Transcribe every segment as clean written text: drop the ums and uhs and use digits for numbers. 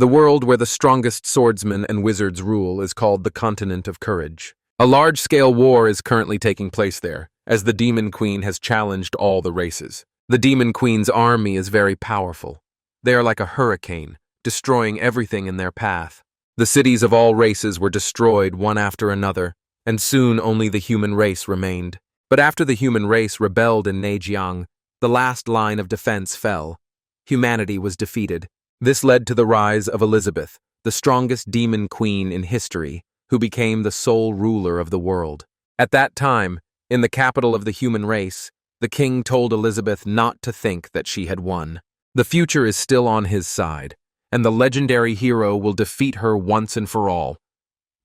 The world where the strongest swordsmen and wizards rule is called the Continent of Courage. A large-scale war is currently taking place there, as the Demon Queen has challenged all the races. The Demon Queen's army is very powerful. They are like a hurricane, destroying everything in their path. The cities of all races were destroyed one after another, and soon only the human race remained. But after the human race rebelled in Neijiang, the last line of defense fell. Humanity was defeated. This led to the rise of Elizabeth, the strongest demon queen in history, who became the sole ruler of the world. At that time, in the capital of the human race, the king told Elizabeth not to think that she had won. The future is still on his side, and the legendary hero will defeat her once and for all.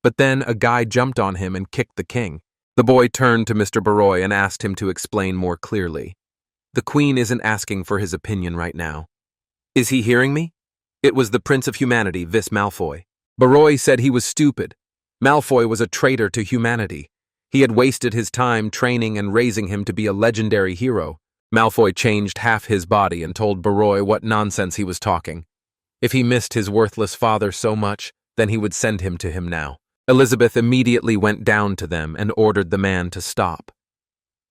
But then a guy jumped on him and kicked the king. The boy turned to Mr. Baroy and asked him to explain more clearly. The queen isn't asking for his opinion right now. Is he hearing me? It was the Prince of Humanity, Vis Malfoy. Baroy said he was stupid. Malfoy was a traitor to humanity. He had wasted his time training and raising him to be a legendary hero. Malfoy changed half his body and told Baroy what nonsense he was talking. If he missed his worthless father so much, then he would send him to him now. Elizabeth immediately went down to them and ordered the man to stop.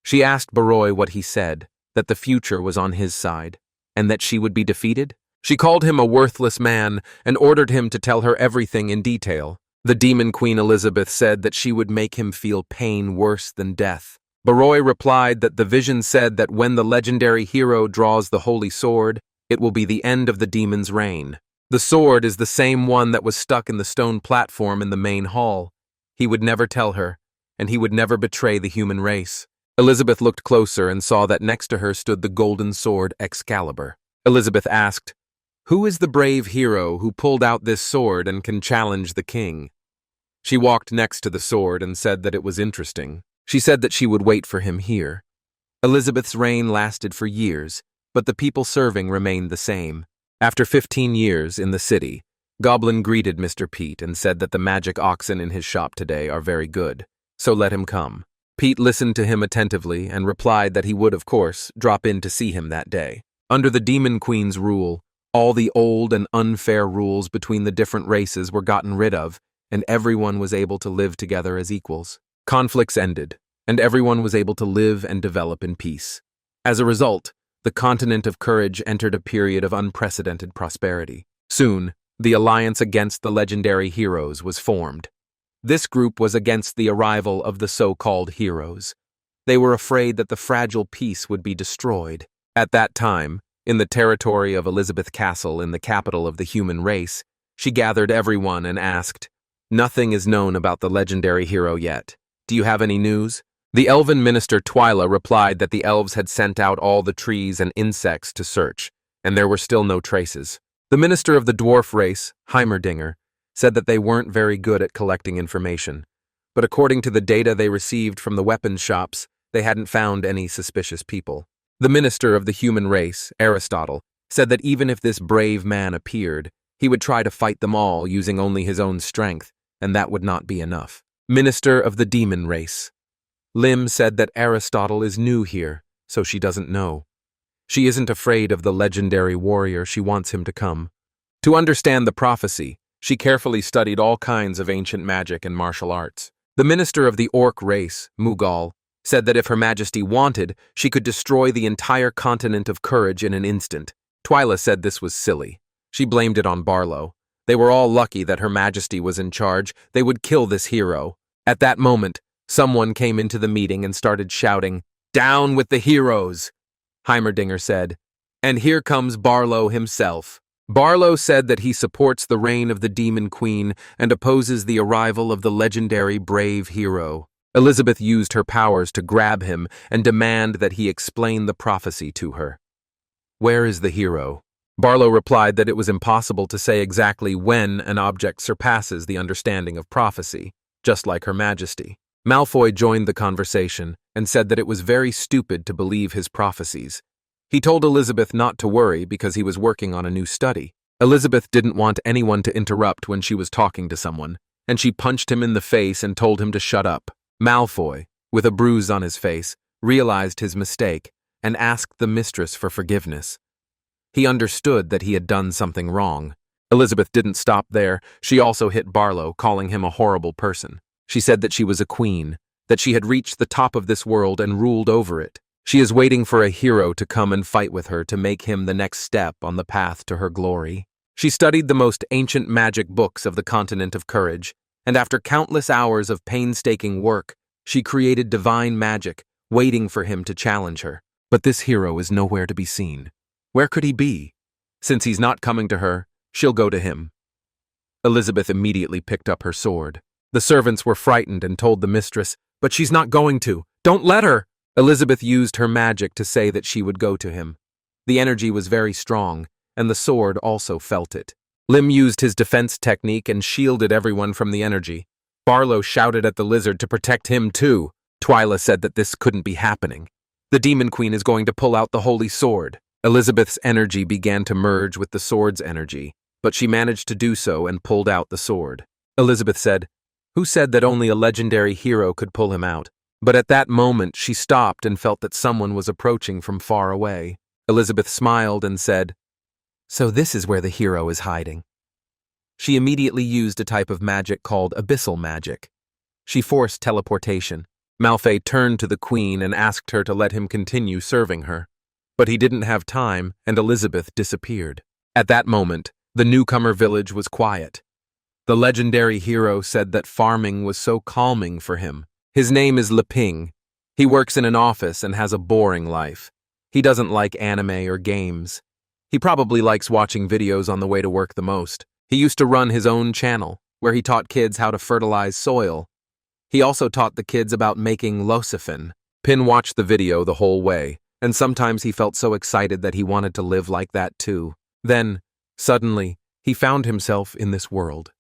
She asked Baroy what he said, that the future was on his side, and that she would be defeated. She called him a worthless man and ordered him to tell her everything in detail. The Demon Queen Elizabeth said that she would make him feel pain worse than death. Baroy replied that the vision said that when the legendary hero draws the holy sword, it will be the end of the demon's reign. The sword is the same one that was stuck in the stone platform in the main hall. He would never tell her, and he would never betray the human race. Elizabeth looked closer and saw that next to her stood the golden sword Excalibur. Elizabeth asked, "Who is the brave hero who pulled out this sword and can challenge the king?" She walked next to the sword and said that it was interesting. She said that she would wait for him here. Elizabeth's reign lasted for years, but the people serving remained the same. After 15 years in the city, Goblin greeted Mr. Pete and said that the magic oxen in his shop today are very good, so let him come. Pete listened to him attentively and replied that he would, of course, drop in to see him that day. Under the Demon Queen's rule, all the old and unfair rules between the different races were gotten rid of, and everyone was able to live together as equals. Conflicts ended, and everyone was able to live and develop in peace. As a result, the Continent of Courage entered a period of unprecedented prosperity. Soon, the Alliance Against the Legendary Heroes was formed. This group was against the arrival of the so-called heroes. They were afraid that the fragile peace would be destroyed. At that time, in the territory of Elizabeth Castle in the capital of the human race, she gathered everyone and asked, "Nothing is known about the legendary hero yet. Do you have any news?" The elven minister Twyla replied that the elves had sent out all the trees and insects to search, and there were still no traces. The minister of the dwarf race, Heimerdinger, said that they weren't very good at collecting information, but according to the data they received from the weapons shops, they hadn't found any suspicious people. The minister of the human race, Aristotle, said that even if this brave man appeared, he would try to fight them all using only his own strength, and that would not be enough. Minister of the demon race. Lim said that Aristotle is new here, so she doesn't know. She isn't afraid of the legendary warrior, she wants him to come. To understand the prophecy, she carefully studied all kinds of ancient magic and martial arts. The minister of the orc race, Mughal, said that if Her Majesty wanted, she could destroy the entire Continent of Courage in an instant. Twyla said this was silly. She blamed it on Barlow. They were all lucky that Her Majesty was in charge. They would kill this hero. At that moment, someone came into the meeting and started shouting, "Down with the heroes!" Heimerdinger said, "And here comes Barlow himself." Barlow said that he supports the reign of the Demon Queen and opposes the arrival of the legendary brave hero. Elizabeth used her powers to grab him and demand that he explain the prophecy to her. "Where is the hero?" Barlow replied that it was impossible to say exactly when an object surpasses the understanding of prophecy, just like Her Majesty. Malfoy joined the conversation and said that it was very stupid to believe his prophecies. He told Elizabeth not to worry because he was working on a new study. Elizabeth didn't want anyone to interrupt when she was talking to someone, and she punched him in the face and told him to shut up. Malfoy, with a bruise on his face, realized his mistake and asked the mistress for forgiveness. He understood that he had done something wrong. Elizabeth didn't stop there. She also hit Barlow, calling him a horrible person. She said that she was a queen, that she had reached the top of this world and ruled over it. She is waiting for a hero to come and fight with her to make him the next step on the path to her glory. She studied the most ancient magic books of the continent of courage, and after countless hours of painstaking work, she created divine magic, waiting for him to challenge her. But this hero is nowhere to be seen. Where could he be? Since he's not coming to her, she'll go to him. Elizabeth immediately picked up her sword. The servants were frightened and told the mistress, "But she's not going to. Don't let her!" Elizabeth used her magic to say that she would go to him. The energy was very strong, and the sword also felt it. Lim used his defense technique and shielded everyone from the energy. Barlow shouted at the lizard to protect him too. Twyla said that this couldn't be happening. The Demon Queen is going to pull out the holy sword. Elizabeth's energy began to merge with the sword's energy, but she managed to do so and pulled out the sword. Elizabeth said, "Who said that only a legendary hero could pull him out?" But at that moment, she stopped and felt that someone was approaching from far away. Elizabeth smiled and said, "So this is where the hero is hiding." She immediately used a type of magic called abyssal magic. She forced teleportation. Malfay turned to the queen and asked her to let him continue serving her. But he didn't have time, and Elizabeth disappeared. At that moment, the newcomer village was quiet. The legendary hero said that farming was so calming for him. His name is Leping. He works in an office and has a boring life. He doesn't like anime or games. He probably likes watching videos on the way to work the most. He used to run his own channel, where he taught kids how to fertilize soil. He also taught the kids about making losifin. Pin watched the video the whole way, and sometimes he felt so excited that he wanted to live like that too. Then, suddenly, he found himself in this world.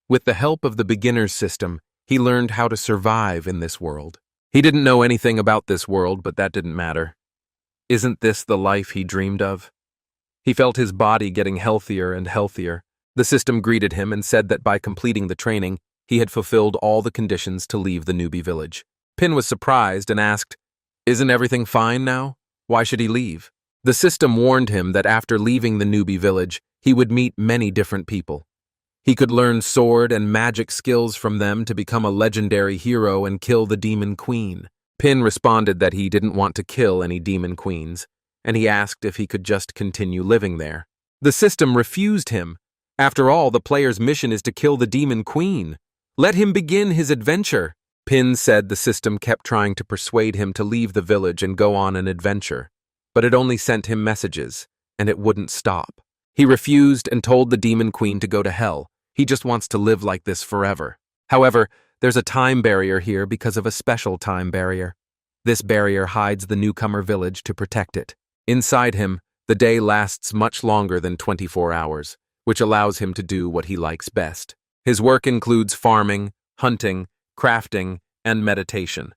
With the help of the beginner's system, he learned how to survive in this world. He didn't know anything about this world, but that didn't matter. Isn't this the life he dreamed of? He felt his body getting healthier and healthier. The system greeted him and said that by completing the training, he had fulfilled all the conditions to leave the newbie village. Pin was surprised and asked, "Isn't everything fine now? Why should he leave?" The system warned him that after leaving the newbie village, he would meet many different people. He could learn sword and magic skills from them to become a legendary hero and kill the Demon Queen. Pin responded that he didn't want to kill any Demon Queens, and he asked if he could just continue living there. The system refused him. After all, the player's mission is to kill the Demon Queen. Let him begin his adventure. Pin said the system kept trying to persuade him to leave the village and go on an adventure, but it only sent him messages, and it wouldn't stop. He refused and told the Demon Queen to go to hell. He just wants to live like this forever. However, there's a time barrier here because of a special time barrier. This barrier hides the newcomer village to protect it. Inside him, the day lasts much longer than 24 hours, which allows him to do what he likes best. His work includes farming, hunting, crafting, and meditation.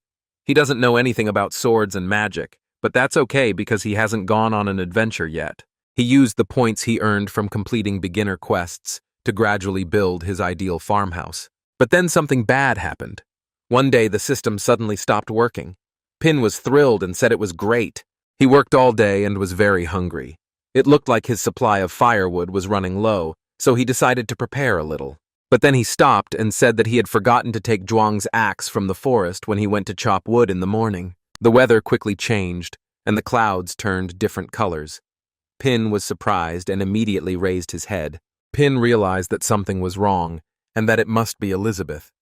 He doesn't know anything about swords and magic, but that's okay because he hasn't gone on an adventure yet. He used the points he earned from completing beginner quests to gradually build his ideal farmhouse. But then something bad happened. One day the system suddenly stopped working. Pin was thrilled and said it was great. He worked all day and was very hungry. It looked like his supply of firewood was running low, so he decided to prepare a little. But then he stopped and said that he had forgotten to take Zhuang's axe from the forest when he went to chop wood in the morning. The weather quickly changed, and the clouds turned different colors. Pin was surprised and immediately raised his head. Pin realized that something was wrong, and that it must be Elizabeth.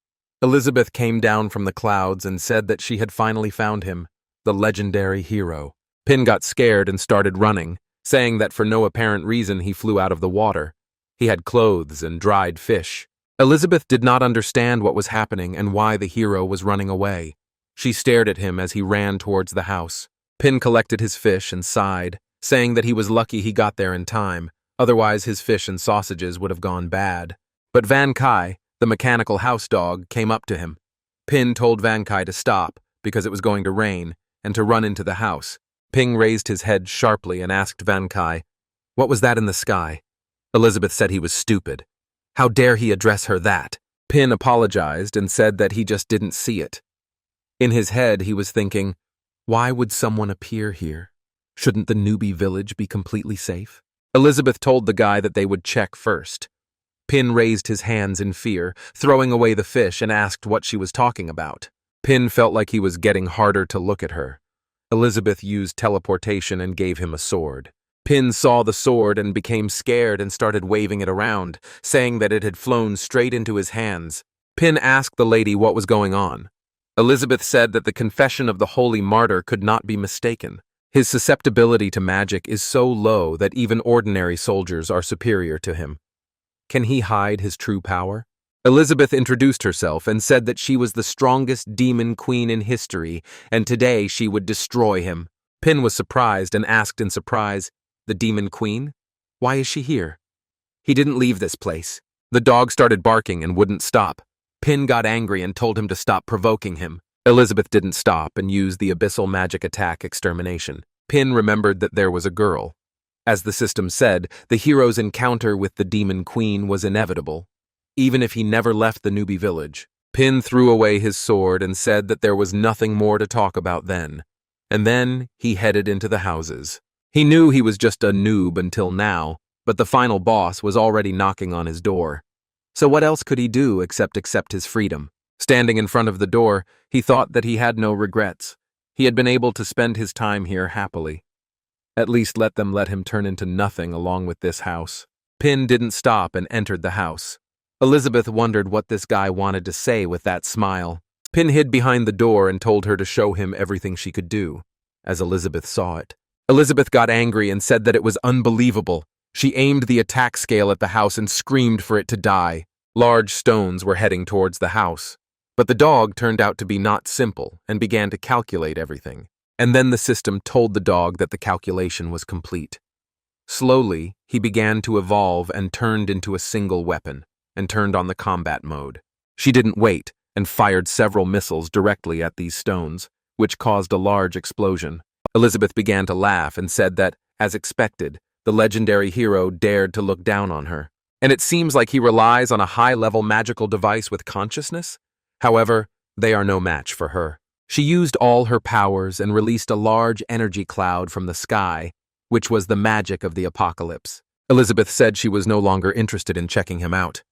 Elizabeth came down from the clouds and said that she had finally found him, the legendary hero. Pin got scared and started running, saying that for no apparent reason he flew out of the water. He had clothes and dried fish. Elizabeth did not understand what was happening and why the hero was running away. She stared at him as he ran towards the house. Pin collected his fish and sighed, saying that he was lucky he got there in time. Otherwise, his fish and sausages would have gone bad. But Van Kai, the mechanical house dog, came up to him. Pin told Van Kai to stop, because it was going to rain, and to run into the house. Ping raised his head sharply and asked Van Kai, "What was that in the sky?" Elizabeth said he was stupid. How dare he address her that? Pin apologized and said that he just didn't see it. In his head, he was thinking, why would someone appear here? Shouldn't the newbie village be completely safe? Elizabeth told the guy that they would check first. Pin raised his hands in fear, throwing away the fish, and asked what she was talking about. Pin felt like he was getting harder to look at her. Elizabeth used teleportation and gave him a sword. Pin saw the sword and became scared and started waving it around, saying that it had flown straight into his hands. Pin asked the lady what was going on. Elizabeth said that the confession of the holy martyr could not be mistaken. His susceptibility to magic is so low that even ordinary soldiers are superior to him. Can he hide his true power? Elizabeth introduced herself and said that she was the strongest demon queen in history, and today she would destroy him. Pin was surprised and asked in surprise, "The demon queen? Why is she here?" "He didn't leave this place." The dog started barking and wouldn't stop. Pin got angry and told him to stop provoking him. Elizabeth didn't stop and used the abyssal magic attack extermination. Pin remembered that there was a girl. As the system said, the hero's encounter with the demon queen was inevitable, even if he never left the newbie village. Pin threw away his sword and said that there was nothing more to talk about then. And then he headed into the houses. He knew he was just a noob until now, but the final boss was already knocking on his door. So what else could he do except accept his freedom? Standing in front of the door, he thought that he had no regrets. He had been able to spend his time here happily. At least let him turn into nothing along with this house. Pin didn't stop and entered the house. Elizabeth wondered what this guy wanted to say with that smile. Pin hid behind the door and told her to show him everything she could do, as Elizabeth saw it. Elizabeth got angry and said that it was unbelievable. She aimed the attack scale at the house and screamed for it to die. Large stones were heading towards the house. But the dog turned out to be not simple and began to calculate everything. And then the system told the dog that the calculation was complete. Slowly, he began to evolve and turned into a single weapon, and turned on the combat mode. She didn't wait and fired several missiles directly at these stones, which caused a large explosion. Elizabeth began to laugh and said that, as expected, the legendary hero dared to look down on her. And it seems like he relies on a high-level magical device with consciousness? However, they are no match for her. She used all her powers and released a large energy cloud from the sky, which was the magic of the apocalypse. Elizabeth said she was no longer interested in checking him out.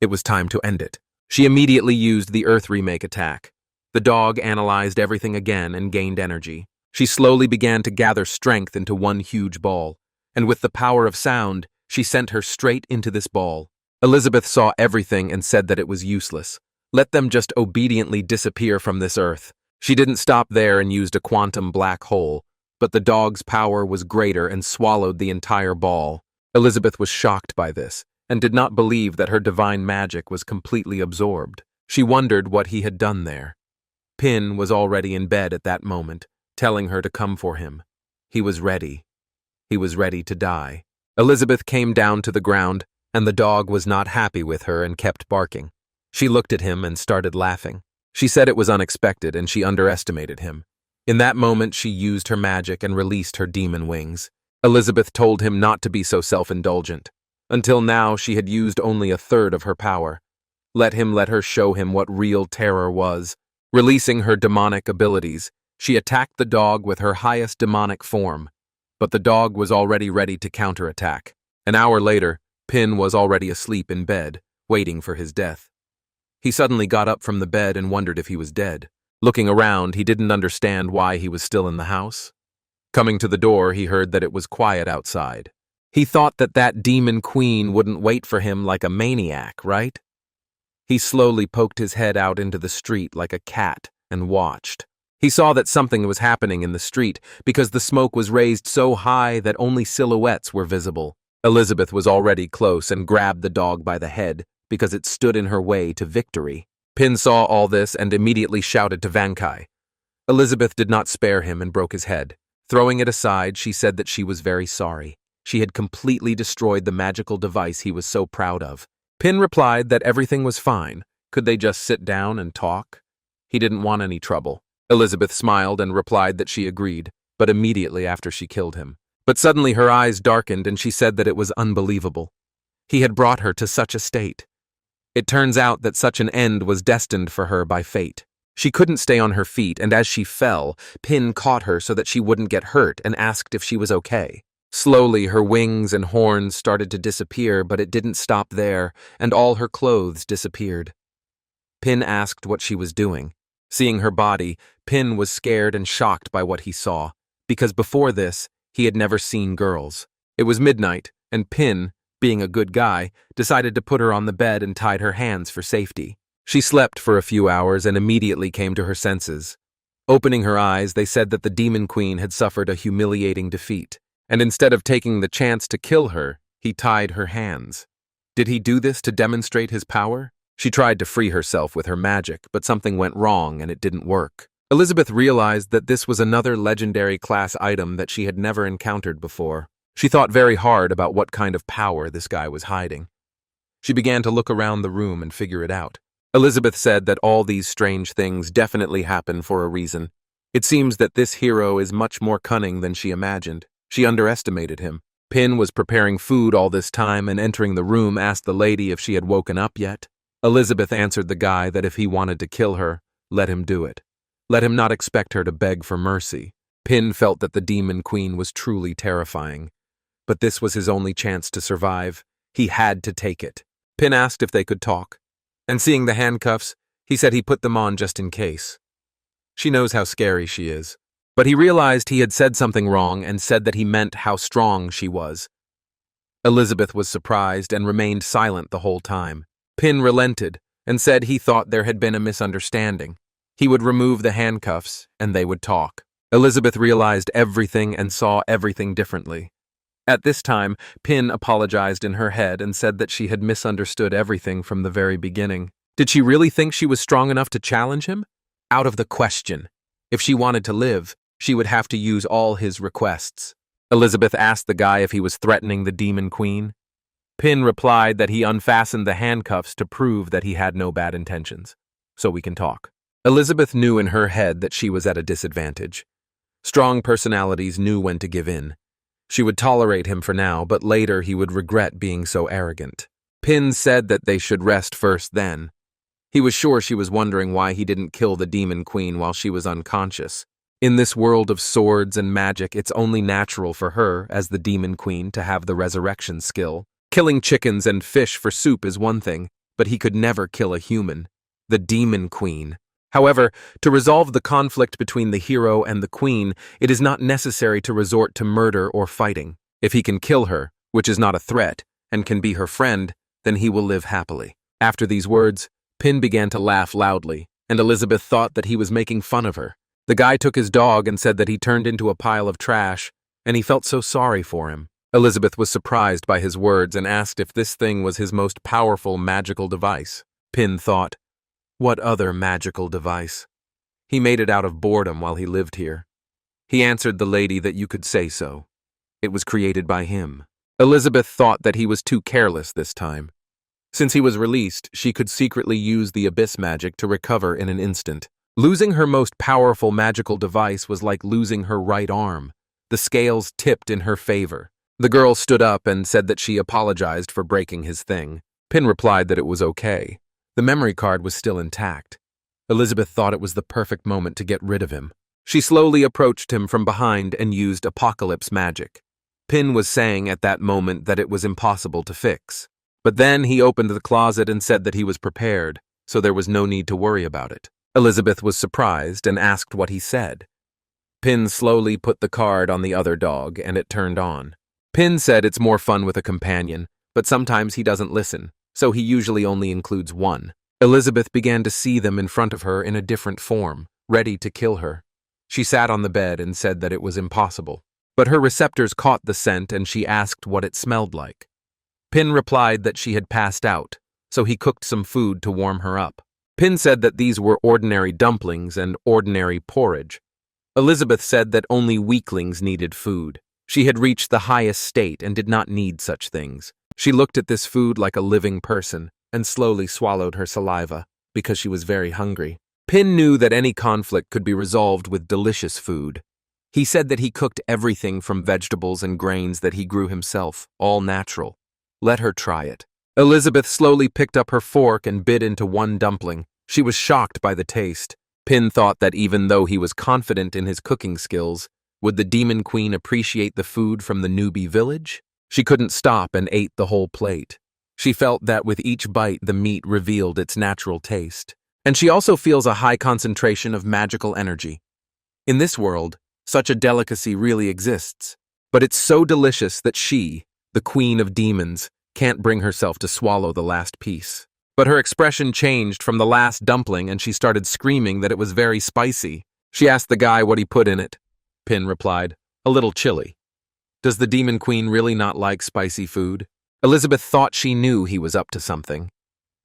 It was time to end it. She immediately used the Earth Remake attack. The dog analyzed everything again and gained energy. She slowly began to gather strength into one huge ball, and with the power of sound, she sent her straight into this ball. Elizabeth saw everything and said that it was useless. Let them just obediently disappear from this earth. She didn't stop there and used a quantum black hole, but the dog's power was greater and swallowed the entire ball. Elizabeth was shocked by this, and did not believe that her divine magic was completely absorbed. She wondered what he had done there. Pin was already in bed at that moment, telling her to come for him. He was ready. He was ready to die. Elizabeth came down to the ground, and the dog was not happy with her and kept barking. She looked at him and started laughing. She said it was unexpected and she underestimated him. In that moment, she used her magic and released her demon wings. Elizabeth told him not to be so self-indulgent. Until now, she had used only a third of her power. Let her show him what real terror was. Releasing her demonic abilities, she attacked the dog with her highest demonic form. But the dog was already ready to counterattack. An hour later, Pin was already asleep in bed, waiting for his death. He suddenly got up from the bed and wondered if he was dead. Looking around, he didn't understand why he was still in the house. Coming to the door, he heard that it was quiet outside. He thought that demon queen wouldn't wait for him like a maniac, right? He slowly poked his head out into the street like a cat and watched. He saw that something was happening in the street because the smoke was raised so high that only silhouettes were visible. Elizabeth was already close and grabbed the dog by the head because it stood in her way to victory. Pin saw all this and immediately shouted to Vankai. Elizabeth did not spare him and broke his head. Throwing it aside, she said that she was very sorry. She had completely destroyed the magical device he was so proud of. Pin replied that everything was fine. Could they just sit down and talk? He didn't want any trouble. Elizabeth smiled and replied that she agreed, but immediately after she killed him. But suddenly her eyes darkened and she said that it was unbelievable. He had brought her to such a state. It turns out that such an end was destined for her by fate. She couldn't stay on her feet, and as she fell, Pin caught her so that she wouldn't get hurt and asked if she was okay. Slowly, her wings and horns started to disappear, but it didn't stop there, and all her clothes disappeared. Pin asked what she was doing. Seeing her body, Pin was scared and shocked by what he saw, because before this, he had never seen girls. It was midnight, and Pin, being a good guy, decided to put her on the bed and tied her hands for safety. She slept for a few hours and immediately came to her senses. Opening her eyes, they said that the Demon Queen had suffered a humiliating defeat, and instead of taking the chance to kill her, he tied her hands. Did he do this to demonstrate his power? She tried to free herself with her magic, but something went wrong and it didn't work. Elizabeth realized that this was another legendary class item that she had never encountered before. She thought very hard about what kind of power this guy was hiding. She began to look around the room and figure it out. Elizabeth said that all these strange things definitely happen for a reason. It seems that this hero is much more cunning than she imagined. She underestimated him. Pin was preparing food all this time and entering the room asked the lady if she had woken up yet. Elizabeth answered the guy that if he wanted to kill her, let him do it. Let him not expect her to beg for mercy. Pin felt that the Demon Queen was truly terrifying. But this was his only chance to survive. He had to take it. Pin asked if they could talk. And seeing the handcuffs, he said he put them on just in case. She knows how scary she is. But he realized he had said something wrong and said that he meant how strong she was. Elizabeth was surprised and remained silent the whole time. Pin relented and said he thought there had been a misunderstanding. He would remove the handcuffs and they would talk. Elizabeth realized everything and saw everything differently. At this time, Pin apologized in her head and said that she had misunderstood everything from the very beginning. Did she really think she was strong enough to challenge him? Out of the question. If she wanted to live, she would have to use all his requests. Elizabeth asked the guy if he was threatening the Demon Queen. Pin replied that he unfastened the handcuffs to prove that he had no bad intentions. So we can talk. Elizabeth knew in her head that she was at a disadvantage. Strong personalities knew when to give in. She would tolerate him for now, but later he would regret being so arrogant. Pin said that they should rest first then. He was sure she was wondering why he didn't kill the Demon Queen while she was unconscious. In this world of swords and magic, it's only natural for her, as the Demon Queen, to have the resurrection skill. Killing chickens and fish for soup is one thing, but he could never kill a human. The Demon Queen. However, to resolve the conflict between the hero and the queen, it is not necessary to resort to murder or fighting. If he can kill her, which is not a threat, and can be her friend, then he will live happily. After these words, Pin began to laugh loudly, and Elizabeth thought that he was making fun of her. The guy took his dog and said that he turned into a pile of trash, and he felt so sorry for him. Elizabeth was surprised by his words and asked if this thing was his most powerful magical device. Pin thought, what other magical device? He made it out of boredom while he lived here. He answered the lady that you could say so. It was created by him. Elizabeth thought that he was too careless this time. Since he was released, she could secretly use the abyss magic to recover in an instant. Losing her most powerful magical device was like losing her right arm. The scales tipped in her favor. The girl stood up and said that she apologized for breaking his thing. Pin replied that it was okay. The memory card was still intact. Elizabeth thought it was the perfect moment to get rid of him. She slowly approached him from behind and used apocalypse magic. Pin was saying at that moment that it was impossible to fix. But then he opened the closet and said that he was prepared, so there was no need to worry about it. Elizabeth was surprised and asked what he said. Pin slowly put the card on the other dog and it turned on. Pin said it's more fun with a companion, but sometimes he doesn't listen, so he usually only includes one. Elizabeth began to see them in front of her in a different form, ready to kill her. She sat on the bed and said that it was impossible. But her receptors caught the scent and she asked what it smelled like. Pin replied that she had passed out, so he cooked some food to warm her up. Pin said that these were ordinary dumplings and ordinary porridge. Elizabeth said that only weaklings needed food. She had reached the highest state and did not need such things. She looked at this food like a living person and slowly swallowed her saliva because she was very hungry. Pin knew that any conflict could be resolved with delicious food. He said that he cooked everything from vegetables and grains that he grew himself, all natural. Let her try it. Elizabeth slowly picked up her fork and bit into one dumpling. She was shocked by the taste. Pin thought that even though he was confident in his cooking skills, Would the demon queen appreciate the food from the newbie village? She couldn't stop and ate the whole plate. She felt that with each bite the meat revealed its natural taste. And she also feels a high concentration of magical energy. In this world, such a delicacy really exists. But it's so delicious that she, the queen of demons, can't bring herself to swallow the last piece. But her expression changed from the last dumpling and she started screaming that it was very spicy. She asked the guy what he put in it. Pin replied, "A little chili." Does the demon queen really not like spicy food? Elizabeth thought she knew he was up to something.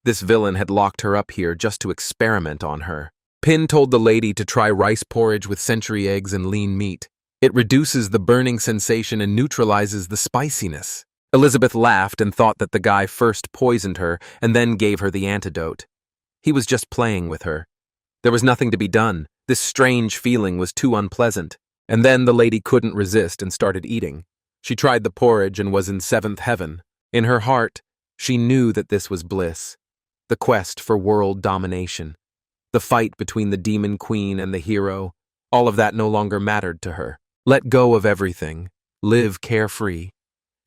This villain had locked her up here just to experiment on her. Pin told the lady to try rice porridge with century eggs and lean meat. It reduces the burning sensation and neutralizes the spiciness. Elizabeth laughed and thought that the guy first poisoned her and then gave her the antidote. He was just playing with her. There was nothing to be done. This strange feeling was too unpleasant. And then the lady couldn't resist and started eating. She tried the porridge and was in seventh heaven. In her heart, she knew that this was bliss. The quest for world domination. The fight between the demon queen and the hero, all of that no longer mattered to her. Let go of everything. Live carefree.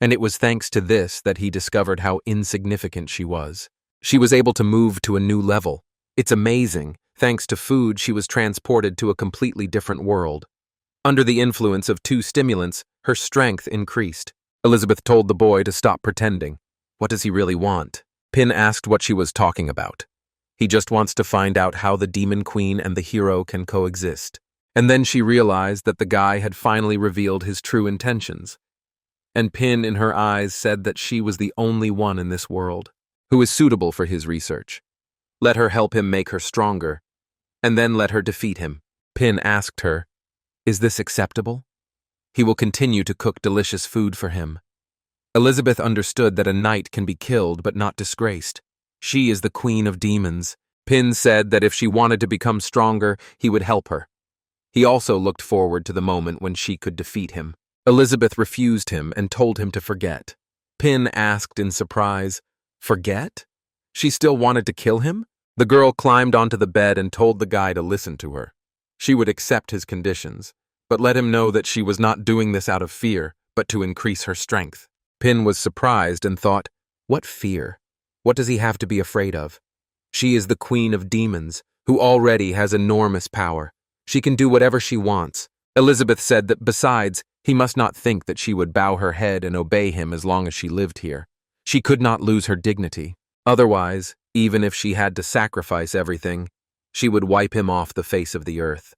And it was thanks to this that he discovered how insignificant she was. She was able to move to a new level. It's amazing. Thanks to food, she was transported to a completely different world. Under the influence of two stimulants, her strength increased. Elizabeth told the boy to stop pretending. What does he really want? Pin asked what she was talking about. He just wants to find out how the demon queen and the hero can coexist. And then she realized that the guy had finally revealed his true intentions. And Pin in her eyes said that she was the only one in this world who is suitable for his research. Let her help him make her stronger, and then let her defeat him. Pin asked her, "Is this acceptable?" He will continue to cook delicious food for him. Elizabeth understood that a knight can be killed but not disgraced. She is the queen of demons. Pin said that if she wanted to become stronger, he would help her. He also looked forward to the moment when she could defeat him. Elizabeth refused him and told him to forget. Pin asked in surprise, "Forget?" She still wanted to kill him? The girl climbed onto the bed and told the guy to listen to her. She would accept his conditions, but let him know that she was not doing this out of fear, but to increase her strength. Pin was surprised and thought, what fear? What does he have to be afraid of? She is the queen of demons, who already has enormous power. She can do whatever she wants. Elizabeth said that besides, he must not think that she would bow her head and obey him as long as she lived here. She could not lose her dignity. Otherwise, even if she had to sacrifice everything, she would wipe him off the face of the earth.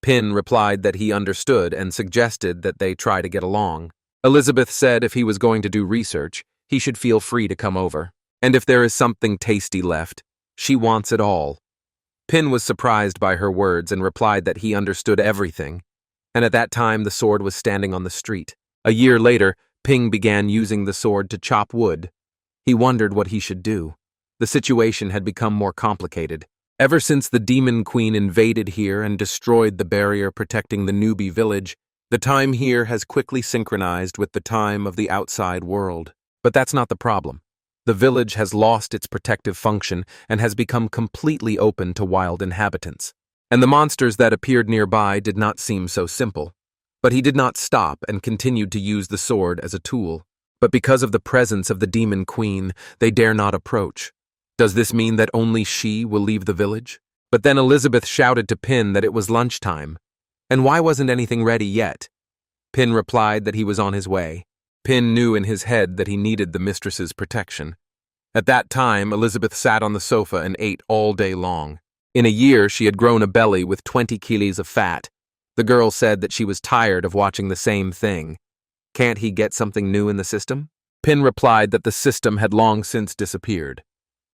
Pin replied that he understood and suggested that they try to get along. Elizabeth said if he was going to do research, he should feel free to come over. And if there is something tasty left, she wants it all. Pin was surprised by her words and replied that he understood everything. And at that time, the sword was standing on the street. A year later, Ping began using the sword to chop wood. He wondered what he should do. The situation had become more complicated. Ever since the demon queen invaded here and destroyed the barrier protecting the newbie village, the time here has quickly synchronized with the time of the outside world. But that's not the problem. The village has lost its protective function and has become completely open to wild inhabitants. And the monsters that appeared nearby did not seem so simple. But he did not stop and continued to use the sword as a tool. But because of the presence of the demon queen, they dare not approach. Does this mean that only she will leave the village? But then Elizabeth shouted to Pin that it was lunchtime. And why wasn't anything ready yet? Pin replied that he was on his way. Pin knew in his head that he needed the mistress's protection. At that time, Elizabeth sat on the sofa and ate all day long. In a year, she had grown a belly with 20 kilos of fat. The girl said that she was tired of watching the same thing. Can't he get something new in the system? Pin replied that the system had long since disappeared.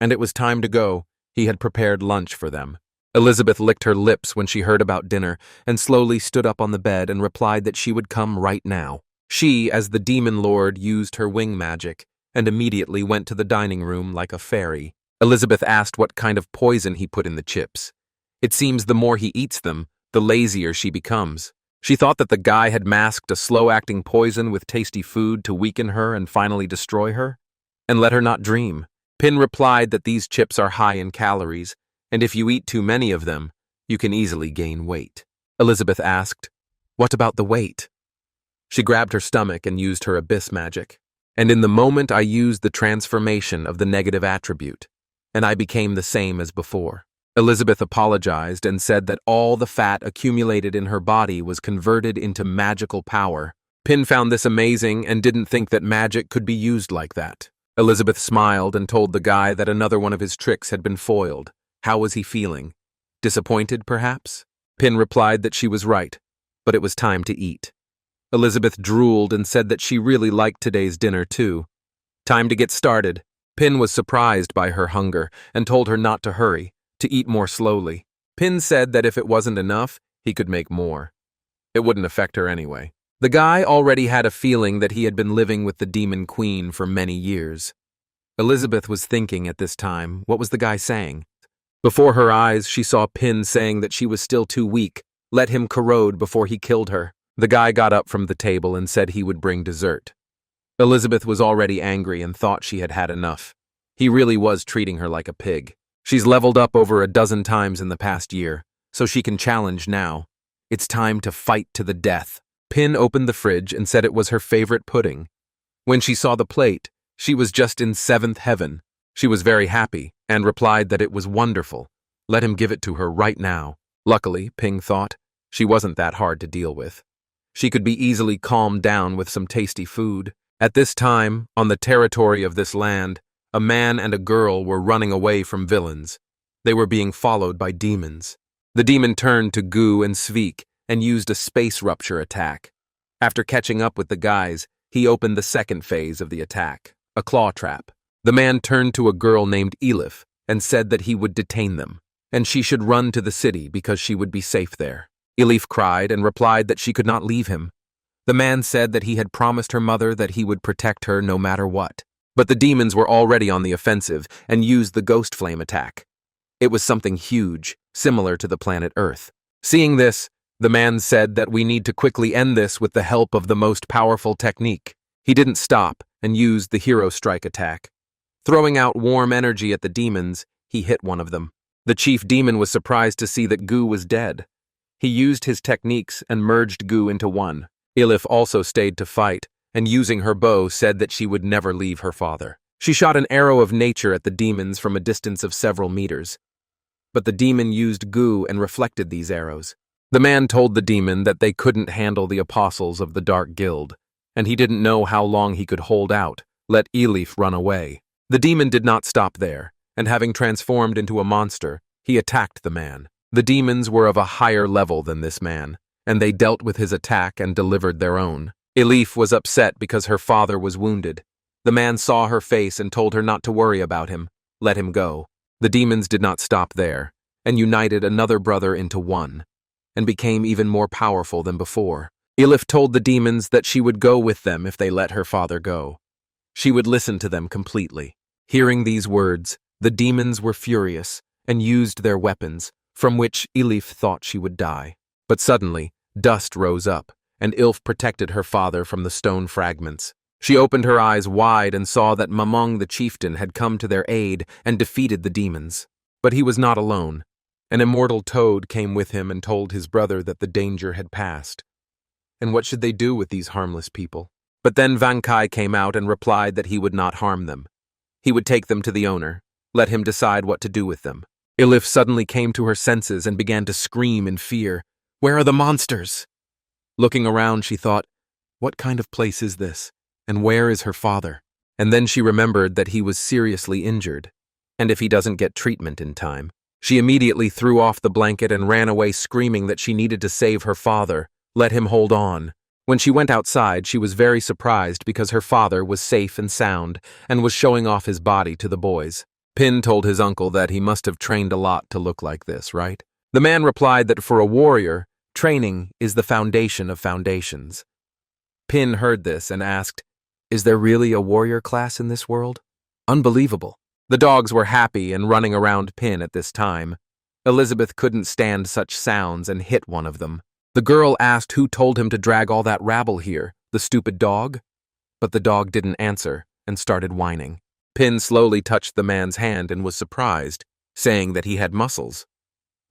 And it was time to go. He had prepared lunch for them. Elizabeth licked her lips when she heard about dinner and slowly stood up on the bed and replied that she would come right now. She, as the demon lord, used her wing magic and immediately went to the dining room like a fairy. Elizabeth asked what kind of poison he put in the chips. It seems the more he eats them, the lazier she becomes. She thought that the guy had masked a slow-acting poison with tasty food to weaken her and finally destroy her, and let her not dream. Pin replied that these chips are high in calories, and if you eat too many of them, you can easily gain weight. Elizabeth asked, What about the weight? She grabbed her stomach and used her abyss magic. And in the moment I used the transformation of the negative attribute, and I became the same as before. Elizabeth apologized and said that all the fat accumulated in her body was converted into magical power. Pin found this amazing and didn't think that magic could be used like that. Elizabeth smiled and told the guy that another one of his tricks had been foiled. How was he feeling? Disappointed, perhaps? Pin replied that she was right, but it was time to eat. Elizabeth drooled and said that she really liked today's dinner too. Time to get started. Pin was surprised by her hunger and told her not to hurry, to eat more slowly. Pin said that if it wasn't enough, he could make more. It wouldn't affect her anyway. The guy already had a feeling that he had been living with the Demon Queen for many years. Elizabeth was thinking at this time, what was the guy saying? Before her eyes, she saw Pin saying that she was still too weak, let him corrode before he killed her. The guy got up from the table and said he would bring dessert. Elizabeth was already angry and thought she had had enough. He really was treating her like a pig. She's leveled up over a dozen times in the past year, so she can challenge now. It's time to fight to the death. Pin opened the fridge and said it was her favorite pudding. When she saw the plate, she was just in seventh heaven. She was very happy and replied that it was wonderful. Let him give it to her right now. Luckily, Ping thought, she wasn't that hard to deal with. She could be easily calmed down with some tasty food. At this time, on the territory of this land, a man and a girl were running away from villains. They were being followed by demons. The demon turned to Gu and Sveik and used a space rupture attack. After catching up with the guys, he opened the second phase of the attack, a claw trap. The man turned to a girl named Elif and said that he would detain them, and she should run to the city because she would be safe there. Elif cried and replied that she could not leave him. The man said that he had promised her mother that he would protect her no matter what. But the demons were already on the offensive and used the ghost flame attack. It was something huge, similar to the planet Earth. Seeing this, the man said that we need to quickly end this with the help of the most powerful technique. He didn't stop and used the hero strike attack. Throwing out warm energy at the demons, he hit one of them. The chief demon was surprised to see that Gu was dead. He used his techniques and merged Gu into one. Elif also stayed to fight, and using her bow said that she would never leave her father. She shot an arrow of nature at the demons from a distance of several meters. But the demon used Gu and reflected these arrows. The man told the demon that they couldn't handle the apostles of the Dark Guild, and he didn't know how long he could hold out, let Elif run away. The demon did not stop there, and having transformed into a monster, he attacked the man. The demons were of a higher level than this man, and they dealt with his attack and delivered their own. Elif was upset because her father was wounded. The man saw her face and told her not to worry about him, let him go. The demons did not stop there, and united another brother into one, and became even more powerful than before. Elif told the demons that she would go with them if they let her father go. She would listen to them completely. Hearing these words, the demons were furious and used their weapons, from which Elif thought she would die. But suddenly, dust rose up, and Ilf protected her father from the stone fragments. She opened her eyes wide and saw that Mamong the chieftain had come to their aid and defeated the demons. But he was not alone. An immortal toad came with him and told his brother that the danger had passed. And what should they do with these harmless people? But then Van Kai came out and replied that he would not harm them. He would take them to the owner, let him decide what to do with them. Elif suddenly came to her senses and began to scream in fear. Where are the monsters? Looking around, she thought, what kind of place is this? And where is her father? And then she remembered that he was seriously injured, and if he doesn't get treatment in time. She immediately threw off the blanket and ran away screaming that she needed to save her father, let him hold on. When she went outside, she was very surprised because her father was safe and sound and was showing off his body to the boys. Pin told his uncle that he must have trained a lot to look like this, right? The man replied that for a warrior, training is the foundation of foundations. Pin heard this and asked, is there really a warrior class in this world? Unbelievable. The dogs were happy and running around Pin at this time. Elizabeth couldn't stand such sounds and hit one of them. The girl asked who told him to drag all that rabble here, the stupid dog? But the dog didn't answer and started whining. Pin slowly touched the man's hand and was surprised, saying that he had muscles.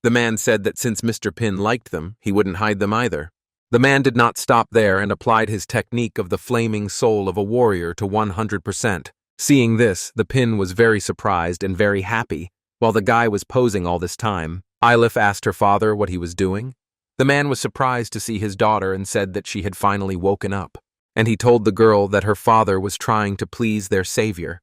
The man said that since Mr. Pin liked them, he wouldn't hide them either. The man did not stop there and applied his technique of the flaming soul of a warrior to 100%. Seeing this, the pin was very surprised and very happy, while the guy was posing all this time. Ilif asked her father what he was doing. The man was surprised to see his daughter and said that she had finally woken up, and he told the girl that her father was trying to please their savior.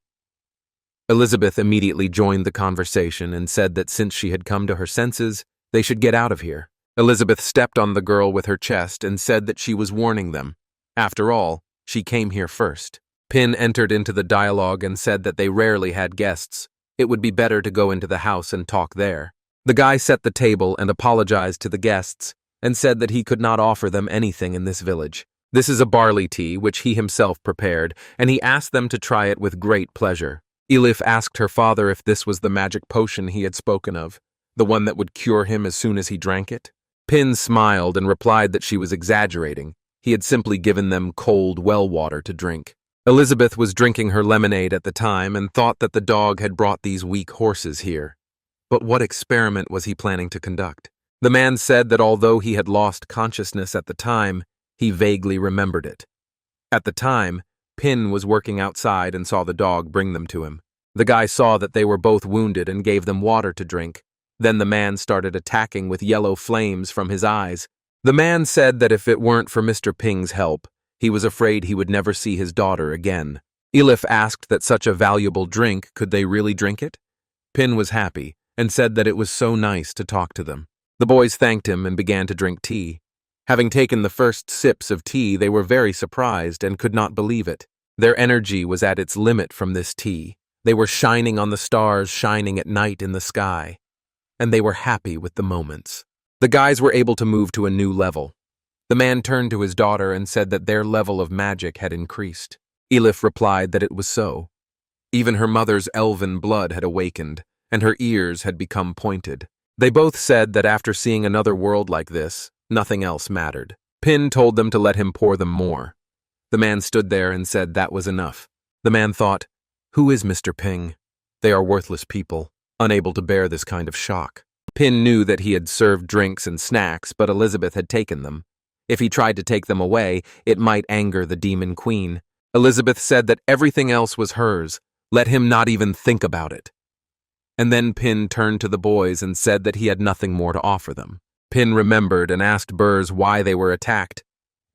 Elizabeth immediately joined the conversation and said that since she had come to her senses, they should get out of here. Elizabeth stepped on the girl with her chest and said that she was warning them. After all, she came here first. Pin entered into the dialogue and said that they rarely had guests. It would be better to go into the house and talk there. The guy set the table and apologized to the guests and said that he could not offer them anything in this village. This is a barley tea which he himself prepared, and he asked them to try it with great pleasure. Elif asked her father if this was the magic potion he had spoken of, the one that would cure him as soon as he drank it. Pin smiled and replied that she was exaggerating. He had simply given them cold well water to drink. Elizabeth was drinking her lemonade at the time and thought that the dog had brought these weak horses here. But what experiment was he planning to conduct? The man said that although he had lost consciousness at the time, he vaguely remembered it. At the time, Pin was working outside and saw the dog bring them to him. The guy saw that they were both wounded and gave them water to drink. Then the man started attacking with yellow flames from his eyes. The man said that if it weren't for Mr. Ping's help, he was afraid he would never see his daughter again. Elif asked that such a valuable drink, could they really drink it? Pin was happy and said that it was so nice to talk to them. The boys thanked him and began to drink tea. Having taken the first sips of tea, they were very surprised and could not believe it. Their energy was at its limit from this tea. They were shining on the stars shining at night in the sky, and they were happy with the moments. The guys were able to move to a new level. The man turned to his daughter and said that their level of magic had increased. Elif replied that it was so. Even her mother's elven blood had awakened, and her ears had become pointed. They both said that after seeing another world like this, nothing else mattered. Pin told them to let him pour them more. The man stood there and said that was enough. The man thought, who is Mr. Ping? They are worthless people, unable to bear this kind of shock. Pin knew that he had served drinks and snacks, but Elizabeth had taken them. If he tried to take them away, it might anger the demon queen. Elizabeth said that everything else was hers. Let him not even think about it. And then Pin turned to the boys and said that he had nothing more to offer them. Pin remembered and asked Burrs why they were attacked.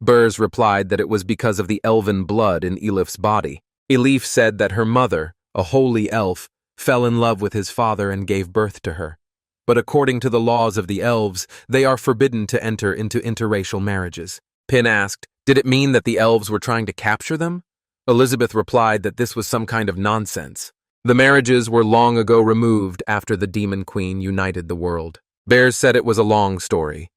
Burrs replied that it was because of the elven blood in Elif's body. Elif said that her mother, a holy elf, fell in love with his father and gave birth to her. But according to the laws of the elves, they are forbidden to enter into interracial marriages. Pin asked, did it mean that the elves were trying to capture them? Elizabeth replied that this was some kind of nonsense. The marriages were long ago removed after the demon queen united the world. Bears said it was a long story.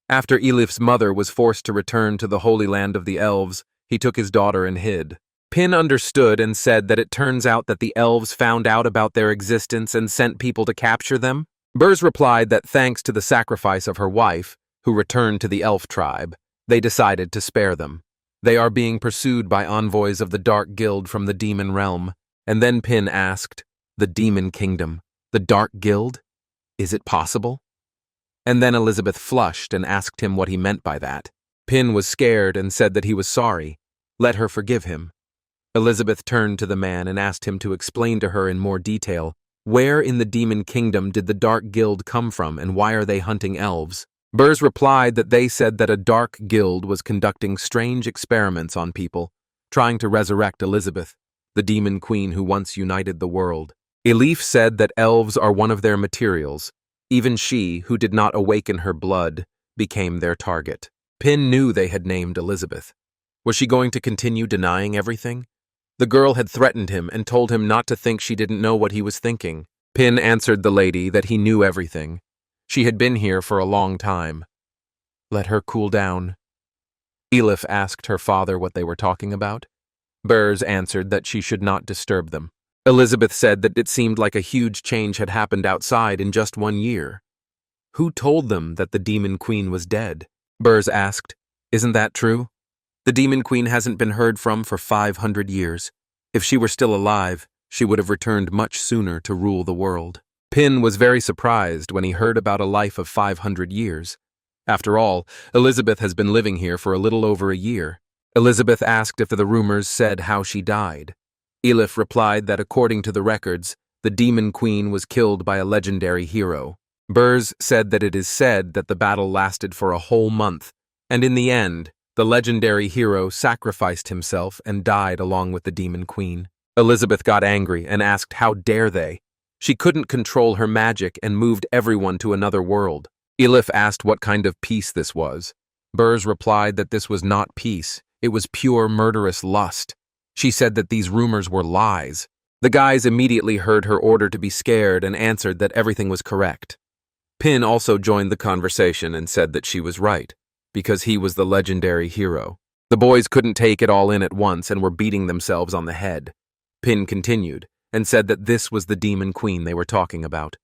After Elif's mother was forced to return to the holy land of the elves, he took his daughter and hid. Pin understood and said that it turns out that the elves found out about their existence and sent people to capture them. Burrs replied that thanks to the sacrifice of her wife, who returned to the elf tribe, they decided to spare them. They are being pursued by envoys of the Dark Guild from the demon realm. And then Pin asked, the demon kingdom, the Dark Guild? Is it possible? And then Elizabeth flushed and asked him what he meant by that. Pin was scared and said that he was sorry. Let her forgive him. Elizabeth turned to the man and asked him to explain to her in more detail, where in the demon kingdom did the Dark Guild come from and why are they hunting elves? Burrs replied that they said that a Dark Guild was conducting strange experiments on people, trying to resurrect Elizabeth, the demon queen who once united the world. Elif said that elves are one of their materials. Even she, who did not awaken her blood, became their target. Pin knew they had named Elizabeth. Was she going to continue denying everything? The girl had threatened him and told him not to think she didn't know what he was thinking. Pin answered the lady that he knew everything. She had been here for a long time. Let her cool down. Elif asked her father what they were talking about. Burrs answered that she should not disturb them. Elizabeth said that it seemed like a huge change had happened outside in just 1 year. Who told them that the demon queen was dead? Burrs asked, isn't that true? The demon queen hasn't been heard from for 500 years. If she were still alive, she would have returned much sooner to rule the world. Pin was very surprised when he heard about a life of 500 years. After all, Elizabeth has been living here for a little over a year. Elizabeth asked if the rumors said how she died. Elif replied that according to the records, the Demon Queen was killed by a legendary hero. Burrs said that it is said that the battle lasted for a whole month, and in the end, the legendary hero sacrificed himself and died along with the Demon Queen. Elizabeth got angry and asked how dare they. She couldn't control her magic and moved everyone to another world. Elif asked what kind of peace this was. Burrs replied that this was not peace, it was pure murderous lust. She said that these rumors were lies. The guys immediately heard her order to be scared and answered that everything was correct. Pin also joined the conversation and said that she was right, because he was the legendary hero. The boys couldn't take it all in at once and were beating themselves on the head. Pin continued and said that this was the Demon Queen they were talking about.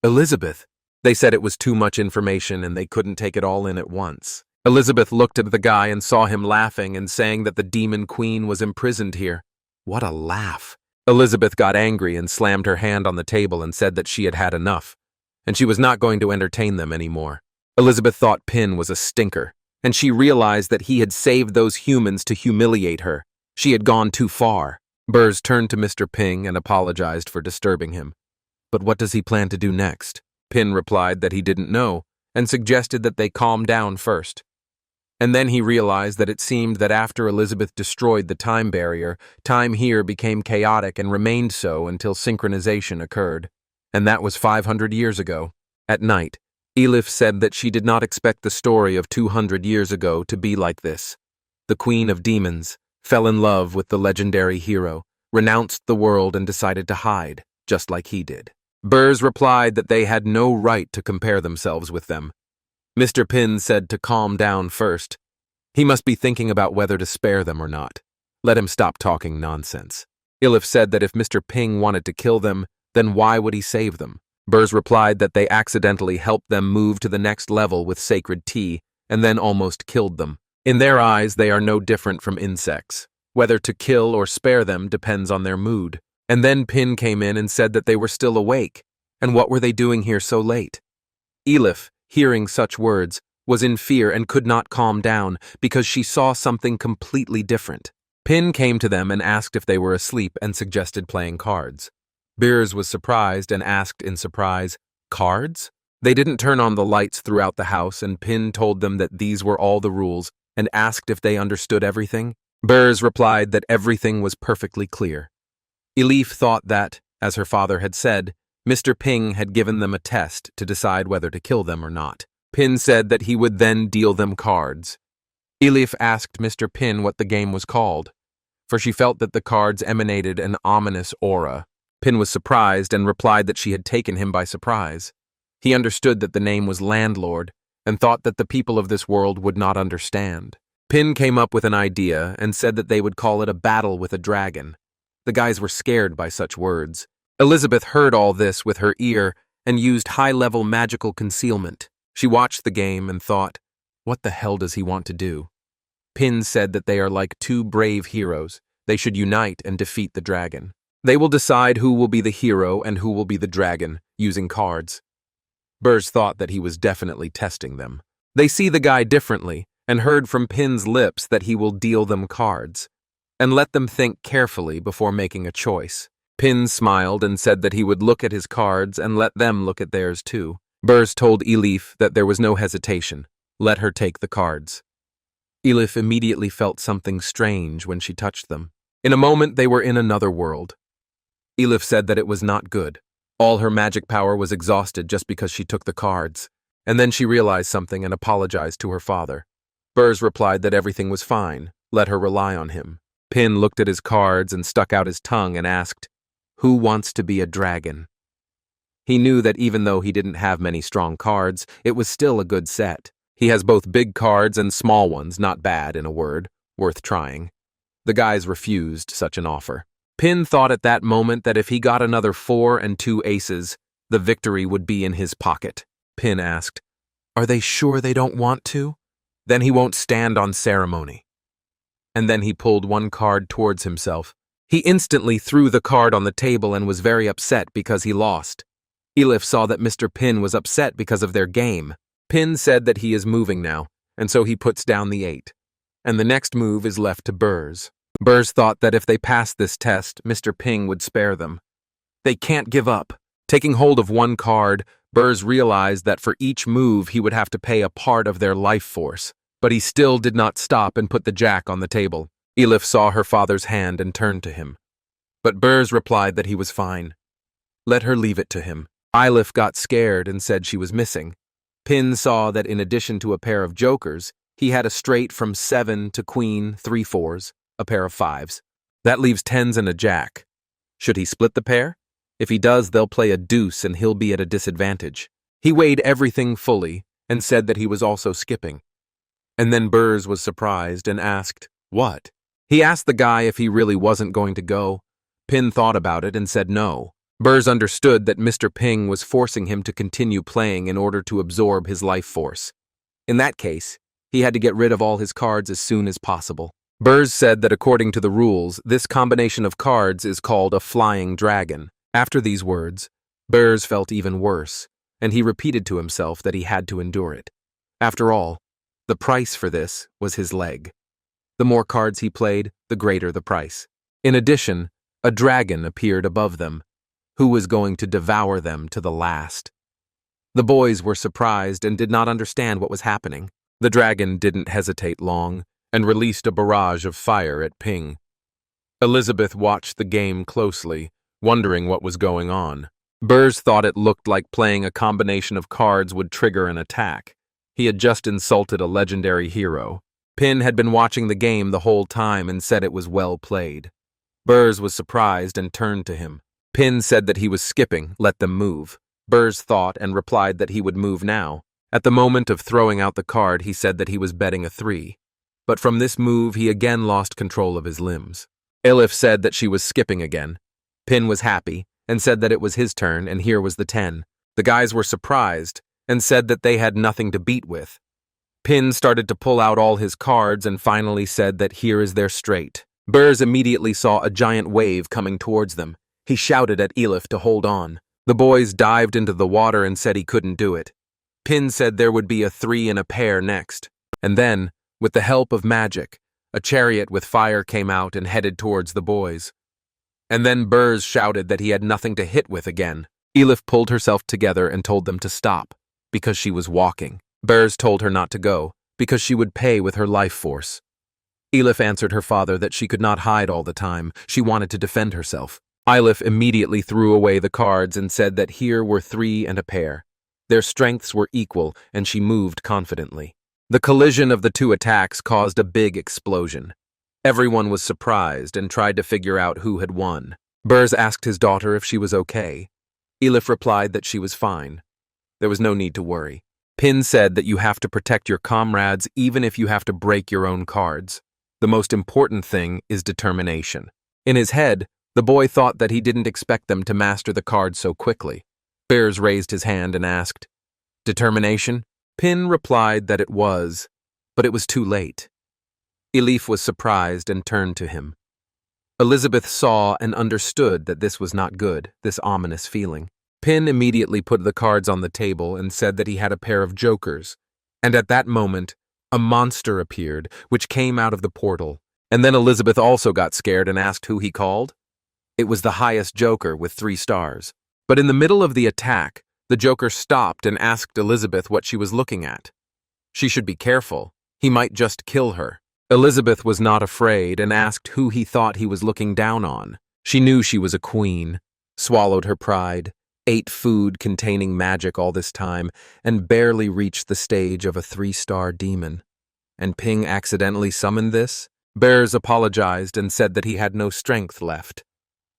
Elizabeth. They said it was too much information and they couldn't take it all in at once. Elizabeth looked at the guy and saw him laughing and saying that the Demon Queen was imprisoned here. What a laugh. Elizabeth got angry and slammed her hand on the table and said that she had had enough, and she was not going to entertain them anymore. Elizabeth thought Pin was a stinker, and she realized that he had saved those humans to humiliate her. She had gone too far. Burrs turned to Mr. Ping and apologized for disturbing him. But what does he plan to do next? Pin replied that he didn't know, and suggested that they calm down first. And then he realized that it seemed that after Elizabeth destroyed the time barrier, time here became chaotic and remained so until synchronization occurred. And that was 500 years ago. At night, Elif said that she did not expect the story of 200 years ago to be like this. The Queen of Demons fell in love with the legendary hero, renounced the world and decided to hide, just like he did. Burrs replied that they had no right to compare themselves with them. Mr. Pin said to calm down first. He must be thinking about whether to spare them or not. Let him stop talking nonsense. Elif said that if Mr. Ping wanted to kill them, then why would he save them? Burrs replied that they accidentally helped them move to the next level with sacred tea, and then almost killed them. In their eyes, they are no different from insects. Whether to kill or spare them depends on their mood. And then Pin came in and said that they were still awake. And what were they doing here so late? Elif, hearing such words, was in fear and could not calm down because she saw something completely different. Pin came to them and asked if they were asleep and suggested playing cards. Beers was surprised and asked in surprise, "Cards?" They didn't turn on the lights throughout the house, and Pin told them that these were all the rules and asked if they understood everything. Burrs replied that everything was perfectly clear. Elif thought that, as her father had said, Mr. Ping had given them a test to decide whether to kill them or not. Pin said that he would then deal them cards. Elif asked Mr. Pin what the game was called, for she felt that the cards emanated an ominous aura. Pin was surprised and replied that she had taken him by surprise. He understood that the name was Landlord and thought that the people of this world would not understand. Pin came up with an idea and said that they would call it a battle with a dragon. The guys were scared by such words. Elizabeth heard all this with her ear and used high-level magical concealment. She watched the game and thought, what the hell does he want to do? Pin said that they are like two brave heroes. They should unite and defeat the dragon. They will decide who will be the hero and who will be the dragon, using cards. Burrs thought that he was definitely testing them. They see the guy differently and heard from Pin's lips that he will deal them cards and let them think carefully before making a choice. Pin smiled and said that he would look at his cards and let them look at theirs too. Burrs told Elif that there was no hesitation. Let her take the cards. Elif immediately felt something strange when she touched them. In a moment, they were in another world. Elif said that it was not good. All her magic power was exhausted just because she took the cards. And then she realized something and apologized to her father. Burrs replied that everything was fine. Let her rely on him. Pin looked at his cards and stuck out his tongue and asked, "Who wants to be a dragon?" He knew that even though he didn't have many strong cards, it was still a good set. He has both big cards and small ones, not bad, in a word, worth trying. The guys refused such an offer. Pin thought at that moment that if he got another 4 and 2 aces, the victory would be in his pocket. Pin asked, "Are they sure they don't want to? Then he won't stand on ceremony." And then he pulled one card towards himself. He instantly threw the card on the table and was very upset because he lost. Elif saw that Mr. Pin was upset because of their game. Pin said that he is moving now, and so he puts down the 8. And the next move is left to Burrs. Burrs thought that if they passed this test, Mr. Ping would spare them. They can't give up. Taking hold of one card, Burrs realized that for each move he would have to pay a part of their life force. But he still did not stop and put the jack on the table. Elif saw her father's hand and turned to him. But Burrs replied that he was fine. Let her leave it to him. Elif got scared and said she was missing. Pin saw that in addition to a pair of jokers, he had a straight from 7 to queen, 3 4s, a pair of 5s. That leaves 10s and a jack. Should he split the pair? If he does, they'll play a deuce and he'll be at a disadvantage. He weighed everything fully and said that he was also skipping. And then Burrs was surprised and asked, "What?" He asked the guy if he really wasn't going to go. Pin thought about it and said no. Burrs understood that Mr. Ping was forcing him to continue playing in order to absorb his life force. In that case, he had to get rid of all his cards as soon as possible. Burrs said that according to the rules, this combination of cards is called a flying dragon. After these words, Burrs felt even worse, and he repeated to himself that he had to endure it. After all, the price for this was his leg. The more cards he played, the greater the price. In addition, a dragon appeared above them, who was going to devour them to the last. The boys were surprised and did not understand what was happening. The dragon didn't hesitate long and released a barrage of fire at Ping. Elizabeth watched the game closely, wondering what was going on. Burrs thought it looked like playing a combination of cards would trigger an attack. He had just insulted a legendary hero. Pin had been watching the game the whole time and said it was well played. Burrs was surprised and turned to him. Pin said that he was skipping, let them move. Burrs thought and replied that he would move now. At the moment of throwing out the card, he said that he was betting a 3. But from this move, he again lost control of his limbs. Elif said that she was skipping again. Pin was happy and said that it was his turn and here was the 10. The guys were surprised and said that they had nothing to beat with. Pin started to pull out all his cards and finally said that here is their straight. Burrs immediately saw a giant wave coming towards them. He shouted at Elif to hold on. The boys dived into the water and said he couldn't do it. Pin said there would be a 3 and a pair next. And then, with the help of magic, a chariot with fire came out and headed towards the boys. And then Burrs shouted that he had nothing to hit with again. Elif pulled herself together and told them to stop, because she was walking. Burrs told her not to go, because she would pay with her life force. Elif answered her father that she could not hide all the time. She wanted to defend herself. Elif immediately threw away the cards and said that here were 3 and a pair. Their strengths were equal, and she moved confidently. The collision of the 2 attacks caused a big explosion. Everyone was surprised and tried to figure out who had won. Burrs asked his daughter if she was okay. Elif replied that she was fine. There was no need to worry. Pin said that you have to protect your comrades even if you have to break your own cards. The most important thing is determination. In his head, the boy thought that he didn't expect them to master the cards so quickly. Burrs raised his hand and asked, "Determination?" Pin replied that it was, but it was too late. Elif was surprised and turned to him. Elizabeth saw and understood that this was not good, this ominous feeling. Pin immediately put the cards on the table and said that he had a pair of jokers, and at that moment, a monster appeared, which came out of the portal, and then Elizabeth also got scared and asked who he called. It was the highest joker with 3 stars. But in the middle of the attack, the joker stopped and asked Elizabeth what she was looking at. She should be careful. He might just kill her. Elizabeth was not afraid and asked who he thought he was looking down on. She knew she was a queen, swallowed her pride, ate food containing magic all this time, and barely reached the stage of a 3-star demon. And Ping accidentally summoned this? Burrs apologized and said that he had no strength left.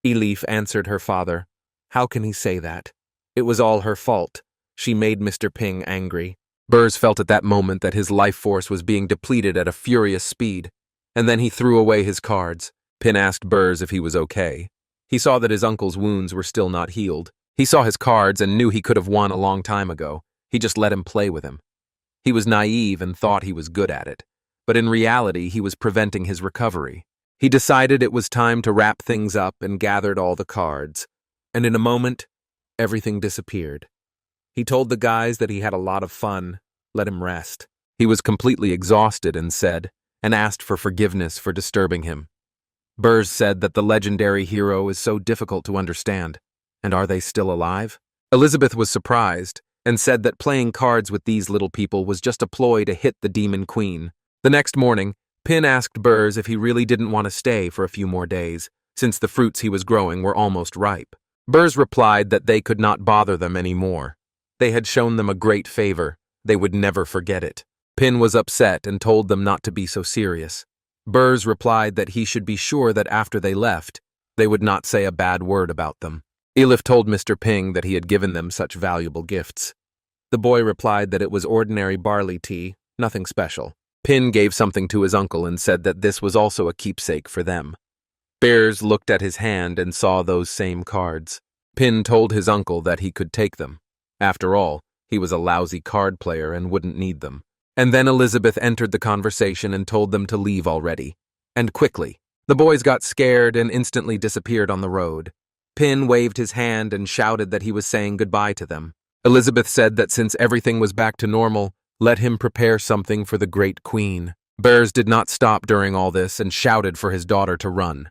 Elif answered her father. How can he say that? It was all her fault. She made Mr. Ping angry. Burrs felt at that moment that his life force was being depleted at a furious speed, and then he threw away his cards. Pin asked Burrs if he was okay. He saw that his uncle's wounds were still not healed. He saw his cards and knew he could have won a long time ago. He just let him play with him. He was naive and thought he was good at it, but in reality he was preventing his recovery. He decided it was time to wrap things up and gathered all the cards, and in a moment, everything disappeared. He told the guys that he had a lot of fun, let him rest. He was completely exhausted and asked for forgiveness for disturbing him. Burrs said that the legendary hero is so difficult to understand. And are they still alive? Elizabeth was surprised and said that playing cards with these little people was just a ploy to hit the demon queen. The next morning, Pin asked Burrs if he really didn't want to stay for a few more days, since the fruits he was growing were almost ripe. Burrs replied that they could not bother them anymore. They had shown them a great favor. They would never forget it. Pin was upset and told them not to be so serious. Burrs replied that he should be sure that after they left, they would not say a bad word about them. Elif told Mr. Ping that he had given them such valuable gifts. The boy replied that it was ordinary barley tea, nothing special. Pin gave something to his uncle and said that this was also a keepsake for them. Burrs looked at his hand and saw those same cards. Pin told his uncle that he could take them. After all, he was a lousy card player and wouldn't need them. And then Elizabeth entered the conversation and told them to leave already. And quickly. The boys got scared and instantly disappeared on the road. Pin waved his hand and shouted that he was saying goodbye to them. Elizabeth said that since everything was back to normal, let him prepare something for the great queen. Burrs did not stop during all this and shouted for his daughter to run.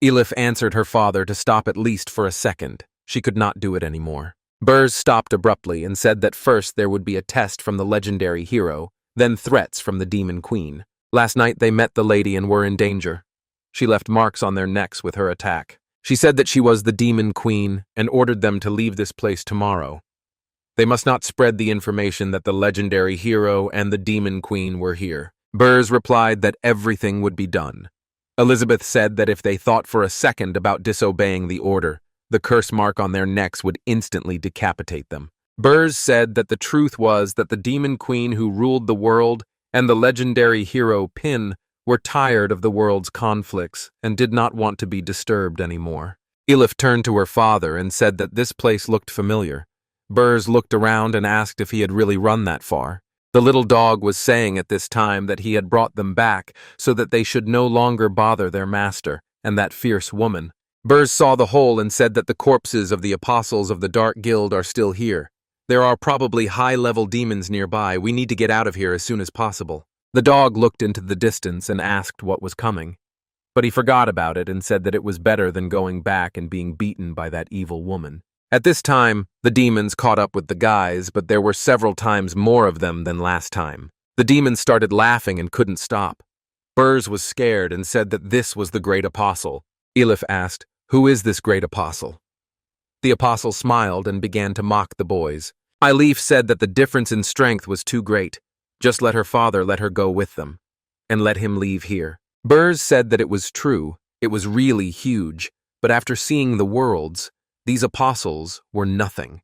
Elif answered her father to stop at least for a second. She could not do it anymore. Burrs stopped abruptly and said that first there would be a test from the legendary hero, then threats from the demon queen. Last night they met the lady and were in danger. She left marks on their necks with her attack. She said that she was the demon queen and ordered them to leave this place tomorrow. They must not spread the information that the legendary hero and the demon queen were here. Burrs replied that everything would be done. Elizabeth said that if they thought for a second about disobeying the order, the curse mark on their necks would instantly decapitate them. Burrs said that the truth was that the demon queen who ruled the world and the legendary hero Pin were tired of the world's conflicts and did not want to be disturbed anymore. Elif turned to her father and said that this place looked familiar. Burrs looked around and asked if he had really run that far. The little dog was saying at this time that he had brought them back so that they should no longer bother their master and that fierce woman. Burrs saw the hole and said that the corpses of the apostles of the Dark Guild are still here. There are probably high-level demons nearby. We need to get out of here as soon as possible. The dog looked into the distance and asked what was coming. But he forgot about it and said that it was better than going back and being beaten by that evil woman. At this time, the demons caught up with the guys, but there were several times more of them than last time. The demons started laughing and couldn't stop. Burrs was scared and said that this was the great apostle. Elif asked, "Who is this great apostle?" The apostle smiled and began to mock the boys. Elif said that the difference in strength was too great. Just let her father let her go with them, and let him leave here. Burrs said that it was true, it was really huge, but after seeing the worlds, these apostles were nothing.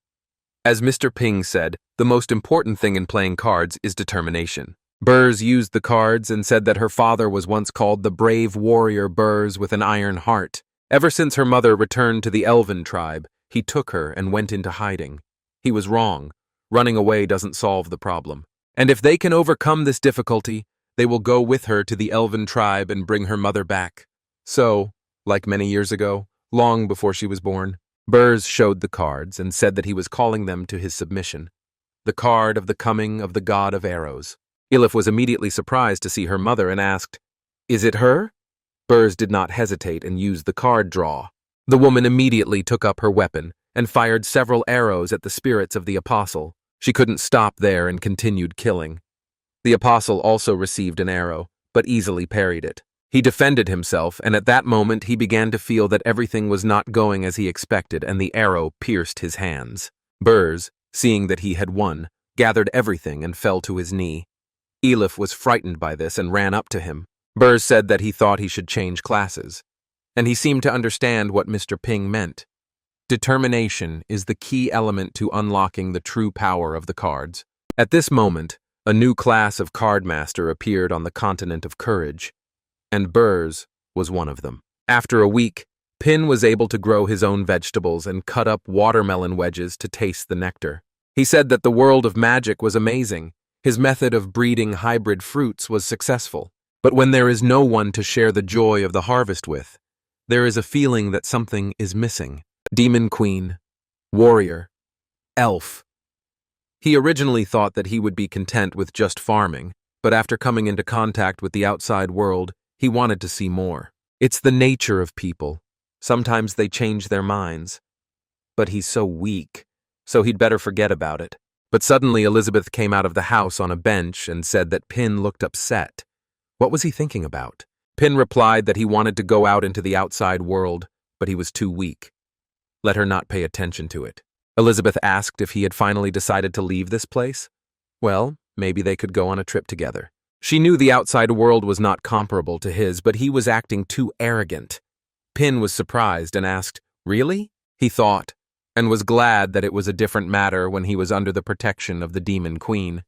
As Mr. Ping said, the most important thing in playing cards is determination. Burrs used the cards and said that her father was once called the brave warrior Burrs with an iron heart. Ever since her mother returned to the Elven tribe, he took her and went into hiding. He was wrong. Running away doesn't solve the problem. And if they can overcome this difficulty, they will go with her to the Elven tribe and bring her mother back. So, like many years ago, long before she was born, Burrs showed the cards and said that he was calling them to his submission. The card of the coming of the god of arrows. Elif was immediately surprised to see her mother and asked, "Is it her?" Burrs did not hesitate and used the card draw. The woman immediately took up her weapon and fired several arrows at the spirits of the apostle. She couldn't stop there and continued killing. The apostle also received an arrow, but easily parried it. He defended himself, and at that moment he began to feel that everything was not going as he expected, and the arrow pierced his hands. Burrs, seeing that he had won, gathered everything and fell to his knee. Elif was frightened by this and ran up to him. Burrs said that he thought he should change classes, and he seemed to understand what Mr. Ping meant. Determination is the key element to unlocking the true power of the cards. At this moment, a new class of cardmaster appeared on the continent of courage, and Burrs was one of them. After a week, Pin was able to grow his own vegetables and cut up watermelon wedges to taste the nectar. He said that the world of magic was amazing. His method of breeding hybrid fruits was successful. But when there is no one to share the joy of the harvest with, there is a feeling that something is missing. Demon Queen, Warrior, Elf. He originally thought that he would be content with just farming, but after coming into contact with the outside world, he wanted to see more. It's the nature of people. Sometimes they change their minds. But he's so weak, so he'd better forget about it. But suddenly Elizabeth came out of the house on a bench and said that Pin looked upset. What was he thinking about? Pin replied that he wanted to go out into the outside world, but he was too weak. Let her not pay attention to it. Elizabeth asked if he had finally decided to leave this place. Well, maybe they could go on a trip together. She knew the outside world was not comparable to his, but he was acting too arrogant. Pin was surprised and asked, "Really?" He thought, and was glad that it was a different matter when he was under the protection of the Demon Queen.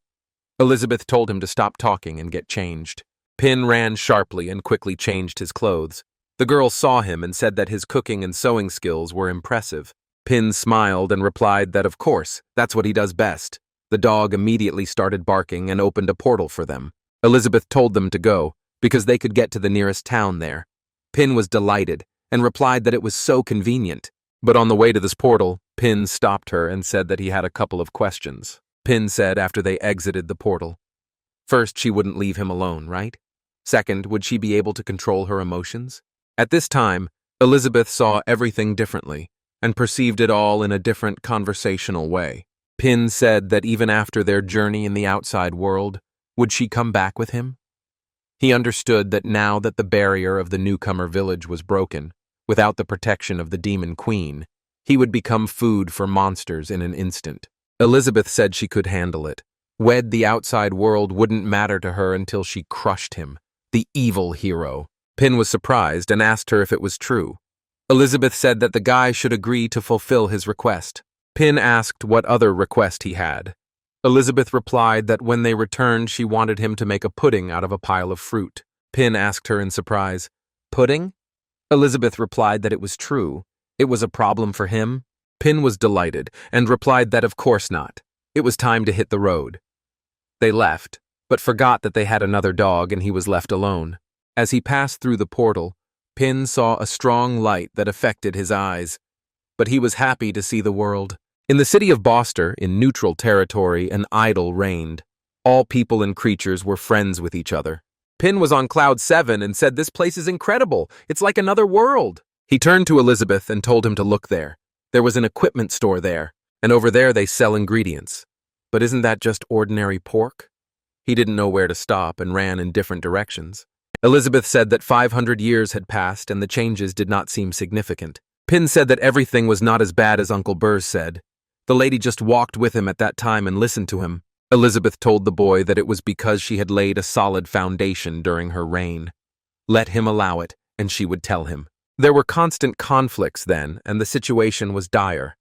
Elizabeth told him to stop talking and get changed. Pin ran sharply and quickly changed his clothes. The girl saw him and said that his cooking and sewing skills were impressive. Pin smiled and replied that of course, that's what he does best. The dog immediately started barking and opened a portal for them. Elizabeth told them to go, because they could get to the nearest town there. Pin was delighted and replied that it was so convenient. But on the way to this portal, Pin stopped her and said that he had a couple of questions. Pin said after they exited the portal. First, she wouldn't leave him alone, right? Second, would she be able to control her emotions? At this time, Elizabeth saw everything differently and perceived it all in a different conversational way. Pin said that even after their journey in the outside world, would she come back with him? He understood that now that the barrier of the newcomer village was broken, without the protection of the Demon Queen, he would become food for monsters in an instant. Elizabeth said she could handle it. Wed the outside world wouldn't matter to her until she crushed him, the evil hero. Pin was surprised and asked her if it was true. Elizabeth said that the guy should agree to fulfill his request. Pin asked what other request he had. Elizabeth replied that when they returned she wanted him to make a pudding out of a pile of fruit. Pin asked her in surprise, "Pudding?" Elizabeth replied that it was true. It was a problem for him. Pin was delighted and replied that of course not. It was time to hit the road. They left, but forgot that they had another dog and he was left alone. As he passed through the portal, Pin saw a strong light that affected his eyes. But he was happy to see the world. In the city of Boster, in neutral territory, an idyll reigned. All people and creatures were friends with each other. Pin was on cloud 7 and said, "This place is incredible. It's like another world." He turned to Elizabeth and told him to look there. There was an equipment store there, and over there they sell ingredients. But isn't that just ordinary pork? He didn't know where to stop and ran in different directions. Elizabeth said that 500 years had passed and the changes did not seem significant. Pin said that everything was not as bad as Uncle Burrs said. The lady just walked with him at that time and listened to him. Elizabeth told the boy that it was because she had laid a solid foundation during her reign. Let him allow it, and she would tell him. There were constant conflicts then, and the situation was dire.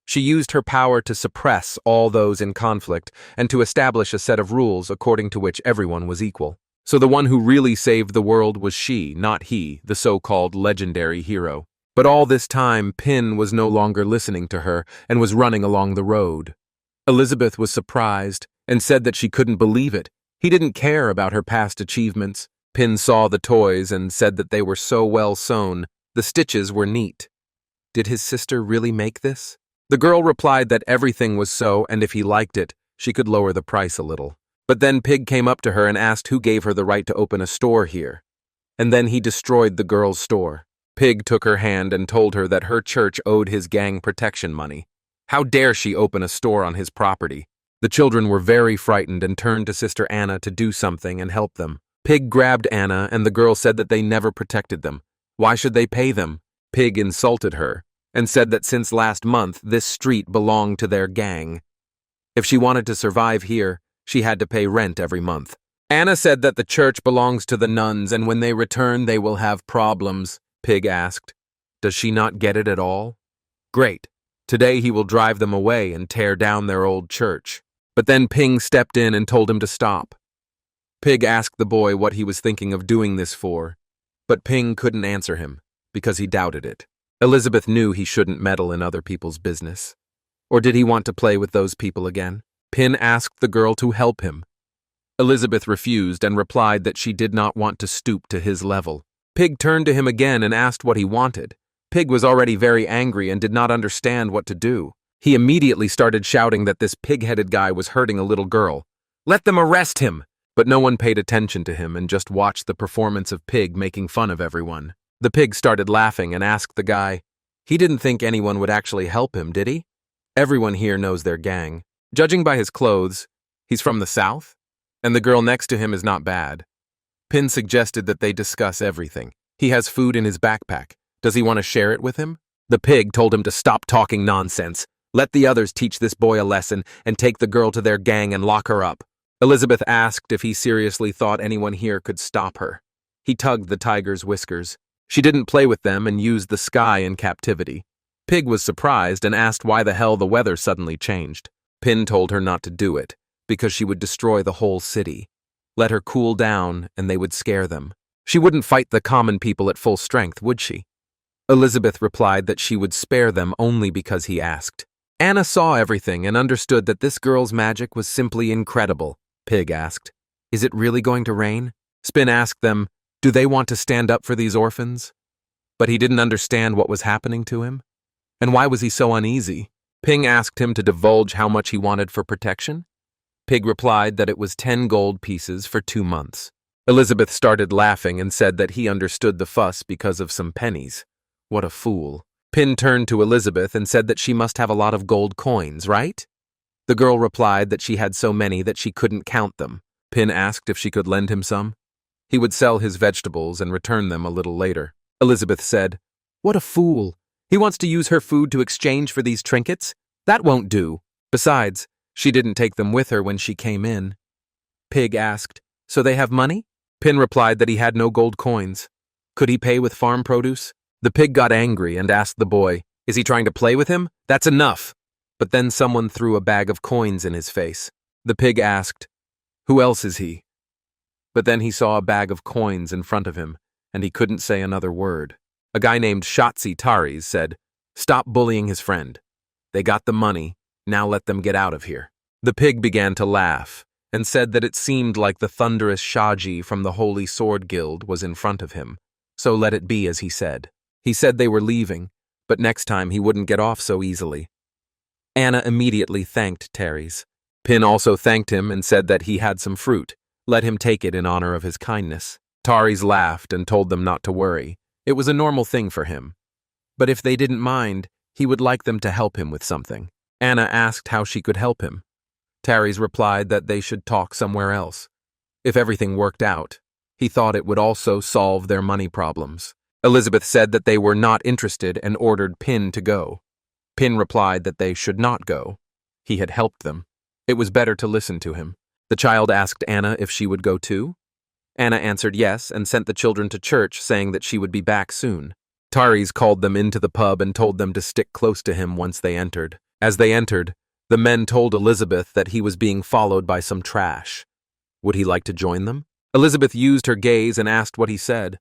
She used her power to suppress all those in conflict and to establish a set of rules according to which everyone was equal. So the one who really saved the world was she, not he, the so-called legendary hero. But all this time, Pin was no longer listening to her and was running along the road. Elizabeth was surprised and said that she couldn't believe it. He didn't care about her past achievements. Pin saw the toys and said that they were so well sewn. The stitches were neat. Did his sister really make this? The girl replied that everything was so, and if he liked it, she could lower the price a little. But then Pig came up to her and asked who gave her the right to open a store here. And then he destroyed the girl's store. Pig took her hand and told her that her church owed his gang protection money. How dare she open a store on his property? The children were very frightened and turned to Sister Anna to do something and help them. Pig grabbed Anna and the girl said that they never protected them. Why should they pay them? Pig insulted her and said that since last month this street belonged to their gang. If she wanted to survive here, she had to pay rent every month. Anna said that the church belongs to the nuns and when they return they will have problems. Pig asked, "Does she not get it at all?" Great. Today he will drive them away and tear down their old church. But then Ping stepped in and told him to stop. Pig asked the boy what he was thinking of doing this for, but Ping couldn't answer him because he doubted it. Elizabeth knew he shouldn't meddle in other people's business. Or did he want to play with those people again? Pin asked the girl to help him. Elizabeth refused and replied that she did not want to stoop to his level. Pig turned to him again and asked what he wanted. Pig was already very angry and did not understand what to do. He immediately started shouting that this pig-headed guy was hurting a little girl. Let them arrest him! But no one paid attention to him and just watched the performance of Pig making fun of everyone. The pig started laughing and asked the guy, he didn't think anyone would actually help him, did he? Everyone here knows their gang. Judging by his clothes, he's from the South? And the girl next to him is not bad. Pin suggested that they discuss everything. He has food in his backpack. Does he want to share it with him? The pig told him to stop talking nonsense. Let the others teach this boy a lesson and take the girl to their gang and lock her up. Elizabeth asked if he seriously thought anyone here could stop her. He tugged the tiger's whiskers. She didn't play with them and used the sky in captivity. Pig was surprised and asked why the hell the weather suddenly changed. Pin told her not to do it, because she would destroy the whole city. Let her cool down and they would scare them. She wouldn't fight the common people at full strength, would she? Elizabeth replied that she would spare them only because he asked. Anna saw everything and understood that this girl's magic was simply incredible. Pig asked, is it really going to rain? Spin asked them, do they want to stand up for these orphans? But he didn't understand what was happening to him. And why was he so uneasy? Ping asked him to divulge how much he wanted for protection. Pig replied that it was 10 gold pieces for 2 months. Elizabeth started laughing and said that he understood the fuss because of some pennies. What a fool. Pin turned to Elizabeth and said that she must have a lot of gold coins, right? The girl replied that she had so many that she couldn't count them. Pin asked if she could lend him some. He would sell his vegetables and return them a little later. Elizabeth said, what a fool. He wants to use her food to exchange for these trinkets? That won't do. Besides, she didn't take them with her when she came in. Pig asked, so they have money? Pin replied that he had no gold coins. Could he pay with farm produce? The pig got angry and asked the boy, is he trying to play with him? That's enough. But then someone threw a bag of coins in his face. The pig asked, who else is he? But then he saw a bag of coins in front of him, and he couldn't say another word. A guy named Shotzi Taris said, stop bullying his friend. They got the money, now let them get out of here. The pig began to laugh, and said that it seemed like the thunderous Shaji from the Holy Sword Guild was in front of him, so let it be as he said. He said they were leaving, but next time he wouldn't get off so easily. Anna immediately thanked Taris. Pin also thanked him and said that he had some fruit. Let him take it in honor of his kindness. Taris laughed and told them not to worry. It was a normal thing for him. But if they didn't mind, he would like them to help him with something. Anna asked how she could help him. Taris replied that they should talk somewhere else. If everything worked out, he thought it would also solve their money problems. Elizabeth said that they were not interested and ordered Pin to go. Pin replied that they should not go. He had helped them. It was better to listen to him. The child asked Anna if she would go too. Anna answered yes and sent the children to church, saying that she would be back soon. Taris called them into the pub and told them to stick close to him once they entered. As they entered, the men told Elizabeth that he was being followed by some trash. Would he like to join them? Elizabeth used her gaze and asked what he said.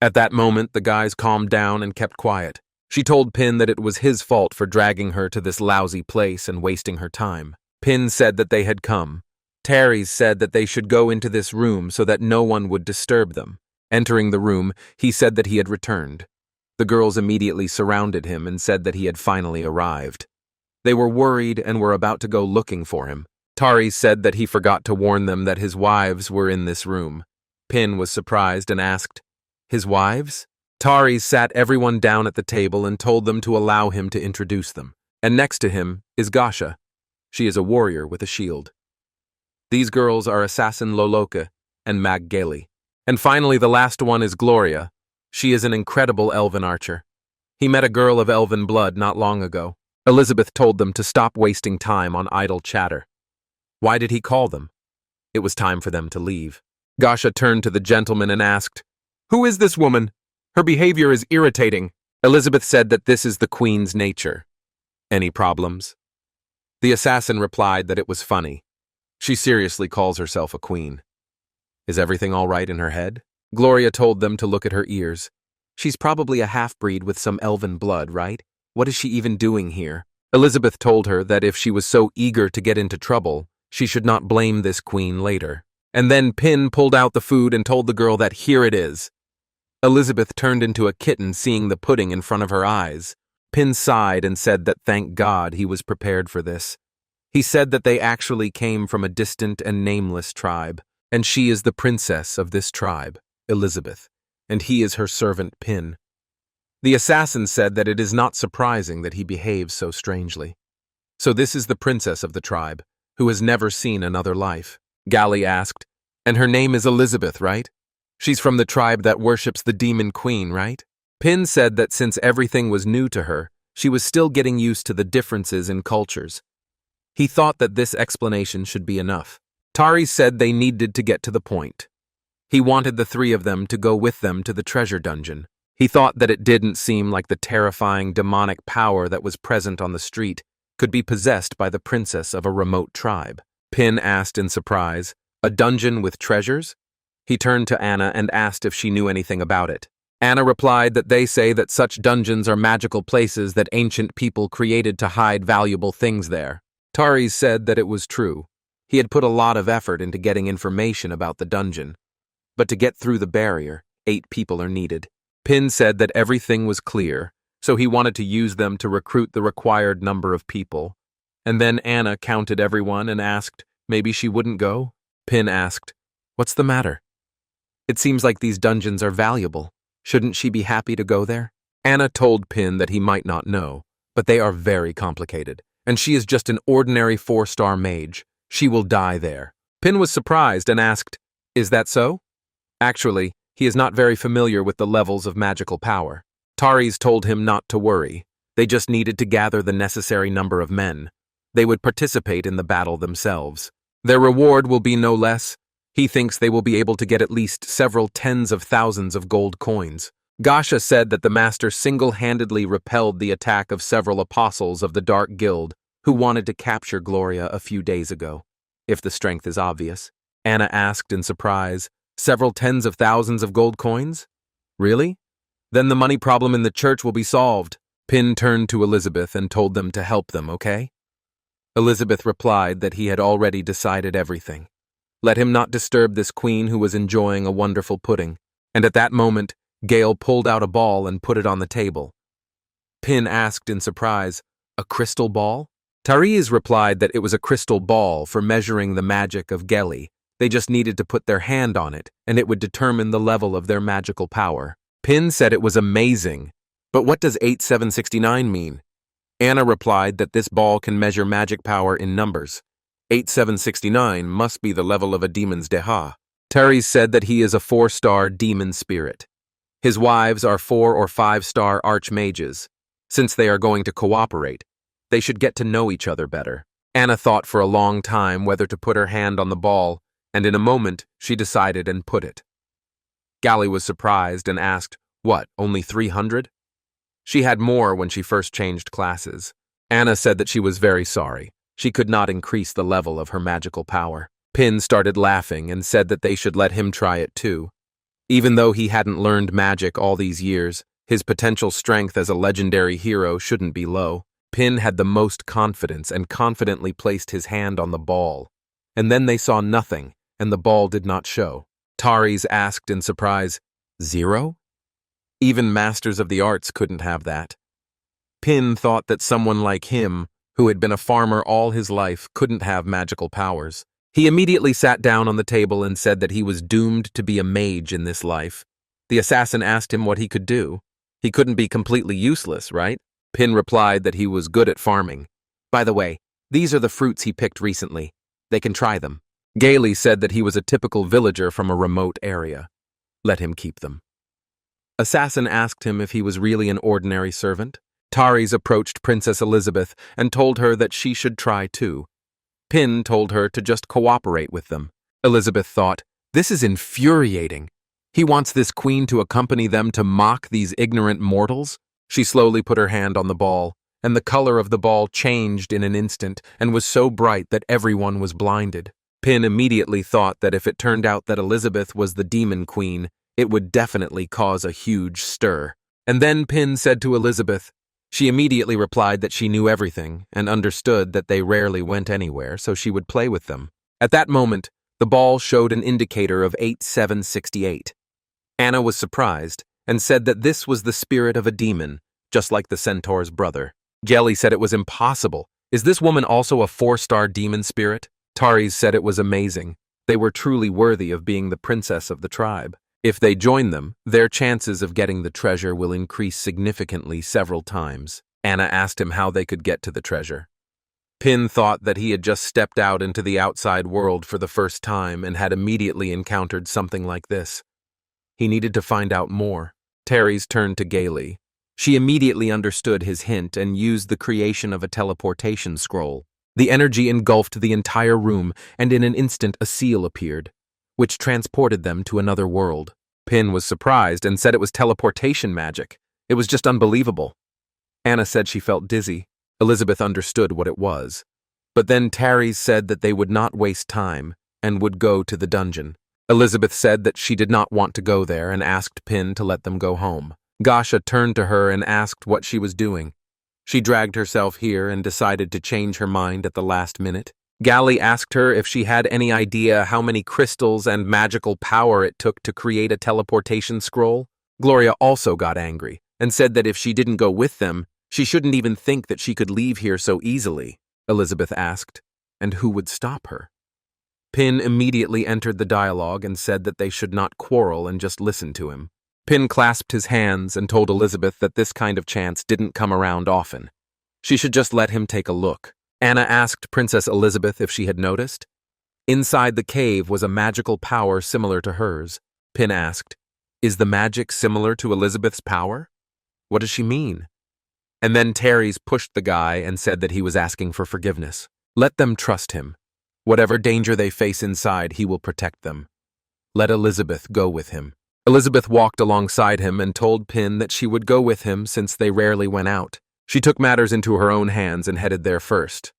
At that moment, the guys calmed down and kept quiet. She told Pin that it was his fault for dragging her to this lousy place and wasting her time. Pin said that they had come. Taris said that they should go into this room so that no one would disturb them. Entering the room, he said that he had returned. The girls immediately surrounded him and said that he had finally arrived. They were worried and were about to go looking for him. Taris said that he forgot to warn them that his wives were in this room. Pin was surprised and asked, his wives? Taris sat everyone down at the table and told them to allow him to introduce them. And next to him is Gasha. She is a warrior with a shield. These girls are Assassin Loloka and Mag Gailey. And finally, the last one is Gloria. She is an incredible elven archer. He met a girl of elven blood not long ago. Elizabeth told them to stop wasting time on idle chatter. Why did he call them? It was time for them to leave. Gasha turned to the gentleman and asked, who is this woman? Her behavior is irritating. Elizabeth said that this is the queen's nature. Any problems? The assassin replied that it was funny. She seriously calls herself a queen. Is everything all right in her head? Gloria told them to look at her ears. She's probably a half-breed with some elven blood, right? What is she even doing here? Elizabeth told her that if she was so eager to get into trouble, she should not blame this queen later. And then Pin pulled out the food and told the girl that here it is. Elizabeth turned into a kitten seeing the pudding in front of her eyes. Pin sighed and said that thank God he was prepared for this. He said that they actually came from a distant and nameless tribe, and she is the princess of this tribe, Elizabeth, and he is her servant Pin. The assassin said that it is not surprising that he behaves so strangely. So this is the princess of the tribe, who has never seen another life. Gally asked, and her name is Elizabeth, right? She's from the tribe that worships the demon queen, right? Pin said that since everything was new to her, she was still getting used to the differences in cultures. He thought that this explanation should be enough. Tari said they needed to get to the point. He wanted the three of them to go with them to the treasure dungeon. He thought that it didn't seem like the terrifying demonic power that was present on the street could be possessed by the princess of a remote tribe. Pin asked in surprise, "A dungeon with treasures?" He turned to Anna and asked if she knew anything about it. Anna replied that they say that such dungeons are magical places that ancient people created to hide valuable things there. Tari said that it was true. He had put a lot of effort into getting information about the dungeon. But to get through the barrier, 8 people are needed. Pin said that everything was clear, so he wanted to use them to recruit the required number of people. And then Anna counted everyone and asked, maybe she wouldn't go? Pin asked, "What's the matter? It seems like these dungeons are valuable. Shouldn't she be happy to go there?" Anna told Pin that he might not know, but they are very complicated, and she is just an ordinary 4-star mage. She will die there. Pin was surprised and asked, "Is that so?" Actually, he is not very familiar with the levels of magical power. Tari's told him not to worry. They just needed to gather the necessary number of men. They would participate in the battle themselves. Their reward will be no less. He thinks they will be able to get at least several tens of thousands of gold coins. Gasha said that the master single-handedly repelled the attack of several apostles of the Dark Guild who wanted to capture Gloria a few days ago. If the strength is obvious. Anna asked in surprise, "Several tens of thousands of gold coins? Really? Then the money problem in the church will be solved." Pin turned to Elizabeth and told them to help them, okay? Elizabeth replied that he had already decided everything. Let him not disturb this queen who was enjoying a wonderful pudding. And at that moment, Gale pulled out a ball and put it on the table. Pin asked in surprise, "A crystal ball?" Tariz replied that it was a crystal ball for measuring the magic of Geli. They just needed to put their hand on it, and it would determine the level of their magical power. Pin said it was amazing. But what does 8769 mean? Anna replied that this ball can measure magic power in numbers. 8769 must be the level of a demon's deha. Tariz said that he is a 4-star demon spirit. His wives are 4- or 5-star archmages. Since they are going to cooperate, they should get to know each other better. Anna thought for a long time whether to put her hand on the ball, and in a moment she decided and put it. Gally was surprised and asked, "What, only 300? She had more when she first changed classes." Anna said that she was very sorry. She could not increase the level of her magical power. Pin started laughing and said that they should let him try it too. Even though he hadn't learned magic all these years, his potential strength as a legendary hero shouldn't be low. Pin had the most confidence and confidently placed his hand on the ball. And then they saw nothing, and the ball did not show. Tariz asked in surprise, "Zero?" Even masters of the arts couldn't have that. Pin thought that someone like him, who had been a farmer all his life, couldn't have magical powers. He immediately sat down on the table and said that he was doomed to be a mage in this life. The assassin asked him what he could do. He couldn't be completely useless, right? Pin replied that he was good at farming. By the way, these are the fruits he picked recently. They can try them. Gailey said that he was a typical villager from a remote area. Let him keep them. Assassin asked him if he was really an ordinary servant. Tariz approached Princess Elizabeth and told her that she should try too. Pin told her to just cooperate with them. Elizabeth thought, this is infuriating. He wants this queen to accompany them to mock these ignorant mortals? She slowly put her hand on the ball, and the color of the ball changed in an instant and was so bright that everyone was blinded. Pin immediately thought that if it turned out that Elizabeth was the demon queen, it would definitely cause a huge stir. And then Pin said to Elizabeth, she immediately replied that she knew everything and understood that they rarely went anywhere, so she would play with them. At that moment, the ball showed an indicator of 8768. Anna was surprised and said that this was the spirit of a demon, just like the centaur's brother. Gelly said it was impossible. Is this woman also a 4-star demon spirit? Taris said it was amazing. They were truly worthy of being the princess of the tribe. If they join them, their chances of getting the treasure will increase significantly several times. Anna asked him how they could get to the treasure. Pin thought that he had just stepped out into the outside world for the first time and had immediately encountered something like this. He needed to find out more. Taris turned to Gaily. She immediately understood his hint and used the creation of a teleportation scroll. The energy engulfed the entire room, and in an instant a seal appeared, which transported them to another world. Pin was surprised and said it was teleportation magic. It was just unbelievable. Anna said she felt dizzy. Elizabeth understood what it was. But then Taris said that they would not waste time and would go to the dungeon. Elizabeth said that she did not want to go there and asked Pin to let them go home. Gasha turned to her and asked what she was doing. She dragged herself here and decided to change her mind at the last minute. Gaily asked her if she had any idea how many crystals and magical power it took to create a teleportation scroll. Gloria also got angry and said that if she didn't go with them, she shouldn't even think that she could leave here so easily. Elizabeth asked, and who would stop her? Pin immediately entered the dialogue and said that they should not quarrel and just listen to him. Pin clasped his hands and told Elizabeth that this kind of chance didn't come around often. She should just let him take a look. Anna asked Princess Elizabeth if she had noticed. Inside the cave was a magical power similar to hers. Pin asked, "Is the magic similar to Elizabeth's power? What does she mean?" And then Taris pushed the guy and said that he was asking for forgiveness. Let them trust him. Whatever danger they face inside, he will protect them. Let Elizabeth go with him. Elizabeth walked alongside him and told Pin that she would go with him since they rarely went out. She took matters into her own hands and headed there first.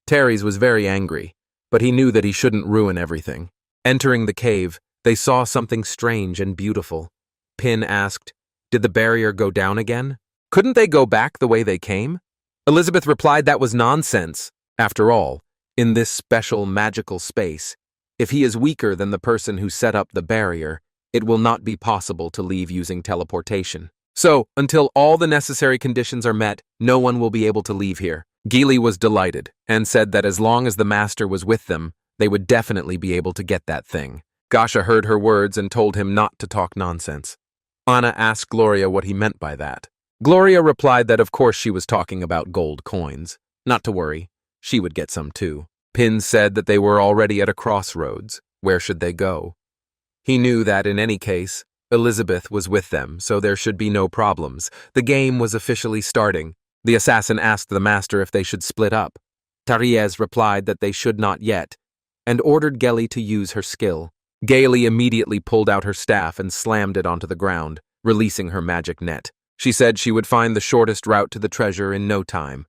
Taris was very angry, but he knew that he shouldn't ruin everything. Entering the cave, they saw something strange and beautiful. Pin asked, "Did the barrier go down again? Couldn't they go back the way they came?" Elizabeth replied that was nonsense. After all, in this special magical space, if he is weaker than the person who set up the barrier, it will not be possible to leave using teleportation. So, until all the necessary conditions are met, no one will be able to leave here. Gaily was delighted and said that as long as the master was with them, they would definitely be able to get that thing. Gasha heard her words and told him not to talk nonsense. Anna asked Gloria what he meant by that. Gloria replied that of course she was talking about gold coins. Not to worry, she would get some too. Pin said that they were already at a crossroads. Where should they go? He knew that in any case, Elizabeth was with them, so there should be no problems. The game was officially starting. The assassin asked the master if they should split up. Taris replied that they should not yet, and ordered Gaily to use her skill. Gaily immediately pulled out her staff and slammed it onto the ground, releasing her magic net. She said she would find the shortest route to the treasure in no time.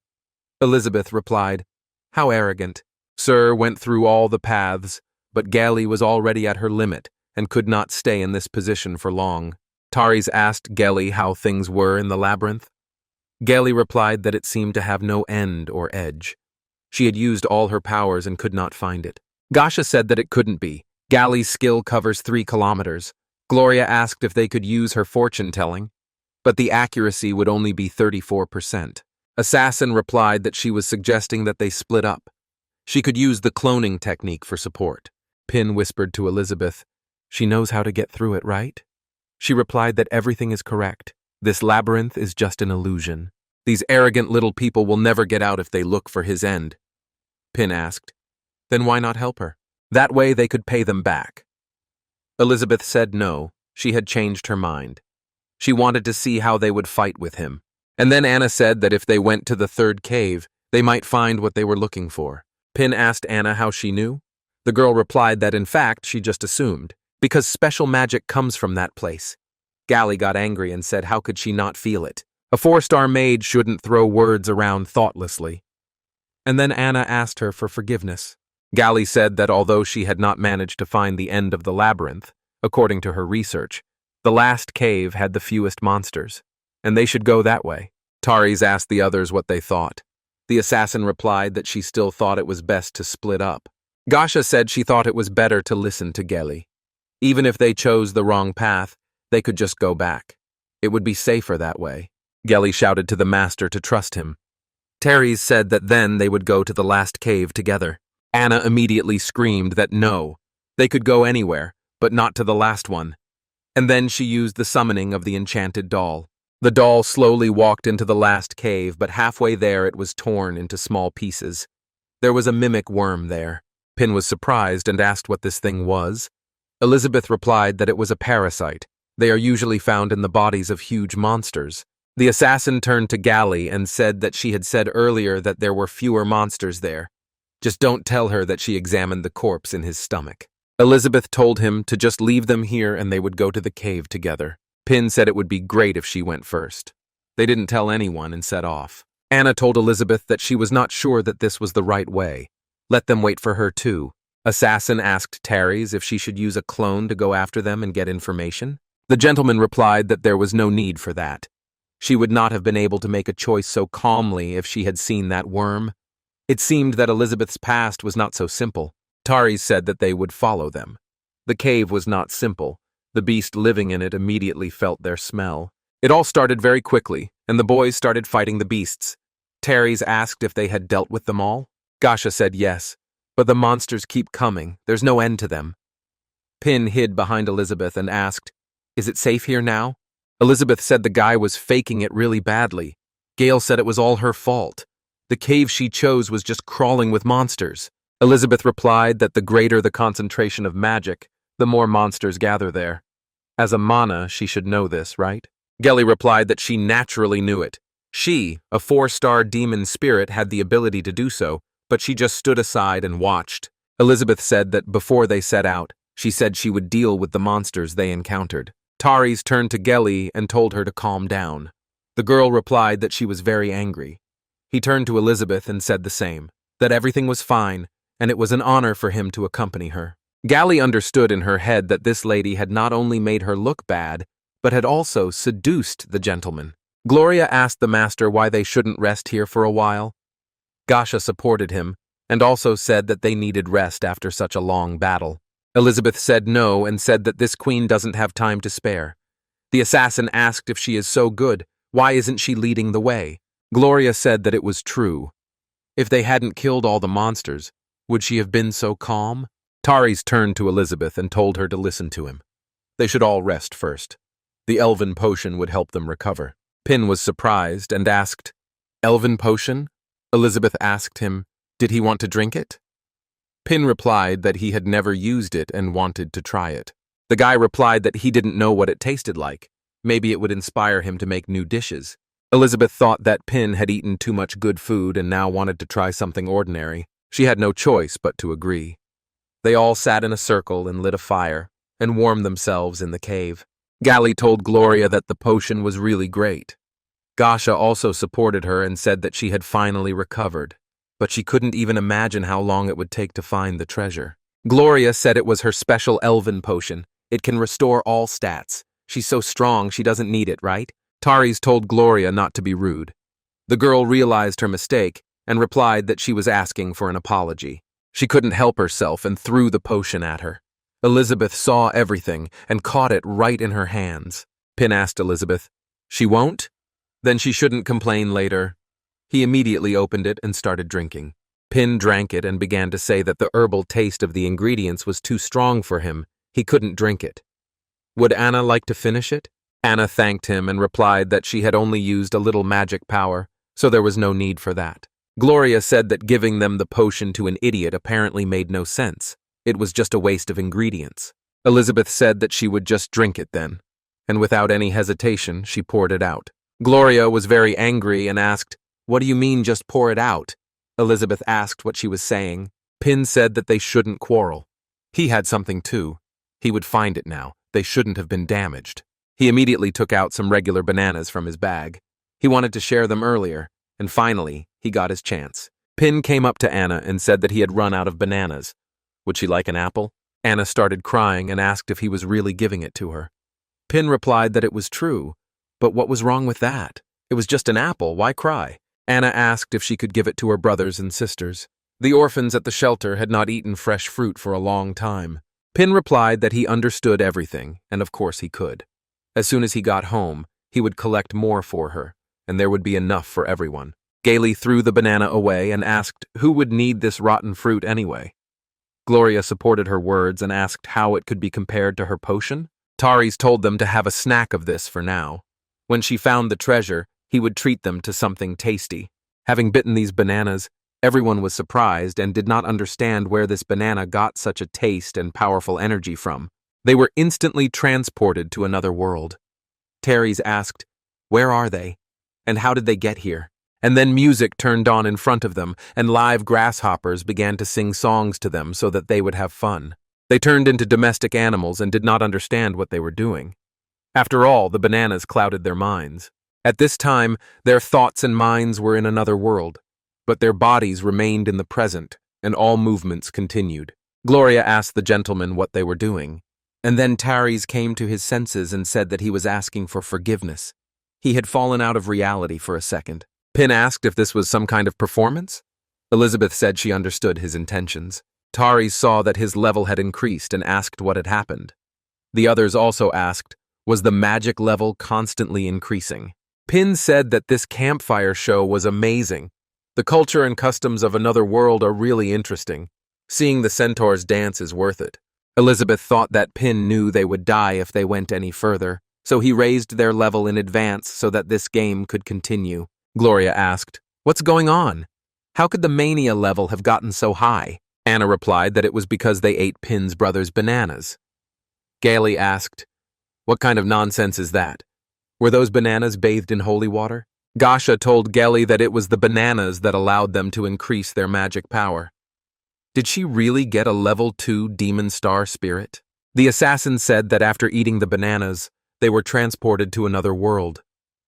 Elizabeth replied, "How arrogant." Sir went through all the paths, but Gaily was already at her limit and could not stay in this position for long. Taris asked Gaily how things were in the labyrinth. Gaily replied that it seemed to have no end or edge. She had used all her powers and could not find it. Gasha said that it couldn't be. Gaily's skill covers 3 kilometers. Gloria asked if they could use her fortune-telling, but the accuracy would only be 34%. Assassin replied that she was suggesting that they split up. She could use the cloning technique for support. Pin whispered to Elizabeth, "She knows how to get through it, right?" She replied that everything is correct. This labyrinth is just an illusion. These arrogant little people will never get out if they look for his end. Pin asked, "Then why not help her? That way they could pay them back." Elizabeth said no, she had changed her mind. She wanted to see how they would fight with him. And then Anna said that if they went to the 3rd cave, they might find what they were looking for. Pin asked Anna how she knew. The girl replied that in fact she just assumed, because special magic comes from that place. Gaily got angry and said how could she not feel it? A 4-star mage shouldn't throw words around thoughtlessly. And then Anna asked her for forgiveness. Gaily said that although she had not managed to find the end of the labyrinth, according to her research, the last cave had the fewest monsters, and they should go that way. Taris asked the others what they thought. The assassin replied that she still thought it was best to split up. Gasha said she thought it was better to listen to Gaily. Even if they chose the wrong path, they could just go back. It would be safer that way. Gelly shouted to the master to trust him. Teres said that then they would go to the last cave together. Anna immediately screamed that no, they could go anywhere, but not to the last one. And then she used the summoning of the enchanted doll. The doll slowly walked into the last cave, but halfway there it was torn into small pieces. There was a mimic worm there. Pin was surprised and asked what this thing was. Elizabeth replied that it was a parasite. They are usually found in the bodies of huge monsters. The assassin turned to Gally and said that she had said earlier that there were fewer monsters there. Just don't tell her that she examined the corpse in his stomach. Elizabeth told him to just leave them here and they would go to the cave together. Pin said it would be great if she went first. They didn't tell anyone and set off. Anna told Elizabeth that she was not sure that this was the right way. Let them wait for her too. Assassin asked Teres if she should use a clone to go after them and get information. The gentleman replied that there was no need for that. She would not have been able to make a choice so calmly if she had seen that worm. It seemed that Elizabeth's past was not so simple. Teres said that they would follow them. The cave was not simple. The beast living in it immediately felt their smell. It all started very quickly, and the boys started fighting the beasts. Teres asked if they had dealt with them all. Gasha said yes, but the monsters keep coming. There's no end to them. Pin hid behind Elizabeth and asked, "Is it safe here now?" Elizabeth said the guy was faking it really badly. Gail said it was all her fault. The cave she chose was just crawling with monsters. Elizabeth replied that the greater the concentration of magic, the more monsters gather there. As a mana, she should know this, right? Gelly replied that she naturally knew it. She, a 4-star demon spirit, had the ability to do so, but she just stood aside and watched. Elizabeth said that before they set out, she said she would deal with the monsters they encountered. Teres turned to Gelly and told her to calm down. The girl replied that she was very angry. He turned to Elizabeth and said the same, that everything was fine, and it was an honor for him to accompany her. Gally understood in her head that this lady had not only made her look bad, but had also seduced the gentleman. Gloria asked the master why they shouldn't rest here for a while. Gasha supported him, and also said that they needed rest after such a long battle. Elizabeth said no and said that this queen doesn't have time to spare. The assassin asked if she is so good, why isn't she leading the way? Gloria said that it was true. If they hadn't killed all the monsters, would she have been so calm? Teres turned to Elizabeth and told her to listen to him. They should all rest first. The elven potion would help them recover. Pin was surprised and asked, "Elven potion?" Elizabeth asked him, did he want to drink it? Pin replied that he had never used it and wanted to try it. The guy replied that he didn't know what it tasted like. Maybe it would inspire him to make new dishes. Elizabeth thought that Pin had eaten too much good food and now wanted to try something ordinary. She had no choice but to agree. They all sat in a circle and lit a fire and warmed themselves in the cave. Gally told Gloria that the potion was really great. Gasha also supported her and said that she had finally recovered, but she couldn't even imagine how long it would take to find the treasure. Gloria said it was her special elven potion. It can restore all stats. She's so strong she doesn't need it, right? Teres told Gloria not to be rude. The girl realized her mistake and replied that she was asking for an apology. She couldn't help herself and threw the potion at her. Elizabeth saw everything and caught it right in her hands. Pin asked Elizabeth, "She won't? Then she shouldn't complain later." He immediately opened it and started drinking. Pin drank it and began to say that the herbal taste of the ingredients was too strong for him. He couldn't drink it. Would Anna like to finish it? Anna thanked him and replied that she had only used a little magic power, so there was no need for that. Gloria said that giving them the potion to an idiot apparently made no sense. It was just a waste of ingredients. Elizabeth said that she would just drink it then, and without any hesitation, she poured it out. Gloria was very angry and asked, "What do you mean just pour it out?" Elizabeth asked what she was saying. Pin said that they shouldn't quarrel. He had something too. He would find it now. They shouldn't have been damaged. He immediately took out some regular bananas from his bag. He wanted to share them earlier, and finally, he got his chance. Pin came up to Anna and said that he had run out of bananas. Would she like an apple? Anna started crying and asked if he was really giving it to her. Pin replied that it was true, but what was wrong with that? It was just an apple, why cry? Anna asked if she could give it to her brothers and sisters. The orphans at the shelter had not eaten fresh fruit for a long time. Pin replied that he understood everything, and of course he could. As soon as he got home, he would collect more for her. and there would be enough for everyone. Gaily threw the banana away and asked who would need this rotten fruit anyway. Gloria supported her words and asked how it could be compared to her potion. Taris told them to have a snack of this for now. When she found the treasure, he would treat them to something tasty. Having bitten these bananas, everyone was surprised and did not understand where this banana got such a taste and powerful energy from. They were instantly transported to another world. Taris asked, "Where are they? And how did they get here?" And then music turned on in front of them, and live grasshoppers began to sing songs to them so that they would have fun. They turned into domestic animals and did not understand what they were doing. After all, the bananas clouded their minds. At this time, their thoughts and minds were in another world, but their bodies remained in the present, and all movements continued. Gloria asked the gentleman what they were doing, and then Taris came to his senses and said that he was asking for forgiveness. He had fallen out of reality for a second. Pin asked if this was some kind of performance. Elizabeth said she understood his intentions. Taris saw that his level had increased and asked what had happened. The others also asked, was the magic level constantly increasing? Pin said that this campfire show was amazing. The culture and customs of another world are really interesting. Seeing the centaurs dance is worth it. Elizabeth thought that Pin knew they would die if they went any further, so he raised their level in advance so that this game could continue. Gloria asked, "What's going on? How could the mania level have gotten so high?" Anna replied that it was because they ate Pin's brother's bananas. Gaily asked, "What kind of nonsense is that? Were those bananas bathed in holy water?" Gasha told Gaily that it was the bananas that allowed them to increase their magic power. Did she really get a level 2 demon star spirit? The assassin said that after eating the bananas, they were transported to another world.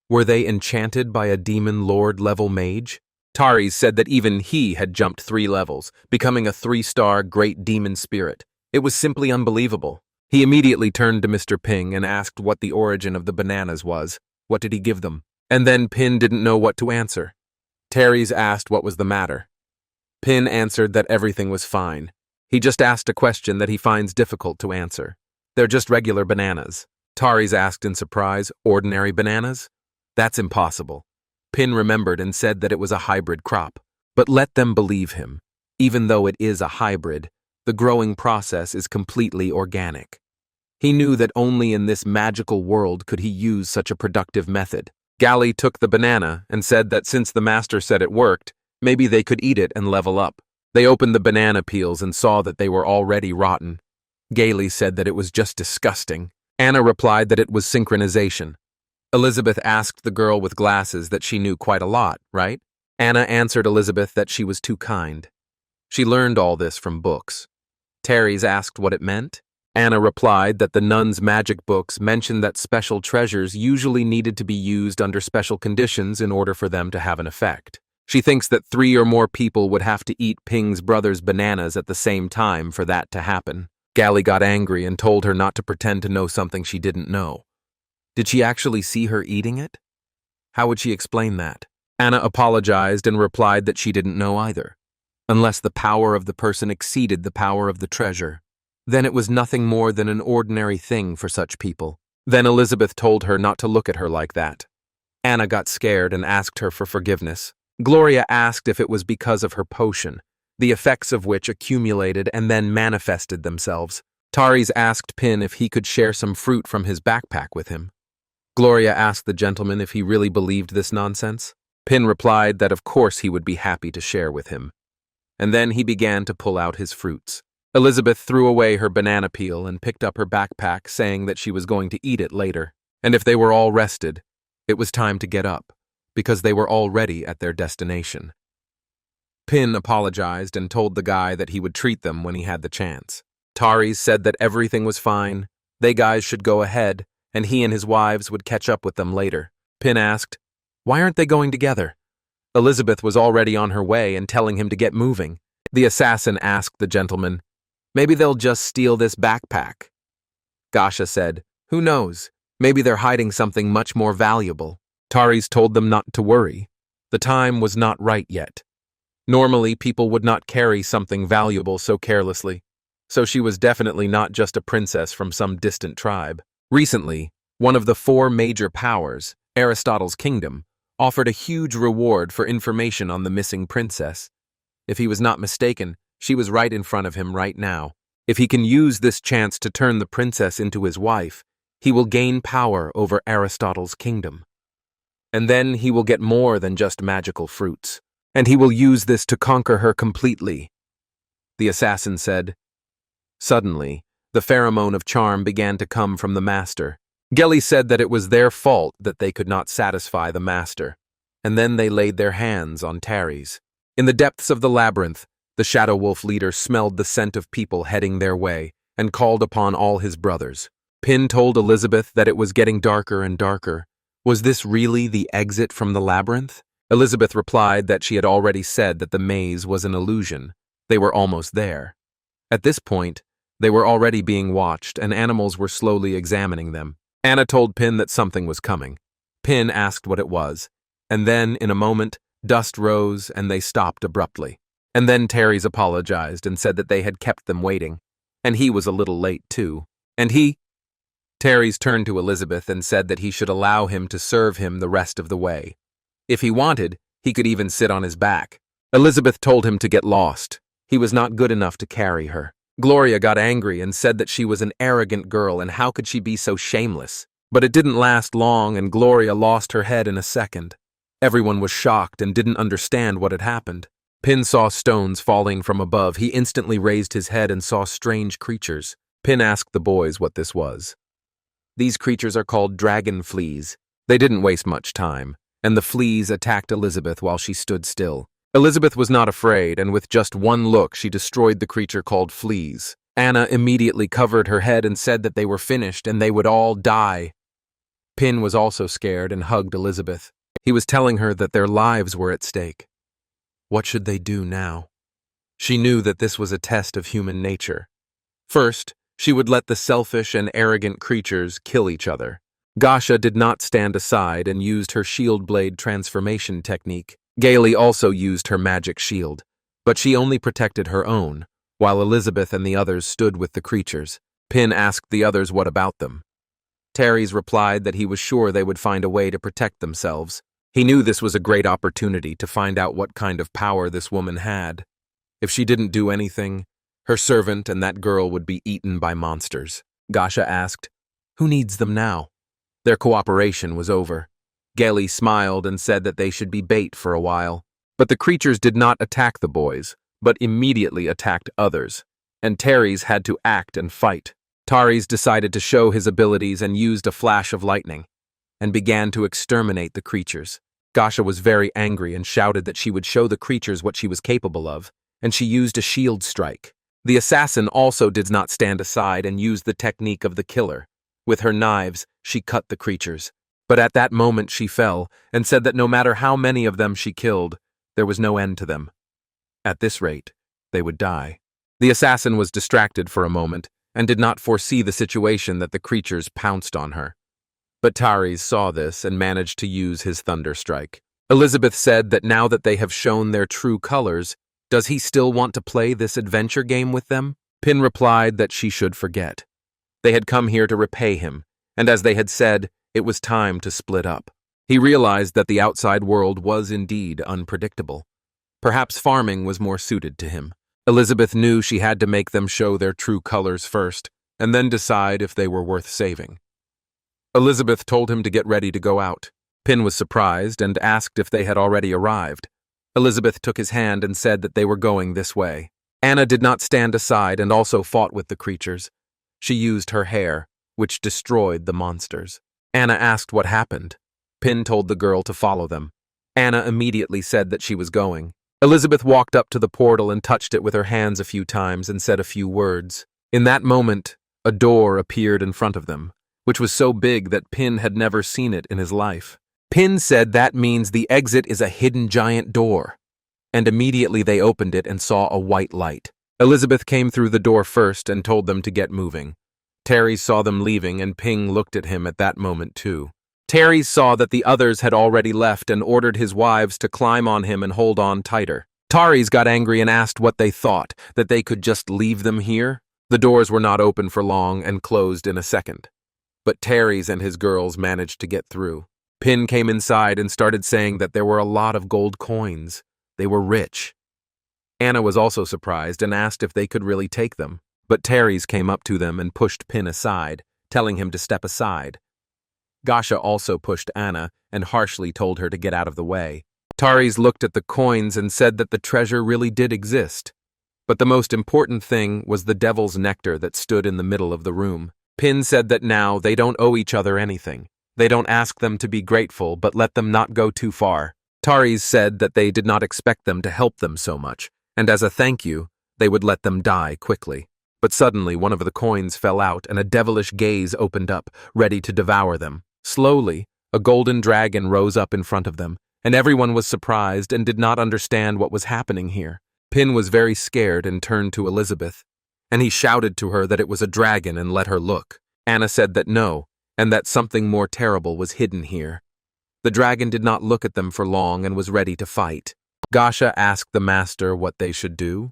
Were they enchanted by a demon lord level mage? Taris said that even he had jumped 3 levels, becoming a 3-star great demon spirit. It was simply unbelievable. He immediately turned to Mr. Ping and asked what the origin of the bananas was. What did he give them? And then Pin didn't know what to answer. Taris asked what was the matter. Pin answered that everything was fine. He just asked a question that he finds difficult to answer. They're just regular bananas. Taris asked in surprise, ordinary bananas? That's impossible. Pin remembered and said that it was a hybrid crop. But let them believe him. Even though it is a hybrid, the growing process is completely organic. He knew that only in this magical world could he use such a productive method. Gaily took the banana and said that since the master said it worked, maybe they could eat it and level up. They opened the banana peels and saw that they were already rotten. Gaily said that it was just disgusting. Anna replied that it was synchronization. Elizabeth asked the girl with glasses that she knew quite a lot, right? Anna answered Elizabeth that she was too kind. She learned all this from books. Taris asked what it meant. Anna replied that the nuns' magic books mentioned that special treasures usually needed to be used under special conditions in order for them to have an effect. She thinks that 3 or more people would have to eat Ping's brother's bananas at the same time for that to happen. Gaily got angry and told her not to pretend to know something she didn't know. Did she actually see her eating it? How would she explain that? Anna apologized and replied that she didn't know either. Unless the power of the person exceeded the power of the treasure, then it was nothing more than an ordinary thing for such people. Then Elizabeth told her not to look at her like that. Anna got scared and asked her for forgiveness. Gloria asked if it was because of her potion, the effects of which accumulated and then manifested themselves. Taris asked Pin if he could share some fruit from his backpack with him. Gloria asked the gentleman if he really believed this nonsense. Pin replied that of course he would be happy to share with him. And then he began to pull out his fruits. Elizabeth threw away her banana peel and picked up her backpack, saying that she was going to eat it later. And if they were all rested, it was time to get up, because they were already at their destination. Pin apologized and told the guy that he would treat them when he had the chance. Taris said that everything was fine, they guys should go ahead, and he and his wives would catch up with them later. Pin asked, "Why aren't they going together?" Elizabeth was already on her way and telling him to get moving. The assassin asked the gentleman, "Maybe they'll just steal this backpack." Gasha said, "Who knows? Maybe they're hiding something much more valuable." Taris told them not to worry. The time was not right yet. Normally, people would not carry something valuable so carelessly. So she was definitely not just a princess from some distant tribe. Recently, one of the 4 major powers, Aristotle's kingdom, offered a huge reward for information on the missing princess. If he was not mistaken, she was right in front of him right now. If he can use this chance to turn the princess into his wife, he will gain power over Aristotle's kingdom. And then he will get more than just magical fruits. And he will use this to conquer her completely, the assassin said. Suddenly, the pheromone of charm began to come from the master. Gelly said that it was their fault that they could not satisfy the master, and then they laid their hands on Taries. In the depths of the labyrinth, the Shadow Wolf leader smelled the scent of people heading their way and called upon all his brothers. Pin told Elizabeth that it was getting darker and darker. Was this really the exit from the labyrinth? Elizabeth replied that she had already said that the maze was an illusion. They were almost there. At this point, they were already being watched, and animals were slowly examining them. Anna told Pin that something was coming. Pin asked what it was, and then, in a moment, dust rose and they stopped abruptly. And then Taries apologized and said that they had kept them waiting, and he was a little late too. And Taries turned to Elizabeth and said that he should allow him to serve him the rest of the way. If he wanted, he could even sit on his back. Elizabeth told him to get lost. He was not good enough to carry her. Gloria got angry and said that she was an arrogant girl and how could she be so shameless. But it didn't last long and Gloria lost her head in a second. Everyone was shocked and didn't understand what had happened. Pin saw stones falling from above. He instantly raised his head and saw strange creatures. Pin asked the boys what this was. These creatures are called dragon fleas. They didn't waste much time, and the fleas attacked Elizabeth while she stood still. Elizabeth was not afraid, and with just one look she destroyed the creature called fleas. Anna immediately covered her head and said that they were finished and they would all die. Pin was also scared and hugged Elizabeth. He was telling her that their lives were at stake. What should they do now? She knew that this was a test of human nature. First, she would let the selfish and arrogant creatures kill each other. Gasha did not stand aside and used her shield blade transformation technique. Gailey also used her magic shield, but she only protected her own, while Elizabeth and the others stood with the creatures. Pin asked the others what about them. Taries replied that he was sure they would find a way to protect themselves. He knew this was a great opportunity to find out what kind of power this woman had. If she didn't do anything, her servant and that girl would be eaten by monsters. Gasha asked, "Who needs them now?" Their cooperation was over. Gailey smiled and said that they should be bait for a while. But the creatures did not attack the boys, but immediately attacked others, and Taries had to act and fight. Taries decided to show his abilities and used a flash of lightning, and began to exterminate the creatures. Gasha was very angry and shouted that she would show the creatures what she was capable of, and she used a shield strike. The assassin also did not stand aside and used the technique of the killer. With her knives, she cut the creatures. But at that moment she fell and said that no matter how many of them she killed, there was no end to them. At this rate, they would die. The assassin was distracted for a moment and did not foresee the situation that the creatures pounced on her. But Taries saw this and managed to use his thunder strike. Elizabeth said that now that they have shown their true colors, does he still want to play this adventure game with them? Pin replied that she should forget. They had come here to repay him, and as they had said, it was time to split up. He realized that the outside world was indeed unpredictable. Perhaps farming was more suited to him. Elizabeth knew she had to make them show their true colors first, and then decide if they were worth saving. Elizabeth told him to get ready to go out. Pin was surprised and asked if they had already arrived. Elizabeth took his hand and said that they were going this way. Anna did not stand aside and also fought with the creatures. She used her hair, which destroyed the monsters. Anna asked what happened. Pin told the girl to follow them. Anna immediately said that she was going. Elizabeth walked up to the portal and touched it with her hands a few times and said a few words. In that moment, a door appeared in front of them, which was so big that Pin had never seen it in his life. Pin said that means the exit is a hidden giant door, and immediately they opened it and saw a white light. Elizabeth came through the door first and told them to get moving. Taries saw them leaving and Ping looked at him at that moment too. Taries saw that the others had already left and ordered his wives to climb on him and hold on tighter. Taries got angry and asked what they thought, that they could just leave them here? The doors were not open for long and closed in a second. But Taries and his girls managed to get through. Pin came inside and started saying that there were a lot of gold coins. They were rich. Anna was also surprised and asked if they could really take them, but Terry's came up to them and pushed Pin aside, telling him to step aside. Gasha also pushed Anna and harshly told her to get out of the way. Taris looked at the coins and said that the treasure really did exist. But the most important thing was the devil's nectar that stood in the middle of the room. Pin said that now they don't owe each other anything. They don't ask them to be grateful, but let them not go too far. Taris said that they did not expect them to help them so much, and as a thank you, they would let them die quickly. But suddenly one of the coins fell out and a devilish gaze opened up, ready to devour them. Slowly, a golden dragon rose up in front of them, and everyone was surprised and did not understand what was happening here. Pin was very scared and turned to Elizabeth, and he shouted to her that it was a dragon and let her look. Anna said that no, and that something more terrible was hidden here. The dragon did not look at them for long and was ready to fight. Gasha asked the master what they should do.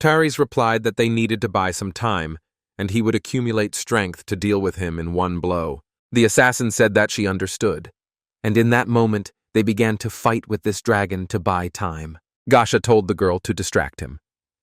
Taris replied that they needed to buy some time, and he would accumulate strength to deal with him in one blow. The assassin said that she understood, and in that moment they began to fight with this dragon to buy time. Gasha told the girl to distract him.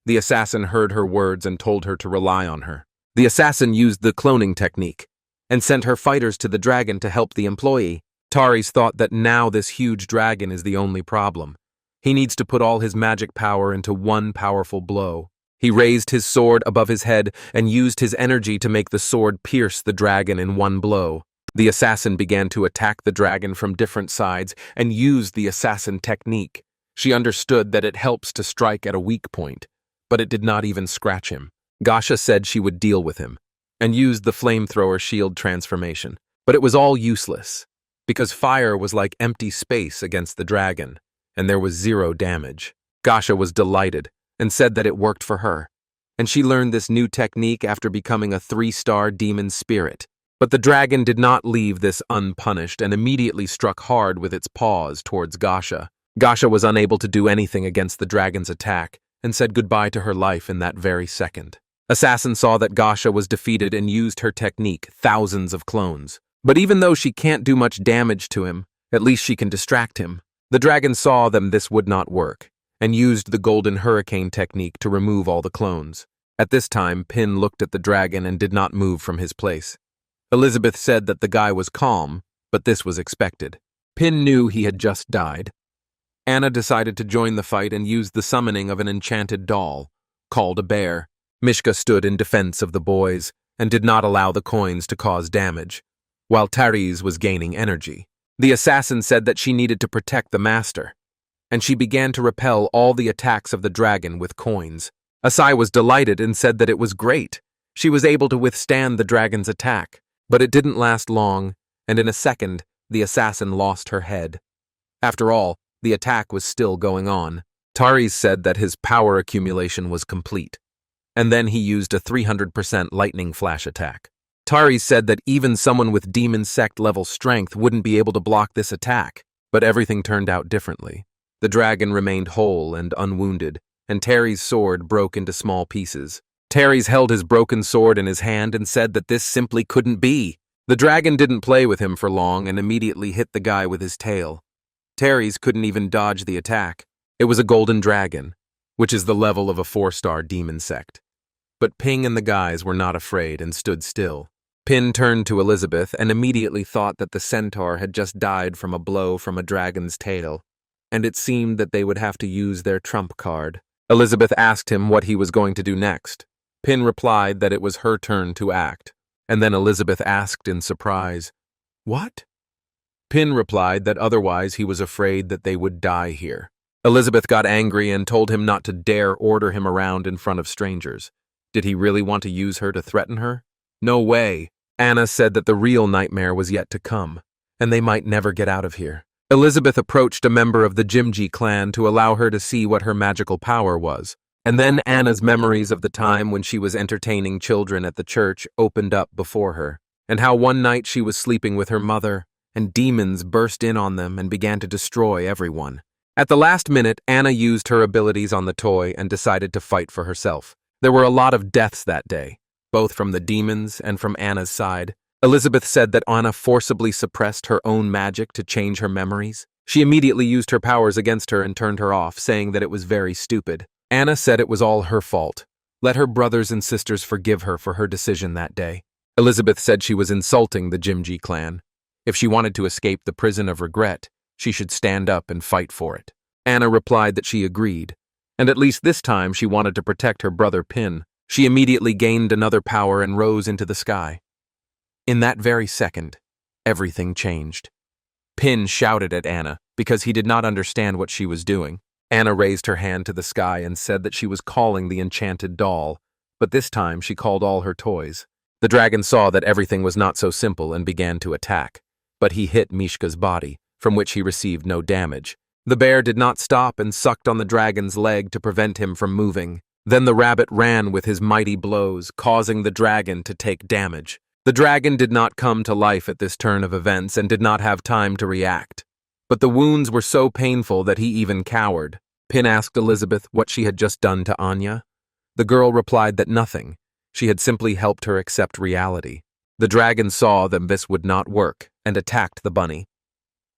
The assassin heard her words and told her to rely on her. The assassin used the cloning technique and sent her fighters to the dragon to help the employee. Taris thought that now this huge dragon is the only problem. He needs to put all his magic power into one powerful blow. He raised his sword above his head and used his energy to make the sword pierce the dragon in one blow. The assassin began to attack the dragon from different sides and used the assassin technique. She understood that it helps to strike at a weak point, but it did not even scratch him. Gasha said she would deal with him and used the flamethrower shield transformation, but it was all useless because fire was like empty space against the dragon, and there was 0 damage. Gasha was delighted and said that it worked for her, and she learned this new technique after becoming a 3-star demon spirit. But the dragon did not leave this unpunished and immediately struck hard with its paws towards Gasha. Gasha was unable to do anything against the dragon's attack and said goodbye to her life in that very second. Assassin saw that Gasha was defeated and used her technique, thousands of clones. But even though she can't do much damage to him, at least she can distract him. The dragon saw them this would not work and used the golden hurricane technique to remove all the clones. At this time, Pin looked at the dragon and did not move from his place. Elizabeth said that the guy was calm, but this was expected. Pin knew he had just died. Anna decided to join the fight and used the summoning of an enchanted doll, called a bear. Mishka stood in defense of the boys and did not allow the coins to cause damage, while Taris was gaining energy. The assassin said that she needed to protect the master, and she began to repel all the attacks of the dragon with coins. Asai was delighted and said that it was great. She was able to withstand the dragon's attack. But it didn't last long, and in a second, the assassin lost her head. After all, the attack was still going on. Taris said that his power accumulation was complete, and then he used a 300% lightning flash attack. Taris said that even someone with demon sect level strength wouldn't be able to block this attack, but everything turned out differently. The dragon remained whole and unwounded, and Terry's sword broke into small pieces. Taris held his broken sword in his hand and said that this simply couldn't be. The dragon didn't play with him for long and immediately hit the guy with his tail. Taris couldn't even dodge the attack. It was a golden dragon, which is the level of a 4-star demon sect. But Ping and the guys were not afraid and stood still. Pin turned to Elizabeth and immediately thought that the centaur had just died from a blow from a dragon's tail, and it seemed that they would have to use their trump card. Elizabeth asked him what he was going to do next. Pin replied that it was her turn to act, and then Elizabeth asked in surprise, "What?" Pin replied that otherwise he was afraid that they would die here. Elizabeth got angry and told him not to dare order him around in front of strangers. Did he really want to use her to threaten her? No way. Anna said that the real nightmare was yet to come, and they might never get out of here. Elizabeth approached a member of the Jimji clan to allow her to see what her magical power was. And then Anna's memories of the time when she was entertaining children at the church opened up before her, and how one night she was sleeping with her mother, and demons burst in on them and began to destroy everyone. At the last minute, Anna used her abilities on the toy and decided to fight for herself. There were a lot of deaths that day, both from the demons and from Anna's side. Elizabeth said that Anna forcibly suppressed her own magic to change her memories. She immediately used her powers against her and turned her off, saying that it was very stupid. Anna said it was all her fault. Let her brothers and sisters forgive her for her decision that day. Elizabeth said she was insulting the Jimji clan. If she wanted to escape the prison of regret, she should stand up and fight for it. Anna replied that she agreed, and at least this time she wanted to protect her brother Pin. She immediately gained another power and rose into the sky. In that very second, everything changed. Pin shouted at Anna because he did not understand what she was doing. Anna raised her hand to the sky and said that she was calling the enchanted doll, but this time she called all her toys. The dragon saw that everything was not so simple and began to attack, but he hit Mishka's body, from which he received no damage. The bear did not stop and sucked on the dragon's leg to prevent him from moving. Then the rabbit ran with his mighty blows, causing the dragon to take damage. The dragon did not come to life at this turn of events and did not have time to react. But the wounds were so painful that he even cowered. Pin asked Elizabeth what she had just done to Anya. The girl replied that nothing. She had simply helped her accept reality. The dragon saw that this would not work and attacked the bunny.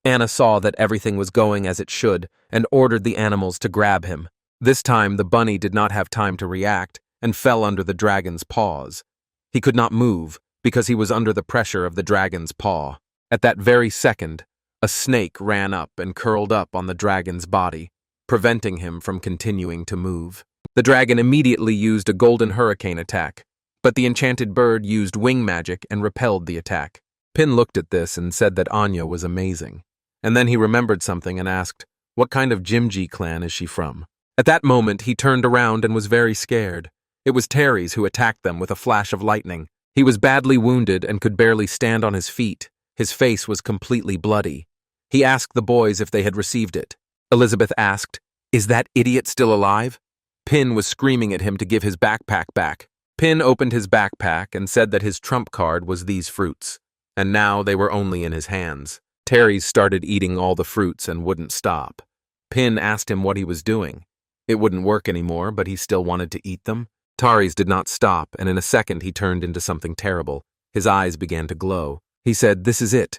Anna saw that everything was going as it should and ordered the animals to grab him. This time the bunny did not have time to react and fell under the dragon's paws. He could not move because he was under the pressure of the dragon's paw. At that very second, a snake ran up and curled up on the dragon's body, preventing him from continuing to move. The dragon immediately used a golden hurricane attack, but the enchanted bird used wing magic and repelled the attack. Pin looked at this and said that Anya was amazing. And then he remembered something and asked, "What kind of Jimji clan is she from?" At that moment, he turned around and was very scared. It was Terry's who attacked them with a flash of lightning. He was badly wounded and could barely stand on his feet. His face was completely bloody. He asked the boys if they had received it. Elizabeth asked, "Is that idiot still alive?" Pin was screaming at him to give his backpack back. Pin opened his backpack and said that his trump card was these fruits, and now they were only in his hands. Terry started eating all the fruits and wouldn't stop. Pin asked him what he was doing. It wouldn't work anymore, but he still wanted to eat them. Taris did not stop, and in a second he turned into something terrible. His eyes began to glow. He said, "This is it."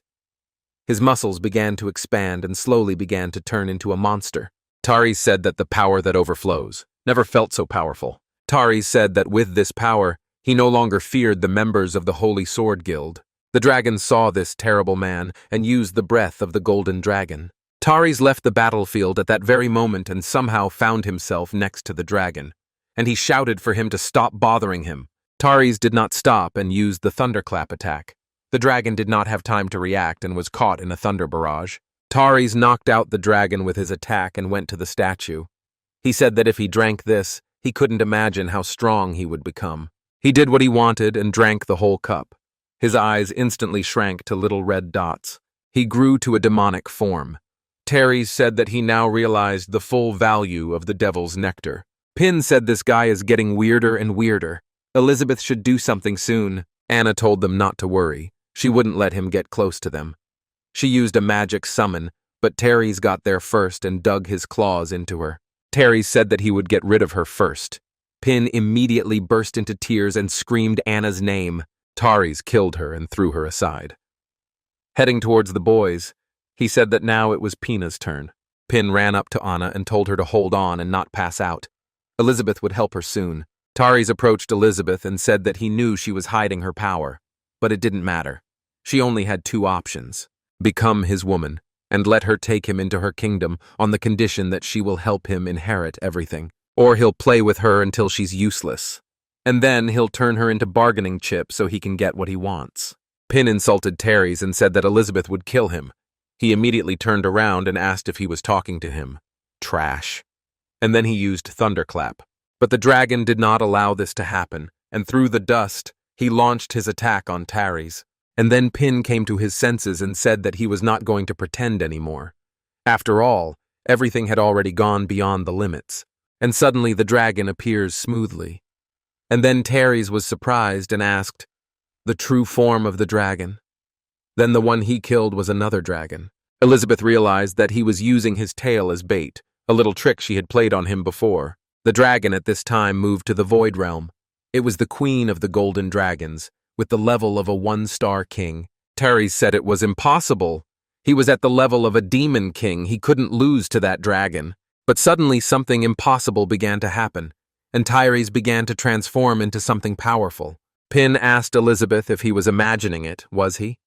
His muscles began to expand and slowly began to turn into a monster. Taris said that the power that overflows never felt so powerful. Taris said that with this power, he no longer feared the members of the Holy Sword Guild. The dragon saw this terrible man and used the breath of the golden dragon. Taris left the battlefield at that very moment and somehow found himself next to the dragon, and he shouted for him to stop bothering him. Taris did not stop and used the thunderclap attack. The dragon did not have time to react and was caught in a thunder barrage. Taris knocked out the dragon with his attack and went to the statue. He said that if he drank this, he couldn't imagine how strong he would become. He did what he wanted and drank the whole cup. His eyes instantly shrank to little red dots. He grew to a demonic form. Terry said that he now realized the full value of the devil's nectar. Pin said this guy is getting weirder and weirder. Elizabeth should do something soon. Anna told them not to worry. She wouldn't let him get close to them. She used a magic summon, but Terry's got there first and dug his claws into her. Terry said that he would get rid of her first. Pin immediately burst into tears and screamed Anna's name. Taris killed her and threw her aside. Heading towards the boys, he said that now it was Pina's turn. Pin ran up to Anna and told her to hold on and not pass out. Elizabeth would help her soon. Taris approached Elizabeth and said that he knew she was hiding her power, but it didn't matter. She only had two options: become his woman, and let her take him into her kingdom on the condition that she will help him inherit everything, or he'll play with her until she's useless. And then he'll turn her into bargaining chip so he can get what he wants. Pin insulted Taris and said that Elizabeth would kill him. He immediately turned around and asked if he was talking to him. Trash. And then he used thunderclap. But the dragon did not allow this to happen, and through the dust, he launched his attack on Taris. And then Pin came to his senses and said that he was not going to pretend anymore. After all, everything had already gone beyond the limits. And suddenly the dragon appears smoothly. And then Taris was surprised and asked, "The true form of the dragon?" Then the one he killed was another dragon. Elizabeth realized that he was using his tail as bait, a little trick she had played on him before. The dragon at this time moved to the Void Realm. It was the queen of the golden dragons, with the level of a one-star king. Terry said it was impossible. He was at the level of a demon king. He couldn't lose to that dragon. But suddenly something impossible began to happen, and Tyrese began to transform into something powerful. Pin asked Elizabeth if he was imagining it, was he?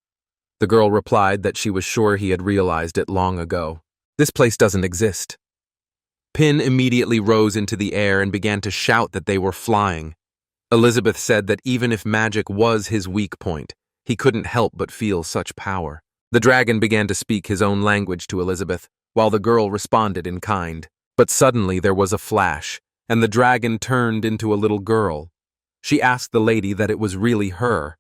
The girl replied that she was sure he had realized it long ago. This place doesn't exist. Pin immediately rose into the air and began to shout that they were flying. Elizabeth said that even if magic was his weak point, he couldn't help but feel such power. The dragon began to speak his own language to Elizabeth, while the girl responded in kind. But suddenly there was a flash, and the dragon turned into a little girl. She asked the lady that it was really her.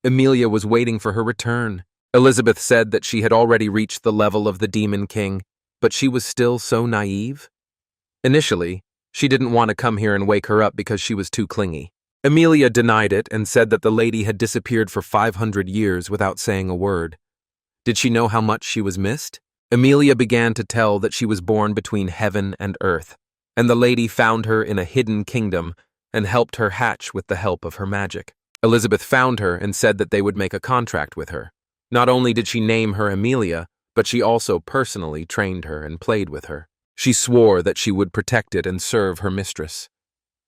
Emilia was waiting for her return. Elizabeth said that she had already reached the level of the Demon King, but she was still so naive. Initially, she didn't want to come here and wake her up because she was too clingy. Emilia denied it and said that the lady had disappeared for 500 years without saying a word. Did she know how much she was missed? Emilia began to tell that she was born between heaven and earth, and the lady found her in a hidden kingdom and helped her hatch with the help of her magic. Elizabeth found her and said that they would make a contract with her. Not only did she name her Emilia, but she also personally trained her and played with her. She swore that she would protect it and serve her mistress.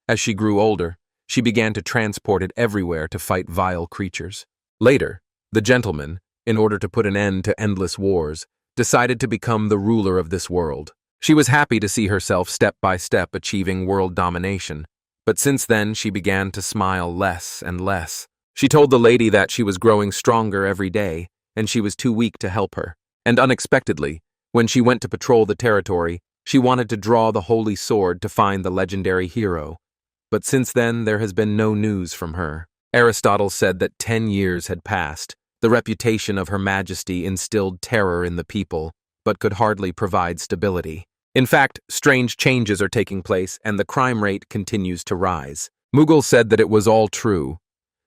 As she grew older, she began to transport it everywhere to fight vile creatures. Later, the gentleman, in order to put an end to endless wars, decided to become the ruler of this world. She was happy to see herself step by step achieving world domination, but since then she began to smile less and less. She told the lady that she was growing stronger every day, and she was too weak to help her. And unexpectedly, when she went to patrol the territory, she wanted to draw the holy sword to find the legendary hero. But since then, there has been no news from her. Aristotle said that 10 years had passed. The reputation of Her Majesty instilled terror in the people, but could hardly provide stability. In fact, strange changes are taking place, and the crime rate continues to rise. Mughal said that it was all true.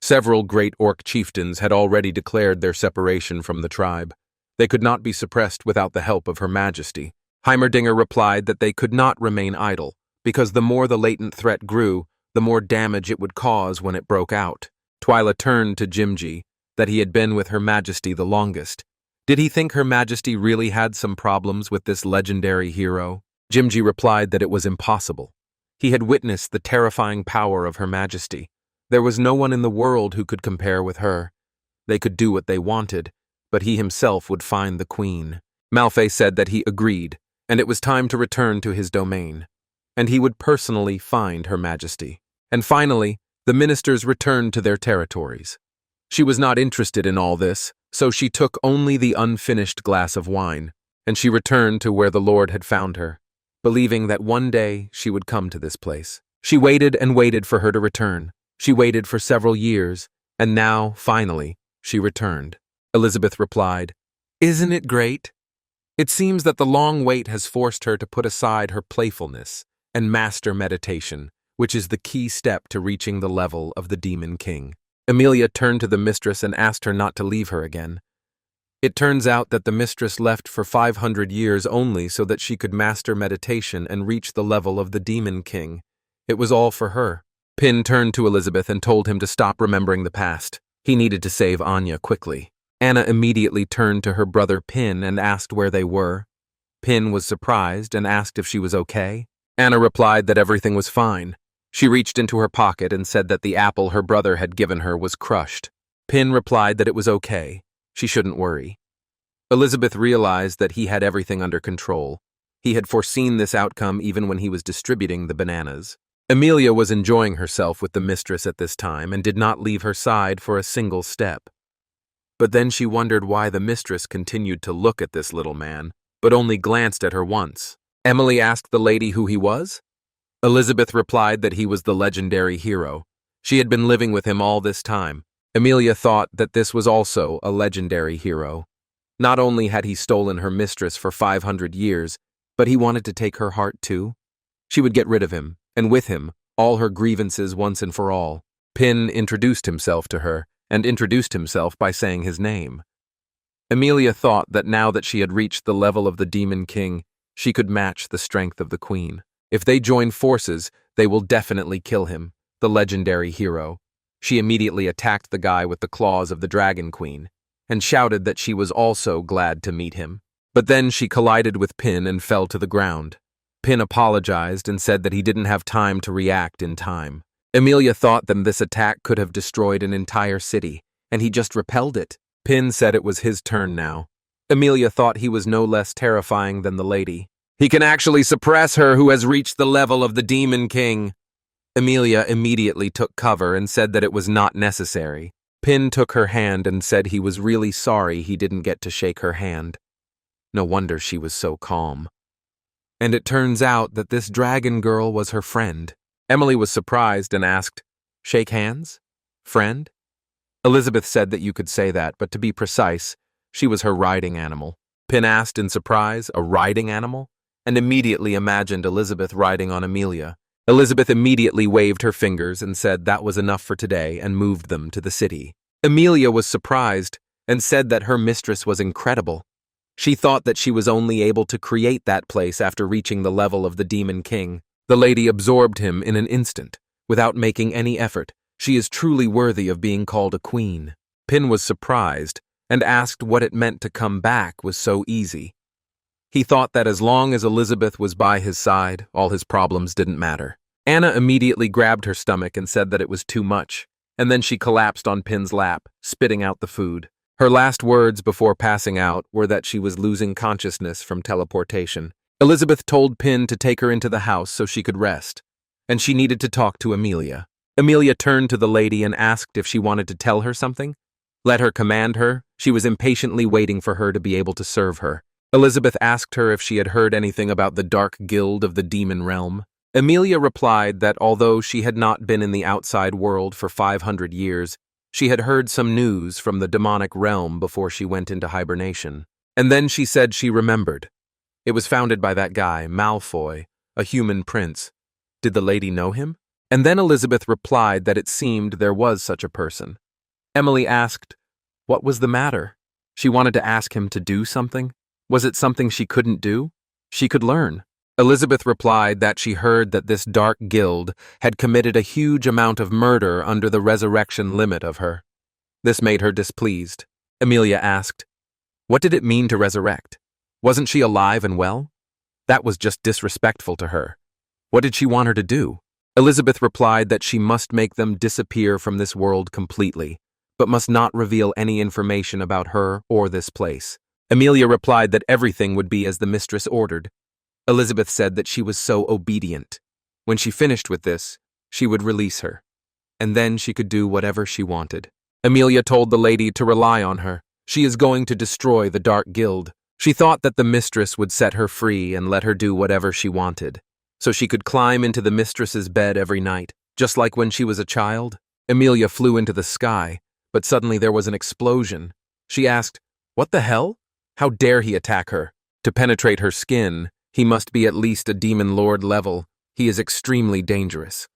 Several great orc chieftains had already declared their separation from the tribe. They could not be suppressed without the help of Her Majesty. Heimerdinger replied that they could not remain idle, because the more the latent threat grew, the more damage it would cause when it broke out. Twyla turned to Jimji, that he had been with Her Majesty the longest. Did he think Her Majesty really had some problems with this legendary hero? Jimji replied that it was impossible. He had witnessed the terrifying power of Her Majesty. There was no one in the world who could compare with her. They could do what they wanted, but he himself would find the queen. Malfay said that he agreed, and it was time to return to his domain, and he would personally find Her Majesty. And finally, the ministers returned to their territories. She was not interested in all this, so she took only the unfinished glass of wine, and she returned to where the Lord had found her, believing that one day she would come to this place. She waited and waited for her to return. She waited for several years, and now, finally, she returned. Elizabeth replied, "Isn't it great? It seems that the long wait has forced her to put aside her playfulness and master meditation, which is the key step to reaching the level of the Demon King." Emilia turned to the mistress and asked her not to leave her again. It turns out that the mistress left for 500 years only so that she could master meditation and reach the level of the Demon King. It was all for her. Pin turned to Elizabeth and told him to stop remembering the past. He needed to save Anya quickly. Anna immediately turned to her brother Pin and asked where they were. Pin was surprised and asked if she was okay. Anna replied that everything was fine. She reached into her pocket and said that the apple her brother had given her was crushed. Pin replied that it was okay. She shouldn't worry. Elizabeth realized that he had everything under control. He had foreseen this outcome even when he was distributing the bananas. Emilia was enjoying herself with the mistress at this time and did not leave her side for a single step. But then she wondered why the mistress continued to look at this little man, but only glanced at her once. Emily asked the lady who he was. Elizabeth replied that he was the legendary hero. She had been living with him all this time. Emilia thought that this was also a legendary hero. Not only had he stolen her mistress for 500 years, but he wanted to take her heart too. She would get rid of him, and with him, all her grievances once and for all. Pin introduced himself to her, and introduced himself by saying his name. Emilia thought that now that she had reached the level of the Demon King, she could match the strength of the queen. If they join forces, they will definitely kill him, the legendary hero. She immediately attacked the guy with the claws of the Dragon Queen and shouted that she was also glad to meet him. But then she collided with Pin and fell to the ground. Pin apologized and said that he didn't have time to react in time. Emilia thought that this attack could have destroyed an entire city, and he just repelled it. Pin said it was his turn now. Emilia thought he was no less terrifying than the lady. He can actually suppress her who has reached the level of the Demon King. Emilia immediately took cover and said that it was not necessary. Pin took her hand and said he was really sorry he didn't get to shake her hand. No wonder she was so calm. And it turns out that this dragon girl was her friend. Emily was surprised and asked, "Shake hands? Friend?" Elizabeth said that you could say that, but to be precise, she was her riding animal. Pin asked in surprise, "A riding animal?" and immediately imagined Elizabeth riding on Emilia. Elizabeth immediately waved her fingers and said that was enough for today and moved them to the city. Emilia was surprised and said that her mistress was incredible. She thought that she was only able to create that place after reaching the level of the Demon King. The lady absorbed him in an instant, without making any effort. She is truly worthy of being called a queen. Pin was surprised and asked what it meant to come back was so easy. He thought that as long as Elizabeth was by his side, all his problems didn't matter. Anna immediately grabbed her stomach and said that it was too much, and then she collapsed on Pin's lap, spitting out the food. Her last words before passing out were that she was losing consciousness from teleportation. Elizabeth told Pin to take her into the house so she could rest, and she needed to talk to Emilia. Emilia turned to the lady and asked if she wanted to tell her something. Let her command her. She was impatiently waiting for her to be able to serve her. Elizabeth asked her if she had heard anything about the Dark Guild of the Demon Realm. Emilia replied that although she had not been in the outside world for 500 years, she had heard some news from the demonic realm before she went into hibernation. And then she said she remembered. It was founded by that guy, Malfoy, a human prince. Did the lady know him? And then Elizabeth replied that it seemed there was such a person. Emily asked, what was the matter? She wanted to ask him to do something. Was it something she couldn't do? She could learn. Elizabeth replied that she heard that this dark guild had committed a huge amount of murder under the resurrection limit of her. This made her displeased. Emilia asked, what did it mean to resurrect? Wasn't she alive and well? That was just disrespectful to her. What did she want her to do? Elizabeth replied that she must make them disappear from this world completely, but must not reveal any information about her or this place. Emilia replied that everything would be as the mistress ordered. Elizabeth said that she was so obedient. When she finished with this, she would release her, and then she could do whatever she wanted. Emilia told the lady to rely on her. She is going to destroy the Dark Guild. She thought that the mistress would set her free and let her do whatever she wanted, so she could climb into the mistress's bed every night, just like when she was a child. Emilia flew into the sky, but suddenly there was an explosion. She asked, what the hell? How dare he attack her? To penetrate her skin, he must be at least a demon lord level. He is extremely dangerous.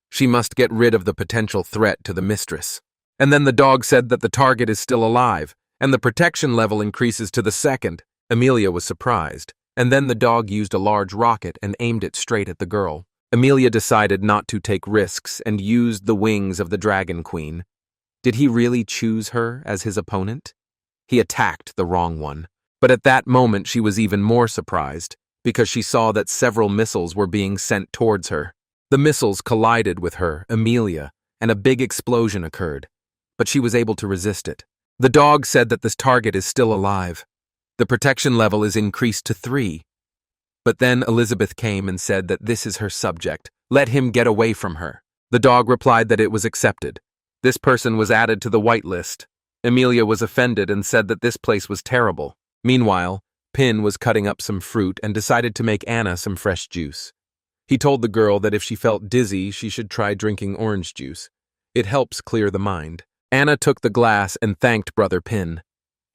She must get rid of the potential threat to the mistress. And then the dog said that the target is still alive, and the protection level increases to the second. Emilia was surprised, and then the dog used a large rocket and aimed it straight at the girl. Emilia decided not to take risks and used the wings of the Dragon Queen. Did he really choose her as his opponent? He attacked the wrong one. But at that moment she was even more surprised, because she saw that several missiles were being sent towards her. The missiles collided with her, Emilia, and a big explosion occurred, but she was able to resist it. The dog said that this target is still alive. The protection level is increased to 3. But then Elizabeth came and said that this is her subject. Let him get away from her. The dog replied that it was accepted. This person was added to the whitelist. Emilia was offended and said that this place was terrible. Meanwhile, Pin was cutting up some fruit and decided to make Anna some fresh juice. He told the girl that if she felt dizzy, she should try drinking orange juice. It helps clear the mind. Anna took the glass and thanked Brother Pin.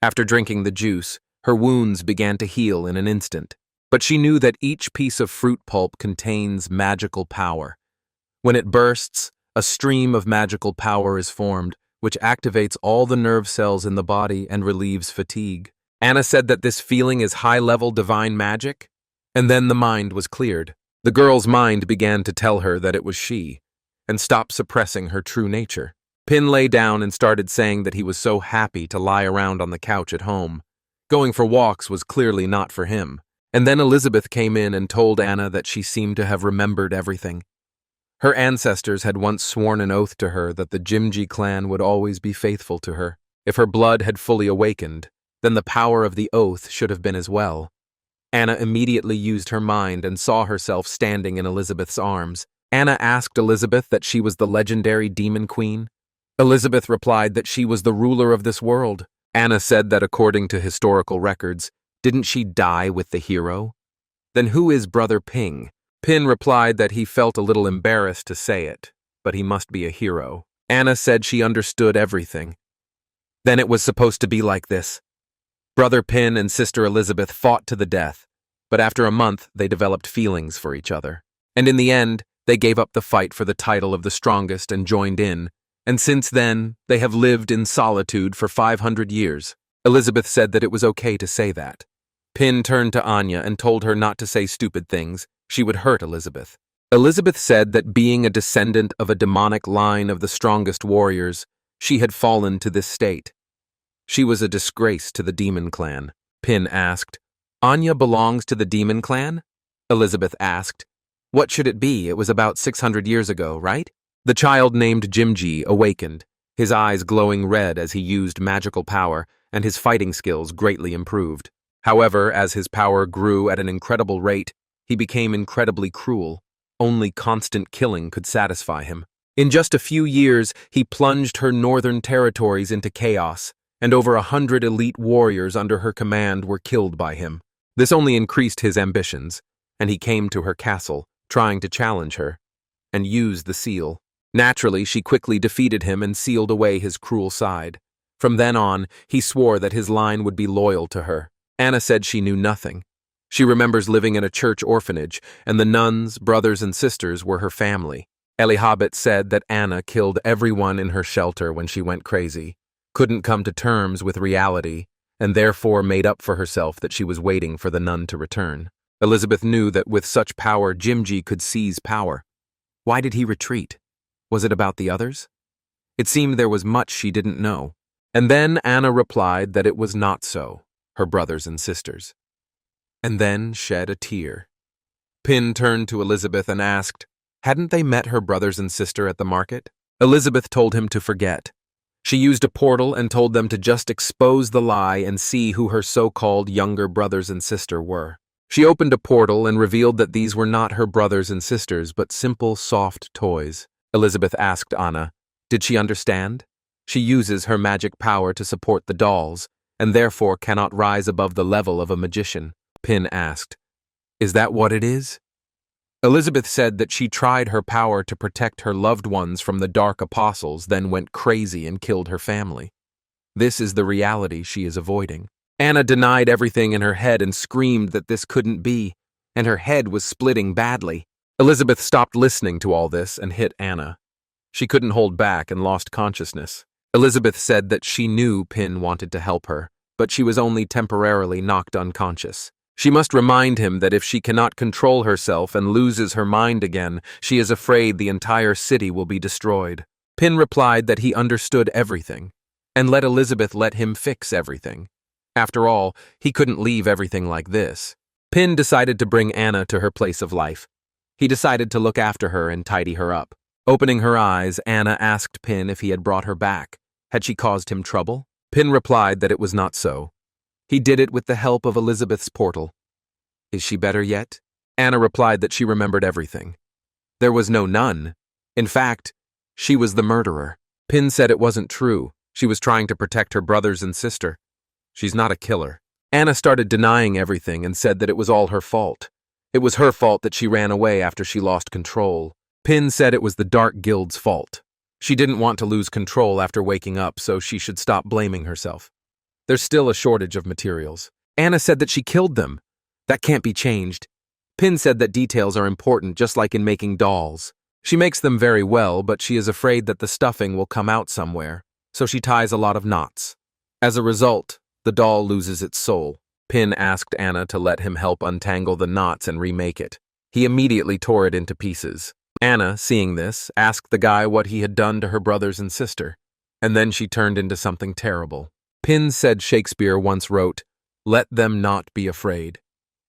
After drinking the juice, her wounds began to heal in an instant. But she knew that each piece of fruit pulp contains magical power. When it bursts, a stream of magical power is formed, which activates all the nerve cells in the body and relieves fatigue. Anna said that this feeling is high-level divine magic, and then the mind was cleared. The girl's mind began to tell her that it was she, and stopped suppressing her true nature. Pin lay down and started saying that he was so happy to lie around on the couch at home. Going for walks was clearly not for him. And then Elizabeth came in and told Anna that she seemed to have remembered everything. Her ancestors had once sworn an oath to her that the Jimji clan would always be faithful to her. If her blood had fully awakened, then the power of the oath should have been as well. Anna immediately used her mind and saw herself standing in Elizabeth's arms. Anna asked Elizabeth that she was the legendary demon queen. Elizabeth replied that she was the ruler of this world. Anna said that according to historical records, didn't she die with the hero? Then who is Brother Ping? Pin replied that he felt a little embarrassed to say it, but he must be a hero. Anna said she understood everything. Then it was supposed to be like this. Brother Pin and Sister Elizabeth fought to the death, but after a month they developed feelings for each other. And in the end, they gave up the fight for the title of the strongest and joined in, and since then, they have lived in solitude for 500 years. Elizabeth said that it was okay to say that. Pin turned to Anya and told her not to say stupid things. She would hurt Elizabeth. Elizabeth said that being a descendant of a demonic line of the strongest warriors, she had fallen to this state. She was a disgrace to the demon clan. Pin asked, Anya belongs to the demon clan? Elizabeth asked, what should it be? It was about 600 years ago, right? The child named Jimji awakened, his eyes glowing red as he used magical power, and his fighting skills greatly improved. However, as his power grew at an incredible rate, he became incredibly cruel. Only constant killing could satisfy him. In just a few years, he plunged her northern territories into chaos, and over 100 elite warriors under her command were killed by him. This only increased his ambitions, and he came to her castle, trying to challenge her, and used the seal. Naturally, she quickly defeated him and sealed away his cruel side. From then on, he swore that his line would be loyal to her. Anna said she knew nothing. She remembers living in a church orphanage, and the nuns, brothers, and sisters were her family. Elihabet said that Anna killed everyone in her shelter when she went crazy, couldn't come to terms with reality, and therefore made up for herself that she was waiting for the nun to return. Elizabeth knew that with such power, Jimji could seize power. Why did he retreat? Was it about the others? It seemed there was much she didn't know. And then Anna replied that it was not so, her brothers and sisters. And then shed a tear. Pin turned to Elizabeth and asked, hadn't they met her brothers and sister at the market? Elizabeth told him to forget. She used a portal and told them to just expose the lie and see who her so-called younger brothers and sister were. She opened a portal and revealed that these were not her brothers and sisters, but simple, soft toys. Elizabeth asked Anna, did she understand? She uses her magic power to support the dolls, and therefore cannot rise above the level of a magician. Pin asked, is that what it is? Elizabeth said that she tried her power to protect her loved ones from the dark apostles, then went crazy and killed her family. This is the reality she is avoiding. Anna denied everything in her head and screamed that this couldn't be, and her head was splitting badly. Elizabeth stopped listening to all this and hit Anna. She couldn't hold back and lost consciousness. Elizabeth said that she knew Pin wanted to help her, but she was only temporarily knocked unconscious. She must remind him that if she cannot control herself and loses her mind again, she is afraid the entire city will be destroyed. Pin replied that he understood everything, and let Elizabeth let him fix everything. After all, he couldn't leave everything like this. Pin decided to bring Anna to her place of life. He decided to look after her and tidy her up. Opening her eyes, Anna asked Pin if he had brought her back. Had she caused him trouble? Pin replied that it was not so. He did it with the help of Elizabeth's portal. Is she better yet? Anna replied that she remembered everything. There was no nun. In fact, she was the murderer. Pin said it wasn't true. She was trying to protect her brothers and sister. She's not a killer. Anna started denying everything and said that it was all her fault. It was her fault that she ran away after she lost control. Pin said it was the Dark Guild's fault. She didn't want to lose control after waking up, so she should stop blaming herself. There's still a shortage of materials. Anna said that she killed them. That can't be changed. Pin said that details are important, just like in making dolls. She makes them very well, but she is afraid that the stuffing will come out somewhere, so she ties a lot of knots. As a result, the doll loses its soul. Pin asked Anna to let him help untangle the knots and remake it. He immediately tore it into pieces. Anna, seeing this, asked the guy what he had done to her brothers and sister, and then she turned into something terrible. Pin said Shakespeare once wrote, "Let them not be afraid.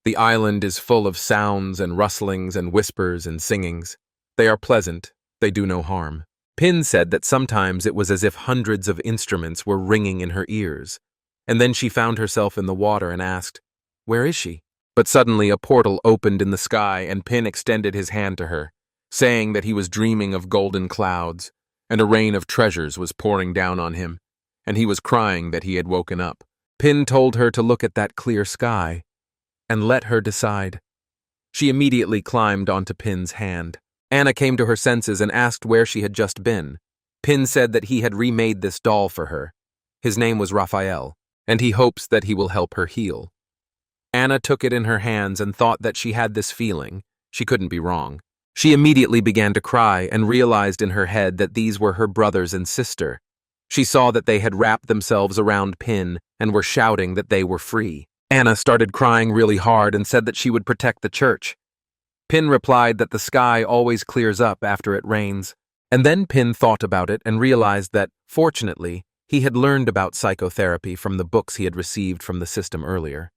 The island is full of sounds and rustlings and whispers and singings. They are pleasant, they do no harm." Pin said that sometimes it was as if hundreds of instruments were ringing in her ears, and then she found herself in the water and asked, "Where is she?" But suddenly a portal opened in the sky and Pin extended his hand to her, saying that he was dreaming of golden clouds, and a rain of treasures was pouring down on him, and he was crying that he had woken up. Pin told her to look at that clear sky, and let her decide. She immediately climbed onto Pin's hand. Anna came to her senses and asked where she had just been. Pin said that he had remade this doll for her. His name was Raphael, and he hopes that he will help her heal. Anna took it in her hands and thought that she had this feeling. She couldn't be wrong. She immediately began to cry and realized in her head that these were her brothers and sister. She saw that they had wrapped themselves around Pin and were shouting that they were free. Anna started crying really hard and said that she would protect the church. Pin replied that the sky always clears up after it rains. And then Pin thought about it and realized that, fortunately, he had learned about psychotherapy from the books he had received from the system earlier.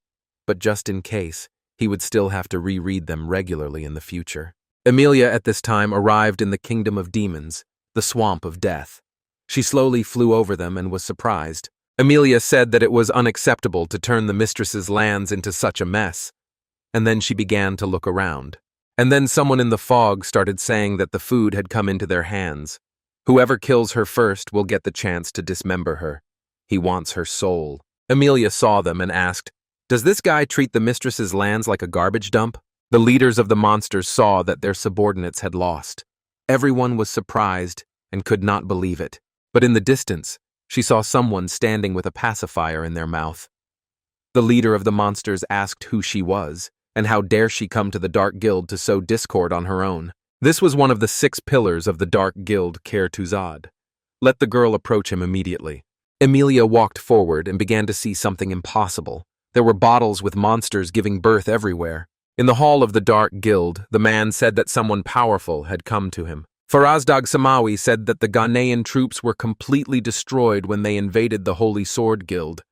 But just in case, he would still have to reread them regularly in the future. Emilia at this time arrived in the kingdom of demons, the swamp of death. She slowly flew over them and was surprised. Emilia said that it was unacceptable to turn the mistress's lands into such a mess. And then she began to look around. And then someone in the fog started saying that the food had come into their hands. Whoever kills her first will get the chance to dismember her. He wants her soul. Emilia saw them and asked, "Does this guy treat the mistress's lands like a garbage dump?" The leaders of the monsters saw that their subordinates had lost. Everyone was surprised and could not believe it. But in the distance, she saw someone standing with a pacifier in their mouth. The leader of the monsters asked who she was, and how dare she come to the Dark Guild to sow discord on her own. This was one of the 6 pillars of the Dark Guild, Kertuzad. Let the girl approach him immediately. Emilia walked forward and began to see something impossible. There were bottles with monsters giving birth everywhere. In the hall of the Dark Guild, the man said that someone powerful had come to him. Farazdag Samawi said that the Ghanaian troops were completely destroyed when they invaded the Holy Sword Guild.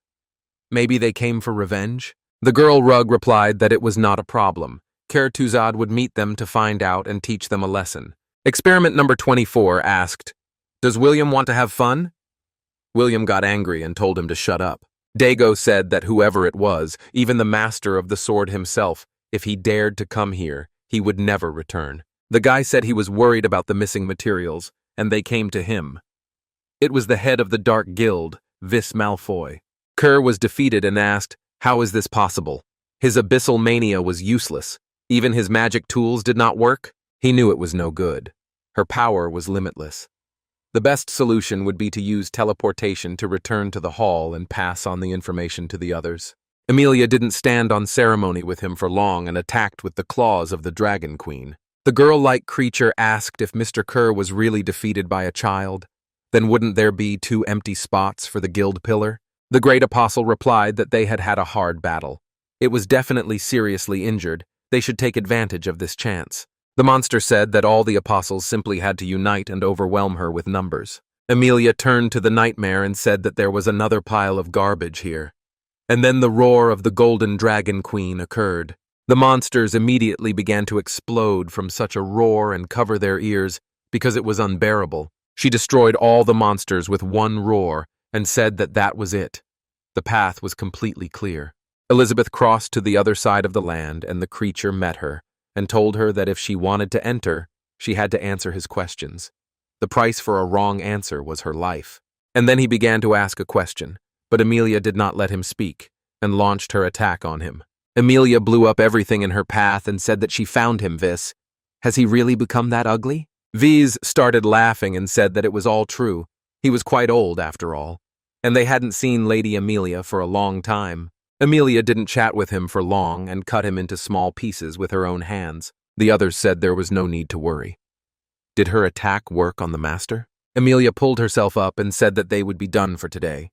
Maybe they came for revenge? The girl Rug replied that it was not a problem. Kertuzad would meet them to find out and teach them a lesson. Experiment number 24 asked, "Does William want to have fun?" William got angry and told him to shut up. Dago said that whoever it was, even the master of the sword himself, if he dared to come here, he would never return. The guy said he was worried about the missing materials, and they came to him. It was the head of the Dark Guild, Vis Malfoy. Kerr was defeated and asked, how is this possible? His abyssal mania was useless. Even his magic tools did not work. He knew it was no good. Her power was limitless. The best solution would be to use teleportation to return to the hall and pass on the information to the others. Emilia didn't stand on ceremony with him for long and attacked with the claws of the Dragon Queen. The girl-like creature asked if Mr. Kerr was really defeated by a child. Then wouldn't there be 2 empty spots for the guild pillar? The great apostle replied that they had had a hard battle. It was definitely seriously injured. They should take advantage of this chance. The monster said that all the apostles simply had to unite and overwhelm her with numbers. Emilia turned to the nightmare and said that there was another pile of garbage here. And then the roar of the Golden Dragon Queen occurred. The monsters immediately began to explode from such a roar and cover their ears because it was unbearable. She destroyed all the monsters with one roar and said that that was it. The path was completely clear. Elizabeth crossed to the other side of the land and the creature met her and told her that if she wanted to enter, she had to answer his questions. The price for a wrong answer was her life. And then he began to ask a question, but Emilia did not let him speak and launched her attack on him. Emilia blew up everything in her path and said that she found him, Vis. Has he really become that ugly? Vis started laughing and said that it was all true. He was quite old, after all, and they hadn't seen Lady Emilia for a long time. Emilia didn't chat with him for long and cut him into small pieces with her own hands. The others said there was no need to worry. Did her attack work on the master? Emilia pulled herself up and said that they would be done for today.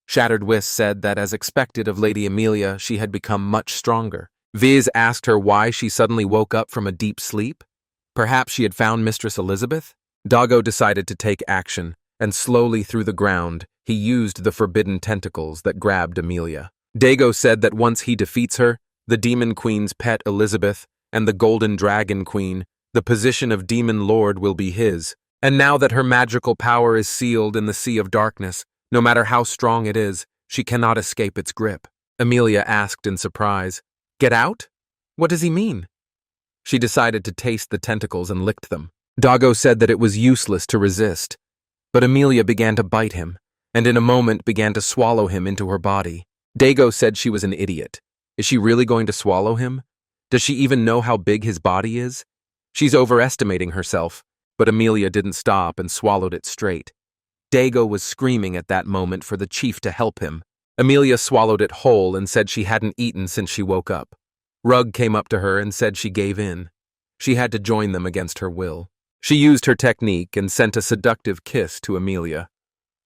Shattered Whis said that as expected of Lady Emilia, she had become much stronger. Viz asked her why she suddenly woke up from a deep sleep, Perhaps she had found Mistress Elizabeth? Doggo decided to take action, and slowly through the ground, he used the forbidden tentacles that grabbed Amelia. Dago said that once he defeats her, the Demon Queen's pet Elizabeth, and the Golden Dragon Queen, the position of Demon Lord will be his. And now that her magical power is sealed in the Sea of Darkness, no matter how strong it is, she cannot escape its grip. Amelia asked in surprise, "Get out? What does he mean?" She decided to taste the tentacles and licked them. Doggo said that it was useless to resist, but Amelia began to bite him, and in a moment began to swallow him into her body. Dago said she was an idiot. Is she really going to swallow him? Does she even know how big his body is? She's overestimating herself, but Amelia didn't stop and swallowed it straight. Dago was screaming at that moment for the chief to help him. Amelia swallowed it whole and said she hadn't eaten since she woke up. Rug came up to her and said she gave in. She had to join them against her will. She used her technique and sent a seductive kiss to Amelia.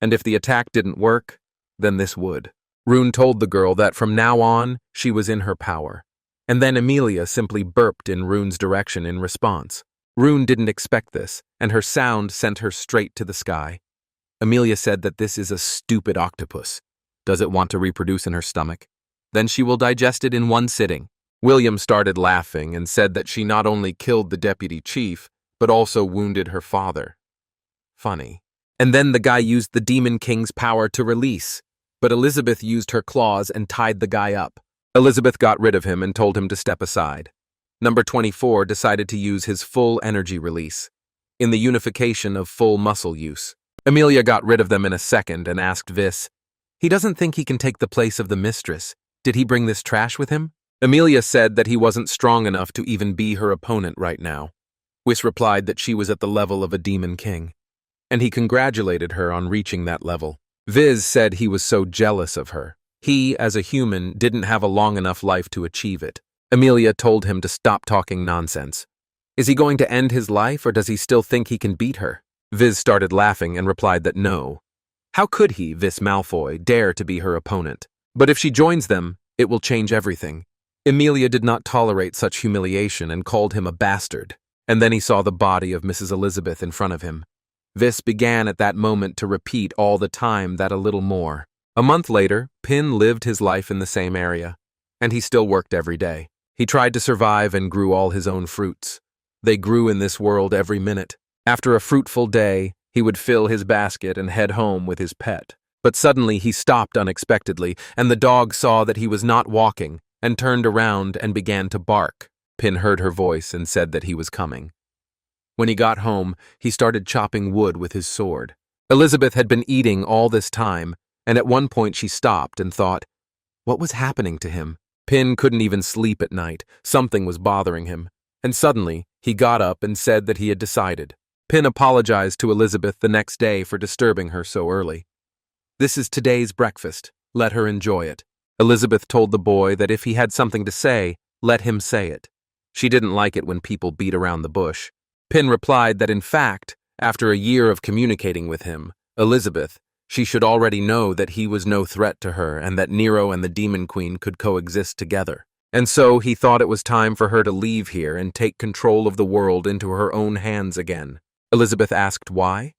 And if the attack didn't work, then this would. Rune told the girl that from now on, she was in her power. And then Amelia simply burped in Rune's direction in response. Rune didn't expect this, and her sound sent her straight to the sky. Amelia said that this is a stupid octopus. Does it want to reproduce in her stomach? Then she will digest it in one sitting. William started laughing and said that she not only killed the deputy chief, but also wounded her father. Funny. And then the guy used the Demon King's power to release, but Elizabeth used her claws and tied the guy up. Elizabeth got rid of him and told him to step aside. Number 24 decided to use his full energy release, in the unification of full muscle use. Amelia got rid of them in a second and asked Vis, "He doesn't think he can take the place of the mistress. Did he bring this trash with him?" Amelia said that he wasn't strong enough to even be her opponent right now. Whis replied that she was at the level of a demon king, and he congratulated her on reaching that level. Viz said he was so jealous of her. He, as a human, didn't have a long enough life to achieve it. Amelia told him to stop talking nonsense. Is he going to end his life, or does he still think he can beat her? Viz started laughing and replied that no. How could he, Vis Malfoy, dare to be her opponent? But if she joins them, it will change everything. Amelia did not tolerate such humiliation and called him a bastard. And then he saw the body of Mrs. Elizabeth in front of him. Vis began at that moment to repeat all the time that a little more. A month later, Pin lived his life in the same area, and he still worked every day. He tried to survive and grew all his own fruits. They grew in this world every minute. After a fruitful day, he would fill his basket and head home with his pet. But suddenly he stopped unexpectedly, and the dog saw that he was not walking, and turned around and began to bark. Pin heard her voice and said that he was coming. When he got home, he started chopping wood with his sword. Elizabeth had been eating all this time, and at one point she stopped and thought, what was happening to him? Pin couldn't even sleep at night. Something was bothering him. And suddenly, he got up and said that he had decided. Pin apologized to Elizabeth the next day for disturbing her so early. This is today's breakfast. Let her enjoy it. Elizabeth told the boy that if he had something to say, let him say it. She didn't like it when people beat around the bush. Pin replied that in fact, after a year of communicating with him, Elizabeth, she should already know that he was no threat to her and that Nero and the Demon Queen could coexist together. And so he thought it was time for her to leave here and take control of the world into her own hands again. Elizabeth asked why.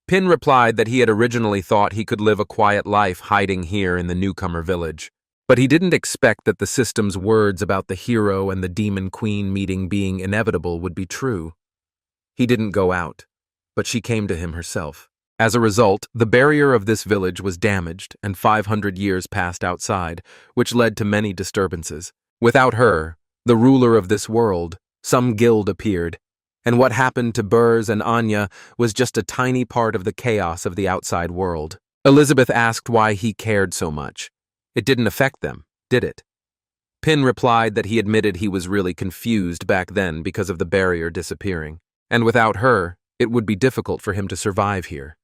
Pin replied that he had originally thought he could live a quiet life hiding here in the newcomer village. But he didn't expect that the system's words about the hero and the Demon Queen meeting being inevitable would be true. He didn't go out, but she came to him herself. As a result, the barrier of this village was damaged and 500 years passed outside, which led to many disturbances. Without her, the ruler of this world, some guild appeared, and what happened to Burrs and Anya was just a tiny part of the chaos of the outside world. Elizabeth asked why he cared so much. It didn't affect them, did it? Pin replied that he admitted he was really confused back then because of the barrier disappearing, and without her, it would be difficult for him to survive here.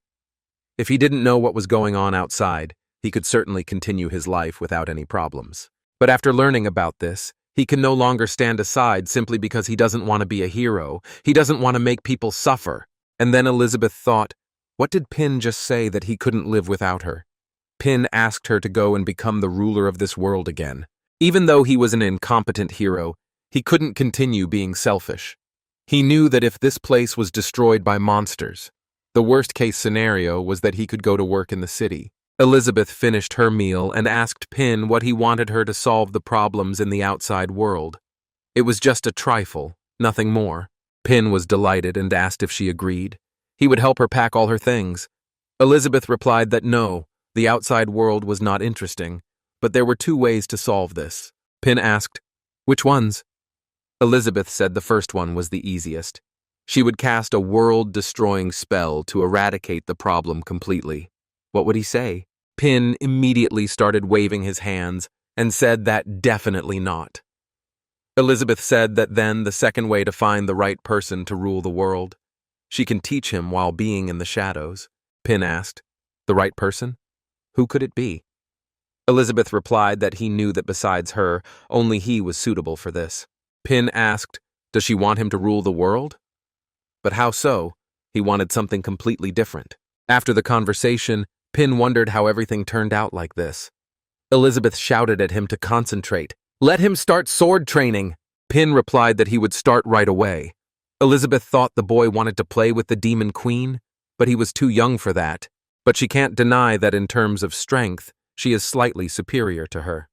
If he didn't know what was going on outside, he could certainly continue his life without any problems. But after learning about this, he can no longer stand aside simply because he doesn't want to be a hero. He doesn't want to make people suffer. And then Elizabeth thought, what did Pin just say that he couldn't live without her? Pin asked her to go and become the ruler of this world again. Even though he was an incompetent hero, he couldn't continue being selfish. He knew that if this place was destroyed by monsters, the worst-case scenario was that he could go to work in the city. Elizabeth finished her meal and asked Pin what he wanted her to solve the problems in the outside world. It was just a trifle, nothing more. Pin was delighted and asked if she agreed. He would help her pack all her things. Elizabeth replied that no, the outside world was not interesting, but there were two ways to solve this. Pin asked, "Which ones?" Elizabeth said the first one was the easiest. She would cast a world-destroying spell to eradicate the problem completely. What would he say? Pin immediately started waving his hands and said that definitely not. Elizabeth said that then the second way to find the right person to rule the world. She can teach him while being in the shadows. Pin asked, "The right person? Who could it be?" Elizabeth replied that he knew that besides her, only he was suitable for this. Pin asked, does she want him to rule the world? But how so? He wanted something completely different. After the conversation, Pin wondered how everything turned out like this. Elizabeth shouted at him to concentrate. "Let him start sword training." Pin replied that he would start right away. Elizabeth thought the boy wanted to play with the demon queen, but he was too young for that. But she can't deny that in terms of strength, she is slightly superior to her.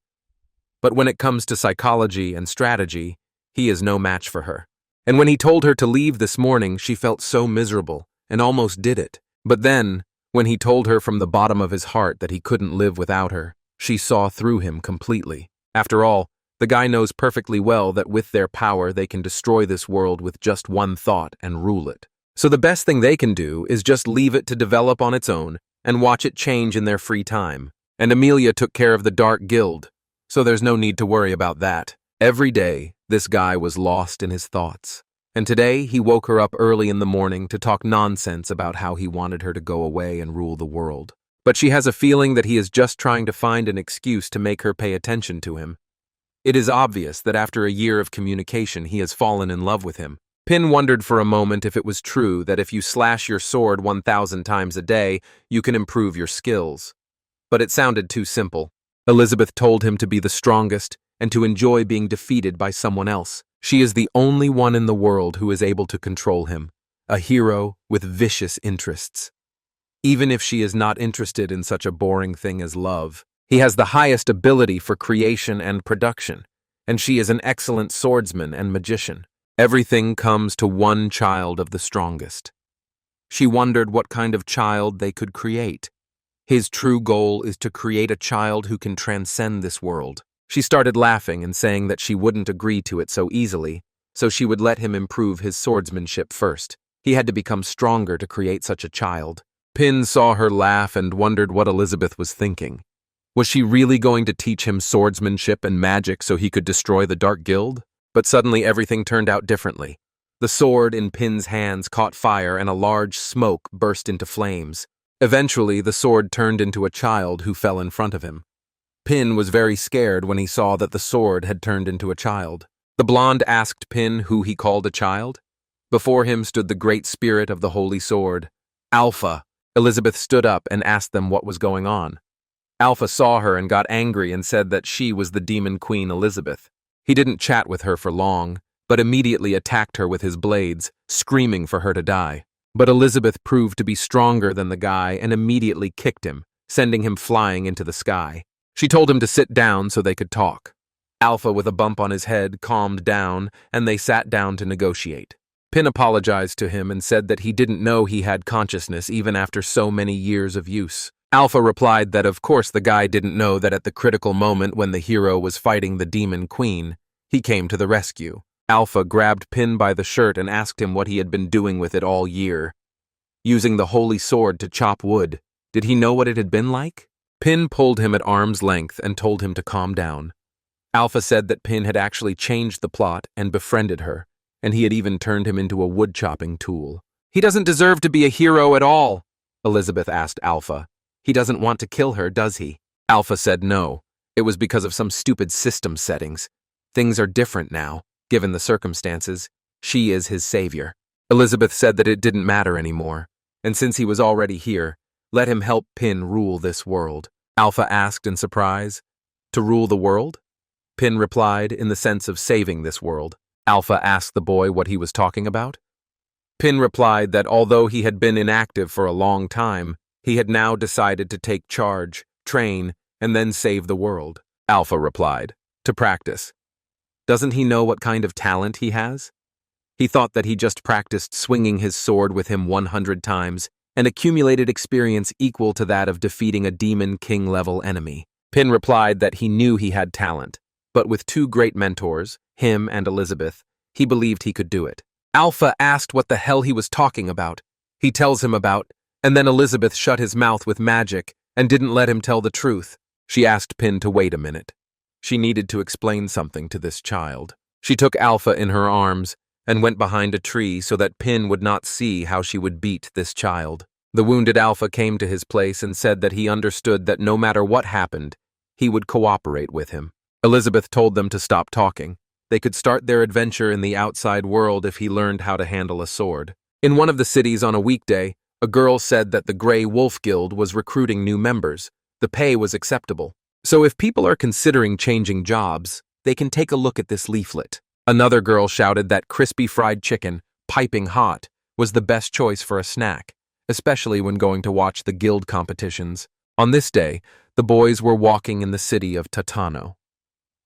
But when it comes to psychology and strategy, he is no match for her. And when he told her to leave this morning, she felt so miserable and almost did it. But then, when he told her from the bottom of his heart that he couldn't live without her, she saw through him completely. After all, the guy knows perfectly well that with their power they can destroy this world with just one thought and rule it. So the best thing they can do is just leave it to develop on its own and watch it change in their free time. And Amelia took care of the Dark Guild, so there's no need to worry about that. Every day, this guy was lost in his thoughts. And today, he woke her up early in the morning to talk nonsense about how he wanted her to go away and rule the world. But she has a feeling that he is just trying to find an excuse to make her pay attention to him. It is obvious that after a year of communication, he has fallen in love with him. Pin wondered for a moment if it was true that if you slash your sword 1,000 times a day, you can improve your skills. But it sounded too simple. Elizabeth told him to be the strongest and to enjoy being defeated by someone else. She is the only one in the world who is able to control him, a hero with vicious interests. Even if she is not interested in such a boring thing as love, he has the highest ability for creation and production, and she is an excellent swordsman and magician. Everything comes to one child of the strongest. She wondered what kind of child they could create. His true goal is to create a child who can transcend this world. She started laughing and saying that she wouldn't agree to it so easily, so she would let him improve his swordsmanship first. He had to become stronger to create such a child. Pin saw her laugh and wondered what Elizabeth was thinking. Was she really going to teach him swordsmanship and magic so he could destroy the Dark Guild? But suddenly everything turned out differently. The sword in Pin's hands caught fire and a large smoke burst into flames. Eventually, the sword turned into a child who fell in front of him. Pin was very scared when he saw that the sword had turned into a child. The blonde asked Pin who he called a child. Before him stood the great spirit of the holy sword, Alpha. Elizabeth stood up and asked them what was going on. Alpha saw her and got angry and said that she was the demon queen Elizabeth. He didn't chat with her for long, but immediately attacked her with his blades, screaming for her to die. But Elizabeth proved to be stronger than the guy and immediately kicked him, sending him flying into the sky. She told him to sit down so they could talk. Alpha, with a bump on his head, calmed down, and they sat down to negotiate. Pin apologized to him and said that he didn't know he had consciousness even after so many years of use. Alpha replied that of course the guy didn't know that at the critical moment when the hero was fighting the demon queen, he came to the rescue. Alpha grabbed Pin by the shirt and asked him what he had been doing with it all year. Using the holy sword to chop wood. Did he know what it had been like? Pin pulled him at arm's length and told him to calm down. Alpha said that Pin had actually changed the plot and befriended her, and he had even turned him into a wood-chopping tool. He doesn't deserve to be a hero at all, Elizabeth asked Alpha. He doesn't want to kill her, does he? Alpha said no. It was because of some stupid system settings. Things are different now, given the circumstances. She is his savior. Elizabeth said that it didn't matter anymore, and since he was already here, let him help Pin rule this world. Alpha asked in surprise. To rule the world? Pin replied in the sense of saving this world. Alpha asked the boy what he was talking about. Pin replied that although he had been inactive for a long time, he had now decided to take charge, train, and then save the world. Alpha replied, to practice. Doesn't he know what kind of talent he has? He thought that he just practiced swinging his sword with him 100 times and accumulated experience equal to that of defeating a demon king-level enemy. Pin replied that he knew he had talent, but with two great mentors, him and Elizabeth, he believed he could do it. Alpha asked what the hell he was talking about. He tells him about, and then Elizabeth shut his mouth with magic and didn't let him tell the truth. She asked Pin to wait a minute. She needed to explain something to this child. She took Alpha in her arms and went behind a tree so that Pin would not see how she would beat this child. The wounded Alpha came to his place and said that he understood that no matter what happened, he would cooperate with him. Elizabeth told them to stop talking. They could start their adventure in the outside world if he learned how to handle a sword. In one of the cities on a weekday, a girl said that the Grey Wolf Guild was recruiting new members. The pay was acceptable. So if people are considering changing jobs, they can take a look at this leaflet. Another girl shouted that crispy fried chicken, piping hot, was the best choice for a snack, especially when going to watch the guild competitions. On this day, the boys were walking in the city of Tatano.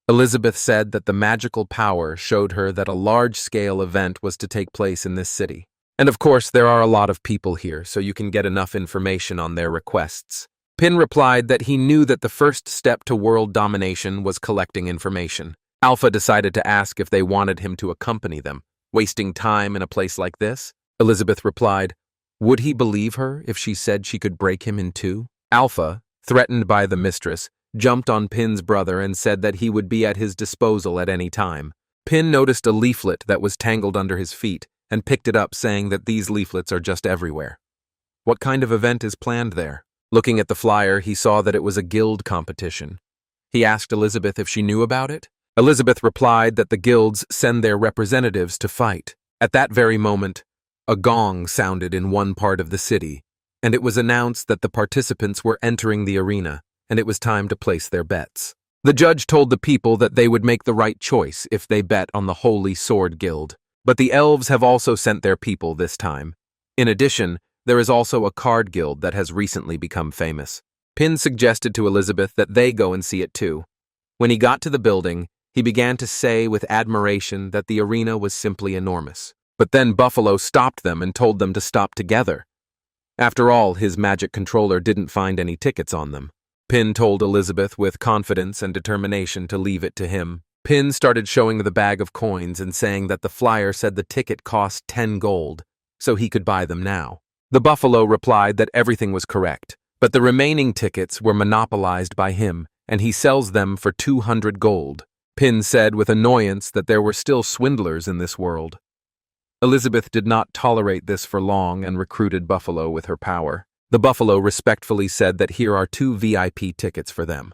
Elizabeth said that the magical power showed her that a large-scale event was to take place in this city. And of course, there are a lot of people here, so you can get enough information on their requests. Pin replied that he knew that the first step to world domination was collecting information. Alpha decided to ask if they wanted him to accompany them, wasting time in a place like this. Elizabeth replied, would he believe her if she said she could break him in two? Alpha, threatened by the mistress, jumped on Pin's brother and said that he would be at his disposal at any time. Pin noticed a leaflet that was tangled under his feet and picked it up, saying that these leaflets are just everywhere. What kind of event is planned there? Looking at the flyer, he saw that it was a guild competition. He asked Elizabeth if she knew about it. Elizabeth replied that the guilds send their representatives to fight. At that very moment, a gong sounded in one part of the city, and it was announced that the participants were entering the arena, and it was time to place their bets. The judge told the people that they would make the right choice if they bet on the Holy Sword Guild, but the elves have also sent their people this time. In addition, there is also a card guild that has recently become famous. Pin suggested to Elizabeth that they go and see it too. When he got to the building, he began to say with admiration that the arena was simply enormous. But then Buffalo stopped them and told them to stop together. After all, his magic controller didn't find any tickets on them. Pin told Elizabeth with confidence and determination to leave it to him. Pin started showing the bag of coins and saying that the flyer said the ticket cost 10 gold, so he could buy them now. The Buffalo replied that everything was correct, but the remaining tickets were monopolized by him, and he sells them for 200 gold. Pin said with annoyance that there were still swindlers in this world. Elizabeth did not tolerate this for long and recruited Buffalo with her power. The Buffalo respectfully said that here are 2 VIP tickets for them,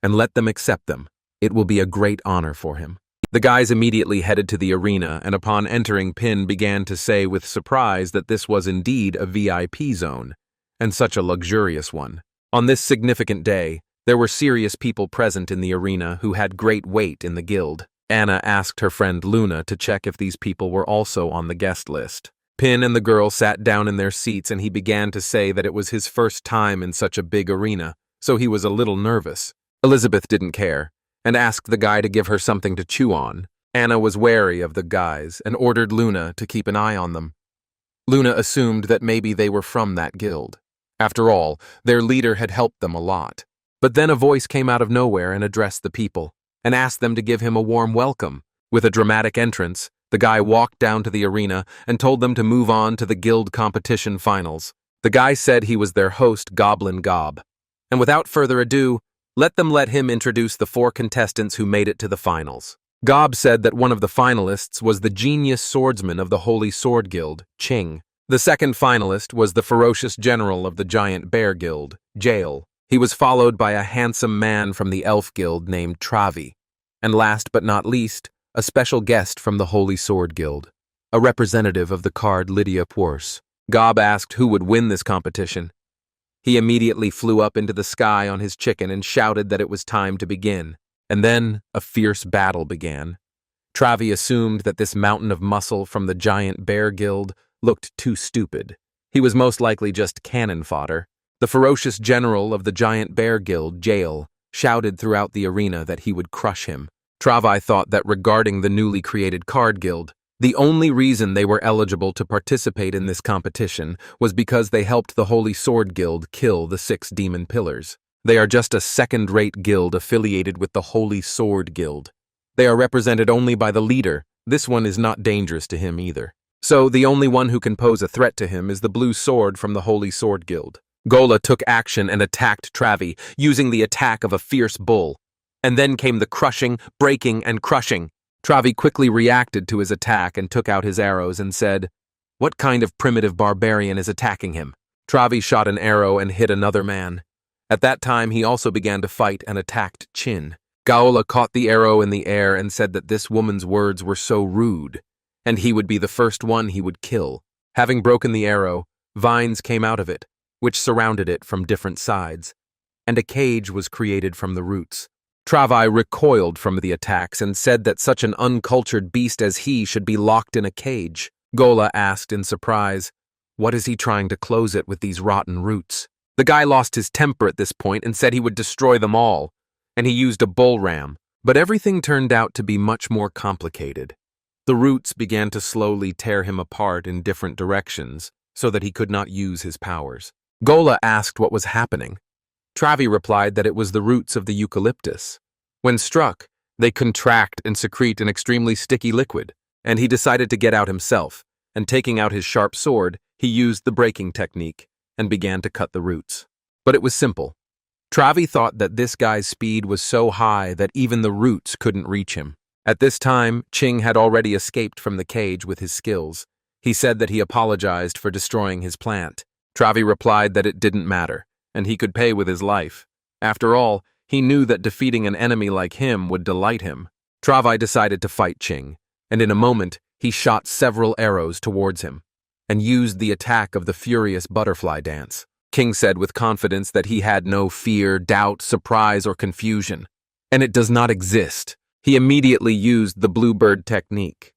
and let them accept them. It will be a great honor for him. The guys immediately headed to the arena, and upon entering, Pin began to say with surprise that this was indeed a VIP zone, and such a luxurious one. On this significant day, there were serious people present in the arena who had great weight in the guild. Anna asked her friend Luna to check if these people were also on the guest list. Pin and the girl sat down in their seats, and he began to say that it was his first time in such a big arena, so he was a little nervous. Elizabeth didn't care, and asked the guy to give her something to chew on. Anna was wary of the guys and ordered Luna to keep an eye on them. Luna assumed that maybe they were from that guild. After all, their leader had helped them a lot. But then a voice came out of nowhere and addressed the people, and asked them to give him a warm welcome. With a dramatic entrance, the guy walked down to the arena and told them to move on to the guild competition finals. The guy said he was their host, Goblin Gob. And without further ado, let him introduce the 4 contestants who made it to the finals. Gob said that one of the finalists was the genius swordsman of the Holy Sword Guild, Ching. The second finalist was the ferocious general of the Giant Bear Guild, Jail. He was followed by a handsome man from the Elf Guild named Travi. And last but not least, a special guest from the Holy Sword Guild, a representative of the card Lydia Pwors. Gob asked who would win this competition. He immediately flew up into the sky on his chicken and shouted that it was time to begin. And then a fierce battle began. Travi assumed that this mountain of muscle from the giant bear guild looked too stupid. He was most likely just cannon fodder. The ferocious general of the giant bear guild, Jail, shouted throughout the arena that he would crush him. Travi thought that regarding the newly created card guild, the only reason they were eligible to participate in this competition was because they helped the Holy Sword Guild kill the 6 demon pillars. They are just a second-rate guild affiliated with the Holy Sword Guild. They are represented only by the leader. This one is not dangerous to him either. So the only one who can pose a threat to him is the blue sword from the Holy Sword Guild. Gola took action and attacked Travi, using the attack of a fierce bull. And then came the crushing, breaking, and crushing. Travi quickly reacted to his attack and took out his arrows and said, "What kind of primitive barbarian is attacking him?" Travi shot an arrow and hit another man. At that time, he also began to fight and attacked Chin. Gaola caught the arrow in the air and said that this woman's words were so rude, and he would be the first one he would kill. Having broken the arrow, vines came out of it, which surrounded it from different sides, and a cage was created from the roots. Travi recoiled from the attacks and said that such an uncultured beast as he should be locked in a cage. Gola asked in surprise, "What is he trying to close it with these rotten roots?" The guy lost his temper at this point and said he would destroy them all, and he used a bull ram. But everything turned out to be much more complicated. The roots began to slowly tear him apart in different directions so that he could not use his powers. Gola asked what was happening. Travi replied that it was the roots of the eucalyptus. When struck, they contract and secrete an extremely sticky liquid, and he decided to get out himself, and taking out his sharp sword, he used the breaking technique and began to cut the roots. But it was simple. Travi thought that this guy's speed was so high that even the roots couldn't reach him. At this time, Ching had already escaped from the cage with his skills. He said that he apologized for destroying his plant. Travi replied that it didn't matter, and he could pay with his life. After all, he knew that defeating an enemy like him would delight him. Travi decided to fight Ching, and in a moment, he shot several arrows towards him, and used the attack of the furious butterfly dance. King said with confidence that he had no fear, doubt, surprise, or confusion, and it does not exist. He immediately used the bluebird technique,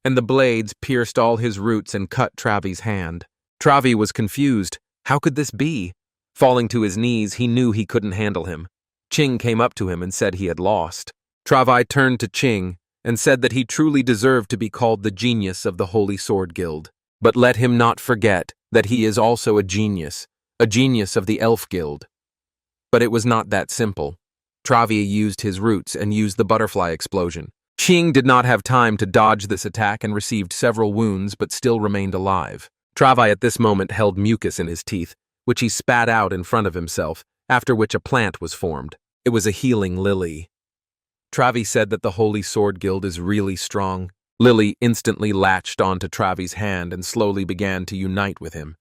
and the blades pierced all his roots and cut Travi's hand. Travi was confused. How could this be? Falling to his knees, he knew he couldn't handle him. Ching came up to him and said he had lost. Travi turned to Ching and said that he truly deserved to be called the genius of the Holy Sword Guild. But let him not forget that he is also a genius of the Elf Guild. But it was not that simple. Travi used his roots and used the butterfly explosion. Ching did not have time to dodge this attack and received several wounds but still remained alive. Travi at this moment held mucus in his teeth, which he spat out in front of himself, after which a plant was formed. It was a healing lily. Travi said that the Holy Sword Guild is really strong. Lily instantly latched onto Travi's hand and slowly began to unite with him.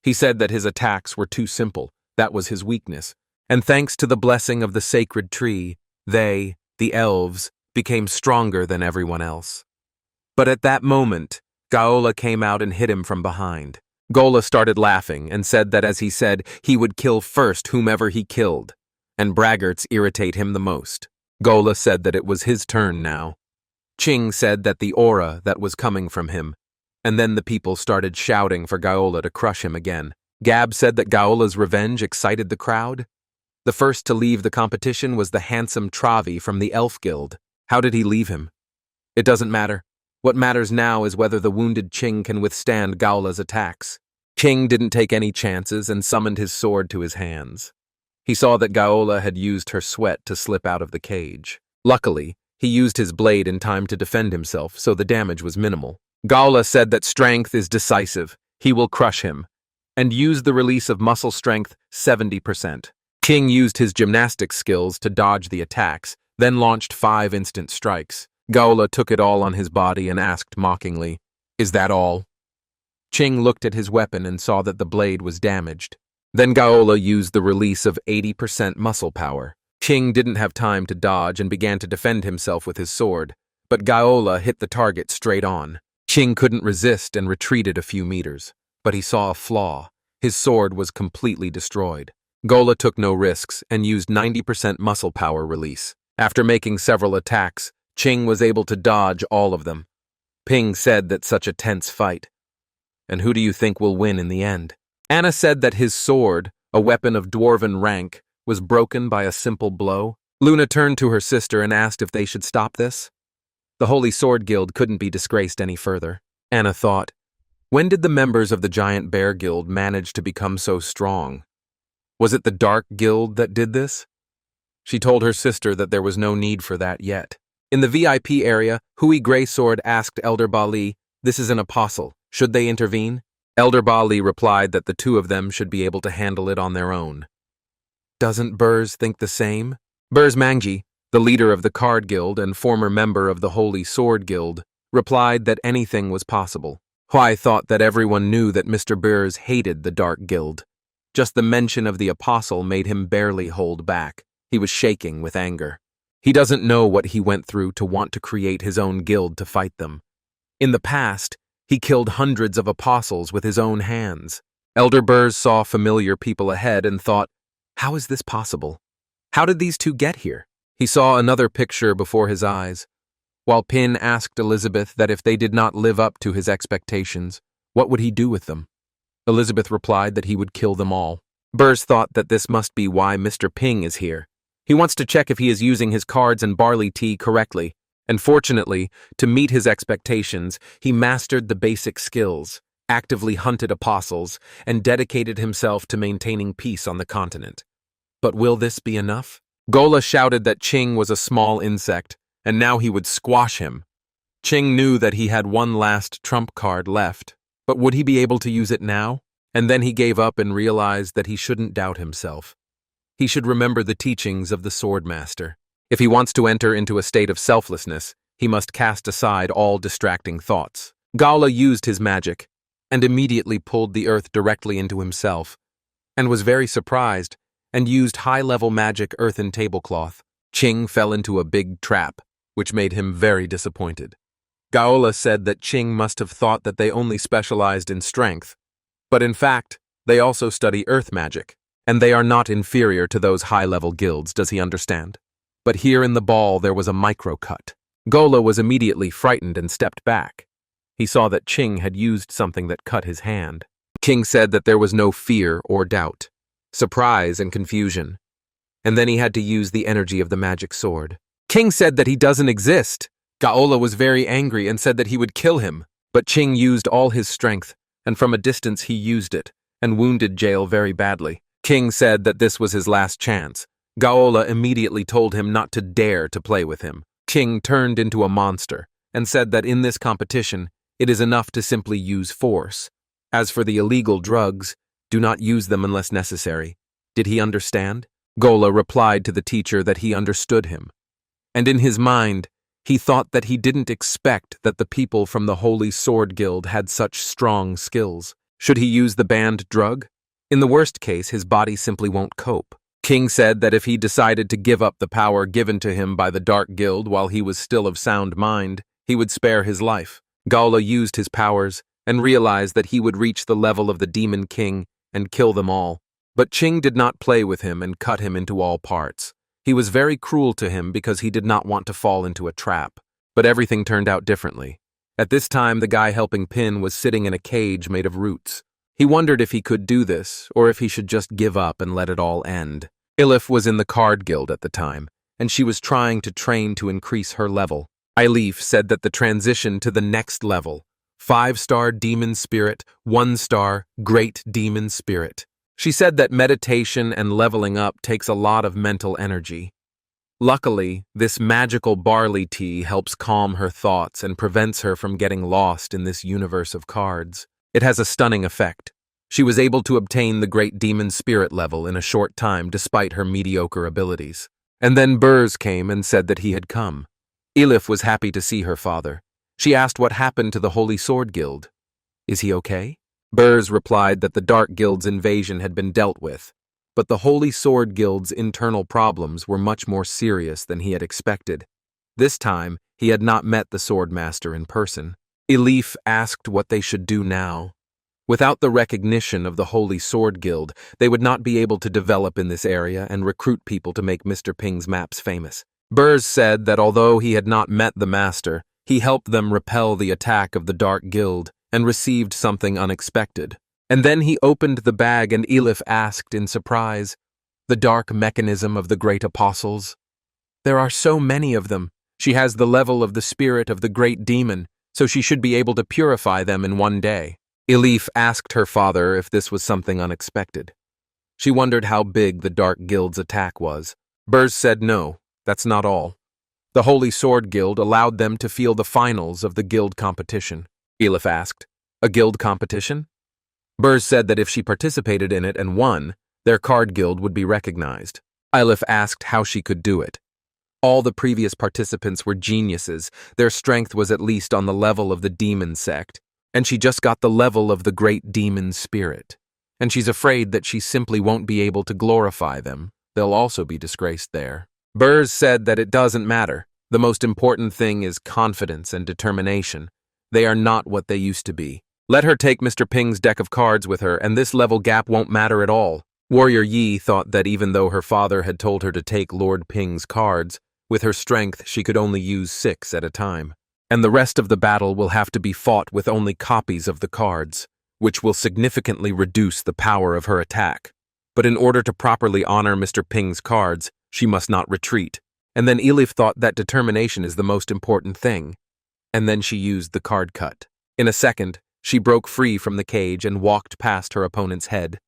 He said that his attacks were too simple, that was his weakness, and thanks to the blessing of the sacred tree, they, the elves, became stronger than everyone else. But at that moment, Gaola came out and hit him from behind. Gola started laughing and said that as he said, he would kill first whomever he killed, and braggarts irritate him the most. Gola said that it was his turn now. Ching said that the aura that was coming from him, and then the people started shouting for Gaola to crush him again. Gab said that Gaola's revenge excited the crowd. The first to leave the competition was the handsome Travi from the Elf Guild. How did he leave him? It doesn't matter. What matters now is whether the wounded Ching can withstand Gaola's attacks. Ching didn't take any chances and summoned his sword to his hands. He saw that Gaola had used her sweat to slip out of the cage. Luckily, he used his blade in time to defend himself, so the damage was minimal. Gaola said that strength is decisive. He will crush him, and used the release of muscle strength 70%. Ching used his gymnastics skills to dodge the attacks, then launched 5 instant strikes. Gaola took it all on his body and asked mockingly, "Is that all?" Ching looked at his weapon and saw that the blade was damaged. Then Gaola used the release of 80% muscle power. Ching didn't have time to dodge and began to defend himself with his sword, but Gaola hit the target straight on. Ching couldn't resist and retreated a few meters, but he saw a flaw. His sword was completely destroyed. Gola took no risks and used 90% muscle power release. After making several attacks, Ching was able to dodge all of them. Ping said that such a tense fight. And who do you think will win in the end? Anna said that his sword, a weapon of dwarven rank, was broken by a simple blow. Luna turned to her sister and asked if they should stop this. The Holy Sword Guild couldn't be disgraced any further. Anna thought, when did the members of the Giant Bear Guild manage to become so strong? Was it the Dark Guild that did this? She told her sister that there was no need for that yet. In the VIP area, Hui Greysword asked Elder Bali, "This is an apostle. Should they intervene?" Elder Bali replied that the two of them should be able to handle it on their own. Doesn't Burrs think the same? Burrs Mangji, the leader of the Card Guild and former member of the Holy Sword Guild, replied that anything was possible. Hui thought that everyone knew that Mr. Burrs hated the Dark Guild. Just the mention of the apostle made him barely hold back. He was shaking with anger. He doesn't know what he went through to want to create his own guild to fight them. In the past, he killed hundreds of apostles with his own hands. Elder Burrs saw familiar people ahead and thought, how is this possible? How did these two get here? He saw another picture before his eyes. While Pin asked Elizabeth that if they did not live up to his expectations, what would he do with them? Elizabeth replied that he would kill them all. Burrs thought that this must be why Mr. Ping is here. He wants to check if he is using his cards and barley tea correctly, and fortunately, to meet his expectations, he mastered the basic skills, actively hunted apostles, and dedicated himself to maintaining peace on the continent. But will this be enough? Gola shouted that Ching was a small insect, and now he would squash him. Ching knew that he had one last trump card left, but would he be able to use it now? And then he gave up and realized that he shouldn't doubt himself. He should remember the teachings of the Swordmaster. If he wants to enter into a state of selflessness, he must cast aside all distracting thoughts. Gala used his magic, and immediately pulled the earth directly into himself, and was very surprised, and used high-level magic earthen tablecloth. Ching fell into a big trap, which made him very disappointed. Gaola said that Ching must have thought that they only specialized in strength, but in fact, they also study earth magic, and they are not inferior to those high-level guilds, does he understand? But here in the ball there was a micro-cut. Gola was immediately frightened and stepped back. He saw that Ching had used something that cut his hand. King said that there was no fear or doubt, surprise and confusion, and then he had to use the energy of the magic sword. King said that he doesn't exist. Gaola was very angry and said that he would kill him, but Ching used all his strength, and from a distance he used it, and wounded Jail very badly. King said that this was his last chance. Gaola immediately told him not to dare to play with him. King turned into a monster, and said that in this competition, it is enough to simply use force. As for the illegal drugs, do not use them unless necessary. Did he understand? Gola replied to the teacher that he understood him. And in his mind, he thought that he didn't expect that the people from the Holy Sword Guild had such strong skills. Should he use the banned drug? In the worst case, his body simply won't cope. King said that if he decided to give up the power given to him by the Dark Guild while he was still of sound mind, he would spare his life. Gaula used his powers and realized that he would reach the level of the Demon King and kill them all. But Ching did not play with him and cut him into all parts. He was very cruel to him because he did not want to fall into a trap. But everything turned out differently. At this time, the guy helping Pin was sitting in a cage made of roots. He wondered if he could do this, or if he should just give up and let it all end. Ilif was in the Card Guild at the time, and she was trying to train to increase her level. Ilif said that the transition to the next level, 5-star Demon Spirit, 1-star Great Demon Spirit. She said that meditation and leveling up takes a lot of mental energy. Luckily, this magical barley tea helps calm her thoughts and prevents her from getting lost in this universe of cards. It has a stunning effect. She was able to obtain the Great Demon Spirit level in a short time despite her mediocre abilities. And then Burrs came and said that he had come. Ilif was happy to see her father. She asked what happened to the Holy Sword Guild. Is he okay? Burrs replied that the Dark Guild's invasion had been dealt with, but the Holy Sword Guild's internal problems were much more serious than he had expected. This time, he had not met the Swordmaster in person. Ilif asked what they should do now. Without the recognition of the Holy Sword Guild, they would not be able to develop in this area and recruit people to make Mr. Ping's maps famous. Burrs said that although he had not met the master, he helped them repel the attack of the Dark Guild and received something unexpected. And then he opened the bag and Elif asked in surprise, "The dark mechanism of the great apostles? There are so many of them. She has the level of the spirit of the great demon, so she should be able to purify them in one day." Elif asked her father if this was something unexpected. She wondered how big the Dark Guild's attack was. Burrs said no, that's not all. The Holy Sword Guild allowed them to feel the finals of the guild competition. Elif asked, "A guild competition?" Burrs said that if she participated in it and won, their card guild would be recognized. Elif asked how she could do it. All the previous participants were geniuses. Their strength was at least on the level of the demon sect, and she just got the level of the great demon spirit. And she's afraid that she simply won't be able to glorify them. They'll also be disgraced there. Burrs said that it doesn't matter. The most important thing is confidence and determination. They are not what they used to be. Let her take Mr. Ping's deck of cards with her, and this level gap won't matter at all. Warrior Yi thought that even though her father had told her to take Lord Ping's cards, with her strength she could only use 6 at a time. And the rest of the battle will have to be fought with only copies of the cards, which will significantly reduce the power of her attack. But in order to properly honor Mr. Ping's cards, she must not retreat. And then Elif thought that determination is the most important thing. And then she used the card cut. In a second, she broke free from the cage and walked past her opponent's head.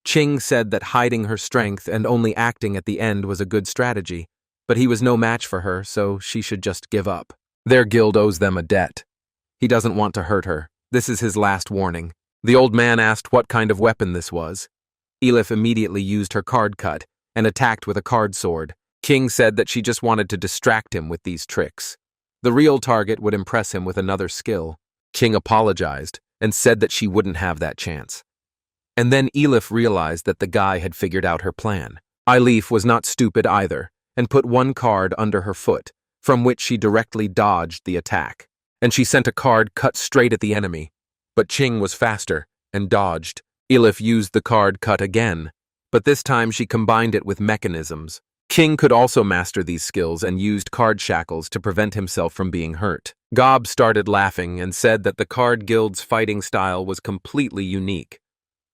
Ching said that hiding her strength and only acting at the end was a good strategy, but he was no match for her, so she should just give up. Their guild owes them a debt. He doesn't want to hurt her. This is his last warning. The old man asked what kind of weapon this was. Elif immediately used her card cut and attacked with a card sword. King said that she just wanted to distract him with these tricks. The real target would impress him with another skill. King apologized and said that she wouldn't have that chance. And then Elif realized that the guy had figured out her plan. Elif was not stupid either and put one card under her foot, from which she directly dodged the attack. And she sent a card cut straight at the enemy. But Ching was faster and dodged. Elif used the card cut again, but this time she combined it with mechanisms. King could also master these skills and used card shackles to prevent himself from being hurt. Gob started laughing and said that the card guild's fighting style was completely unique.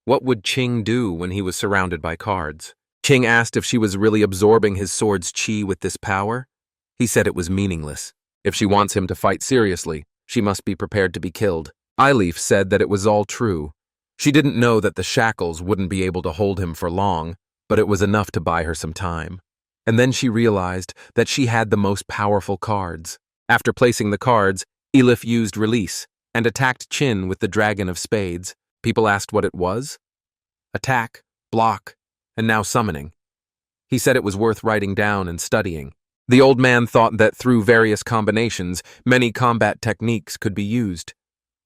What would Ching do when he was surrounded by cards? Ching asked if she was really absorbing his sword's chi with this power. He said it was meaningless. If she wants him to fight seriously, she must be prepared to be killed. Elif said that it was all true. She didn't know that the shackles wouldn't be able to hold him for long, but it was enough to buy her some time. And then she realized that she had the most powerful cards. After placing the cards, Elif used release and attacked Chin with the Dragon of Spades. People asked what it was. Attack, block, and now summoning. He said it was worth writing down and studying. The old man thought that through various combinations, many combat techniques could be used.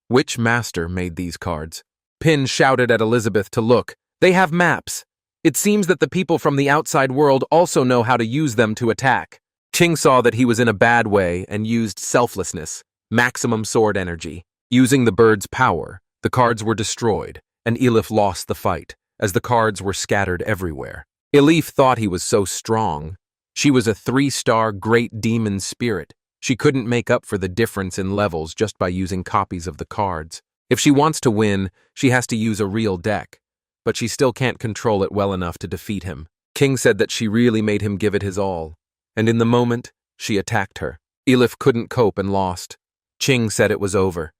Which master made these cards? Pin shouted at Elizabeth to look. They have maps. It seems that the people from the outside world also know how to use them to attack. Ching saw that he was in a bad way and used selflessness, maximum sword energy. Using the bird's power, the cards were destroyed, and Elif lost the fight, as the cards were scattered everywhere. Elif thought he was so strong. She was a 3-star great demon spirit. She couldn't make up for the difference in levels just by using copies of the cards. If she wants to win, she has to use a real deck, but she still can't control it well enough to defeat him. King said that she really made him give it his all, and in the moment, she attacked her. Elif couldn't cope and lost. Ching said it was over.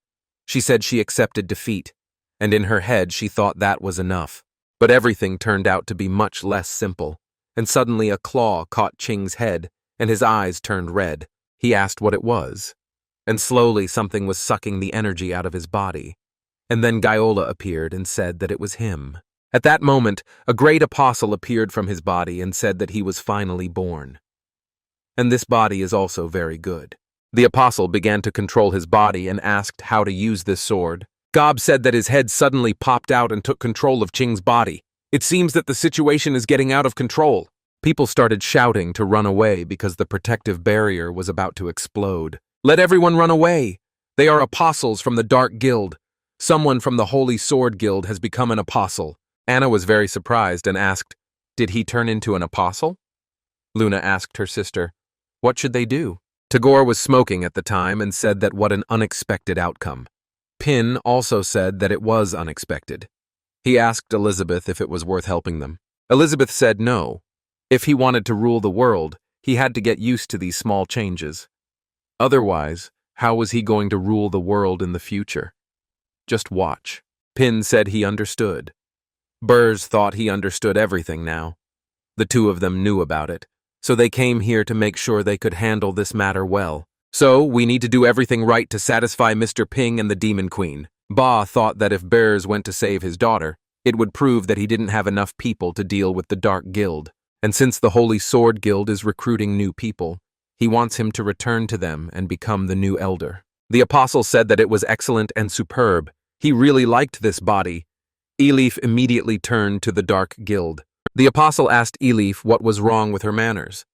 She said she accepted defeat, and in her head she thought that was enough. But everything turned out to be much less simple, and suddenly a claw caught Ching's head, and his eyes turned red. He asked what it was, and slowly something was sucking the energy out of his body. And then Gaiola appeared and said that it was him. At that moment, a great apostle appeared from his body and said that he was finally born. And this body is also very good. The apostle began to control his body and asked how to use this sword. Gob said that his head suddenly popped out and took control of Ching's body. It seems that the situation is getting out of control. People started shouting to run away because the protective barrier was about to explode. Let everyone run away! They are apostles from the Dark Guild. Someone from the Holy Sword Guild has become an apostle. Anna was very surprised and asked, "Did he turn into an apostle?" Luna asked her sister, What should they do? Tagore was smoking at the time and said that what an unexpected outcome. Pin also said that it was unexpected. He asked Elizabeth if it was worth helping them. Elizabeth said no. If he wanted to rule the world, he had to get used to these small changes. Otherwise, how was he going to rule the world in the future? Just watch. Pin said he understood. Burrs thought he understood everything now. The two of them knew about it, so they came here to make sure they could handle this matter well. So, we need to do everything right to satisfy Mr. Ping and the Demon Queen. Ba thought that if Burrs went to save his daughter, it would prove that he didn't have enough people to deal with the Dark Guild. And since the Holy Sword Guild is recruiting new people, he wants him to return to them and become the new elder. The apostle said that it was excellent and superb. He really liked this body. Elif immediately turned to the Dark Guild. The apostle asked Elif what was wrong with her manners.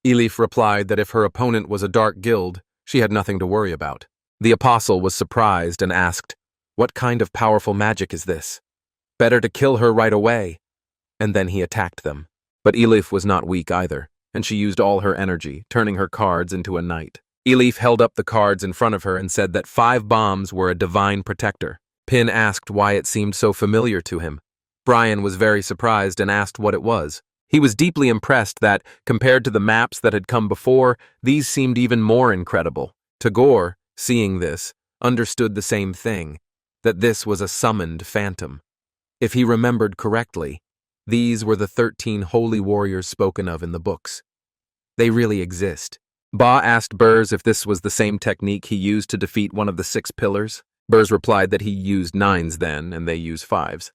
Elif replied that if her opponent was a Dark Guild, she had nothing to worry about. The apostle was surprised and asked, "What kind of powerful magic is this? Better to kill her right away." And then he attacked them. But Elif was not weak either, and she used all her energy, turning her cards into a knight. Elif held up the cards in front of her and said that 5 bombs were a divine protector. Pin asked why it seemed so familiar to him. Brian was very surprised and asked what it was. He was deeply impressed that, compared to the maps that had come before, these seemed even more incredible. Tagore, seeing this, understood the same thing, that this was a summoned phantom. If he remembered correctly, these were the 13 holy warriors spoken of in the books. They really exist. Ba asked Burrs if this was the same technique he used to defeat one of the 6 pillars. Burrs replied that he used 9s then, and they use 5s.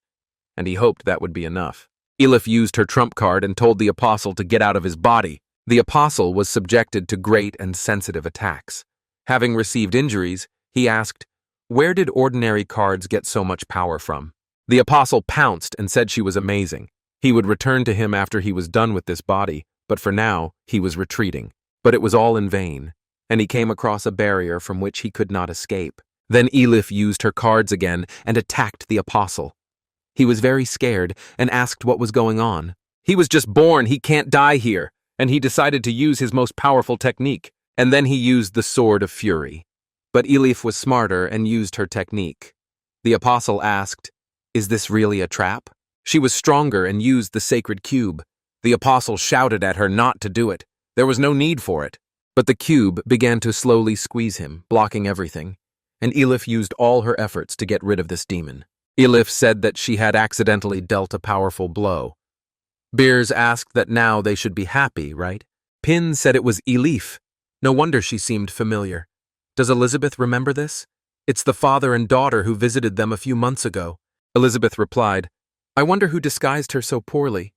And he hoped that would be enough. Elif used her trump card and told the apostle to get out of his body. The apostle was subjected to great and sensitive attacks. Having received injuries, he asked, "Where did ordinary cards get so much power from?" The apostle pounced and said she was amazing. He would return to him after he was done with this body, but for now, he was retreating. But it was all in vain, and he came across a barrier from which he could not escape. Then Elif used her cards again and attacked the apostle. He was very scared and asked what was going on. He was just born, he can't die here, and he decided to use his most powerful technique, and then he used the Sword of Fury. But Elif was smarter and used her technique. The apostle asked, "Is this really a trap?" She was stronger and used the sacred cube. The apostle shouted at her not to do it. There was no need for it. But the cube began to slowly squeeze him, blocking everything, and Elif used all her efforts to get rid of this demon. Elif said that she had accidentally dealt a powerful blow. Beers asked that now they should be happy, right? Pin said it was Elif. No wonder she seemed familiar. Does Elizabeth remember this? It's the father and daughter who visited them a few months ago. Elizabeth replied, "I wonder who disguised her so poorly."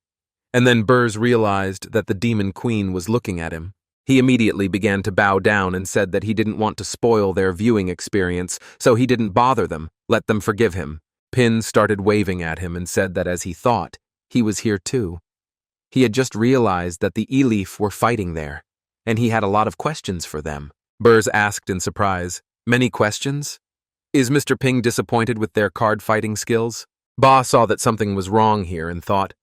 And then Burrs realized that the Demon Queen was looking at him. He immediately began to bow down and said that he didn't want to spoil their viewing experience, so he didn't bother them, let them forgive him. Pin started waving at him and said that as he thought, he was here too. He had just realized that the Elif were fighting there, and he had a lot of questions for them. Burrs asked in surprise, "Many questions? Is Mr. Ping disappointed with their card-fighting skills?" Ba saw that something was wrong here and thought,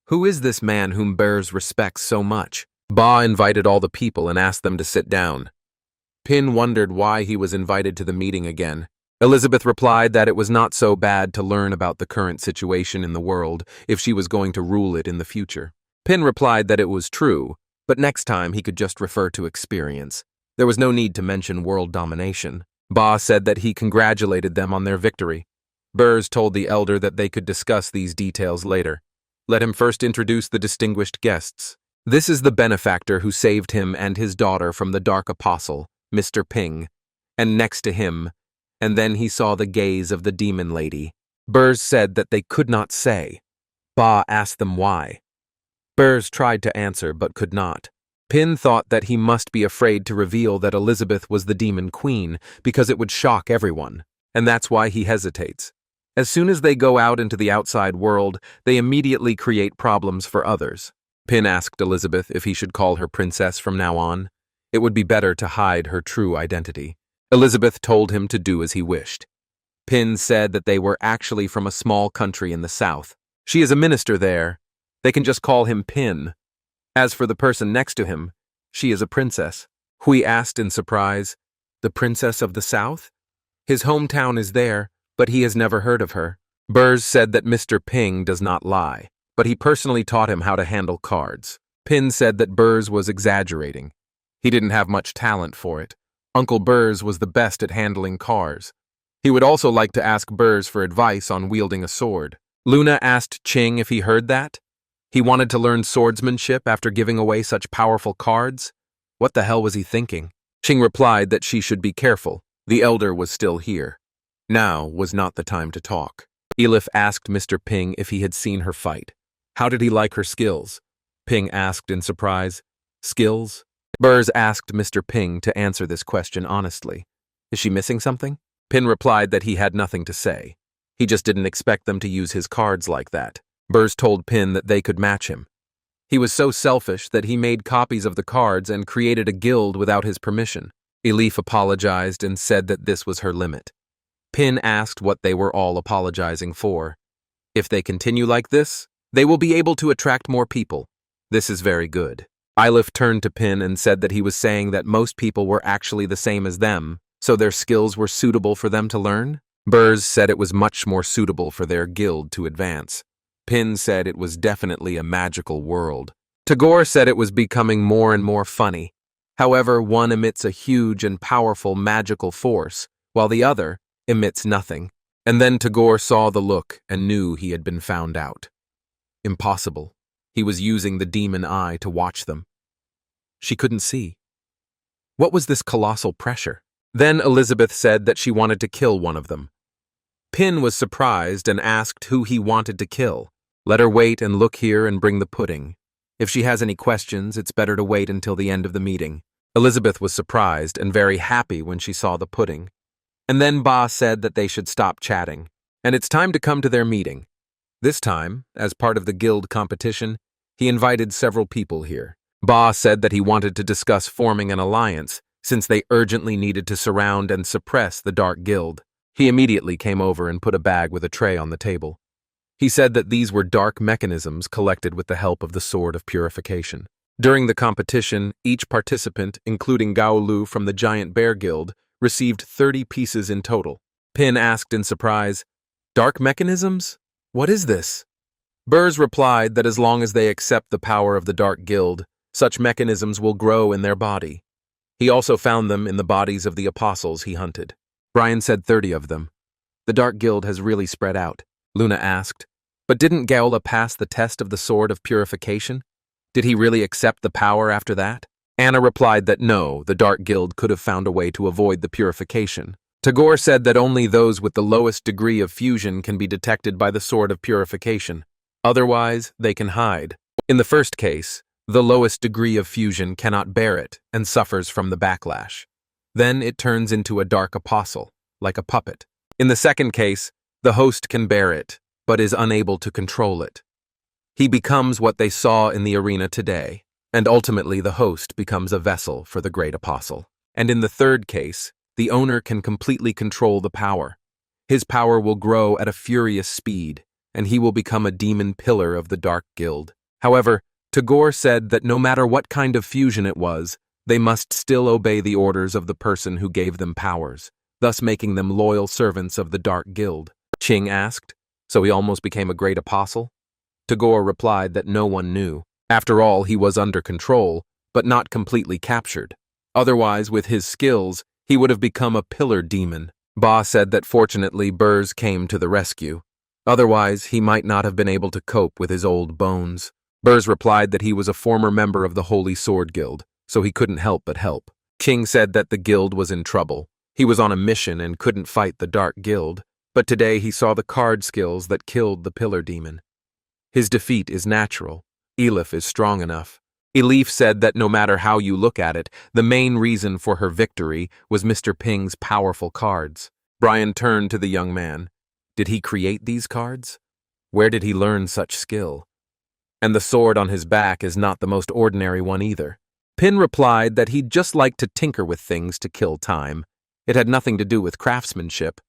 "Who is this man whom Burrs respects so much?" Ba invited all the people and asked them to sit down. Pin wondered why he was invited to the meeting again. Elizabeth replied that it was not so bad to learn about the current situation in the world if she was going to rule it in the future. Pin replied that it was true, but next time he could just refer to experience. There was no need to mention world domination. Ba said that he congratulated them on their victory. Burrs told the elder that they could discuss these details later. Let him first introduce the distinguished guests. This is the benefactor who saved him and his daughter from the Dark Apostle, Mr. Ping, and next to him, and then he saw the gaze of the demon lady. Burrs said that they could not say. Ba asked them why. Burrs tried to answer but could not. Pin thought that he must be afraid to reveal that Elizabeth was the Demon Queen because it would shock everyone, and that's why he hesitates. As soon as they go out into the outside world, they immediately create problems for others. Pin asked Elizabeth if he should call her princess from now on. It would be better to hide her true identity. Elizabeth told him to do as he wished. Pin said that they were actually from a small country in the south. She is a minister there. They can just call him Pin. As for the person next to him, She is a princess. Hui asked in surprise. The princess of the south? His hometown is there, but he has never heard of her. Burrs said that Mr. Ping does not lie, but he personally taught him how to handle cards. Pin said that Burrs was exaggerating. He didn't have much talent for it. Uncle Burrs was the best at handling cars. He would also like to ask Burrs for advice on wielding a sword. Luna asked Ching if he heard that. He wanted to learn swordsmanship after giving away such powerful cards? What the hell was he thinking? Ching replied that she should be careful. The elder was still here. Now was not the time to talk. Elif asked Mr. Ping if he had seen her fight. How did he like her skills? Ping asked in surprise. Skills? Burrs asked Mr. Ping to answer this question honestly. Is she missing something? Pin replied that he had nothing to say. He just didn't expect them to use his cards like that. Burrs told Pin that they could match him. He was so selfish that he made copies of the cards and created a guild without his permission. Elif apologized and said that this was her limit. Pin asked what they were all apologizing for. If they continue like this, they will be able to attract more people. This is very good. Ilif turned to Pin and said that he was saying that most people were actually the same as them, so their skills were suitable for them to learn. Burrs said it was much more suitable for their guild to advance. Pin said it was definitely a magical world. Tagore said it was becoming more and more funny. However, one emits a huge and powerful magical force, while the other emits nothing. And then Tagore saw the look and knew he had been found out. Impossible. He was using the demon eye to watch them. She couldn't see. What was this colossal pressure? Then Elizabeth said that she wanted to kill one of them. Pin was surprised and asked who he wanted to kill. Let her wait and look here and bring the pudding. If she has any questions, it's better to wait until the end of the meeting. Elizabeth was surprised and very happy when she saw the pudding. And then Ba said that they should stop chatting, and it's time to come to their meeting. This time, as part of the guild competition, he invited several people here. Ba said that he wanted to discuss forming an alliance, since they urgently needed to surround and suppress the Dark Guild. He immediately came over and put a bag with a tray on the table. He said that these were dark mechanisms collected with the help of the Sword of Purification. During the competition, each participant, including Gao Lu from the Giant Bear Guild, received 30 pieces in total. Pin asked in surprise, "Dark mechanisms? What is this?" Burrs replied that as long as they accept the power of the Dark Guild, such mechanisms will grow in their body. He also found them in the bodies of the apostles he hunted. Brian said 30 of them. The Dark Guild has really spread out. Luna asked, but didn't Gaola pass the test of the Sword of Purification? Did he really accept the power after that? Anna replied that no, the Dark Guild could have found a way to avoid the purification. Tagore said that only those with the lowest degree of fusion can be detected by the Sword of Purification. Otherwise, they can hide. In the first case, the lowest degree of fusion cannot bear it and suffers from the backlash. Then it turns into a dark apostle, like a puppet. In the second case, the host can bear it, but is unable to control it. He becomes what they saw in the arena today, and ultimately the host becomes a vessel for the great apostle. And in the third case, the owner can completely control the power. His power will grow at a furious speed, and he will become a demon pillar of the Dark Guild. However, Tagore said that no matter what kind of fusion it was, they must still obey the orders of the person who gave them powers, thus making them loyal servants of the Dark Guild. Ching asked, so he almost became a great apostle? Tagore replied that no one knew. After all, he was under control, but not completely captured. Otherwise, with his skills, he would have become a pillar demon. Ba said that fortunately Burrs came to the rescue. Otherwise, he might not have been able to cope with his old bones. Burrs replied that he was a former member of the Holy Sword Guild, so he couldn't help but help. King said that the guild was in trouble. He was on a mission and couldn't fight the Dark Guild, but today he saw the card skills that killed the Pillar Demon. His defeat is natural. Elif is strong enough. Elif said that no matter how you look at it, the main reason for her victory was Mr. Ping's powerful cards. Brian turned to the young man. Did he create these cards? Where did he learn such skill? And the sword on his back is not the most ordinary one either. Pin replied that he'd just like to tinker with things to kill time. It had nothing to do with craftsmanship.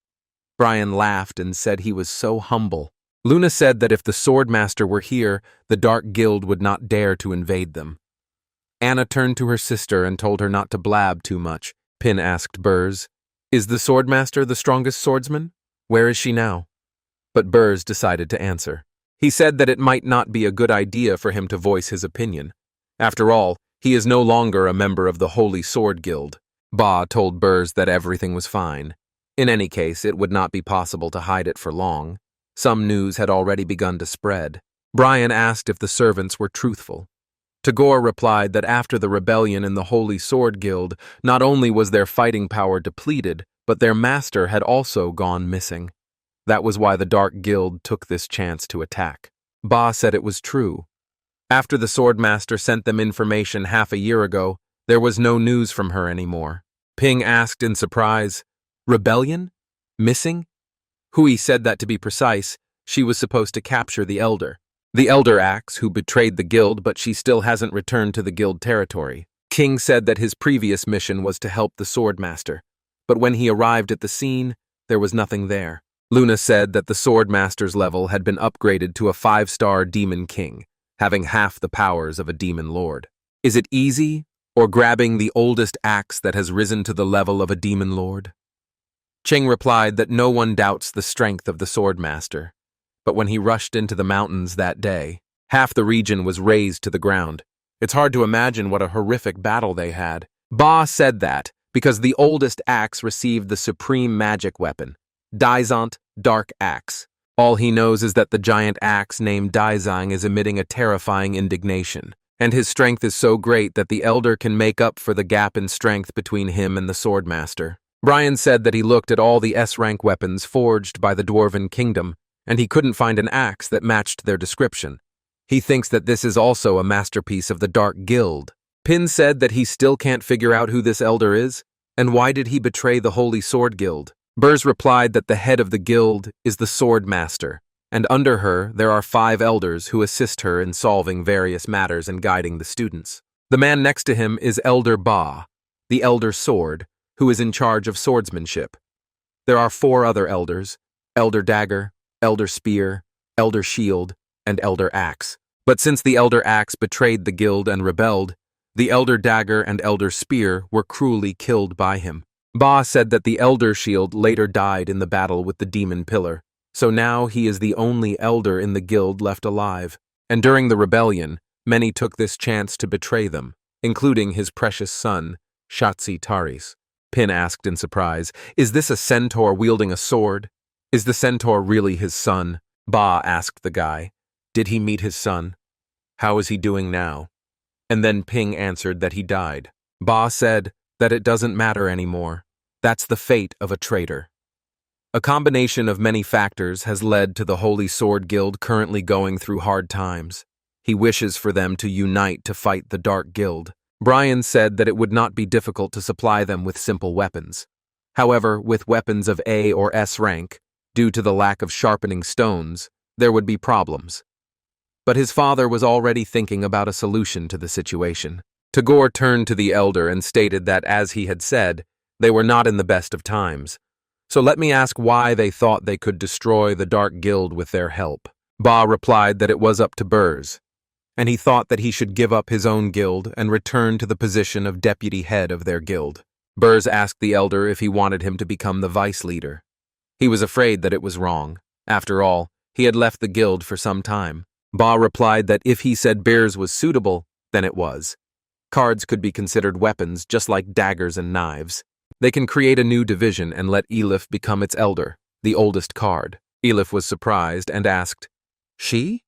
Brian laughed and said he was so humble. Luna said that if the Swordmaster were here, the Dark Guild would not dare to invade them. Anna turned to her sister and told her not to blab too much. Pin asked Burrs, "Is the swordmaster the strongest swordsman? Where is she now?" But Burrs decided to answer. He said that it might not be a good idea for him to voice his opinion. After all, he is no longer a member of the Holy Sword Guild. Ba told Burrs that everything was fine. In any case, it would not be possible to hide it for long. Some news had already begun to spread. Brian asked if the servants were truthful. Tagore replied that after the rebellion in the Holy Sword Guild, not only was their fighting power depleted, but their master had also gone missing. That was why the Dark Guild took this chance to attack. Ba said it was true. After the Swordmaster sent them information half a year ago, there was no news from her anymore. Ping asked in surprise, "Rebellion? Missing?" Hui said that to be precise, she was supposed to capture the Elder. The Elder Axe, who betrayed the guild, but she still hasn't returned to the guild territory. King said that his previous mission was to help the Swordmaster, but when he arrived at the scene, there was nothing there. Luna said that the Swordmaster's level had been upgraded to a 5-star Demon King, having half the powers of a Demon Lord. Is it easy, or grabbing the oldest axe that has risen to the level of a Demon Lord? Cheng replied that no one doubts the strength of the Swordmaster, but when he rushed into the mountains that day, half the region was razed to the ground. It's hard to imagine what a horrific battle they had. Ba said that because the oldest axe received the supreme magic weapon, Daizant Dark Axe. All he knows is that the giant axe named Daizang is emitting a terrifying indignation, and his strength is so great that the Elder can make up for the gap in strength between him and the Swordmaster. Brian said that he looked at all the S-rank weapons forged by the Dwarven Kingdom, and he couldn't find an axe that matched their description. He thinks that this is also a masterpiece of the Dark Guild. Pin said that he still can't figure out who this Elder is, and why did he betray the Holy Sword Guild. Burrs replied that the head of the guild is the Swordmaster, and under her there are 5 elders who assist her in solving various matters and guiding the students. The man next to him is Elder Ba, the Elder Sword, who is in charge of swordsmanship. There are 4 other elders, Elder Dagger, Elder Spear, Elder Shield, and Elder Axe. But since the Elder Axe betrayed the guild and rebelled, the Elder Dagger and Elder Spear were cruelly killed by him. Ba said that the Elder Shield later died in the battle with the Demon Pillar, so now he is the only elder in the guild left alive, and during the rebellion, many took this chance to betray them, including his precious son, Shatsi Taris. Pin asked in surprise, "Is this a centaur wielding a sword? Is the centaur really his son?" Ba asked the guy, "Did he meet his son? How is he doing now?" And then Ping answered that he died. Ba said that it doesn't matter anymore. That's the fate of a traitor. A combination of many factors has led to the Holy Sword Guild currently going through hard times. He wishes for them to unite to fight the Dark Guild. Brian said that it would not be difficult to supply them with simple weapons. However, with weapons of A or S rank, due to the lack of sharpening stones, there would be problems. But his father was already thinking about a solution to the situation. Tagore turned to the elder and stated that, as he had said, they were not in the best of times. So let me ask why they thought they could destroy the Dark Guild with their help. Ba replied that it was up to Burrs, and he thought that he should give up his own guild and return to the position of deputy head of their guild. Burrs asked the elder if he wanted him to become the vice leader. He was afraid that it was wrong. After all, he had left the guild for some time. Ba replied that if he said Burrs was suitable, then it was. Cards could be considered weapons just like daggers and knives. They can create a new division and let Elif become its elder, the oldest card. Elif was surprised and asked, "She?"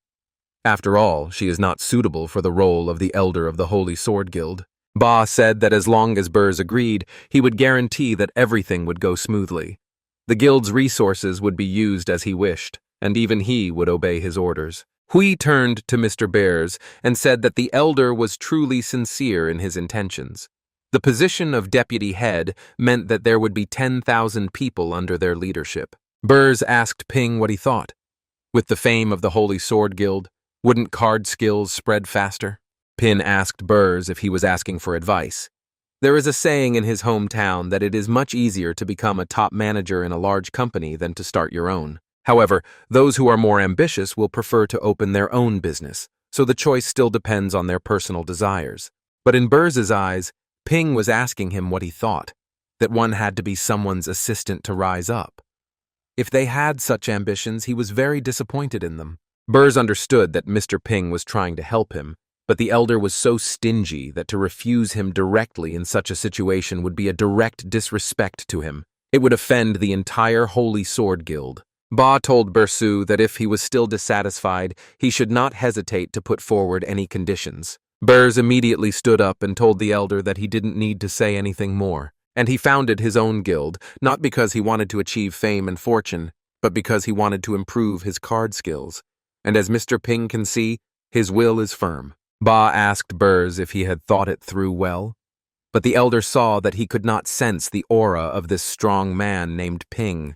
After all, she is not suitable for the role of the elder of the Holy Sword Guild. Ba said that as long as Burrs agreed, he would guarantee that everything would go smoothly. The guild's resources would be used as he wished, and even he would obey his orders. Hui turned to Mr. Bears and said that the elder was truly sincere in his intentions. The position of deputy head meant that there would be 10,000 people under their leadership. Burrs asked Ping what he thought. With the fame of the Holy Sword Guild, wouldn't card skills spread faster? Pin asked Burrs if he was asking for advice. There is a saying in his hometown that it is much easier to become a top manager in a large company than to start your own. However, those who are more ambitious will prefer to open their own business, so the choice still depends on their personal desires. But in Burz's eyes, Ping was asking him what he thought, that one had to be someone's assistant to rise up. If they had such ambitions, he was very disappointed in them. Burz understood that Mr. Ping was trying to help him, but the elder was so stingy that to refuse him directly in such a situation would be a direct disrespect to him. It would offend the entire Holy Sword Guild. Ba told Bursu that if he was still dissatisfied, he should not hesitate to put forward any conditions. Burz immediately stood up and told the elder that he didn't need to say anything more, and he founded his own guild, not because he wanted to achieve fame and fortune, but because he wanted to improve his card skills. And as Mr. Ping can see, his will is firm. Ba asked Burz if he had thought it through well, but the elder saw that he could not sense the aura of this strong man named Ping.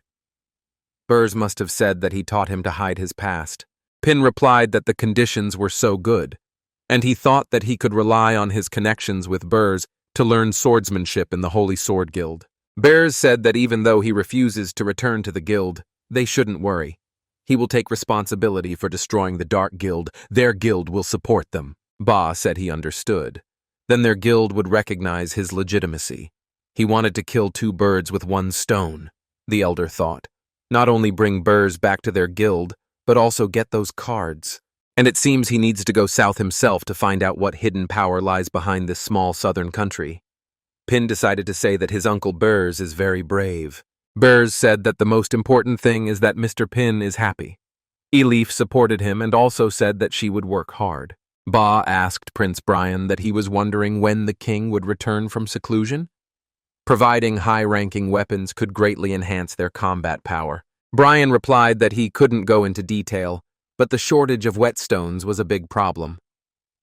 Burz must have said that he taught him to hide his past. Pin replied that the conditions were so good, and he thought that he could rely on his connections with Burz to learn swordsmanship in the Holy Sword Guild. Burz said that even though he refuses to return to the guild, they shouldn't worry. He will take responsibility for destroying the Dark Guild. Their guild will support them. Ba said he understood. Then their guild would recognize his legitimacy. He wanted to kill two birds with one stone, the elder thought. Not only bring Burz back to their guild, but also get those cards. And it seems he needs to go south himself to find out what hidden power lies behind this small southern country. Pin decided to say that his uncle Burz is very brave. Burz said that the most important thing is that Mr. Pin is happy. Elif supported him and also said that she would work hard. Ba asked Prince Brian that he was wondering when the king would return from seclusion. Providing high-ranking weapons could greatly enhance their combat power. Brian replied that he couldn't go into detail, but the shortage of whetstones was a big problem.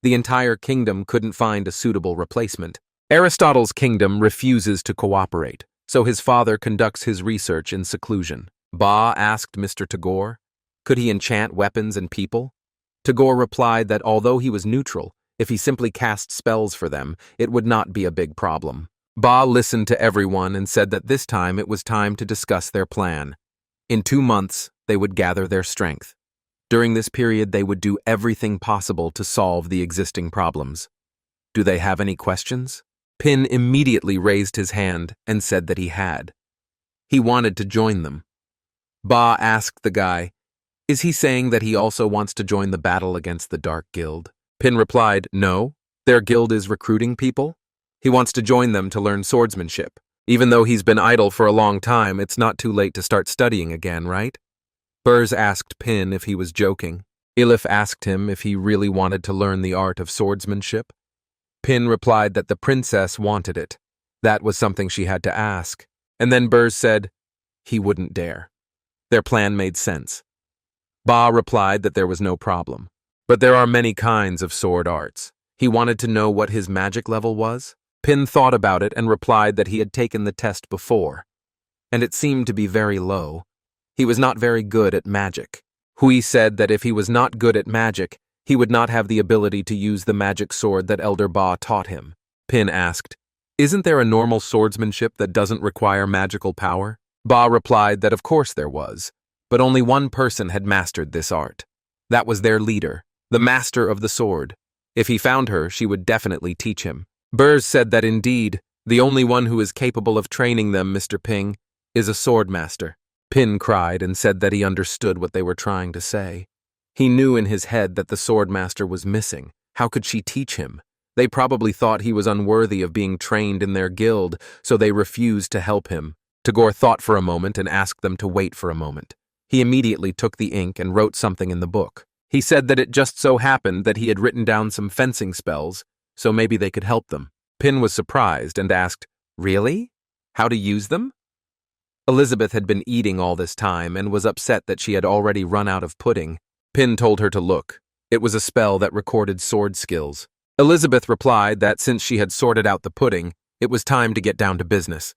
The entire kingdom couldn't find a suitable replacement. Aristotle's kingdom refuses to cooperate, so his father conducts his research in seclusion. Ba asked Mr. Tagore, could he enchant weapons and people? Tagore replied that although he was neutral, if he simply cast spells for them, it would not be a big problem. Ba listened to everyone and said that this time it was time to discuss their plan. In 2 months, they would gather their strength. During this period, they would do everything possible to solve the existing problems. Do they have any questions? Pin immediately raised his hand and said that he had. He wanted to join them. Ba asked the guy, is he saying that he also wants to join the battle against the Dark Guild? Pin replied, no, their guild is recruiting people. He wants to join them to learn swordsmanship. Even though he's been idle for a long time, it's not too late to start studying again, right? Burz asked Pin if he was joking. Elif asked him if he really wanted to learn the art of swordsmanship. Pin replied that the princess wanted it. That was something she had to ask. And then Burz said he wouldn't dare. Their plan made sense. Ba replied that there was no problem. But there are many kinds of sword arts. He wanted to know what his magic level was. Pin thought about it and replied that he had taken the test before, and it seemed to be very low. He was not very good at magic. Hui said that if he was not good at magic, he would not have the ability to use the magic sword that Elder Ba taught him. Pin asked, isn't there a normal swordsmanship that doesn't require magical power? Ba replied that of course there was, but only one person had mastered this art. That was their leader, the master of the sword. If he found her, she would definitely teach him. Burz said that indeed, the only one who is capable of training them, Mr. Ping, is a swordmaster. Pin cried and said that he understood what they were trying to say. He knew in his head that the swordmaster was missing. How could she teach him? They probably thought he was unworthy of being trained in their guild, so they refused to help him. Tagore thought for a moment and asked them to wait for a moment. He immediately took the ink and wrote something in the book. He said that it just so happened that he had written down some fencing spells, so maybe they could help them. Pin was surprised and asked, really? How to use them? Elizabeth had been eating all this time and was upset that she had already run out of pudding. Pin told her to look. It was a spell that recorded sword skills. Elizabeth replied that since she had sorted out the pudding, it was time to get down to business.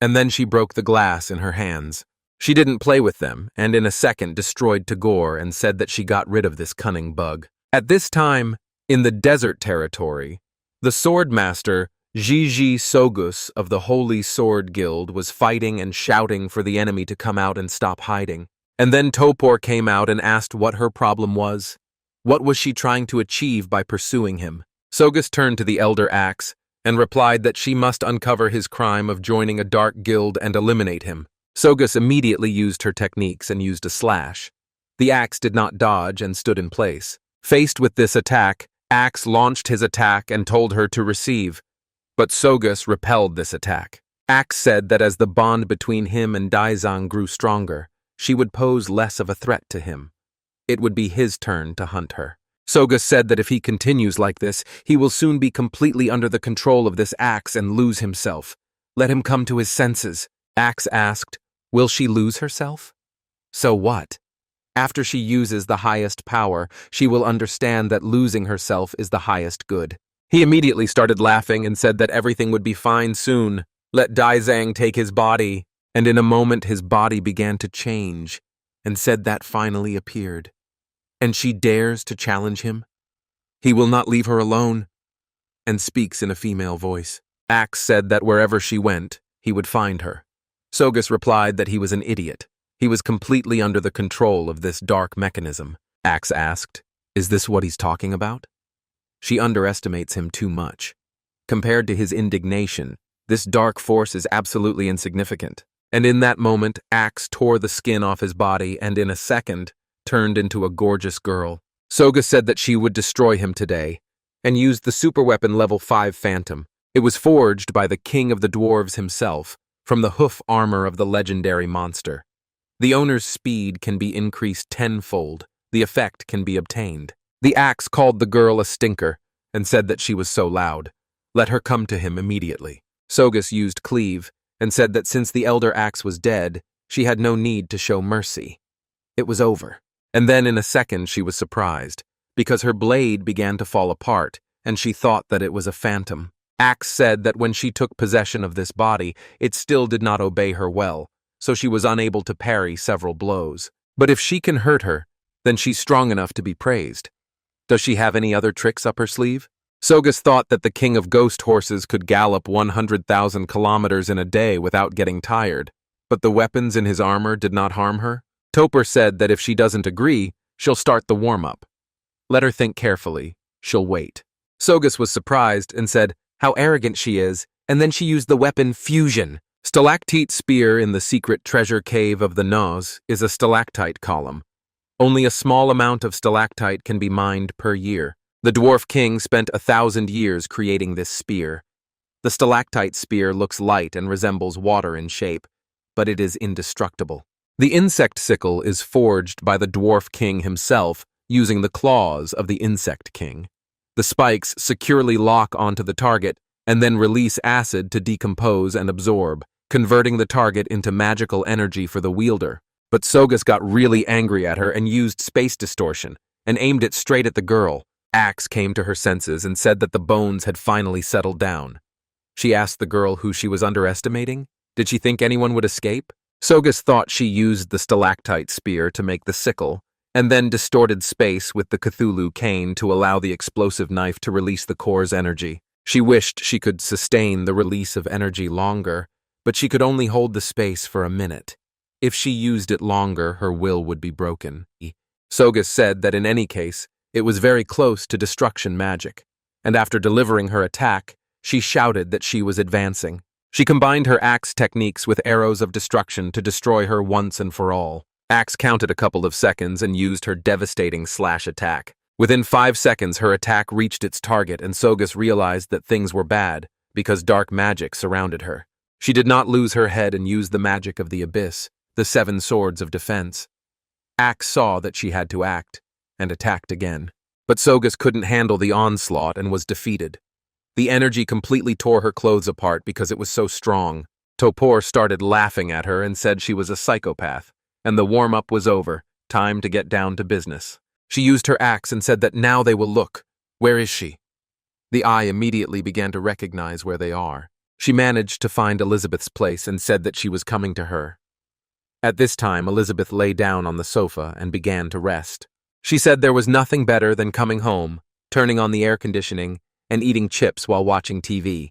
And then she broke the glass in her hands. She didn't play with them, and in a second destroyed Tagore and said that she got rid of this cunning bug. At this time, in the desert territory, the swordmaster Jiji Sogus of the Holy Sword Guild was fighting and shouting for the enemy to come out and stop hiding. And then Topor came out and asked what her problem was. What was she trying to achieve by pursuing him? Sogus turned to the elder Axe and replied that she must uncover his crime of joining a dark guild and eliminate him. Sogus immediately used her techniques and used a slash. The axe did not dodge and stood in place. Faced with this attack, Axe launched his attack and told her to receive, but Sogus repelled this attack. Axe said that as the bond between him and Daizang grew stronger, she would pose less of a threat to him. It would be his turn to hunt her. Sogus said that if he continues like this, he will soon be completely under the control of this axe and lose himself. Let him come to his senses. Axe asked, will she lose herself? So what? After she uses the highest power, she will understand that losing herself is the highest good. He immediately started laughing and said that everything would be fine soon. Let Daizang take his body, and in a moment his body began to change, and said that finally appeared. And she dares to challenge him? He will not leave her alone, and speaks in a female voice. Axe said that wherever she went, he would find her. Sogus replied that he was an idiot. He was completely under the control of this dark mechanism. Axe asked, is this what he's talking about? She underestimates him too much. Compared to his indignation, this dark force is absolutely insignificant. And in that moment, Axe tore the skin off his body and in a second, turned into a gorgeous girl. Sogus said that she would destroy him today, and used the superweapon level 5 Phantom. It was forged by the king of the dwarves himself, from the hoof armor of the legendary monster. The owner's speed can be increased tenfold. The effect can be obtained. The axe called the girl a stinker, and said that she was so loud. Let her come to him immediately. Sogus used cleave, and said that since the elder axe was dead, she had no need to show mercy. It was over. And then in a second she was surprised, because her blade began to fall apart, and she thought that it was a phantom. Axe said that when she took possession of this body, it still did not obey her well, so she was unable to parry several blows. But if she can hurt her, then she's strong enough to be praised. Does she have any other tricks up her sleeve? Sogus thought that the king of ghost horses could gallop 100,000 kilometers in a day without getting tired, but the weapons in his armor did not harm her. Topper said that if she doesn't agree, she'll start the warm-up. Let her think carefully. She'll wait. Sogus was surprised and said how arrogant she is, and then she used the weapon fusion. Stalactite spear in the secret treasure cave of the Nose is a stalactite column. Only a small amount of stalactite can be mined per year. The dwarf king spent 1,000 years creating this spear. The stalactite spear looks light and resembles water in shape, but it is indestructible. The insect sickle is forged by the dwarf king himself using the claws of the insect king. The spikes securely lock onto the target and then release acid to decompose and absorb, converting the target into magical energy for the wielder. But Sogus got really angry at her and used space distortion and aimed it straight at the girl. Axe came to her senses and said that the bones had finally settled down. She asked the girl who she was underestimating. Did she think anyone would escape? Sogus thought she used the stalactite spear to make the sickle, and then distorted space with the Cthulhu cane to allow the explosive knife to release the core's energy. She wished she could sustain the release of energy longer, but she could only hold the space for a minute. If she used it longer, her will would be broken. Sogus said that in any case, it was very close to destruction magic, and after delivering her attack, she shouted that she was advancing. She combined her axe techniques with arrows of destruction to destroy her once and for all. Axe counted a couple of seconds and used her devastating slash attack. Within 5 seconds, her attack reached its target, and Sogus realized that things were bad because dark magic surrounded her. She did not lose her head and used the magic of the abyss, the 7 swords of defense. Axe saw that she had to act, and attacked again. But Sogus couldn't handle the onslaught and was defeated. The energy completely tore her clothes apart because it was so strong. Topor started laughing at her and said she was a psychopath, and the warm-up was over, time to get down to business. She used her axe and said that now they will look. Where is she? The eye immediately began to recognize where they are. She managed to find Elizabeth's place and said that she was coming to her. At this time, Elizabeth lay down on the sofa and began to rest. She said there was nothing better than coming home, turning on the air conditioning, and eating chips while watching TV.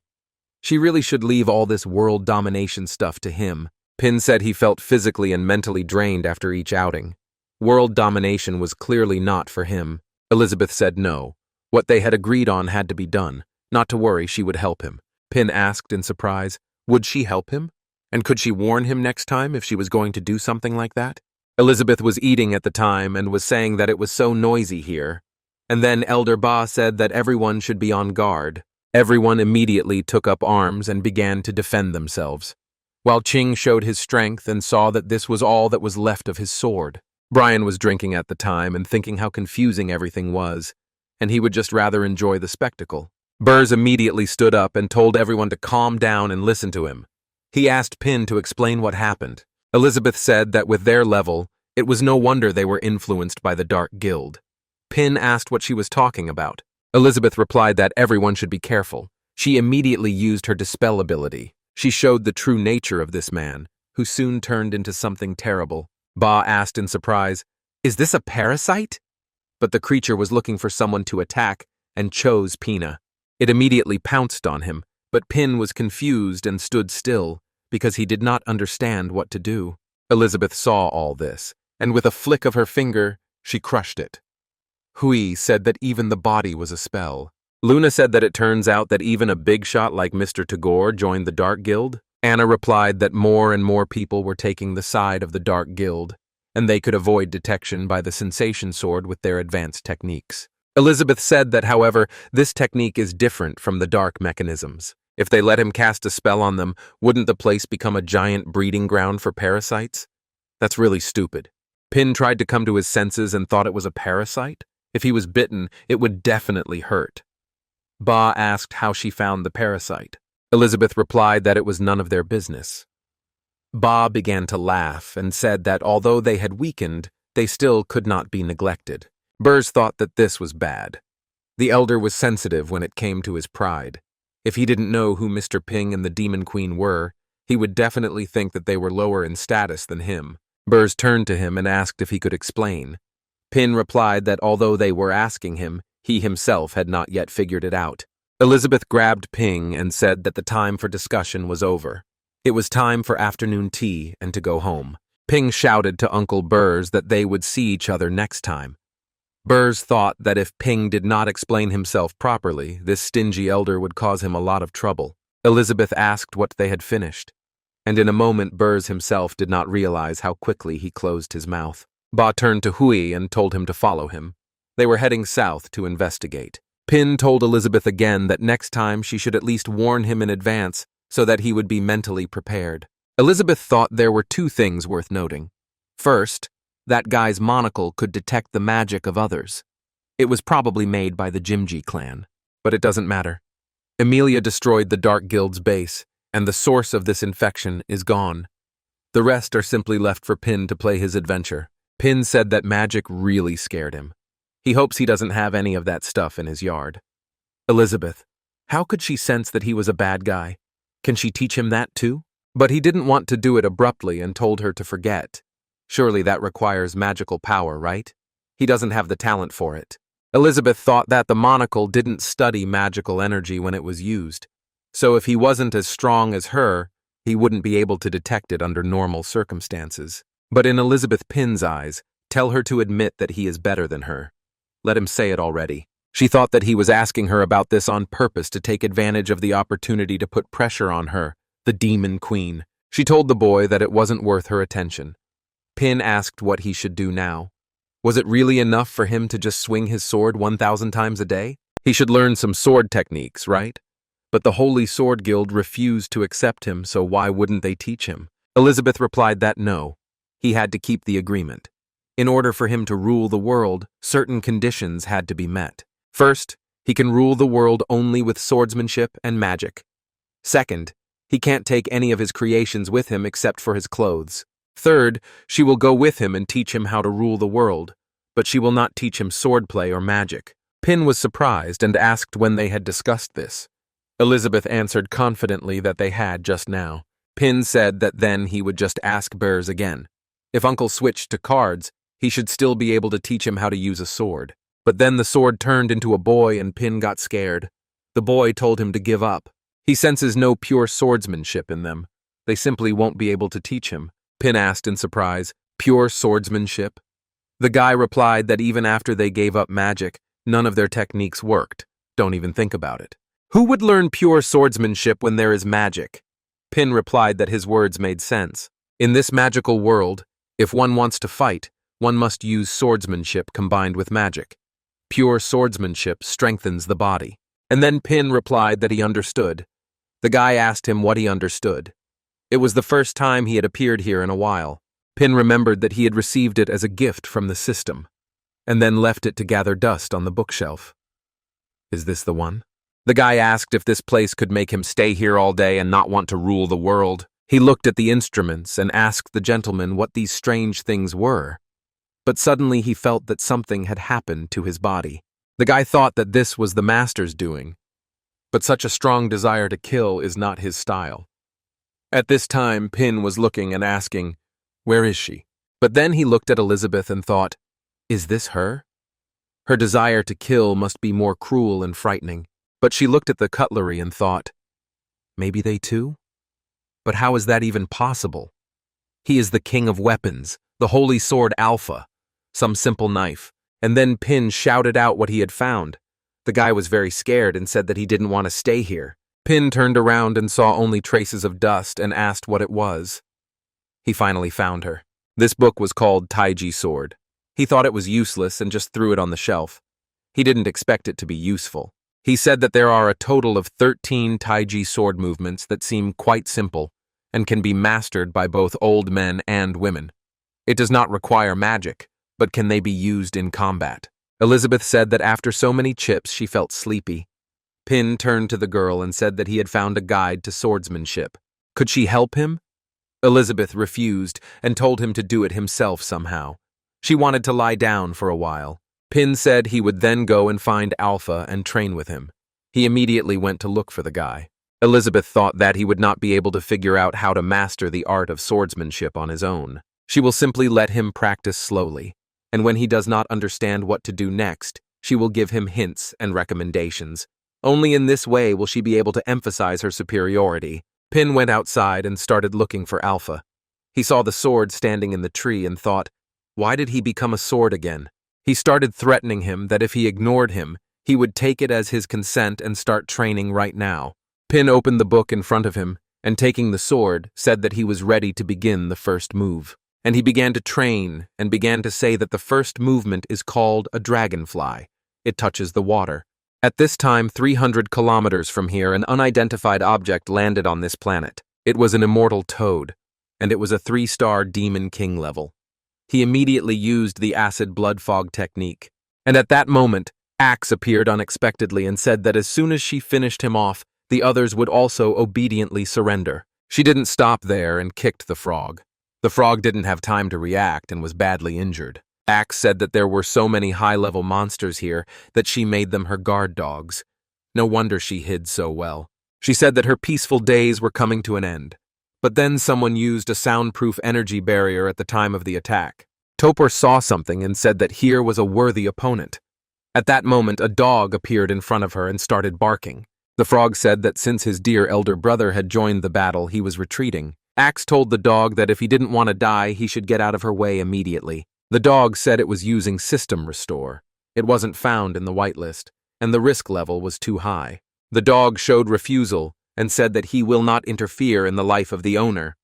She really should leave all this world domination stuff to him. Pin said he felt physically and mentally drained after each outing. World domination was clearly not for him. Elizabeth said no. What they had agreed on had to be done. Not to worry, she would help him. Pin asked in surprise, would she help him? And could she warn him next time if she was going to do something like that? Elizabeth was eating at the time and was saying that it was so noisy here. And then Elder Ba said that everyone should be on guard. Everyone immediately took up arms and began to defend themselves, while Ching showed his strength and saw that this was all that was left of his sword. Brian was drinking at the time and thinking how confusing everything was, and he would just rather enjoy the spectacle. Burrs immediately stood up and told everyone to calm down and listen to him. He asked Pin to explain what happened. Elizabeth said that with their level, it was no wonder they were influenced by the Dark Guild. Pin asked what she was talking about. Elizabeth replied that everyone should be careful. She immediately used her dispel ability. She showed the true nature of this man, who soon turned into something terrible. Ba asked in surprise, "Is this a parasite?" But the creature was looking for someone to attack and chose Pina. It immediately pounced on him, but Pin was confused and stood still because he did not understand what to do. Elizabeth saw all this, and with a flick of her finger, she crushed it. Hui said that even the body was a spell. Luna said that it turns out that even a big shot like Mr. Tagore joined the Dark Guild. Anna replied that more and more people were taking the side of the Dark Guild, and they could avoid detection by the sensation sword with their advanced techniques. Elizabeth said that, however, this technique is different from the dark mechanisms. If they let him cast a spell on them, wouldn't the place become a giant breeding ground for parasites? That's really stupid. Pin tried to come to his senses and thought it was a parasite. If he was bitten, it would definitely hurt. Ba asked how she found the parasite. Elizabeth replied that it was none of their business. Ba began to laugh and said that although they had weakened, they still could not be neglected. Burrs thought that this was bad. The elder was sensitive when it came to his pride. If he didn't know who Mr. Ping and the Demon Queen were, he would definitely think that they were lower in status than him. Burrs turned to him and asked if he could explain. Pin replied that although they were asking him, he himself had not yet figured it out. Elizabeth grabbed Ping and said that the time for discussion was over. It was time for afternoon tea and to go home. Ping shouted to Uncle Burrs that they would see each other next time. Burrs thought that if Ping did not explain himself properly, this stingy elder would cause him a lot of trouble. Elizabeth asked what they had finished, and in a moment Burrs himself did not realize how quickly he closed his mouth. Ba turned to Hui and told him to follow him. They were heading south to investigate. Pin told Elizabeth again that next time she should at least warn him in advance so that he would be mentally prepared. Elizabeth thought there were two things worth noting. First, that guy's monocle could detect the magic of others. It was probably made by the Jimji clan, but it doesn't matter. Emilia destroyed the Dark Guild's base, and the source of this infection is gone. The rest are simply left for Pin to play his adventure. Pin said that magic really scared him. He hopes he doesn't have any of that stuff in his yard. Elizabeth, how could she sense that he was a bad guy? Can she teach him that too? But he didn't want to do it abruptly and told her to forget. Surely that requires magical power, right? He doesn't have the talent for it. Elizabeth thought that the monocle didn't study magical energy when it was used. So if he wasn't as strong as her, he wouldn't be able to detect it under normal circumstances. But in Elizabeth Pin's eyes, tell her to admit that he is better than her. Let him say it already. She thought that he was asking her about this on purpose to take advantage of the opportunity to put pressure on her, the Demon Queen. She told the boy that it wasn't worth her attention. Pin asked what he should do now. Was it really enough for him to just swing his sword 1,000 times a day? He should learn some sword techniques, right? But the Holy Sword Guild refused to accept him, so why wouldn't they teach him? Elizabeth replied that no. He had to keep the agreement. In order for him to rule the world, certain conditions had to be met. First, he can rule the world only with swordsmanship and magic. Second, he can't take any of his creations with him except for his clothes. Third, she will go with him and teach him how to rule the world, but she will not teach him swordplay or magic. Pin was surprised and asked when they had discussed this. Elizabeth answered confidently that they had just now. Pin said that then he would just ask Burrs again. If Uncle switched to cards, he should still be able to teach him how to use a sword. But then the sword turned into a boy and Pin got scared. The boy told him to give up. He senses no pure swordsmanship in them. They simply won't be able to teach him. Pin asked in surprise, pure swordsmanship? The guy replied that even after they gave up magic, None of their techniques worked. Don't even think about it. Who would learn pure swordsmanship when there is magic? Pin replied that his words made sense. In this magical world, if one wants to fight, one must use swordsmanship combined with magic. Pure swordsmanship strengthens the body. And then Pin replied that he understood. The guy asked him what he understood. It was the first time he had appeared here in a while. Pin remembered that he had received it as a gift from the system, and then left it to gather dust on the bookshelf. Is this the one? The guy asked if this place could make him stay here all day and not want to rule the world. He looked at the instruments and asked the gentleman what these strange things were. But suddenly he felt that something had happened to his body. The guy thought that this was the master's doing, but such a strong desire to kill is not his style. At this time, Pin was looking and asking, "Where is she?" But then he looked at Elizabeth and thought, "Is this her?" Her desire to kill must be more cruel and frightening. But she looked at the cutlery and thought, maybe they too? But how is that even possible? He is the king of weapons, the holy sword Alpha, some simple knife. And then Pin shouted out what he had found. The guy was very scared and said that he didn't want to stay here. Pin turned around and saw only traces of dust and asked what it was. He finally found her. This book was called Taiji Sword. He thought it was useless and just threw it on the shelf. He didn't expect it to be useful. He said that there are a total of 13 Taiji sword movements that seem quite simple and can be mastered by both old men and women. It does not require magic, but can they be used in combat? Elizabeth said that after so many chips she felt sleepy. Pin turned to the girl and said that he had found a guide to swordsmanship. Could she help him? Elizabeth refused and told him to do it himself somehow. She wanted to lie down for a while. Pin said he would then go and find Alpha and train with him. He immediately went to look for the guy. Elizabeth thought that he would not be able to figure out how to master the art of swordsmanship on his own. She will simply let him practice slowly, and when he does not understand what to do next, she will give him hints and recommendations. Only in this way will she be able to emphasize her superiority. Pin went outside and started looking for Alpha. He saw the sword standing in the tree and thought, why did he become a sword again? He started threatening him that if he ignored him, he would take it as his consent and start training right now. Pin opened the book in front of him, and taking the sword, said that he was ready to begin the first move. And he began to train and began to say that the first movement is called a dragonfly. It touches the water. At this time, 300 kilometers from here, an unidentified object landed on this planet. It was an immortal toad, and it was a 3-star Demon King level. He immediately used the acid blood fog technique. And at that moment, Axe appeared unexpectedly and said that as soon as she finished him off, the others would also obediently surrender. She didn't stop there and kicked the frog. The frog didn't have time to react and was badly injured. Axe said that there were so many high-level monsters here that she made them her guard dogs. No wonder she hid so well. She said that her peaceful days were coming to an end. But then someone used a soundproof energy barrier at the time of the attack. Topor saw something and said that here was a worthy opponent. At that moment, a dog appeared in front of her and started barking. The frog said that since his dear elder brother had joined the battle, he was retreating. Axe told the dog that if he didn't want to die, he should get out of her way immediately. The dog said it was using system restore. It wasn't found in the whitelist, and the risk level was too high. The dog showed refusal and said that he will not interfere in the life of the owner.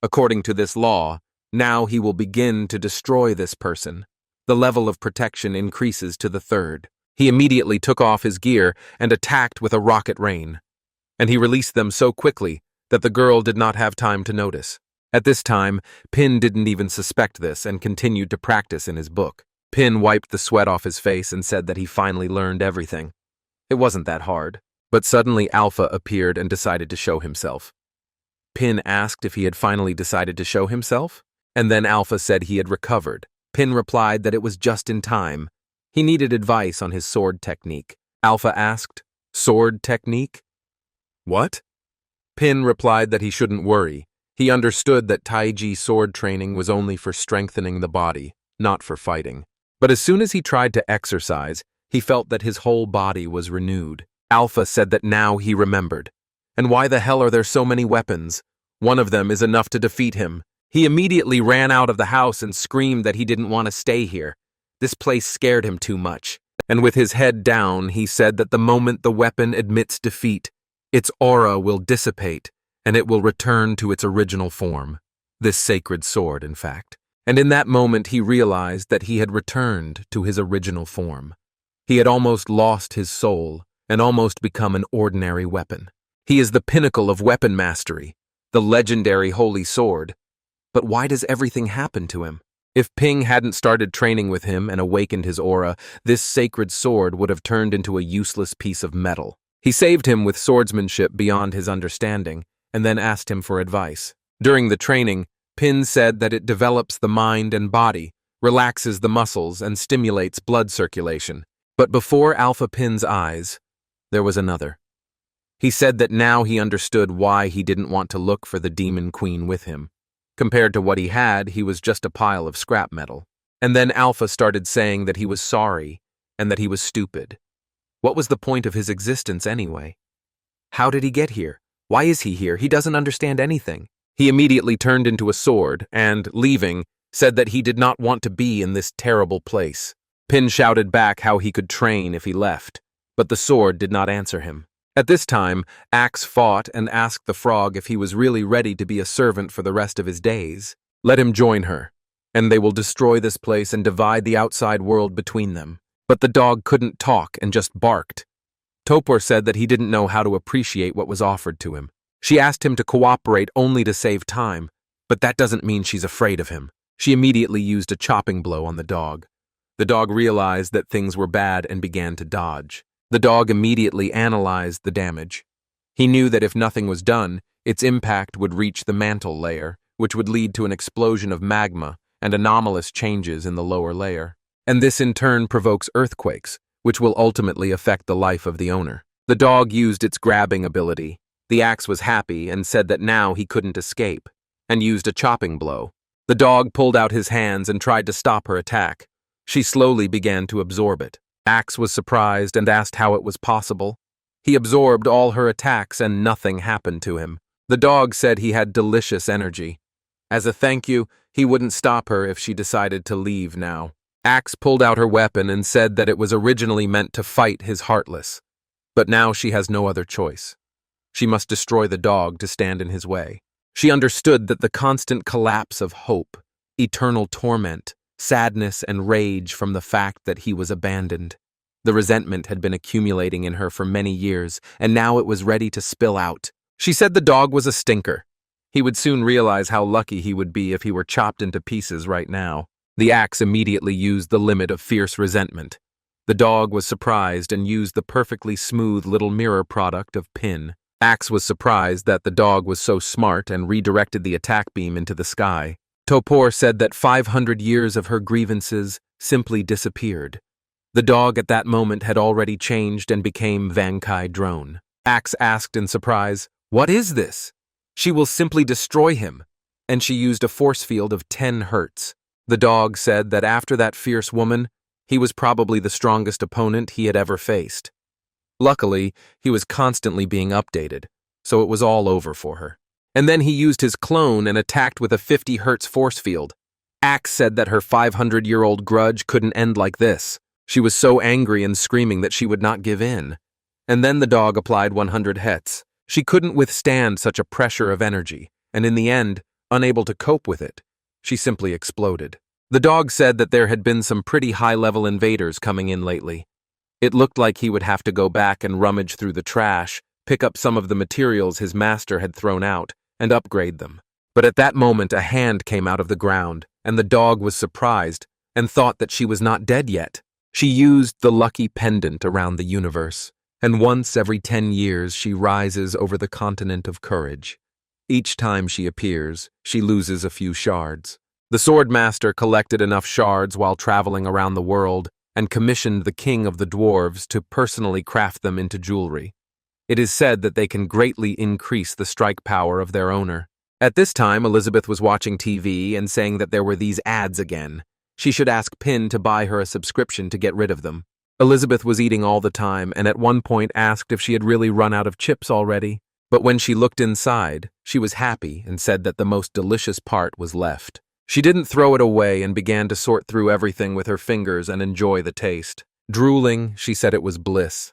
According to this law, now he will begin to destroy this person. The level of protection increases to the 3rd. He immediately took off his gear and attacked with a rocket rain. And he released them so quickly that the girl did not have time to notice. At this time, Pin didn't even suspect this and continued to practice in his book. Pin wiped the sweat off his face and said that he finally learned everything. It wasn't that hard. But suddenly Alpha appeared and decided to show himself. Pin asked if he had finally decided to show himself, and then Alpha said he had recovered. Pin replied that it was just in time. He needed advice on his sword technique. Alpha asked, "Sword technique?" "What?" Pin replied that he shouldn't worry. He understood that Taiji sword training was only for strengthening the body, not for fighting. But as soon as he tried to exercise, he felt that his whole body was renewed. Alpha said that now he remembered. And why the hell are there so many weapons? One of them is enough to defeat him. He immediately ran out of the house and screamed that he didn't want to stay here. This place scared him too much. And with his head down, he said that the moment the weapon admits defeat, its aura will dissipate, and it will return to its original form. This sacred sword, in fact. And in that moment he realized that he had returned to his original form. He had almost lost his soul, and almost become an ordinary weapon. He is the pinnacle of weapon mastery, the legendary holy sword. But why does everything happen to him? If Ping hadn't started training with him and awakened his aura, this sacred sword would have turned into a useless piece of metal. He saved him with swordsmanship beyond his understanding, and then asked him for advice. During the training, Pin said that it develops the mind and body, relaxes the muscles, and stimulates blood circulation. But before Alpha Pin's eyes, there was another. He said that now he understood why he didn't want to look for the Demon Queen with him. Compared to what he had, he was just a pile of scrap metal. And then Alpha started saying that he was sorry and that he was stupid. What was the point of his existence anyway? How did he get here? Why is he here? He doesn't understand anything. He immediately turned into a sword and, leaving, said that he did not want to be in this terrible place. Pin shouted back how he could train if he left, but the sword did not answer him. At this time, Axe fought and asked the frog if he was really ready to be a servant for the rest of his days. Let him join her, and they will destroy this place and divide the outside world between them. But the dog couldn't talk and just barked. Topor said that he didn't know how to appreciate what was offered to him. She asked him to cooperate only to save time, but that doesn't mean she's afraid of him. She immediately used a chopping blow on the dog. The dog realized that things were bad and began to dodge. The dog immediately analyzed the damage. He knew that if nothing was done, its impact would reach the mantle layer, which would lead to an explosion of magma and anomalous changes in the lower layer. And this in turn provokes earthquakes, which will ultimately affect the life of the owner. The dog used its grabbing ability. The axe was happy and said that now he couldn't escape, and used a chopping blow. The dog pulled out his hands and tried to stop her attack. She slowly began to absorb it. Axe was surprised and asked how it was possible. He absorbed all her attacks and nothing happened to him. The dog said he had delicious energy. As a thank you, he wouldn't stop her if she decided to leave now. Axe pulled out her weapon and said that it was originally meant to fight his Heartless. But now she has no other choice. She must destroy the dog to stand in his way. She understood that the constant collapse of hope, eternal torment, sadness and rage from the fact that he was abandoned. The resentment had been accumulating in her for many years, and now it was ready to spill out. She said the dog was a stinker. He would soon realize how lucky he would be if he were chopped into pieces right now. The axe immediately used the limit of fierce resentment. The dog was surprised and used the perfectly smooth little mirror product of Pin. Axe was surprised that the dog was so smart and redirected the attack beam into the sky. Topor said that 500 years of her grievances simply disappeared. The dog at that moment had already changed and became Vankai Drone. Axe asked in surprise, "What is this?" "She will simply destroy him," and she used a force field of 10 hertz. The dog said that after that fierce woman, he was probably the strongest opponent he had ever faced. Luckily, he was constantly being updated, so it was all over for her. And then he used his clone and attacked with a 50 hertz force field. Axe said that her 500-year-old grudge couldn't end like this. She was so angry and screaming that she would not give in. And then the dog applied 100 hertz. She couldn't withstand such a pressure of energy, and in the end, unable to cope with it, she simply exploded. The dog said that there had been some pretty high-level invaders coming in lately. It looked like he would have to go back and rummage through the trash, pick up some of the materials his master had thrown out, and upgrade them. But at that moment a hand came out of the ground, and the dog was surprised and thought that she was not dead yet. She used the lucky pendant around the universe, and once every 10 years she rises over the continent of courage. Each time she appears, she loses a few shards. The swordmaster collected enough shards while traveling around the world and commissioned the king of the dwarves to personally craft them into jewelry. It is said that they can greatly increase the strike power of their owner. At this time, Elizabeth was watching TV and saying that there were these ads again. She should ask Pin to buy her a subscription to get rid of them. Elizabeth was eating all the time and at one point asked if she had really run out of chips already. But when she looked inside, she was happy and said that the most delicious part was left. She didn't throw it away and began to sort through everything with her fingers and enjoy the taste. Drooling, she said it was bliss.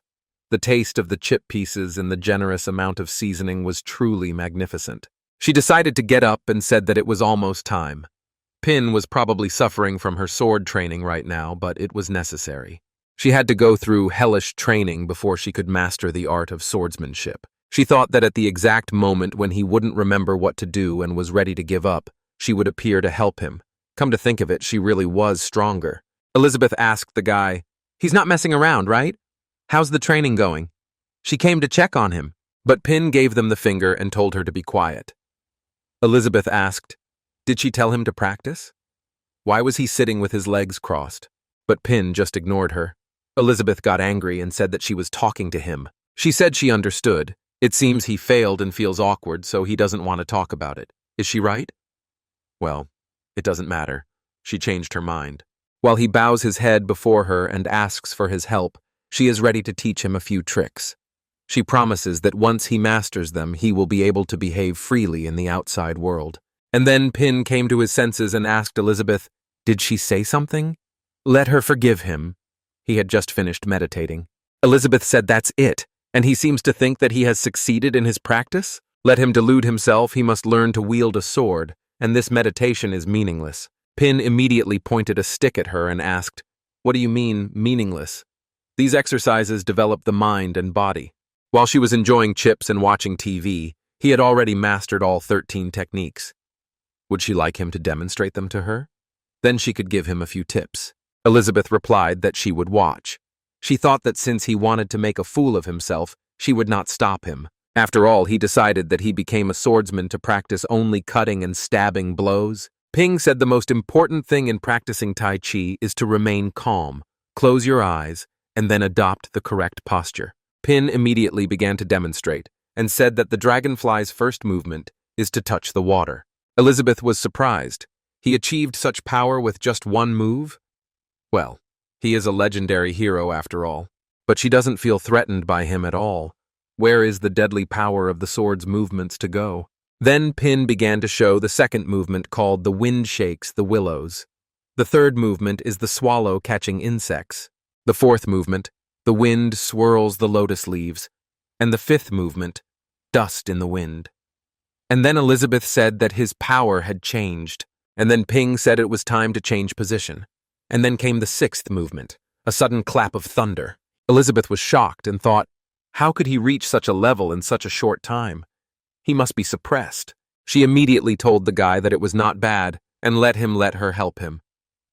The taste of the chip pieces and the generous amount of seasoning was truly magnificent. She decided to get up and said that it was almost time. Pin was probably suffering from her sword training right now, but it was necessary. She had to go through hellish training before she could master the art of swordsmanship. She thought that at the exact moment when he wouldn't remember what to do and was ready to give up, she would appear to help him. Come to think of it, she really was stronger. Elizabeth asked the guy, "He's not messing around, right? How's the training going?" She came to check on him, but Pin gave them the finger and told her to be quiet. Elizabeth asked, "Did she tell him to practice? Why was he sitting with his legs crossed?" But Pin just ignored her. Elizabeth got angry and said that she was talking to him. She said she understood. It seems he failed and feels awkward, so he doesn't want to talk about it. Is she right? Well, it doesn't matter. She changed her mind. While he bows his head before her and asks for his help, she is ready to teach him a few tricks. She promises that once he masters them, he will be able to behave freely in the outside world. And then Pin came to his senses and asked Elizabeth, "Did she say something?" Let her forgive him. He had just finished meditating. Elizabeth said that's it, and he seems to think that he has succeeded in his practice? Let him delude himself, he must learn to wield a sword, and this meditation is meaningless. Pin immediately pointed a stick at her and asked, "What do you mean, meaningless?" These exercises develop the mind and body. While she was enjoying chips and watching TV, he had already mastered all 13 techniques. Would she like him to demonstrate them to her? Then she could give him a few tips. Elizabeth replied that she would watch. She thought that since he wanted to make a fool of himself, she would not stop him. After all, he decided that he became a swordsman to practice only cutting and stabbing blows. Ping said the most important thing in practicing Tai Chi is to remain calm, close your eyes, and then adopt the correct posture. Pin immediately began to demonstrate, and said that the dragonfly's first movement is to touch the water. Elizabeth was surprised. He achieved such power with just one move? Well, he is a legendary hero after all, but she doesn't feel threatened by him at all. Where is the deadly power of the sword's movements to go? Then Pin began to show the second movement called the wind shakes the willows. The third movement is the swallow catching insects. The fourth movement, the wind swirls the lotus leaves. And the fifth movement, dust in the wind. And then Elizabeth said that his power had changed. And then Ping said it was time to change position. And then came the sixth movement, a sudden clap of thunder. Elizabeth was shocked and thought, how could he reach such a level in such a short time? He must be suppressed. She immediately told the guy that it was not bad and let her help him.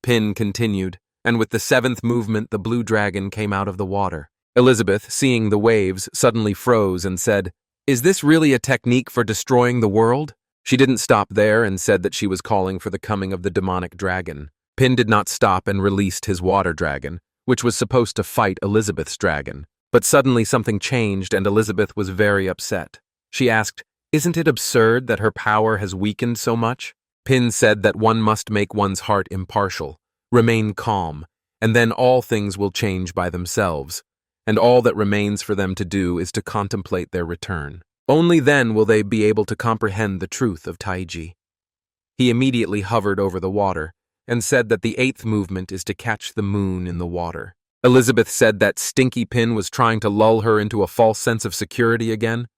Pin continued, and with the seventh movement the blue dragon came out of the water. Elizabeth, seeing the waves, suddenly froze and said, "Is this really a technique for destroying the world?" She didn't stop there and said that she was calling for the coming of the demonic dragon. Pin did not stop and released his water dragon, which was supposed to fight Elizabeth's dragon. But suddenly something changed and Elizabeth was very upset. She asked, "Isn't it absurd that her power has weakened so much?" Pin said that one must make one's heart impartial, remain calm, and then all things will change by themselves, and all that remains for them to do is to contemplate their return. Only then will they be able to comprehend the truth of Taiji. He immediately hovered over the water and said that the eighth movement is to catch the moon in the water. Elizabeth said that Stinky Pin was trying to lull her into a false sense of security again.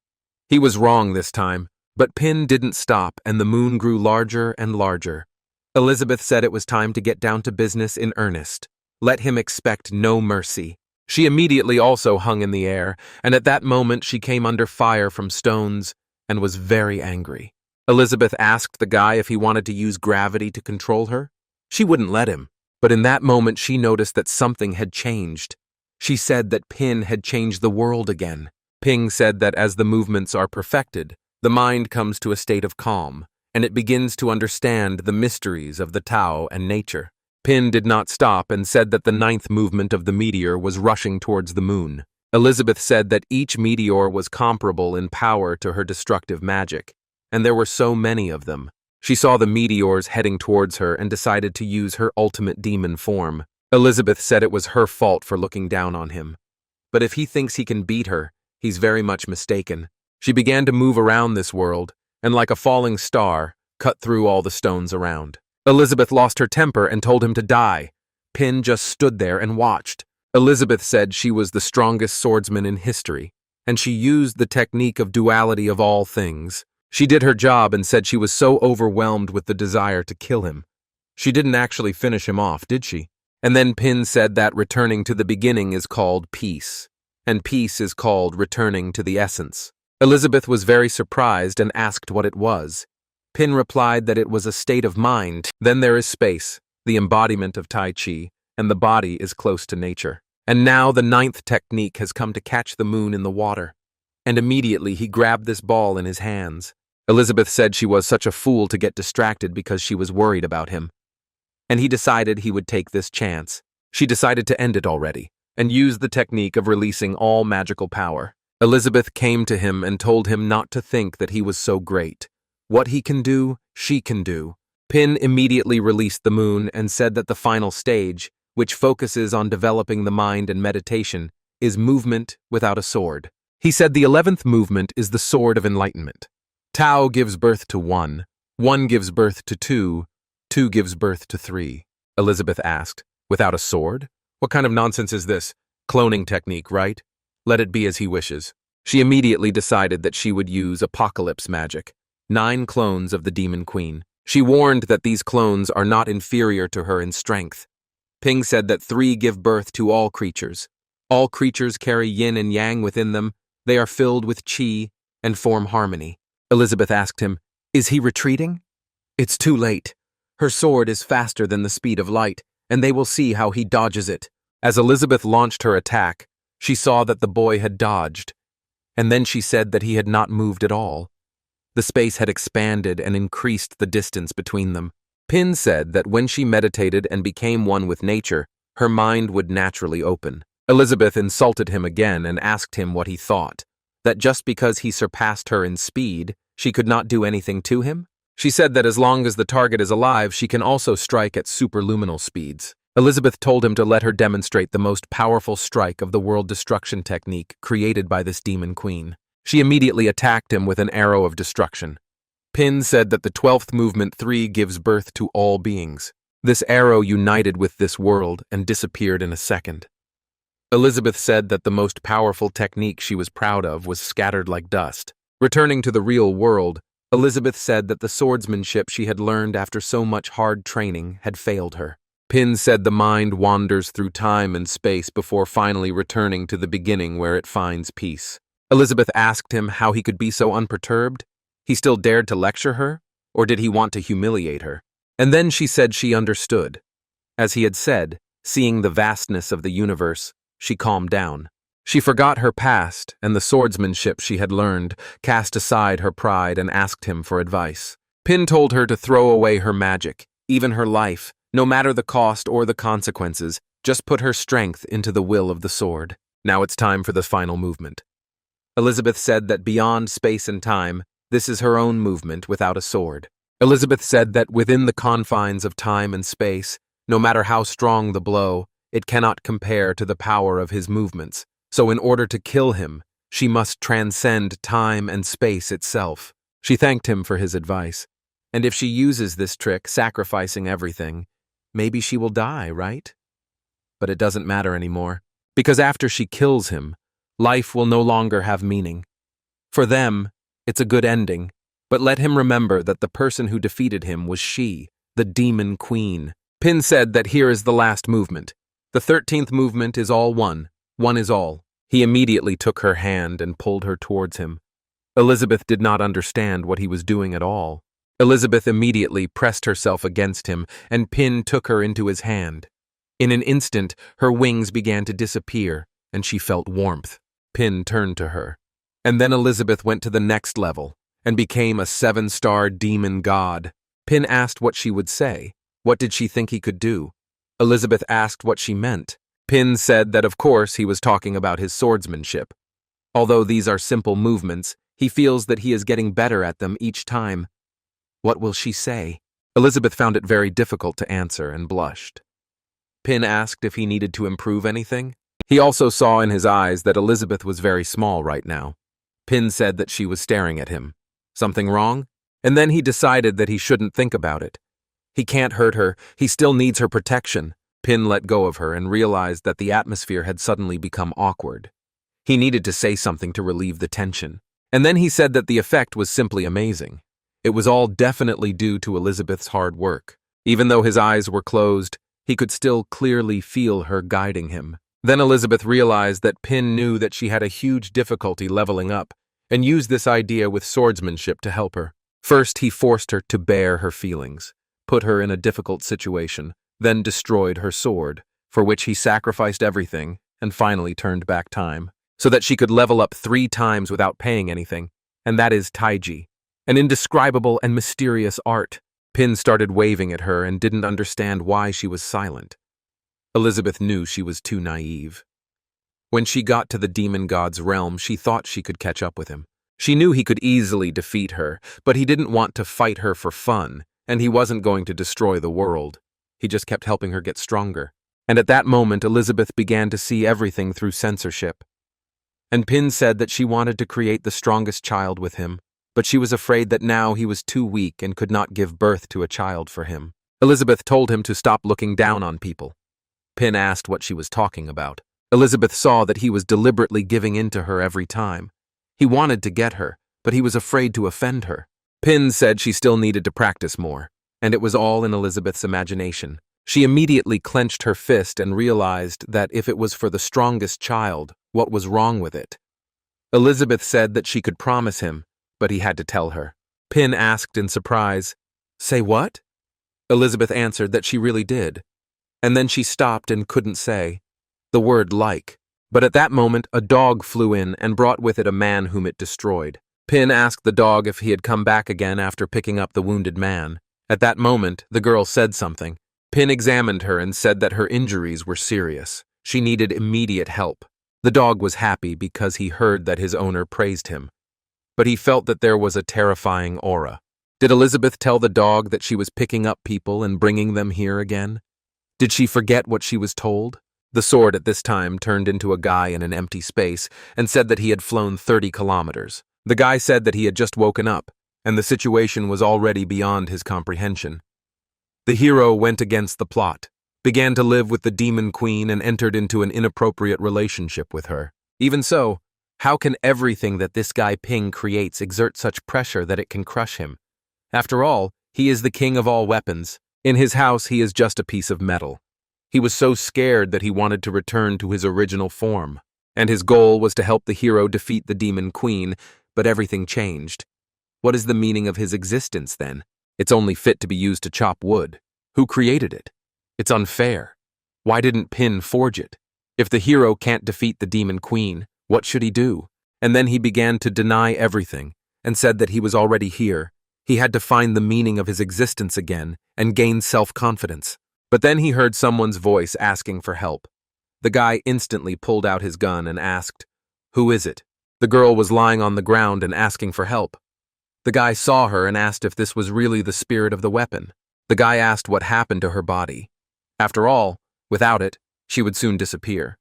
He was wrong this time, but Pin didn't stop and the moon grew larger and larger. Elizabeth said it was time to get down to business in earnest. Let him expect no mercy. She immediately also hung in the air, and at that moment she came under fire from stones and was very angry. Elizabeth asked the guy if he wanted to use gravity to control her. She wouldn't let him, but in that moment she noticed that something had changed. She said that Pin had changed the world again. Ping said that as the movements are perfected, the mind comes to a state of calm, and it begins to understand the mysteries of the Tao and nature. Pin did not stop and said that the ninth movement of the meteor was rushing towards the moon. Elizabeth said that each meteor was comparable in power to her destructive magic, and there were so many of them. She saw the meteors heading towards her and decided to use her ultimate demon form. Elizabeth said it was her fault for looking down on him. But if he thinks he can beat her, he's very much mistaken. She began to move around this world, and like a falling star, cut through all the stones around. Elizabeth lost her temper and told him to die. Pin just stood there and watched. Elizabeth said she was the strongest swordsman in history, and she used the technique of duality of all things. She did her job and said she was so overwhelmed with the desire to kill him. She didn't actually finish him off, did she? And then Pin said that returning to the beginning is called peace, and peace is called returning to the essence. Elizabeth was very surprised and asked what it was. Pin replied that it was a state of mind. Then there is space, the embodiment of Tai Chi, and the body is close to nature. And now the 9th technique has come to catch the moon in the water. And immediately he grabbed this ball in his hands. Elizabeth said she was such a fool to get distracted because she was worried about him. And he decided he would take this chance. She decided to end it already, and use the technique of releasing all magical power. Elizabeth came to him and told him not to think that he was so great. What he can do, she can do. Pin immediately released the moon and said that the final stage, which focuses on developing the mind and meditation, is movement without a sword. He said the 11th movement is the sword of enlightenment. Tao gives birth to 1, 1 gives birth to 2, 2 gives birth to 3. Elizabeth asked, without a sword? What kind of nonsense is this? Cloning technique, right? Let it be as he wishes. She immediately decided that she would use apocalypse magic. 9 clones of the Demon Queen. She warned that these clones are not inferior to her in strength. Ping said that 3 give birth to all creatures. All creatures carry yin and yang within them. They are filled with qi and form harmony. Elizabeth asked him, is he retreating? It's too late. Her sword is faster than the speed of light, and they will see how he dodges it. As Elizabeth launched her attack, she saw that the boy had dodged, and then she said that he had not moved at all. The space had expanded and increased the distance between them. Pin said that when she meditated and became one with nature, her mind would naturally open. Elizabeth insulted him again and asked him what he thought, that just because he surpassed her in speed, she could not do anything to him? She said that as long as the target is alive, she can also strike at superluminal speeds. Elizabeth told him to let her demonstrate the most powerful strike of the world destruction technique created by this demon queen. She immediately attacked him with an arrow of destruction. Pin said that the 12th movement 3 gives birth to all beings. This arrow united with this world and disappeared in a second. Elizabeth said that the most powerful technique she was proud of was scattered like dust. Returning to the real world, Elizabeth said that the swordsmanship she had learned after so much hard training had failed her. Pin said the mind wanders through time and space before finally returning to the beginning where it finds peace. Elizabeth asked him how he could be so unperturbed. He still dared to lecture her, or did he want to humiliate her? And then she said she understood. As he had said, seeing the vastness of the universe, she calmed down. She forgot her past and the swordsmanship she had learned, cast aside her pride and asked him for advice. Pin told her to throw away her magic, even her life, no matter the cost or the consequences, just put her strength into the will of the sword. Now it's time for the final movement. Elizabeth said that beyond space and time, this is her own movement without a sword. Elizabeth said that within the confines of time and space, no matter how strong the blow, it cannot compare to the power of his movements. So in order to kill him, she must transcend time and space itself. She thanked him for his advice. And if she uses this trick, sacrificing everything, maybe she will die, right? But it doesn't matter anymore, because after she kills him, life will no longer have meaning. For them, it's a good ending, but let him remember that the person who defeated him was she, the Demon Queen. Pin said that here is the last movement. The 13th movement is all one. One is all. He immediately took her hand and pulled her towards him. Elizabeth did not understand what he was doing at all. Elizabeth immediately pressed herself against him, and Pin took her into his hand. In an instant, her wings began to disappear, and she felt warmth. Pin turned to her. And then Elizabeth went to the next level, and became a 7-star demon god. Pin asked what she would say. What did she think he could do? Elizabeth asked what she meant. Pin said that of course he was talking about his swordsmanship. Although these are simple movements, he feels that he is getting better at them each time. What will she say? Elizabeth found it very difficult to answer and blushed. Pin asked if he needed to improve anything. He also saw in his eyes that Elizabeth was very small right now. Pin said that she was staring at him. Something wrong? And then he decided that he shouldn't think about it. He can't hurt her, he still needs her protection. Pin let go of her and realized that the atmosphere had suddenly become awkward. He needed to say something to relieve the tension. And then he said that the effect was simply amazing. It was all definitely due to Elizabeth's hard work. Even though his eyes were closed, he could still clearly feel her guiding him. Then Elizabeth realized that Pin knew that she had a huge difficulty leveling up, and used this idea with swordsmanship to help her. First, he forced her to bear her feelings, put her in a difficult situation, then destroyed her sword, for which he sacrificed everything, and finally turned back time, so that she could level up 3 times without paying anything, and that is Taiji, an indescribable and mysterious art. Pin started waving at her and didn't understand why she was silent. Elizabeth knew she was too naive. When she got to the demon god's realm, she thought she could catch up with him. She knew he could easily defeat her, but he didn't want to fight her for fun, and he wasn't going to destroy the world. He just kept helping her get stronger. And at that moment, Elizabeth began to see everything through censorship. And Pin said that she wanted to create the strongest child with him, but she was afraid that now he was too weak and could not give birth to a child for him. Elizabeth told him to stop looking down on people. Pin asked what she was talking about. Elizabeth saw that he was deliberately giving in to her every time. He wanted to get her, but he was afraid to offend her. Pin said she still needed to practice more, and it was all in Elizabeth's imagination. She immediately clenched her fist and realized that if it was for the strongest child, what was wrong with it? Elizabeth said that she could promise him, but he had to tell her. Pin asked in surprise, "Say what?" Elizabeth answered that she really did, and then she stopped and couldn't say the word like. But at that moment, a dog flew in and brought with it a man whom it destroyed. Pin asked the dog if he had come back again after picking up the wounded man. At that moment, the girl said something. Pin examined her and said that her injuries were serious. She needed immediate help. The dog was happy because he heard that his owner praised him. But he felt that there was a terrifying aura. Did Elizabeth tell the dog that she was picking up people and bringing them here again? Did she forget what she was told? The sword at this time turned into a guy in an empty space and said that he had flown 30 kilometers. The guy said that he had just woken up, and the situation was already beyond his comprehension. The hero went against the plot, began to live with the demon queen and entered into an inappropriate relationship with her. Even so, how can everything that this guy Ping creates exert such pressure that it can crush him? After all, he is the king of all weapons. In his house, he is just a piece of metal. He was so scared that he wanted to return to his original form, and his goal was to help the hero defeat the demon queen, but everything changed. What is the meaning of his existence, then? It's only fit to be used to chop wood. Who created it? It's unfair. Why didn't Pin forge it? If the hero can't defeat the demon queen, what should he do? And then he began to deny everything, and said that he was already here. He had to find the meaning of his existence again, and gain self-confidence. But then he heard someone's voice asking for help. The guy instantly pulled out his gun and asked, "Who is it?" The girl was lying on the ground and asking for help. The guy saw her and asked if this was really the spirit of the weapon. The guy asked what happened to her body. After all, without it, she would soon disappear.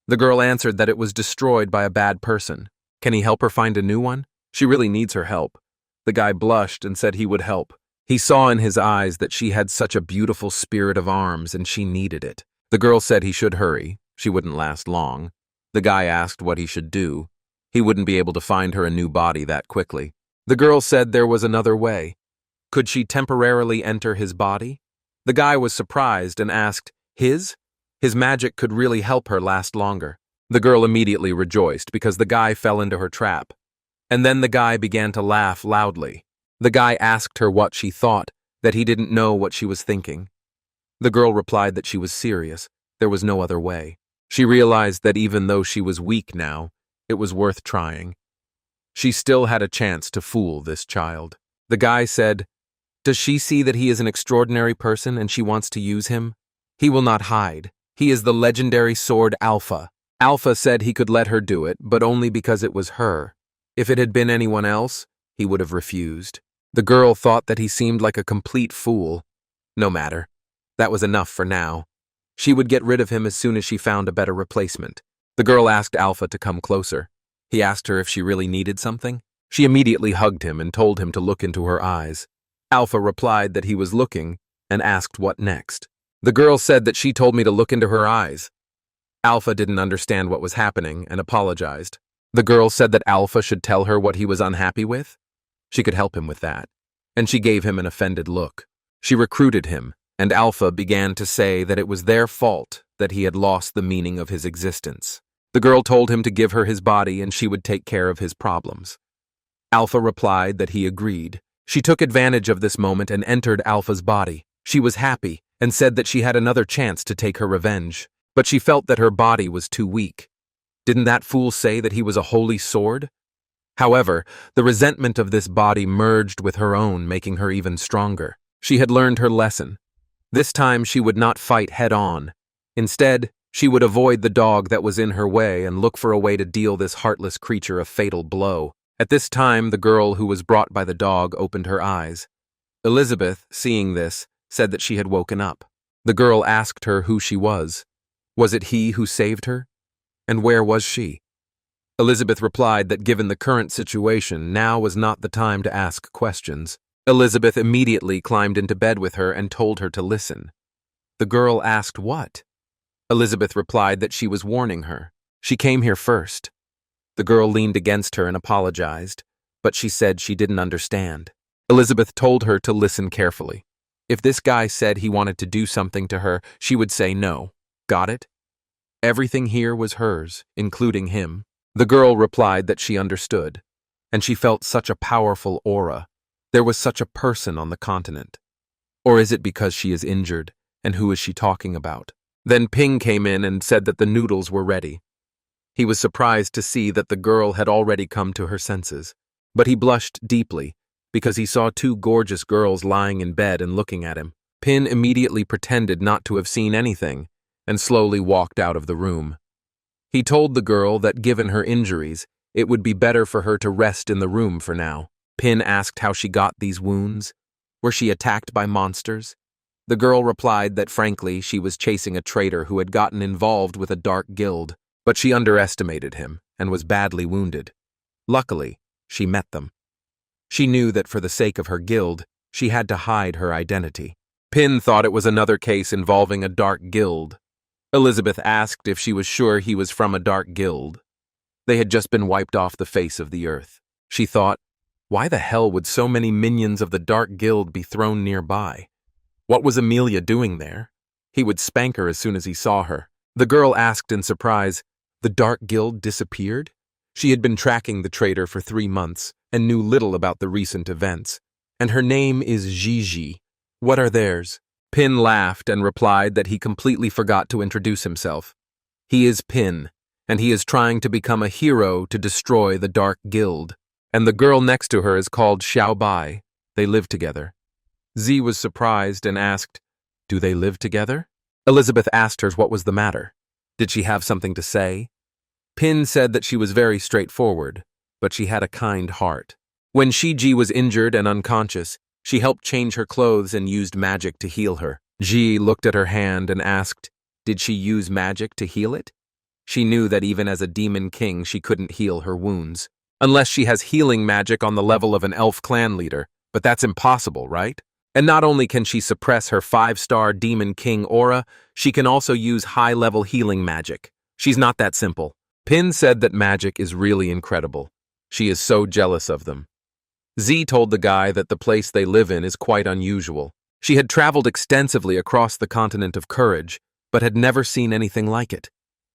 The girl answered that it was destroyed by a bad person. Can he help her find a new one? She really needs her help. The guy blushed and said he would help. He saw in his eyes that she had such a beautiful spirit of arms and she needed it. The girl said he should hurry. She wouldn't last long. The guy asked what he should do. He wouldn't be able to find her a new body that quickly. The girl said there was another way. Could she temporarily enter his body? The guy was surprised and asked, "His?" His magic could really help her last longer. The girl immediately rejoiced because the guy fell into her trap. And then the guy began to laugh loudly. The guy asked her what she thought, that he didn't know what she was thinking. The girl replied that she was serious. There was no other way. She realized that even though she was weak now, it was worth trying. She still had a chance to fool this child. The guy said, "Does she see that he is an extraordinary person and she wants to use him? He will not hide. He is the legendary sword Alpha." Alpha said he could let her do it, but only because it was her. If it had been anyone else, he would have refused. The girl thought that he seemed like a complete fool. No matter. That was enough for now. She would get rid of him as soon as she found a better replacement. The girl asked Alpha to come closer. He asked her if she really needed something. She immediately hugged him and told him to look into her eyes. Alpha replied that he was looking and asked what next. The girl said that she told me to look into her eyes. Alpha didn't understand what was happening and apologized. The girl said that Alpha should tell her what he was unhappy with. She could help him with that. And she gave him an offended look. She recruited him, and Alpha began to say that it was their fault that he had lost the meaning of his existence. The girl told him to give her his body and she would take care of his problems. Alpha replied that he agreed. She took advantage of this moment and entered Alpha's body. She was happy and said that she had another chance to take her revenge, but she felt that her body was too weak. Didn't that fool say that he was a holy sword? However, the resentment of this body merged with her own, making her even stronger. She had learned her lesson. This time she would not fight head-on. Instead, she would avoid the dog that was in her way and look for a way to deal this heartless creature a fatal blow. At this time, the girl who was brought by the dog opened her eyes. Elizabeth, seeing this, said that she had woken up. The girl asked her who she was. Was it he who saved her? And where was she? Elizabeth replied that given the current situation, now was not the time to ask questions. Elizabeth immediately climbed into bed with her and told her to listen. The girl asked what? Elizabeth replied that she was warning her. She came here first. The girl leaned against her and apologized, but she said she didn't understand. Elizabeth told her to listen carefully. If this guy said he wanted to do something to her, she would say no. Got it? Everything here was hers, including him. The girl replied that she understood, and she felt such a powerful aura. There was such a person on the continent. Or is it because she is injured, and who is she talking about? Then Ping came in and said that the noodles were ready. He was surprised to see that the girl had already come to her senses, but he blushed deeply because he saw two gorgeous girls lying in bed and looking at him. Pin immediately pretended not to have seen anything and slowly walked out of the room. He told the girl that given her injuries, it would be better for her to rest in the room for now. Pin asked how she got these wounds. Were she attacked by monsters? The girl replied that frankly she was chasing a traitor who had gotten involved with a dark guild, but she underestimated him and was badly wounded. Luckily, she met them. She knew that for the sake of her guild, she had to hide her identity. Pin thought it was another case involving a dark guild. Elizabeth asked if she was sure he was from a dark guild. They had just been wiped off the face of the earth. She thought, why the hell would so many minions of the dark guild be thrown nearby? What was Amelia doing there? He would spank her as soon as he saw her. The girl asked in surprise, the dark guild disappeared? She had been tracking the traitor for 3 months and knew little about the recent events. And her name is Gigi. What are theirs? Pin laughed and replied that he completely forgot to introduce himself. He is Pin, and he is trying to become a hero to destroy the Dark Guild. And the girl next to her is called Xiao Bai. They live together. Z was surprised and asked, do they live together? Elizabeth asked her what was the matter. Did she have something to say? Pin said that she was very straightforward, but she had a kind heart. When Shiji was injured and unconscious, she helped change her clothes and used magic to heal her. Ji looked at her hand and asked, did she use magic to heal it? She knew that even as a demon king she couldn't heal her wounds. Unless she has healing magic on the level of an elf clan leader, but that's impossible, right? And not only can she suppress her 5-star demon king aura, she can also use high-level healing magic. She's not that simple. Pin said that magic is really incredible. She is so jealous of them. Z told the guy that the place they live in is quite unusual. She had traveled extensively across the continent of Courage, but had never seen anything like it.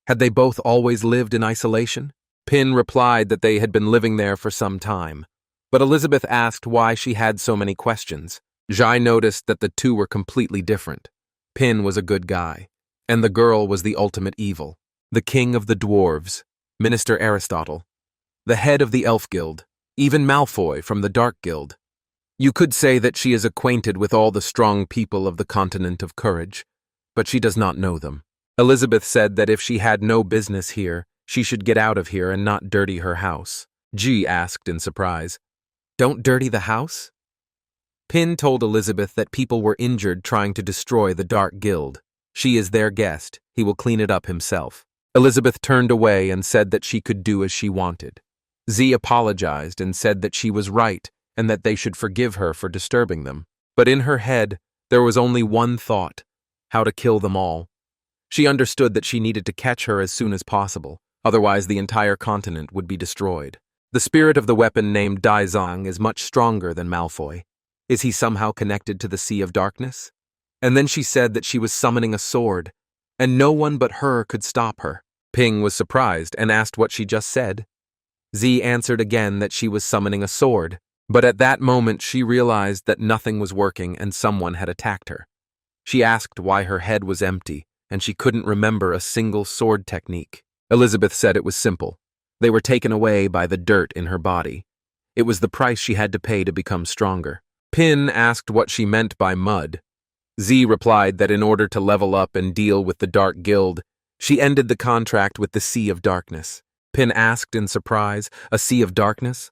Had they both always lived in isolation? Pin replied that they had been living there for some time, but Elizabeth asked why she had so many questions. Zhai noticed that the two were completely different. Pin was a good guy, and the girl was the ultimate evil. The king of the dwarves, Minister Aristotle, the head of the Elf Guild, even Malfoy from the Dark Guild. You could say that she is acquainted with all the strong people of the continent of Courage, but she does not know them. Elizabeth said that if she had no business here, she should get out of here and not dirty her house. Ji asked in surprise, don't dirty the house? Pin told Elizabeth that people were injured trying to destroy the Dark Guild. She is their guest. He will clean it up himself. Elizabeth turned away and said that she could do as she wanted. Z apologized and said that she was right and that they should forgive her for disturbing them. But in her head, there was only one thought. how to kill them all. She understood that she needed to catch her as soon as possible, otherwise the entire continent would be destroyed. The spirit of the weapon named Daizang is much stronger than Malfoy. Is he somehow connected to the Sea of Darkness? And then she said that she was summoning a sword, and no one but her could stop her. Ping was surprised and asked what she just said. Z answered again that she was summoning a sword, but at that moment she realized that nothing was working and someone had attacked her. She asked why her head was empty, and she couldn't remember a single sword technique. Elizabeth said it was simple. They were taken away by the dirt in her body. It was the price she had to pay to become stronger. Pin asked what she meant by mud. Z replied that in order to level up and deal with the Dark Guild, she ended the contract with the Sea of Darkness. Pin asked in surprise, a Sea of Darkness?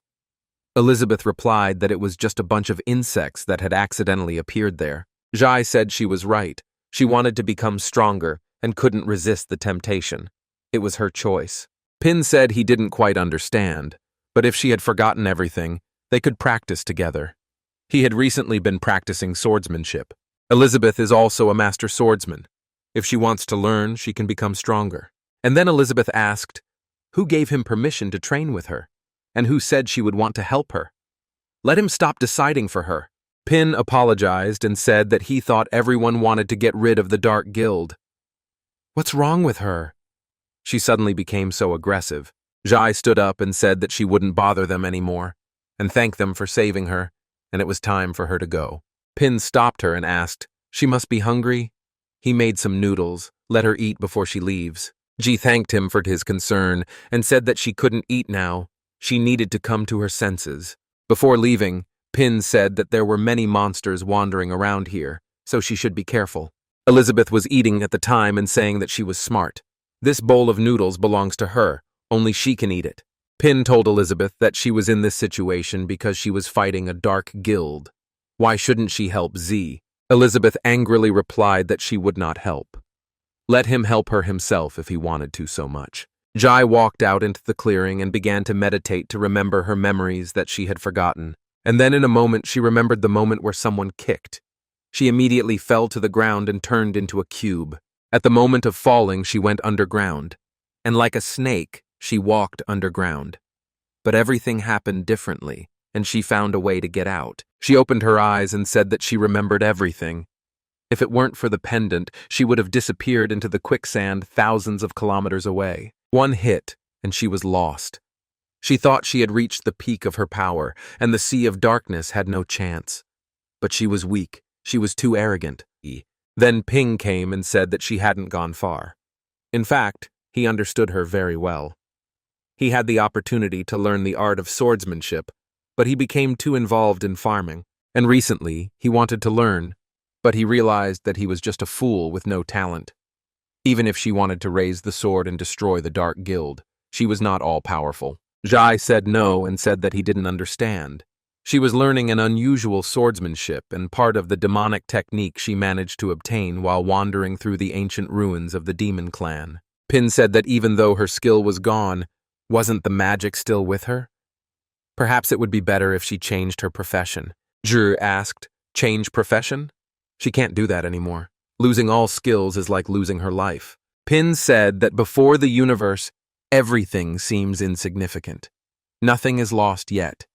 Elizabeth replied that it was just a bunch of insects that had accidentally appeared there. Jai said she was right. She wanted to become stronger and couldn't resist the temptation. It was her choice. Pin said he didn't quite understand, but if she had forgotten everything, they could practice together. He had recently been practicing swordsmanship. Elizabeth is also a master swordsman. If she wants to learn, she can become stronger. And then Elizabeth asked, who gave him permission to train with her? And who said she would want to help her? Let him stop deciding for her. Pin apologized and said that he thought everyone wanted to get rid of the Dark Guild. What's wrong with her? She suddenly became so aggressive. Jai stood up and said that she wouldn't bother them anymore, and thanked them for saving her, and it was time for her to go. Pin stopped her and asked, she must be hungry? He made some noodles, let her eat before she leaves. Ji thanked him for his concern and said that she couldn't eat now. She needed to come to her senses. Before leaving, Pin said that there were many monsters wandering around here, so she should be careful. Elizabeth was eating at the time and saying that she was smart. This bowl of noodles belongs to her, only she can eat it. Pin told Elizabeth that she was in this situation because she was fighting a dark guild. Why shouldn't she help Z? Elizabeth angrily replied that she would not help. Let him help her himself if he wanted to so much. Jai walked out into the clearing and began to meditate to remember her memories that she had forgotten. And then in a moment she remembered the moment where someone kicked. She immediately fell to the ground and turned into a cube. At the moment of falling, she went underground. And like a snake, she walked underground. But everything happened differently, and she found a way to get out. She opened her eyes and said that she remembered everything. If it weren't for the pendant, she would have disappeared into the quicksand thousands of kilometers away. One hit, and she was lost. She thought she had reached the peak of her power, and the Sea of Darkness had no chance. But she was weak. She was too arrogant. Then Ping came and said that she hadn't gone far. In fact, he understood her very well. He had the opportunity to learn the art of swordsmanship, but he became too involved in farming. And recently, he wanted to learn, but he realized that he was just a fool with no talent. Even if she wanted to raise the sword and destroy the Dark Guild, she was not all-powerful. Jai said no and said that he didn't understand. She was learning an unusual swordsmanship and part of the demonic technique she managed to obtain while wandering through the ancient ruins of the demon clan. Pin said that even though her skill was gone, wasn't the magic still with her? Perhaps it would be better if she changed her profession. Zhu asked, change profession? She can't do that anymore. Losing all skills is like losing her life. Pin said that before the universe, everything seems insignificant. Nothing is lost yet.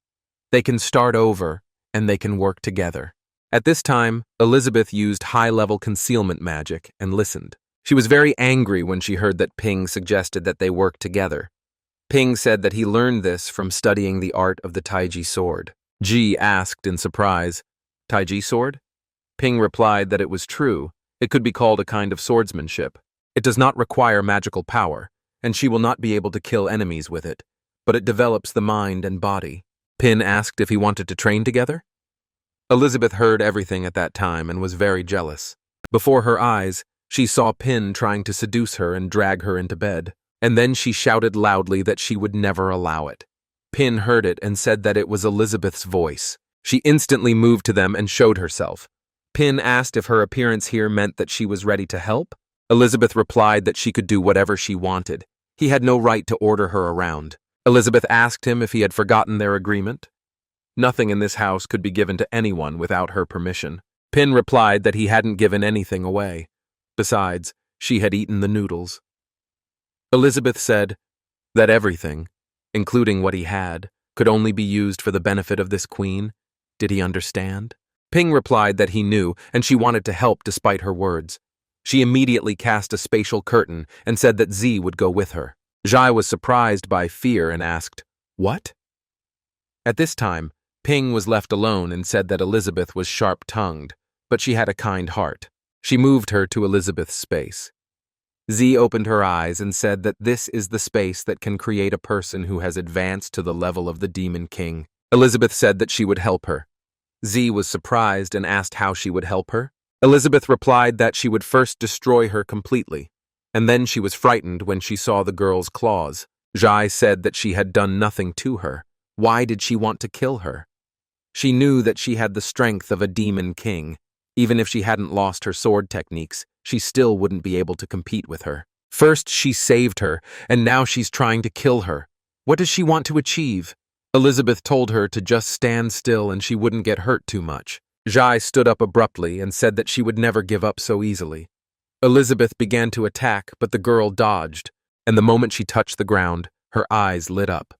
They can start over, and they can work together. At this time, Elizabeth used high-level concealment magic and listened. She was very angry when she heard that Ping suggested that they work together. Ping said that he learned this from studying the art of the Taiji sword. Ji asked in surprise, Taiji sword? Ping replied that it was true. It could be called a kind of swordsmanship. It does not require magical power, and she will not be able to kill enemies with it, but it develops the mind and body. Pin asked if he wanted to train together. Elizabeth heard everything at that time and was very jealous. Before her eyes, she saw Pin trying to seduce her and drag her into bed, and then she shouted loudly that she would never allow it. Pin heard it and said that it was Elizabeth's voice. She instantly moved to them and showed herself. Pin asked if her appearance here meant that she was ready to help. Elizabeth replied that she could do whatever she wanted. He had no right to order her around. Elizabeth asked him if he had forgotten their agreement. Nothing in this house could be given to anyone without her permission. Pin replied that he hadn't given anything away. Besides, she had eaten the noodles. Elizabeth said that everything, including what he had, could only be used for the benefit of this queen. Did he understand? Ping replied that he knew, and she wanted to help despite her words. She immediately cast a spatial curtain and said that Z would go with her. Zhai was surprised by fear and asked, "What?" At this time, Ping was left alone and said that Elizabeth was sharp-tongued, but she had a kind heart. She moved her to Elizabeth's space. Z opened her eyes and said that this is the space that can create a person who has advanced to the level of the Demon King. Elizabeth said that she would help her. Z was surprised and asked how she would help her. Elizabeth replied that she would first destroy her completely, and then she was frightened when she saw the girl's claws. Zhai said that she had done nothing to her. Why did she want to kill her? She knew that she had the strength of a Demon King. Even if she hadn't lost her sword techniques, she still wouldn't be able to compete with her. First, she saved her, and now she's trying to kill her. What does she want to achieve? Elizabeth told her to just stand still and she wouldn't get hurt too much. Zhai stood up abruptly and said that she would never give up so easily. Elizabeth began to attack, but the girl dodged, and the moment she touched the ground, her eyes lit up.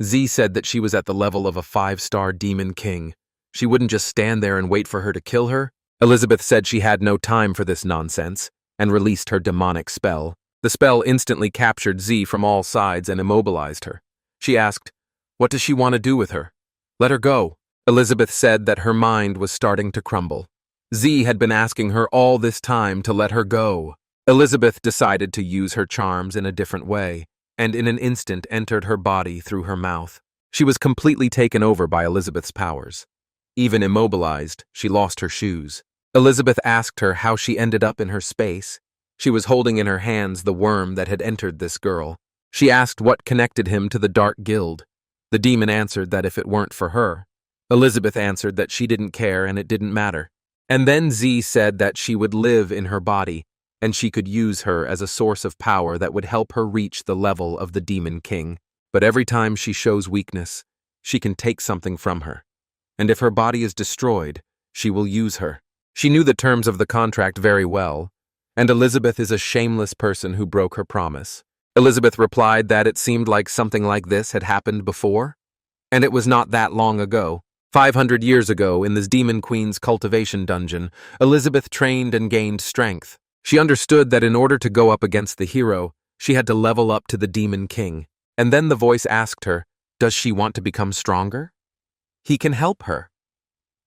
Z said that she was at the level of a 5-star Demon King. She wouldn't just stand there and wait for her to kill her. Elizabeth said she had no time for this nonsense, and released her demonic spell. The spell instantly captured Z from all sides and immobilized her. She asked, "What does she want to do with her? Let her go." Elizabeth said that her mind was starting to crumble. Z had been asking her all this time to let her go. Elizabeth decided to use her charms in a different way, and in an instant entered her body through her mouth. She was completely taken over by Elizabeth's powers. Even immobilized, she lost her shoes. Elizabeth asked her how she ended up in her space. She was holding in her hands the worm that had entered this girl. She asked what connected him to the Dark Guild. The demon answered that if it weren't for her. Elizabeth answered that she didn't care and it didn't matter. And then Z said that she would live in her body, and she could use her as a source of power that would help her reach the level of the Demon King. But every time she shows weakness, she can take something from her. And if her body is destroyed, she will use her. She knew the terms of the contract very well, and Elizabeth is a shameless person who broke her promise. Elizabeth replied that it seemed like something like this had happened before, and it was not that long ago. 500 years ago, in this Demon Queen's cultivation dungeon, Elizabeth trained and gained strength. She understood that in order to go up against the hero, she had to level up to the Demon King. And then the voice asked her, does she want to become stronger? He can help her.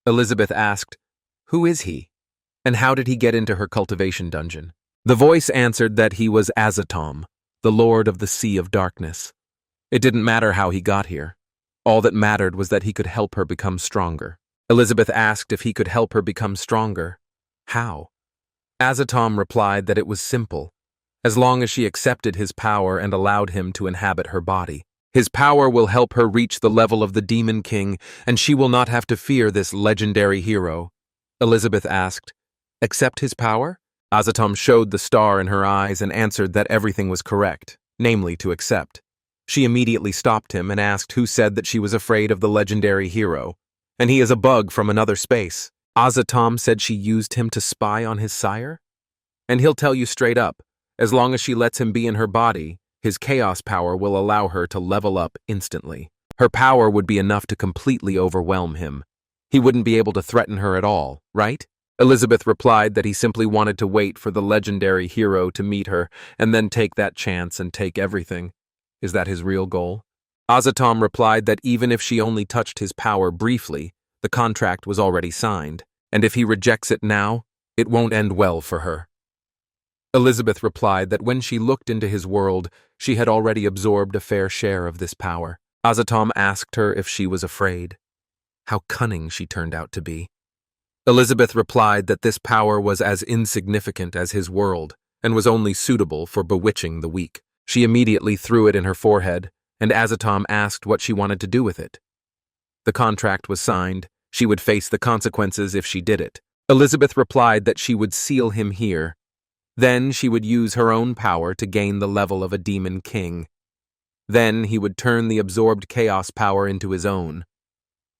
Elizabeth asked, who is he? And how did he get into her cultivation dungeon? The voice answered that he was Azatom, the Lord of the Sea of Darkness. It didn't matter how he got here. All that mattered was that he could help her become stronger. Elizabeth asked if he could help her become stronger. How? Azatom replied that it was simple, as long as she accepted his power and allowed him to inhabit her body. His power will help her reach the level of the Demon King, and she will not have to fear this legendary hero. Elizabeth asked, accept his power? Azatom showed the star in her eyes and answered that everything was correct, namely to accept. She immediately stopped him and asked who said that she was afraid of the legendary hero, and he is a bug from another space. Azatom said she used him to spy on his sire? And he'll tell you straight up, as long as she lets him be in her body, his chaos power will allow her to level up instantly. Her power would be enough to completely overwhelm him. He wouldn't be able to threaten her at all, right? Elizabeth replied that he simply wanted to wait for the legendary hero to meet her and then take that chance and take everything. Is that his real goal? Azatom replied that even if she only touched his power briefly, the contract was already signed, and if he rejects it now, it won't end well for her. Elizabeth replied that when she looked into his world, she had already absorbed a fair share of this power. Azatom asked her if she was afraid. How cunning she turned out to be. Elizabeth replied that this power was as insignificant as his world, and was only suitable for bewitching the weak. She immediately threw it in her forehead, and Azatom asked what she wanted to do with it. The contract was signed. She would face the consequences if she did it. Elizabeth replied that she would seal him here. Then she would use her own power to gain the level of a Demon King. Then he would turn the absorbed chaos power into his own.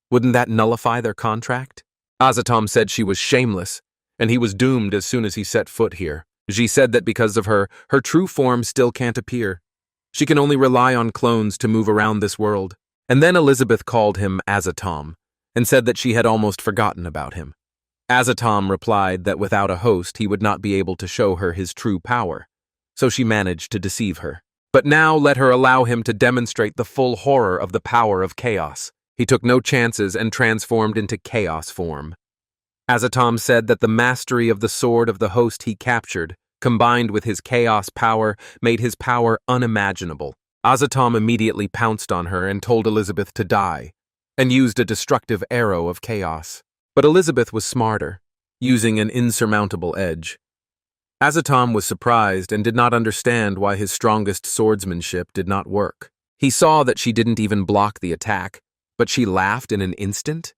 Wouldn't that nullify their contract? Azatom said she was shameless, and he was doomed as soon as he set foot here. She said that because of her true form still can't appear. She can only rely on clones to move around this world. And then Elizabeth called him Azatom, and said that she had almost forgotten about him. Azatom replied that without a host he would not be able to show her his true power, so she managed to deceive her. But now let her allow him to demonstrate the full horror of the power of chaos. He took no chances and transformed into chaos form. Azatom said that the mastery of the sword of the host he captured, combined with his chaos power, made his power unimaginable. Azatom immediately pounced on her and told Elizabeth to die, and used a destructive arrow of chaos. But Elizabeth was smarter, using an insurmountable edge. Azatom was surprised and did not understand why his strongest swordsmanship did not work. He saw that she didn't even block the attack, but she laughed in an instant.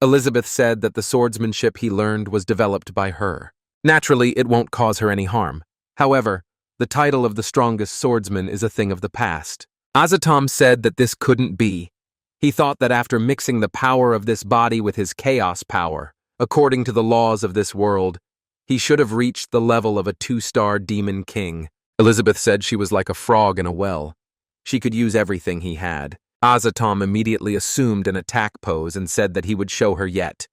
Elizabeth said that the swordsmanship he learned was developed by her. Naturally, it won't cause her any harm. However, the title of the strongest swordsman is a thing of the past. Azatom said that this couldn't be. He thought that after mixing the power of this body with his chaos power, according to the laws of this world, he should have reached the level of a 2-star demon king. Elizabeth said she was like a frog in a well. She could use everything he had. Azatom immediately assumed an attack pose and said that he would show her yet.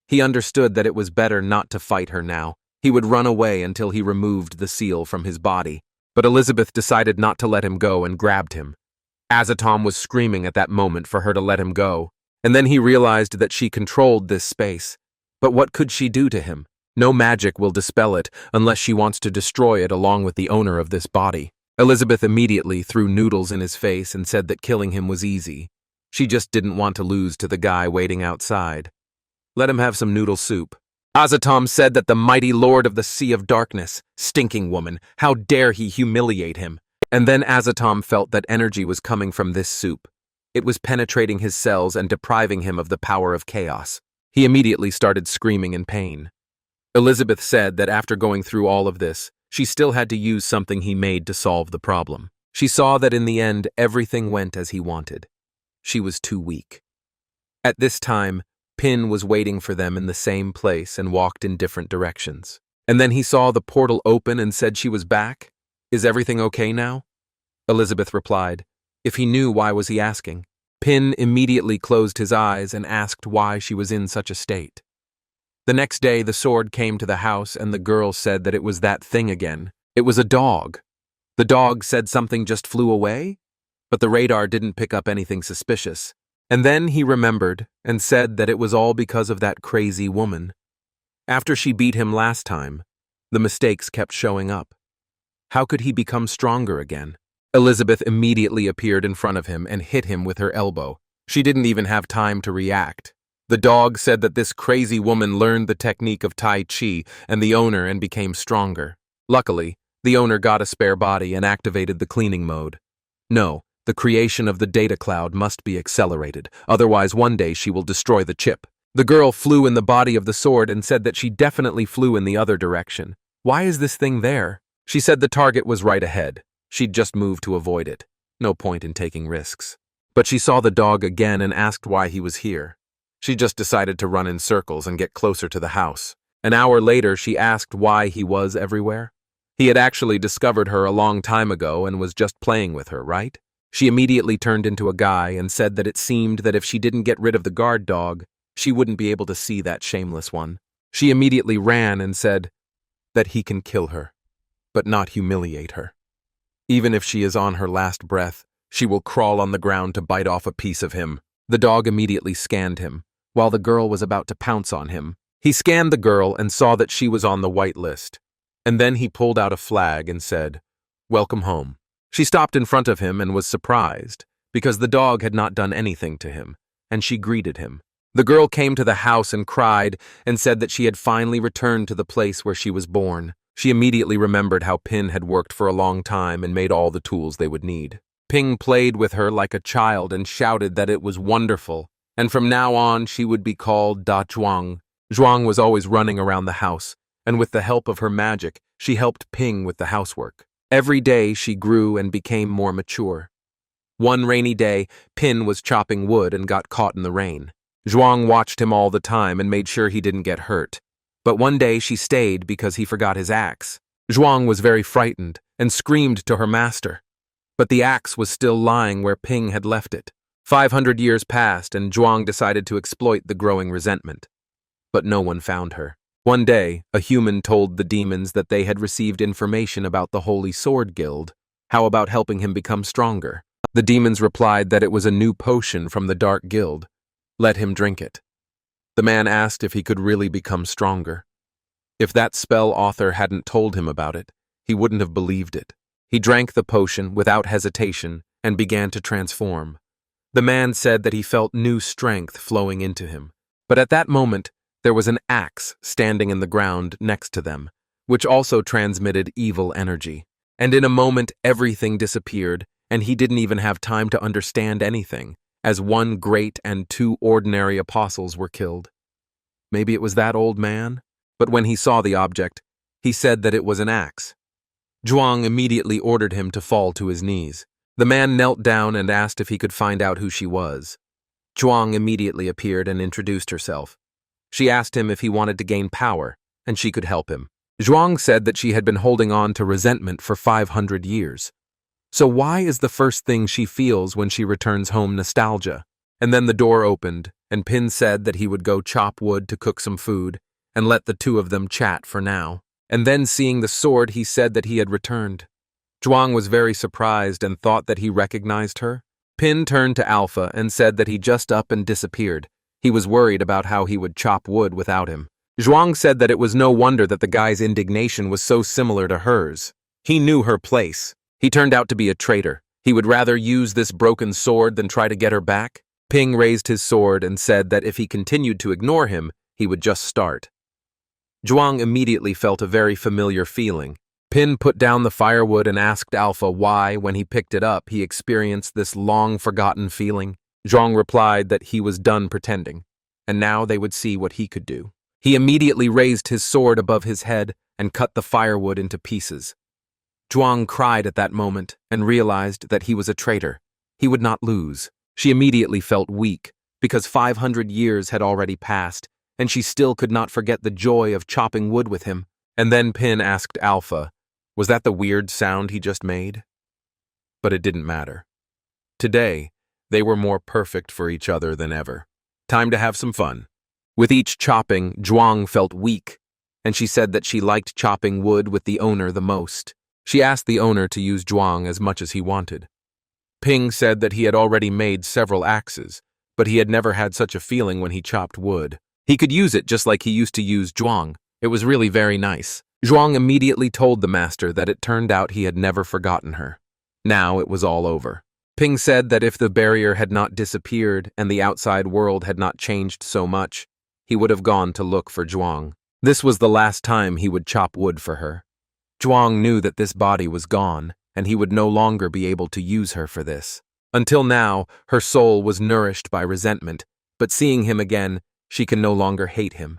He understood that it was better not to fight her now. He would run away until he removed the seal from his body. But Elizabeth decided not to let him go and grabbed him. Azatom was screaming at that moment for her to let him go, and then he realized that she controlled this space. But what could she do to him? No magic will dispel it unless she wants to destroy it along with the owner of this body. Elizabeth immediately threw noodles in his face and said that killing him was easy. She just didn't want to lose to the guy waiting outside. Let him have some noodle soup. Azatom said that the mighty lord of the Sea of Darkness, stinking woman, how dare he humiliate him? And then Azatom felt that energy was coming from this soup. It was penetrating his cells and depriving him of the power of chaos. He immediately started screaming in pain. Elizabeth said that after going through all of this, she still had to use something he made to solve the problem. She saw that in the end, everything went as he wanted. She was too weak. At this time, Pin was waiting for them in the same place and walked in different directions. And then he saw the portal open and said she was back. Is everything okay now? Elizabeth replied. If he knew, why was he asking? Pin immediately closed his eyes and asked why she was in such a state. The next day, the sword came to the house and the girl said that it was that thing again. It was a dog. The dog said something just flew away, but the radar didn't pick up anything suspicious. And then he remembered and said that it was all because of that crazy woman. After she beat him last time, the mistakes kept showing up. How could he become stronger again? Elizabeth immediately appeared in front of him and hit him with her elbow. She didn't even have time to react. The dog said that this crazy woman learned the technique of Tai Chi and the owner and became stronger. Luckily, the owner got a spare body and activated the cleaning mode. No, the creation of the data cloud must be accelerated, otherwise one day she will destroy the chip. The girl flew in the body of the sword and said that she definitely flew in the other direction. Why is this thing there? She said the target was right ahead. She'd just moved to avoid it. No point in taking risks. But she saw the dog again and asked why he was here. She just decided to run in circles and get closer to the house. An hour later, she asked why he was everywhere. He had actually discovered her a long time ago and was just playing with her, right? She immediately turned into a guy and said that it seemed that if she didn't get rid of the guard dog, she wouldn't be able to see that shameless one. She immediately ran and said that he can kill her, but not humiliate her. Even if she is on her last breath, she will crawl on the ground to bite off a piece of him. The dog immediately scanned him, while the girl was about to pounce on him. He scanned the girl and saw that she was on the white list. And then he pulled out a flag and said, "Welcome home." She stopped in front of him and was surprised, because the dog had not done anything to him, and she greeted him. The girl came to the house and cried and said that she had finally returned to the place where she was born. She immediately remembered how Pin had worked for a long time and made all the tools they would need. Ping played with her like a child and shouted that it was wonderful, and from now on she would be called Da Zhuang. Zhuang was always running around the house, and with the help of her magic, she helped Ping with the housework. Every day she grew and became more mature. One rainy day, Pin was chopping wood and got caught in the rain. Zhuang watched him all the time and made sure he didn't get hurt. But one day she stayed because he forgot his axe. Zhuang was very frightened and screamed to her master. But the axe was still lying where Ping had left it. 500 years passed and Zhuang decided to exploit the growing resentment. But no one found her. One day, a human told the demons that they had received information about the Holy Sword Guild. How about helping him become stronger? The demons replied that it was a new potion from the Dark Guild. Let him drink it. The man asked if he could really become stronger. If that spell author hadn't told him about it, he wouldn't have believed it. He drank the potion without hesitation and began to transform. The man said that he felt new strength flowing into him. But at that moment, there was an axe standing in the ground next to them, which also transmitted evil energy. And in a moment, everything disappeared, and he didn't even have time to understand anything, as one great and two ordinary apostles were killed. Maybe it was that old man? But when he saw the object, he said that it was an axe. Zhuang immediately ordered him to fall to his knees. The man knelt down and asked if he could find out who she was. Zhuang immediately appeared and introduced herself. She asked him if he wanted to gain power, and she could help him. Zhuang said that she had been holding on to resentment for 500 years. So why is the first thing she feels when she returns home nostalgia? And then the door opened, and Pin said that he would go chop wood to cook some food, and let the two of them chat for now. And then seeing the sword, he said that he had returned. Zhuang was very surprised and thought that he recognized her. Pin turned to Alpha and said that he just up and disappeared. He was worried about how he would chop wood without him. Zhuang said that it was no wonder that the guy's indignation was so similar to hers. He knew her place. He turned out to be a traitor. He would rather use this broken sword than try to get her back. Ping raised his sword and said that if he continued to ignore him, he would just start. Zhuang immediately felt a very familiar feeling. Pin put down the firewood and asked Alpha why, when he picked it up, he experienced this long-forgotten feeling. Zhuang replied that he was done pretending, and now they would see what he could do. He immediately raised his sword above his head and cut the firewood into pieces. Zhuang cried at that moment and realized that he was a traitor. He would not lose. She immediately felt weak, because 500 years had already passed, and she still could not forget the joy of chopping wood with him. And then Pin asked Alpha, was that the weird sound he just made? But it didn't matter. Today, they were more perfect for each other than ever. Time to have some fun. With each chopping, Zhuang felt weak, and she said that she liked chopping wood with the owner the most. She asked the owner to use Zhuang as much as he wanted. Ping said that he had already made several axes, but he had never had such a feeling when he chopped wood. He could use it just like he used to use Zhuang. It was really very nice. Zhuang immediately told the master that it turned out he had never forgotten her. Now it was all over. Ping said that if the barrier had not disappeared and the outside world had not changed so much, he would have gone to look for Zhuang. This was the last time he would chop wood for her. Zhuang knew that this body was gone, and he would no longer be able to use her for this. Until now, her soul was nourished by resentment, but seeing him again, she can no longer hate him.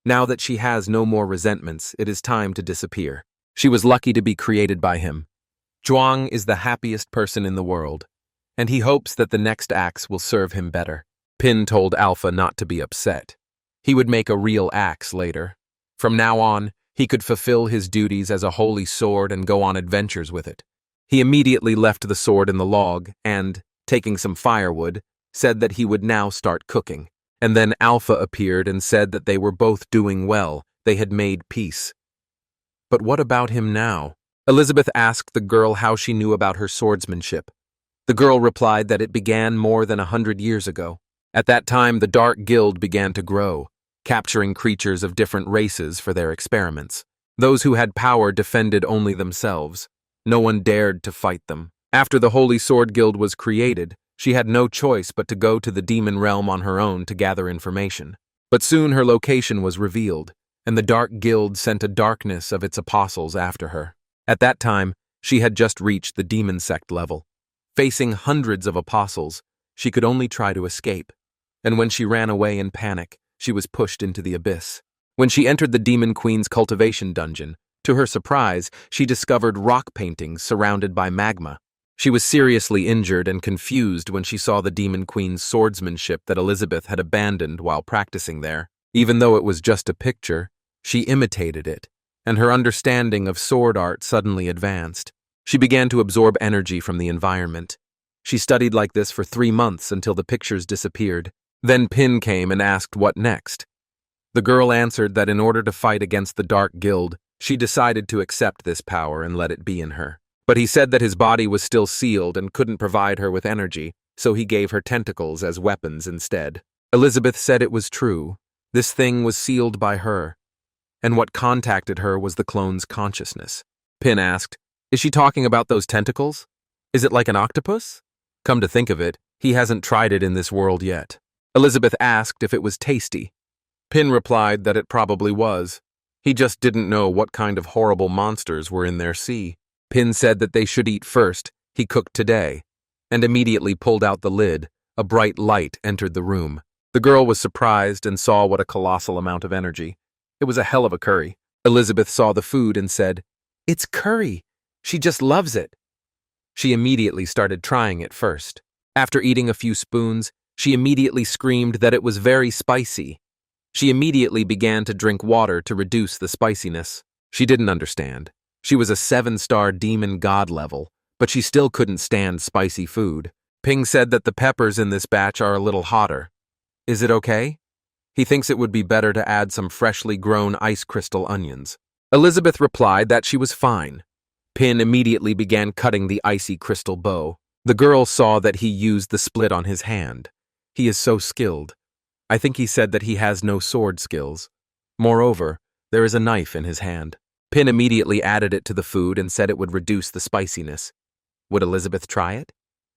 Now that she has no more resentments, it is time to disappear. She was lucky to be created by him. Zhuang is the happiest person in the world, and he hopes that the next axe will serve him better. Pin told Alpha not to be upset. He would make a real axe later. From now on, he could fulfill his duties as a holy sword and go on adventures with it. He immediately left the sword in the log and, taking some firewood, said that he would now start cooking. And then Alpha appeared and said that they were both doing well. They had made peace. But what about him now? Elizabeth asked the girl how she knew about her swordsmanship. The girl replied that it began more than 100 years ago. At that time, the Dark Guild began to grow, capturing creatures of different races for their experiments. Those who had power defended only themselves. No one dared to fight them. After the Holy Sword Guild was created, she had no choice but to go to the demon realm on her own to gather information. But soon her location was revealed, and the Dark Guild sent a darkness of its apostles after her. At that time, she had just reached the demon sect level. Facing hundreds of apostles, she could only try to escape. And when she ran away in panic, she was pushed into the abyss. When she entered the Demon Queen's cultivation dungeon, to her surprise, she discovered rock paintings surrounded by magma. She was seriously injured and confused when she saw the Demon Queen's swordsmanship that Elizabeth had abandoned while practicing there. Even though it was just a picture, she imitated it, and her understanding of sword art suddenly advanced. She began to absorb energy from the environment. She studied like this for 3 months until the pictures disappeared. Then Pin came and asked what next. The girl answered that in order to fight against the Dark Guild, she decided to accept this power and let it be in her. But he said that his body was still sealed and couldn't provide her with energy, so he gave her tentacles as weapons instead. Elizabeth said it was true. This thing was sealed by her, and what contacted her was the clone's consciousness. Pin asked, "Is she talking about those tentacles? Is it like an octopus?" Come to think of it, he hasn't tried it in this world yet. Elizabeth asked if it was tasty. Pin replied that it probably was. He just didn't know what kind of horrible monsters were in their sea. Pin said that they should eat first. He cooked today, and immediately pulled out the lid. A bright light entered the room. The girl was surprised and saw what a colossal amount of energy. It was a hell of a curry. Elizabeth saw the food and said, "It's curry. She just loves it." She immediately started trying it first. After eating a few spoons, she immediately screamed that it was very spicy. She immediately began to drink water to reduce the spiciness. She didn't understand. She was a 7-star demon god level, but she still couldn't stand spicy food. Ping said that the peppers in this batch are a little hotter. Is it okay? He thinks it would be better to add some freshly grown ice crystal onions. Elizabeth replied that she was fine. Pin immediately began cutting the icy crystal bow. The girl saw that he used the split on his hand. He is so skilled. I think he said that he has no sword skills. Moreover, there is a knife in his hand. Pin immediately added it to the food and said it would reduce the spiciness. Would Elizabeth try it?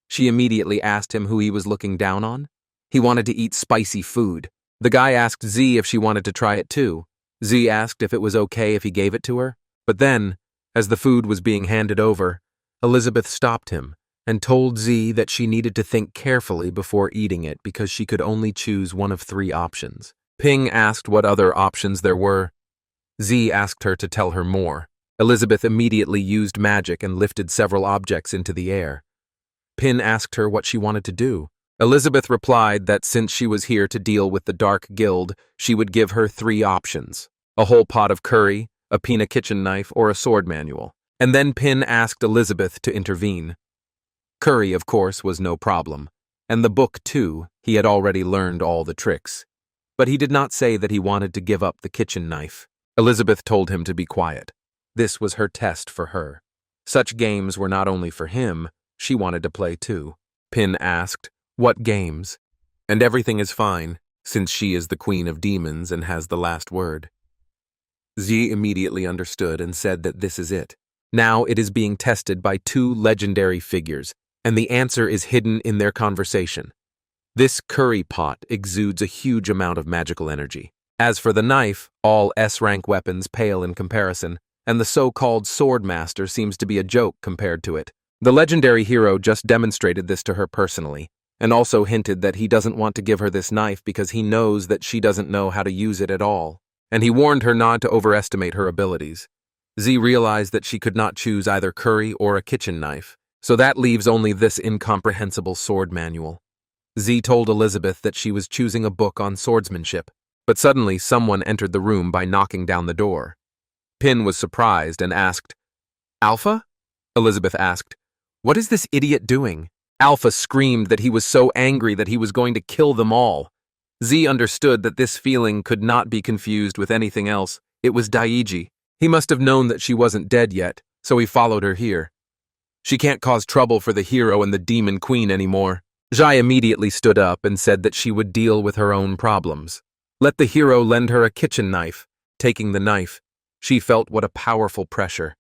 She immediately asked him who he was looking down on. He wanted to eat spicy food. The guy asked Z if she wanted to try it too. Z asked if it was okay if he gave it to her. But then, as the food was being handed over, Elizabeth stopped him and told Z that she needed to think carefully before eating it because she could only choose one of 3 options. Ping asked what other options there were. Z asked her to tell her more. Elizabeth immediately used magic and lifted several objects into the air. Pin asked her what she wanted to do. Elizabeth replied that since she was here to deal with the Dark Guild, she would give her 3 options: a whole pot of curry, a Pina kitchen knife, or a sword manual. And then Pin asked Elizabeth to intervene. Curry, of course, was no problem, and the book, too. He had already learned all the tricks. But he did not say that he wanted to give up the kitchen knife. Elizabeth told him to be quiet. This was her test for her. Such games were not only for him, she wanted to play too. Pin asked, "What games?" And everything is fine, since she is the queen of demons and has the last word. Z immediately understood and said that this is it. Now it is being tested by 2 legendary figures, and the answer is hidden in their conversation. This curry pot exudes a huge amount of magical energy. As for the knife, all S-rank weapons pale in comparison, and the so-called sword master seems to be a joke compared to it. The legendary hero just demonstrated this to her personally, and also hinted that he doesn't want to give her this knife because he knows that she doesn't know how to use it at all, and he warned her not to overestimate her abilities. Z realized that she could not choose either curry or a kitchen knife, so that leaves only this incomprehensible sword manual. Z told Elizabeth that she was choosing a book on swordsmanship, but suddenly someone entered the room by knocking down the door. Pin was surprised and asked, "Alpha?" Elizabeth asked, "What is this idiot doing?" Alpha screamed that he was so angry that he was going to kill them all. Z understood that this feeling could not be confused with anything else. It was Daiji. He must have known that she wasn't dead yet, so he followed her here. She can't cause trouble for the hero and the demon queen anymore. Zhai immediately stood up and said that she would deal with her own problems. Let the hero lend her a kitchen knife. Taking the knife, she felt what a powerful pressure.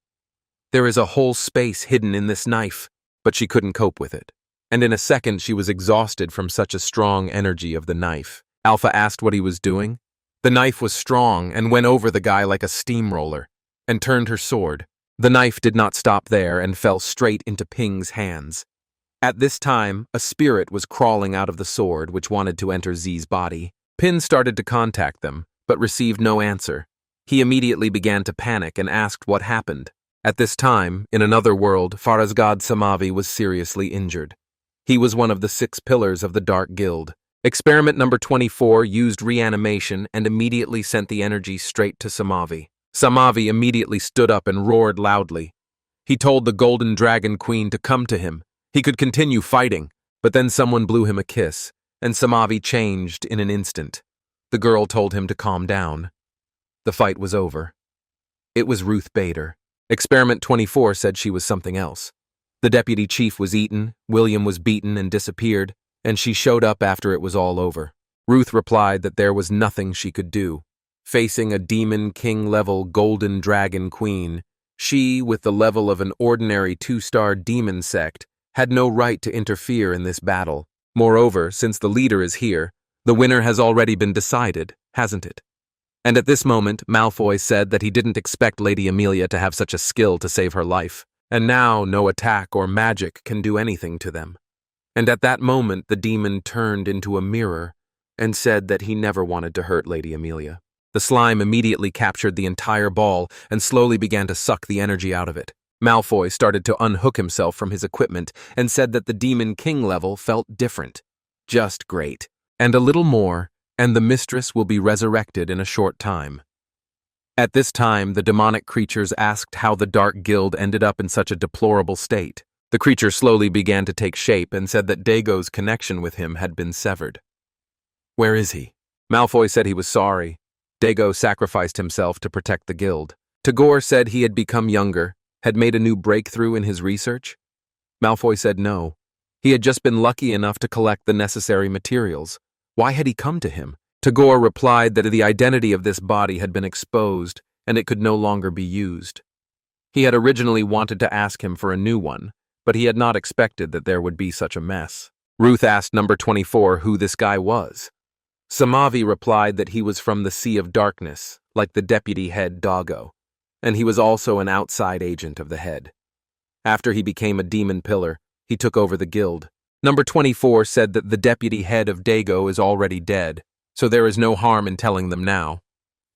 There is a whole space hidden in this knife, but she couldn't cope with it. And in a second she was exhausted from such a strong energy of the knife. Alpha asked what he was doing. The knife was strong and went over the guy like a steamroller, and turned her sword. The knife did not stop there and fell straight into Ping's hands. At this time, a spirit was crawling out of the sword which wanted to enter Z's body. Pin started to contact them, but received no answer. He immediately began to panic and asked what happened. At this time, in another world, Farazgad Samavi was seriously injured. He was one of the 6 pillars of the Dark Guild. Experiment number 24 used reanimation and immediately sent the energy straight to Samavi. Samavi immediately stood up and roared loudly. He told the Golden Dragon Queen to come to him. He could continue fighting, but then someone blew him a kiss, and Samavi changed in an instant. The girl told him to calm down. The fight was over. It was Ruth Bader. Experiment 24 said she was something else. The deputy chief was eaten, William was beaten and disappeared, and she showed up after it was all over. Ruth replied that there was nothing she could do. Facing a demon king-level Golden Dragon Queen, she, with the level of an ordinary 2-star demon sect, had no right to interfere in this battle. Moreover, since the leader is here, the winner has already been decided, hasn't it? And at this moment, Malfoy said that he didn't expect Lady Amelia to have such a skill to save her life, and now no attack or magic can do anything to them. And at that moment, the demon turned into a mirror and said that he never wanted to hurt Lady Amelia. The slime immediately captured the entire ball and slowly began to suck the energy out of it. Malfoy started to unhook himself from his equipment and said that the Demon King level felt different. Just great. And a little more, and the mistress will be resurrected in a short time. At this time, the demonic creatures asked how the Dark Guild ended up in such a deplorable state. The creature slowly began to take shape and said that Dago's connection with him had been severed. Where is he? Malfoy said he was sorry. Dago sacrificed himself to protect the guild. Tagore said he had become younger, had made a new breakthrough in his research. Malfoy said no. He had just been lucky enough to collect the necessary materials. Why had he come to him? Tagore replied that the identity of this body had been exposed and it could no longer be used. He had originally wanted to ask him for a new one, but he had not expected that there would be such a mess. Ruth asked number 24 who this guy was. Samavi replied that he was from the Sea of Darkness, like the deputy head Doggo, and he was also an outside agent of the head. After he became a demon pillar, he took over the guild. Number 24 said that the deputy head of Dago is already dead, so there is no harm in telling them now.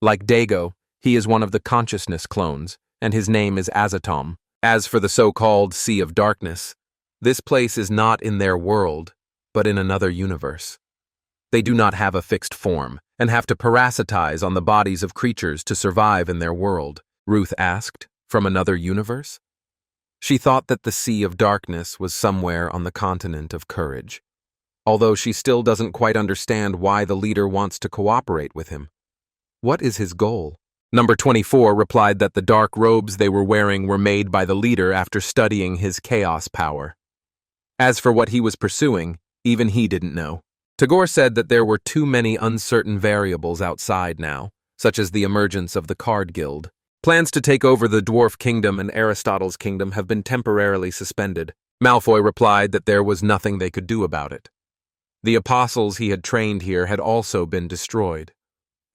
Like Dago, he is one of the consciousness clones, and his name is Azatom. As for the so-called Sea of Darkness, this place is not in their world, but in another universe. They do not have a fixed form, and have to parasitize on the bodies of creatures to survive in their world. Ruth asked, from another universe? She thought that the Sea of Darkness was somewhere on the continent of Courage, although she still doesn't quite understand why the leader wants to cooperate with him. What is his goal? Number 24 replied that the dark robes they were wearing were made by the leader after studying his chaos power. As for what he was pursuing, even he didn't know. Tagore said that there were too many uncertain variables outside now, such as the emergence of the Card Guild. Plans to take over the Dwarf Kingdom and Aristotle's Kingdom have been temporarily suspended. Malfoy replied that there was nothing they could do about it. The apostles he had trained here had also been destroyed.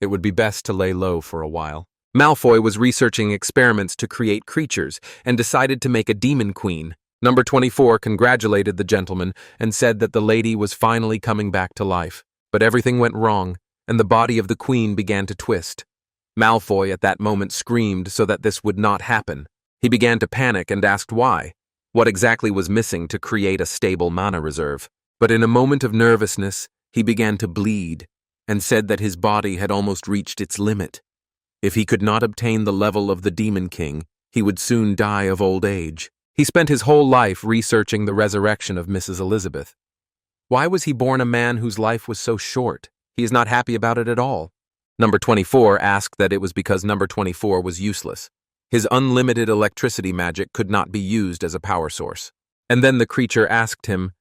It would be best to lay low for a while. Malfoy was researching experiments to create creatures and decided to make a demon queen. Number 24 congratulated the gentleman and said that the lady was finally coming back to life. But everything went wrong, and the body of the queen began to twist. Malfoy at that moment screamed so that this would not happen. He began to panic and asked why. What exactly was missing to create a stable mana reserve? But in a moment of nervousness, he began to bleed and said that his body had almost reached its limit. If he could not obtain the level of the Demon King, he would soon die of old age. He spent his whole life researching the resurrection of Mrs. Elizabeth. Why was he born a man whose life was so short? He is not happy about it at all. Number 24 asked that it was because number 24 was useless. His unlimited electricity magic could not be used as a power source. And then the creature asked him,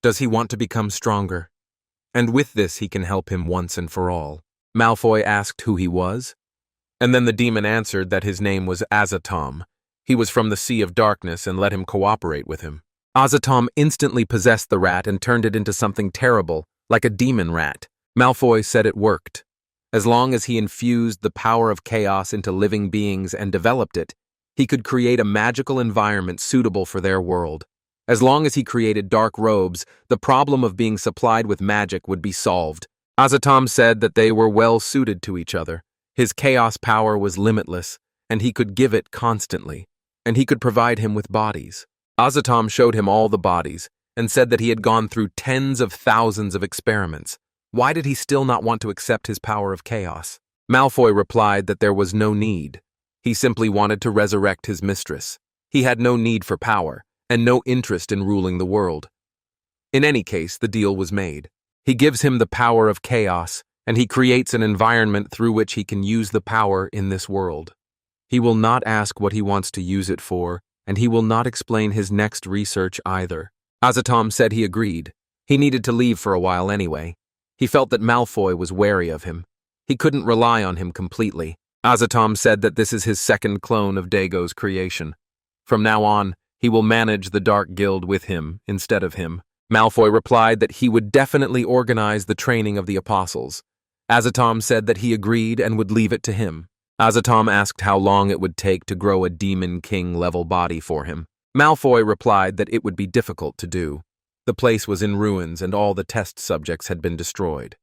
does he want to become stronger? And with this he can help him once and for all. Malfoy asked who he was. And then the demon answered that his name was Azatom. He was from the Sea of Darkness and let him cooperate with him. Azatom instantly possessed the rat and turned it into something terrible, like a demon rat. Malfoy said it worked. As long as he infused the power of chaos into living beings and developed it, he could create a magical environment suitable for their world. As long as he created dark robes, the problem of being supplied with magic would be solved. Azatom said that they were well suited to each other. His chaos power was limitless, and he could give it constantly, and he could provide him with bodies. Azatom showed him all the bodies, and said that he had gone through tens of thousands of experiments. Why did he still not want to accept his power of chaos? Malfoy replied that there was no need. He simply wanted to resurrect his mistress. He had no need for power, and no interest in ruling the world. In any case, the deal was made. He gives him the power of chaos, and he creates an environment through which he can use the power in this world. He will not ask what he wants to use it for, and he will not explain his next research either. Azatom said he agreed. He needed to leave for a while anyway. He felt that Malfoy was wary of him. He couldn't rely on him completely. Azatom said that this is his second clone of Dago's creation. From now on, he will manage the Dark Guild with him instead of him. Malfoy replied that he would definitely organize the training of the apostles. Azatom said that he agreed and would leave it to him. Azatom asked how long it would take to grow a Demon King-level body for him. Malfoy replied that it would be difficult to do. The place was in ruins and all the test subjects had been destroyed.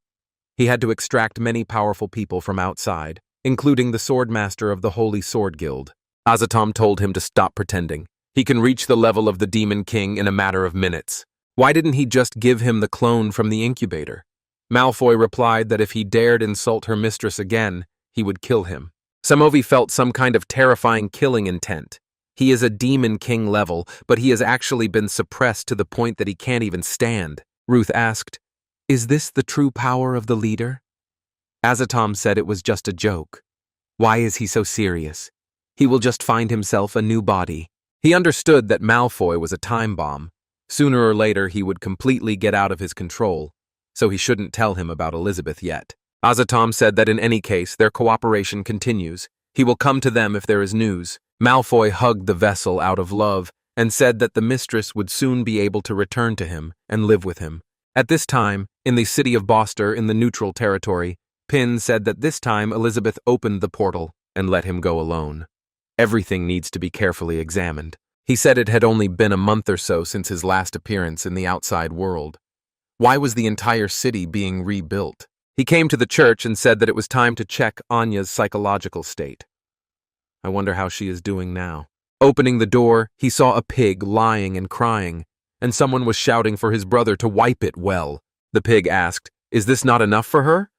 He had to extract many powerful people from outside, including the Swordmaster of the Holy Sword Guild. Azatom told him to stop pretending. He can reach the level of the Demon King in a matter of minutes. Why didn't he just give him the clone from the incubator? Malfoy replied that if he dared insult her mistress again, he would kill him. Somovi felt some kind of terrifying killing intent. He is a Demon King level, but he has actually been suppressed to the point that he can't even stand. Ruth asked, "Is this the true power of the leader?" Azatom said it was just a joke. Why is he so serious? He will just find himself a new body. He understood that Malfoy was a time bomb. Sooner or later he would completely get out of his control, so he shouldn't tell him about Elizabeth yet. Azatom said that in any case their cooperation continues. He will come to them if there is news. Malfoy hugged the vessel out of love and said that the mistress would soon be able to return to him and live with him. At this time, in the city of Boster in the neutral territory, Pin said that this time Elizabeth opened the portal and let him go alone. Everything needs to be carefully examined. He said it had only been a month or so since his last appearance in the outside world. Why was the entire city being rebuilt? He came to the church and said that it was time to check Anya's psychological state. I wonder how she is doing now. Opening the door, he saw a pig lying and crying, and someone was shouting for his brother to wipe it well. The pig asked, "Is this not enough for her?"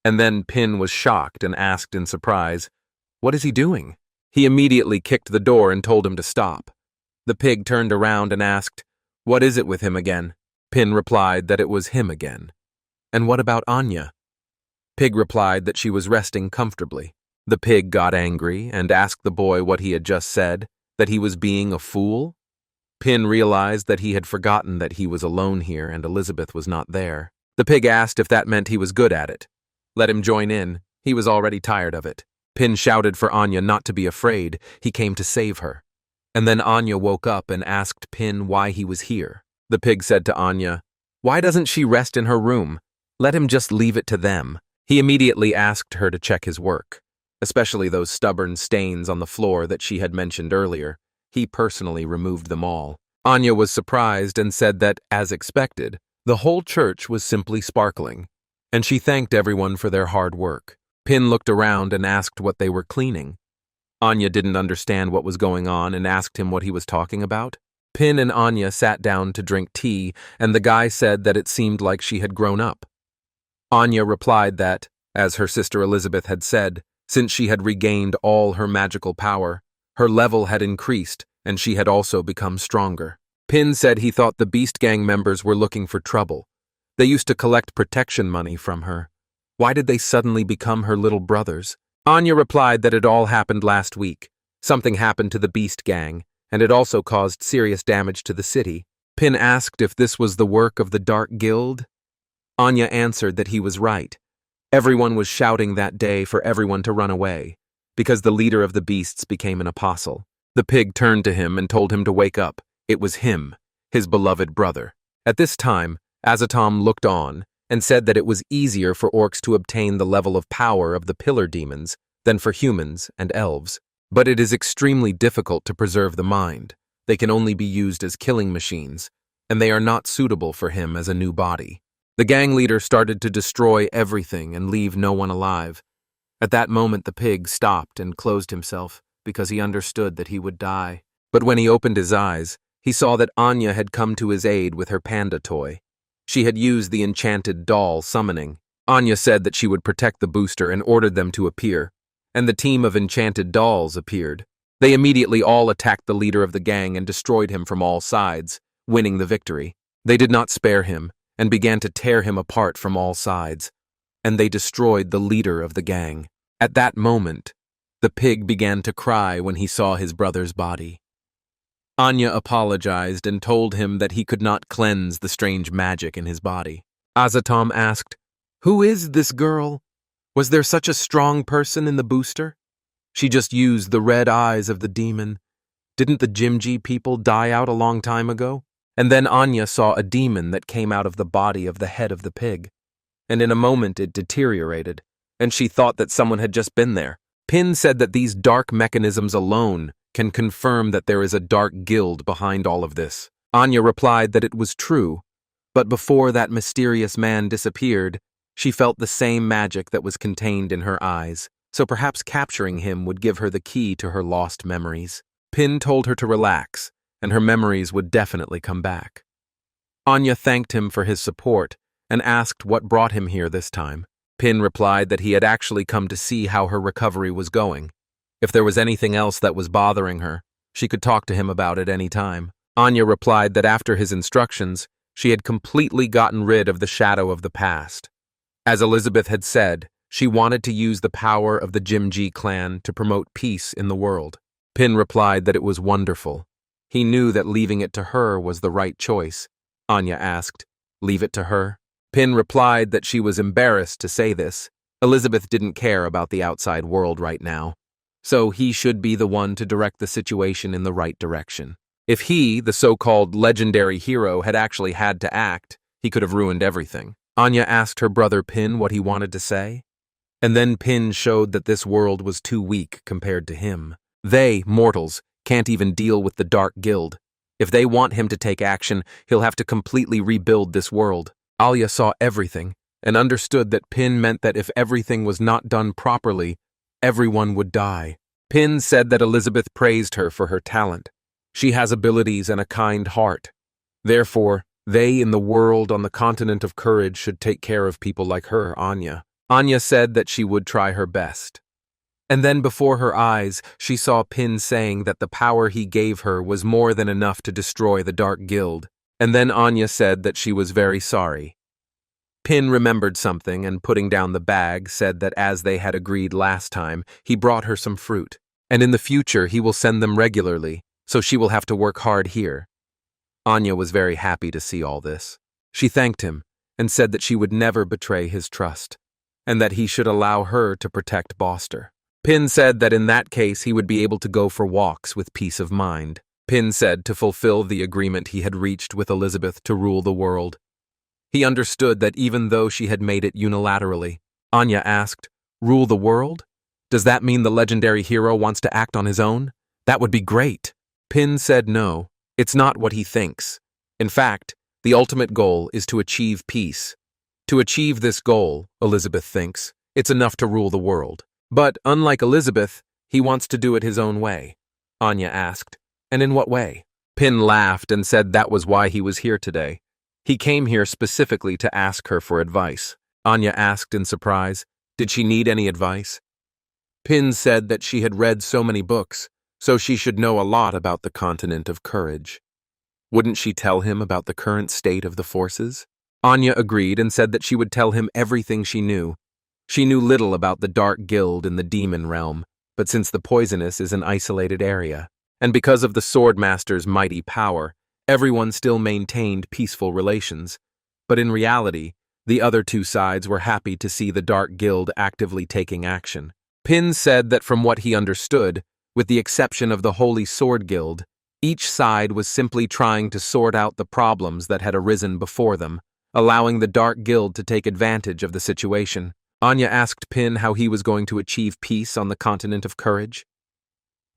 And then Pin was shocked and asked in surprise, "What is he doing?" He immediately kicked the door and told him to stop. The pig turned around and asked, "What is it with him again?" Pin replied that it was him again. "And what about Anya?" Pig replied that she was resting comfortably. The pig got angry and asked the boy what he had just said, that he was being a fool. Pin realized that he had forgotten that he was alone here and Elizabeth was not there. The pig asked if that meant he was good at it. Let him join in. He was already tired of it. Pin shouted for Anya not to be afraid. He came to save her. And then Anya woke up and asked Pin why he was here. The pig said to Anya, "Why doesn't she rest in her room? Let him just leave it to them." He immediately asked her to check his work, especially those stubborn stains on the floor that she had mentioned earlier. He personally removed them all. Anya was surprised and said that, as expected, the whole church was simply sparkling, and she thanked everyone for their hard work. Pin looked around and asked what they were cleaning. Anya didn't understand what was going on and asked him what he was talking about. Pin and Anya sat down to drink tea, and the guy said that it seemed like she had grown up. Anya replied that, as her sister Elizabeth had said, since she had regained all her magical power, her level had increased and she had also become stronger. Pin said he thought the Beast Gang members were looking for trouble. They used to collect protection money from her. Why did they suddenly become her little brothers? Anya replied that it all happened last week. Something happened to the Beast Gang, and it also caused serious damage to the city. Pin asked if this was the work of the Dark Guild. Anya answered that he was right. Everyone was shouting that day for everyone to run away, because the leader of the beasts became an apostle. The pig turned to him and told him to wake up. It was him, his beloved brother. At this time, Azatom looked on and said that it was easier for orcs to obtain the level of power of the pillar demons than for humans and elves. But it is extremely difficult to preserve the mind. They can only be used as killing machines, and they are not suitable for him as a new body. The gang leader started to destroy everything and leave no one alive. At that moment the pig stopped and closed himself, because he understood that he would die. But when he opened his eyes, he saw that Anya had come to his aid with her panda toy. She had used the enchanted doll summoning. Anya said that she would protect the booster and ordered them to appear. and the team of enchanted dolls appeared. They immediately all attacked the leader of the gang and destroyed him from all sides, winning the victory. They did not spare him and began to tear him apart from all sides, and they destroyed the leader of the gang. At that moment, the pig began to cry when he saw his brother's body. Anya apologized and told him that he could not cleanse the strange magic in his body. Azatom asked, "Who is this girl? Was there such a strong person in the booster? She just used the red eyes of the demon. Didn't the Jimji people die out a long time ago?" And then Anya saw a demon that came out of the body of the head of the pig. And in a moment it deteriorated, and she thought that someone had just been there. Pin said that these dark mechanisms alone can confirm that there is a dark guild behind all of this. Anya replied that it was true, but before that mysterious man disappeared, she felt the same magic that was contained in her eyes, so perhaps capturing him would give her the key to her lost memories. Pin told her to relax, and her memories would definitely come back. Anya thanked him for his support and asked what brought him here this time. Pin replied that he had actually come to see how her recovery was going. If there was anything else that was bothering her, she could talk to him about it any time. Anya replied that after his instructions, she had completely gotten rid of the shadow of the past. As Elizabeth had said, she wanted to use the power of the Jimji clan to promote peace in the world. Pin replied that it was wonderful. He knew that leaving it to her was the right choice. Anya asked, "Leave it to her?" Pin replied that she was embarrassed to say this. Elizabeth didn't care about the outside world right now, so he should be the one to direct the situation in the right direction. If he, the so-called legendary hero, had actually had to act, he could have ruined everything. Anya asked her brother Pin what he wanted to say, and then Pin showed that this world was too weak compared to him. They, mortals, can't even deal with the Dark Guild. If they want him to take action, he'll have to completely rebuild this world. Alia saw everything and understood that Pin meant that if everything was not done properly, everyone would die. Pin said that Elizabeth praised her for her talent. She has abilities and a kind heart. Therefore, they in the world on the continent of courage should take care of people like her, Anya. Anya said that she would try her best. And then before her eyes, she saw Pin saying that the power he gave her was more than enough to destroy the Dark Guild. And then Anya said that she was very sorry. Pin remembered something and, putting down the bag, said that as they had agreed last time, he brought her some fruit. And in the future, he will send them regularly, so she will have to work hard here. Anya was very happy to see all this. She thanked him and said that she would never betray his trust, and that he should allow her to protect Boster. Pin said that in that case he would be able to go for walks with peace of mind. Pin said to fulfill the agreement he had reached with Elizabeth to rule the world. He understood that even though she had made it unilaterally. Anya asked, "Rule the world? Does that mean the legendary hero wants to act on his own? That would be great." Pin said no, it's not what he thinks. In fact, the ultimate goal is to achieve peace. To achieve this goal, Elizabeth thinks, it's enough to rule the world. But unlike Elizabeth, he wants to do it his own way. Anya asked, "And in what way?" Pin laughed and said that was why he was here today. He came here specifically to ask her for advice. Anya asked in surprise, did she need any advice? Pin said that she had read so many books, so she should know a lot about the continent of courage. Wouldn't she tell him about the current state of the forces? Anya agreed and said that she would tell him everything she knew. She knew little about the Dark Guild in the demon realm, but since the Poisonous is an isolated area, and because of the Swordmaster's mighty power, everyone still maintained peaceful relations. But in reality, the other two sides were happy to see the Dark Guild actively taking action. Pin said that from what he understood, with the exception of the Holy Sword Guild, each side was simply trying to sort out the problems that had arisen before them, allowing the Dark Guild to take advantage of the situation. Anya asked Pin how he was going to achieve peace on the continent of courage.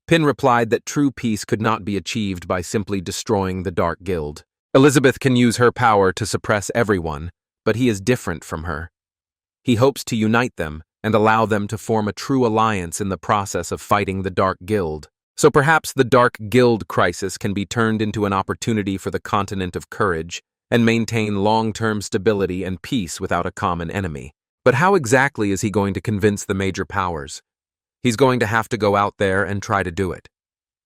Pin replied that true peace could not be achieved by simply destroying the Dark Guild. Elizabeth can use her power to suppress everyone, but he is different from her. He hopes to unite them and allow them to form a true alliance in the process of fighting the Dark Guild. So perhaps the Dark Guild crisis can be turned into an opportunity for the continent of courage and maintain long-term stability and peace without a common enemy. But how exactly is he going to convince the major powers? He's going to have to go out there and try to do it.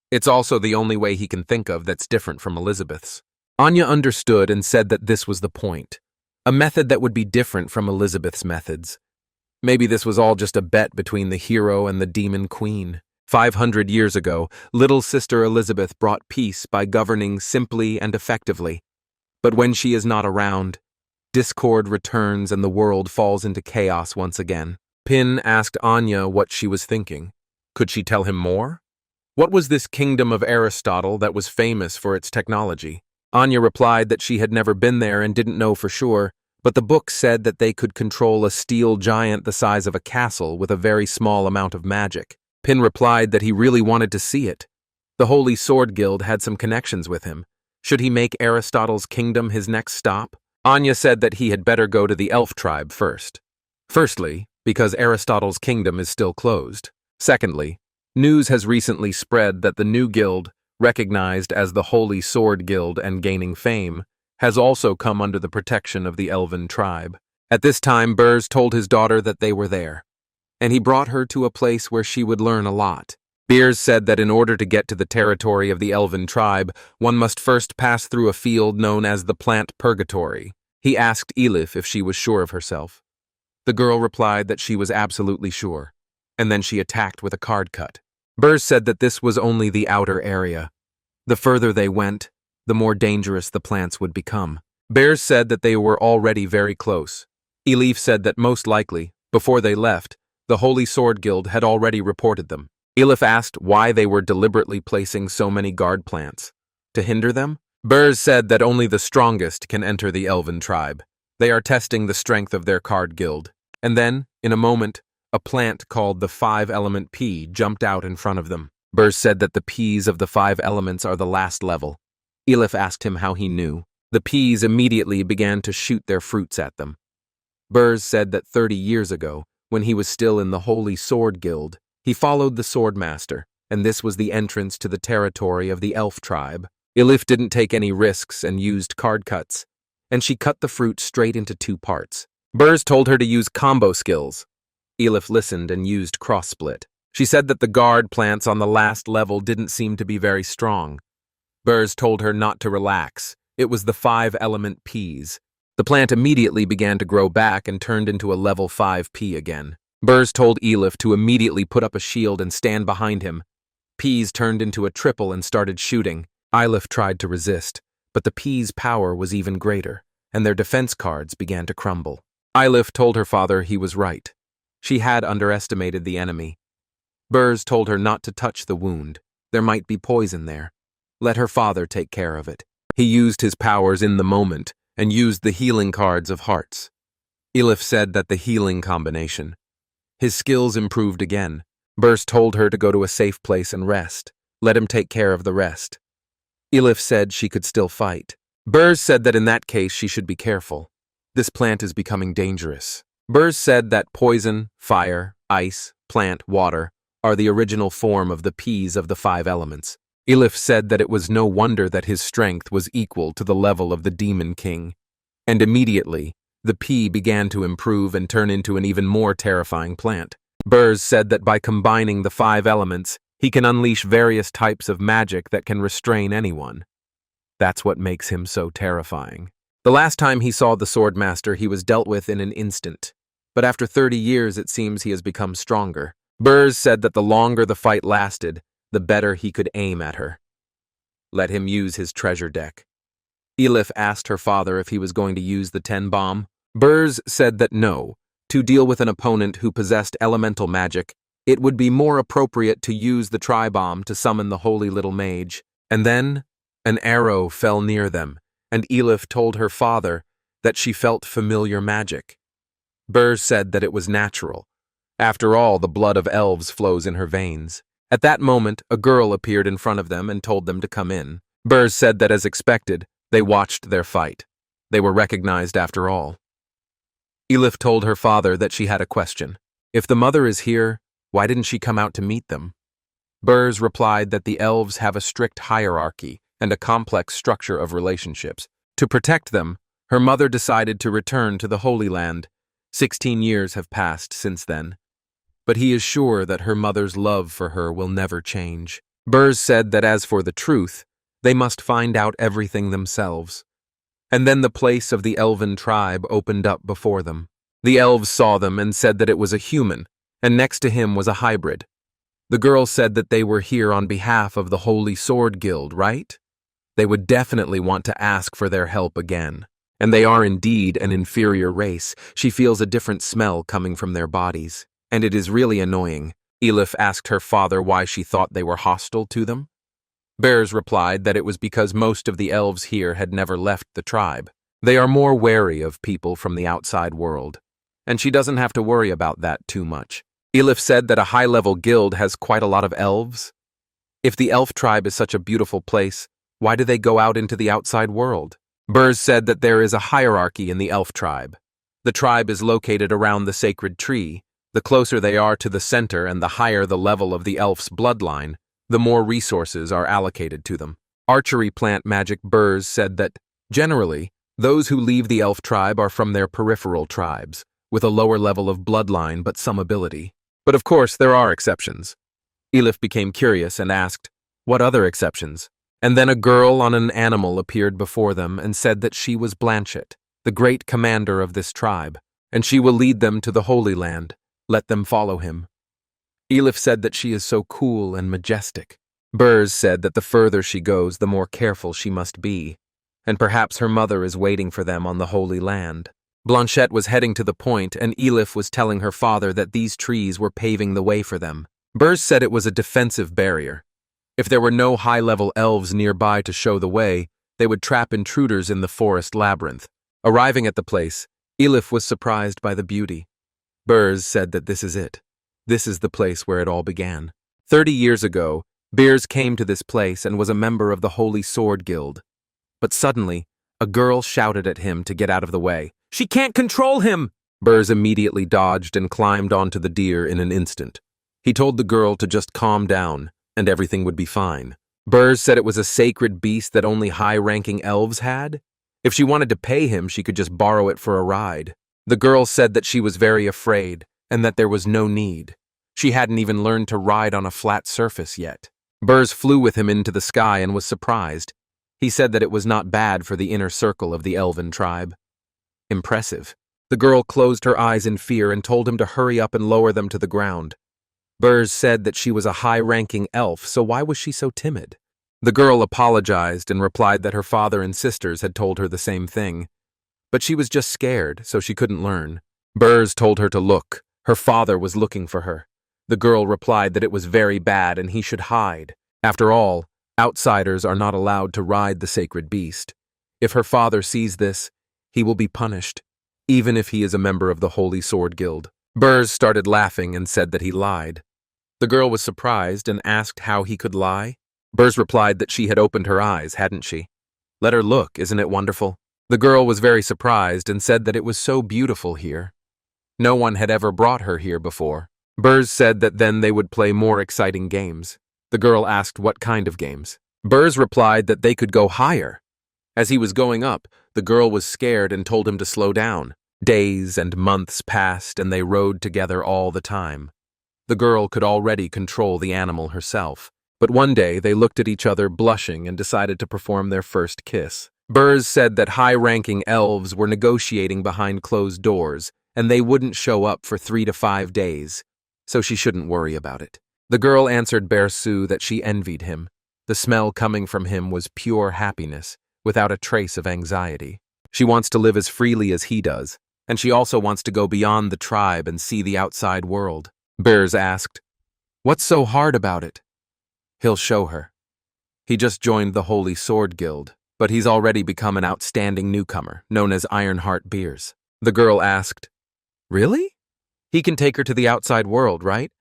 It's also the only way he can think of that's different from Elizabeth's. Anya understood and said that this was the point. A method that would be different from Elizabeth's methods. Maybe this was all just a bet between the hero and the demon queen. 500 years ago, little sister Elizabeth brought peace by governing simply and effectively. But when she is not around, discord returns and the world falls into chaos once again. Pin asked Anya what she was thinking. Could she tell him more? What was this kingdom of Aristotle that was famous for its technology? Anya replied that she had never been there and didn't know for sure, but the book said that they could control a steel giant the size of a castle with a very small amount of magic. Pin replied that he really wanted to see it. The Holy Sword Guild had some connections with him. Should he make Aristotle's kingdom his next stop? Anya said that he had better go to the elf tribe first. Firstly, because Aristotle's kingdom is still closed. Secondly, news has recently spread that the new guild, recognized as the Holy Sword Guild and gaining fame, has also come under the protection of the elven tribe. At this time, Burrs told his daughter that they were there, and he brought her to a place where she would learn a lot. Beers said that in order to get to the territory of the elven tribe, one must first pass through a field known as the Plant Purgatory. He asked Elif if she was sure of herself. The girl replied that she was absolutely sure, and then she attacked with a card cut. Burrs said that this was only the outer area. The further they went, the more dangerous the plants would become. Bears said that they were already very close. Elif said that most likely, before they left, the Holy Sword Guild had already reported them. Elif asked why they were deliberately placing so many guard plants. To hinder them? Burrs said that only the strongest can enter the elven tribe. They are testing the strength of their card guild. And then, in a moment, a plant called the 5-element pea jumped out in front of them. Burrs said that the peas of the 5 elements are the last level. Elif asked him how he knew. The peas immediately began to shoot their fruits at them. Burrs said that 30 years ago, when he was still in the Holy Sword Guild, he followed the Swordmaster, and this was the entrance to the territory of the elf tribe. Elif didn't take any risks and used card cuts, and she cut the fruit straight into 2 parts. Burrs told her to use combo skills. Elif listened and used cross-split. She said that the guard plants on the last level didn't seem to be very strong. Burrs told her not to relax. It was the 5-element peas. The plant immediately began to grow back and turned into a level 5 pea again. Burrs told Elif to immediately put up a shield and stand behind him. Peas turned into a triple and started shooting. Elif tried to resist, but the peas' power was even greater, and their defense cards began to crumble. Elif told her father he was right. She had underestimated the enemy. Burrs told her not to touch the wound. There might be poison there. Let her father take care of it. He used his powers in the moment and used the healing cards of hearts. Elif said that the healing combination. His skills improved again. Burrs told her to go to a safe place and rest. Let him take care of the rest. Elif said she could still fight. Burrs said that in that case she should be careful. This plant is becoming dangerous. Burrs said that poison, fire, ice, plant, water are the original form of the peas of the 5 elements. Elif said that it was no wonder that his strength was equal to the level of the Demon King. And immediately, the pea began to improve and turn into an even more terrifying plant. Burrs said that by combining the 5 elements, he can unleash various types of magic that can restrain anyone. That's what makes him so terrifying. The last time he saw the Swordmaster, he was dealt with in an instant. But after 30 years, it seems he has become stronger. Burrs said that the longer the fight lasted, the better he could aim at her. Let him use his treasure deck. Elif asked her father if he was going to use the 10 bomb. Burrs said that no. To deal with an opponent who possessed elemental magic, it would be more appropriate to use the tri-bomb to summon the holy little mage. And then, an arrow fell near them, and Elif told her father that she felt familiar magic. Burrs said that it was natural. After all, the blood of elves flows in her veins. At that moment, a girl appeared in front of them and told them to come in. Burrs said that as expected, they watched their fight. They were recognized after all. Elif told her father that she had a question. If the mother is here, why didn't she come out to meet them? Burrs replied that the elves have a strict hierarchy and a complex structure of relationships. To protect them, her mother decided to return to the Holy Land. 16 years have passed since then. but he is sure that her mother's love for her will never change. Burs said that as for the truth, they must find out everything themselves. And then the place of the elven tribe opened up before them. The elves saw them and said that it was a human, and next to him was a hybrid. The girl said that they were here on behalf of the Holy Sword Guild, right? They would definitely want to ask for their help again. And they are indeed an inferior race. She feels a different smell coming from their bodies. And it is really annoying. Elif asked her father why she thought they were hostile to them. Bears replied that it was because most of the elves here had never left the tribe. They are more wary of people from the outside world. And she doesn't have to worry about that too much. Elif said that a high-level guild has quite a lot of elves. If the elf tribe is such a beautiful place, why do they go out into the outside world? Burs said that there is a hierarchy in the elf tribe. The tribe is located around the sacred tree. The closer they are to the center and the higher the level of the elf's bloodline, the more resources are allocated to them. Archery plant magic Burs said that, generally, those who leave the elf tribe are from their peripheral tribes, with a lower level of bloodline but some ability. But of course, there are exceptions. Elif became curious and asked, what other exceptions? And then a girl on an animal appeared before them and said that she was Blanchett, the great commander of this tribe, and she will lead them to the Holy Land. Let them follow him. Elif said that she is so cool and majestic. Burs said that the further she goes, the more careful she must be, and perhaps her mother is waiting for them on the Holy Land. Blanchett was heading to the point, and Elif was telling her father that these trees were paving the way for them. Burs said it was a defensive barrier. If there were no high-level elves nearby to show the way, they would trap intruders in the forest labyrinth. Arriving at the place, Elif was surprised by the beauty. Burs said that this is it. This is the place where it all began. 30 years ago, Burs came to this place and was a member of the Holy Sword Guild. But suddenly, a girl shouted at him to get out of the way. She can't control him! Burs immediately dodged and climbed onto the deer in an instant. He told the girl to just calm down, and everything would be fine. Burs said it was a sacred beast that only high-ranking elves had. If she wanted to pay him, she could just borrow it for a ride. The girl said that she was very afraid, and that there was no need. She hadn't even learned to ride on a flat surface yet. Burs flew with him into the sky and was surprised. He said that it was not bad for the inner circle of the elven tribe. Impressive. The girl closed her eyes in fear and told him to hurry up and lower them to the ground. Burs said that she was a high-ranking elf, so why was she so timid? The girl apologized and replied that her father and sisters had told her the same thing. But she was just scared, so she couldn't learn. Burs told her to look. Her father was looking for her. The girl replied that it was very bad and he should hide. After all, outsiders are not allowed to ride the sacred beast. If her father sees this, he will be punished, even if he is a member of the Holy Sword Guild. Burs started laughing and said that he lied. The girl was surprised and asked how he could lie. Burs replied that she had opened her eyes, hadn't she? Let her look, isn't it wonderful? The girl was very surprised and said that it was so beautiful here. No one had ever brought her here before. Burs said that then they would play more exciting games. The girl asked what kind of games. Burs replied that they could go higher. As he was going up, the girl was scared and told him to slow down. Days and months passed and they rode together all the time. The girl could already control the animal herself. But one day they looked at each other blushing and decided to perform their first kiss. Burs said that high-ranking elves were negotiating behind closed doors and they wouldn't show up for 3 to 5 days, so she shouldn't worry about it. The girl answered Bersu that she envied him. The smell coming from him was pure happiness, without a trace of anxiety. She wants to live as freely as he does, and she also wants to go beyond the tribe and see the outside world. Burs asked, "What's so hard about it?" He'll show her. He just joined the Holy Sword Guild, but he's already become an outstanding newcomer, known as Ironheart Beers. The girl asked, "Really? He can take her to the outside world, right?"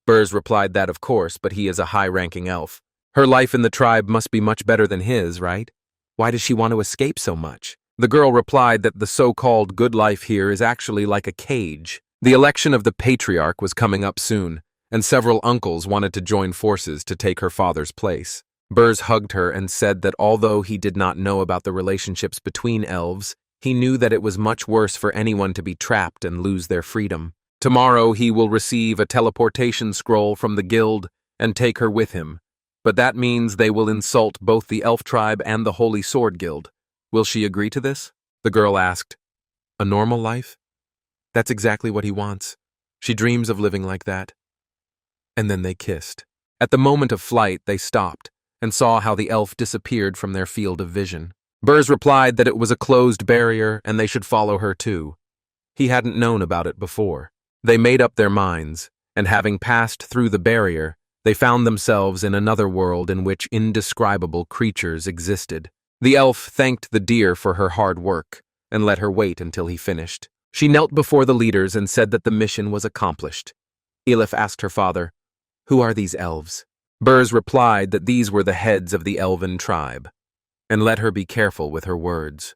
Burs replied that of course, but he is a high-ranking elf. Her life in the tribe must be much better than his, right? Why does she want to escape so much? The girl replied that the so-called good life here is actually like a cage. The election of the patriarch was coming up soon, and several uncles wanted to join forces to take her father's place. Burs hugged her and said that although he did not know about the relationships between elves, he knew that it was much worse for anyone to be trapped and lose their freedom. Tomorrow he will receive a teleportation scroll from the guild and take her with him. But that means they will insult both the elf tribe and the Holy Sword Guild. Will she agree to this? The girl asked. A normal life? That's exactly what he wants. She dreams of living like that. And then they kissed. At the moment of flight, they stopped and saw how the elf disappeared from their field of vision. Burs replied that it was a closed barrier and they should follow her too. He hadn't known about it before. They made up their minds, and having passed through the barrier, they found themselves in another world in which indescribable creatures existed. The elf thanked the deer for her hard work and let her wait until he finished. She knelt before the leaders and said that the mission was accomplished. Elif asked her father, "Who are these elves?" Burs replied that these were the heads of the elven tribe, and let her be careful with her words.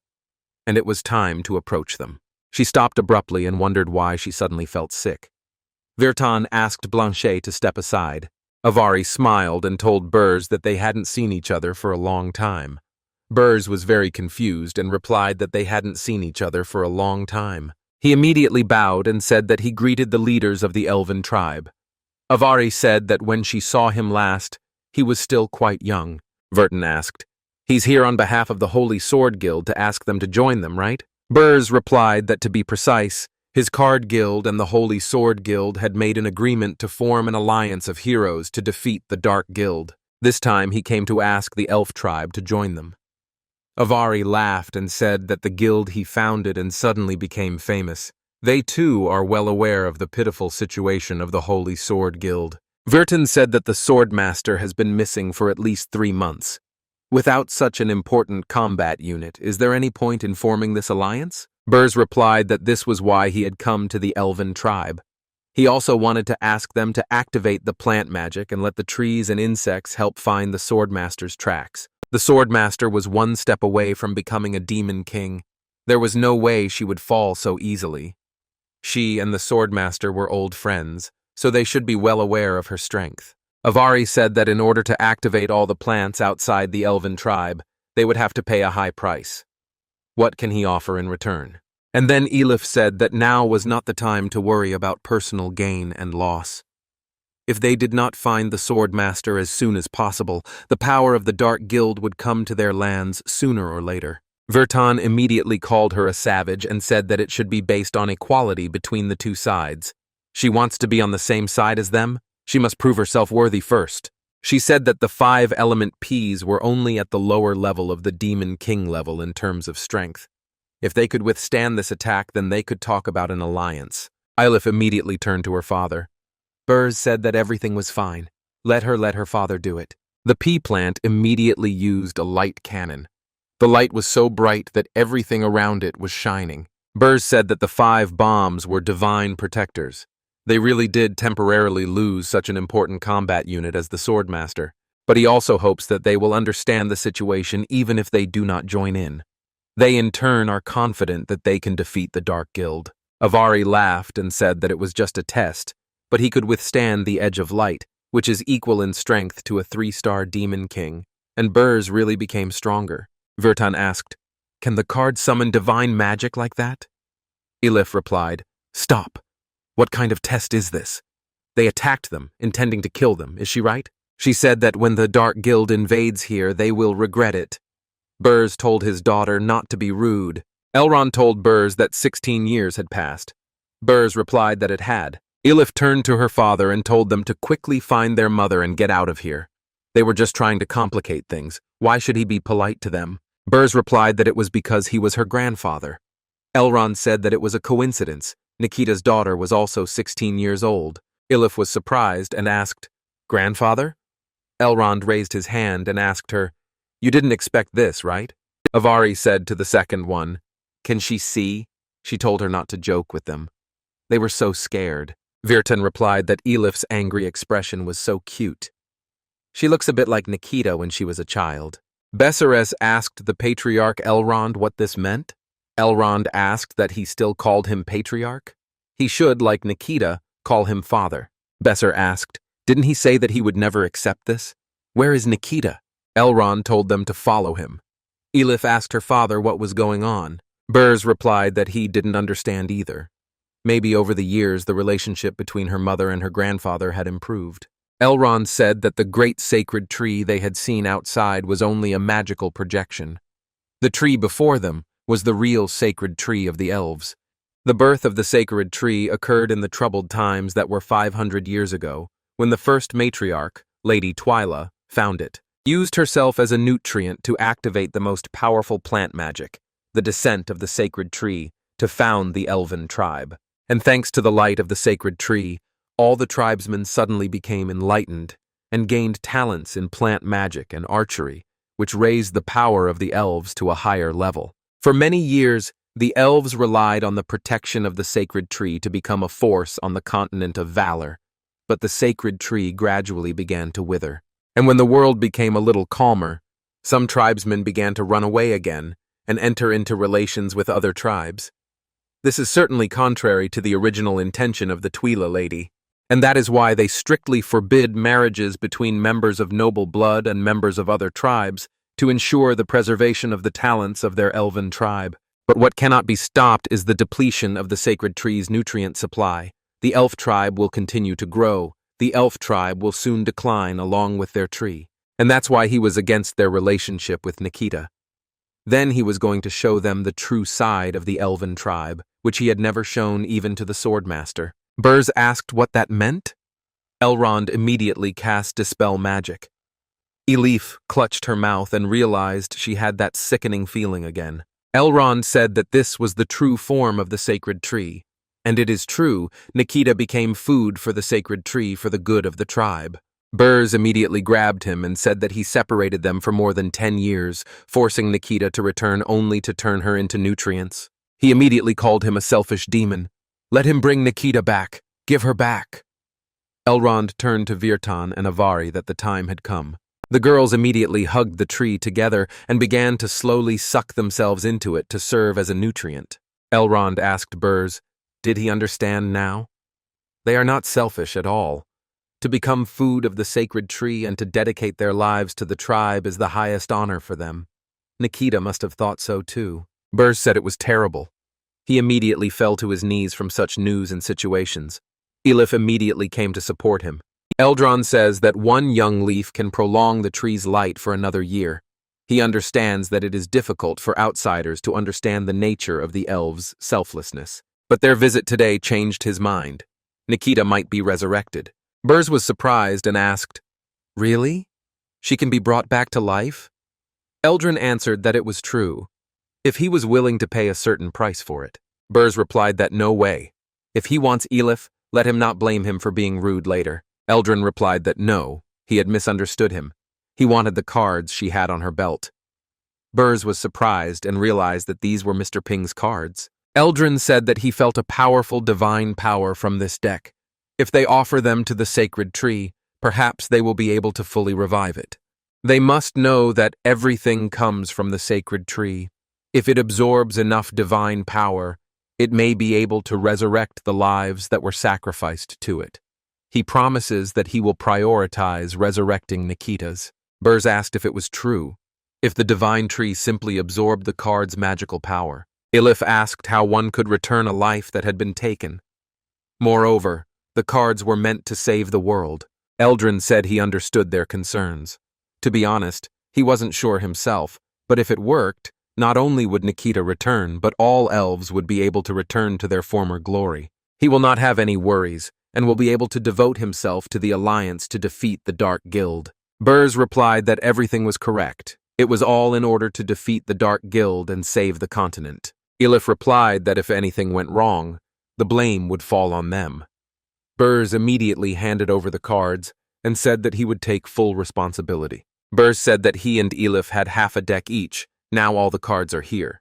And it was time to approach them. She stopped abruptly and wondered why she suddenly felt sick. Virtan asked Blanchet to step aside. Avari smiled and told Burs that they hadn't seen each other for a long time. Burs was very confused and replied that they hadn't seen each other for a long time. He immediately bowed and said that he greeted the leaders of the elven tribe. Avari said that when she saw him last, he was still quite young. Verton asked, "He's here on behalf of the Holy Sword Guild to ask them to join them, right?" Burs replied that to be precise, his card guild and the Holy Sword Guild had made an agreement to form an alliance of heroes to defeat the Dark Guild. This time he came to ask the elf tribe to join them. Avari laughed and said that the guild he founded and suddenly became famous. They too are well aware of the pitiful situation of the Holy Sword Guild. Verton said that the Swordmaster has been missing for at least 3 months. Without such an important combat unit, is there any point in forming this alliance? Burs replied that this was why he had come to the elven tribe. He also wanted to ask them to activate the plant magic and let the trees and insects help find the Swordmaster's tracks. The Swordmaster was 1 step away from becoming a demon king. There was no way she would fall so easily. She and the Swordmaster were old friends, so they should be well aware of her strength. Avari said that in order to activate all the plants outside the elven tribe, they would have to pay a high price. What can he offer in return? And then Elif said that now was not the time to worry about personal gain and loss. If they did not find the Swordmaster as soon as possible, the power of the Dark Guild would come to their lands sooner or later. Vertan immediately called her a savage and said that it should be based on equality between the two sides. She wants to be on the same side as them? She must prove herself worthy first. She said that the 5-element Ps were only at the lower level of the Demon King level in terms of strength. If they could withstand this attack, then they could talk about an alliance. Eilif immediately turned to her father. Burs said that everything was fine. Let her father do it. The pea plant immediately used a light cannon. The light was so bright that everything around it was shining. Burs said that the 5 bombs were divine protectors. They really did temporarily lose such an important combat unit as the Swordmaster, but he also hopes that they will understand the situation even if they do not join in. They in turn are confident that they can defeat the Dark Guild. Avari laughed and said that it was just a test, but he could withstand the Edge of Light, which is equal in strength to a 3-star Demon King, and Burs really became stronger. Vertan asked, "Can the card summon divine magic like that?" Elif replied, "Stop. What kind of test is this? They attacked them, intending to kill them, is she right? She said that when the Dark Guild invades here, they will regret it." Burs told his daughter not to be rude. Elrond told Burs that 16 years had passed. Burs replied that it had. Elif turned to her father and told them to quickly find their mother and get out of here. They were just trying to complicate things. Why should he be polite to them? Burs replied that it was because he was her grandfather. Elrond said that it was a coincidence. Nikita's daughter was also 16 years old. Elif was surprised and asked, "Grandfather?" Elrond raised his hand and asked her, "You didn't expect this, right?" Avari said to the second one, "Can she see?" She told her not to joke with them. They were so scared. Virtan replied that Elif's angry expression was so cute. She looks a bit like Nikita when she was a child. Besseres asked the Patriarch Elrond what this meant. Elrond asked that he still called him Patriarch. He should, like Nikita, call him father. Besser asked, "Didn't he say that he would never accept this? Where is Nikita?" Elrond told them to follow him. Elif asked her father what was going on. Burs replied that he didn't understand either. Maybe over the years the relationship between her mother and her grandfather had improved. Elrond said that the great sacred tree they had seen outside was only a magical projection. The tree before them was the real sacred tree of the elves. The birth of the sacred tree occurred in the troubled times that were 500 years ago, when the first matriarch, Lady Twyla, found it, used herself as a nutrient to activate the most powerful plant magic, the descent of the sacred tree, to found the elven tribe. And thanks to the light of the sacred tree, all the tribesmen suddenly became enlightened and gained talents in plant magic and archery, which raised the power of the elves to a higher level. For many years, the elves relied on the protection of the sacred tree to become a force on the continent of Valor, but the sacred tree gradually began to wither. And when the world became a little calmer, some tribesmen began to run away again and enter into relations with other tribes. This is certainly contrary to the original intention of the Twyla lady, and that is why they strictly forbid marriages between members of noble blood and members of other tribes to ensure the preservation of the talents of their elven tribe. But what cannot be stopped is the depletion of the sacred tree's nutrient supply. The elf tribe will continue to grow. The elf tribe will soon decline along with their tree. And that's why he was against their relationship with Nikita. Then he was going to show them the true side of the elven tribe, which he had never shown even to the swordmaster. Burs asked what that meant. Elrond immediately cast Dispel Magic. Elif clutched her mouth and realized she had that sickening feeling again. Elrond said that this was the true form of the sacred tree. And it is true, Nikita became food for the sacred tree for the good of the tribe. Burs immediately grabbed him and said that he separated them for more than 10 years, forcing Nikita to return only to turn her into nutrients. He immediately called him a selfish demon. Let him bring Nikita back. Give her back. Elrond turned to Virtan and Avari that the time had come. The girls immediately hugged the tree together and began to slowly suck themselves into it to serve as a nutrient. Elrond asked Burs, did he understand now? They are not selfish at all. To become food of the sacred tree and to dedicate their lives to the tribe is the highest honor for them. Nikita must have thought so too. Burs said it was terrible. He immediately fell to his knees from such news and situations. Elif immediately came to support him. Eldron says that one young leaf can prolong the tree's light for another year. He understands that it is difficult for outsiders to understand the nature of the elves' selflessness. But their visit today changed his mind. Nikita might be resurrected. Burs was surprised and asked, really? She can be brought back to life? Eldrin answered that it was true, if he was willing to pay a certain price for it. Burs replied that no way. If he wants Elif, let him not blame him for being rude later. Eldrin replied that no, he had misunderstood him. He wanted the cards she had on her belt. Burs was surprised and realized that these were Mr. Ping's cards. Eldrin said that he felt a powerful divine power from this deck. If they offer them to the sacred tree, perhaps they will be able to fully revive it. They must know that everything comes from the sacred tree. If it absorbs enough divine power, it may be able to resurrect the lives that were sacrificed to it. He promises that he will prioritize resurrecting Nikita's. Burs asked if it was true, if the divine tree simply absorbed the card's magical power. Elif asked how one could return a life that had been taken. Moreover, the cards were meant to save the world. Eldrin said he understood their concerns. To be honest, he wasn't sure himself, but if it worked, not only would Nikita return, but all elves would be able to return to their former glory. He will not have any worries, and will be able to devote himself to the alliance to defeat the Dark Guild. Burs replied that everything was correct. It was all in order to defeat the Dark Guild and save the continent. Elif replied that if anything went wrong, the blame would fall on them. Burs immediately handed over the cards and said that he would take full responsibility. Burs said that he and Elif had half a deck each. Now all the cards are here.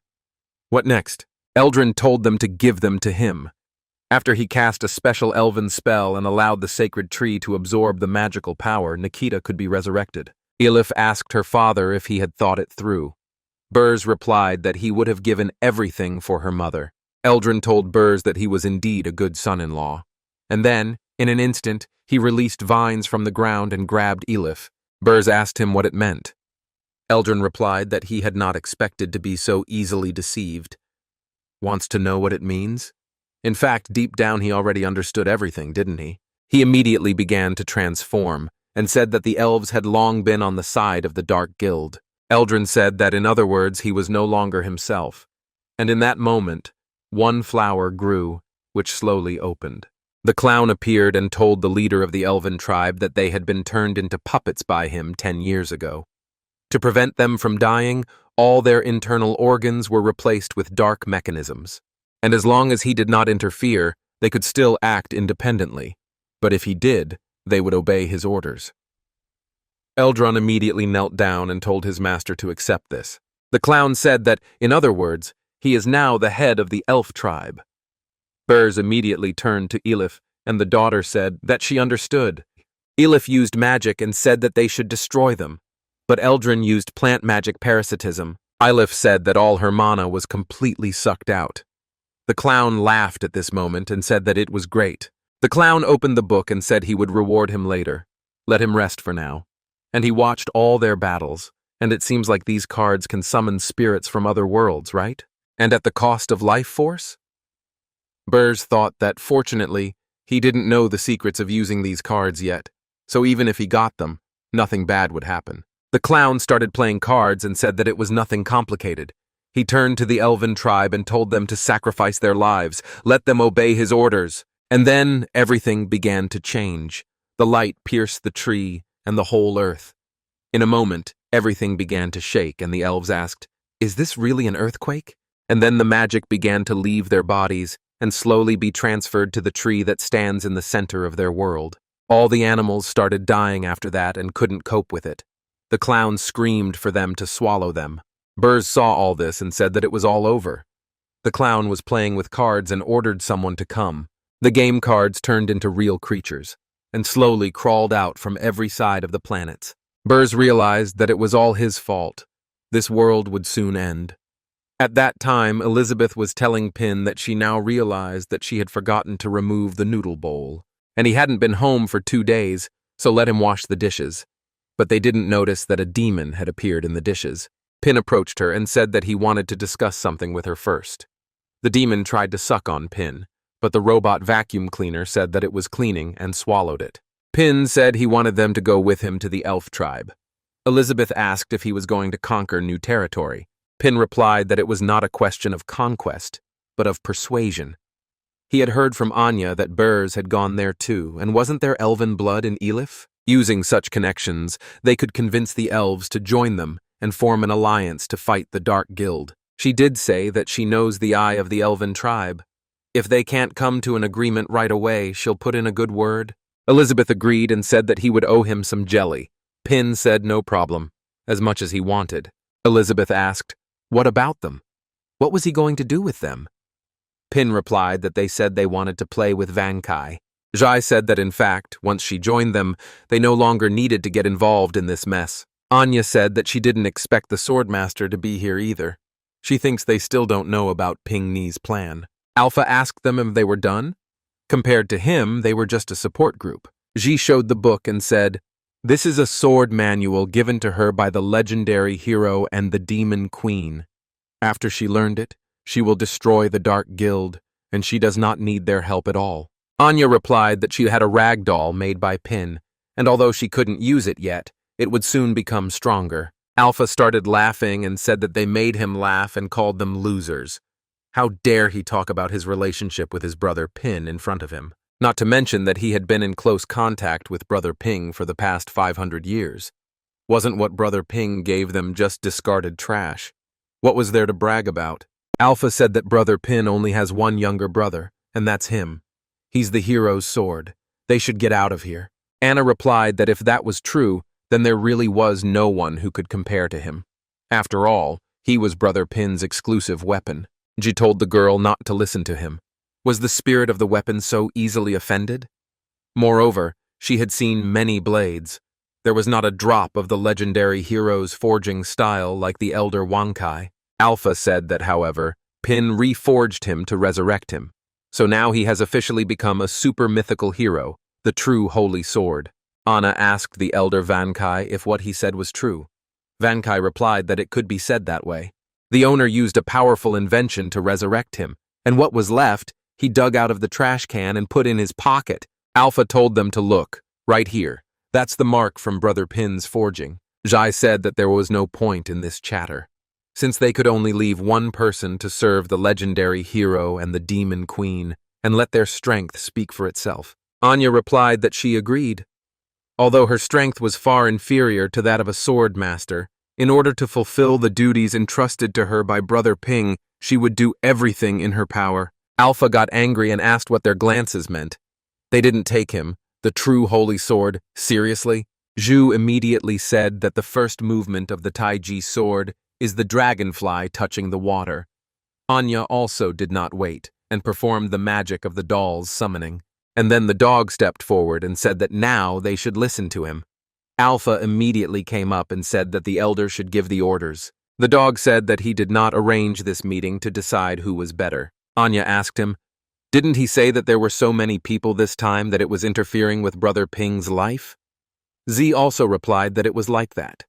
What next? Eldrin told them to give them to him. After he cast a special elven spell and allowed the sacred tree to absorb the magical power, Nikita could be resurrected. Elif asked her father if he had thought it through. Burs replied that he would have given everything for her mother. Eldrin told Burs that he was indeed a good son-in-law. And then, in an instant, he released vines from the ground and grabbed Elif. Burs asked him what it meant. Eldrin replied that he had not expected to be so easily deceived. Wants to know what it means? In fact, deep down he already understood everything, didn't he? He immediately began to transform, and said that the elves had long been on the side of the Dark Guild. Eldrin said that, in other words, he was no longer himself. And in that moment, one flower grew, which slowly opened. The clown appeared and told the leader of the elven tribe that they had been turned into puppets by him 10 years ago. To prevent them from dying, all their internal organs were replaced with dark mechanisms. And as long as he did not interfere, they could still act independently. But if he did, they would obey his orders. Eldron immediately knelt down and told his master to accept this. The clown said that, in other words, he is now the head of the elf tribe. Burs immediately turned to Elif, and the daughter said that she understood. Elif used magic and said that they should destroy them, but Eldrin used plant magic parasitism. Elif said that all her mana was completely sucked out. The clown laughed at this moment and said that it was great. The clown opened the book and said he would reward him later. Let him rest for now. And he watched all their battles, and it seems like these cards can summon spirits from other worlds, right? And at the cost of life force? Burs thought that, fortunately, he didn't know the secrets of using these cards yet, so even if he got them, nothing bad would happen. The clown started playing cards and said that it was nothing complicated. He turned to the elven tribe and told them to sacrifice their lives, let them obey his orders. And then everything began to change. The light pierced the tree and the whole earth. In a moment, everything began to shake, and the elves asked, "Is this really an earthquake?" And then the magic began to leave their bodies and slowly be transferred to the tree that stands in the center of their world. All the animals started dying after that and couldn't cope with it. The clown screamed for them to swallow them. Burs saw all this and said that it was all over. The clown was playing with cards and ordered someone to come. The game cards turned into real creatures and slowly crawled out from every side of the planets. Burs realized that it was all his fault. This world would soon end. At that time, Elizabeth was telling Pin that she now realized that she had forgotten to remove the noodle bowl, and he hadn't been home for 2 days, so let him wash the dishes. But they didn't notice that a demon had appeared in the dishes. Pin approached her and said that he wanted to discuss something with her first. The demon tried to suck on Pin, but the robot vacuum cleaner said that it was cleaning and swallowed it. Pin said he wanted them to go with him to the elf tribe. Elizabeth asked if he was going to conquer new territory. Pin replied that it was not a question of conquest, but of persuasion. He had heard from Anya that Burs had gone there too, and wasn't there elven blood in Elif? Using such connections, they could convince the elves to join them and form an alliance to fight the Dark Guild. She did say that she knows the eye of the elven tribe. If they can't come to an agreement right away, she'll put in a good word. Elizabeth agreed and said that he would owe him some jelly. Pin said no problem, as much as he wanted. Elizabeth asked, what about them? What was he going to do with them? Pin replied that they said they wanted to play with Vankai. Jai said that in fact, once she joined them, they no longer needed to get involved in this mess. Anya said that she didn't expect the Swordmaster to be here either. She thinks they still don't know about Ping Ni's plan. Alpha asked them if they were done. Compared to him, they were just a support group. Ji showed the book and said, "This is a sword manual given to her by the legendary hero and the demon queen. After she learned it, she will destroy the Dark Guild, and she does not need their help at all." Anya replied that she had a rag doll made by Pin, and although she couldn't use it yet, it would soon become stronger. Alpha started laughing and said that they made him laugh and called them losers. How dare he talk about his relationship with his brother Pin in front of him? Not to mention that he had been in close contact with Brother Ping for the past 500 years. Wasn't what Brother Ping gave them just discarded trash? What was there to brag about? Alpha said that Brother Pin only has one younger brother, and that's him. He's the hero's sword. They should get out of here. Anna replied that if that was true, then there really was no one who could compare to him. After all, he was Brother Pin's exclusive weapon. She told the girl not to listen to him. Was the spirit of the weapon so easily offended? Moreover, she had seen many blades. There was not a drop of the legendary hero's forging style like the elder Wankai. Alpha said that, however, Pin reforged him to resurrect him. So now he has officially become a super mythical hero, the true holy sword. Anna asked the elder Vankai if what he said was true. Vankai replied that it could be said that way. The owner used a powerful invention to resurrect him, and what was left, he dug out of the trash can and put in his pocket. Alpha told them to look, right here. That's the mark from Brother Pin's forging. Jai said that there was no point in this chatter, since they could only leave one person to serve the legendary hero and the demon queen, and let their strength speak for itself. Anya replied that she agreed. Although her strength was far inferior to that of a sword master, in order to fulfill the duties entrusted to her by Brother Ping, she would do everything in her power. Alpha got angry and asked what their glances meant. They didn't take him, the true holy sword, seriously. Zhu immediately said that the first movement of the Taiji sword is the dragonfly touching the water. Anya also did not wait, and performed the magic of the doll's summoning. And then the dog stepped forward and said that now they should listen to him. Alpha immediately came up and said that the elder should give the orders. The dog said that he did not arrange this meeting to decide who was better. Anya asked him, "Didn't he say that there were so many people this time that it was interfering with Brother Ping's life?" Z also replied that it was like that.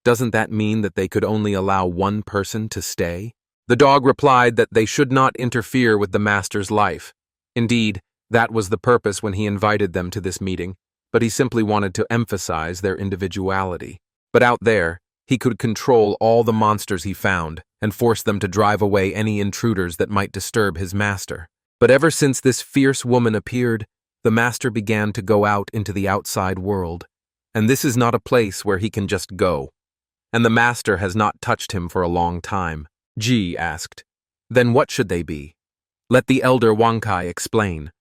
Doesn't that mean that they could only allow one person to stay? The dog replied that they should not interfere with the master's life. Indeed, that was the purpose when he invited them to this meeting, but he simply wanted to emphasize their individuality. But out there, he could control all the monsters he found and force them to drive away any intruders that might disturb his master. But ever since this fierce woman appeared, the master began to go out into the outside world, and this is not a place where he can just go. And the master has not touched him for a long time. Ji asked, "Then what should they be? Let the elder Wang Kai explain."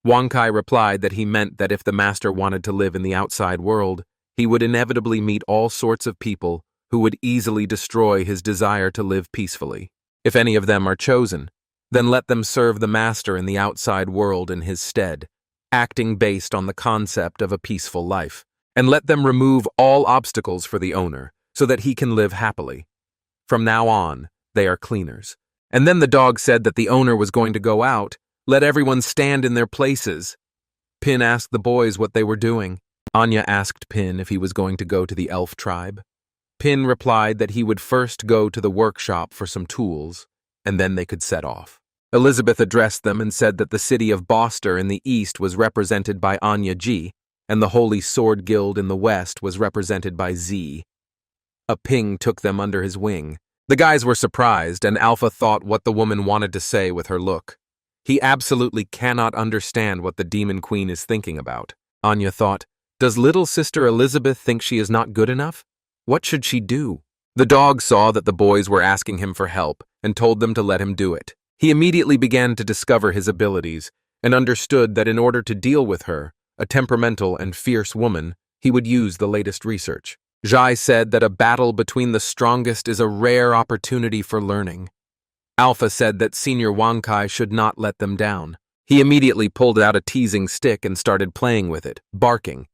Wang Kai replied that he meant that if the master wanted to live in the outside world, he would inevitably meet all sorts of people who would easily destroy his desire to live peacefully. If any of them are chosen, then let them serve the master in the outside world in his stead, acting based on the concept of a peaceful life, and let them remove all obstacles for the owner so that he can live happily. From now on, they are cleaners. And then the dog said that the owner was going to go out. Let everyone stand in their places. Pin asked the boys what they were doing. Anya asked Pin if he was going to go to the elf tribe. Pin replied that he would first go to the workshop for some tools, and then they could set off. Elizabeth addressed them and said that the city of Boster in the east was represented by Anya Ji, and the Holy Sword Guild in the west was represented by Z. A Ping took them under his wing. The guys were surprised, and Alpha thought what the woman wanted to say with her look. He absolutely cannot understand what the Demon Queen is thinking about. Anya thought, does little sister Elizabeth think she is not good enough? What should she do? The dog saw that the boys were asking him for help and told them to let him do it. He immediately began to discover his abilities and understood that in order to deal with her, a temperamental and fierce woman, he would use the latest research. Jai said that a battle between the strongest is a rare opportunity for learning. Alpha said that Senior Wang Kai should not let them down. He immediately pulled out a teasing stick and started playing with it, barking.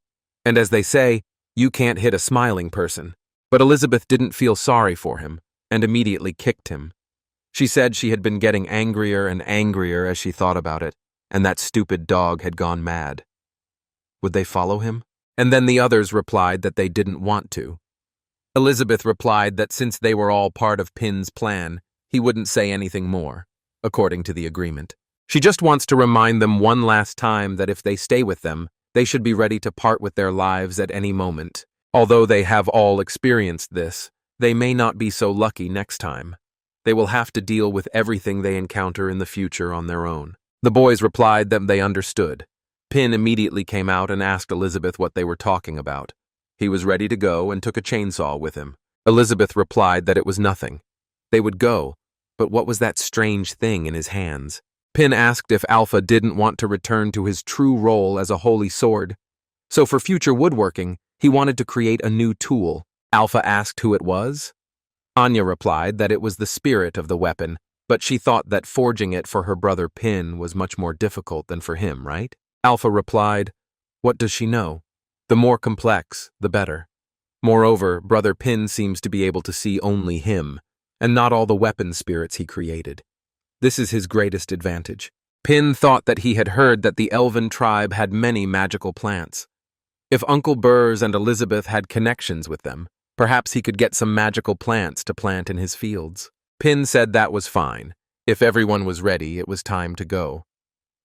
And as they say, you can't hit a smiling person. But Elizabeth didn't feel sorry for him, and immediately kicked him. She said she had been getting angrier and angrier as she thought about it, and that stupid dog had gone mad. Would they follow him? And then the others replied that they didn't want to. Elizabeth replied that since they were all part of Pin's plan, he wouldn't say anything more, according to the agreement. She just wants to remind them one last time that if they stay with them, they should be ready to part with their lives at any moment. Although they have all experienced this, they may not be so lucky next time. They will have to deal with everything they encounter in the future on their own. The boys replied that they understood. Pin immediately came out and asked Elizabeth what they were talking about. He was ready to go and took a chainsaw with him. Elizabeth replied that it was nothing. They would go, but what was that strange thing in his hands? Pin asked if Alpha didn't want to return to his true role as a holy sword. So for future woodworking, he wanted to create a new tool. Alpha asked who it was. Anya replied that it was the spirit of the weapon, but she thought that forging it for her brother Pin was much more difficult than for him, right? Alpha replied, what does she know? The more complex, the better. Moreover, Brother Pin seems to be able to see only him, and not all the weapon spirits he created. This is his greatest advantage. Pin thought that he had heard that the elven tribe had many magical plants. If Uncle Burrs and Elizabeth had connections with them, perhaps he could get some magical plants to plant in his fields. Pin said that was fine. If everyone was ready, it was time to go.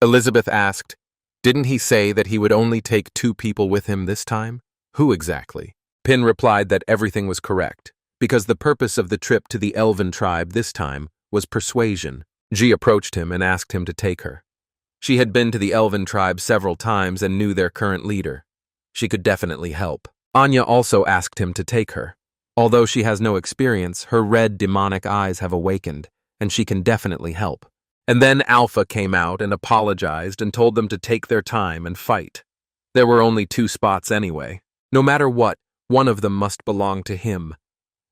Elizabeth asked, "Didn't he say that he would only take 2 people with him this time? Who exactly?" Pin replied that everything was correct, because the purpose of the trip to the Elven tribe this time was persuasion. Ji approached him and asked him to take her. She had been to the Elven tribe several times and knew their current leader. She could definitely help. Anya also asked him to take her. Although she has no experience, her red demonic eyes have awakened, and she can definitely help. And then Alpha came out and apologized and told them to take their time and fight. There were only 2 spots anyway. No matter what, one of them must belong to him.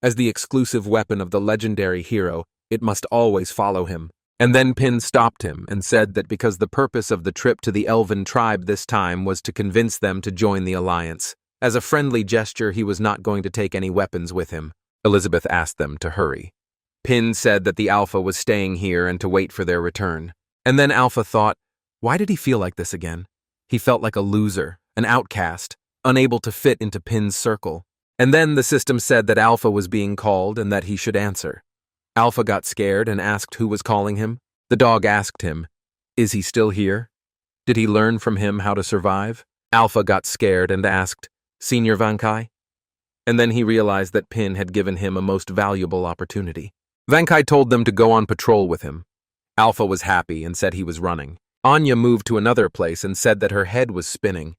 As the exclusive weapon of the legendary hero, it must always follow him. And then Pin stopped him and said that because the purpose of the trip to the Elven tribe this time was to convince them to join the alliance. As a friendly gesture, he was not going to take any weapons with him. Elizabeth asked them to hurry. Pin said that the Alpha was staying here and to wait for their return. And then Alpha thought, why did he feel like this again? He felt like a loser, an outcast, unable to fit into Pin's circle. And then the system said that Alpha was being called and that he should answer. Alpha got scared and asked who was calling him. The dog asked him, "Is he still here? Did he learn from him how to survive?" Alpha got scared and asked, "Senior Vankai?" And then he realized that Pin had given him a most valuable opportunity. Vankai told them to go on patrol with him. Alpha was happy and said he was running. Anya moved to another place and said that her head was spinning.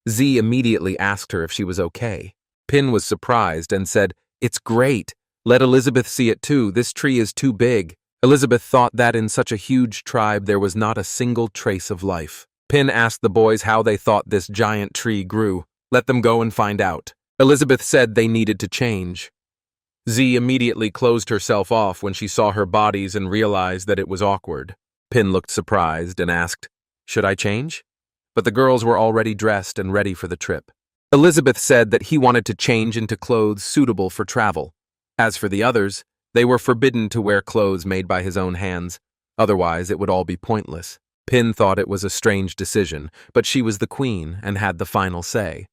Z immediately asked her if she was okay. Pin was surprised and said, "It's great. Let Elizabeth see it too. This tree is too big." Elizabeth thought that in such a huge tribe there was not a single trace of life. Pin asked the boys how they thought this giant tree grew. Let them go and find out. Elizabeth said they needed to change. Z immediately closed herself off when she saw her bodies and realized that it was awkward. Pin looked surprised and asked, "Should I change?" But the girls were already dressed and ready for the trip. Elizabeth said that he wanted to change into clothes suitable for travel. As for the others, they were forbidden to wear clothes made by his own hands, otherwise it would all be pointless. Pin thought it was a strange decision, but she was the queen and had the final say.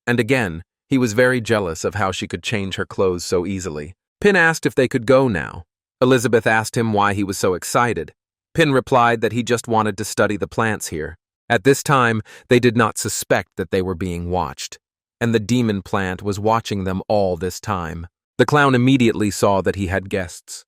And again, he was very jealous of how she could change her clothes so easily. Pin asked if they could go now. Elizabeth asked him why he was so excited. Pin replied that he just wanted to study the plants here. At this time, they did not suspect that they were being watched, and the demon plant was watching them all this time. The clown immediately saw that he had guests.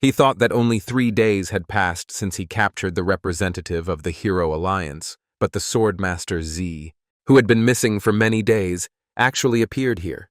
He thought that only 3 days had passed since he captured the representative of the Hero Alliance, but the Swordmaster Z, who had been missing for many days, actually appeared here.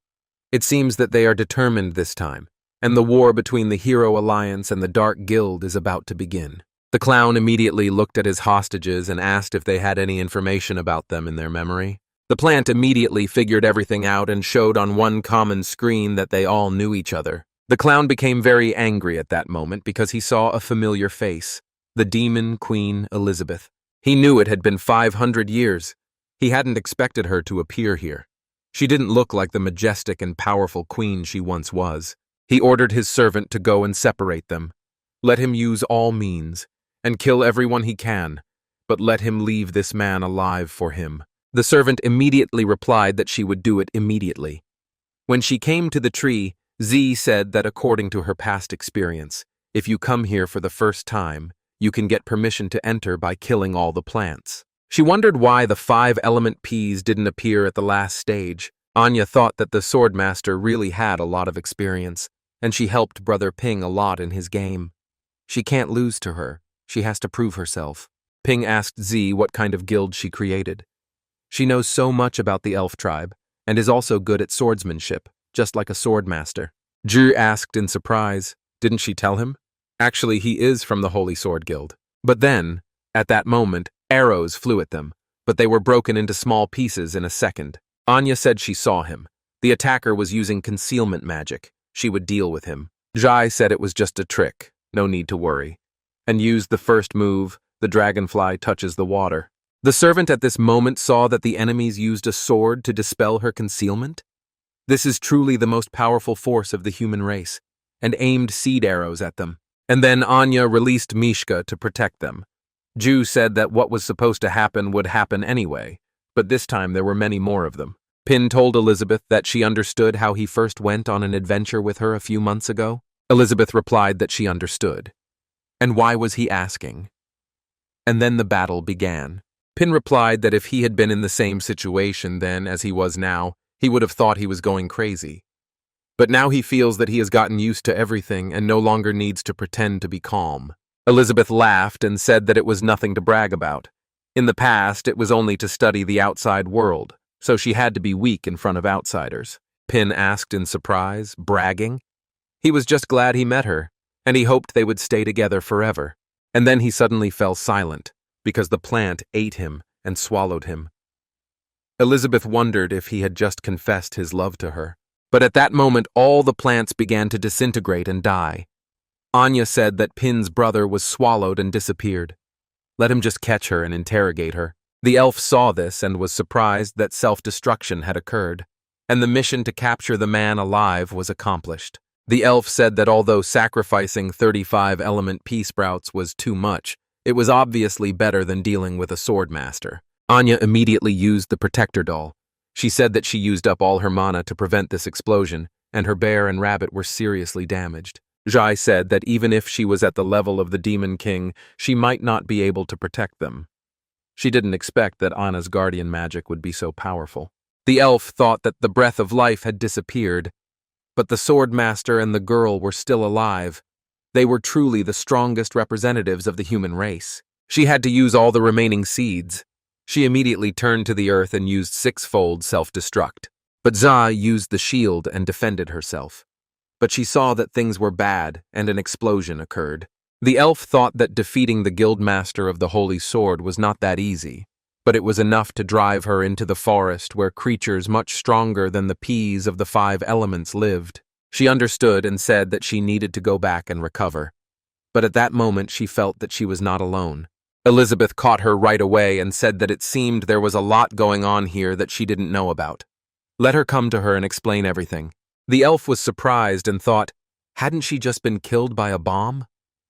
It seems that they are determined this time, and the war between the Hero Alliance and the Dark Guild is about to begin. The clown immediately looked at his hostages and asked if they had any information about them in their memory. The plant immediately figured everything out and showed on one common screen that they all knew each other. The clown became very angry at that moment because he saw a familiar face, the demon queen Elizabeth. He knew it had been 500 years. He hadn't expected her to appear here. She didn't look like the majestic and powerful queen she once was. He ordered his servant to go and separate them. Let him use all means, and kill everyone he can, but let him leave this man alive for him. The servant immediately replied that she would do it immediately. When she came to the tree, Z said that according to her past experience, if you come here for the first time, you can get permission to enter by killing all the plants. She wondered why the 5-element peas didn't appear at the last stage. Anya thought that the Swordmaster really had a lot of experience, and she helped Brother Ping a lot in his game. She can't lose to her. She has to prove herself. Ping asked Z what kind of guild she created. She knows so much about the elf tribe, and is also good at swordsmanship, just like a swordmaster. Zhu asked in surprise, didn't she tell him? Actually, he is from the Holy Sword Guild. But then, at that moment, arrows flew at them, but they were broken into small pieces in a second. Anya said she saw him. The attacker was using concealment magic. She would deal with him. Zhai said it was just a trick, no need to worry, and used the first move, the dragonfly touches the water. The servant at this moment saw that the enemies used a sword to dispel her concealment. This is truly the most powerful force of the human race, and aimed seed arrows at them. And then Anya released Mishka to protect them. Zhu said that what was supposed to happen would happen anyway, but this time there were many more of them. Pin told Elizabeth that she understood how he first went on an adventure with her a few months ago. Elizabeth replied that she understood. And why was he asking? And then the battle began. Pin replied that if he had been in the same situation then as he was now, he would have thought he was going crazy. But now he feels that he has gotten used to everything and no longer needs to pretend to be calm. Elizabeth laughed and said that it was nothing to brag about. In the past, it was only to study the outside world, so she had to be weak in front of outsiders. Pin asked in surprise, bragging. He was just glad he met her, and he hoped they would stay together forever. And then he suddenly fell silent, because the plant ate him and swallowed him. Elizabeth wondered if he had just confessed his love to her. But at that moment, all the plants began to disintegrate and die. Anya said that Pin's brother was swallowed and disappeared. Let him just catch her and interrogate her. The elf saw this and was surprised that self-destruction had occurred, and the mission to capture the man alive was accomplished. The elf said that although sacrificing 35 element pea sprouts was too much, it was obviously better than dealing with a sword master. Anya immediately used the protector doll. She said that she used up all her mana to prevent this explosion, and her bear and rabbit were seriously damaged. Jai said that even if she was at the level of the Demon King, she might not be able to protect them. She didn't expect that Anna's guardian magic would be so powerful. The elf thought that the breath of life had disappeared, but the sword master and the girl were still alive. They were truly the strongest representatives of the human race. She had to use all the remaining seeds. She immediately turned to the earth and used six-fold self-destruct. But Zai used the shield and defended herself. But she saw that things were bad, and an explosion occurred. The elf thought that defeating the guildmaster of the Holy Sword was not that easy, but it was enough to drive her into the forest where creatures much stronger than the peas of the 5 elements lived. She understood and said that she needed to go back and recover. But at that moment she felt that she was not alone. Elizabeth caught her right away and said that it seemed there was a lot going on here that she didn't know about. Let her come to her and explain everything. The elf was surprised and thought, hadn't she just been killed by a bomb?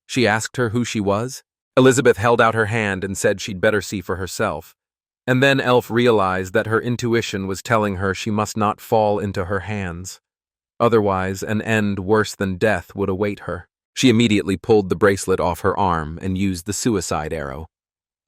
She asked her who she was. Elizabeth held out her hand and said she'd better see for herself. And then Elf realized that her intuition was telling her she must not fall into her hands. Otherwise, an end worse than death would await her. She immediately pulled the bracelet off her arm and used the suicide arrow.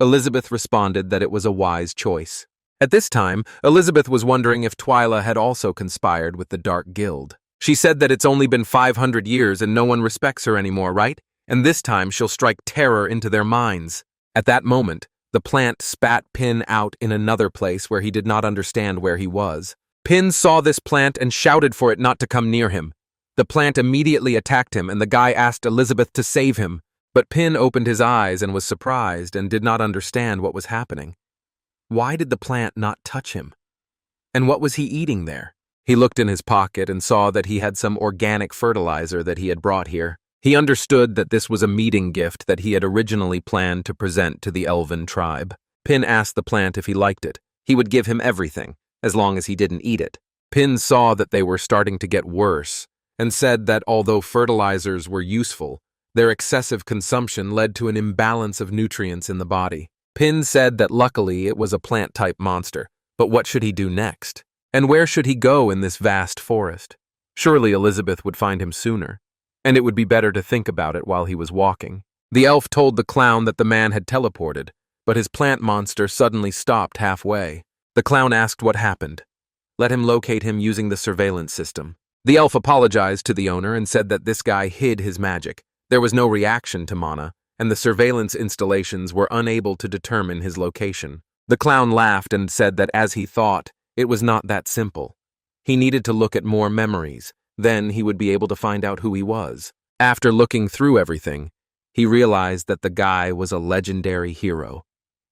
Elizabeth responded that it was a wise choice. At this time, Elizabeth was wondering if Twyla had also conspired with the Dark Guild. She said that it's only been 500 years and no one respects her anymore, right? And this time she'll strike terror into their minds. At that moment, the plant spat Pin out in another place where he did not understand where he was. Pin saw this plant and shouted for it not to come near him. The plant immediately attacked him and the guy asked Elizabeth to save him. But Pin opened his eyes and was surprised and did not understand what was happening. Why did the plant not touch him? And what was he eating there? He looked in his pocket and saw that he had some organic fertilizer that he had brought here. He understood that this was a meeting gift that he had originally planned to present to the elven tribe. Pin asked the plant if he liked it. He would give him everything, as long as he didn't eat it. Pin saw that they were starting to get worse, and said that although fertilizers were useful, their excessive consumption led to an imbalance of nutrients in the body. Pin said that luckily it was a plant-type monster, but what should he do next? And where should he go in this vast forest? Surely Elizabeth would find him sooner, and it would be better to think about it while he was walking. The elf told the clown that the man had teleported, but his plant monster suddenly stopped halfway. The clown asked what happened. Let him locate him using the surveillance system. The elf apologized to the owner and said that this guy hid his magic. There was no reaction to mana, and the surveillance installations were unable to determine his location. The clown laughed and said that as he thought, it was not that simple. He needed to look at more memories, then he would be able to find out who he was. After looking through everything, he realized that the guy was a legendary hero.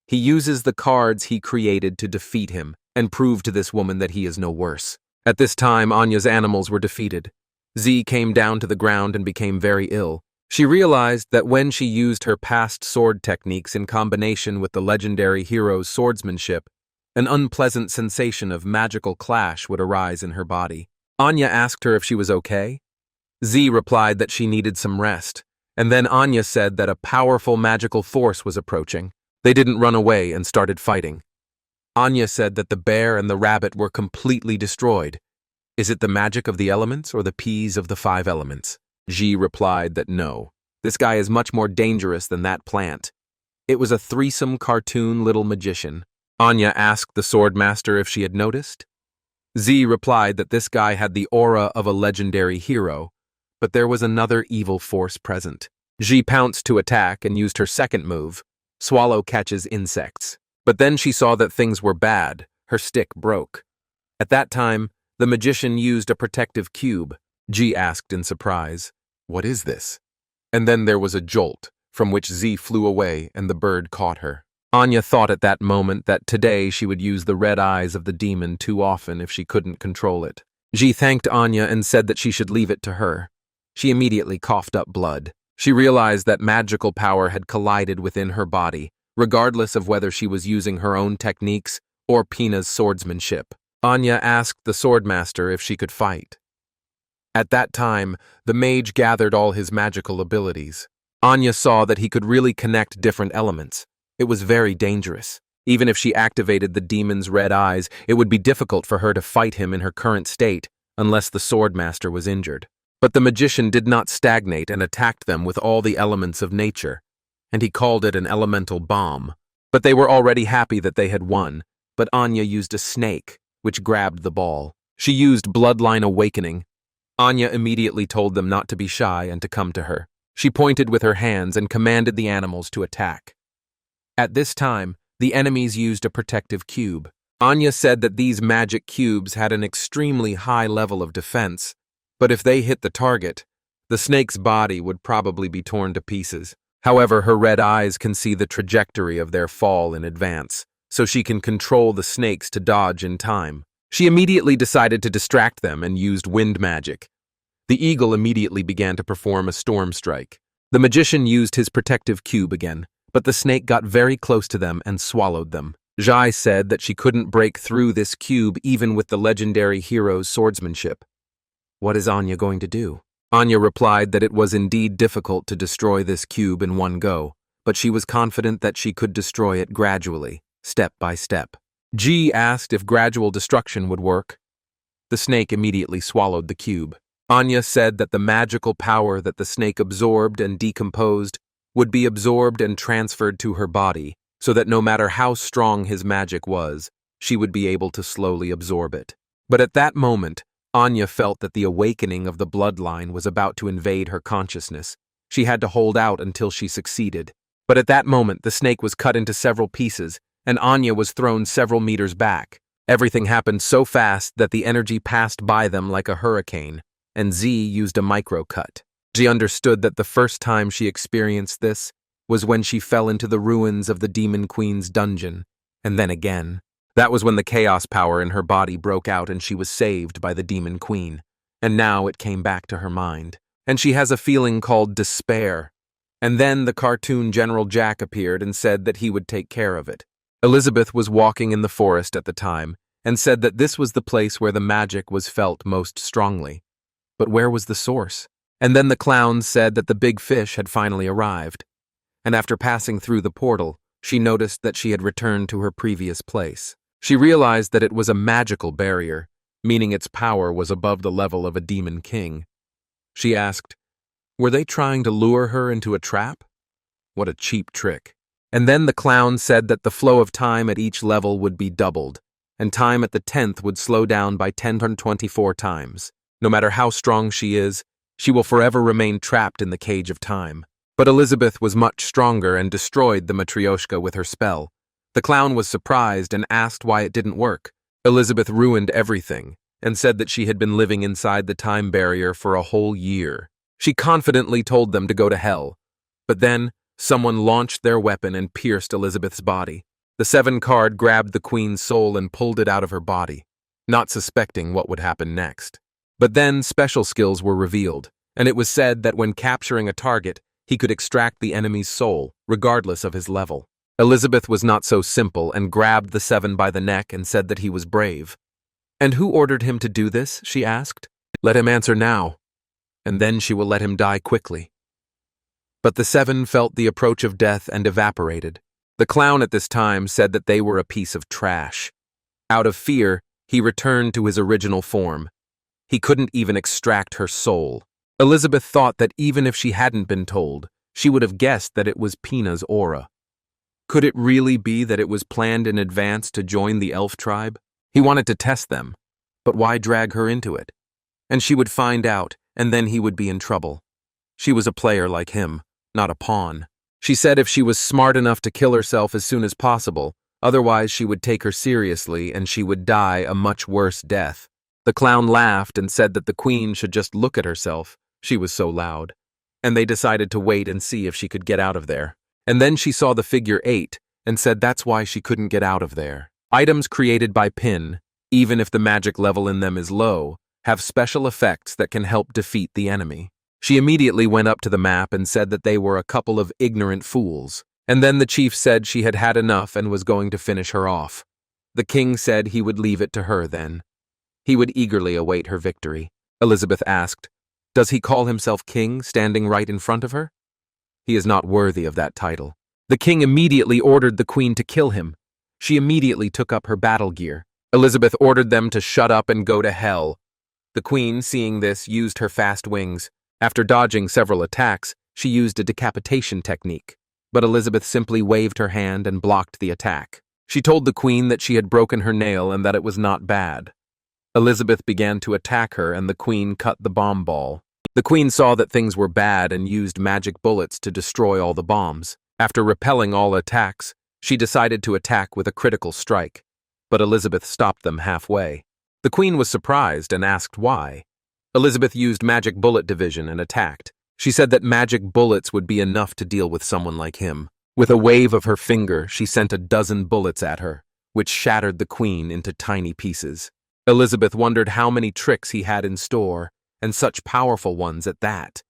He uses the cards he created to defeat him and prove to this woman that he is no worse. At this time, Anya's animals were defeated. Z came down to the ground and became very ill. She realized that when she used her past sword techniques in combination with the legendary hero's swordsmanship, an unpleasant sensation of magical clash would arise in her body. Anya asked her if she was okay. Z replied that she needed some rest, and then Anya said that a powerful magical force was approaching. They didn't run away and started fighting. Anya said that the bear and the rabbit were completely destroyed. Is it the magic of the elements or the peas of the 5 elements? Ji replied that no, this guy is much more dangerous than that plant. It was a threesome cartoon little magician. Anya asked the swordmaster if she had noticed. Z replied that this guy had the aura of a legendary hero, but there was another evil force present. Ji pounced to attack and used her second move, Swallow catches insects. But then she saw that things were bad. Her stick broke. At that time, the magician used a protective cube. Ji asked in surprise, "What is this?" And then there was a jolt, from which Z flew away and the bird caught her. Anya thought at that moment that today she would use the red eyes of the demon too often if she couldn't control it. Ji thanked Anya and said that she should leave it to her. She immediately coughed up blood. She realized that magical power had collided within her body, regardless of whether she was using her own techniques or Pina's swordsmanship. Anya asked the swordmaster if she could fight. At that time, the mage gathered all his magical abilities. Anya saw that he could really connect different elements. It was very dangerous. Even if she activated the demon's red eyes, it would be difficult for her to fight him in her current state, unless the swordmaster was injured. But the magician did not stagnate and attacked them with all the elements of nature, and he called it an elemental bomb. But they were already happy that they had won, but Anya used a snake, which grabbed the ball. She used Bloodline Awakening. Anya immediately told them not to be shy and to come to her. She pointed with her hands and commanded the animals to attack. At this time, the enemies used a protective cube. Anya said that these magic cubes had an extremely high level of defense, but if they hit the target, the snake's body would probably be torn to pieces. However, her red eyes can see the trajectory of their fall in advance, so she can control the snakes to dodge in time. She immediately decided to distract them and used wind magic. The eagle immediately began to perform a storm strike. The magician used his protective cube again, but the snake got very close to them and swallowed them. Jai said that she couldn't break through this cube even with the legendary hero's swordsmanship. What is Anya going to do? Anya replied that it was indeed difficult to destroy this cube in one go, but she was confident that she could destroy it gradually, step by step. Ji asked if gradual destruction would work. The snake immediately swallowed the cube. Anya said that the magical power that the snake absorbed and decomposed would be absorbed and transferred to her body, so that no matter how strong his magic was, she would be able to slowly absorb it. But at that moment, Anya felt that the awakening of the bloodline was about to invade her consciousness. She had to hold out until she succeeded. But at that moment, the snake was cut into several pieces, and Anya was thrown several meters back. Everything happened so fast that the energy passed by them like a hurricane, and Z used a micro-cut. She understood that the first time she experienced this was when she fell into the ruins of the Demon Queen's dungeon, and then again. That was when the chaos power in her body broke out and she was saved by the Demon Queen. And now it came back to her mind. And she has a feeling called despair. And then the cartoon General Jack appeared and said that he would take care of it. Elizabeth was walking in the forest at the time and said that this was the place where the magic was felt most strongly. But where was the source? And then the clown said that the big fish had finally arrived. And after passing through the portal, she noticed that she had returned to her previous place. She realized that it was a magical barrier, meaning its power was above the level of a demon king. She asked, were they trying to lure her into a trap? What a cheap trick. And then the clown said that the flow of time at each level would be doubled, and time at the 10th would slow down by 1024 times. No matter how strong she is, she will forever remain trapped in the cage of time. But Elizabeth was much stronger and destroyed the Matryoshka with her spell. The clown was surprised and asked why it didn't work. Elizabeth ruined everything and said that she had been living inside the time barrier for a whole year. She confidently told them to go to hell. But then, someone launched their weapon and pierced Elizabeth's body. The 7 card grabbed the queen's soul and pulled it out of her body, not suspecting what would happen next. But then special skills were revealed, and it was said that when capturing a target, he could extract the enemy's soul, regardless of his level. Elizabeth was not so simple and grabbed the 7 by the neck and said that he was brave. And who ordered him to do this, she asked. Let him answer now, and then she will let him die quickly. But the 7 felt the approach of death and evaporated. The clown at this time said that they were a piece of trash. Out of fear, he returned to his original form. He couldn't even extract her soul. Elizabeth thought that even if she hadn't been told, she would have guessed that it was Pina's aura. Could it really be that it was planned in advance to join the elf tribe? He wanted to test them, but why drag her into it? And she would find out, and then he would be in trouble. She was a player like him, not a pawn. She said if she was smart enough to kill herself as soon as possible, otherwise she would take her seriously and she would die a much worse death. The clown laughed and said that the queen should just look at herself. She was so loud. And they decided to wait and see if she could get out of there. And then she saw the figure 8 and said that's why she couldn't get out of there. Items created by Pin, even if the magic level in them is low, have special effects that can help defeat the enemy. She immediately went up to the map and said that they were a couple of ignorant fools. And then the chief said she had had enough and was going to finish her off. The king said he would leave it to her then. He would eagerly await her victory. Elizabeth asked, "Does he call himself king, standing right in front of her?" "He is not worthy of that title." The king immediately ordered the queen to kill him. She immediately took up her battle gear. Elizabeth ordered them to shut up and go to hell. The queen, seeing this, used her fast wings. After dodging several attacks, she used a decapitation technique. But Elizabeth simply waved her hand and blocked the attack. She told the queen that she had broken her nail and that it was not bad. Elizabeth began to attack her and the queen cut the bomb ball. The queen saw that things were bad and used magic bullets to destroy all the bombs. After repelling all attacks, she decided to attack with a critical strike. But Elizabeth stopped them halfway. The queen was surprised and asked why. Elizabeth used magic bullet division and attacked. She said that magic bullets would be enough to deal with someone like him. With a wave of her finger, she sent a dozen bullets at her, which shattered the queen into tiny pieces. Elizabeth wondered how many tricks he had in store, and such powerful ones at that.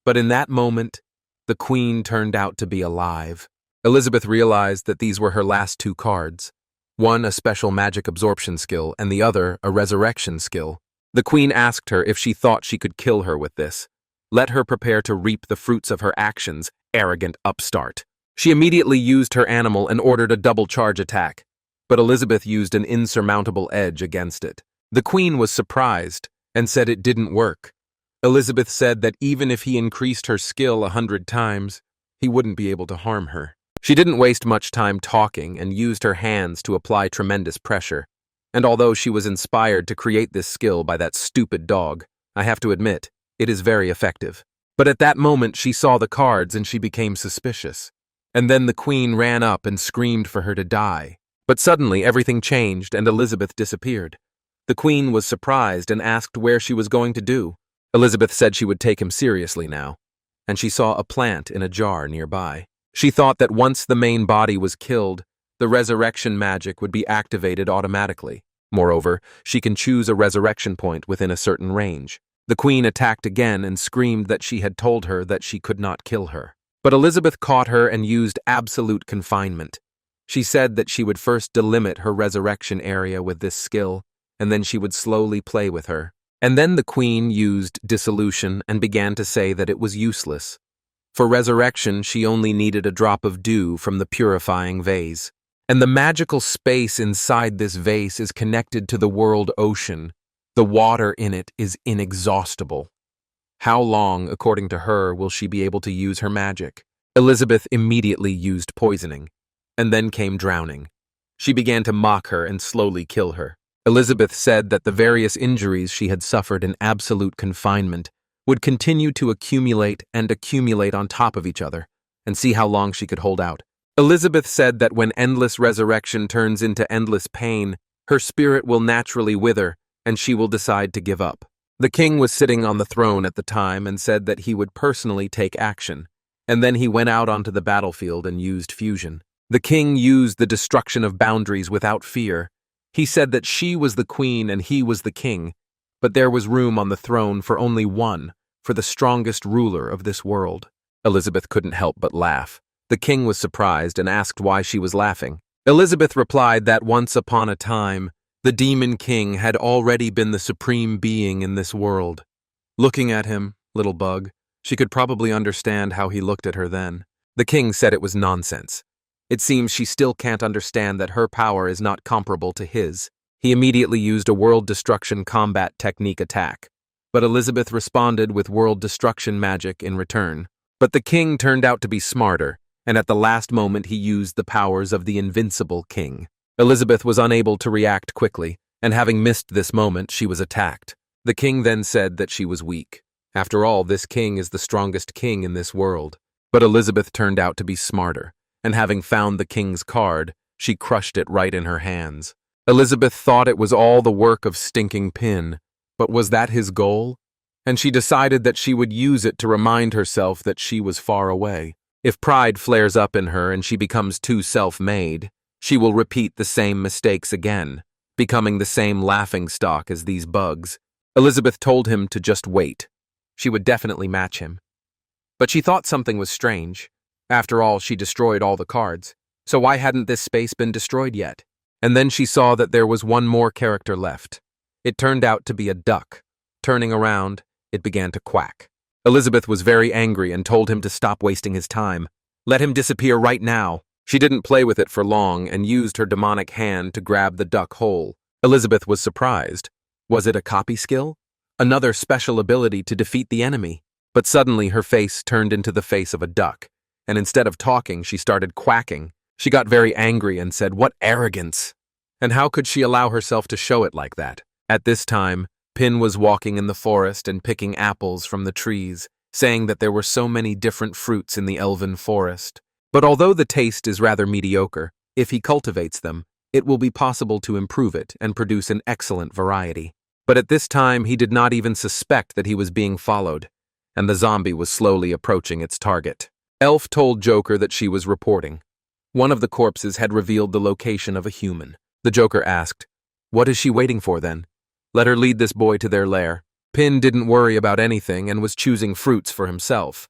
But in that moment, the queen turned out to be alive. Elizabeth realized that these were her last 2 cards. One a special magic absorption skill, and the other a resurrection skill. The queen asked her if she thought she could kill her with this. Let her prepare to reap the fruits of her actions, arrogant upstart. She immediately used her animal and ordered a double charge attack. But Elizabeth used an insurmountable edge against it. The queen was surprised and said it didn't work. Elizabeth said that even if he increased her skill 100 times, he wouldn't be able to harm her. She didn't waste much time talking and used her hands to apply tremendous pressure. And although she was inspired to create this skill by that stupid dog, I have to admit, it is very effective. But at that moment she saw the cards and she became suspicious. And then the queen ran up and screamed for her to die. But suddenly everything changed and Elizabeth disappeared. The queen was surprised and asked where she was going to do. Elizabeth said she would take him seriously now, and she saw a plant in a jar nearby. She thought that once the main body was killed, the resurrection magic would be activated automatically. Moreover, she can choose a resurrection point within a certain range. The queen attacked again and screamed that she had told her that she could not kill her. But Elizabeth caught her and used absolute confinement. She said that she would first delimit her resurrection area with this skill, and then she would slowly play with her. And then the queen used dissolution and began to say that it was useless. For resurrection, she only needed a drop of dew from the purifying vase. And the magical space inside this vase is connected to the world ocean. The water in it is inexhaustible. How long, according to her, will she be able to use her magic? Elizabeth immediately used poisoning. And then came drowning. She began to mock her and slowly kill her. Elizabeth said that the various injuries she had suffered in absolute confinement would continue to accumulate and accumulate on top of each other, and see how long she could hold out. Elizabeth said that when endless resurrection turns into endless pain, her spirit will naturally wither, and she will decide to give up. The king was sitting on the throne at the time and said that he would personally take action, and then he went out onto the battlefield and used fusion. The king used the destruction of boundaries without fear. He said that she was the queen and he was the king, but there was room on the throne for only one, for the strongest ruler of this world. Elizabeth couldn't help but laugh. The king was surprised and asked why she was laughing. Elizabeth replied that once upon a time, the demon king had already been the supreme being in this world. Looking at him, little bug, she could probably understand how he looked at her then. The king said it was nonsense. It seems she still can't understand that her power is not comparable to his. He immediately used a world destruction combat technique attack, but Elizabeth responded with world destruction magic in return. But the king turned out to be smarter, and at the last moment he used the powers of the invincible king. Elizabeth was unable to react quickly, and having missed this moment, she was attacked. The king then said that she was weak. After all, this king is the strongest king in this world. But Elizabeth turned out to be smarter, and having found the king's card, she crushed it right in her hands. Elizabeth thought it was all the work of stinking Pin, but was that his goal? And she decided that she would use it to remind herself that she was far away. If pride flares up in her and she becomes too self-made, she will repeat the same mistakes again, becoming the same laughingstock as these bugs. Elizabeth told him to just wait. She would definitely match him. But she thought something was strange. After all, she destroyed all the cards, so why hadn't this space been destroyed yet? And then she saw that there was one more character left. It turned out to be a duck. Turning around, it began to quack. Elizabeth was very angry and told him to stop wasting his time. Let him disappear right now. She didn't play with it for long and used her demonic hand to grab the duck whole. Elizabeth was surprised. Was it a copy skill? Another special ability to defeat the enemy? But suddenly her face turned into the face of a duck, and instead of talking, she started quacking. She got very angry and said, "What arrogance!" And how could she allow herself to show it like that? At this time, Pin was walking in the forest and picking apples from the trees, saying that there were so many different fruits in the elven forest. But although the taste is rather mediocre, if he cultivates them, it will be possible to improve it and produce an excellent variety. But at this time, he did not even suspect that he was being followed, and the zombie was slowly approaching its target. Elf told Joker that she was reporting. One of the corpses had revealed the location of a human. The Joker asked, "What is she waiting for then? Let her lead this boy to their lair." Pin didn't worry about anything and was choosing fruits for himself.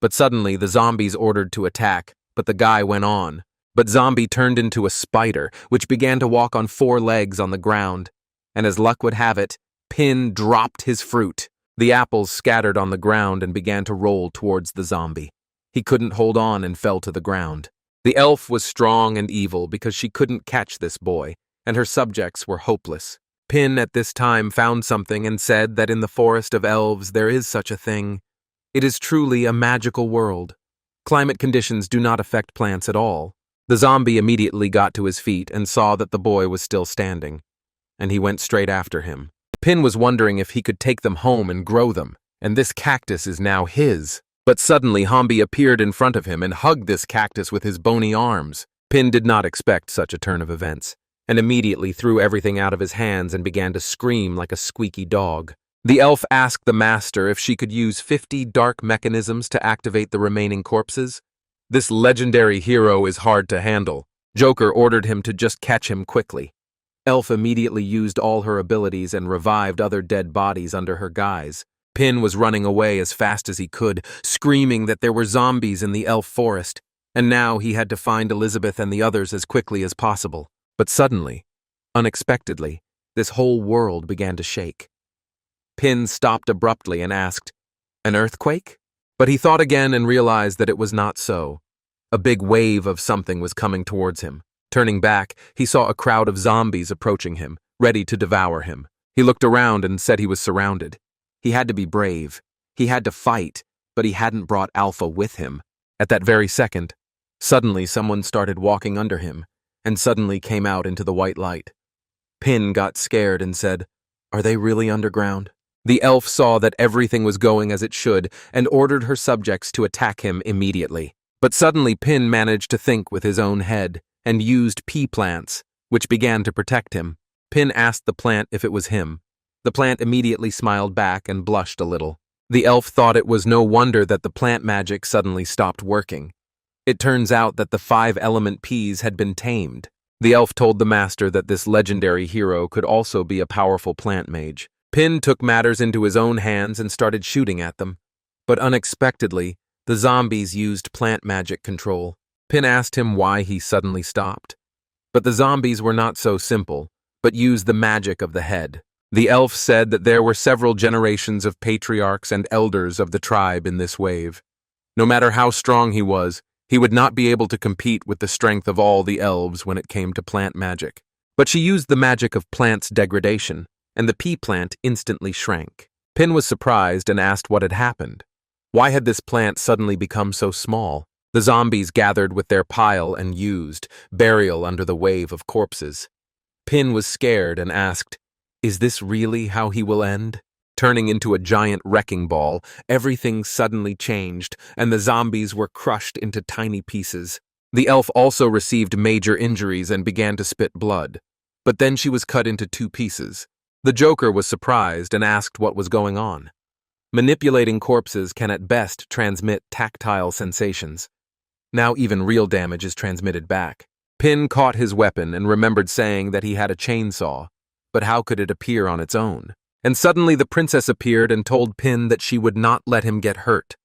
But suddenly the zombies ordered to attack, but the guy went on. But Zombie turned into a spider, which began to walk on 4 legs on the ground. And as luck would have it, Pin dropped his fruit. The apples scattered on the ground and began to roll towards the zombie. He couldn't hold on and fell to the ground. The elf was strong and evil because she couldn't catch this boy, and her subjects were hopeless. Pin at this time found something and said that in the forest of elves there is such a thing. It is truly a magical world. Climate conditions do not affect plants at all. The zombie immediately got to his feet and saw that the boy was still standing, and he went straight after him. Pin was wondering if he could take them home and grow them, and this cactus is now his. But suddenly Hombi appeared in front of him and hugged this cactus with his bony arms. Pin did not expect such a turn of events, and immediately threw everything out of his hands and began to scream like a squeaky dog. The elf asked the master if she could use 50 dark mechanisms to activate the remaining corpses. This legendary hero is hard to handle. Joker ordered him to just catch him quickly. Elf immediately used all her abilities and revived other dead bodies under her guise. Pin was running away as fast as he could, screaming that there were zombies in the elf forest, and now he had to find Elizabeth and the others as quickly as possible. But suddenly, unexpectedly, this whole world began to shake. Pin stopped abruptly and asked, "An earthquake?" But he thought again and realized that it was not so. A big wave of something was coming towards him. Turning back, he saw a crowd of zombies approaching him, ready to devour him. He looked around and said he was surrounded. He had to be brave. He had to fight, but he hadn't brought Alpha with him. At that very second, suddenly someone started walking under him, and suddenly came out into the white light. Pin got scared and said, "Are they really underground?" The elf saw that everything was going as it should and ordered her subjects to attack him immediately. But suddenly Pin managed to think with his own head and used pea plants, which began to protect him. Pin asked the plant if it was him. The plant immediately smiled back and blushed a little. The elf thought it was no wonder that the plant magic suddenly stopped working. It turns out that the 5-element peas had been tamed. The elf told the master that this legendary hero could also be a powerful plant mage. Pin took matters into his own hands and started shooting at them. But unexpectedly, the zombies used plant magic control. Pin asked him why he suddenly stopped. But the zombies were not so simple, but used the magic of the head. The elf said that there were several generations of patriarchs and elders of the tribe in this wave. No matter how strong he was, he would not be able to compete with the strength of all the elves when it came to plant magic. But she used the magic of plants' degradation, and the pea plant instantly shrank. Pin was surprised and asked what had happened. Why had this plant suddenly become so small? The zombies gathered with their pile and used burial under the wave of corpses. Pin was scared and asked, "Is this really how he will end?" Turning into a giant wrecking ball, everything suddenly changed, and the zombies were crushed into tiny pieces. The elf also received major injuries and began to spit blood. But then she was cut into 2 pieces. The Joker was surprised and asked what was going on. Manipulating corpses can at best transmit tactile sensations. Now even real damage is transmitted back. Pin caught his weapon and remembered saying that he had a chainsaw, but how could it appear on its own? And suddenly the princess appeared and told Pin that she would not let him get hurt.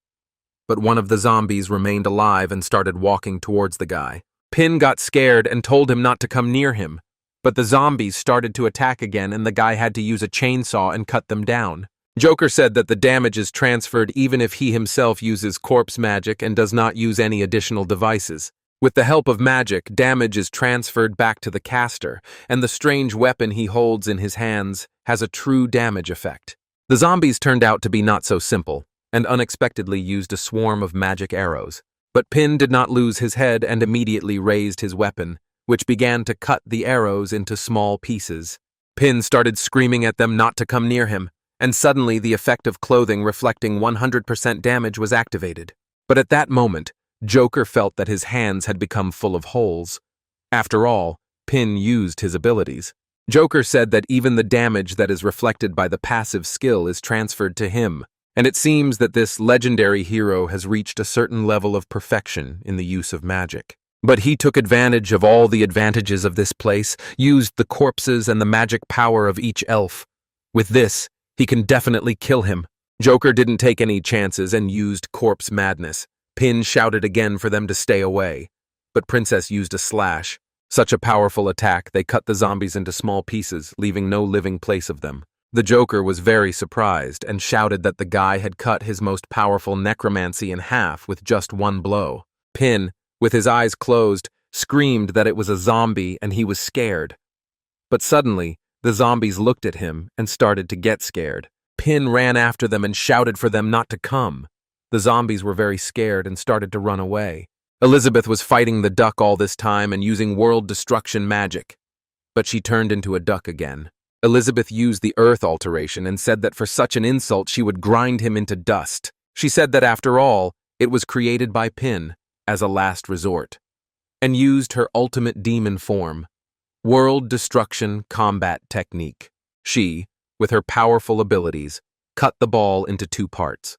But one of the zombies remained alive and started walking towards the guy. Pin got scared and told him not to come near him, but the zombies started to attack again and the guy had to use a chainsaw and cut them down. Joker said that the damage is transferred even if he himself uses corpse magic and does not use any additional devices. With the help of magic, damage is transferred back to the caster, and the strange weapon he holds in his hands has a true damage effect. The zombies turned out to be not so simple, and unexpectedly used a swarm of magic arrows. But Pin did not lose his head and immediately raised his weapon, which began to cut the arrows into small pieces. Pin started screaming at them not to come near him, and suddenly the effect of clothing reflecting 100% damage was activated. But at that moment, Joker felt that his hands had become full of holes. After all, Pin used his abilities. Joker said that even the damage that is reflected by the passive skill is transferred to him, and it seems that this legendary hero has reached a certain level of perfection in the use of magic. But he took advantage of all the advantages of this place, used the corpses and the magic power of each elf. With this, he can definitely kill him. Joker didn't take any chances and used corpse madness. Pin shouted again for them to stay away, but Princess used a slash. Such a powerful attack, they cut the zombies into small pieces, leaving no living place of them. The Joker was very surprised and shouted that the guy had cut his most powerful necromancy in half with just one blow. Pin, with his eyes closed, screamed that it was a zombie and he was scared. But suddenly, the zombies looked at him and started to get scared. Pin ran after them and shouted for them not to come. The zombies were very scared and started to run away. Elizabeth was fighting the duck all this time and using world destruction magic. But she turned into a duck again. Elizabeth used the earth alteration and said that for such an insult she would grind him into dust. She said that after all, it was created by Pin as a last resort, and used her ultimate demon form, world destruction combat technique. She, with her powerful abilities, cut the ball into 2 parts.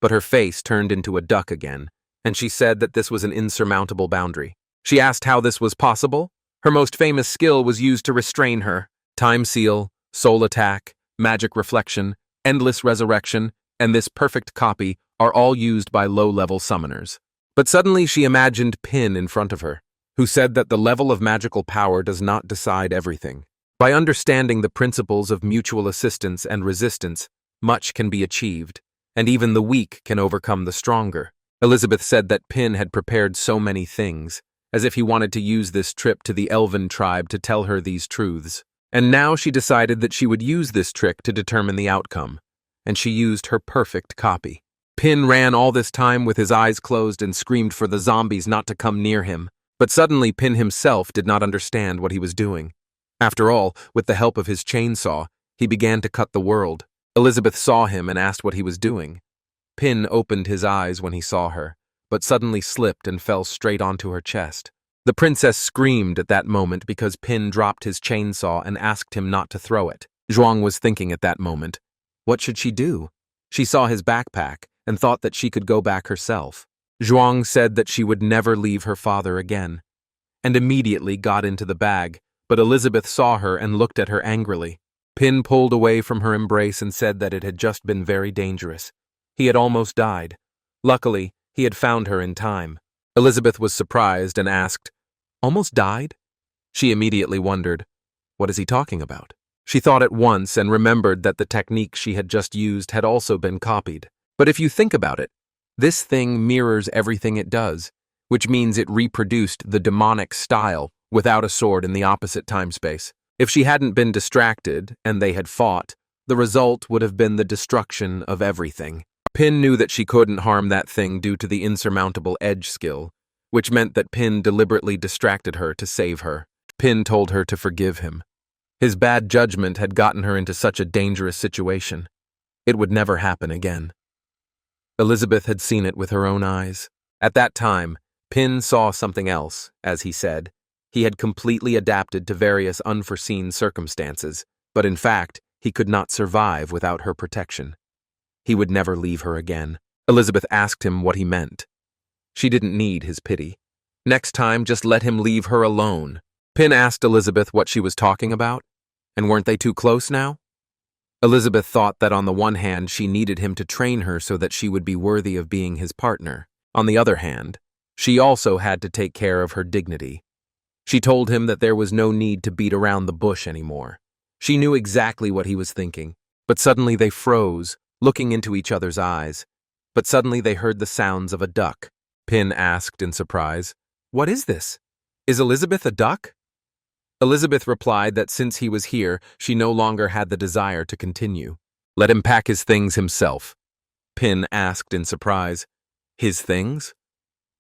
But her face turned into a duck again, and she said that this was an insurmountable boundary. She asked how this was possible. Her most famous skill was used to restrain her. Time seal, soul attack, magic reflection, endless resurrection, and this perfect copy are all used by low-level summoners. But suddenly she imagined Pin in front of her, who said that the level of magical power does not decide everything. By understanding the principles of mutual assistance and resistance, much can be achieved, and even the weak can overcome the stronger. Elizabeth said that Pin had prepared so many things, as if he wanted to use this trip to the Elven tribe to tell her these truths. And now she decided that she would use this trick to determine the outcome, and she used her perfect copy. Pin ran all this time with his eyes closed and screamed for the zombies not to come near him. But suddenly Pin himself did not understand what he was doing. After all, with the help of his chainsaw, he began to cut the world. Elizabeth saw him and asked what he was doing. Pin opened his eyes when he saw her, but suddenly slipped and fell straight onto her chest. The princess screamed at that moment because Pin dropped his chainsaw and asked him not to throw it. Zhuang was thinking at that moment, what should she do? She saw his backpack and thought that she could go back herself. Zhuang said that she would never leave her father again, and immediately got into the bag, but Elizabeth saw her and looked at her angrily. Pin pulled away from her embrace and said that it had just been very dangerous. He had almost died. Luckily, he had found her in time. Elizabeth was surprised and asked, "Almost died?" She immediately wondered, what is he talking about? She thought at once and remembered that the technique she had just used had also been copied. But if you think about it, this thing mirrors everything it does, which means it reproduced the demonic style without a sword in the opposite time-space. If she hadn't been distracted and they had fought, the result would have been the destruction of everything. Pin knew that she couldn't harm that thing due to the insurmountable edge skill, which meant that Pin deliberately distracted her to save her. Pin told her to forgive him. His bad judgment had gotten her into such a dangerous situation. It would never happen again. Elizabeth had seen it with her own eyes. At that time, Pin saw something else, as he said. He had completely adapted to various unforeseen circumstances, but in fact, he could not survive without her protection. He would never leave her again. Elizabeth asked him what he meant. She didn't need his pity. Next time, just let him leave her alone. Pin asked Elizabeth what she was talking about, and weren't they too close now? Elizabeth thought that on the one hand, she needed him to train her so that she would be worthy of being his partner. On the other hand, she also had to take care of her dignity. She told him that there was no need to beat around the bush anymore. She knew exactly what he was thinking, but suddenly they froze, looking into each other's eyes. But suddenly they heard the sounds of a duck. Pin asked in surprise, "What is this? Is Elizabeth a duck?" Elizabeth replied that since he was here, she no longer had the desire to continue. "Let him pack his things himself." Pin asked in surprise, "His things?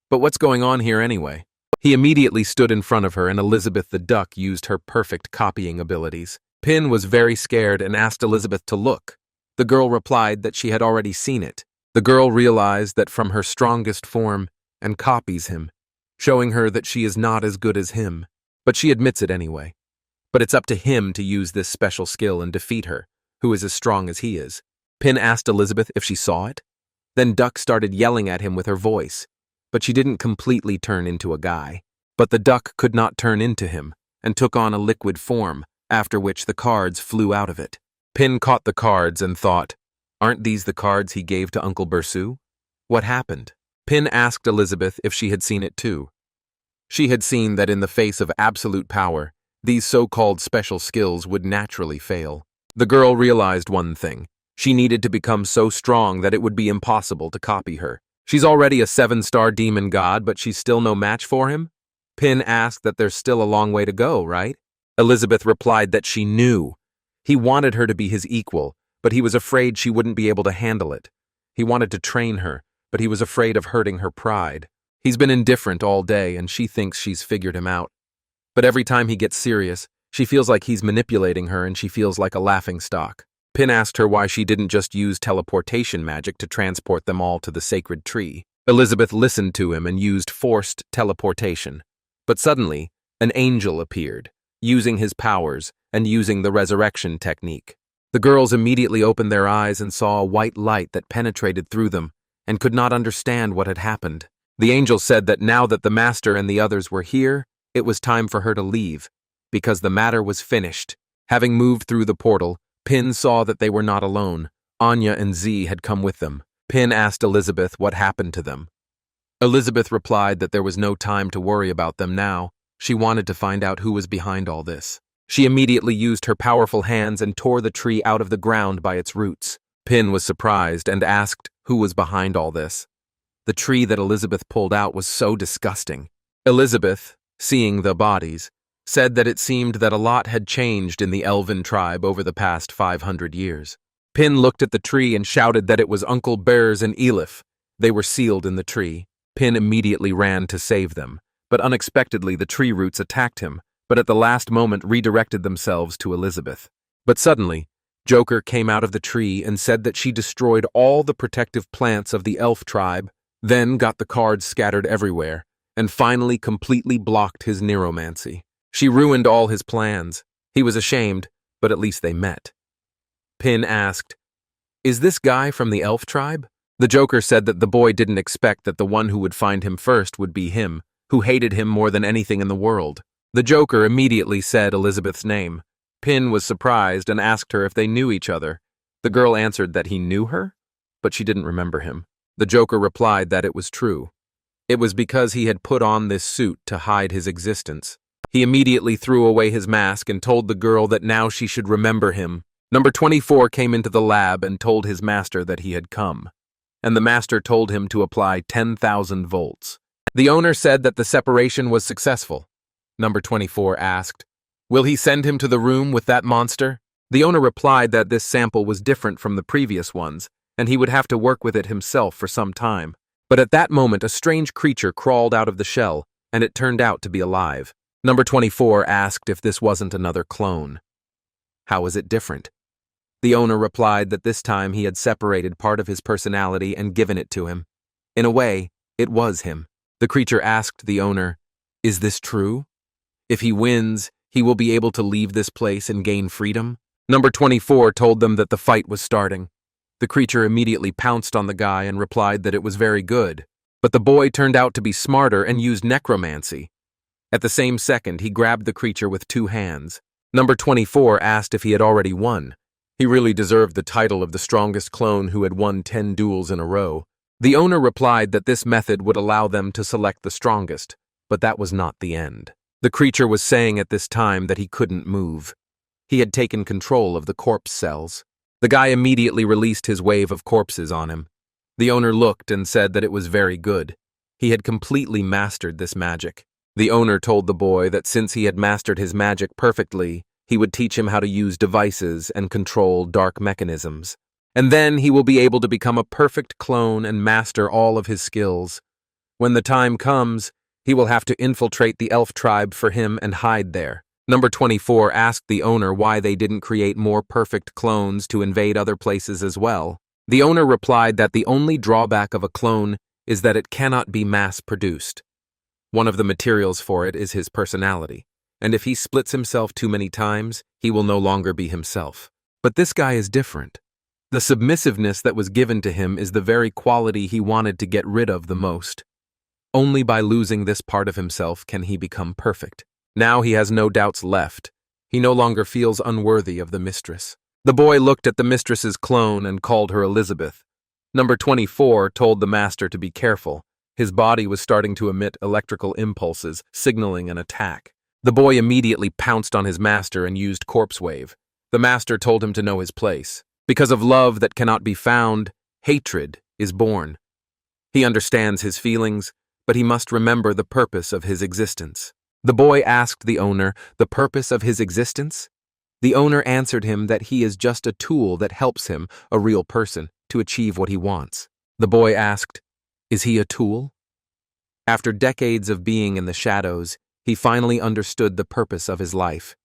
But what's going on here anyway?" He immediately stood in front of her, and Elizabeth the duck used her perfect copying abilities. Pin was very scared and asked Elizabeth to look. The girl replied that she had already seen it. The girl realized that from her strongest form and copies him, showing her that she is not as good as him. But she admits it anyway. But it's up to him to use this special skill and defeat her, who is as strong as he is. Pin asked Elizabeth if she saw it. Then Duck started yelling at him with her voice, but she didn't completely turn into a guy. But the duck could not turn into him, and took on a liquid form, after which the cards flew out of it. Pin caught the cards and thought, aren't these the cards he gave to Uncle Bersu? What happened? Pin asked Elizabeth if she had seen it too. She had seen that in the face of absolute power, these so-called special skills would naturally fail. The girl realized one thing. She needed to become so strong that it would be impossible to copy her. She's already a 7-star demon god, but she's still no match for him? Pin asked that there's still a long way to go, right? Elizabeth replied that she knew. He wanted her to be his equal, but he was afraid she wouldn't be able to handle it. He wanted to train her, but he was afraid of hurting her pride. He's been indifferent all day, and she thinks she's figured him out. But every time he gets serious, she feels like he's manipulating her, and she feels like a laughingstock. Pin asked her why she didn't just use teleportation magic to transport them all to the sacred tree. Elizabeth listened to him and used forced teleportation. But suddenly, an angel appeared, using his powers and using the resurrection technique. The girls immediately opened their eyes and saw a white light that penetrated through them and could not understand what had happened. The angel said that now that the master and the others were here, it was time for her to leave, because the matter was finished. Having moved through the portal, Pin saw that they were not alone. Anya and Z had come with them. Pin asked Elizabeth what happened to them. Elizabeth replied that there was no time to worry about them now. She wanted to find out who was behind all this. She immediately used her powerful hands and tore the tree out of the ground by its roots. Pin was surprised and asked who was behind all this. The tree that Elizabeth pulled out was so disgusting. Elizabeth, seeing the bodies, said that it seemed that a lot had changed in the elven tribe over the past 500 years. Pin looked at the tree and shouted that it was Uncle Bears and Elif. They were sealed in the tree. Pin immediately ran to save them, but unexpectedly the tree roots attacked him, but at the last moment redirected themselves to Elizabeth. But suddenly, Joker came out of the tree and said that she destroyed all the protective plants of the elf tribe, then got the cards scattered everywhere, and finally completely blocked his necromancy. She ruined all his plans. He was ashamed, but at least they met. Pin asked, "Is this guy from the elf tribe?" The Joker said that the boy didn't expect that the one who would find him first would be him, who hated him more than anything in the world. The Joker immediately said Elizabeth's name. Pin was surprised and asked her if they knew each other. The girl answered that he knew her, but she didn't remember him. The Joker replied that it was true. It was because he had put on this suit to hide his existence. He immediately threw away his mask and told the girl that now she should remember him. Number 24 came into the lab and told his master that he had come. And the master told him to apply 10,000 volts. The owner said that the separation was successful. Number 24 asked, "Will he send him to the room with that monster?" The owner replied that this sample was different from the previous ones, and he would have to work with it himself for some time. But at that moment, a strange creature crawled out of the shell, and it turned out to be alive. Number 24 asked if this wasn't another clone. How was it different? The owner replied that this time he had separated part of his personality and given it to him. In a way, it was him. The creature asked the owner, "Is this true? If he wins, he will be able to leave this place and gain freedom?" Number 24 told them that the fight was starting. The creature immediately pounced on the guy and replied that it was very good. But the boy turned out to be smarter and used necromancy. At the same second, he grabbed the creature with 2 hands. Number 24 asked if he had already won. He really deserved the title of the strongest clone who had won 10 duels in a row. The owner replied that this method would allow them to select the strongest, but that was not the end. The creature was saying at this time that he couldn't move. He had taken control of the corpse cells. The guy immediately released his wave of corpses on him. The owner looked and said that it was very good. He had completely mastered this magic. The owner told the boy that since he had mastered his magic perfectly, he would teach him how to use devices and control dark mechanisms. And then he will be able to become a perfect clone and master all of his skills. When the time comes, he will have to infiltrate the elf tribe for him and hide there. Number 24 asked the owner why they didn't create more perfect clones to invade other places as well. The owner replied that the only drawback of a clone is that it cannot be mass-produced. One of the materials for it is his personality, and if he splits himself too many times, he will no longer be himself. But this guy is different. The submissiveness that was given to him is the very quality he wanted to get rid of the most. Only by losing this part of himself can he become perfect. Now he has no doubts left. He no longer feels unworthy of the mistress. The boy looked at the mistress's clone and called her Elizabeth. Number 24 told the master to be careful. His body was starting to emit electrical impulses, signaling an attack. The boy immediately pounced on his master and used corpse wave. The master told him to know his place. Because of love that cannot be found, hatred is born. He understands his feelings, but he must remember the purpose of his existence. The boy asked the owner the purpose of his existence. The owner answered him that he is just a tool that helps him, a real person, to achieve what he wants. The boy asked, "Is he a tool?" After decades of being in the shadows, he finally understood the purpose of his life.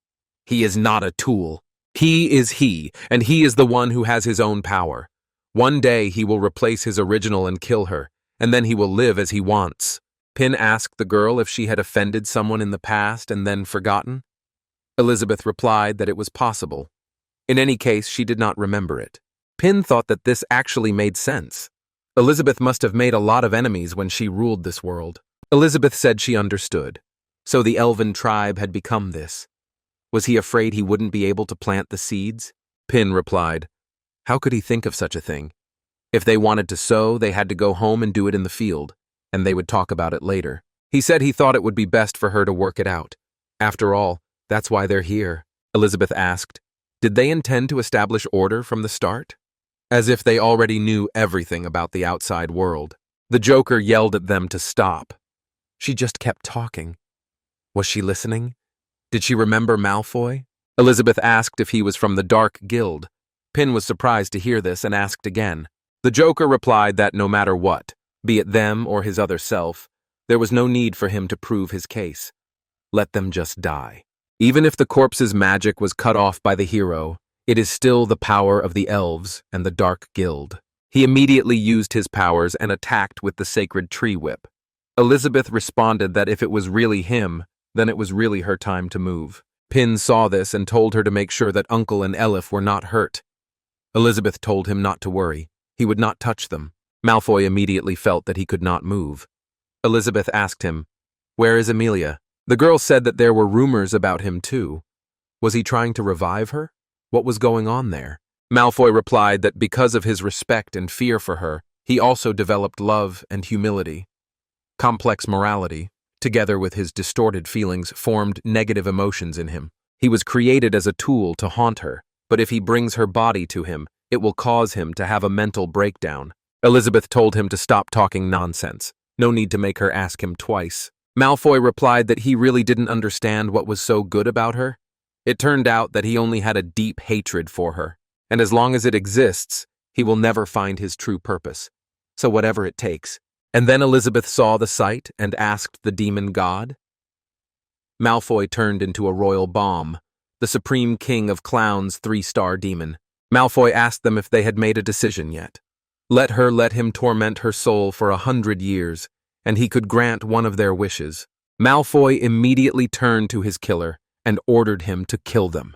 He is not a tool. He is he, and he is the one who has his own power. One day he will replace his original and kill her, and then he will live as he wants. Pin asked the girl if she had offended someone in the past and then forgotten. Elizabeth replied that it was possible. In any case, she did not remember it. Pin thought that this actually made sense. Elizabeth must have made a lot of enemies when she ruled this world. Elizabeth said she understood. So the elven tribe had become this. Was he afraid he wouldn't be able to plant the seeds? Pin replied, "How could he think of such a thing? If they wanted to sow, they had to go home and do it in the field, and they would talk about it later." He said he thought it would be best for her to work it out. After all, that's why they're here. Elizabeth asked, "Did they intend to establish order from the start?" As if they already knew everything about the outside world. The Joker yelled at them to stop. She just kept talking. Was she listening? Did she remember Malfoy? Elizabeth asked if he was from the Dark Guild. Pin was surprised to hear this and asked again. The Joker replied that no matter what, be it them or his other self, there was no need for him to prove his case. Let them just die. Even if the corpse's magic was cut off by the hero, it is still the power of the elves and the Dark Guild. He immediately used his powers and attacked with the sacred tree whip. Elizabeth responded that if it was really him, then it was really her time to move. Pin saw this and told her to make sure that Uncle and Elif were not hurt. Elizabeth told him not to worry. He would not touch them. Malfoy immediately felt that he could not move. Elizabeth asked him, "Where is Amelia?" The girl said that there were rumors about him too. Was he trying to revive her? What was going on there? Malfoy replied that because of his respect and fear for her, he also developed love and humility. Complex morality, together with his distorted feelings, formed negative emotions in him. He was created as a tool to haunt her, but if he brings her body to him, it will cause him to have a mental breakdown. Elizabeth told him to stop talking nonsense. No need to make her ask him twice. Malfoy replied that he really didn't understand what was so good about her. It turned out that he only had a deep hatred for her, and as long as it exists, He will never find his true purpose. So whatever it takes. And then Elizabeth saw the sight and asked the demon god. Malfoy turned into a royal bomb, the supreme king of clowns' 3-star demon. Malfoy asked them if they had made a decision yet. Let him torment her soul for 100 years, and he could grant one of their wishes. Malfoy immediately turned to his killer and ordered him to kill them.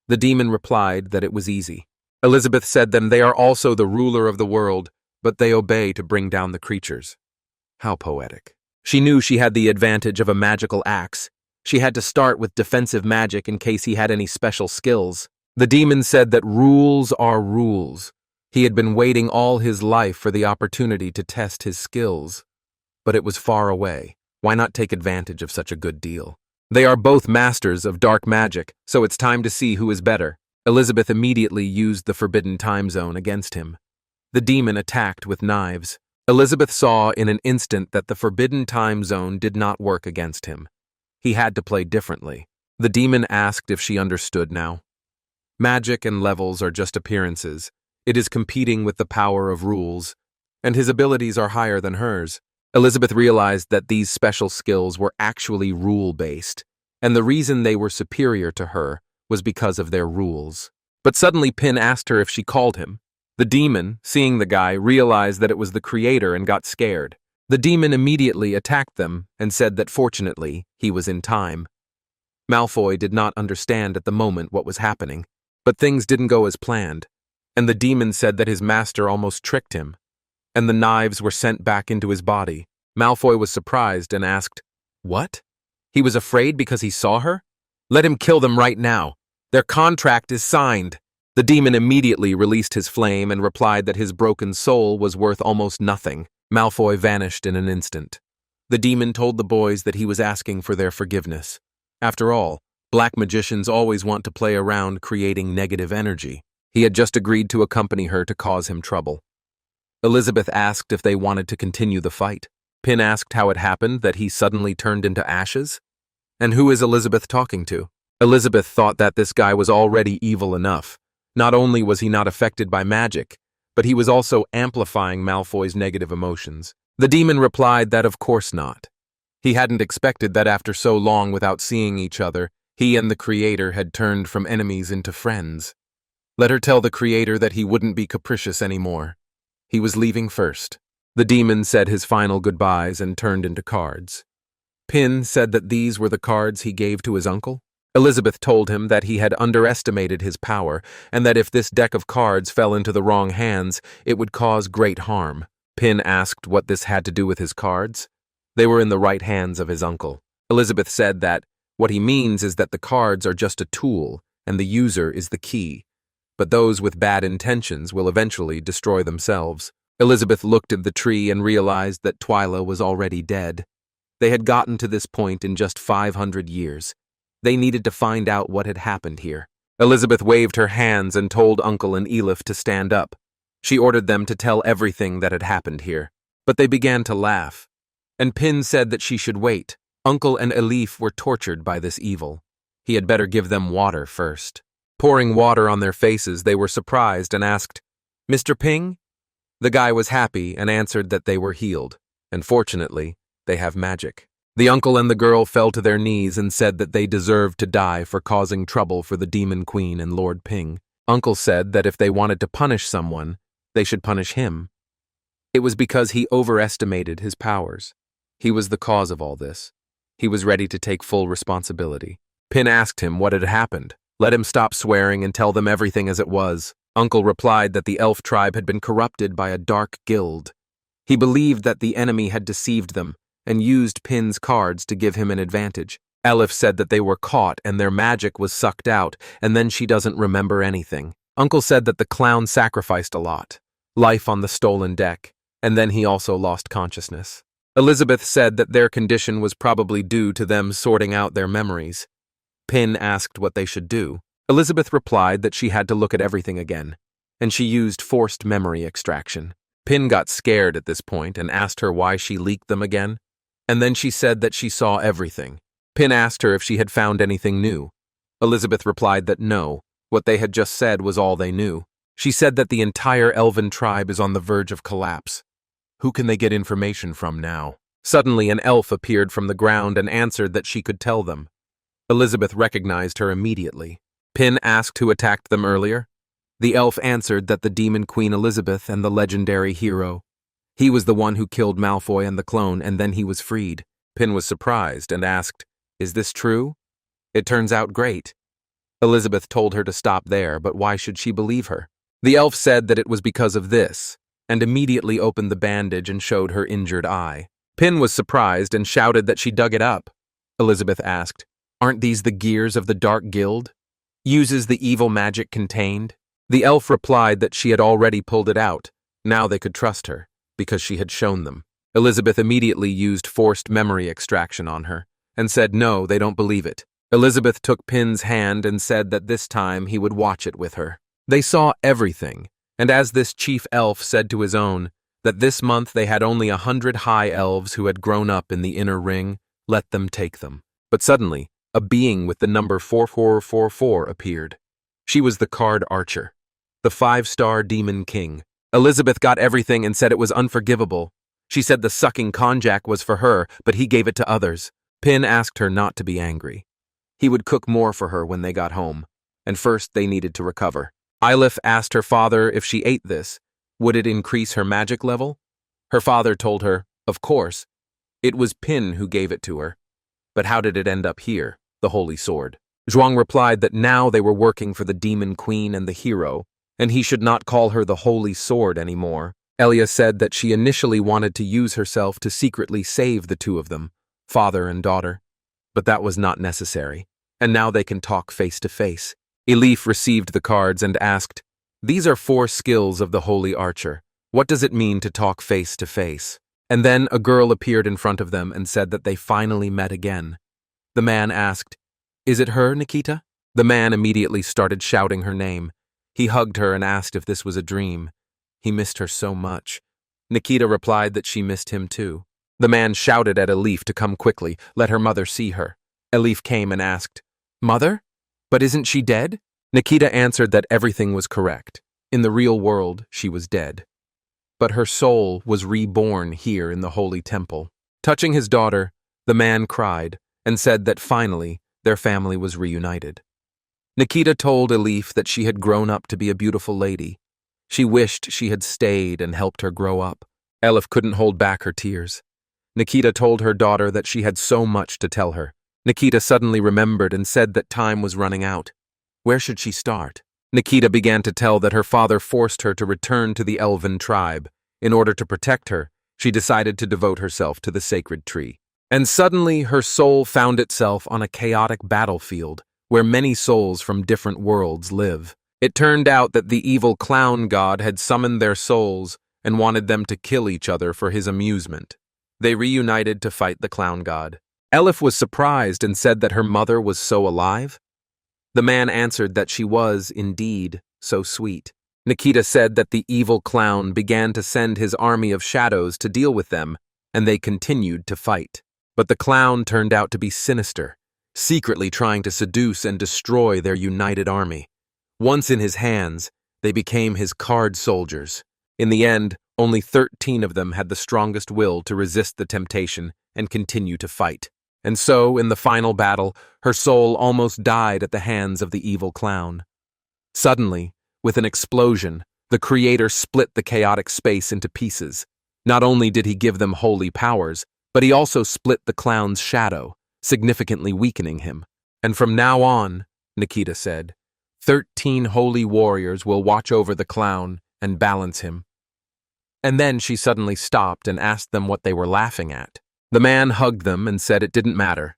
The demon replied that it was easy. Elizabeth said them they are also the ruler of the world, but they obey to bring down the creatures. How poetic. She knew she had the advantage of a magical axe. She had to start with defensive magic in case he had any special skills. The demon said that rules are rules. He had been waiting all his life for the opportunity to test his skills. But it was far away. Why not take advantage of such a good deal? They are both masters of dark magic, so it's time to see who is better. Elizabeth immediately used the forbidden time zone against him. The demon attacked with knives. Elizabeth saw in an instant that the forbidden time zone did not work against him. He had to play differently. The demon asked if she understood now. Magic and levels are just appearances. It is competing with the power of rules, and his abilities are higher than hers. Elizabeth realized that these special skills were actually rule-based, and the reason they were superior to her was because of their rules. But suddenly Pin asked her if she called him. The demon, seeing the guy, realized that it was the creator and got scared. The demon immediately attacked them and said that fortunately, he was in time. Malfoy did not understand at the moment what was happening, but things didn't go as planned, and the demon said that his master almost tricked him, and the knives were sent back into his body. Malfoy was surprised and asked, "What? He was afraid because he saw her? Let him kill them right now. Their contract is signed." The demon immediately released his flame and replied that his broken soul was worth almost nothing. Malfoy vanished in an instant. The demon told the boys that he was asking for their forgiveness. After all, black magicians always want to play around creating negative energy. He had just agreed to accompany her to cause him trouble. Elizabeth asked if they wanted to continue the fight. Pin asked how it happened that he suddenly turned into ashes. And who is Elizabeth talking to? Elizabeth thought that this guy was already evil enough. Not only was he not affected by magic, but he was also amplifying Malfoy's negative emotions. The demon replied that of course not. He hadn't expected that after so long without seeing each other, he and the creator had turned from enemies into friends. Let her tell the creator that he wouldn't be capricious anymore. He was leaving first. The demon said his final goodbyes and turned into cards. Pin said that these were the cards he gave to his uncle. Elizabeth told him that he had underestimated his power and that if this deck of cards fell into the wrong hands, it would cause great harm. Pin asked what this had to do with his cards. They were in the right hands of his uncle. Elizabeth said that what he means is that the cards are just a tool and the user is the key, but those with bad intentions will eventually destroy themselves. Elizabeth looked at the tree and realized that Twyla was already dead. They had gotten to this point in just 500 years. They needed to find out what had happened here. Elizabeth waved her hands and told Uncle and Elif to stand up. She ordered them to tell everything that had happened here. But they began to laugh. And Pin said that she should wait. Uncle and Elif were tortured by this evil. He had better give them water first. Pouring water on their faces, they were surprised and asked, "Mr. Ping?" The guy was happy and answered that they were healed. And fortunately, they have magic. The uncle and the girl fell to their knees and said that they deserved to die for causing trouble for the Demon Queen and Lord Ping. Uncle said that if they wanted to punish someone, they should punish him. It was because he overestimated his powers. He was the cause of all this. He was ready to take full responsibility. Pin asked him what had happened. Let him stop swearing and tell them everything as it was. Uncle replied that the elf tribe had been corrupted by a dark guild. He believed that the enemy had deceived them and used Pin's cards to give him an advantage. Elif said that they were caught and their magic was sucked out, and then she doesn't remember anything. Uncle said that the clown sacrificed a lot, life on the stolen deck, and then he also lost consciousness. Elizabeth said that their condition was probably due to them sorting out their memories. Pin asked what they should do. Elizabeth replied that she had to look at everything again, and she used forced memory extraction. Pin got scared at this point and asked her why she leaked them again. And then she said that she saw everything. Pin asked her if she had found anything new. Elizabeth replied that no, what they had just said was all they knew. She said that the entire elven tribe is on the verge of collapse. Who can they get information from now? Suddenly, an elf appeared from the ground and answered that she could tell them. Elizabeth recognized her immediately. Pin asked who attacked them earlier. The elf answered that the demon Queen Elizabeth and the legendary hero. He was the one who killed Malfoy and the clone, and then he was freed. Pin was surprised and asked, "Is this true?" "It turns out great." Elizabeth told her to stop there, but why should she believe her? The elf said that it was because of this, and immediately opened the bandage and showed her injured eye. Pin was surprised and shouted that she dug it up. Elizabeth asked, "Aren't these the gears of the Dark Guild? Uses the evil magic contained?" The elf replied that she had already pulled it out. Now they could trust her, because she had shown them. Elizabeth immediately used forced memory extraction on her, and said no, they don't believe it. Elizabeth took Pin's hand and said that this time he would watch it with her. They saw everything, and as this chief elf said to his own, that this month they had only 100 high elves who had grown up in the inner ring, let them take them. But suddenly, a being with the number 4444 appeared. She was the card archer, the 5-star demon king. Elizabeth got everything and said it was unforgivable. She said the sucking konjac was for her, but he gave it to others. Pin asked her not to be angry. He would cook more for her when they got home, and first they needed to recover. Eilif asked her father if she ate this, would it increase her magic level? Her father told her, of course. It was Pin who gave it to her. But how did it end up here, the holy sword? Zhuang replied that now they were working for the demon queen and the hero, and he should not call her the holy sword anymore. Elia said that she initially wanted to use herself to secretly save the two of them, father and daughter, but that was not necessary, and now they can talk face to face. Elif received the cards and asked, "These are 4 skills of the holy archer. What does it mean to talk face to face?" And then a girl appeared in front of them and said that they finally met again. The man asked, "Is it her, Nikita?" The man immediately started shouting her name. He hugged her and asked if this was a dream. He missed her so much. Nikita replied that she missed him too. The man shouted at Elif to come quickly, let her mother see her. Elif came and asked, "Mother? But isn't she dead?" Nikita answered that everything was correct. In the real world, she was dead. But her soul was reborn here in the holy temple. Touching his daughter, the man cried and said that finally their family was reunited. Nikita told Elif that she had grown up to be a beautiful lady. She wished she had stayed and helped her grow up. Elif couldn't hold back her tears. Nikita told her daughter that she had so much to tell her. Nikita suddenly remembered and said that time was running out. Where should she start? Nikita began to tell that her father forced her to return to the elven tribe. In order to protect her, she decided to devote herself to the sacred tree. And suddenly her soul found itself on a chaotic battlefield where many souls from different worlds live. It turned out that the evil clown god had summoned their souls and wanted them to kill each other for his amusement. They reunited to fight the clown god. Elif was surprised and said that her mother was so alive. The man answered that she was, indeed, so sweet. Nikita said that the evil clown began to send his army of shadows to deal with them, and they continued to fight. But the clown turned out to be sinister, secretly trying to seduce and destroy their united army. Once in his hands, they became his card soldiers. In the end, only 13 of them had the strongest will to resist the temptation and continue to fight. And so, in the final battle, her soul almost died at the hands of the evil clown. Suddenly, with an explosion, the Creator split the chaotic space into pieces. Not only did he give them holy powers, but he also split the clown's shadow, significantly weakening him. And from now on, Nikita said, 13 holy warriors will watch over the clown and balance him. And then she suddenly stopped and asked them what they were laughing at. The man hugged them and said it didn't matter.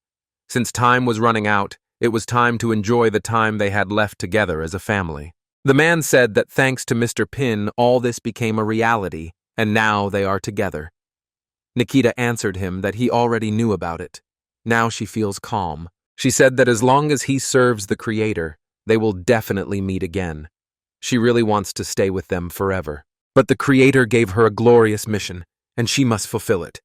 Since time was running out, it was time to enjoy the time they had left together as a family. The man said that thanks to Mr. Pin, all this became a reality, and now they are together. Nikita answered him that he already knew about it. Now she feels calm. She said that as long as he serves the Creator, they will definitely meet again. She really wants to stay with them forever. But the Creator gave her a glorious mission, and she must fulfill it.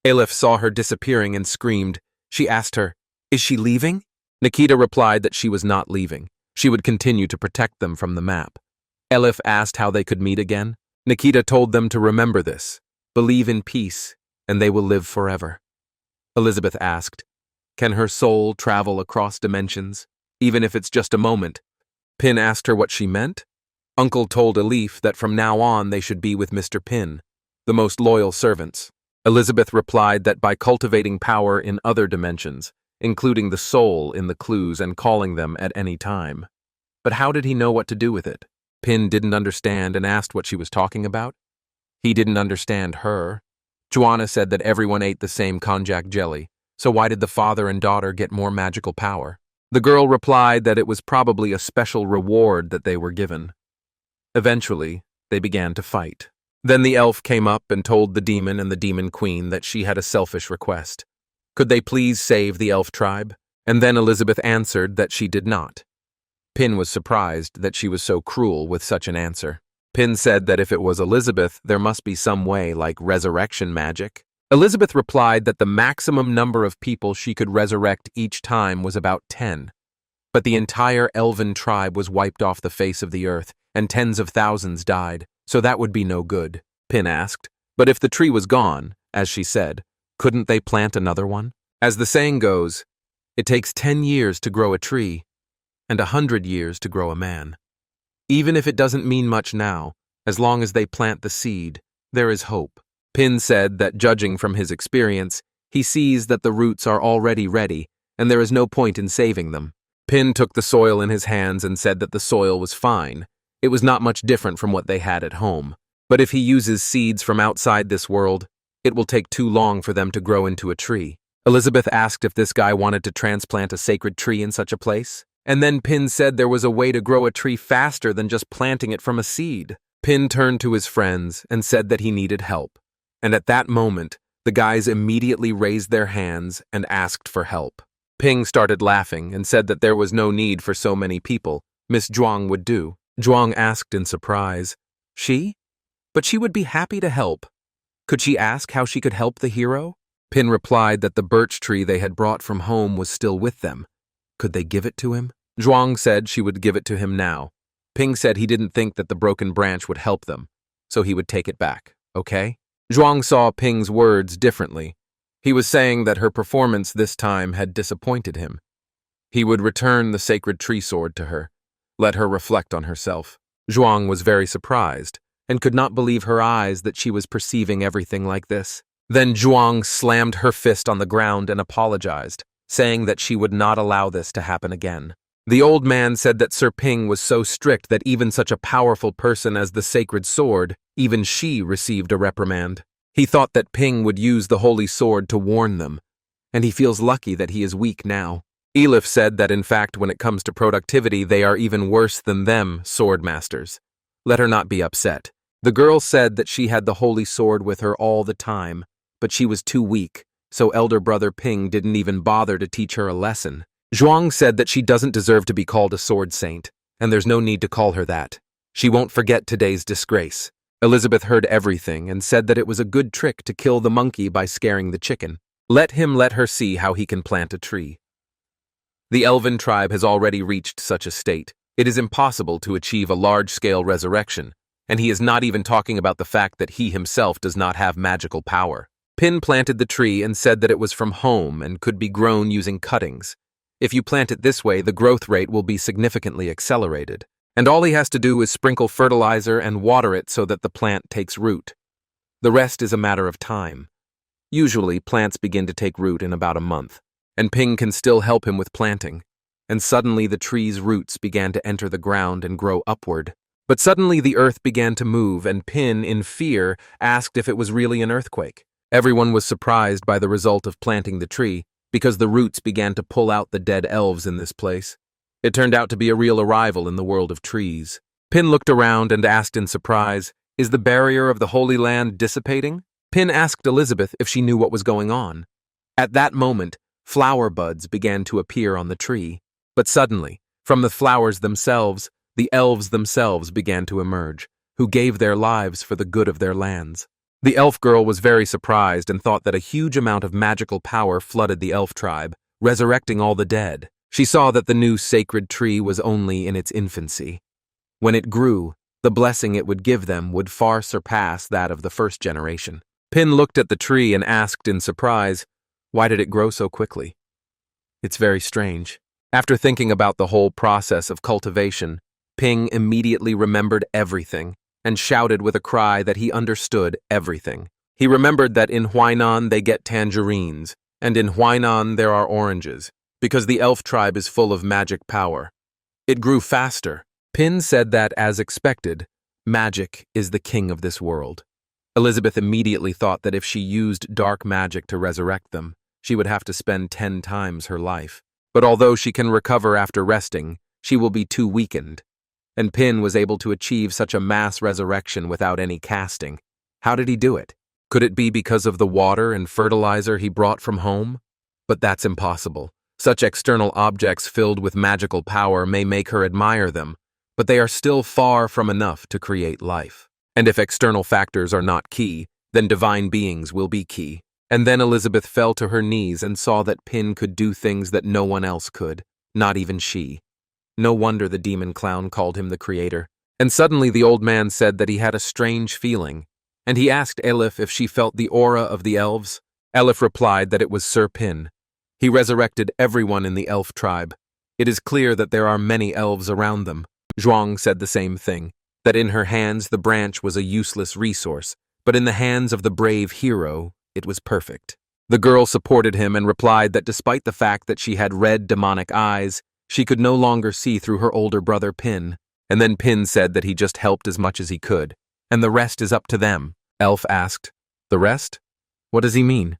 Elif saw her disappearing and screamed. She asked her, "Is she leaving?" Nikita replied that she was not leaving. She would continue to protect them from the map. Elif asked how they could meet again. Nikita told them to remember this, believe in peace, and they will live forever. Elizabeth asked, can her soul travel across dimensions, even if it's just a moment? Pin asked her what she meant. Uncle told Elif that from now on they should be with Mr. Pin, the most loyal servants. Elizabeth replied that by cultivating power in other dimensions, including the soul in the clues and calling them at any time. But how did he know what to do with it? Pin didn't understand and asked what she was talking about. He didn't understand her. Joanna said that everyone ate the same konjac jelly, so why did the father and daughter get more magical power? The girl replied that it was probably a special reward that they were given. Eventually, they began to fight. Then the elf came up and told the demon and the demon queen that she had a selfish request. Could they please save the elf tribe? And then Elizabeth answered that she did not. Pin was surprised that she was so cruel with such an answer. Pin said that if it was Elizabeth, there must be some way like resurrection magic. Elizabeth replied that the maximum number of people she could resurrect each time was about 10. But the entire elven tribe was wiped off the face of the earth, and tens of thousands died, so that would be no good, Pin asked. But if the tree was gone, as she said, couldn't they plant another one? As the saying goes, it takes 10 years to grow a tree, and 100 years to grow a man. Even if it doesn't mean much now, as long as they plant the seed, there is hope. Pin said that judging from his experience, he sees that the roots are already ready, and there is no point in saving them. Pin took the soil in his hands and said that the soil was fine. It was not much different from what they had at home. But if he uses seeds from outside this world, it will take too long for them to grow into a tree. Elizabeth asked if this guy wanted to transplant a sacred tree in such a place. And then Pin said there was a way to grow a tree faster than just planting it from a seed. Pin turned to his friends and said that he needed help. And at that moment, the guys immediately raised their hands and asked for help. Ping started laughing and said that there was no need for so many people. Miss Zhuang would do. Zhuang asked in surprise, she? But she would be happy to help. Could she ask how she could help the hero? Pin replied that the birch tree they had brought from home was still with them. Could they give it to him? Zhuang said she would give it to him now. Ping said he didn't think that the broken branch would help them, so he would take it back, okay? Zhuang saw Ping's words differently. He was saying that her performance this time had disappointed him. He would return the sacred tree sword to her, let her reflect on herself. Zhuang was very surprised and could not believe her eyes that she was perceiving everything like this. Then Zhuang slammed her fist on the ground and apologized, saying that she would not allow this to happen again. The old man said that Sir Ping was so strict that even such a powerful person as the sacred sword, even she received a reprimand. He thought that Ping would use the holy sword to warn them, and he feels lucky that he is weak now. Elif said that in fact when it comes to productivity they are even worse than them, sword masters. Let her not be upset. The girl said that she had the holy sword with her all the time, but she was too weak, so elder brother Ping didn't even bother to teach her a lesson. Zhuang said that she doesn't deserve to be called a sword saint, and there's no need to call her that. She won't forget today's disgrace. Elizabeth heard everything and said that it was a good trick to kill the monkey by scaring the chicken. Let her see how he can plant a tree. The elven tribe has already reached such a state. It is impossible to achieve a large-scale resurrection, and he is not even talking about the fact that he himself does not have magical power. Pin planted the tree and said that it was from home and could be grown using cuttings. If you plant it this way, the growth rate will be significantly accelerated. And all he has to do is sprinkle fertilizer and water it so that the plant takes root. The rest is a matter of time. Usually, plants begin to take root in about a month, and Ping can still help him with planting. And suddenly the tree's roots began to enter the ground and grow upward. But suddenly the earth began to move, and Pin, in fear, asked if it was really an earthquake. Everyone was surprised by the result of planting the tree, because the roots began to pull out the dead elves in this place. It turned out to be a real arrival in the world of trees. Pin looked around and asked in surprise, "Is the barrier of the Holy Land dissipating?" Pin asked Elizabeth if she knew what was going on. At that moment, flower buds began to appear on the tree. But suddenly, from the flowers themselves, the elves themselves began to emerge, who gave their lives for the good of their lands. The elf girl was very surprised and thought that a huge amount of magical power flooded the elf tribe, resurrecting all the dead. She saw that the new sacred tree was only in its infancy. When it grew, The blessing it would give them would far surpass that of the first generation. Pin looked at the tree and asked in surprise, "Why did it grow so quickly?" "It's very strange." After thinking about the whole process of cultivation, Ping immediately remembered everything and shouted with a cry that he understood everything. He remembered that in Huainan they get tangerines, and in Huainan there are oranges, because the elf tribe is full of magic power. It grew faster. Pin said that, as expected, magic is the king of this world. Elizabeth immediately thought that if she used dark magic to resurrect them, she would have to spend 10 times her life. But although she can recover after resting, she will be too weakened. And Pin was able to achieve such a mass resurrection without any casting. How did he do it? Could it be because of the water and fertilizer he brought from home? But that's impossible. Such external objects filled with magical power may make her admire them, but they are still far from enough to create life. And if external factors are not key, then divine beings will be key. And then Elizabeth fell to her knees and saw that Pin could do things that no one else could, not even she. No wonder the demon clown called him the creator. And suddenly the old man said that he had a strange feeling, and he asked Elif if she felt the aura of the elves. Elif replied that it was Sir Pin. He resurrected everyone in the elf tribe. It is clear that there are many elves around them. Zhuang said the same thing, that in her hands the branch was a useless resource, but in the hands of the brave hero, it was perfect. The girl supported him and replied that despite the fact that she had red demonic eyes, she could no longer see through her older brother Pin. And then Pin said that he just helped as much as he could, and the rest is up to them. Elf asked, "The rest? What does he mean?"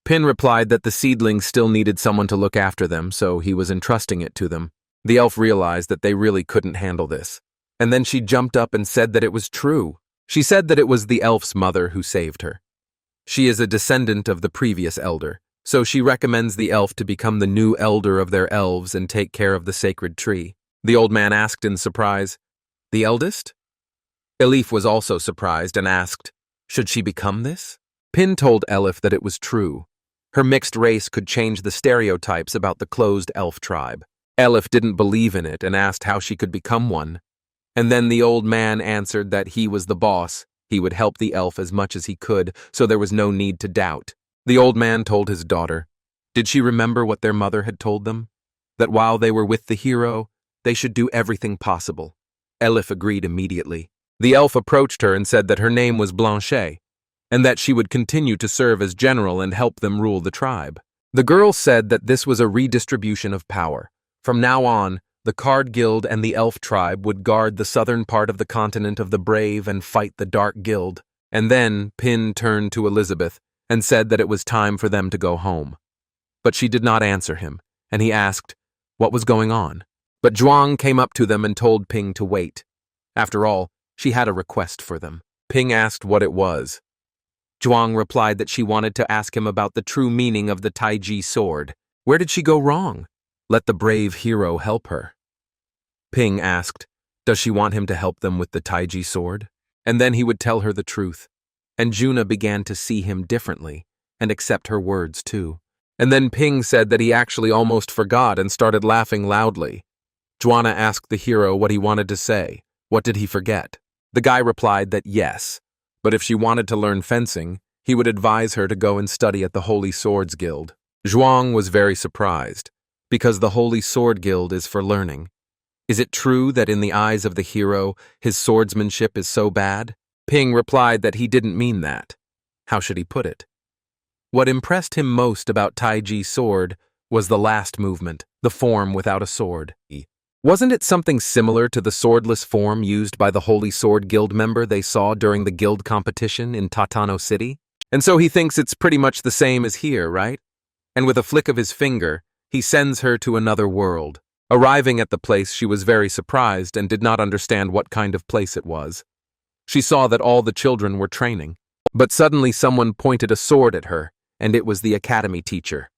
Pin replied that the seedlings still needed someone to look after them, so he was entrusting it to them. The elf realized that they really couldn't handle this. And then she jumped up and said that it was true. She said that it was the elf's mother who saved her. She is a descendant of the previous elder, so she recommends the elf to become the new elder of their elves and take care of the sacred tree. The old man asked in surprise, "The eldest?" Elif was also surprised and asked, "Should she become this?" Pin told Elif that it was true. Her mixed race could change the stereotypes about the closed elf tribe. Elif didn't believe in it and asked how she could become one. And then the old man answered that he was the boss. He would help the elf as much as he could, so there was no need to doubt. The old man told his daughter, did she remember what their mother had told them? That while they were with the hero, they should do everything possible. Elif agreed immediately. The elf approached her and said that her name was Blanchet, and that she would continue to serve as general and help them rule the tribe. The girl said that this was a redistribution of power. From now on, the Card Guild and the Elf Tribe would guard the southern part of the continent of the Brave and fight the Dark Guild. And then Pin turned to Elizabeth and said that it was time for them to go home. But she did not answer him, and he asked what was going on. But Zhuang came up to them and told Ping to wait. After all, she had a request for them. Ping asked what it was. Zhuang replied that she wanted to ask him about the true meaning of the Taiji sword. Where did she go wrong? Let the brave hero help her. Ping asked, does she want him to help them with the Taiji sword? And then he would tell her the truth. And Juna began to see him differently, and accept her words too. And then Ping said that he actually almost forgot and started laughing loudly. Juana asked the hero what he wanted to say. What did he forget? The guy replied that yes, but if she wanted to learn fencing, he would advise her to go and study at the Holy Swords Guild. Zhuang was very surprised, because the Holy Sword Guild is for learning. Is it true that in the eyes of the hero, his swordsmanship is so bad? Ping replied that he didn't mean that. How should he put it? What impressed him most about Taiji's sword was the last movement, the form without a sword. Wasn't it something similar to the swordless form used by the Holy Sword Guild member they saw during the guild competition in Tatano City? And so he thinks it's pretty much the same as here, right? And with a flick of his finger, he sends her to another world. Arriving at the place, she was very surprised and did not understand what kind of place it was. She saw that all the children were training. But suddenly someone pointed a sword at her, and it was the academy teacher.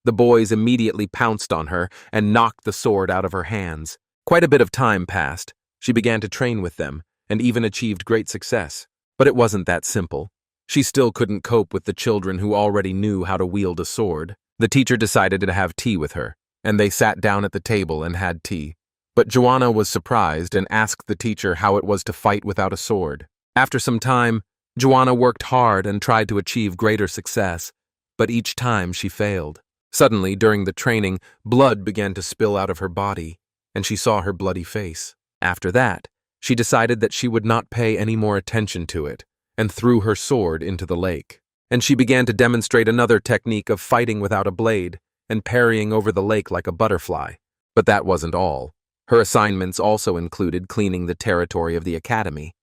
The boys immediately pounced on her and knocked the sword out of her hands. Quite a bit of time passed. She began to train with them, and even achieved great success. But it wasn't that simple. She still couldn't cope with the children who already knew how to wield a sword. The teacher decided to have tea with her, and they sat down at the table and had tea. But Joanna was surprised and asked the teacher how it was to fight without a sword. After some time, Joanna worked hard and tried to achieve greater success, but each time she failed. Suddenly, during the training, blood began to spill out of her body, and she saw her bloody face. After that, she decided that she would not pay any more attention to it, and threw her sword into the lake. And she began to demonstrate another technique of fighting without a blade, and parrying over the lake like a butterfly. But that wasn't all. Her assignments also included cleaning the territory of the academy.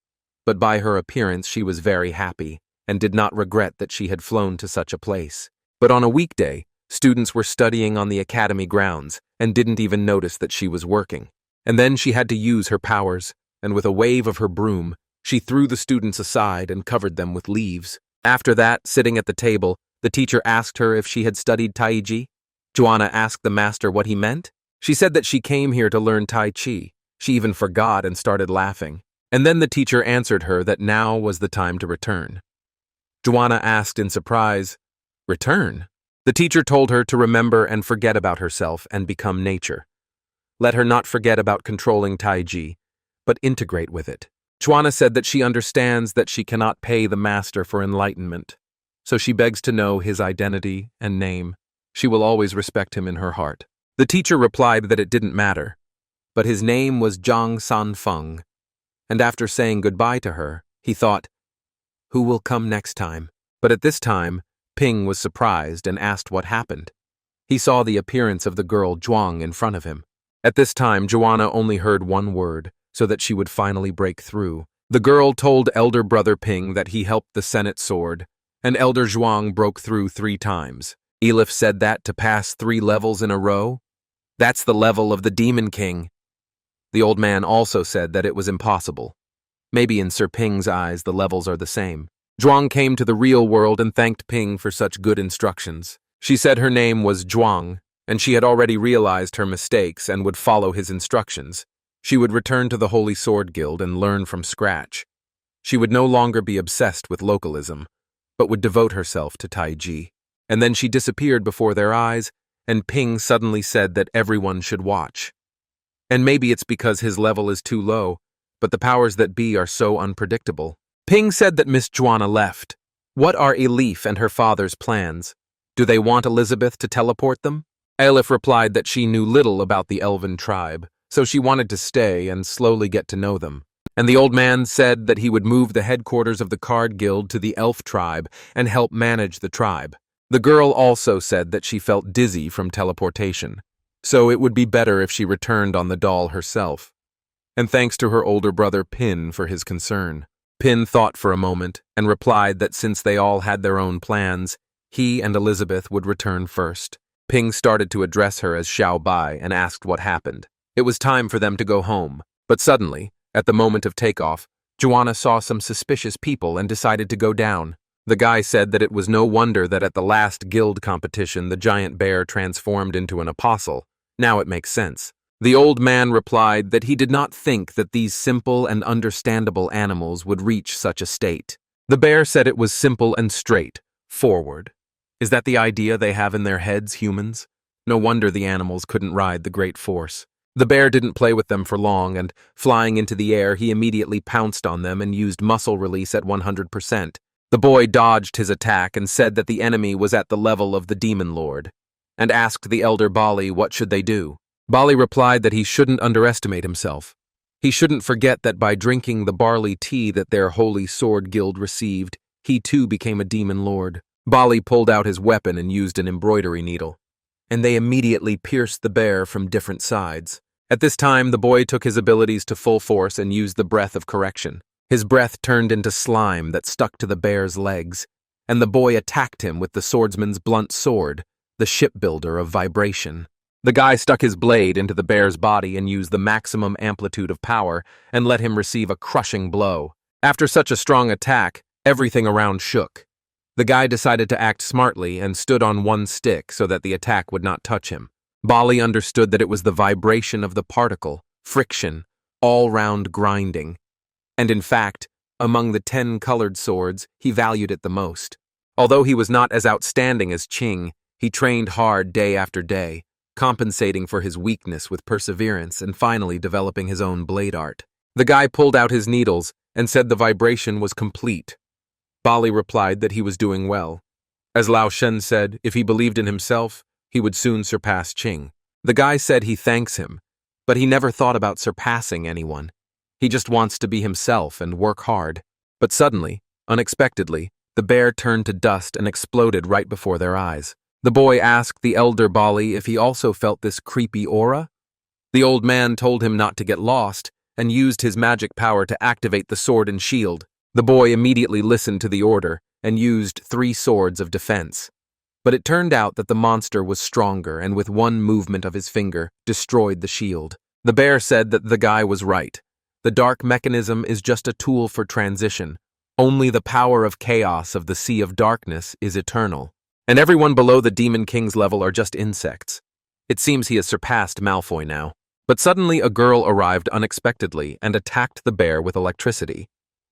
But by her appearance she was very happy, and did not regret that she had flown to such a place. But on a weekday, students were studying on the academy grounds, and didn't even notice that she was working. And then she had to use her powers, and with a wave of her broom, she threw the students aside and covered them with leaves. After that, sitting at the table, the teacher asked her if she had studied Tai Chi. Joanna asked the master what he meant. She said that she came here to learn Tai Chi. She even forgot and started laughing. And then the teacher answered her that now was the time to return. Joanna asked in surprise, "Return?" The teacher told her to remember and forget about herself and become nature. Let her not forget about controlling Tai Chi, but integrate with it. Joanna said that she understands that she cannot pay the master for enlightenment, so she begs to know his identity and name. She will always respect him in her heart. The teacher replied that it didn't matter, but his name was Zhang Sanfeng, and after saying goodbye to her, he thought, who will come next time? But at this time, Ping was surprised and asked what happened. He saw the appearance of the girl Zhuang in front of him. At this time, Joanna only heard one word, so that she would finally break through. The girl told elder brother Ping that he helped the Senate sword, and elder Zhuang broke through 3 times. Elif said that to pass 3 levels in a row? That's the level of the Demon King. The old man also said that it was impossible. Maybe in Sir Ping's eyes the levels are the same. Zhuang came to the real world and thanked Ping for such good instructions. She said her name was Zhuang, and she had already realized her mistakes and would follow his instructions. She would return to the Holy Sword Guild and learn from scratch. She would no longer be obsessed with localism, but would devote herself to Tai Chi. And then she disappeared before their eyes, and Ping suddenly said that everyone should watch. And maybe it's because his level is too low, but the powers that be are so unpredictable. Ping said that Miss Joanna left. What are Elif and her father's plans? Do they want Elizabeth to teleport them? Elif replied that she knew little about the elven tribe, so she wanted to stay and slowly get to know them. And the old man said that he would move the headquarters of the Card Guild to the elf tribe and help manage the tribe. The girl also said that she felt dizzy from teleportation, so it would be better if she returned on the doll herself. And thanks to her older brother Pin for his concern. Pin thought for a moment and replied that since they all had their own plans, he and Elizabeth would return first. Ping started to address her as Xiao Bai and asked what happened. It was time for them to go home, but suddenly, at the moment of takeoff, Joanna saw some suspicious people and decided to go down. The guy said that it was no wonder that at the last guild competition the giant bear transformed into an apostle. Now it makes sense. The old man replied that he did not think that these simple and understandable animals would reach such a state. The bear said it was simple and straight, forward. Is that the idea they have in their heads, humans? No wonder the animals couldn't ride the great force. The bear didn't play with them for long, and flying into the air, he immediately pounced on them and used muscle release at 100%. The boy dodged his attack and said that the enemy was at the level of the Demon Lord, and asked the elder Bali what should they do. Bali replied that he shouldn't underestimate himself. He shouldn't forget that by drinking the barley tea that their Holy Sword Guild received, he too became a Demon Lord. Bali pulled out his weapon and used an embroidery needle, and they immediately pierced the bear from different sides. At this time, the boy took his abilities to full force and used the breath of correction. His breath turned into slime that stuck to the bear's legs, and the boy attacked him with the swordsman's blunt sword, the shipbuilder of vibration. The guy stuck his blade into the bear's body and used the maximum amplitude of power and let him receive a crushing blow. After such a strong attack, everything around shook. The guy decided to act smartly and stood on one stick so that the attack would not touch him. Bali understood that it was the vibration of the particle, friction, all-round grinding. And in fact, among the 10 colored swords, he valued it the most. Although he was not as outstanding as Qing, he trained hard day after day, compensating for his weakness with perseverance and finally developing his own blade art. The guy pulled out his needles and said the vibration was complete. Bali replied that he was doing well. As Lao Shen said, if he believed in himself, he would soon surpass Qing. The guy said he thanks him, but he never thought about surpassing anyone. He just wants to be himself and work hard. But suddenly, unexpectedly, the bear turned to dust and exploded right before their eyes. The boy asked the elder Bali if he also felt this creepy aura. The old man told him not to get lost and used his magic power to activate the sword and shield. The boy immediately listened to the order and used 3 swords of defense. But it turned out that the monster was stronger and with one movement of his finger destroyed the shield. The bear said that the guy was right. The dark mechanism is just a tool for transition. Only the power of chaos of the Sea of Darkness is eternal. And everyone below the Demon King's level are just insects. It seems he has surpassed Malfoy now. But suddenly a girl arrived unexpectedly and attacked the bear with electricity.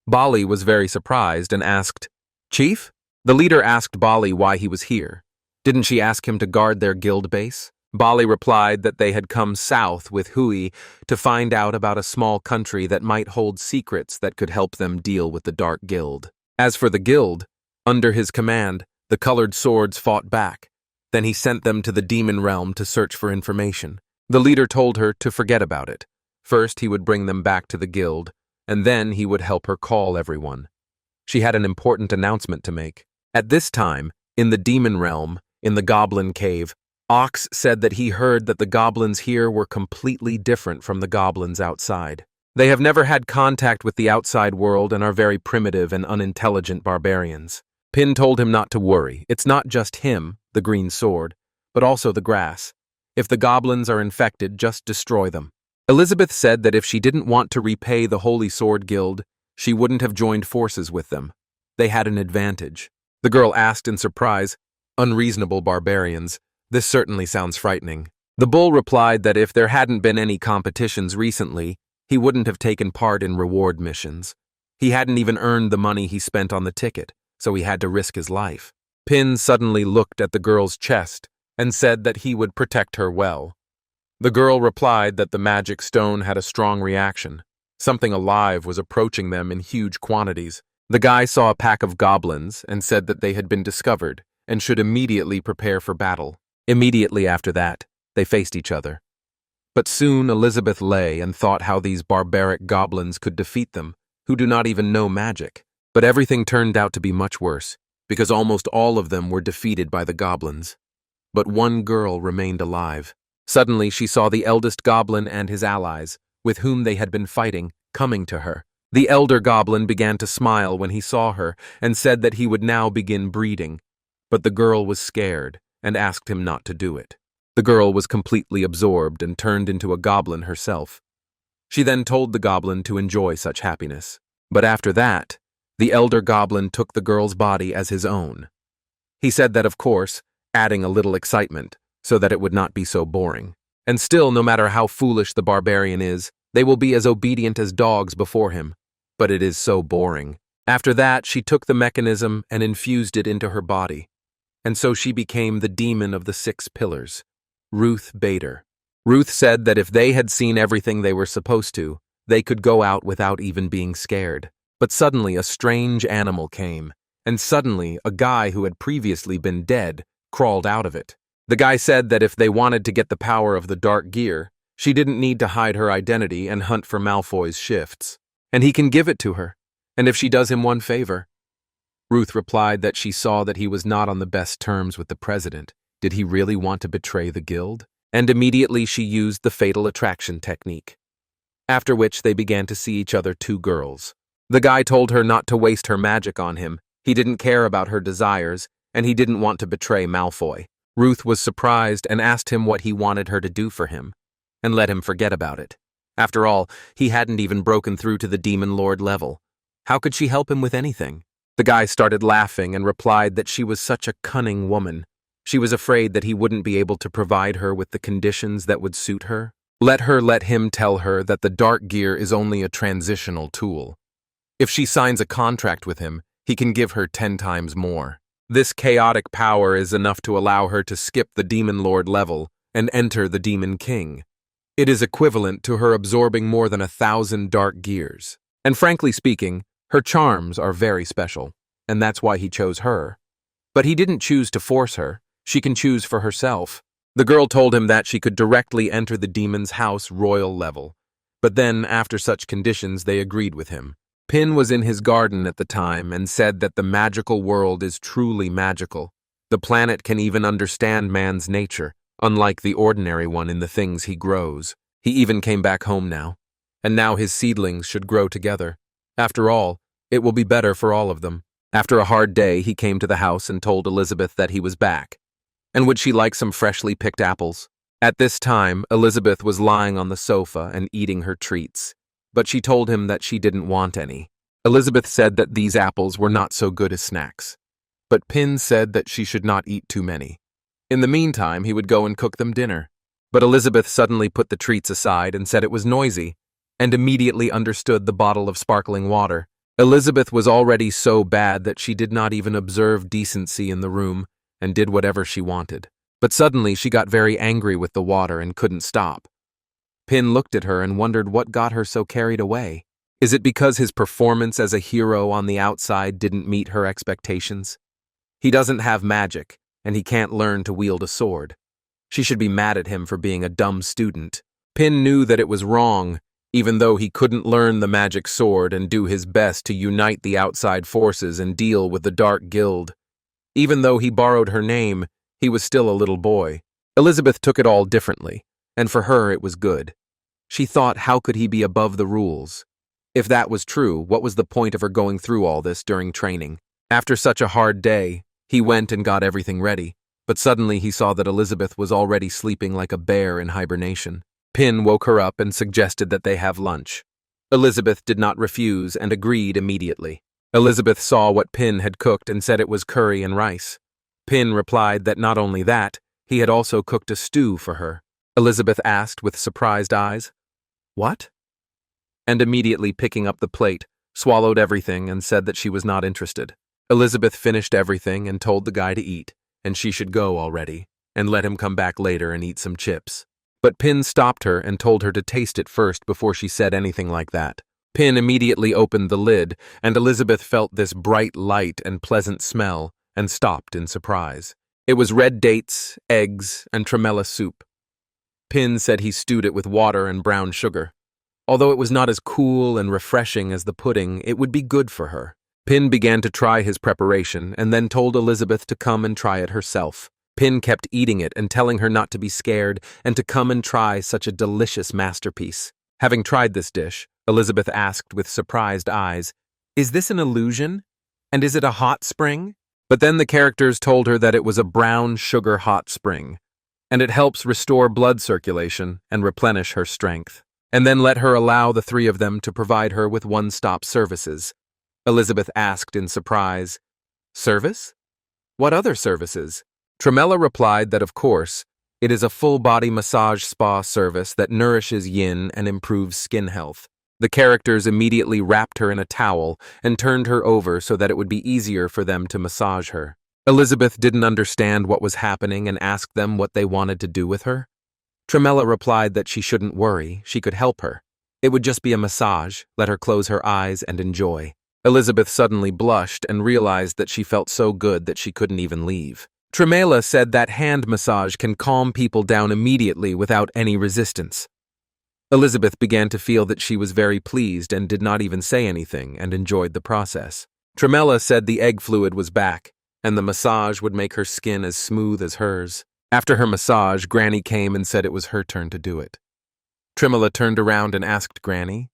Bali was very surprised and asked, "Chief?" The leader asked Bali why he was here. Didn't she ask him to guard their guild base? Bali replied that they had come south with Hui to find out about a small country that might hold secrets that could help them deal with the Dark Guild. As for the guild, under his command, the colored swords fought back. Then he sent them to the demon realm to search for information. The leader told her to forget about it. First, he would bring them back to the guild, and then he would help her call everyone. She had an important announcement to make. At this time, in the demon realm, in the goblin cave, Ox said that he heard that the goblins here were completely different from the goblins outside. They have never had contact with the outside world and are very primitive and unintelligent barbarians. Pin told him not to worry. It's not just him, the green sword, but also the grass. If the goblins are infected, just destroy them. Elizabeth said that if she didn't want to repay the Holy Sword Guild, she wouldn't have joined forces with them. They had an advantage. The girl asked in surprise, "Unreasonable barbarians. This certainly sounds frightening." The bull replied that if there hadn't been any competitions recently, he wouldn't have taken part in reward missions. He hadn't even earned the money he spent on the ticket, so he had to risk his life. Pin suddenly looked at the girl's chest and said that he would protect her well. The girl replied that the magic stone had a strong reaction. Something alive was approaching them in huge quantities. The guy saw a pack of goblins and said that they had been discovered and should immediately prepare for battle. Immediately after that, they faced each other. But soon Elizabeth lay and thought how these barbaric goblins could defeat them, who do not even know magic. But everything turned out to be much worse, because almost all of them were defeated by the goblins. But one girl remained alive. Suddenly she saw the eldest goblin and his allies, with whom they had been fighting, coming to her. The elder goblin began to smile when he saw her and said that he would now begin breeding. But the girl was scared and asked him not to do it. The girl was completely absorbed and turned into a goblin herself. She then told the goblin to enjoy such happiness. But after that, the elder goblin took the girl's body as his own. He said that, of course, adding a little excitement so that it would not be so boring. And still, no matter how foolish the barbarian is, they will be as obedient as dogs before him. But it is so boring. After that, she took the mechanism and infused it into her body. And so she became the demon of the 6 pillars, Ruth Bader. Ruth said that if they had seen everything they were supposed to, they could go out without even being scared. But suddenly a strange animal came, and suddenly a guy who had previously been dead crawled out of it. The guy said that if they wanted to get the power of the dark gear, she didn't need to hide her identity and hunt for Malfoy's shifts. And he can give it to her, and if she does him one favor. Ruth replied that she saw that he was not on the best terms with the president. Did he really want to betray the guild? And immediately she used the fatal attraction technique. After which they began to see each other 2 girls. The guy told her not to waste her magic on him. He didn't care about her desires, and he didn't want to betray Malfoy. Ruth was surprised and asked him what he wanted her to do for him, and let him forget about it. After all, he hadn't even broken through to the Demon Lord level. How could she help him with anything? The guy started laughing and replied that she was such a cunning woman. She was afraid that he wouldn't be able to provide her with the conditions that would suit her. Let him tell her that the dark gear is only a transitional tool. If she signs a contract with him, he can give her 10 times more. This chaotic power is enough to allow her to skip the Demon Lord level and enter the Demon King. It is equivalent to her absorbing more than 1,000 dark gears. And frankly speaking, her charms are very special, and that's why he chose her. But he didn't choose to force her. She can choose for herself. The girl told him that she could directly enter the demon's house royal level. But then, after such conditions, they agreed with him. Pin was in his garden at the time and said that the magical world is truly magical. The planet can even understand man's nature, unlike the ordinary one in the things he grows. He even came back home now. And now his seedlings should grow together. After all, it will be better for all of them. After a hard day, he came to the house and told Elizabeth that he was back. And would she like some freshly picked apples? At this time, Elizabeth was lying on the sofa and eating her treats, but she told him that she didn't want any. Elizabeth said that these apples were not so good as snacks, but Pin said that she should not eat too many. In the meantime, he would go and cook them dinner. But Elizabeth suddenly put the treats aside and said it was noisy, and immediately understood the bottle of sparkling water. Elizabeth was already so bad that she did not even observe decency in the room and did whatever she wanted. But suddenly she got very angry with the water and couldn't stop. Pin looked at her and wondered what got her so carried away. Is it because his performance as a hero on the outside didn't meet her expectations? He doesn't have magic, and he can't learn to wield a sword. She should be mad at him for being a dumb student. Pin knew that it was wrong, even though he couldn't learn the magic sword and do his best to unite the outside forces and deal with the Dark Guild. Even though he borrowed her name, he was still a little boy. Elizabeth took it all differently, and for her it was good. She thought, how could he be above the rules? If that was true, what was the point of her going through all this during training? After such a hard day, he went and got everything ready, but suddenly he saw that Elizabeth was already sleeping like a bear in hibernation. Pin woke her up and suggested that they have lunch. Elizabeth did not refuse and agreed immediately. Elizabeth saw what Pin had cooked and said it was curry and rice. Pin replied that not only that, he had also cooked a stew for her. Elizabeth asked with surprised eyes, "What?" And immediately picking up the plate, swallowed everything and said that she was not interested. Elizabeth finished everything and told the guy to eat, and she should go already, and let him come back later and eat some chips. But Pin stopped her and told her to taste it first before she said anything like that. Pin immediately opened the lid, and Elizabeth felt this bright light and pleasant smell, and stopped in surprise. It was red dates, eggs, and tremella soup. Pin said he stewed it with water and brown sugar. Although it was not as cool and refreshing as the pudding, it would be good for her. Pin began to try his preparation and then told Elizabeth to come and try it herself. Pin kept eating it and telling her not to be scared and to come and try such a delicious masterpiece. Having tried this dish, Elizabeth asked with surprised eyes, "Is this an illusion? And is it a hot spring?" But then the characters told her that it was a brown sugar hot spring, and it helps restore blood circulation and replenish her strength. And then let her allow the three of them to provide her with one-stop services. Elizabeth asked in surprise, "Service? What other services?" Tremella replied that, of course, it is a full-body massage spa service that nourishes yin and improves skin health. The characters immediately wrapped her in a towel and turned her over so that it would be easier for them to massage her. Elizabeth didn't understand what was happening and asked them what they wanted to do with her. Tremella replied that she shouldn't worry, she could help her. It would just be a massage, let her close her eyes and enjoy. Elizabeth suddenly blushed and realized that she felt so good that she couldn't even leave. Tremella said that hand massage can calm people down immediately without any resistance. Elizabeth began to feel that she was very pleased and did not even say anything and enjoyed the process. Tremella said the egg fluid was back, and the massage would make her skin as smooth as hers. After her massage, Granny came and said it was her turn to do it. Tremella turned around and asked Granny.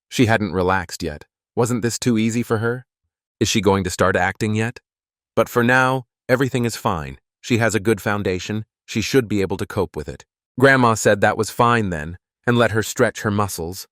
She hadn't relaxed yet. Wasn't this too easy for her? Is she going to start acting yet? But for now, everything is fine. She has a good foundation. She should be able to cope with it. Grandma said that was fine then, and let her stretch her muscles.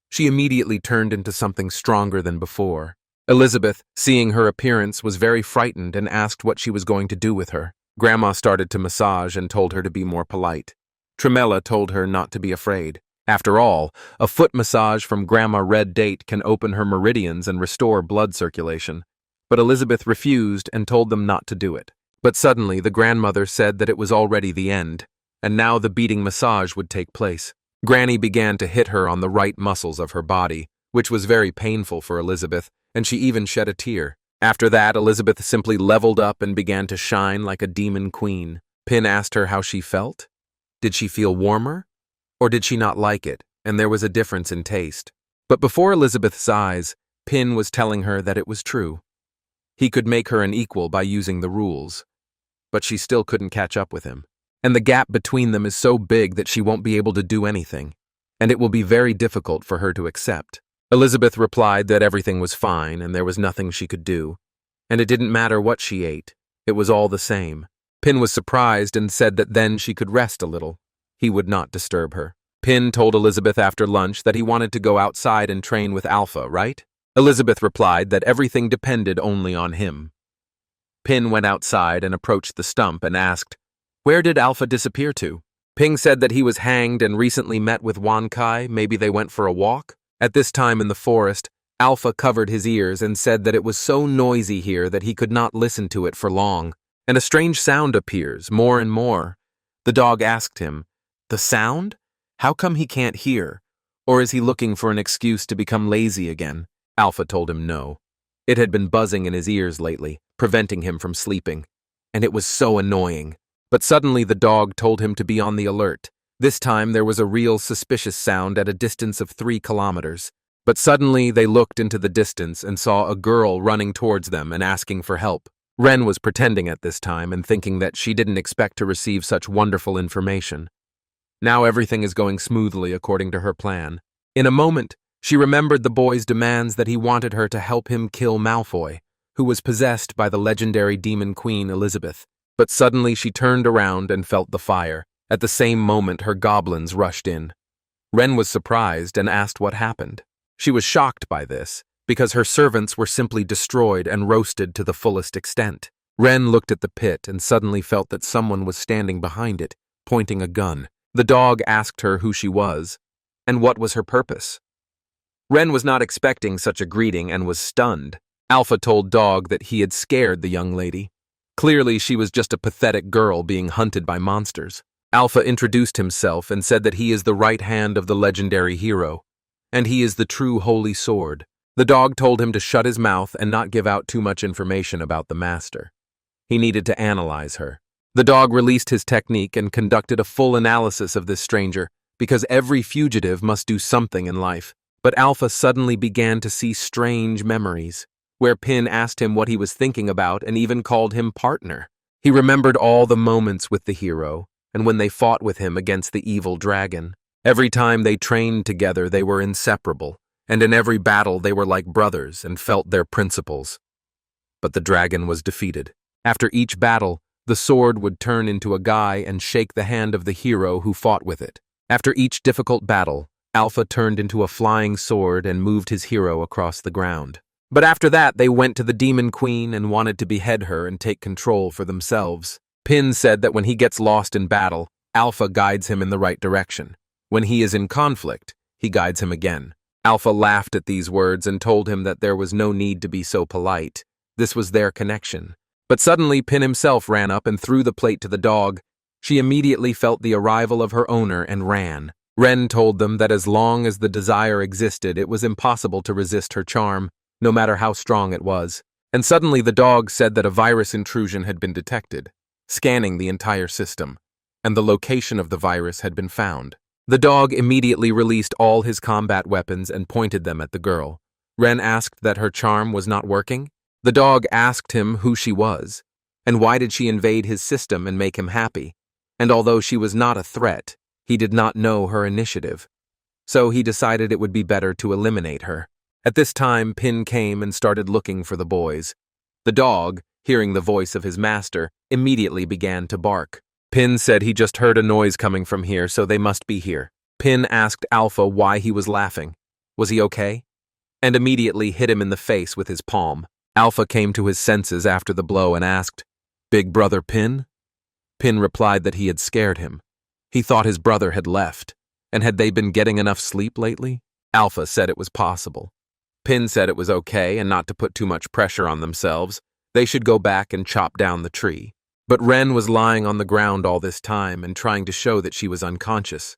She immediately turned into something stronger than before. Elizabeth, seeing her appearance, was very frightened and asked what she was going to do with her. Grandma started to massage and told her to be more polite. Tremella told her not to be afraid. After all, a foot massage from Grandma Red Date can open her meridians and restore blood circulation. But Elizabeth refused and told them not to do it. But suddenly the grandmother said that it was already the end. and now the beating massage would take place. Granny began to hit her on the right muscles of her body, which was very painful for Elizabeth, and she even shed a tear. After that, Elizabeth simply leveled up and began to shine like a demon queen. Pin asked her how she felt. Did she feel warmer? Or did she not like it, and there was a difference in taste? But before Elizabeth's eyes, Pin was telling her that it was true. He could make her an equal by using the rules. But she still couldn't catch up with him. And the gap between them is so big that she won't be able to do anything, and it will be very difficult for her to accept. Elizabeth replied that everything was fine and there was nothing she could do, and it didn't matter what she ate, it was all the same. Pin was surprised and said that then she could rest a little. He would not disturb her. Pin told Elizabeth after lunch that he wanted to go outside and train with Alpha, right? Elizabeth replied that everything depended only on him. Pin went outside and approached the stump and asked, "Where did Alpha disappear to?" Ping said that he was hanged and recently met with Wan Kai, maybe they went for a walk. At this time in the forest, Alpha covered his ears and said that it was so noisy here that he could not listen to it for long, and a strange sound appears, more and more. The dog asked him, "The sound? How come he can't hear? Or is he looking for an excuse to become lazy again?" Alpha told him no. It had been buzzing in his ears lately, preventing him from sleeping, and it was so annoying. But suddenly the dog told him to be on the alert. This time there was a real suspicious sound at a distance of 3 kilometers. But suddenly they looked into the distance and saw a girl running towards them and asking for help. Ren was pretending at this time and thinking that she didn't expect to receive such wonderful information. Now everything is going smoothly according to her plan. In a moment, she remembered the boy's demands that he wanted her to help him kill Malfoy, who was possessed by the legendary demon queen Elizabeth. But suddenly she turned around and felt the fire. At the same moment, her goblins rushed in. Ren was surprised and asked what happened. She was shocked by this, because her servants were simply destroyed and roasted to the fullest extent. Ren looked at the pit and suddenly felt that someone was standing behind it, pointing a gun. The dog asked her who she was, and what was her purpose. Ren was not expecting such a greeting and was stunned. Alpha told Dog that he had scared the young lady. Clearly, she was just a pathetic girl being hunted by monsters. Alpha introduced himself and said that he is the right hand of the legendary hero, and he is the true holy sword. The dog told him to shut his mouth and not give out too much information about the master. He needed to analyze her. The dog released his technique and conducted a full analysis of this stranger, because every fugitive must do something in life. But Alpha suddenly began to see strange memories, where Pin asked him what he was thinking about and even called him partner. He remembered all the moments with the hero, and when they fought with him against the evil dragon. Every time they trained together, they were inseparable, and in every battle they were like brothers and felt their principles. But the dragon was defeated. After each battle, the sword would turn into a guy and shake the hand of the hero who fought with it. After each difficult battle, Alpha turned into a flying sword and moved his hero across the ground. But after that, they went to the Demon Queen and wanted to behead her and take control for themselves. Pin said that when he gets lost in battle, Alpha guides him in the right direction. When he is in conflict, he guides him again. Alpha laughed at these words and told him that there was no need to be so polite. This was their connection. But suddenly Pin himself ran up and threw the plate to the dog. She immediately felt the arrival of her owner and ran. Ren told them that as long as the desire existed, it was impossible to resist her charm, no matter how strong it was. And suddenly the dog said that a virus intrusion had been detected, scanning the entire system, and the location of the virus had been found. The dog immediately released all his combat weapons and pointed them at the girl. Ren asked that her charm was not working. The dog asked him who she was, and why did she invade his system and make him happy. And although she was not a threat, he did not know her initiative. So he decided it would be better to eliminate her. At this time, Pin came and started looking for the boys. The dog, hearing the voice of his master, immediately began to bark. Pin said he just heard a noise coming from here, so they must be here. Pin asked Alpha why he was laughing. Was he okay? And immediately hit him in the face with his palm. Alpha came to his senses after the blow and asked, "Big brother Pin?" Pin replied that he had scared him. He thought his brother had left, and had they been getting enough sleep lately? Alpha said it was possible. Pin said it was okay and not to put too much pressure on themselves. They should go back and chop down the tree. But Ren was lying on the ground all this time and trying to show that she was unconscious.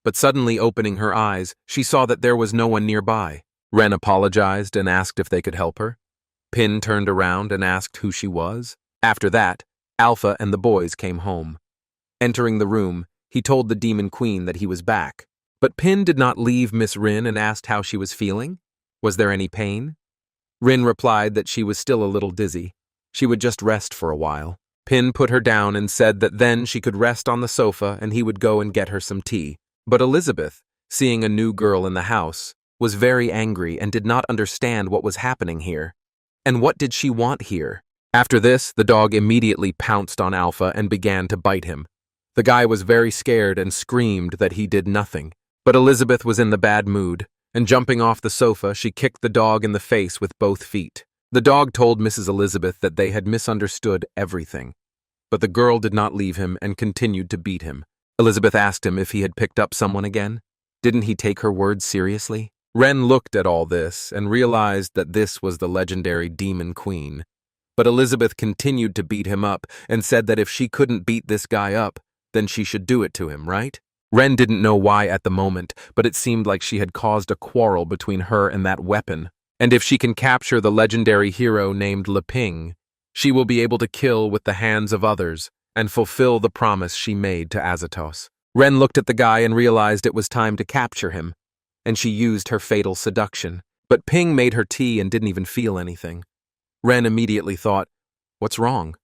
But suddenly opening her eyes, she saw that there was no one nearby. Ren apologized and asked if they could help her. Pin turned around and asked who she was. After that, Alpha and the boys came home. Entering the room, he told the Demon Queen that he was back. But Pin did not leave Miss Rin and asked how she was feeling. Was there any pain? Rin replied that she was still a little dizzy. She would just rest for a while. Pin put her down and said that then she could rest on the sofa and he would go and get her some tea. But Elizabeth, seeing a new girl in the house, was very angry and did not understand what was happening here. And what did she want here? After this, the dog immediately pounced on Alpha and began to bite him. The guy was very scared and screamed that he did nothing. But Elizabeth was in the bad mood, and jumping off the sofa, she kicked the dog in the face with both feet. The dog told Mrs. Elizabeth that they had misunderstood everything. But the girl did not leave him and continued to beat him. Elizabeth asked him if he had picked up someone again. Didn't he take her words seriously? Ren looked at all this and realized that this was the legendary Demon Queen. But Elizabeth continued to beat him up and said that if she couldn't beat this guy up, then she should do it to him, right? Ren didn't know why at the moment, but it seemed like she had caused a quarrel between her and that weapon. And if she can capture the legendary hero named Leping, she will be able to kill with the hands of others and fulfill the promise she made to Azatos. Ren looked at the guy and realized it was time to capture him, and she used her fatal seduction. But Ping made her tea and didn't even feel anything. Ren immediately thought, what's wrong?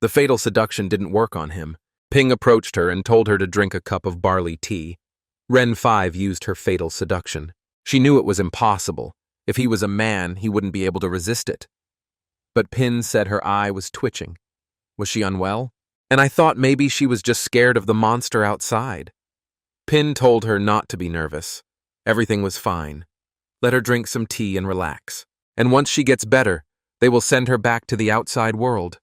The fatal seduction didn't work on him. Ping approached her and told her to drink a cup of barley tea. Ren 5 used her fatal seduction. She knew it was impossible. If he was a man, he wouldn't be able to resist it. But Pin said her eye was twitching. Was she unwell? And I thought maybe she was just scared of the monster outside. Pin told her not to be nervous. Everything was fine. Let her drink some tea and relax. And once she gets better, they will send her back to the outside world.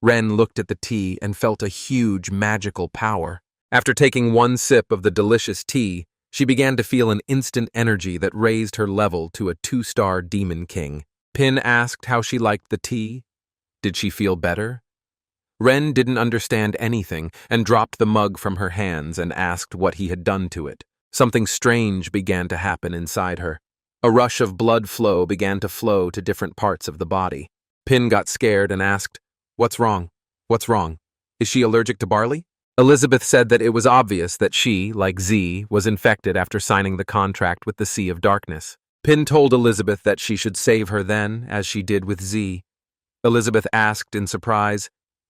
Ren looked at the tea and felt a huge magical power. After taking one sip of the delicious tea, she began to feel an instant energy that raised her level to a 2-star Demon King. Pin asked how she liked the tea. Did she feel better? Ren didn't understand anything and dropped the mug from her hands and asked what he had done to it. Something strange began to happen inside her. A rush of blood flow began to flow to different parts of the body. Pin got scared and asked, "What's wrong? What's wrong? Is she allergic to barley?" Elizabeth said that it was obvious that she, like Z, was infected after signing the contract with the Sea of Darkness. Pin told Elizabeth that she should save her then, as she did with Z. Elizabeth asked in surprise,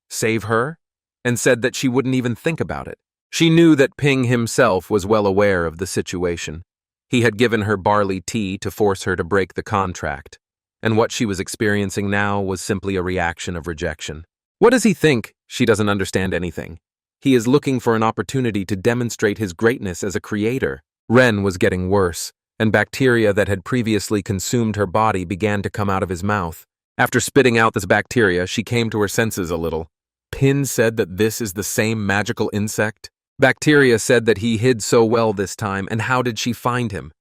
"Save her?" and said that she wouldn't even think about it. She knew that Ping himself was well aware of the situation. He had given her barley tea to force her to break the contract, and what she was experiencing now was simply a reaction of rejection. What does he think? She doesn't understand anything. He is looking for an opportunity to demonstrate his greatness as a creator. Ren was getting worse, and bacteria that had previously consumed her body began to come out of his mouth. After spitting out this bacteria, she came to her senses a little. Pin said that this is the same magical insect. Bacteria said that he hid so well this time, and how did she find him?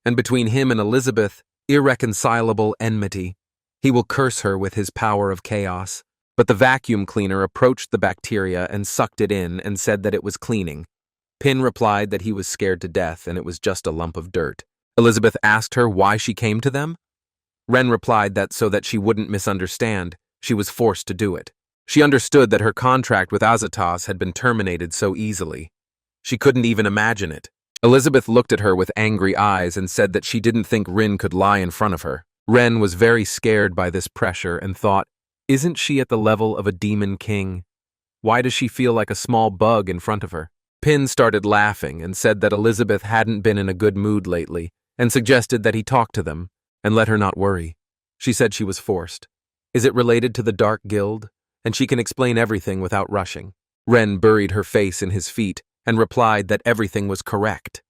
And between him and Elizabeth, irreconcilable enmity. He will curse her with his power of chaos. But the vacuum cleaner approached the bacteria and sucked it in and said that it was cleaning. Pin replied that he was scared to death and it was just a lump of dirt. Elizabeth asked her why she came to them. Ren replied that so that she wouldn't misunderstand, she was forced to do it. She understood that her contract with Azatos had been terminated so easily. She couldn't even imagine it. Elizabeth looked at her with angry eyes and said that she didn't think Rin could lie in front of her. Ren was very scared by this pressure and thought, isn't she at the level of a demon king? Why does she feel like a small bug in front of her? Pin started laughing and said that Elizabeth hadn't been in a good mood lately and suggested that he talk to them and let her not worry. She said she was forced. Is it related to the Dark Guild? And she can explain everything without rushing. Ren buried her face in his feet and replied that everything was correct.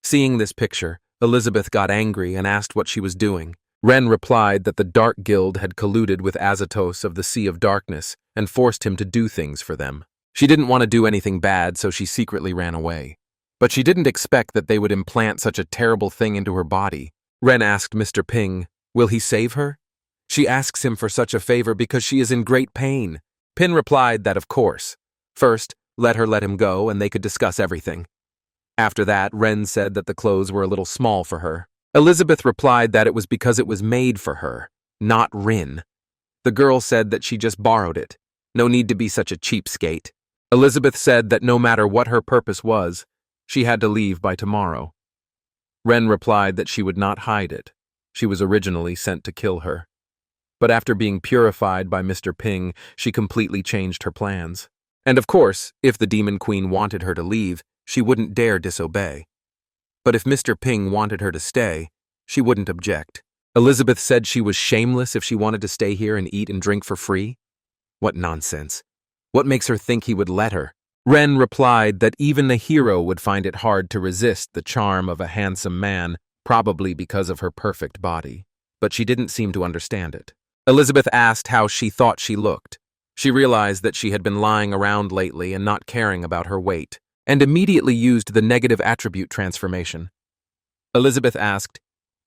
Seeing this picture, Elizabeth got angry and asked what she was doing. Ren replied that the Dark Guild had colluded with Azatos of the Sea of Darkness and forced him to do things for them. She didn't want to do anything bad, so she secretly ran away. But she didn't expect that they would implant such a terrible thing into her body. Ren asked Mr. Ping, will he save her? She asks him for such a favor because she is in great pain. Pin replied that of course. First, let him go and they could discuss everything. After that, Ren said that the clothes were a little small for her. Elizabeth replied that it was because it was made for her, not Rin. The girl said that she just borrowed it. No need to be such a cheapskate. Elizabeth said that no matter what her purpose was, she had to leave by tomorrow. Ren replied that she would not hide it. She was originally sent to kill her. But after being purified by Mr. Ping, she completely changed her plans. And of course, if the Demon Queen wanted her to leave, she wouldn't dare disobey. But if Mr. Ping wanted her to stay, she wouldn't object. Elizabeth said she was shameless if she wanted to stay here and eat and drink for free. What nonsense. What makes her think he would let her? Ren replied that even the hero would find it hard to resist the charm of a handsome man, probably because of her perfect body. But she didn't seem to understand it. Elizabeth asked how she thought she looked. She realized that she had been lying around lately and not caring about her weight, and immediately used the negative attribute transformation. Elizabeth asked,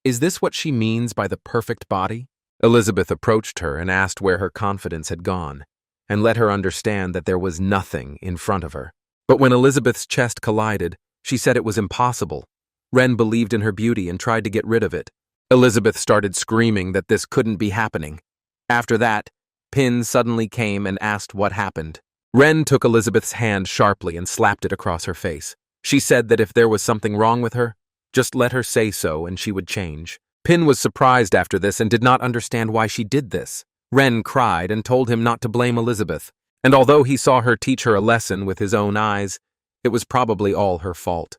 "Is this what she means by the perfect body?" Elizabeth approached her and asked where her confidence had gone, and let her understand that there was nothing in front of her. But when Elizabeth's chest collided, she said it was impossible. Ren believed in her beauty and tried to get rid of it. Elizabeth started screaming that this couldn't be happening. After that, Pin suddenly came and asked what happened. Ren took Elizabeth's hand sharply and slapped it across her face. She said that if there was something wrong with her, just let her say so and she would change. Pin was surprised after this and did not understand why she did this. Ren cried and told him not to blame Elizabeth, and although he saw her teach her a lesson with his own eyes, it was probably all her fault.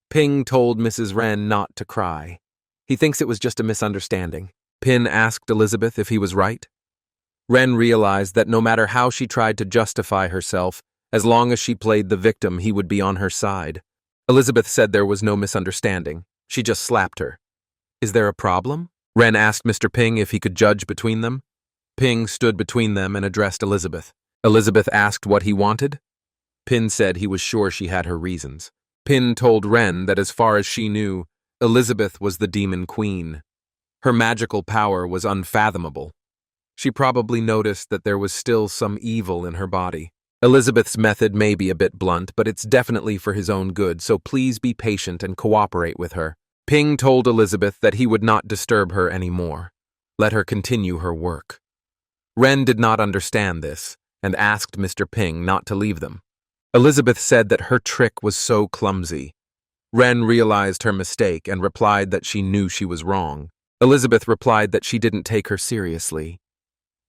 Ping told Mrs. Ren not to cry. He thinks it was just a misunderstanding. Pin asked Elizabeth if he was right. Ren realized that no matter how she tried to justify herself, as long as she played the victim, he would be on her side. Elizabeth said there was no misunderstanding. She just slapped her. "Is there a problem?" Ren asked Mr. Ping if he could judge between them. Ping stood between them and addressed Elizabeth. Elizabeth asked what he wanted. Pin said he was sure she had her reasons. Pin told Ren that as far as she knew, Elizabeth was the Demon Queen. Her magical power was unfathomable. She probably noticed that there was still some evil in her body. Elizabeth's method may be a bit blunt, but it's definitely for his own good, so please be patient and cooperate with her. Ping told Elizabeth that he would not disturb her anymore. Let her continue her work. Ren did not understand this and asked Mr. Ping not to leave them. Elizabeth said that her trick was so clumsy. Ren realized her mistake and replied that she knew she was wrong. Elizabeth replied that she didn't take her seriously.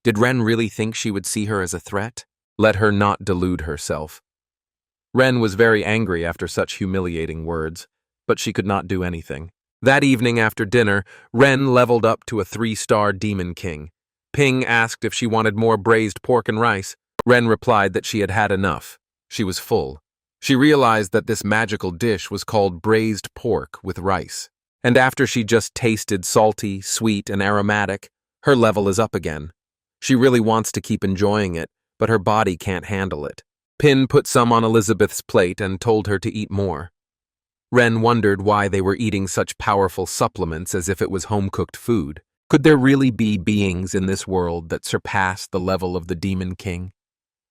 Did Ren really think she would see her as a threat? Let her not delude herself. Ren was very angry after such humiliating words, but she could not do anything. That evening after dinner, Ren leveled up to a 3-star Demon King. Ping asked if she wanted more braised pork and rice. Ren replied that she had had enough. She was full. She realized that this magical dish was called braised pork with rice. And after she just tasted salty, sweet, and aromatic, her level is up again. She really wants to keep enjoying it, but her body can't handle it. Pin put some on Elizabeth's plate and told her to eat more. Ren wondered why they were eating such powerful supplements as if it was home-cooked food. Could there really be beings in this world that surpassed the level of the Demon King?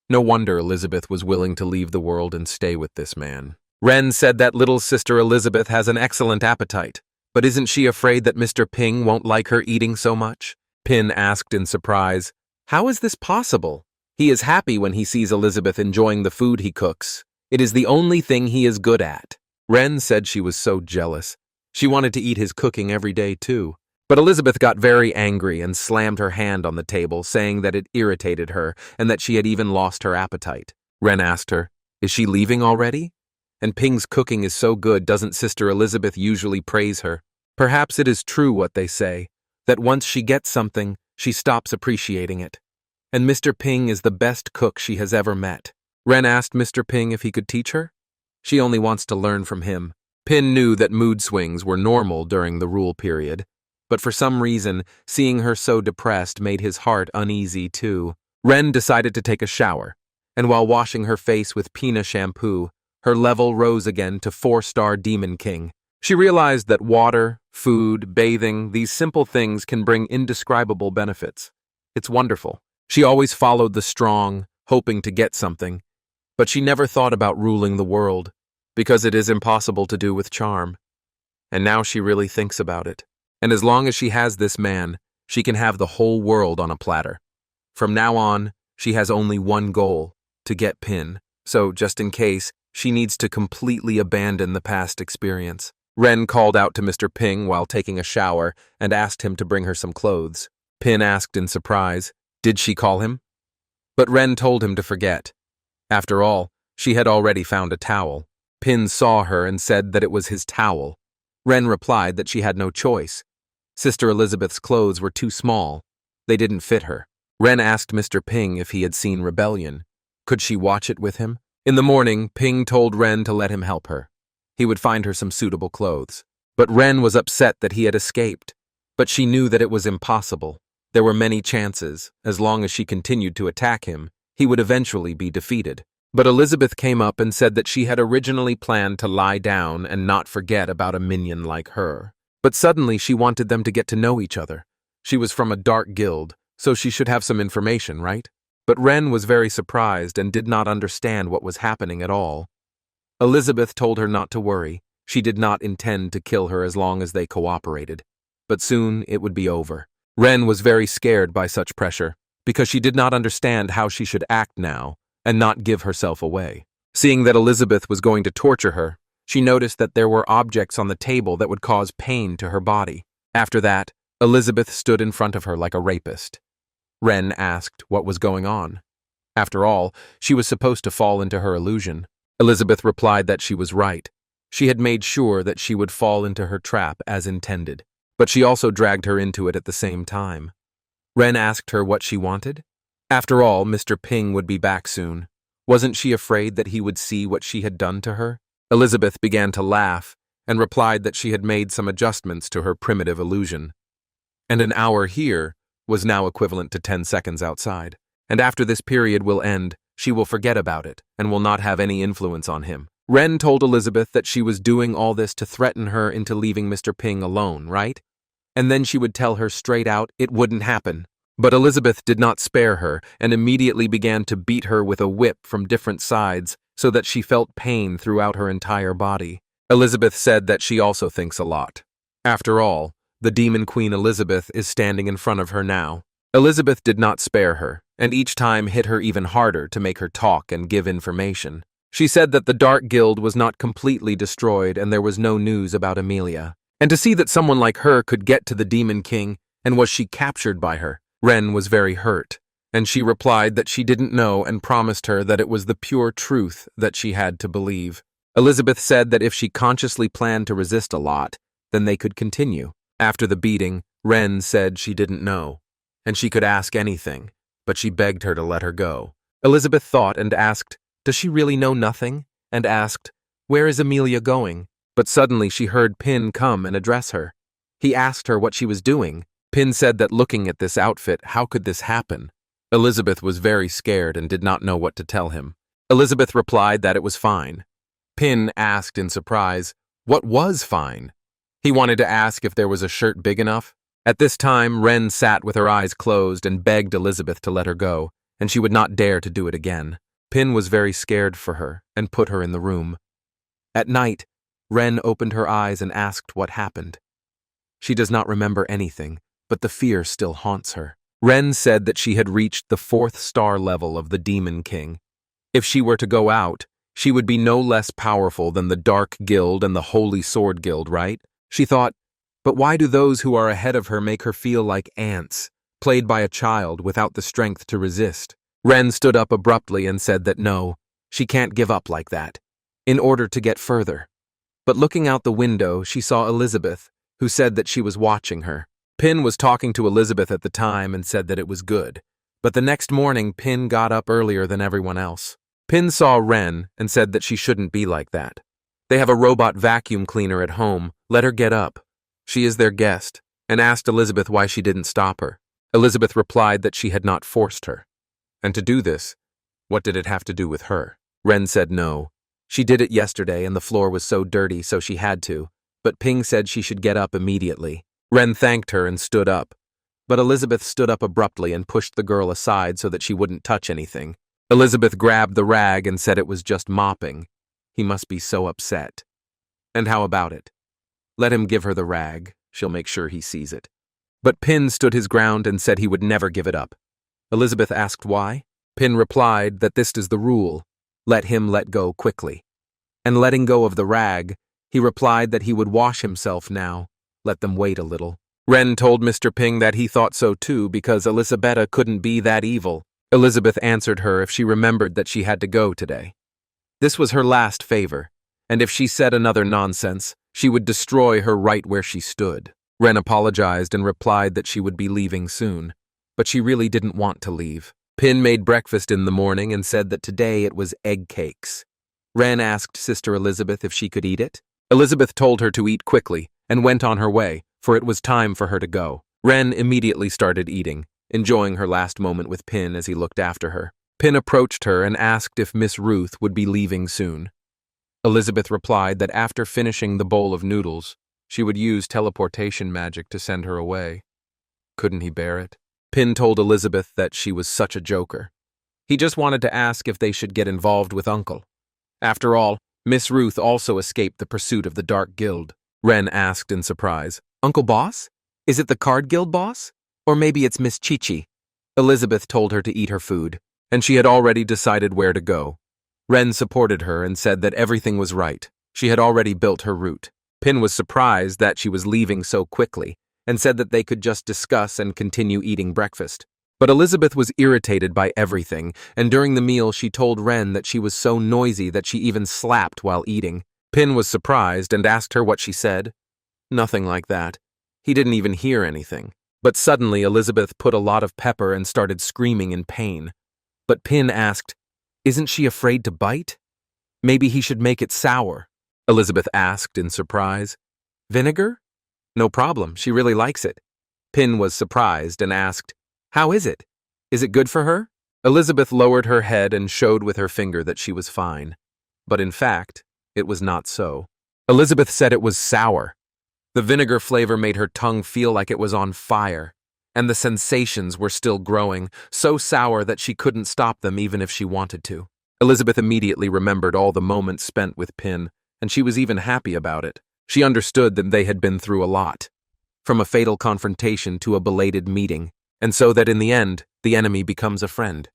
No wonder Elizabeth was willing to leave the world and stay with this man. Ren said that little sister Elizabeth has an excellent appetite, but isn't she afraid that Mr. Ping won't like her eating so much? Pin asked in surprise, "How is this possible? He is happy when he sees Elizabeth enjoying the food he cooks. It is the only thing he is good at." Ren said she was so jealous. She wanted to eat his cooking every day too. But Elizabeth got very angry and slammed her hand on the table, saying that it irritated her and that she had even lost her appetite. Ren asked her, "Is she leaving already? And Ping's cooking is so good, doesn't Sister Elizabeth usually praise her?" Perhaps it is true what they say, that once she gets something, she stops appreciating it. And Mr. Ping is the best cook she has ever met. Ren asked Mr. Ping if he could teach her. She only wants to learn from him. Pin knew that mood swings were normal during the rule period, but for some reason, seeing her so depressed made his heart uneasy too. Ren decided to take a shower, and while washing her face with Pina shampoo, her level rose again to 4-star Demon King. She realized that water, food, bathing, these simple things can bring indescribable benefits. It's wonderful. She always followed the strong, hoping to get something, but she never thought about ruling the world, because it is impossible to do with charm. And now she really thinks about it. And as long as she has this man, she can have the whole world on a platter. From now on, she has only one goal, to get Pin, so just in case, she needs to completely abandon the past experience. Ren called out to Mr. Ping while taking a shower and asked him to bring her some clothes. Pin asked in surprise, did she call him? But Ren told him to forget. After all, she had already found a towel. Pin saw her and said that it was his towel. Ren replied that she had no choice. Sister Elizabeth's clothes were too small. They didn't fit her. Ren asked Mr. Ping if he had seen rebellion. Could she watch it with him? In the morning, Ping told Ren to let him help her. He would find her some suitable clothes. But Ren was upset that he had escaped. But she knew that it was impossible. There were many chances. As long as she continued to attack him, he would eventually be defeated. But Elizabeth came up and said that she had originally planned to lie down and not forget about a minion like her. But suddenly she wanted them to get to know each other. She was from a dark guild, so she should have some information, right? But Ren was very surprised and did not understand what was happening at all. Elizabeth told her not to worry. She did not intend to kill her as long as they cooperated. But soon it would be over. Ren was very scared by such pressure, because she did not understand how she should act now and not give herself away. Seeing that Elizabeth was going to torture her, she noticed that there were objects on the table that would cause pain to her body. After that, Elizabeth stood in front of her like a rapist. Ren asked what was going on. After all, she was supposed to fall into her illusion. Elizabeth replied that she was right. She had made sure that she would fall into her trap as intended, but she also dragged her into it at the same time. Ren asked her what she wanted. After all, Mr. Ping would be back soon. Wasn't she afraid that he would see what she had done to her? Elizabeth began to laugh and replied that she had made some adjustments to her primitive illusion. And an hour here was now equivalent to 10 seconds outside. And after this period will end, she will forget about it and will not have any influence on him. Ren told Elizabeth that she was doing all this to threaten her into leaving Mr. Ping alone, right? And then she would tell her straight out it wouldn't happen. But Elizabeth did not spare her and immediately began to beat her with a whip from different sides so that she felt pain throughout her entire body. Elizabeth said that she also thinks a lot. After all, the Demon Queen Elizabeth is standing in front of her now. Elizabeth did not spare her, and each time hit her even harder to make her talk and give information. She said that the Dark Guild was not completely destroyed and there was no news about Amelia. And to see that someone like her could get to the Demon King, and was she captured by her? Ren was very hurt, and she replied that she didn't know and promised her that it was the pure truth that she had to believe. Elizabeth said that if she consciously planned to resist a lot, then they could continue. After the beating, Ren said she didn't know, and she could ask anything, but she begged her to let her go. Elizabeth thought and asked, does she really know nothing? And asked, where is Amelia going? But suddenly she heard Pin come and address her. He asked her what she was doing. Pin said that looking at this outfit, how could this happen? Elizabeth was very scared and did not know what to tell him. Elizabeth replied that it was fine. Pin asked in surprise, what was fine? He wanted to ask if there was a shirt big enough. At this time, Ren sat with her eyes closed and begged Elizabeth to let her go, and she would not dare to do it again. Pin was very scared for her and put her in the room. At night, Ren opened her eyes and asked what happened. She does not remember anything, but the fear still haunts her. Ren said that she had reached the 4th star level of the Demon King. If she were to go out, she would be no less powerful than the Dark Guild and the Holy Sword Guild, right? She thought, but why do those who are ahead of her make her feel like ants, played by a child without the strength to resist? Ren stood up abruptly and said that no, she can't give up like that, in order to get further. But looking out the window, she saw Elizabeth, who said that she was watching her. Pin was talking to Elizabeth at the time and said that it was good. But the next morning, Pin got up earlier than everyone else. Pin saw Ren and said that she shouldn't be like that. They have a robot vacuum cleaner at home. Let her get up. She is their guest, and asked Elizabeth why she didn't stop her. Elizabeth replied that she had not forced her. And to do this, what did it have to do with her? Ren said no. She did it yesterday and the floor was so dirty so she had to, but Ping said she should get up immediately. Ren thanked her and stood up. but Elizabeth stood up abruptly and pushed the girl aside so that she wouldn't touch anything. Elizabeth grabbed the rag and said it was just mopping. He must be so upset. And how about it? Let him give her the rag. She'll make sure he sees it. But Pin stood his ground and said he would never give it up. Elizabeth asked why. Pin replied that this is the rule. Let him let go quickly. And letting go of the rag, he replied that he would wash himself now. Let them wait a little. Ren told Mr. Ping that he thought so too because Elisabetta couldn't be that evil. Elizabeth answered her if she remembered that she had to go today. This was her last favor, and if she said another nonsense, she would destroy her right where she stood. Ren apologized and replied that she would be leaving soon, but she really didn't want to leave. Pin made breakfast in the morning and said that today it was egg cakes. Ren asked Sister Elizabeth if she could eat it. Elizabeth told her to eat quickly and went on her way, for it was time for her to go. Ren immediately started eating, enjoying her last moment with Pin as he looked after her. Pin approached her and asked if Miss Ruth would be leaving soon. Elizabeth replied that after finishing the bowl of noodles, she would use teleportation magic to send her away. Couldn't he bear it? Pin told Elizabeth that she was such a joker. He just wanted to ask if they should get involved with Uncle. After all, Miss Ruth also escaped the pursuit of the Dark Guild. Ren asked in surprise, "Uncle Boss? Is it the Card Guild boss? Or maybe it's Miss Chi-Chi?" Elizabeth told her to eat her food, and she had already decided where to go. Ren supported her and said that everything was right. She had already built her route. Pin was surprised that she was leaving so quickly, and said that they could just discuss and continue eating breakfast. But Elizabeth was irritated by everything, and during the meal she told Ren that she was so noisy that she even slapped while eating. Pin was surprised and asked her what she said. Nothing like that. He didn't even hear anything. But suddenly Elizabeth put a lot of pepper and started screaming in pain. But Pin asked, "Isn't she afraid to bite? Maybe he should make it sour." Elizabeth asked in surprise. "Vinegar? No problem, she really likes it." Pin was surprised and asked, "How is it? Is it good for her?" Elizabeth lowered her head and showed with her finger that she was fine. But in fact, it was not so. Elizabeth said it was sour. The vinegar flavor made her tongue feel like it was on fire, and the sensations were still growing, so sour that she couldn't stop them even if she wanted to. Elizabeth immediately remembered all the moments spent with Pin, and she was even happy about it. She understood that they had been through a lot, from a fatal confrontation to a belated meeting, and so that in the end, the enemy becomes a friend.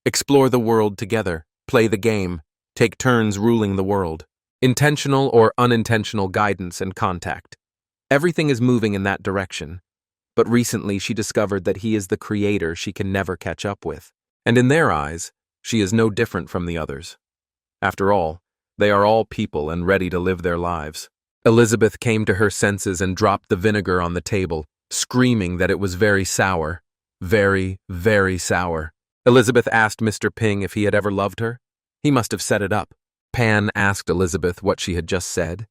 Explore the world together, play the game, take turns ruling the world. Intentional or unintentional guidance and contact. Everything is moving in that direction. But recently she discovered that he is the creator she can never catch up with. And in their eyes, she is no different from the others. After all, they are all people and ready to live their lives. Elizabeth came to her senses and dropped the vinegar on the table, screaming that it was very sour. Very, very sour. Elizabeth asked Mr. Ping if he had ever loved her. He must have set it up. Pan asked Elizabeth what she had just said.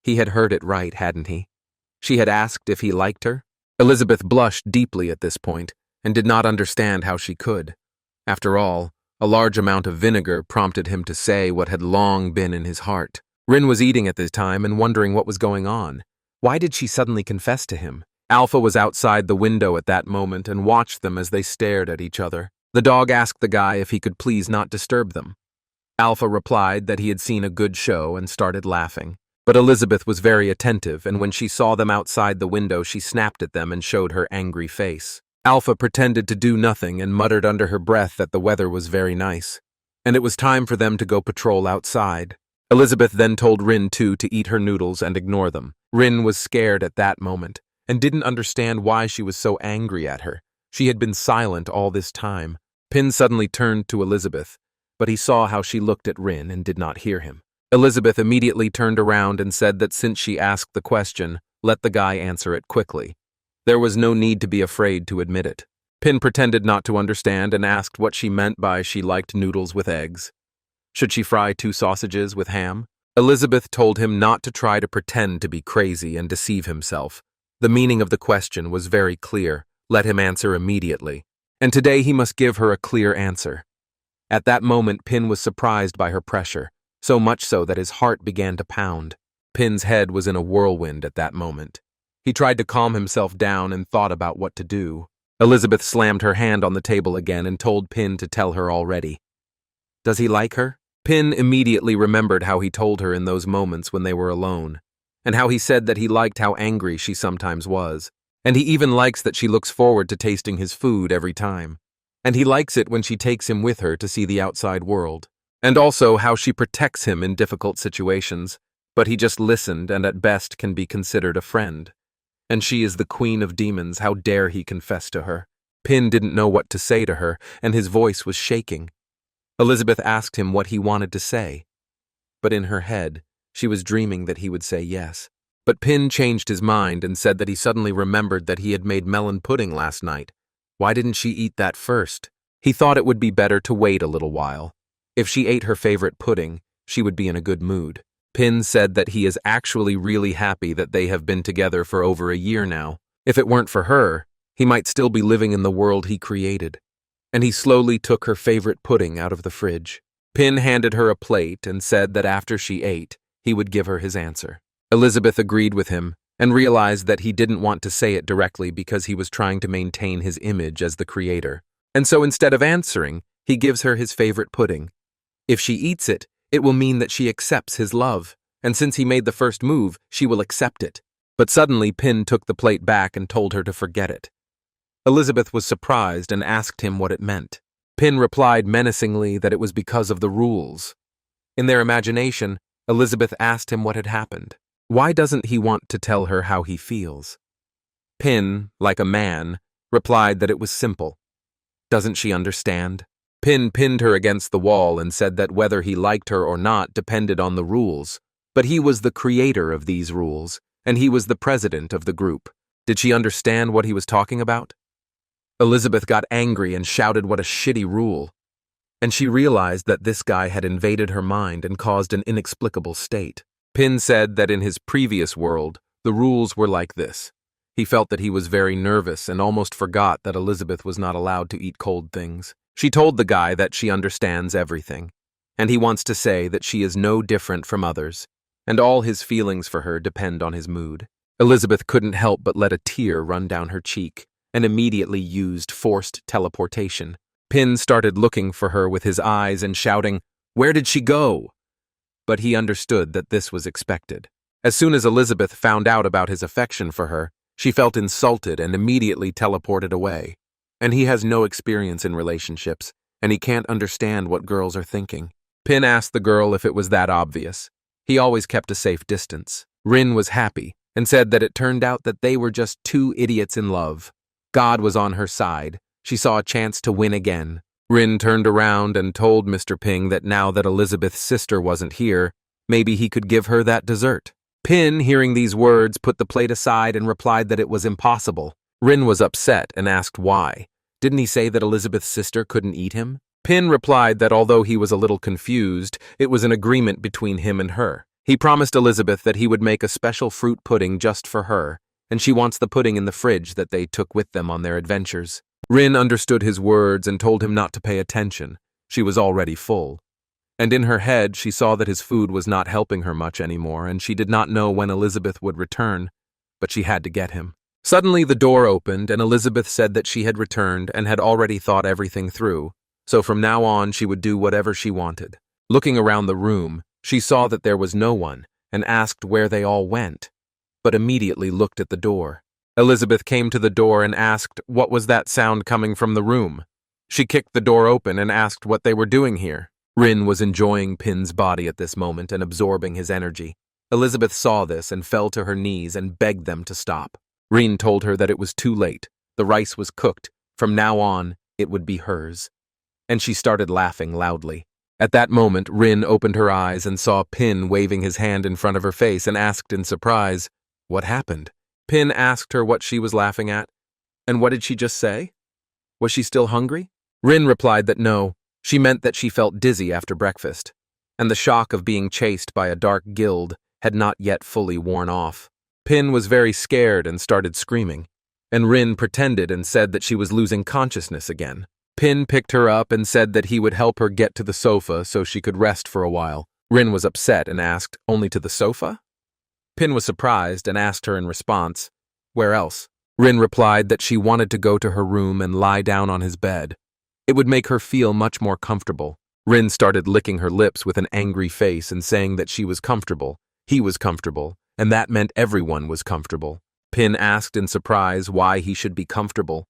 He had heard it right, hadn't he? She had asked if he liked her. Elizabeth blushed deeply at this point and did not understand how she could. After all, a large amount of vinegar prompted him to say what had long been in his heart. Rin was eating at this time and wondering what was going on. Why did she suddenly confess to him? Alpha was outside the window at that moment and watched them as they stared at each other. The dog asked the guy if he could please not disturb them. Alpha replied that he had seen a good show and started laughing. But Elizabeth was very attentive, and when she saw them outside the window, she snapped at them and showed her angry face. Alpha pretended to do nothing and muttered under her breath that the weather was very nice, and it was time for them to go patrol outside. Elizabeth then told Rin too to eat her noodles and ignore them. Rin was scared at that moment and didn't understand why she was so angry at her. She had been silent all this time. Pin suddenly turned to Elizabeth, but he saw how she looked at Rin and did not hear him. Elizabeth immediately turned around and said that since she asked the question, let the guy answer it quickly. There was no need to be afraid to admit it. Pin pretended not to understand and asked what she meant by she liked noodles with eggs. Should she fry 2 sausages with ham? Elizabeth told him not to try to pretend to be crazy and deceive himself. The meaning of the question was very clear. Let him answer immediately. And today he must give her a clear answer. At that moment, Pin was surprised by her pressure, so much so that his heart began to pound. Pin's head was in a whirlwind at that moment. He tried to calm himself down and thought about what to do. Elizabeth slammed her hand on the table again and told Pin to tell her already. Does he like her? Pin immediately remembered how he told her in those moments when they were alone, and how he said that he liked how angry she sometimes was, and he even likes that she looks forward to tasting his food every time, and he likes it when she takes him with her to see the outside world, and also how she protects him in difficult situations, but he just listened and at best can be considered a friend. And she is the queen of demons, how dare he confess to her? Pin didn't know what to say to her, and his voice was shaking. Elizabeth asked him what he wanted to say, but in her head, she was dreaming that he would say yes. But Pin changed his mind and said that he suddenly remembered that he had made melon pudding last night. Why didn't she eat that first? He thought it would be better to wait a little while. If she ate her favorite pudding, she would be in a good mood. Pin said that he is actually really happy that they have been together for over a year now. If it weren't for her, he might still be living in the world he created. And he slowly took her favorite pudding out of the fridge. Pin handed her a plate and said that after she ate, he would give her his answer. Elizabeth agreed with him and realized that he didn't want to say it directly because he was trying to maintain his image as the creator. And so instead of answering, he gives her his favorite pudding. If she eats it, it will mean that she accepts his love, and since he made the first move, she will accept it. But suddenly Pin took the plate back and told her to forget it. Elizabeth was surprised and asked him what it meant. Pin replied menacingly that it was because of the rules. In their imagination, Elizabeth asked him what had happened. Why doesn't he want to tell her how he feels? Pin, like a man, replied that it was simple. Doesn't she understand? Pin pinned her against the wall and said that whether he liked her or not depended on the rules, but he was the creator of these rules, and he was the president of the group. Did she understand what he was talking about? Elizabeth got angry and shouted what a shitty rule, and she realized that this guy had invaded her mind and caused an inexplicable state. Pin said that in his previous world, the rules were like this. He felt that he was very nervous and almost forgot that Elizabeth was not allowed to eat cold things. She told the guy that she understands everything, and he wants to say that she is no different from others, and all his feelings for her depend on his mood. Elizabeth couldn't help but let a tear run down her cheek, and immediately used forced teleportation. Pin started looking for her with his eyes and shouting, "Where did she go?" But he understood that this was expected. As soon as Elizabeth found out about his affection for her, she felt insulted and immediately teleported away. And he has no experience in relationships, and he can't understand what girls are thinking. Pin asked the girl if it was that obvious. He always kept a safe distance. Rin was happy and said that it turned out that they were just two idiots in love. God was on her side. She saw a chance to win again. Rin turned around and told Mr. Ping that now that Elizabeth's sister wasn't here, maybe he could give her that dessert. Pin, hearing these words, put the plate aside and replied that it was impossible. Rin was upset and asked why. Didn't he say that Elizabeth's sister couldn't eat him? Pin replied that although he was a little confused, it was an agreement between him and her. He promised Elizabeth that he would make a special fruit pudding just for her, and she wants the pudding in the fridge that they took with them on their adventures. Rin understood his words and told him not to pay attention. She was already full. And in her head, she saw that his food was not helping her much anymore, and she did not know when Elizabeth would return, but she had to get him. Suddenly the door opened, and Elizabeth said that she had returned and had already thought everything through, so from now on she would do whatever she wanted. Looking around the room, she saw that there was no one, and asked where they all went, but immediately looked at the door. Elizabeth came to the door and asked what was that sound coming from the room. She kicked the door open and asked what they were doing here. Rin was enjoying Pin's body at this moment and absorbing his energy. Elizabeth saw this and fell to her knees and begged them to stop. Rin told her that it was too late. The rice was cooked. From now on, it would be hers. And she started laughing loudly. At that moment, Rin opened her eyes and saw Pin waving his hand in front of her face and asked in surprise, "What happened?" Pin asked her what she was laughing at. And what did she just say? Was she still hungry? Rin replied that no, she meant that she felt dizzy after breakfast, and the shock of being chased by a dark guild had not yet fully worn off. Pin was very scared and started screaming, and Rin pretended and said that she was losing consciousness again. Pin picked her up and said that he would help her get to the sofa so she could rest for a while. Rin was upset and asked, "Only to the sofa?" Pin was surprised and asked her in response, Where else? Rin replied that she wanted to go to her room and lie down on his bed. It would make her feel much more comfortable. Rin started licking her lips with an angry face and saying that she was comfortable, he was comfortable, and that meant everyone was comfortable. Pin asked in surprise why he should be comfortable.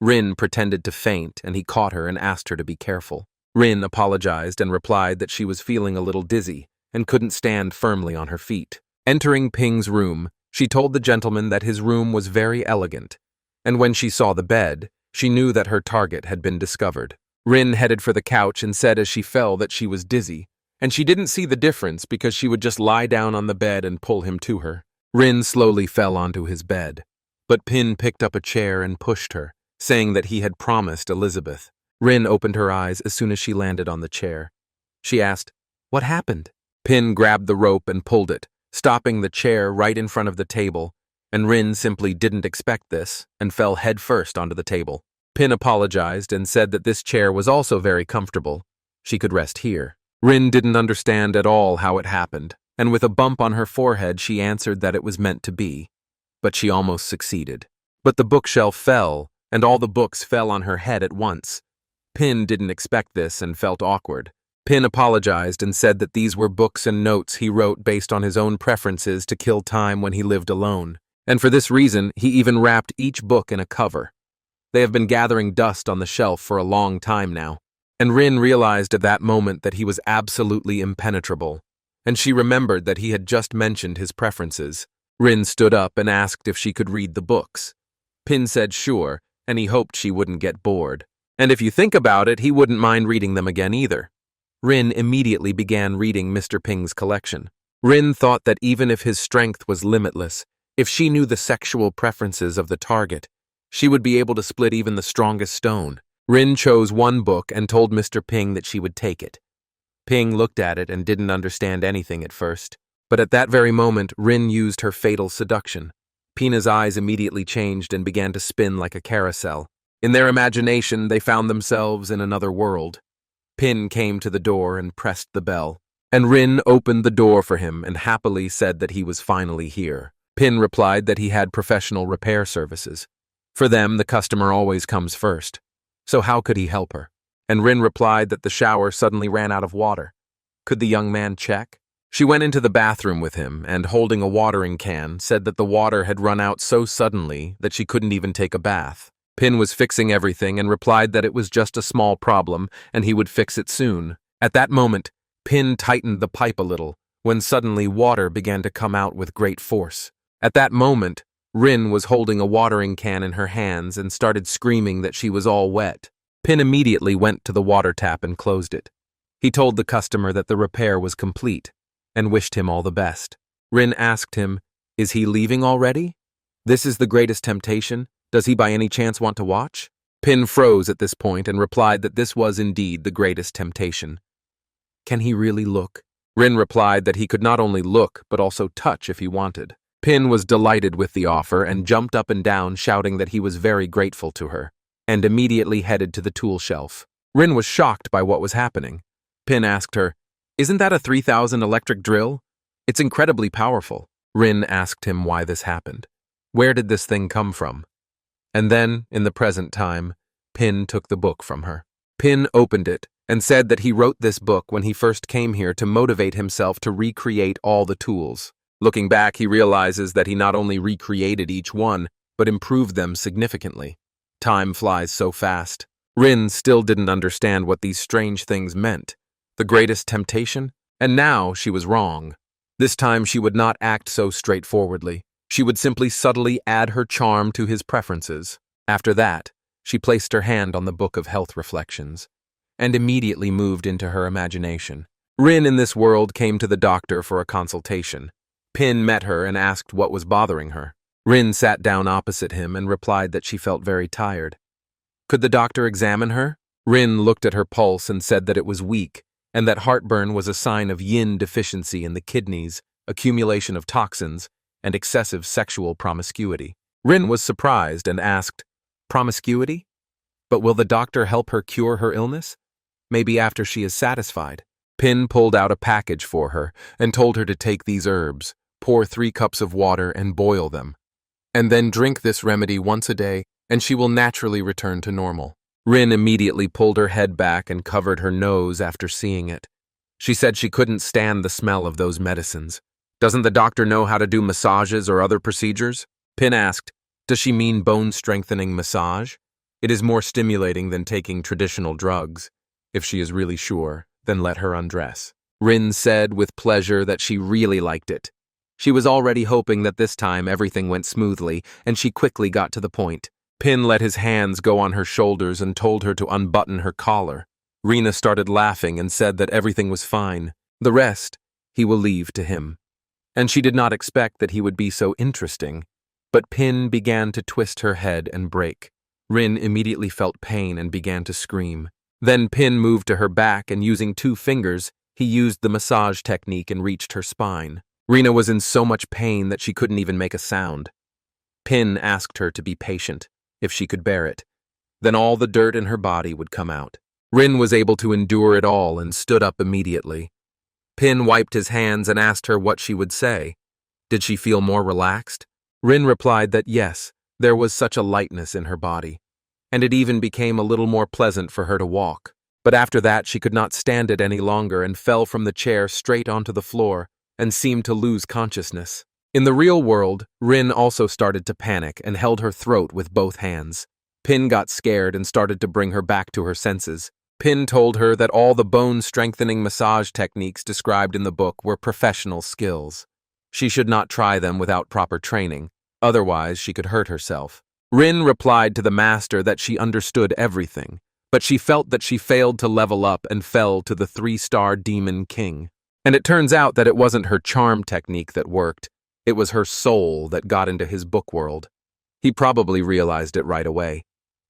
Rin pretended to faint, and he caught her and asked her to be careful. Rin apologized and replied that she was feeling a little dizzy and couldn't stand firmly on her feet. Entering Ping's room, she told the gentleman that his room was very elegant, and when she saw the bed, she knew that her target had been discovered. Rin headed for the couch and said as she fell that she was dizzy, and she didn't see the difference because she would just lie down on the bed and pull him to her. Rin slowly fell onto his bed, but Pin picked up a chair and pushed her, saying that he had promised Elizabeth. Rin opened her eyes as soon as she landed on the chair. She asked, "What happened?" Pin grabbed the rope and pulled it, stopping the chair right in front of the table, and Rin simply didn't expect this and fell headfirst onto the table. Pin apologized and said that this chair was also very comfortable. She could rest here. Rin didn't understand at all how it happened, and with a bump on her forehead she answered that it was meant to be. But she almost succeeded. But the bookshelf fell, and all the books fell on her head at once. Pin didn't expect this and felt awkward. Pin apologized and said that these were books and notes he wrote based on his own preferences to kill time when he lived alone, and for this reason he even wrapped each book in a cover. They have been gathering dust on the shelf for a long time now, and Rin realized at that moment that he was absolutely impenetrable, and she remembered that he had just mentioned his preferences. Rin stood up and asked if she could read the books. Pin said sure, and he hoped she wouldn't get bored. And if you think about it, he wouldn't mind reading them again either. Rin immediately began reading Mr. Ping's collection. Rin thought that even if his strength was limitless, if she knew the sexual preferences of the target, she would be able to split even the strongest stone. Rin chose one book and told Mr. Ping that she would take it. Ping looked at it and didn't understand anything at first. But at that very moment, Rin used her fatal seduction. Pina's eyes immediately changed and began to spin like a carousel. In their imagination, they found themselves in another world. Pin came to the door and pressed the bell, and Rin opened the door for him and happily said that he was finally here. Pin replied that he had professional repair services. For them, the customer always comes first. So how could he help her? And Rin replied that the shower suddenly ran out of water. Could the young man check? She went into the bathroom with him and, holding a watering can, said that the water had run out so suddenly that she couldn't even take a bath. Pin was fixing everything and replied that it was just a small problem and he would fix it soon. At that moment, Pin tightened the pipe a little, when suddenly water began to come out with great force. At that moment, Rin was holding a watering can in her hands and started screaming that she was all wet. Pin immediately went to the water tap and closed it. He told the customer that the repair was complete and wished him all the best. Rin asked him, "Is he leaving already? This is the greatest temptation. Does he by any chance want to watch?" Pin froze at this point and replied that this was indeed the greatest temptation. "Can he really look?" Rin replied that he could not only look but also touch if he wanted. Pin was delighted with the offer and jumped up and down shouting that he was very grateful to her, and immediately headed to the tool shelf. Rin was shocked by what was happening. Pin asked her, "Isn't that a 3000 electric drill? It's incredibly powerful." Rin asked him why this happened. Where did this thing come from? And then, in the present time, Pin took the book from her. Pin opened it and said that he wrote this book when he first came here to motivate himself to recreate all the tools. Looking back, he realizes that he not only recreated each one, but improved them significantly. Time flies so fast. Rin still didn't understand what these strange things meant. The greatest temptation? And now she was wrong. This time she would not act so straightforwardly. She would simply subtly add her charm to his preferences. After that, she placed her hand on the Book of Health Reflections, and immediately moved into her imagination. Rin in this world came to the doctor for a consultation. Pin met her and asked what was bothering her. Rin sat down opposite him and replied that she felt very tired. Could the doctor examine her? Rin looked at her pulse and said that it was weak, and that heartburn was a sign of yin deficiency in the kidneys, accumulation of toxins, and excessive sexual promiscuity. Rin was surprised and asked, "Promiscuity? But will the doctor help her cure her illness? Maybe after she is satisfied." Pin pulled out a package for her and told her to take these herbs, pour 3 cups of water and boil them. and then drink this remedy once a day, and she will naturally return to normal. Rin immediately pulled her head back and covered her nose after seeing it. She said she couldn't stand the smell of those medicines. Doesn't the doctor know how to do massages or other procedures? Pin asked, does she mean bone-strengthening massage? It is more stimulating than taking traditional drugs. If she is really sure, then let her undress. Rin said with pleasure that she really liked it. She was already hoping that this time everything went smoothly, and she quickly got to the point. Pin let his hands go on her shoulders and told her to unbutton her collar. Rena started laughing and said that everything was fine. The rest, he will leave to him. And she did not expect that he would be so interesting. But Pin began to twist her head and break. Rin immediately felt pain and began to scream. Then Pin moved to her back and using 2 fingers, he used the massage technique and reached her spine. Rena was in so much pain that she couldn't even make a sound. Pin asked her to be patient, if she could bear it. Then all the dirt in her body would come out. Rin was able to endure it all and stood up immediately. Pin wiped his hands and asked her what she would say. Did she feel more relaxed? Rin replied that yes, there was such a lightness in her body, and it even became a little more pleasant for her to walk. But after that she could not stand it any longer and fell from the chair straight onto the floor and seemed to lose consciousness. In the real world, Rin also started to panic and held her throat with both hands. Pin got scared and started to bring her back to her senses. Pin told her that all the bone-strengthening massage techniques described in the book were professional skills. She should not try them without proper training, otherwise she could hurt herself. Rin replied to the master that she understood everything, but she felt that she failed to level up and fell to the 3-star demon king. And it turns out that it wasn't her charm technique that worked, it was her soul that got into his book world. He probably realized it right away.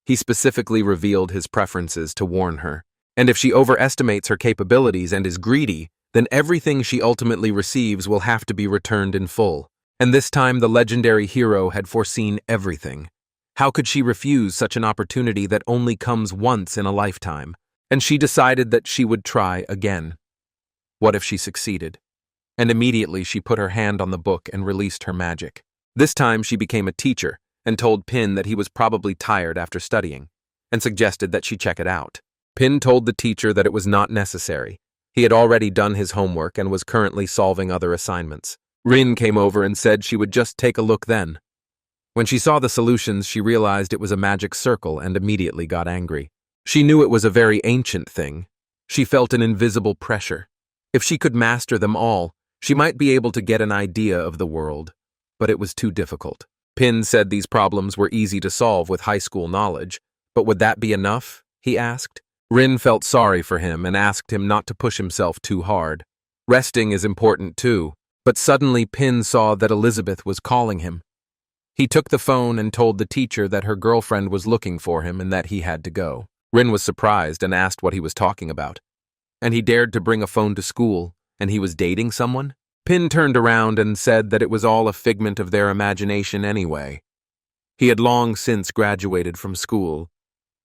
He specifically revealed his preferences to warn her. And if she overestimates her capabilities and is greedy, then everything she ultimately receives will have to be returned in full. And this time the legendary hero had foreseen everything. How could she refuse such an opportunity that only comes once in a lifetime? And she decided that she would try again. What if she succeeded? And immediately she put her hand on the book and released her magic. This time she became a teacher and told Pin that he was probably tired after studying, and suggested that she check it out. Pin told the teacher that it was not necessary. He had already done his homework and was currently solving other assignments. Rin came over and said she would just take a look then. When she saw the solutions, she realized it was a magic circle and immediately got angry. She knew it was a very ancient thing. She felt an invisible pressure. If she could master them all, she might be able to get an idea of the world, but it was too difficult. Pin said these problems were easy to solve with high school knowledge, but would that be enough? He asked. Rin felt sorry for him and asked him not to push himself too hard. Resting is important too, but suddenly Pin saw that Elizabeth was calling him. He took the phone and told the teacher that her girlfriend was looking for him and that he had to go. Rin was surprised and asked what he was talking about. And he dared to bring a phone to school, and he was dating someone? Pin turned around and said that it was all a figment of their imagination anyway. He had long since graduated from school.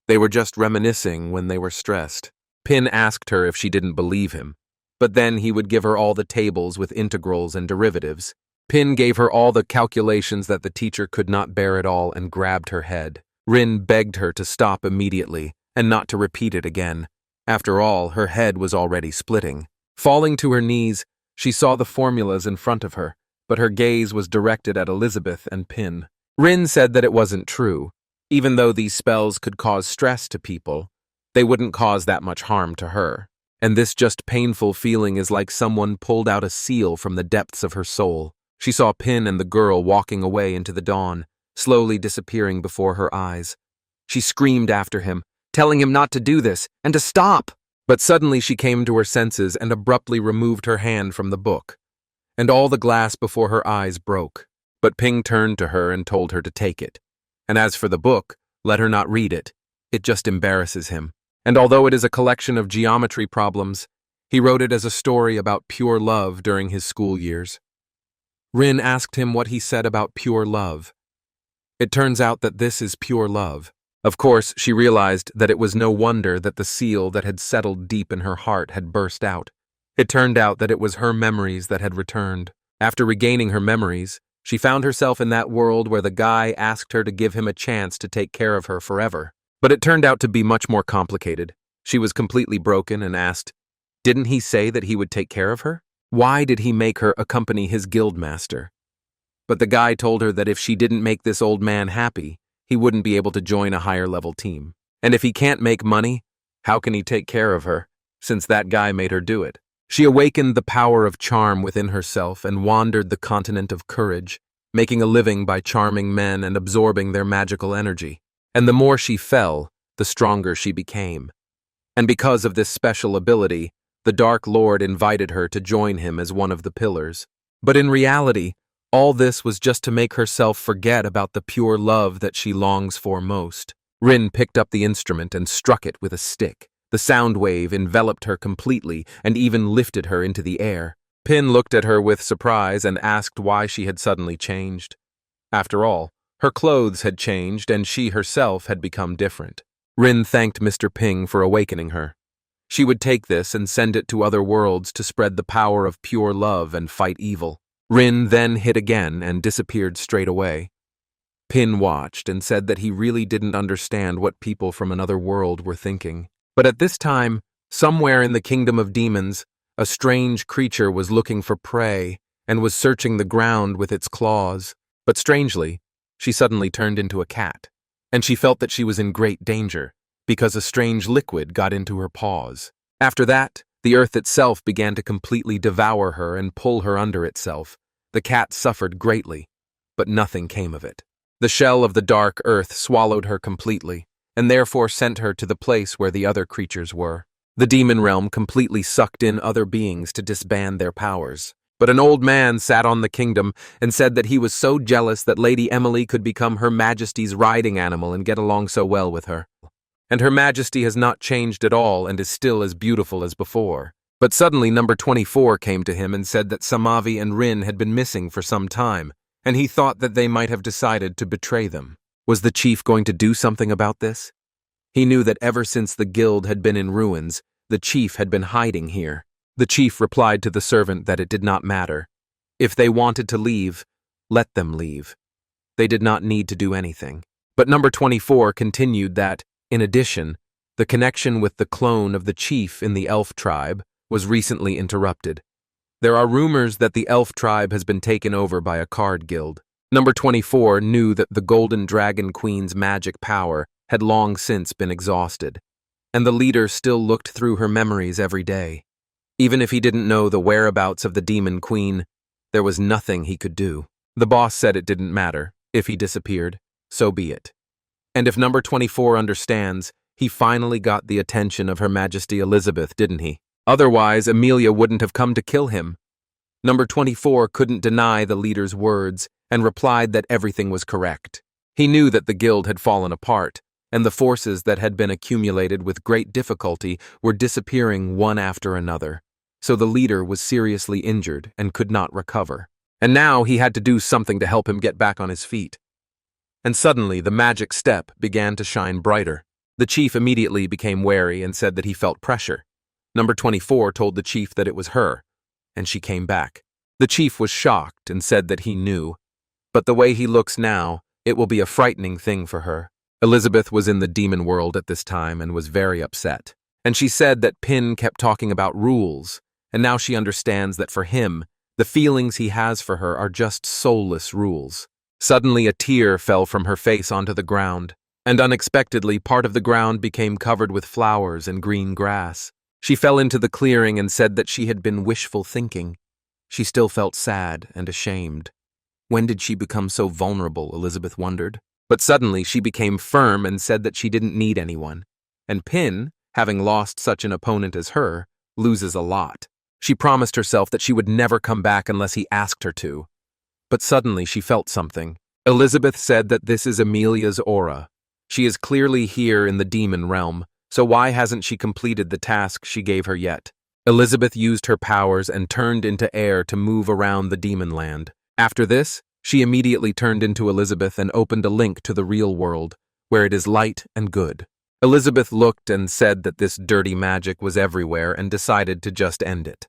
They were just reminiscing when they were stressed. Pin asked her if she didn't believe him, but then he would give her all the tables with integrals and derivatives. Pin gave her all the calculations that the teacher could not bear it all and grabbed her head. Rin begged her to stop immediately and not to repeat it again. After all, her head was already splitting. Falling to her knees, she saw the formulas in front of her, but her gaze was directed at Elizabeth and Pin. Rin said that it wasn't true. Even though these spells could cause stress to people, they wouldn't cause that much harm to her. And this just painful feeling is like someone pulled out a seal from the depths of her soul. She saw Pin and the girl walking away into the dawn, slowly disappearing before her eyes. She screamed after him, telling him not to do this and to stop. But suddenly she came to her senses and abruptly removed her hand from the book, and all the glass before her eyes broke. But Ping turned to her and told her to take it. And as for the book, let her not read it. It just embarrasses him. And although it is a collection of geometry problems, he wrote it as a story about pure love during his school years. Rin asked him what he said about pure love. It turns out that this is pure love. Of course, she realized that it was no wonder that the seal that had settled deep in her heart had burst out. It turned out that it was her memories that had returned. After regaining her memories, She found herself in that world where the guy asked her to give him a chance to take care of her forever. But it turned out to be much more complicated. She was completely broken and asked, didn't he say that he would take care of her? Why did he make her accompany his guildmaster? But the guy told her that if she didn't make this old man happy, he wouldn't be able to join a higher level team. And if he can't make money, how can he take care of her, since that guy made her do it? She awakened the power of charm within herself and wandered the continent of courage, making a living by charming men and absorbing their magical energy. And the more she fell, the stronger she became. And because of this special ability, the Dark Lord invited her to join him as one of the pillars. But in reality, all this was just to make herself forget about the pure love that she longs for most. Rin picked up the instrument and struck it with a stick. The sound wave enveloped her completely and even lifted her into the air. Pin looked at her with surprise and asked why she had suddenly changed. After all, her clothes had changed and she herself had become different. Rin thanked Mr. Ping for awakening her. She would take this and send it to other worlds to spread the power of pure love and fight evil. Rin then hit again and disappeared straight away. Pin watched and said that he really didn't understand what people from another world were thinking. But at this time, somewhere in the kingdom of demons, a strange creature was looking for prey and was searching the ground with its claws. But strangely, she suddenly turned into a cat, and she felt that she was in great danger because a strange liquid got into her paws. After that, the earth itself began to completely devour her and pull her under itself. The cat suffered greatly, but nothing came of it. The shell of the dark earth swallowed her completely, and therefore sent her to the place where the other creatures were. The demon realm completely sucked in other beings to disband their powers. But an old man sat on the kingdom and said that he was so jealous that Lady Emily could become Her Majesty's riding animal and get along so well with her. And Her Majesty has not changed at all and is still as beautiful as before. But suddenly number 24 came to him and said that Samavi and Rin had been missing for some time, and he thought that they might have decided to betray them. Was the chief going to do something about this? He knew that ever since the guild had been in ruins, the chief had been hiding here. The chief replied to the servant that it did not matter. If they wanted to leave, let them leave. They did not need to do anything. But number 24 continued that, in addition, the connection with the clone of the chief in the elf tribe was recently interrupted. There are rumors that the elf tribe has been taken over by a card guild. Number 24 knew that the Golden Dragon Queen's magic power had long since been exhausted, and the leader still looked through her memories every day. Even if he didn't know the whereabouts of the Demon Queen, there was nothing he could do. The boss said it didn't matter. If he disappeared, so be it. And if number 24 understands, he finally got the attention of Her Majesty Elizabeth, didn't he? Otherwise, Amelia wouldn't have come to kill him. Number 24 couldn't deny the leader's words and replied that everything was correct. He knew that the guild had fallen apart, and the forces that had been accumulated with great difficulty were disappearing one after another. So the leader was seriously injured and could not recover. And now he had to do something to help him get back on his feet. And suddenly the magic step began to shine brighter. The chief immediately became wary and said that he felt pressure. Number 24 told the chief that it was her, and she came back. The chief was shocked and said that he knew. But the way he looks now, it will be a frightening thing for her. Elizabeth was in the demon world at this time and was very upset. And she said that Pin kept talking about rules, and now she understands that for him, the feelings he has for her are just soulless rules. Suddenly a tear fell from her face onto the ground, and unexpectedly part of the ground became covered with flowers and green grass. She fell into the clearing and said that she had been wishful thinking. She still felt sad and ashamed. When did she become so vulnerable, Elizabeth wondered. But suddenly she became firm and said that she didn't need anyone. And Pin, having lost such an opponent as her, loses a lot. She promised herself that she would never come back unless he asked her to. But suddenly she felt something. Elizabeth said that this is Amelia's aura. She is clearly here in the demon realm, so why hasn't she completed the task she gave her yet? Elizabeth used her powers and turned into air to move around the demon land. After this, she immediately turned into Elizabeth and opened a link to the real world, where it is light and good. Elizabeth looked and said that this dirty magic was everywhere and decided to just end it.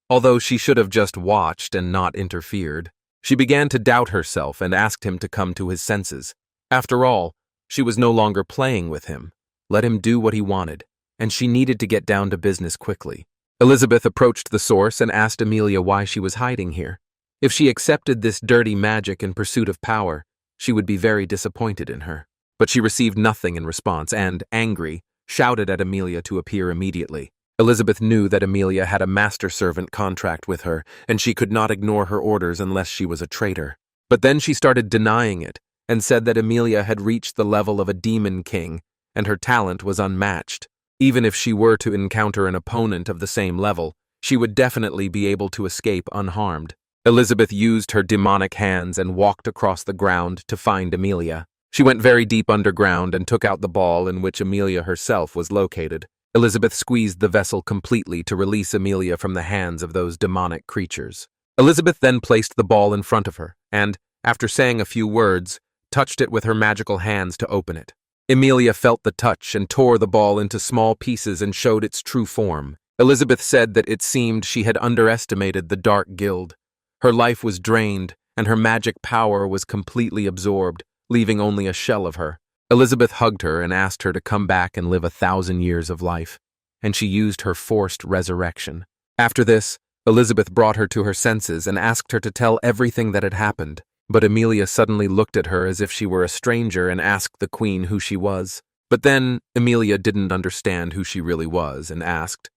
Although she should have just watched and not interfered. She began to doubt herself and asked him to come to his senses. After all, she was no longer playing with him. Let him do what he wanted, and she needed to get down to business quickly. Elizabeth approached the source and asked Amelia why she was hiding here. If she accepted this dirty magic in pursuit of power, she would be very disappointed in her. But she received nothing in response and, angry, shouted at Amelia to appear immediately. Elizabeth knew that Amelia had a master-servant contract with her, and she could not ignore her orders unless she was a traitor. But then she started denying it, and said that Amelia had reached the level of a demon king, and her talent was unmatched. Even if she were to encounter an opponent of the same level, she would definitely be able to escape unharmed. Elizabeth used her demonic hands and walked across the ground to find Amelia. She went very deep underground and took out the ball in which Amelia herself was located. Elizabeth squeezed the vessel completely to release Amelia from the hands of those demonic creatures. Elizabeth then placed the ball in front of her and, after saying a few words, touched it with her magical hands to open it. Amelia felt the touch and tore the ball into small pieces and showed its true form. Elizabeth said that it seemed she had underestimated the Dark Guild. Her life was drained, and her magic power was completely absorbed, leaving only a shell of her. Elizabeth hugged her and asked her to come back and live 1,000 years of life, and she used her forced resurrection. After this, Elizabeth brought her to her senses and asked her to tell everything that had happened. But Amelia suddenly looked at her as if she were a stranger and asked the queen who she was. But then Amelia didn't understand who she really was and asked.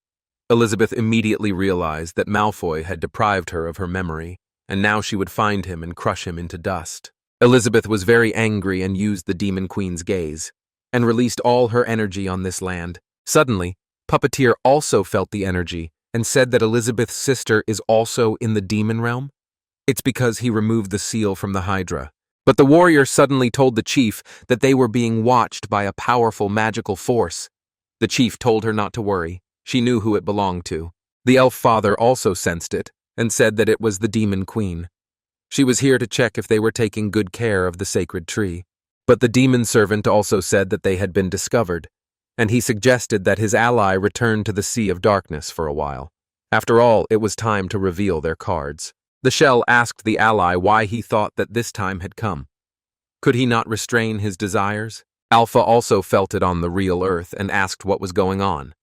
Elizabeth immediately realized that Malfoy had deprived her of her memory, and now she would find him and crush him into dust. Elizabeth was very angry and used the Demon Queen's gaze, and released all her energy on this land. Suddenly, Puppeteer also felt the energy and said that Elizabeth's sister is also in the demon realm. It's because he removed the seal from the Hydra. But the warrior suddenly told the chief that they were being watched by a powerful magical force. The chief told her not to worry. She knew who it belonged to. The elf father also sensed it and said that it was the demon queen. She was here to check if they were taking good care of the sacred tree. But the demon servant also said that they had been discovered, and he suggested that his ally return to the Sea of Darkness for a while. After all, it was time to reveal their cards. The shell asked the ally why he thought that this time had come. Could he not restrain his desires? Alpha also felt it on the real earth and asked what was going on.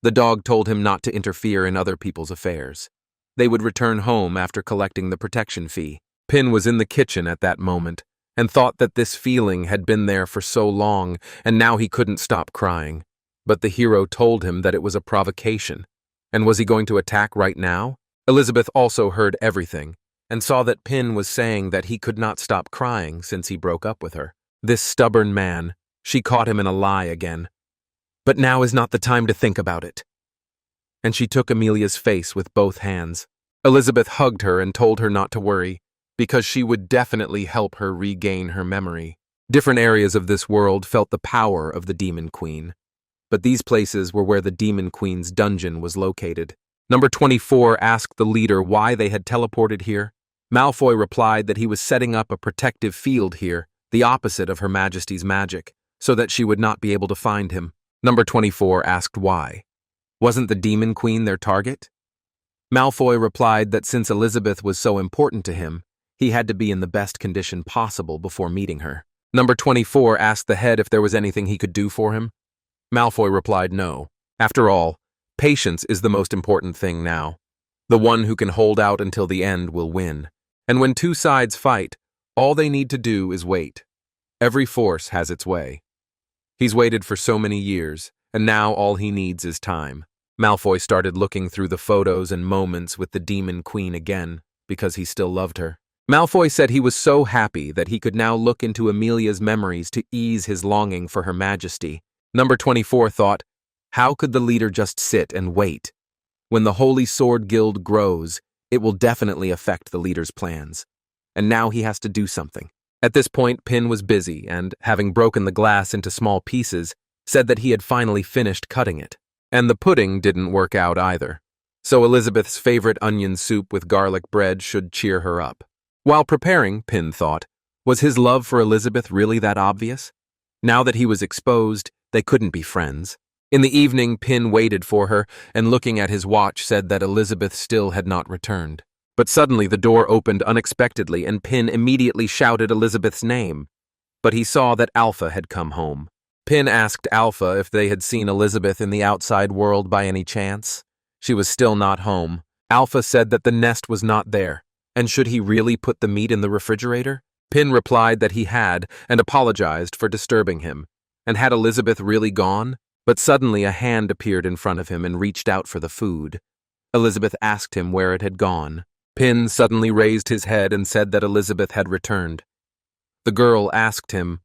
The dog told him not to interfere in other people's affairs. They would return home after collecting the protection fee. Pin was in the kitchen at that moment and thought that this feeling had bin there for so long and now he couldn't stop crying. But the hero told him that it was a provocation. And was he going to attack right now? Elizabeth also heard everything, and saw that Pin was saying that he could not stop crying since he broke up with her. This stubborn man, she caught him in a lie again. But now is not the time to think about it. And she took Amelia's face with both hands. Elizabeth hugged her and told her not to worry, because she would definitely help her regain her memory. Different areas of this world felt the power of the Demon Queen, but these places were where the Demon Queen's dungeon was located. Number 24 asked the leader why they had teleported here. Malfoy replied that he was setting up a protective field here, the opposite of Her Majesty's magic, so that she would not be able to find him. Number 24 asked why. Wasn't the Demon Queen their target? Malfoy replied that since Elizabeth was so important to him, he had to be in the best condition possible before meeting her. Number 24 asked the head if there was anything he could do for him. Malfoy replied no. After all, patience is the most important thing now. The one who can hold out until the end will win. And when two sides fight, all they need to do is wait. Every force has its way. He's waited for so many years, and now all he needs is time. Malfoy started looking through the photos and moments with the Demon Queen again, because he still loved her. Malfoy said he was so happy that he could now look into Amelia's memories to ease his longing for Her Majesty. Number 24 thought, how could the leader just sit and wait? When the Holy Sword Guild grows, it will definitely affect the leader's plans. And now he has to do something. At this point, Pin was busy and, having broken the glass into small pieces, said that he had finally finished cutting it. And the pudding didn't work out either. So Elizabeth's favorite onion soup with garlic bread should cheer her up. While preparing, Pin thought, was his love for Elizabeth really that obvious? Now that he was exposed, they couldn't be friends. In the evening, Pin waited for her, and looking at his watch said that Elizabeth still had not returned. But suddenly the door opened unexpectedly and Pin immediately shouted Elizabeth's name. But he saw that Alpha had come home. Pin asked Alpha if they had seen Elizabeth in the outside world by any chance. She was still not home. Alpha said that the nest was not there, and should he really put the meat in the refrigerator? Pin replied that he had and apologized for disturbing him. And had Elizabeth really gone? But suddenly a hand appeared in front of him and reached out for the food. Elizabeth asked him where it had gone. Pin suddenly raised his head and said that Elizabeth had returned. The girl asked him,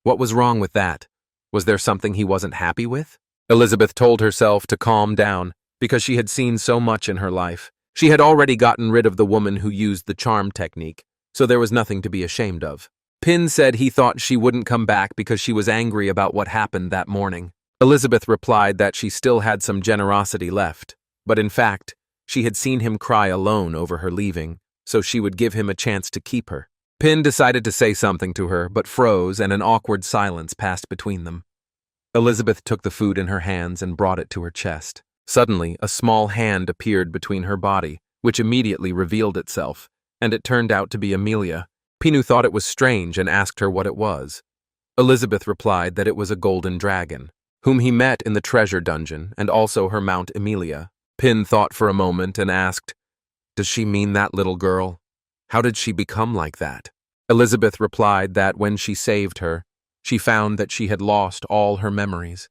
what was wrong with that? Was there something he wasn't happy with? Elizabeth told herself to calm down, because she had seen so much in her life. She had already gotten rid of the woman who used the charm technique, so there was nothing to be ashamed of. Pin said he thought she wouldn't come back because she was angry about what happened that morning. Elizabeth replied that she still had some generosity left, but in fact, she had seen him cry alone over her leaving, so she would give him a chance to keep her. Pin decided to say something to her, but froze and an awkward silence passed between them. Elizabeth took the food in her hands and brought it to her chest. Suddenly, a small hand appeared between her body, which immediately revealed itself, and it turned out to be Amelia. Pinu thought it was strange and asked her what it was. Elizabeth replied that it was a golden dragon, whom he met in the treasure dungeon, and also her mount Amelia. Pin thought for a moment and asked, does she mean that little girl? How did she become like that? Elizabeth replied that when she saved her, she found that she had lost all her memories.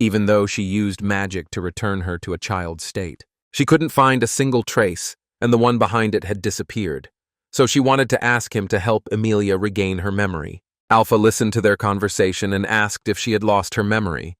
Even though she used magic to return her to a child's state, she couldn't find a single trace, and the one behind it had disappeared. So she wanted to ask him to help Amelia regain her memory. Alpha listened to their conversation and asked if she had lost her memory.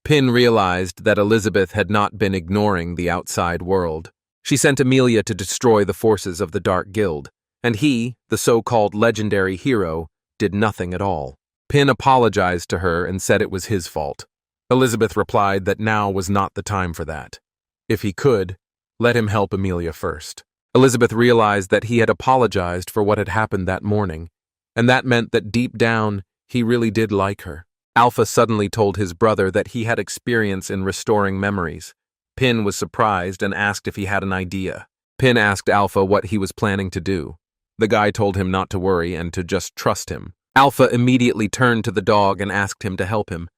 Pin realized that Elizabeth had not been ignoring the outside world. She sent Amelia to destroy the forces of the Dark Guild, and he, the so-called legendary hero, did nothing at all. Pin apologized to her and said it was his fault. Elizabeth replied that now was not the time for that. If he could, let him help Amelia first. Elizabeth realized that he had apologized for what had happened that morning, and that meant that deep down, he really did like her. Alpha suddenly told his brother that he had experience in restoring memories. Pin was surprised and asked if he had an idea. Pin asked Alpha what he was planning to do. The guy told him not to worry and to just trust him. Alpha immediately turned to the dog and asked him to help him,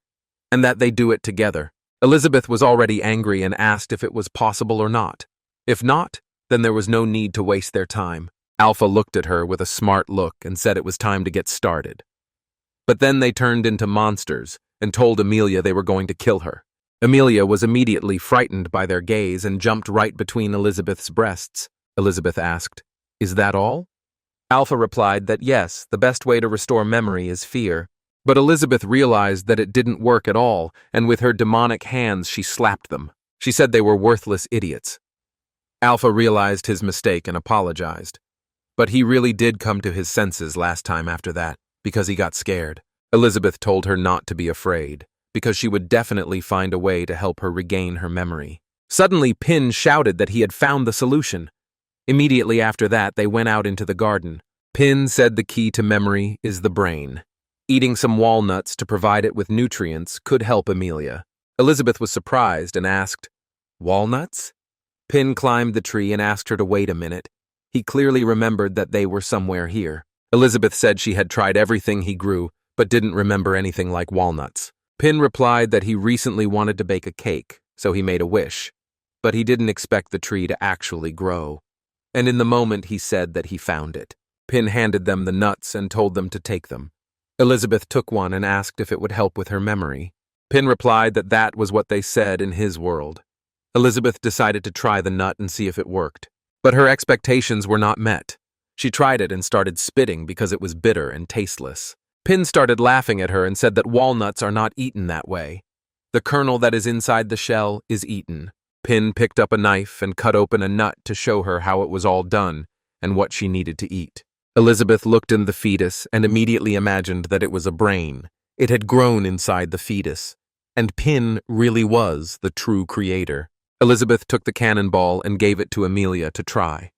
and that they do it together. Elizabeth was already angry and asked if it was possible or not. If not, then there was no need to waste their time. Alpha looked at her with a smart look and said it was time to get started. But then they turned into monsters and told Amelia they were going to kill her. Amelia was immediately frightened by their gaze and jumped right between Elizabeth's breasts. Elizabeth asked, "Is that all?" Alpha replied that yes, the best way to restore memory is fear. But Elizabeth realized that it didn't work at all, and with her demonic hands she slapped them. She said they were worthless idiots. Alpha realized his mistake and apologized. But he really did come to his senses last time after that, because he got scared. Elizabeth told her not to be afraid, because she would definitely find a way to help her regain her memory. Suddenly, Pin shouted that he had found the solution. Immediately after that, they went out into the garden. Pin said the key to memory is the brain. Eating some walnuts to provide it with nutrients could help Amelia. Elizabeth was surprised and asked, "Walnuts?" Pin climbed the tree and asked her to wait a minute. He clearly remembered that they were somewhere here. Elizabeth said she had tried everything he grew, but didn't remember anything like walnuts. Pin replied that he recently wanted to bake a cake, so he made a wish. But he didn't expect the tree to actually grow. And in the moment he said that he found it. Pin handed them the nuts and told them to take them. Elizabeth took one and asked if it would help with her memory. Pin replied that that was what they said in his world. Elizabeth decided to try the nut and see if it worked. But her expectations were not met. She tried it and started spitting because it was bitter and tasteless. Pin started laughing at her and said that walnuts are not eaten that way. The kernel that is inside the shell is eaten. Pin picked up a knife and cut open a nut to show her how it was all done and what she needed to eat. Elizabeth looked in the fetus and immediately imagined that it was a brain. It had grown inside the fetus, and Pin really was the true creator. Elizabeth took the cannonball and gave it to Amelia to try.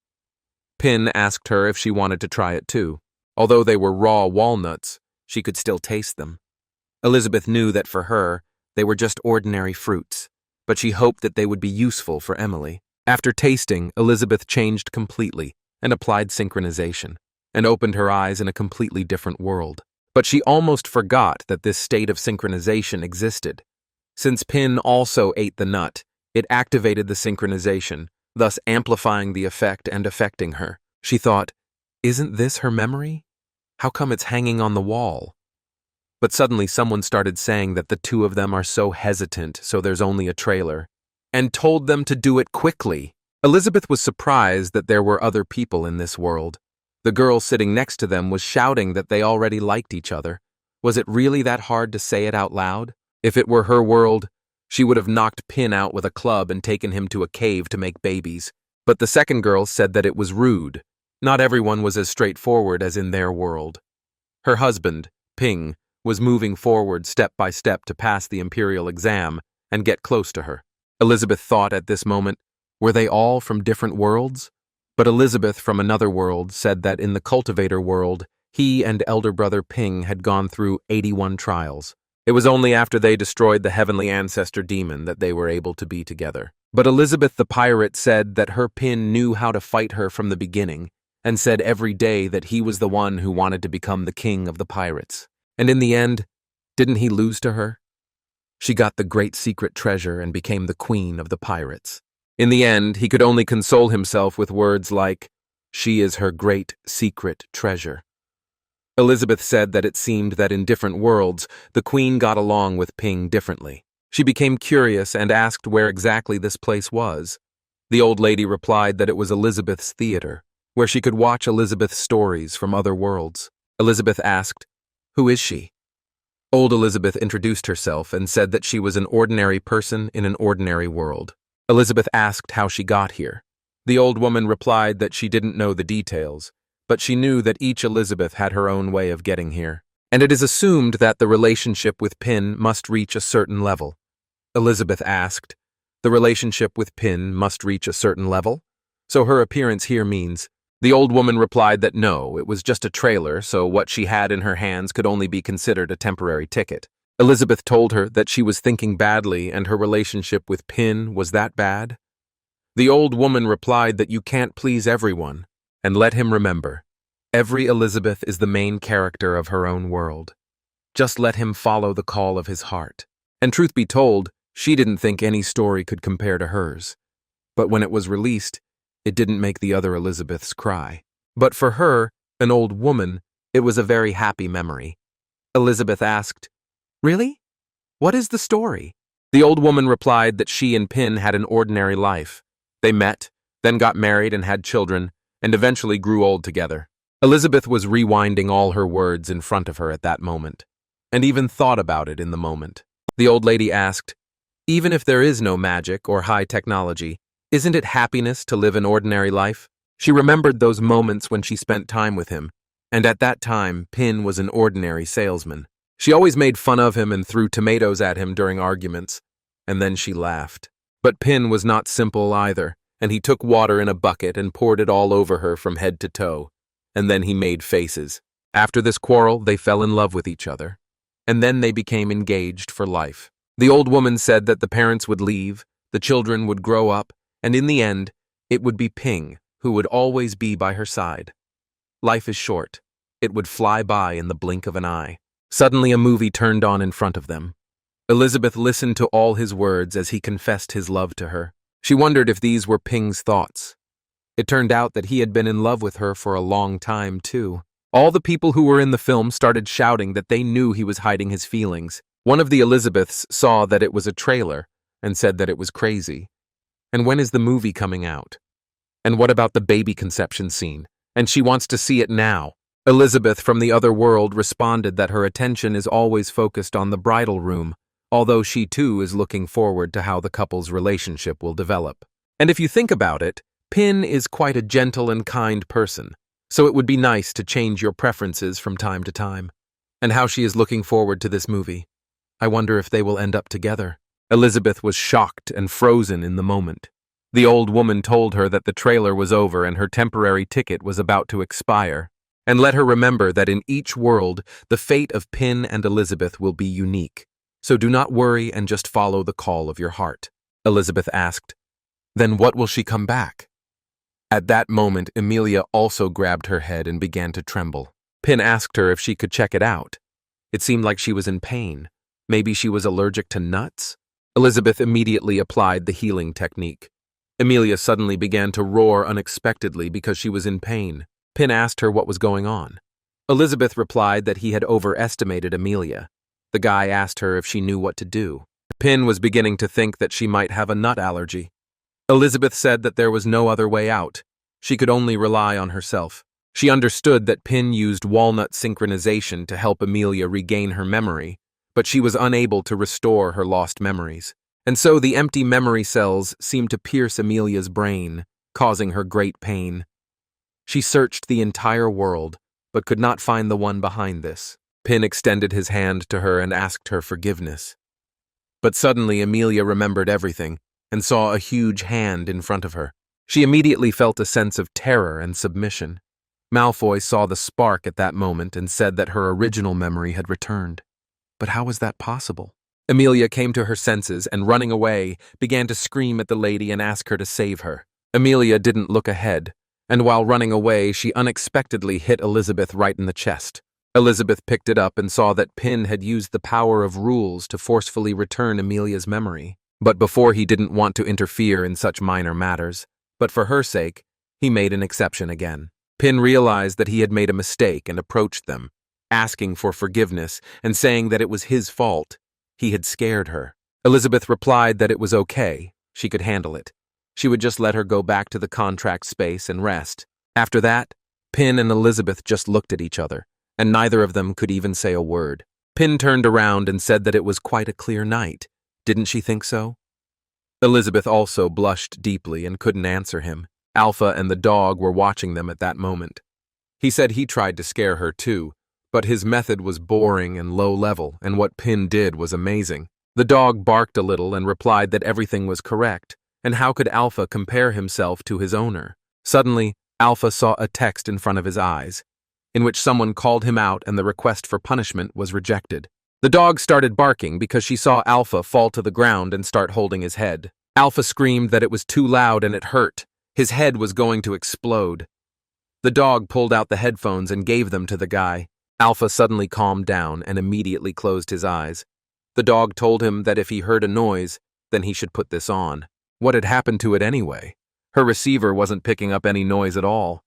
Pin asked her if she wanted to try it too. Although they were raw walnuts, she could still taste them. Elizabeth knew that for her, they were just ordinary fruits, but she hoped that they would be useful for Emily. After tasting, Elizabeth changed completely and applied synchronization, and opened her eyes in a completely different world. But she almost forgot that this state of synchronization existed. Since Pin also ate the nut, it activated the synchronization, thus amplifying the effect and affecting her. She thought, isn't this her memory? How come it's hanging on the wall? But suddenly someone started saying that the two of them are so hesitant, so there's only a trailer, and told them to do it quickly. Elizabeth was surprised that there were other people in this world. The girl sitting next to them was shouting that they already liked each other. Was it really that hard to say it out loud? If it were her world, she would have knocked Pin out with a club and taken him to a cave to make babies. But the second girl said that it was rude. Not everyone was as straightforward as in their world. Her husband, Ping, was moving forward step by step to pass the imperial exam and get close to her. Elizabeth thought at this moment, were they all from different worlds? But Elizabeth from another world said that in the cultivator world, he and elder brother Ping had gone through 81 trials. It was only after they destroyed the heavenly ancestor demon that they were able to be together. But Elizabeth the pirate said that her Pin knew how to fight her from the beginning, and said every day that he was the one who wanted to become the king of the pirates. And in the end, didn't he lose to her? She got the great secret treasure and became the queen of the pirates. In the end, he could only console himself with words like, she is her great secret treasure. Elizabeth said that it seemed that in different worlds, the queen got along with Ping differently. She became curious and asked where exactly this place was. The old lady replied that it was Elizabeth's theater, where she could watch Elizabeth's stories from other worlds. Elizabeth asked, who is she? Old Elizabeth introduced herself and said that she was an ordinary person in an ordinary world. Elizabeth asked how she got here. The old woman replied that she didn't know the details, but she knew that each Elizabeth had her own way of getting here, and it is assumed that the relationship with Pin must reach a certain level. Elizabeth asked, the relationship with Pin must reach a certain level? So her appearance here means. The old woman replied that no, it was just a trailer, so what she had in her hands could only be considered a temporary ticket. Elizabeth told her that she was thinking badly and her relationship with Pin was that bad. The old woman replied that you can't please everyone, and let him remember, every Elizabeth is the main character of her own world. Just let him follow the call of his heart. And truth be told, she didn't think any story could compare to hers. But when it was released, it didn't make the other Elizabeths cry. But for her, an old woman, it was a very happy memory. Elizabeth asked, really? What is the story? The old woman replied that she and Pin had an ordinary life. They met, then got married and had children, and eventually grew old together. Elizabeth was rewinding all her words in front of her at that moment, and even thought about it in the moment. The old lady asked, even if there is no magic or high technology, isn't it happiness to live an ordinary life? She remembered those moments when she spent time with him, and at that time, Pin was an ordinary salesman. She always made fun of him and threw tomatoes at him during arguments, and then she laughed. But Pin was not simple either, and he took water in a bucket and poured it all over her from head to toe, and then he made faces. After this quarrel, they fell in love with each other, and then they became engaged for life. The old woman said that the parents would leave, the children would grow up, and in the end, it would be Ping who would always be by her side. Life is short. It would fly by in the blink of an eye. Suddenly a movie turned on in front of them. Elizabeth listened to all his words as he confessed his love to her. She wondered if these were Ping's thoughts. It turned out that he had been in love with her for a long time, too. All the people who were in the film started shouting that they knew he was hiding his feelings. One of the Elizabeths saw that it was a trailer and said that it was crazy. And when is the movie coming out? And what about the baby conception scene? And she wants to see it now. Elizabeth from the other world responded that her attention is always focused on the bridal room, although she too is looking forward to how the couple's relationship will develop. And if you think about it, Pin is quite a gentle and kind person, so it would be nice to change your preferences from time to time. And how she is looking forward to this movie. I wonder if they will end up together. Elizabeth was shocked and frozen in the moment. The old woman told her that the trailer was over and her temporary ticket was about to expire, and let her remember that in each world, the fate of Pin and Elizabeth will be unique. So do not worry and just follow the call of your heart. Elizabeth asked, Then what will she come back? At that moment, Emilia also grabbed her head and began to tremble. Pin asked her if she could check it out. It seemed like she was in pain. Maybe she was allergic to nuts? Elizabeth immediately applied the healing technique. Emilia suddenly began to roar unexpectedly because she was in pain. Pin asked her what was going on. Elizabeth replied that he had overestimated Emilia. The guy asked her if she knew what to do. Pin was beginning to think that she might have a nut allergy. Elizabeth said that there was no other way out. She could only rely on herself. She understood that Pin used walnut synchronization to help Emilia regain her memory, but she was unable to restore her lost memories. And so the empty memory cells seemed to pierce Emilia's brain, causing her great pain. She searched the entire world, but could not find the one behind this. Pin extended his hand to her and asked her forgiveness. But suddenly Emilia remembered everything and saw a huge hand in front of her. She immediately felt a sense of terror and submission. Malfoy saw the spark at that moment and said that her original memory had returned. But how was that possible? Emilia came to her senses and, running away, began to scream at the lady and ask her to save her. Emilia didn't look ahead, and while running away, she unexpectedly hit Elizabeth right in the chest. Elizabeth picked it up and saw that Pin had used the power of rules to forcefully return Emilia's memory. But before, he didn't want to interfere in such minor matters, but for her sake, he made an exception again. Pin realized that he had made a mistake and approached them, asking for forgiveness and saying that it was his fault. He had scared her. Elizabeth replied that it was okay, she could handle it. She would just let her go back to the contract space and rest. After that, Pin and Elizabeth just looked at each other, and neither of them could even say a word. Pin turned around and said that it was quite a clear night. Didn't she think so? Elizabeth also blushed deeply and couldn't answer him. Alpha and the dog were watching them at that moment. He said he tried to scare her too, but his method was boring and low level, and what Pin did was amazing. The dog barked a little and replied that everything was correct, and how could Alpha compare himself to his owner? Suddenly, Alpha saw a text in front of his eyes, in which someone called him out and the request for punishment was rejected. The dog started barking because she saw Alpha fall to the ground and start holding his head. Alpha screamed that it was too loud and it hurt. His head was going to explode. The dog pulled out the headphones and gave them to the guy. Alpha suddenly calmed down and immediately closed his eyes. The dog told him that if he heard a noise, then he should put this on. What had happened to it anyway? Her receiver wasn't picking up any noise at all.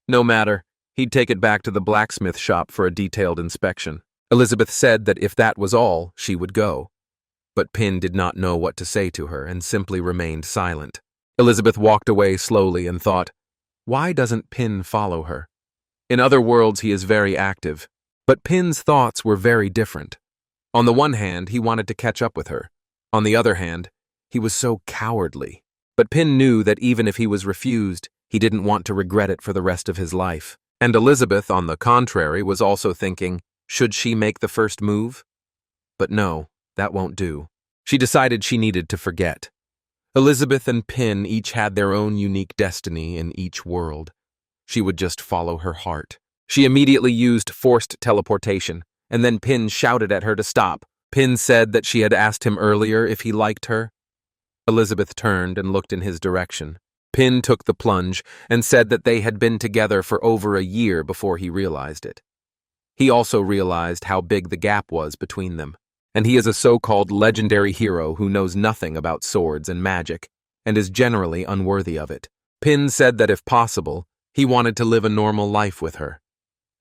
No matter, he'd take it back to the blacksmith shop for a detailed inspection. Elizabeth said that if that was all, she would go. But Pin did not know what to say to her and simply remained silent. Elizabeth walked away slowly and thought, why doesn't Pin follow her? In other worlds, he is very active. But Pin's thoughts were very different. On the one hand, he wanted to catch up with her. On the other hand, he was so cowardly. But Pin knew that even if he was refused, he didn't want to regret it for the rest of his life. And Elizabeth, on the contrary, was also thinking, should she make the first move? But no, that won't do. She decided she needed to forget. Elizabeth and Pin each had their own unique destiny in each world. She would just follow her heart. She immediately used forced teleportation, and then Pin shouted at her to stop. Pin said that she had asked him earlier if he liked her. Elizabeth turned and looked in his direction. Pin took the plunge and said that they had been together for over a year before he realized it. He also realized how big the gap was between them, and he is a so-called legendary hero who knows nothing about swords and magic, and is generally unworthy of it. Pin said that if possible, he wanted to live a normal life with her.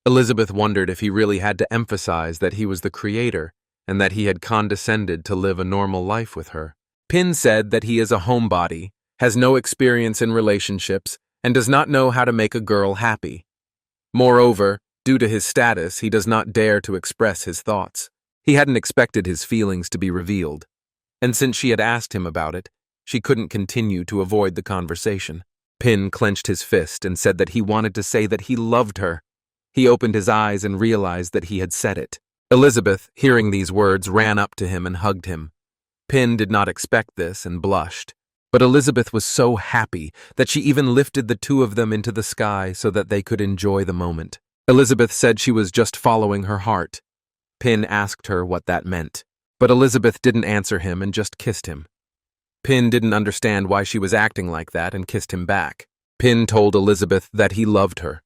Elizabeth wondered if he really had to emphasize that he was the creator, and that he had condescended to live a normal life with her. Pin said that he is a homebody, has no experience in relationships, and does not know how to make a girl happy. Moreover, due to his status, he does not dare to express his thoughts. He hadn't expected his feelings to be revealed, and since she had asked him about it, she couldn't continue to avoid the conversation. Pin clenched his fist and said that he wanted to say that he loved her. He opened his eyes and realized that he had said it. Elizabeth, hearing these words, ran up to him and hugged him. Pin did not expect this and blushed, but Elizabeth was so happy that she even lifted the two of them into the sky so that they could enjoy the moment. Elizabeth said she was just following her heart. Pin asked her what that meant, but Elizabeth didn't answer him and just kissed him. Pin didn't understand why she was acting like that and kissed him back. Pin told Elizabeth that he loved her,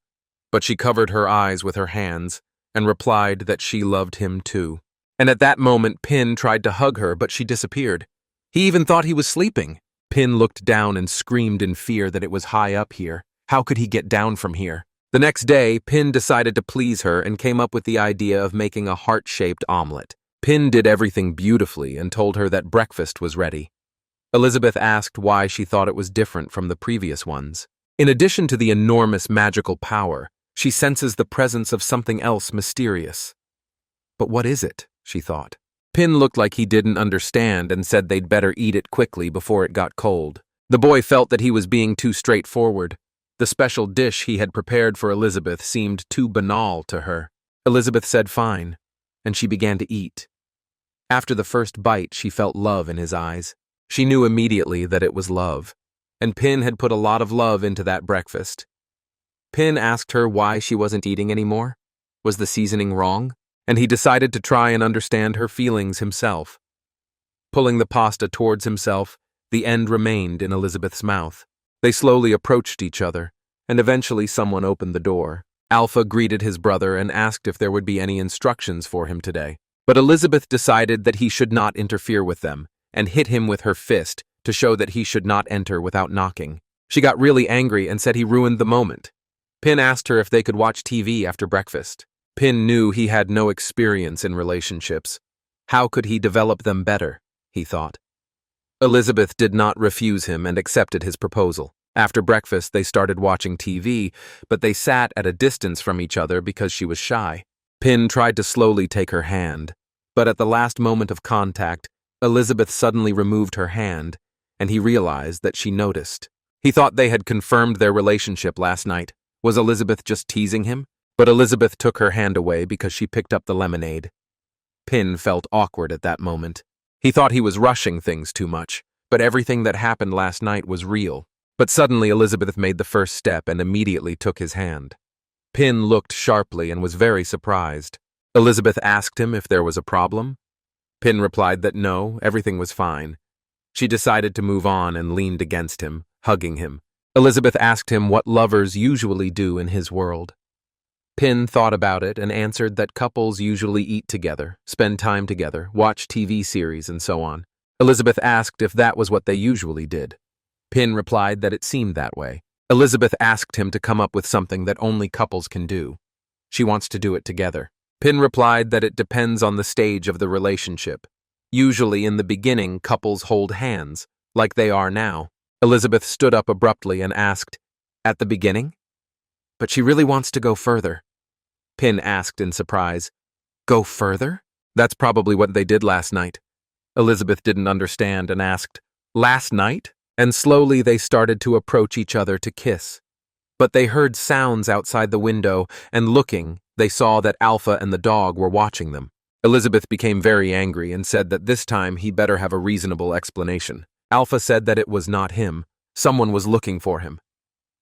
but she covered her eyes with her hands and replied that she loved him too. And at that moment, Pin tried to hug her, but she disappeared. He even thought he was sleeping. Pin looked down and screamed in fear that it was high up here. How could he get down from here? The next day, Pin decided to please her and came up with the idea of making a heart-shaped omelet. Pin did everything beautifully and told her that breakfast was ready. Elizabeth asked why she thought it was different from the previous ones. In addition to the enormous magical power, she senses the presence of something else mysterious. But what is it? She thought. Pin looked like he didn't understand and said they'd better eat it quickly before it got cold. The boy felt that he was being too straightforward. The special dish he had prepared for Elizabeth seemed too banal to her. Elizabeth said fine, and she began to eat. After the first bite, she felt love in his eyes. She knew immediately that it was love, and Pin had put a lot of love into that breakfast. Pin asked her why she wasn't eating anymore. Was the seasoning wrong? And he decided to try and understand her feelings himself. Pulling the pasta towards himself, the end remained in Elizabeth's mouth. They slowly approached each other, and eventually someone opened the door. Alpha greeted his brother and asked if there would be any instructions for him today. But Elizabeth decided that he should not interfere with them, and hit him with her fist to show that he should not enter without knocking. She got really angry and said he ruined the moment. Pin asked her if they could watch TV after breakfast. Pin knew he had no experience in relationships. How could he develop them better, he thought. Elizabeth did not refuse him and accepted his proposal. After breakfast, they started watching TV, but they sat at a distance from each other because she was shy. Pin tried to slowly take her hand, but at the last moment of contact, Elizabeth suddenly removed her hand, and he realized that she noticed. He thought they had confirmed their relationship last night. Was Elizabeth just teasing him? But Elizabeth took her hand away because she picked up the lemonade. Pin felt awkward at that moment. He thought he was rushing things too much, but everything that happened last night was real. But suddenly Elizabeth made the first step and immediately took his hand. Pin looked sharply and was very surprised. Elizabeth asked him if there was a problem. Pin replied that no, everything was fine. She decided to move on and leaned against him, hugging him. Elizabeth asked him what lovers usually do in his world. Pin thought about it and answered that couples usually eat together, spend time together, watch TV series, and so on. Elizabeth asked if that was what they usually did. Pin replied that it seemed that way. Elizabeth asked him to come up with something that only couples can do. She wants to do it together. Pin replied that it depends on the stage of the relationship. Usually in the beginning, couples hold hands, like they are now. Elizabeth stood up abruptly and asked, "At the beginning?" But she really wants to go further. Pin asked in surprise, "Go further?" That's probably what they did last night. Elizabeth didn't understand and asked, "Last night?" And slowly they started to approach each other to kiss. But they heard sounds outside the window, and looking, they saw that Alpha and the dog were watching them. Elizabeth became very angry and said that this time he better have a reasonable explanation. Alpha said that it was not him, someone was looking for him,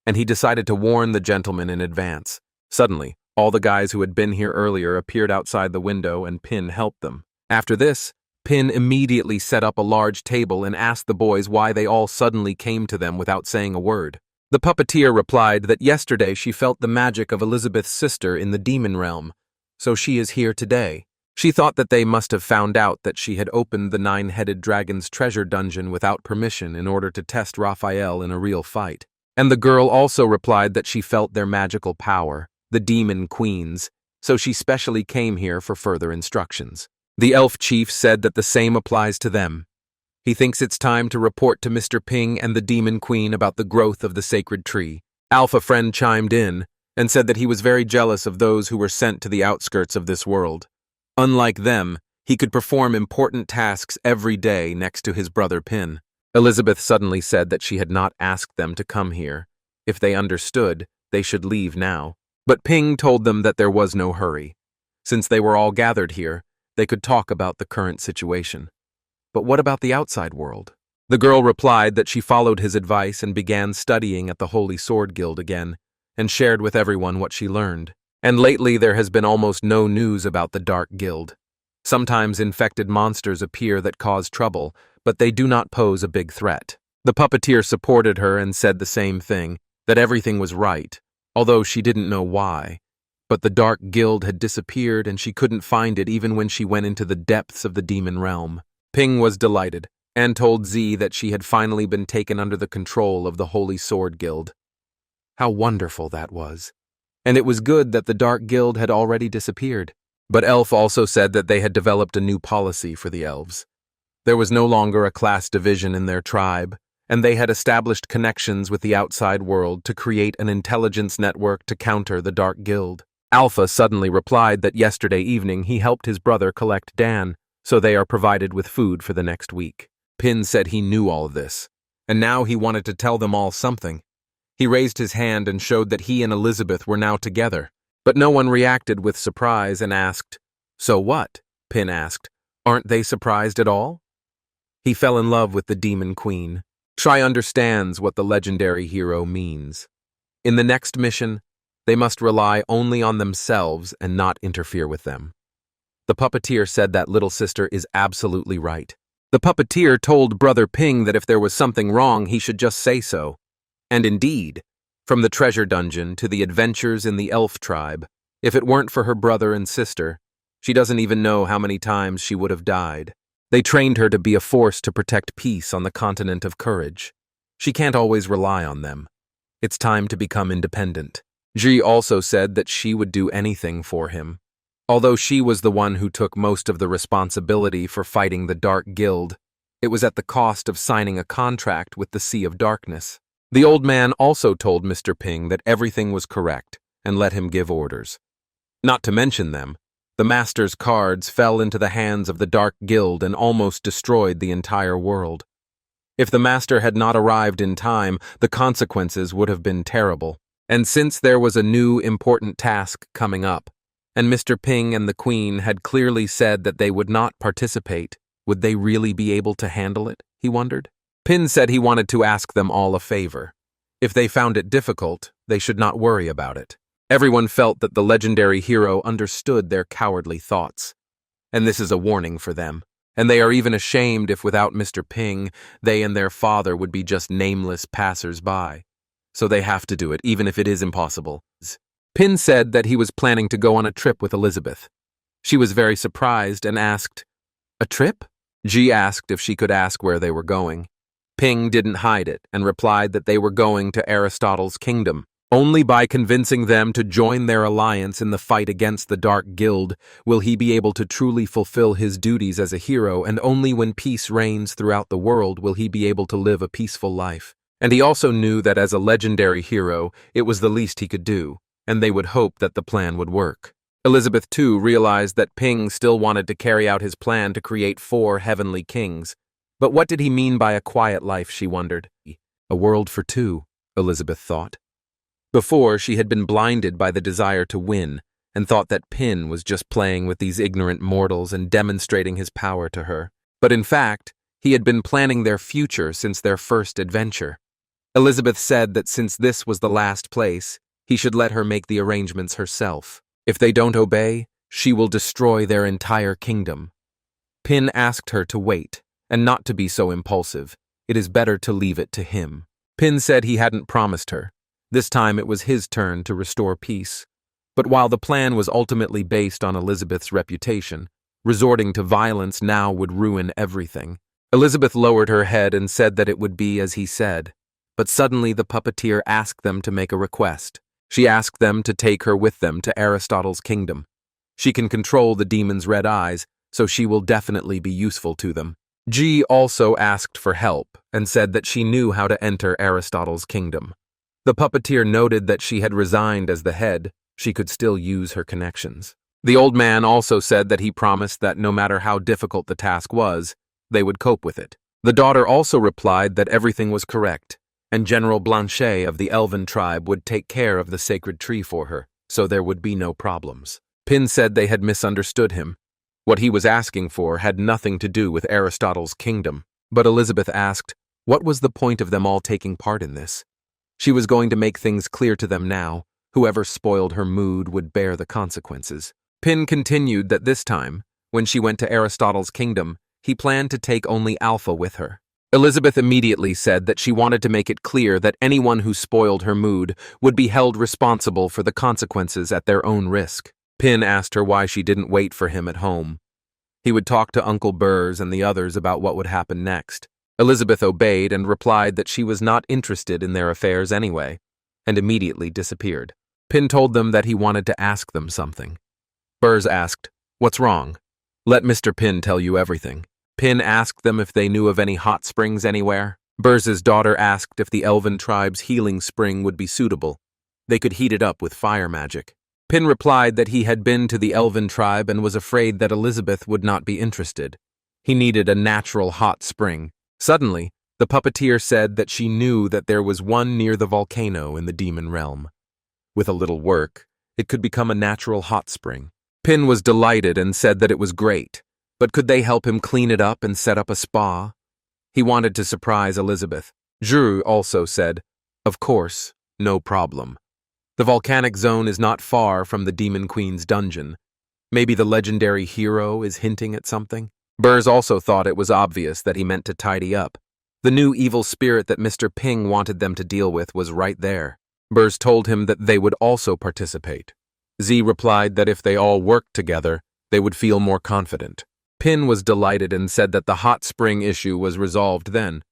and he decided to warn the gentleman in advance. Suddenly, all the guys who had been here earlier appeared outside the window and Pin helped them. After this, Pin immediately set up a large table and asked the boys why they all suddenly came to them without saying a word. The puppeteer replied that yesterday she felt the magic of Elizabeth's sister in the demon realm, so she is here today. She thought that they must have found out that she had opened the nine-headed dragon's treasure dungeon without permission in order to test Raphael in a real fight. And the girl also replied that she felt their magical power, the demon queens, so she specially came here for further instructions. The elf chief said that the same applies to them. He thinks it's time to report to Mr. Ping and the demon queen about the growth of the sacred tree. Alpha Friend chimed in and said that he was very jealous of those who were sent to the outskirts of this world. Unlike them, he could perform important tasks every day next to his brother Pin. Elizabeth suddenly said that she had not asked them to come here. If they understood, they should leave now. But Ping told them that there was no hurry. Since they were all gathered here, they could talk about the current situation. But what about the outside world? The girl replied that she followed his advice and began studying at the Holy Sword Guild again, and shared with everyone what she learned. And lately there has been almost no news about the Dark Guild. Sometimes infected monsters appear that cause trouble, but they do not pose a big threat. The puppeteer supported her and said the same thing, that everything was right, although she didn't know why. But the Dark Guild had disappeared and she couldn't find it even when she went into the depths of the demon realm. Ping was delighted and told Z that she had finally been taken under the control of the Holy Sword Guild. How wonderful that was. And it was good that the Dark Guild had already disappeared. But Elf also said that they had developed a new policy for the elves. There was no longer a class division in their tribe, and they had established connections with the outside world to create an intelligence network to counter the Dark Guild. Alpha suddenly replied that yesterday evening he helped his brother collect Dan, so they are provided with food for the next week. Pin said he knew all of this, and now he wanted to tell them all something. He raised his hand and showed that he and Elizabeth were now together, but no one reacted with surprise and asked, "So what?" Pin asked. "Aren't they surprised at all?" He fell in love with the Demon Queen. Try understands what the legendary hero means. In the next mission, they must rely only on themselves and not interfere with them. The puppeteer said that little sister is absolutely right. The puppeteer told Brother Ping that if there was something wrong, he should just say so. And indeed, from the treasure dungeon to the adventures in the elf tribe, if it weren't for her brother and sister, she doesn't even know how many times she would have died. They trained her to be a force to protect peace on the continent of courage. She can't always rely on them. It's time to become independent. Ji also said that she would do anything for him. Although she was the one who took most of the responsibility for fighting the Dark Guild, it was at the cost of signing a contract with the Sea of Darkness. The old man also told Mr. Ping that everything was correct and let him give orders. Not to mention them, the master's cards fell into the hands of the Dark Guild and almost destroyed the entire world. If the master had not arrived in time, the consequences would have been terrible. And since there was a new important task coming up, and Mr. Ping and the Queen had clearly said that they would not participate, would they really be able to handle it, he wondered? Pin said he wanted to ask them all a favor. If they found it difficult, they should not worry about it. Everyone felt that the legendary hero understood their cowardly thoughts. And this is a warning for them. And they are even ashamed if without Mr. Ping, they and their father would be just nameless passers-by. So they have to do it, even if it is impossible. Pin said that he was planning to go on a trip with Elizabeth. She was very surprised and asked, "A trip?" Ji asked if she could ask where they were going. Ping didn't hide it and replied that they were going to Aristotle's kingdom. Only by convincing them to join their alliance in the fight against the Dark Guild will he be able to truly fulfill his duties as a hero, and only when peace reigns throughout the world will he be able to live a peaceful life. And he also knew that as a legendary hero, it was the least he could do, and they would hope that the plan would work. Elizabeth, too, realized that Ping still wanted to carry out his plan to create 4 heavenly kings. But what did he mean by a quiet life, she wondered. A world for 2, Elizabeth thought. Before, she had been blinded by the desire to win, and thought that Pin was just playing with these ignorant mortals and demonstrating his power to her. But in fact, he had been planning their future since their first adventure. Elizabeth said that since this was the last place, he should let her make the arrangements herself. If they don't obey, she will destroy their entire kingdom. Pin asked her to wait, and not to be so impulsive. It is better to leave it to him. Pin said he hadn't promised her. This time it was his turn to restore peace. But while the plan was ultimately based on Elizabeth's reputation, resorting to violence now would ruin everything. Elizabeth lowered her head and said that it would be as he said. But suddenly the puppeteer asked them to make a request. She asked them to take her with them to Aristotle's kingdom. She can control the demon's red eyes, so she will definitely be useful to them. Ji also asked for help and said that she knew how to enter Aristotle's kingdom. The puppeteer noted that she had resigned as the head. She could still use her connections. The old man also said that he promised that no matter how difficult the task was, they would cope with it. The daughter also replied that everything was correct, and General Blanchet of the Elven tribe would take care of the sacred tree for her, so there would be no problems. Pin said they had misunderstood him. What he was asking for had nothing to do with Aristotle's kingdom, but Elizabeth asked, what was the point of them all taking part in this? She was going to make things clear to them now. Whoever spoiled her mood would bear the consequences. Pin continued that this time, When she went to Aristotle's kingdom, he planned to take only Alpha with her. Elizabeth immediately said that she wanted to make it clear that anyone who spoiled her mood would be held responsible for the consequences at their own risk. Pin asked her why she didn't wait for him at home. He would talk to Uncle Burrs and the others about what would happen next. Elizabeth obeyed and replied that she was not interested in their affairs anyway, and immediately disappeared. Pin told them that he wanted to ask them something. Burrs asked, "What's wrong?" "Let Mr. Pin tell you everything." Pin asked them if they knew of any hot springs anywhere. Burrs's daughter asked if the elven tribe's healing spring would be suitable. They could heat it up with fire magic. Pin replied that he had been to the elven tribe and was afraid that Elizabeth would not be interested. He needed a natural hot spring. Suddenly, the puppeteer said that she knew that there was one near the volcano in the demon realm. With a little work, it could become a natural hot spring. Pin was delighted and said that it was great, but could they help him clean it up and set up a spa? He wanted to surprise Elizabeth. Zhu also said, "Of course, no problem. The volcanic zone is not far from the Demon Queen's dungeon. Maybe the legendary hero is hinting at something." Burrs also thought it was obvious that he meant to tidy up. The new evil spirit that Mr. Ping wanted them to deal with was right there. Burrs told him that they would also participate. Z replied that if they all worked together, they would feel more confident. Pin was delighted and said that the hot spring issue was resolved then.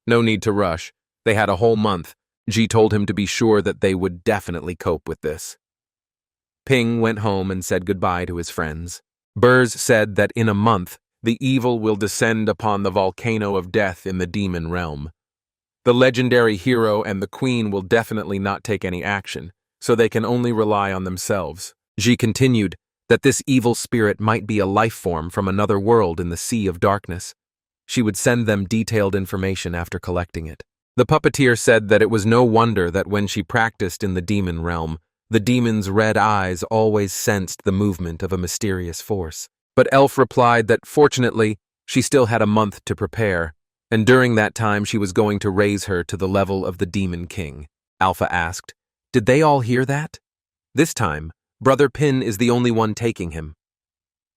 No need to rush. They had a whole month. G told him to be sure that they would definitely cope with this. Ping went home and said goodbye to his friends. Burrs said that in a month, the evil will descend upon the volcano of death in the demon realm. The legendary hero and the queen will definitely not take any action, so they can only rely on themselves. G continued that this evil spirit might be a life form from another world in the sea of darkness. She would send them detailed information after collecting it. The puppeteer said that it was no wonder that when she practiced in the demon realm, the demon's red eyes always sensed the movement of a mysterious force. But Elf replied that, fortunately, she still had a month to prepare, and during that time she was going to raise her to the level of the Demon King. Alpha asked, "Did they all hear that?" This time, Brother Pin is the only one taking him.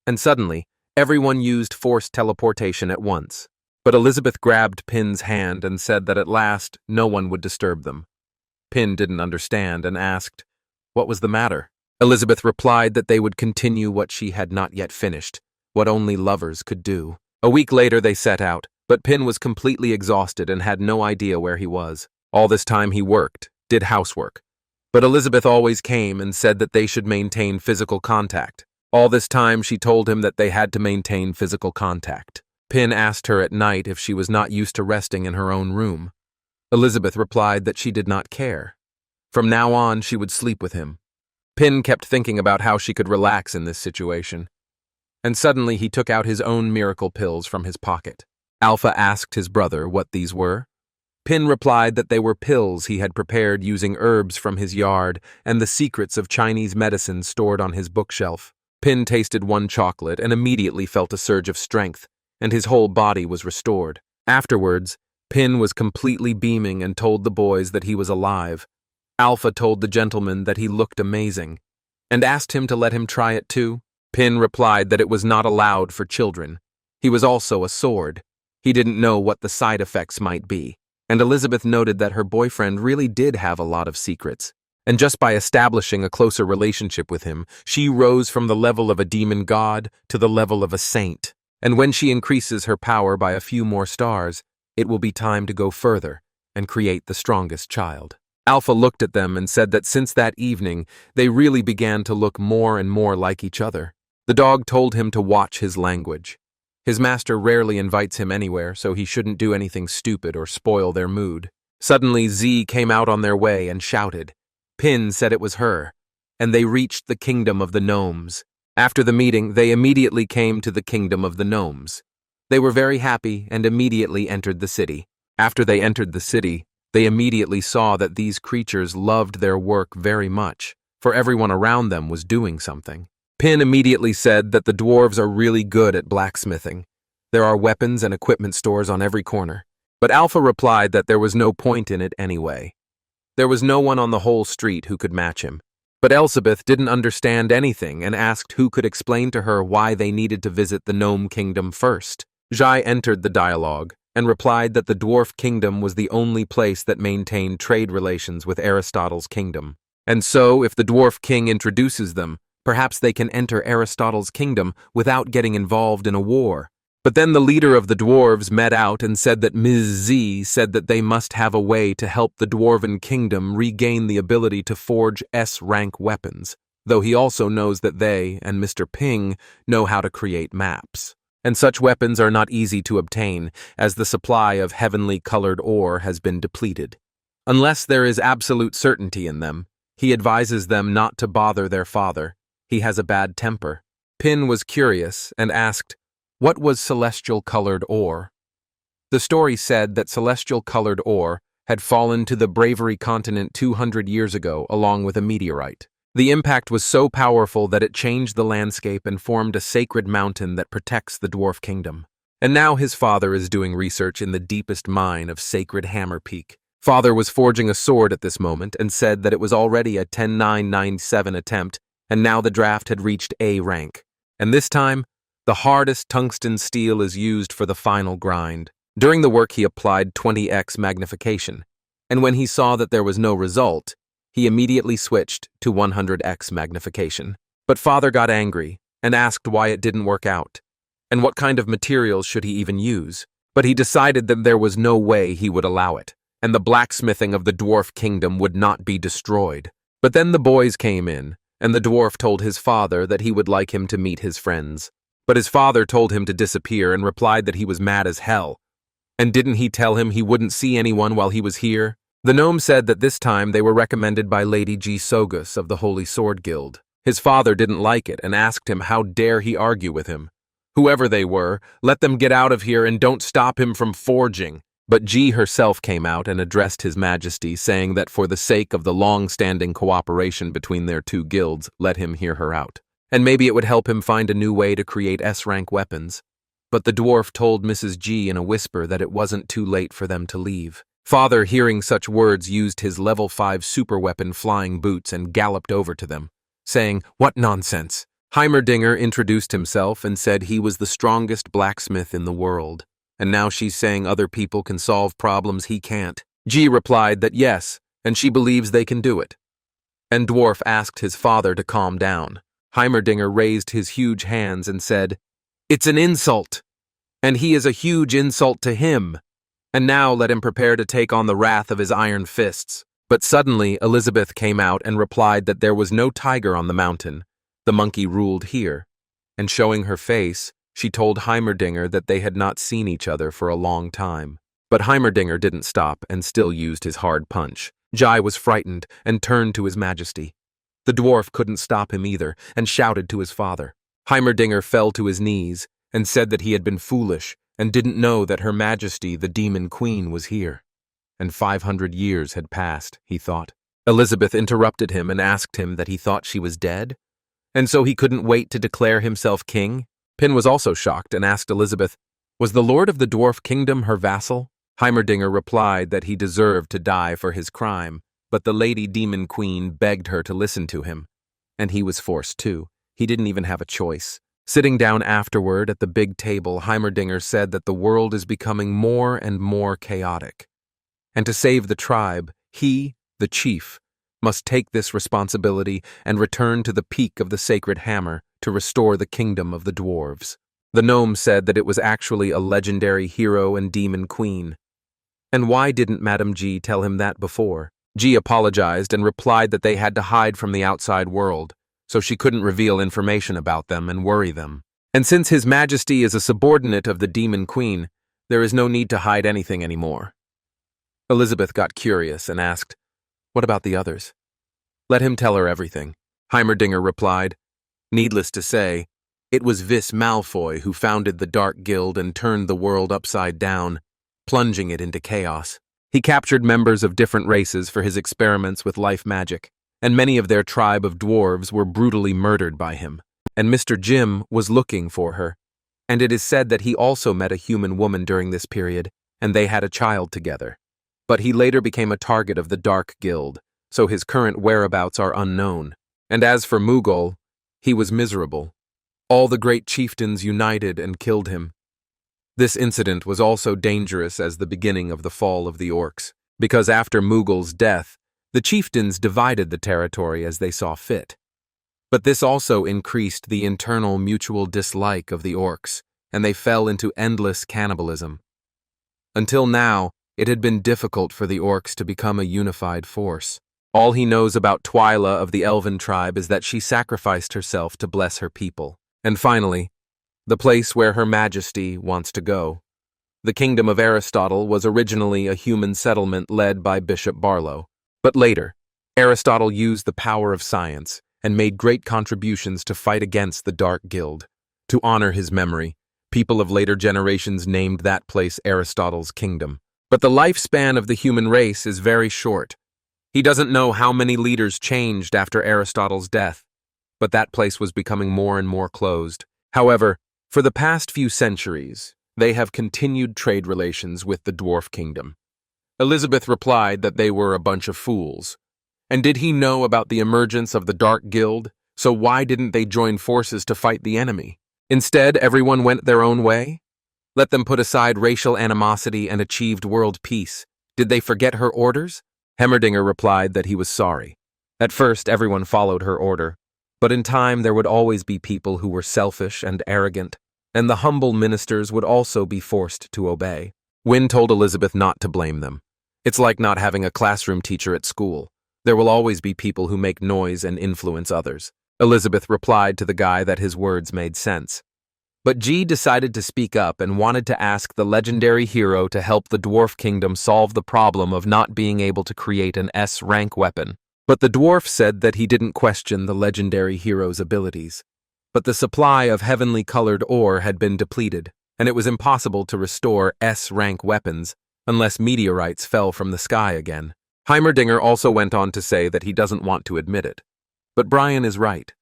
And suddenly, everyone used forced teleportation at once. But Elizabeth grabbed Pin's hand and said that at last no one would disturb them. Pin didn't understand and asked, what was the matter? Elizabeth replied that they would continue what she had not yet finished, what only lovers could do. A week later they set out, but Pin was completely exhausted and had no idea where he was. All this time he worked, did housework. But Elizabeth always came and said that they should maintain physical contact. All this time she told him that they had to maintain physical contact. Pin asked her at night if she was not used to resting in her own room. Elizabeth replied that she did not care. From now on, she would sleep with him. Pin kept thinking about how she could relax in this situation. And suddenly he took out his own miracle pills from his pocket. Alpha asked his brother what these were. Pin replied that they were pills he had prepared using herbs from his yard and the secrets of Chinese medicine stored on his bookshelf. Pin tasted one chocolate and immediately felt a surge of strength, and his whole body was restored. Afterwards, Pin was completely beaming and told the boys that he was alive. Alpha told the gentleman that he looked amazing, and asked him to let him try it too. Pin replied that it was not allowed for children. He was also a sword. He didn't know what the side effects might be. And Elizabeth noted that her boyfriend really did have a lot of secrets. And just by establishing a closer relationship with him, she rose from the level of a demon god to the level of a saint. And when she increases her power by a few more stars, it will be time to go further and create the strongest child. Alpha looked at them and said that since that evening, they really began to look more and more like each other. The dog told him to watch his language. His master rarely invites him anywhere, so he shouldn't do anything stupid or spoil their mood. Suddenly, Z came out on their way and shouted. Pin said it was her, and they reached the kingdom of the gnomes. After the meeting, they immediately came to the kingdom of the gnomes. They were very happy and immediately entered the city. After they entered the city, they immediately saw that these creatures loved their work very much, for everyone around them was doing something. Pin immediately said that the dwarves are really good at blacksmithing. There are weapons and equipment stores on every corner. But Alpha replied that there was no point in it anyway. There was no one on the whole street who could match him. But Elizabeth didn't understand anything and asked who could explain to her why they needed to visit the Gnome Kingdom first. Jai entered the dialogue and replied that the Dwarf Kingdom was the only place that maintained trade relations with Aristotle's kingdom. And so, if the Dwarf King introduces them, perhaps they can enter Aristotle's kingdom without getting involved in a war. But then the leader of the dwarves met out and said that Ms. Z said that they must have a way to help the Dwarven Kingdom regain the ability to forge S-rank weapons, though he also knows that they and Mr. Ping know how to create maps. And such weapons are not easy to obtain, as the supply of heavenly colored ore has been depleted. Unless there is absolute certainty in them, he advises them not to bother their father. He has a bad temper. Pin was curious and asked, what was celestial colored ore? The story said that celestial colored ore had fallen to the Bravery continent 200 years ago along with a meteorite. The impact was so powerful that it changed the landscape and formed a sacred mountain that protects the Dwarf Kingdom. And now his father is doing research in the deepest mine of Sacred Hammer Peak. Father was forging a sword at this moment and said that it was already a 10997 attempt, and now the draft had reached A rank. And this time, the hardest tungsten steel is used for the final grind. During the work he applied 20x magnification, and when he saw that there was no result, he immediately switched to 100x magnification. But father got angry and asked why it didn't work out, and what kind of materials should he even use. But he decided that there was no way he would allow it, and the blacksmithing of the Dwarf Kingdom would not be destroyed. But then the boys came in, and the dwarf told his father that he would like him to meet his friends. But his father told him to disappear and replied that he was mad as hell. And didn't he tell him he wouldn't see anyone while he was here? The gnome said that this time they were recommended by Lady G. Sogus of the Holy Sword Guild. His father didn't like it and asked him how dare he argue with him. Whoever they were, let them get out of here and don't stop him from forging. But G herself came out and addressed His Majesty, saying that for the sake of the long-standing cooperation between their two guilds, let him hear her out. And maybe it would help him find a new way to create S-rank weapons. But the dwarf told Mrs. G in a whisper that it wasn't too late for them to leave. Father, hearing such words, used his level 5 superweapon Flying Boots and galloped over to them, saying, "What nonsense!" Heimerdinger introduced himself and said he was the strongest blacksmith in the world. And now she's saying other people can solve problems he can't. G replied that yes, and she believes they can do it. And Dwarf asked his father to calm down. Heimerdinger raised his huge hands and said, "It's an insult, and he is a huge insult to him. And now let him prepare to take on the wrath of his iron fists." But suddenly Elizabeth came out and replied that there was no tiger on the mountain. The monkey ruled here. And showing her face, she told Heimerdinger that they had not seen each other for a long time. But Heimerdinger didn't stop and still used his hard punch. Jai was frightened and turned to His Majesty. The dwarf couldn't stop him either and shouted to his father. Heimerdinger fell to his knees and said that he had been foolish and didn't know that Her Majesty, the Demon Queen, was here. And 500 years had passed, he thought. Elizabeth interrupted him and asked him that he thought she was dead, and so he couldn't wait to declare himself king. Pin was also shocked and asked Elizabeth, was the Lord of the Dwarf Kingdom her vassal? Heimerdinger replied that he deserved to die for his crime, but the Lady Demon Queen begged her to listen to him. And he was forced to. He didn't even have a choice. Sitting down afterward at the big table, Heimerdinger said that the world is becoming more and more chaotic. And to save the tribe, he, the chief, must take this responsibility and return to the peak of the sacred hammer to restore the kingdom of the dwarves. The gnome said that it was actually a legendary hero and demon queen. And why didn't Madame G tell him that before? G apologized and replied that they had to hide from the outside world, so she couldn't reveal information about them and worry them. And since His Majesty is a subordinate of the Demon Queen, there is no need to hide anything anymore. Elizabeth got curious and asked, "What about the others?" "Let him tell her everything," Heimerdinger replied. Needless to say, it was Vis Malfoy who founded the Dark Guild and turned the world upside down, plunging it into chaos. He captured members of different races for his experiments with life magic, and many of their tribe of dwarves were brutally murdered by him. And Mr. Jim was looking for her, and it is said that he also met a human woman during this period, and they had a child together. But he later became a target of the Dark Guild, so his current whereabouts are unknown. And as for Mughal, he was miserable. All the great chieftains united and killed him. This incident was also dangerous as the beginning of the fall of the orcs, because after Mughal's death, the chieftains divided the territory as they saw fit. But this also increased the internal mutual dislike of the orcs, and they fell into endless cannibalism. Until now, it had been difficult for the orcs to become a unified force. All he knows about Twyla of the Elven tribe is that she sacrificed herself to bless her people. And finally, the place where Her Majesty wants to go. The kingdom of Aristotle was originally a human settlement led by Bishop Barlow. But later, Aristotle used the power of science and made great contributions to fight against the Dark Guild. To honor his memory, people of later generations named that place Aristotle's kingdom. But the lifespan of the human race is very short. He doesn't know how many leaders changed after Aristotle's death, but that place was becoming more and more closed. However, for the past few centuries, they have continued trade relations with the Dwarf Kingdom. Elizabeth replied that they were a bunch of fools. And did he know about the emergence of the Dark Guild? So why didn't they join forces to fight the enemy? Instead, everyone went their own way? Let them put aside racial animosity and achieved world peace. Did they forget her orders? Heimerdinger replied that he was sorry. At first, everyone followed her order, but in time there would always be people who were selfish and arrogant, and the humble ministers would also be forced to obey. Wynne told Elizabeth not to blame them. It's like not having a classroom teacher at school. There will always be people who make noise and influence others. Elizabeth replied to the guy that his words made sense. But G decided to speak up and wanted to ask the legendary hero to help the Dwarf Kingdom solve the problem of not being able to create an S-rank weapon. But the dwarf said that he didn't question the legendary hero's abilities. But the supply of heavenly colored ore had been depleted, and it was impossible to restore S-rank weapons unless meteorites fell from the sky again. Heimerdinger also went on to say that he doesn't want to admit it. But Brian is right.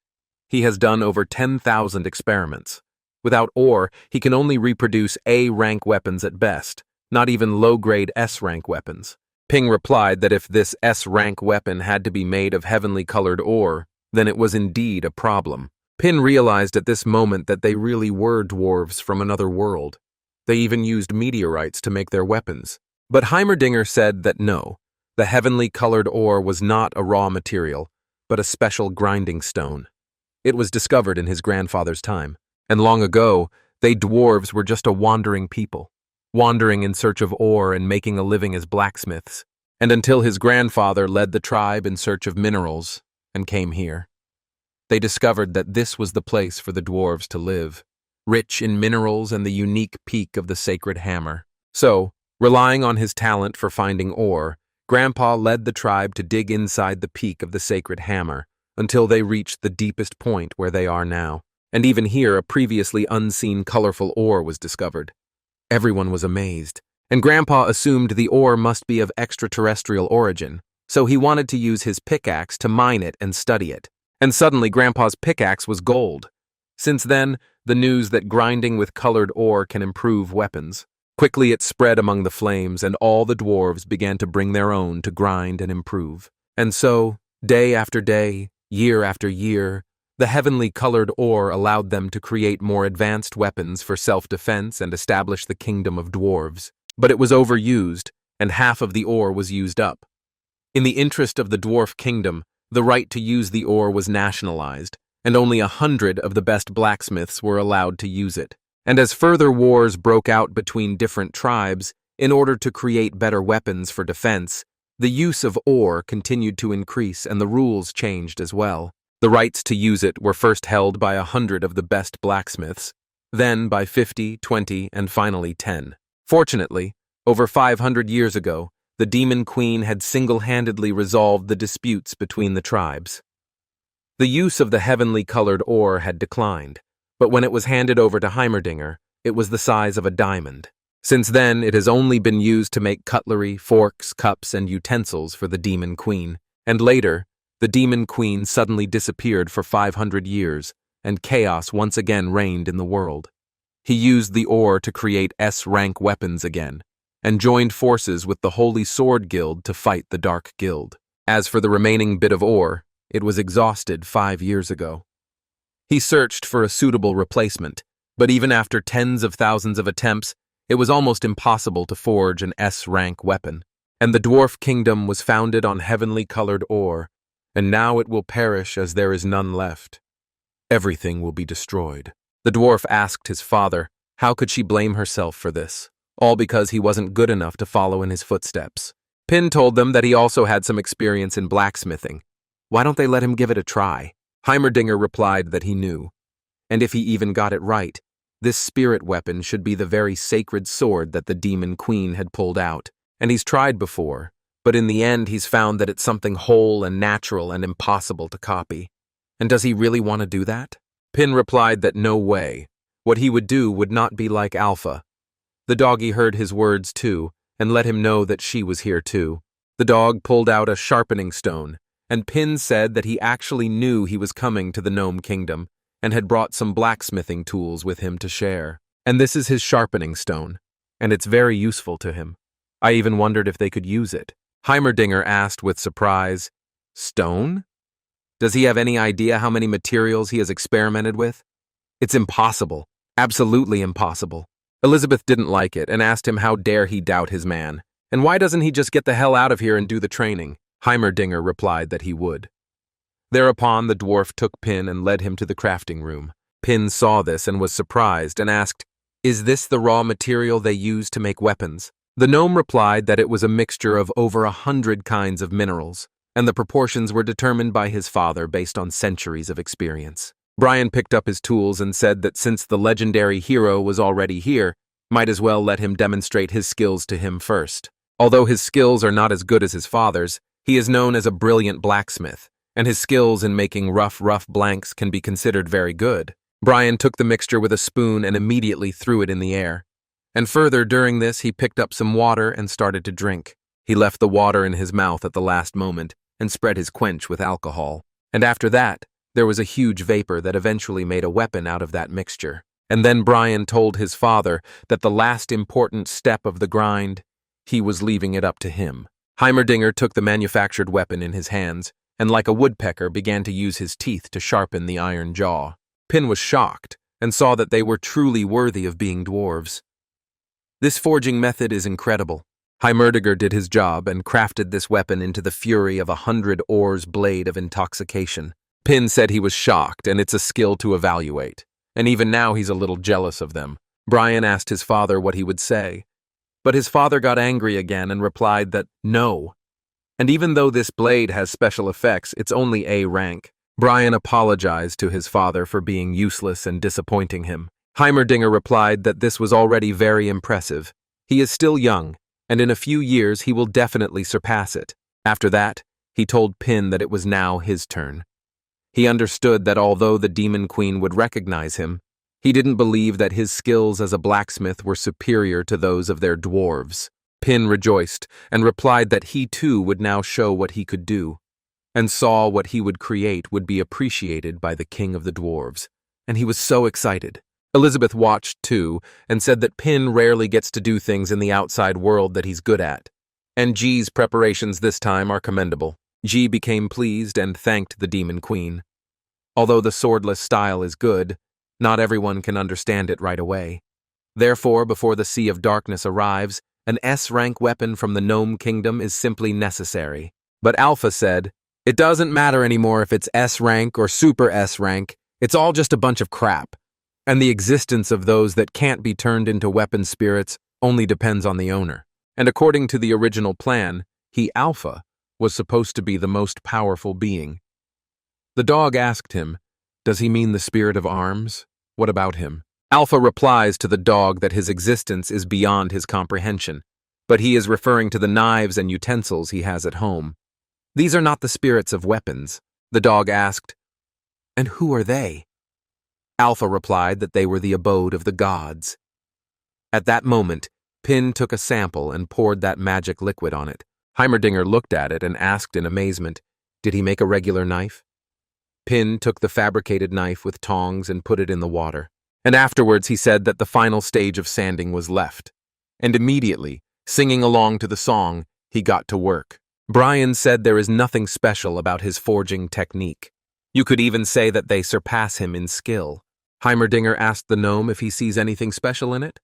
He has done over 10,000 experiments. Without ore, he can only reproduce A-rank weapons at best, not even low-grade S-rank weapons. Ping replied that if this S-rank weapon had to be made of heavenly colored ore, then it was indeed a problem. Pin realized at this moment that they really were dwarves from another world. They even used meteorites to make their weapons. But Heimerdinger said that no, the heavenly colored ore was not a raw material, but a special grinding stone. It was discovered in his grandfather's time. And long ago, they dwarves were just a wandering people, wandering in search of ore and making a living as blacksmiths. And until his grandfather led the tribe in search of minerals and came here. They discovered that this was the place for the dwarves to live, rich in minerals and the unique peak of the sacred hammer. So, relying on his talent for finding ore, Grandpa led the tribe to dig inside the peak of the sacred hammer until they reached the deepest point where they are now. And even here, a previously unseen colorful ore was discovered. Everyone was amazed, and Grandpa assumed the ore must be of extraterrestrial origin, so he wanted to use his pickaxe to mine it and study it. And suddenly, Grandpa's pickaxe was gold. Since then, the news that grinding with colored ore can improve weapons. Quickly it spread among the flames, and all the dwarves began to bring their own to grind and improve. And so, day after day, year after year, the heavenly colored ore allowed them to create more advanced weapons for self-defense and establish the kingdom of dwarves. But it was overused, and half of the ore was used up. In the interest of the dwarf kingdom, the right to use the ore was nationalized, and only 100 of the best blacksmiths were allowed to use it. And as further wars broke out between different tribes, in order to create better weapons for defense, the use of ore continued to increase and the rules changed as well. The rights to use it were first held by 100 of the best blacksmiths, then by 50, 20, and finally 10. Fortunately, over 500 years ago, the Demon Queen had single-handedly resolved the disputes between the tribes. The use of the heavenly colored ore had declined, but when it was handed over to Heimerdinger, it was the size of a diamond. Since then, it has only been used to make cutlery, forks, cups, and utensils for the Demon Queen, and later, the Demon Queen suddenly disappeared for 500 years, and chaos once again reigned in the world. He used the ore to create S-rank weapons again, and joined forces with the Holy Sword Guild to fight the Dark Guild. As for the remaining bit of ore, It was exhausted 5 years ago. He searched for a suitable replacement, but even after tens of thousands of attempts, it was almost impossible to forge an S-rank weapon. And the dwarf kingdom was founded on heavenly colored ore, and now it will perish as there is none left. Everything will be destroyed. The dwarf asked his father, how could she blame herself for this? All because he wasn't good enough to follow in his footsteps. Pin told them that he also had some experience in blacksmithing. Why don't they let him give it a try? Heimerdinger replied that he knew. And if he even got it right, this spirit weapon should be the very sacred sword that the demon queen had pulled out. And he's tried before, but in the end he's found that it's something whole and natural and impossible to copy. And does he really want to do that? Pin replied that no way. What he would do would not be like Alpha. The doggy heard his words too, and let him know that she was here too. The dog pulled out a sharpening stone, and Pin said that he actually knew he was coming to the gnome kingdom, and had brought some blacksmithing tools with him to share. And this is his sharpening stone, and it's very useful to him. I even wondered if they could use it. Heimerdinger asked with surprise, Stone? Does he have any idea how many materials he has experimented with? It's impossible. Absolutely impossible. Elizabeth didn't like it and asked him how dare he doubt his man, and why doesn't he just get the hell out of here and do the training? Heimerdinger replied that he would. Thereupon the dwarf took Pin and led him to the crafting room. Pin saw this and was surprised and asked, Is this the raw material they use to make weapons? The gnome replied that it was a mixture of over 100 kinds of minerals, and the proportions were determined by his father based on centuries of experience. Brian picked up his tools and said that since the legendary hero was already here, might as well let him demonstrate his skills to him first. Although his skills are not as good as his father's, he is known as a brilliant blacksmith, and his skills in making rough blanks can be considered very good. Brian took the mixture with a spoon and immediately threw it in the air. And further, during this, he picked up some water and started to drink. He left the water in his mouth at the last moment and spread his quench with alcohol. And after that, there was a huge vapor that eventually made a weapon out of that mixture. And then Brian told his father that the last important step of the grind, he was leaving it up to him. Heimerdinger took the manufactured weapon in his hands and like a woodpecker began to use his teeth to sharpen the iron jaw. Pin was shocked and saw that they were truly worthy of being dwarves. This forging method is incredible. Heimerdinger did his job and crafted this weapon into the fury of 100 oars blade of intoxication. Pin said he was shocked, and it's a skill to evaluate. And even now he's a little jealous of them. Brian asked his father what he would say. But his father got angry again and replied that no. And even though this blade has special effects, it's only A rank. Brian apologized to his father for being useless and disappointing him. Heimerdinger replied that this was already very impressive. He is still young, and in a few years he will definitely surpass it. After that, he told Pin that it was now his turn. He understood that although the demon queen would recognize him, he didn't believe that his skills as a blacksmith were superior to those of their dwarves. Pin rejoiced and replied that he too would now show what he could do, and saw what he would create would be appreciated by the king of the dwarves, and he was so excited. Elizabeth watched too and said that Pin rarely gets to do things in the outside world that he's good at, and G's preparations this time are commendable. G became pleased and thanked the demon queen. Although the swordless style is good, not everyone can understand it right away. Therefore, before the Sea of Darkness arrives, an S-rank weapon from the Gnome Kingdom is simply necessary. But Alpha said, It doesn't matter anymore if it's S-rank or super S-rank, it's all just a bunch of crap. And the existence of those that can't be turned into weapon spirits only depends on the owner. And according to the original plan, he, Alpha, was supposed to be the most powerful being. The dog asked him, Does he mean the spirit of arms? What about him? Alpha replies to the dog that his existence is beyond his comprehension, but he is referring to the knives and utensils he has at home. These are not the spirits of weapons. The dog asked, And who are they? Alpha replied that they were the abode of the gods. At that moment, Pin took a sample and poured that magic liquid on it. Heimerdinger looked at it and asked in amazement, Did he make a regular knife? Pin took the fabricated knife with tongs and put it in the water. And afterwards he said that the final stage of sanding was left. And immediately, singing along to the song, he got to work. Brian said there is nothing special about his forging technique. You could even say that they surpass him in skill. Heimerdinger asked the gnome if he sees anything special in it.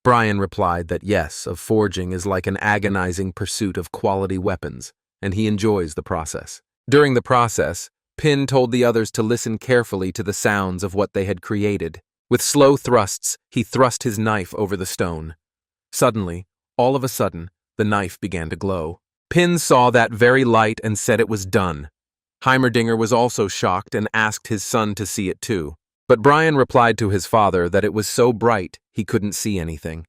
Brian replied that yes, of forging is like an agonizing pursuit of quality weapons, and he enjoys the process. During the process, Pin told the others to listen carefully to the sounds of what they had created. With slow thrusts, he thrust his knife over the stone. Suddenly, all of a sudden, the knife began to glow. Pin saw that very light and said it was done. Heimerdinger was also shocked and asked his son to see it too. But Brian replied to his father that it was so bright he couldn't see anything.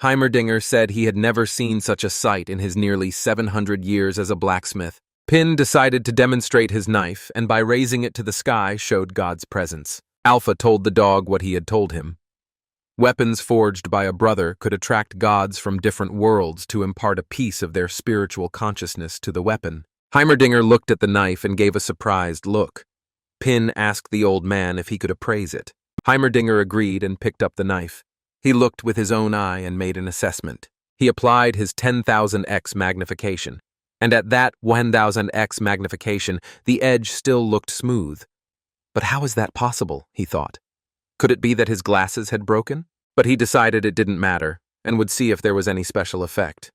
Heimerdinger said he had never seen such a sight in his nearly 700 years as a blacksmith. Pin decided to demonstrate his knife and by raising it to the sky showed God's presence. Alpha told the dog what he had told him. Weapons forged by a brother could attract gods from different worlds to impart a piece of their spiritual consciousness to the weapon. Heimerdinger looked at the knife and gave a surprised look. Pin asked the old man if he could appraise it. Heimerdinger agreed and picked up the knife. He looked with his own eye and made an assessment. He applied his 10,000x magnification. And at that 1000x magnification, the edge still looked smooth. But how is that possible, he thought. Could it be that his glasses had broken? But he decided it didn't matter, and would see if there was any special effect.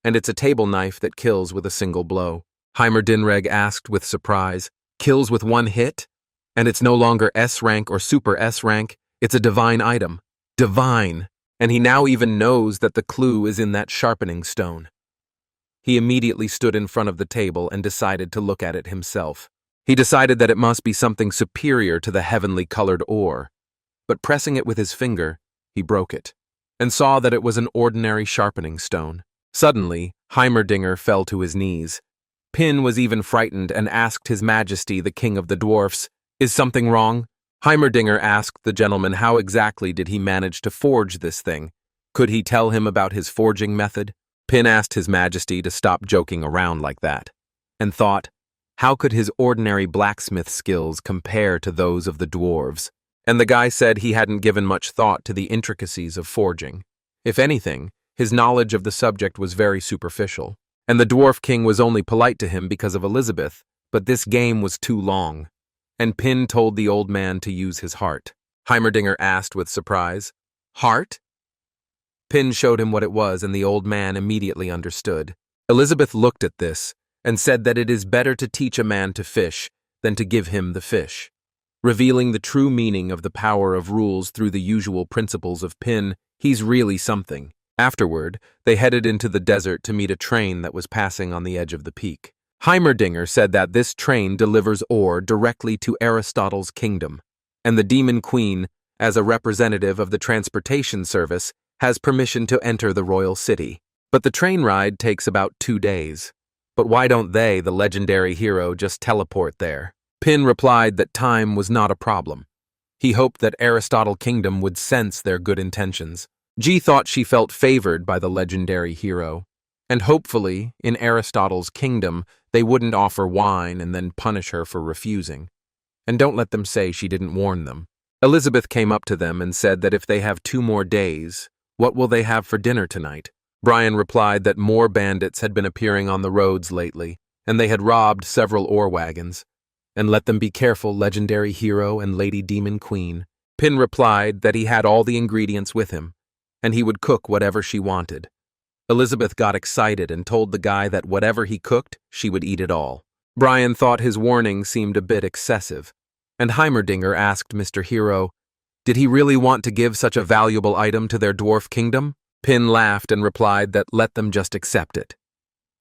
And it's a table knife that kills with a single blow. Heimerdinger asked with surprise, kills with one hit? And it's no longer S rank or super S rank, it's a divine item. Divine! And he now even knows that the clue is in that sharpening stone. He immediately stood in front of the table and decided to look at it himself. He decided that it must be something superior to the heavenly colored ore. But pressing it with his finger, he broke it, and saw that it was an ordinary sharpening stone. Suddenly, Heimerdinger fell to his knees. Pin was even frightened and asked His Majesty, the King of the Dwarfs, "Is something wrong?" Heimerdinger asked the gentleman how exactly did he manage to forge this thing. Could he tell him about his forging method? Pin asked His Majesty to stop joking around like that, and thought, how could his ordinary blacksmith skills compare to those of the dwarves? And the guy said he hadn't given much thought to the intricacies of forging. If anything, his knowledge of the subject was very superficial. And the Dwarf King was only polite to him because of Elizabeth, but this game was too long. And Pin told the old man to use his heart. Heimerdinger asked with surprise, "Heart?" Pin showed him what it was, and the old man immediately understood. Elizabeth looked at this and said that it is better to teach a man to fish than to give him the fish. Revealing the true meaning of the power of rules through the usual principles of Pin, he's really something. Afterward, they headed into the desert to meet a train that was passing on the edge of the peak. Heimerdinger said that this train delivers ore directly to Aristotle's kingdom, and the Demon Queen, as a representative of the transportation service, has permission to enter the royal city. But the train ride takes about 2 days. But why don't they, the legendary hero, just teleport there? Pin replied that time was not a problem. He hoped that Aristotle Kingdom would sense their good intentions. G thought she felt favored by the legendary hero, and hopefully, in Aristotle's kingdom, they wouldn't offer wine and then punish her for refusing. And don't let them say she didn't warn them. Elizabeth came up to them and said that if they have 2 more days, what will they have for dinner tonight? Brian replied that more bandits had been appearing on the roads lately, and they had robbed several ore wagons. And let them be careful, legendary hero and Lady Demon Queen. Pin replied that he had all the ingredients with him, and he would cook whatever she wanted. Elizabeth got excited and told the guy that whatever he cooked, she would eat it all. Brian thought his warning seemed a bit excessive, and Heimerdinger asked Mr. Hero, did he really want to give such a valuable item to their dwarf kingdom? Pin laughed and replied that let them just accept it.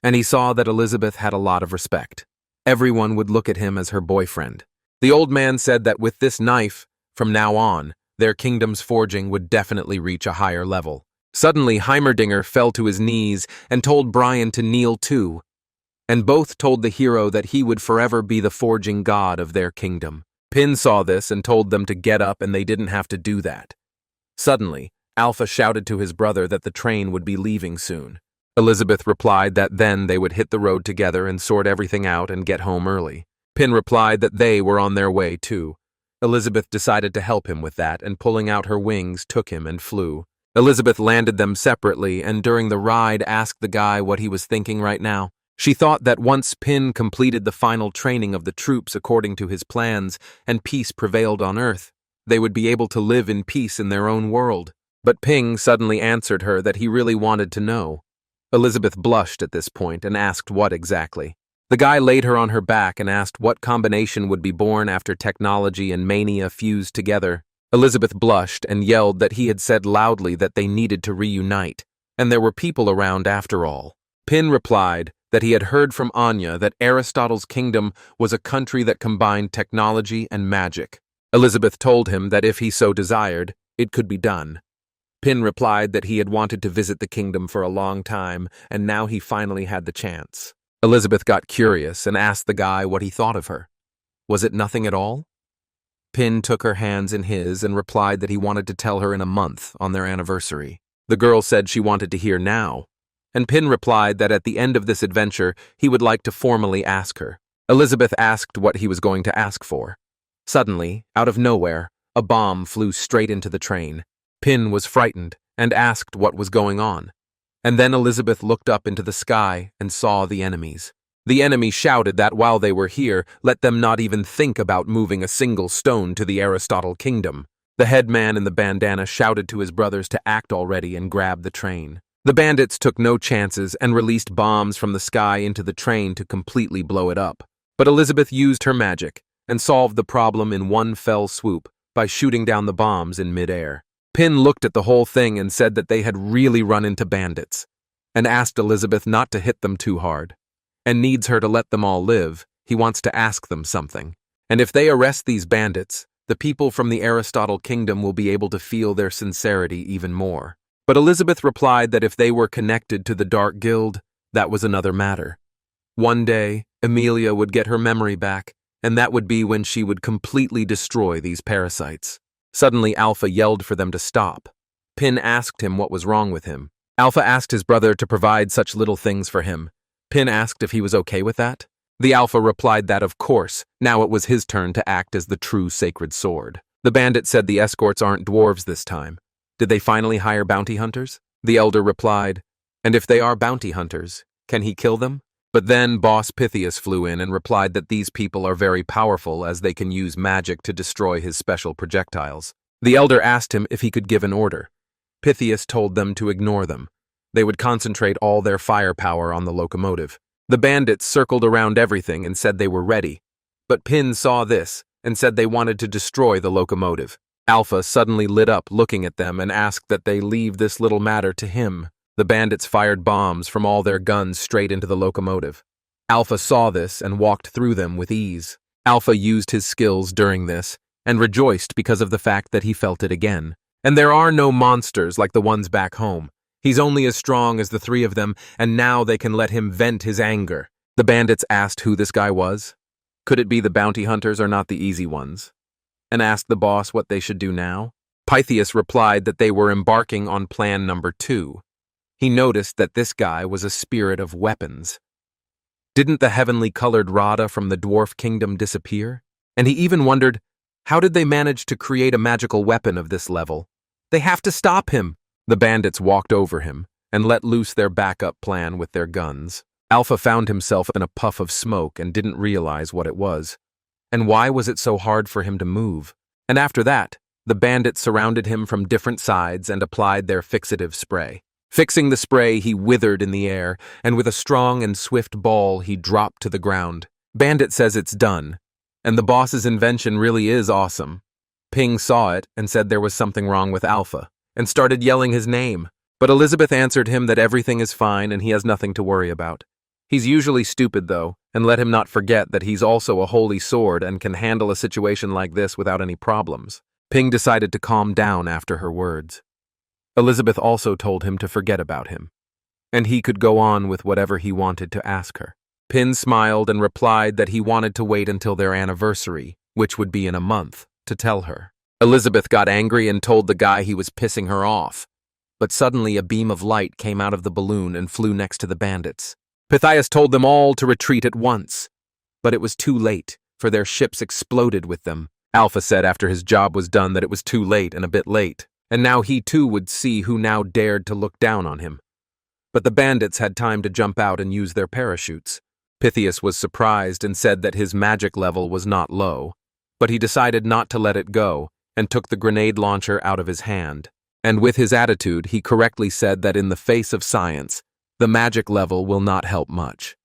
And he saw that Elizabeth had a lot of respect. Everyone would look at him as her boyfriend. The old man said that with this knife, from now on, their kingdom's forging would definitely reach a higher level. Suddenly, Heimerdinger fell to his knees and told Brian to kneel too, and both told the hero that he would forever be the forging god of their kingdom. Pin saw this and told them to get up, and they didn't have to do that. Suddenly, Alpha shouted to his brother that the train would be leaving soon. Elizabeth replied that then they would hit the road together and sort everything out and get home early. Pin replied that they were on their way too. Elizabeth decided to help him with that, and pulling out her wings took him and flew. Elizabeth landed them separately and during the ride asked the guy what he was thinking right now. She thought that once Pin completed the final training of the troops according to his plans and peace prevailed on Earth, they would be able to live in peace in their own world. But Ping suddenly answered her that he really wanted to know. Elizabeth blushed at this point and asked what exactly. The guy laid her on her back and asked what combination would be born after technology and mania fused together. Elizabeth blushed and yelled that he had said loudly that they needed to reunite, and there were people around after all. Pin replied that he had heard from Anya that Aristotle's kingdom was a country that combined technology and magic. Elizabeth told him that if he so desired, it could be done. Pin replied that he had wanted to visit the kingdom for a long time, and now he finally had the chance. Elizabeth got curious and asked the guy what he thought of her. Was it nothing at all? Pin took her hands in his and replied that he wanted to tell her in a month on their anniversary. The girl said she wanted to hear now, and Pin replied that at the end of this adventure he would like to formally ask her. Elizabeth asked what he was going to ask for. Suddenly, out of nowhere, a bomb flew straight into the train. Pin was frightened and asked what was going on. And then Elizabeth looked up into the sky and saw the enemies. The enemy shouted that while they were here, let them not even think about moving a single stone to the Aristotle kingdom. The head man in the bandana shouted to his brothers to act already and grab the train. The bandits took no chances and released bombs from the sky into the train to completely blow it up. But Elizabeth used her magic and solved the problem in one fell swoop by shooting down the bombs in midair. Pin looked at the whole thing and said that they had really run into bandits, and asked Elizabeth not to hit them too hard, and needs her to let them all live. He wants to ask them something. And if they arrest these bandits, the people from the Aristotle kingdom will be able to feel their sincerity even more. But Elizabeth replied that if they were connected to the Dark Guild, that was another matter. One day, Emilia would get her memory back, and that would be when she would completely destroy these parasites. Suddenly, Alpha yelled for them to stop. Pin asked him what was wrong with him. Alpha asked his brother to provide such little things for him. Pin asked if he was okay with that. The Alpha replied that, of course, now it was his turn to act as the true sacred sword. The bandit said the escorts aren't dwarves this time. Did they finally hire bounty hunters? The elder replied, and if they are bounty hunters, can he kill them? But then Boss Pythias flew in and replied that these people are very powerful as they can use magic to destroy his special projectiles. The elder asked him if he could give an order. Pythias told them to ignore them. They would concentrate all their firepower on the locomotive. The bandits circled around everything and said they were ready. But Pin saw this and said they wanted to destroy the locomotive. Alpha suddenly lit up looking at them and asked that they leave this little matter to him. The bandits fired bombs from all their guns straight into the locomotive. Alpha saw this and walked through them with ease. Alpha used his skills during this and rejoiced because of the fact that he felt it again. And there are no monsters like the ones back home. He's only as strong as the three of them, and now they can let him vent his anger. The bandits asked who this guy was. Could it be the bounty hunters or not the easy ones? And asked the boss what they should do now. Pythias replied that they were embarking on plan number 2. He noticed that this guy was a spirit of weapons. Didn't the heavenly colored Radha from the dwarf kingdom disappear? And he even wondered, how did they manage to create a magical weapon of this level? They have to stop him! The bandits walked over him and let loose their backup plan with their guns. Alpha found himself in a puff of smoke and didn't realize what it was. And why was it so hard for him to move? And after that, the bandits surrounded him from different sides and applied their fixative spray. Fixing the spray, he withered in the air, and with a strong and swift ball, he dropped to the ground. Bandit says it's done, and the boss's invention really is awesome. Ping saw it and said there was something wrong with Alpha, and started yelling his name. But Elizabeth answered him that everything is fine and he has nothing to worry about. He's usually stupid, though, and let him not forget that he's also a holy sword and can handle a situation like this without any problems. Ping decided to calm down after her words. Elizabeth also told him to forget about him, and he could go on with whatever he wanted to ask her. Pin smiled and replied that he wanted to wait until their anniversary, which would be in a month, to tell her. Elizabeth got angry and told the guy he was pissing her off, but suddenly a beam of light came out of the balloon and flew next to the bandits. Pythias told them all to retreat at once, but it was too late, for their ships exploded with them. Alpha said after his job was done that it was too late and a bit late. And now he too would see who now dared to look down on him. but the bandits had time to jump out and use their parachutes. Pythias was surprised and said that his magic level was not low, but he decided not to let it go and took the grenade launcher out of his hand. And with his attitude, he correctly said that in the face of science, the magic level will not help much.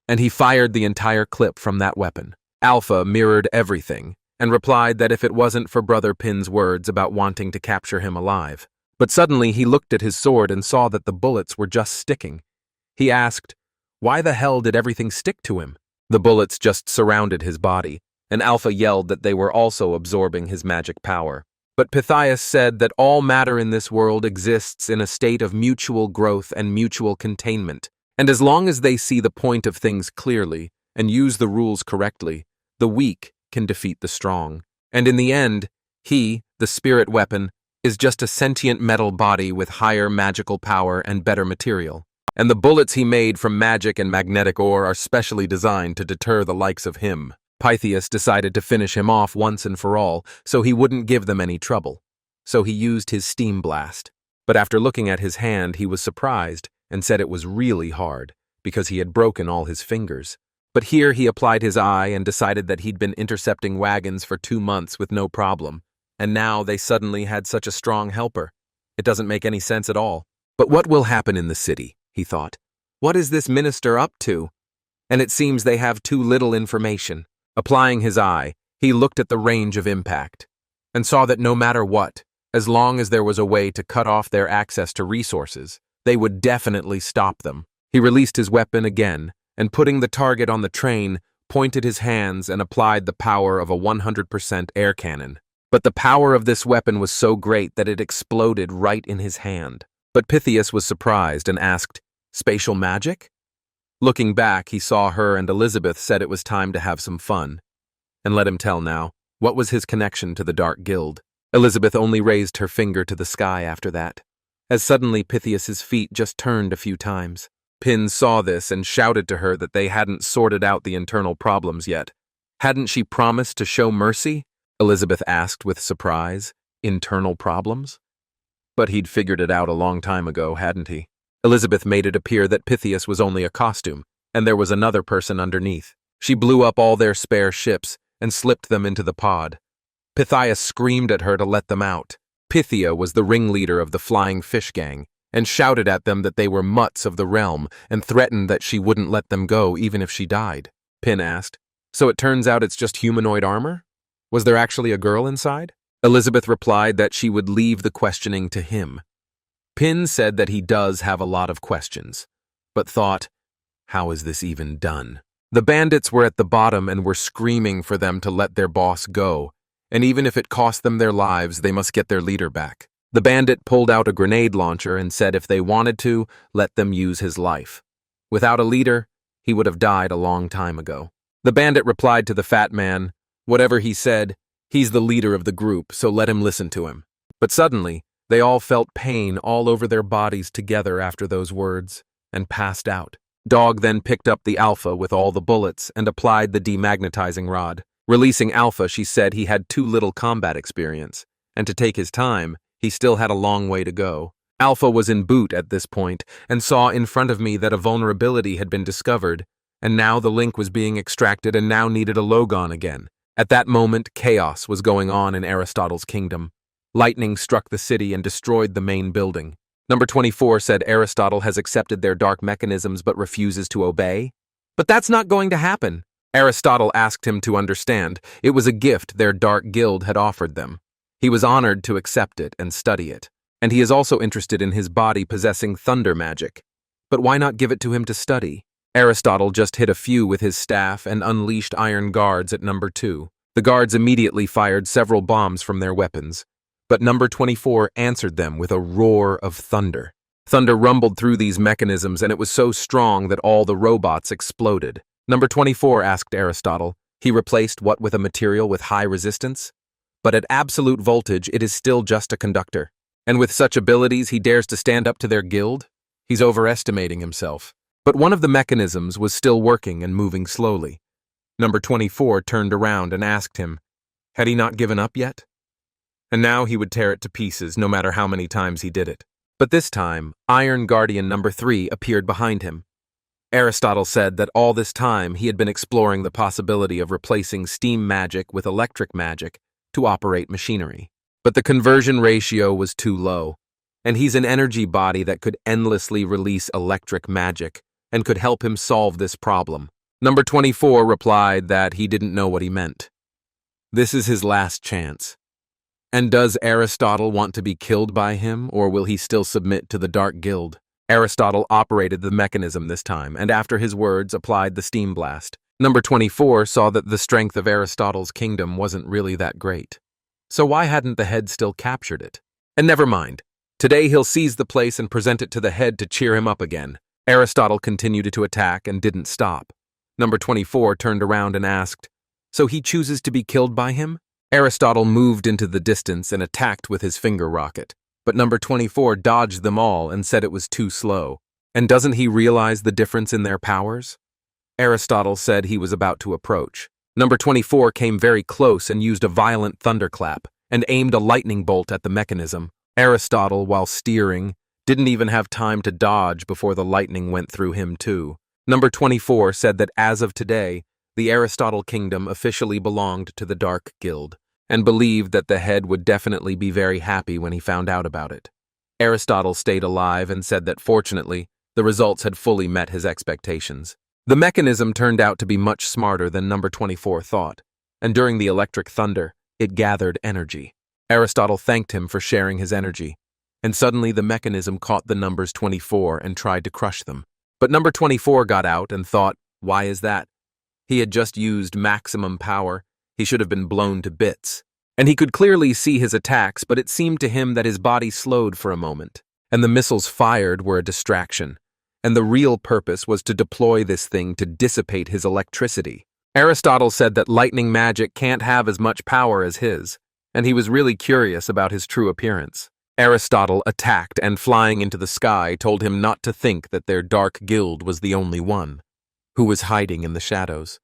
And he fired the entire clip from that weapon. Alpha mirrored everything and replied that if it wasn't for Brother Pin's words about wanting to capture him alive. But suddenly he looked at his sword and saw that the bullets were just sticking. He asked, why the hell did everything stick to him? The bullets just surrounded his body, and Alpha yelled that they were also absorbing his magic power. But Pythias said that all matter in this world exists in a state of mutual growth and mutual containment, and as long as they see the point of things clearly and use the rules correctly, the weak can defeat the strong. And in the end, he, the spirit weapon, is just a sentient metal body with higher magical power and better material. And the bullets he made from magic and magnetic ore are specially designed to deter the likes of him. Pythias decided to finish him off once and for all, so he wouldn't give them any trouble. So he used his steam blast. But after looking at his hand, he was surprised and said it was really hard, because he had broken all his fingers. But here he applied his eye and decided that he'd been intercepting wagons for 2 months with no problem, and now they suddenly had such a strong helper. It doesn't make any sense at all. But what will happen in the city? He thought. What is this minister up to? And it seems they have too little information. Applying his eye, he looked at the range of impact and saw that no matter what, as long as there was a way to cut off their access to resources, they would definitely stop them. He released his weapon again and, putting the target on the train, pointed his hands and applied the power of a 100% air cannon. But the power of this weapon was so great that it exploded right in his hand. But Pythias was surprised and asked, spatial magic? Looking back, he saw her and Elizabeth said it was time to have some fun. And let him tell now, what was his connection to the Dark Guild? Elizabeth only raised her finger to the sky after that, as suddenly Pythias's feet just turned a few times. Pin saw this and shouted to her that they hadn't sorted out the internal problems yet. Hadn't she promised to show mercy? Elizabeth asked with surprise. Internal problems? But he'd figured it out a long time ago, hadn't he? Elizabeth made it appear that Pythias was only a costume, and there was another person underneath. She blew up all their spare ships and slipped them into the pod. Pythias screamed at her to let them out. Pythia was the ringleader of the flying fish gang, and shouted at them that they were mutts of the realm and threatened that she wouldn't let them go even if she died. Pin asked, so it turns out it's just humanoid armor? Was there actually a girl inside? Elizabeth replied that she would leave the questioning to him. Pin said that he does have a lot of questions, but thought, how is this even done? The bandits were at the bottom and were screaming for them to let their boss go, and even if it cost them their lives, they must get their leader back. The bandit pulled out a grenade launcher and said if they wanted to, let them use his life. Without a leader, he would have died a long time ago. The bandit replied to the fat man, whatever he said, he's the leader of the group, so let him listen to him. But suddenly, they all felt pain all over their bodies together after those words, and passed out. Dog then picked up the Alpha with all the bullets and applied the demagnetizing rod. Releasing Alpha, she said he had too little combat experience, and to take his time, he still had a long way to go. Alpha was in boot at this point and saw in front of me that a vulnerability had been discovered, and now the link was being extracted and now needed a logon again. At that moment, chaos was going on in Aristotle's kingdom. Lightning struck the city and destroyed the main building. Number 24 said Aristotle has accepted their dark mechanisms but refuses to obey. But that's not going to happen. Aristotle asked him to understand. It was a gift their dark guild had offered them. He was honored to accept it and study it. And he is also interested in his body possessing thunder magic. But why not give it to him to study? Aristotle just hit a few with his staff and unleashed iron guards at number 2. The guards immediately fired several bombs from their weapons. But number 24 answered them with a roar of thunder. Thunder rumbled through these mechanisms, and it was so strong that all the robots exploded. Number 24 asked Aristotle. He replaced what with a material with high resistance? But at absolute voltage, it is still just a conductor. And with such abilities, he dares to stand up to their guild? He's overestimating himself. But one of the mechanisms was still working and moving slowly. Number 24 turned around and asked him, had he not given up yet? And now he would tear it to pieces no matter how many times he did it. But this time, Iron Guardian number 3 appeared behind him. Aristotle said that all this time he had been exploring the possibility of replacing steam magic with electric magic to operate machinery. But the conversion ratio was too low, and he's an energy body that could endlessly release electric magic and could help him solve this problem. Number 24 replied that he didn't know what he meant. This is his last chance. And does Aristotle want to be killed by him, or will he still submit to the Dark Guild? Aristotle operated the mechanism this time, and after his words applied the steam blast. Number 24 saw that the strength of Aristotle's kingdom wasn't really that great. So why hadn't the head still captured it? And never mind. Today he'll seize the place and present it to the head to cheer him up again. Aristotle continued to attack and didn't stop. Number 24 turned around and asked, "So he chooses to be killed by him?" Aristotle moved into the distance and attacked with his finger rocket, but number 24 dodged them all and said it was too slow. And doesn't he realize the difference in their powers? Aristotle said he was about to approach. Number 24 came very close and used a violent thunderclap and aimed a lightning bolt at the mechanism. Aristotle, while steering, didn't even have time to dodge before the lightning went through him too. Number 24 said that as of today, the Aristotle kingdom officially belonged to the Dark Guild, and believed that the head would definitely be very happy when he found out about it. Aristotle stayed alive and said that fortunately, the results had fully met his expectations. The mechanism turned out to be much smarter than number 24 thought, and during the electric thunder, it gathered energy. Aristotle thanked him for sharing his energy, and suddenly the mechanism caught the numbers 24 and tried to crush them. But number 24 got out and thought, why is that? He had just used maximum power. He should have been blown to bits. And he could clearly see his attacks, but it seemed to him that his body slowed for a moment, and the missiles fired were a distraction. And the real purpose was to deploy this thing to dissipate his electricity. Aristotle said that lightning magic can't have as much power as his, and he was really curious about his true appearance. Aristotle attacked and flying into the sky told him not to think that their Dark Guild was the only one, who was hiding in the shadows.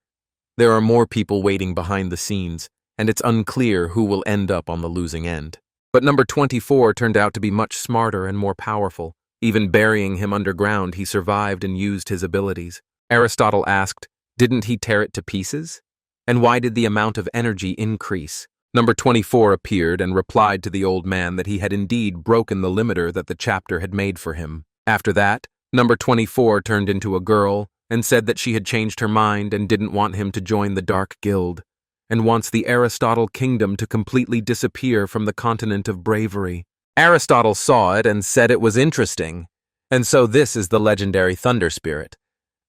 There are more people waiting behind the scenes, and it's unclear who will end up on the losing end. But number 24 turned out to be much smarter and more powerful. Even burying him underground, he survived and used his abilities. Aristotle asked, didn't he tear it to pieces? And why did the amount of energy increase? Number 24 appeared and replied to the old man that he had indeed broken the limiter that the chapter had made for him. After that, number 24 turned into a girl and said that she had changed her mind and didn't want him to join the Dark Guild, and wants the Aristotle kingdom to completely disappear from the continent of bravery. Aristotle saw it and said it was interesting, and so this is the legendary Thunder Spirit.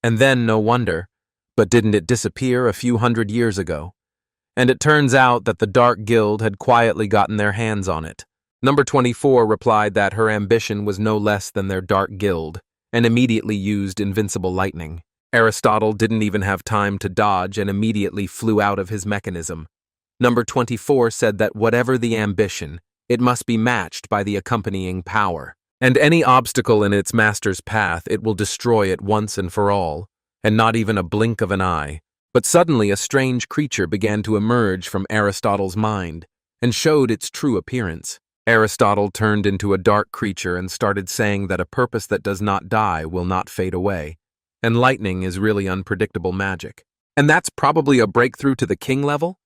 And then, no wonder, but didn't it disappear a few hundred years ago? And it turns out that the Dark Guild had quietly gotten their hands on it. Number 24 replied that her ambition was no less than their Dark Guild, and immediately used invincible lightning. Aristotle didn't even have time to dodge and immediately flew out of his mechanism. Number 24 said that whatever the ambition, it must be matched by the accompanying power, and any obstacle in its master's path it will destroy it once and for all, and not even a blink of an eye. But suddenly a strange creature began to emerge from Aristotle's mind, and showed its true appearance. Aristotle turned into a dark creature and started saying that a purpose that does not die will not fade away, and lightning is really unpredictable magic. And that's probably a breakthrough to the king level?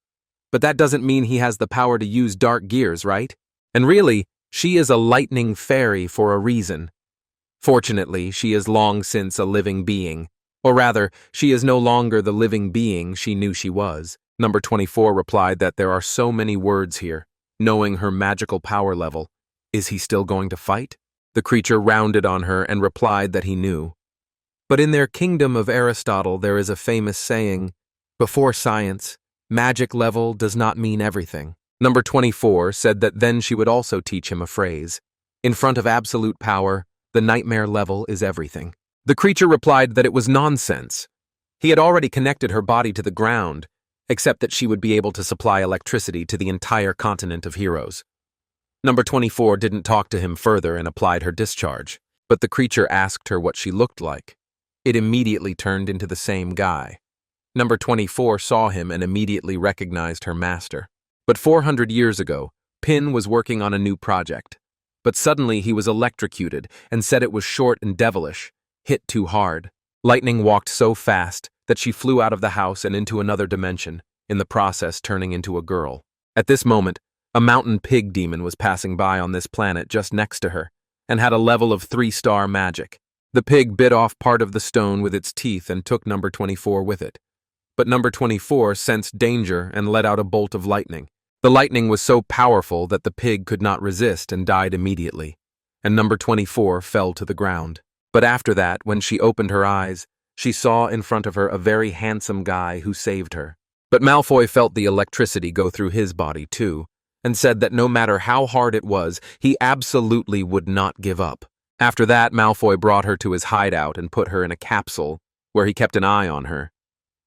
But that doesn't mean he has the power to use dark gears, right? And really, she is a lightning fairy for a reason. Fortunately, she is long since a living being. Or rather, she is no longer the living being she knew she was. Number 24 replied that there are so many words here. Knowing her magical power level, is he still going to fight? The creature rounded on her and replied that he knew. But in their kingdom of Aristotle there is a famous saying, before science, magic level does not mean everything. Number 24 said that then she would also teach him a phrase. In front of absolute power, the nightmare level is everything. The creature replied that it was nonsense. He had already connected her body to the ground, except that she would be able to supply electricity to the entire continent of heroes. Number 24 didn't talk to him further and applied her discharge, but the creature asked her what she looked like. It immediately turned into the same guy. Number 24 saw him and immediately recognized her master. But 400 years ago, Pin was working on a new project, but suddenly he was electrocuted and said it was short and devilish, hit too hard. Lightning walked so fast that she flew out of the house and into another dimension, in the process turning into a girl. At this moment, a mountain pig demon was passing by on this planet just next to her, and had a level of 3-star magic. The pig bit off part of the stone with its teeth and took number 24 with it. But number 24 sensed danger and let out a bolt of lightning. The lightning was so powerful that the pig could not resist and died immediately, and number 24 fell to the ground. But after that, when she opened her eyes, she saw in front of her a very handsome guy who saved her. But Malfoy felt the electricity go through his body too, and said that no matter how hard it was, he absolutely would not give up. After that, Malfoy brought her to his hideout and put her in a capsule, where he kept an eye on her.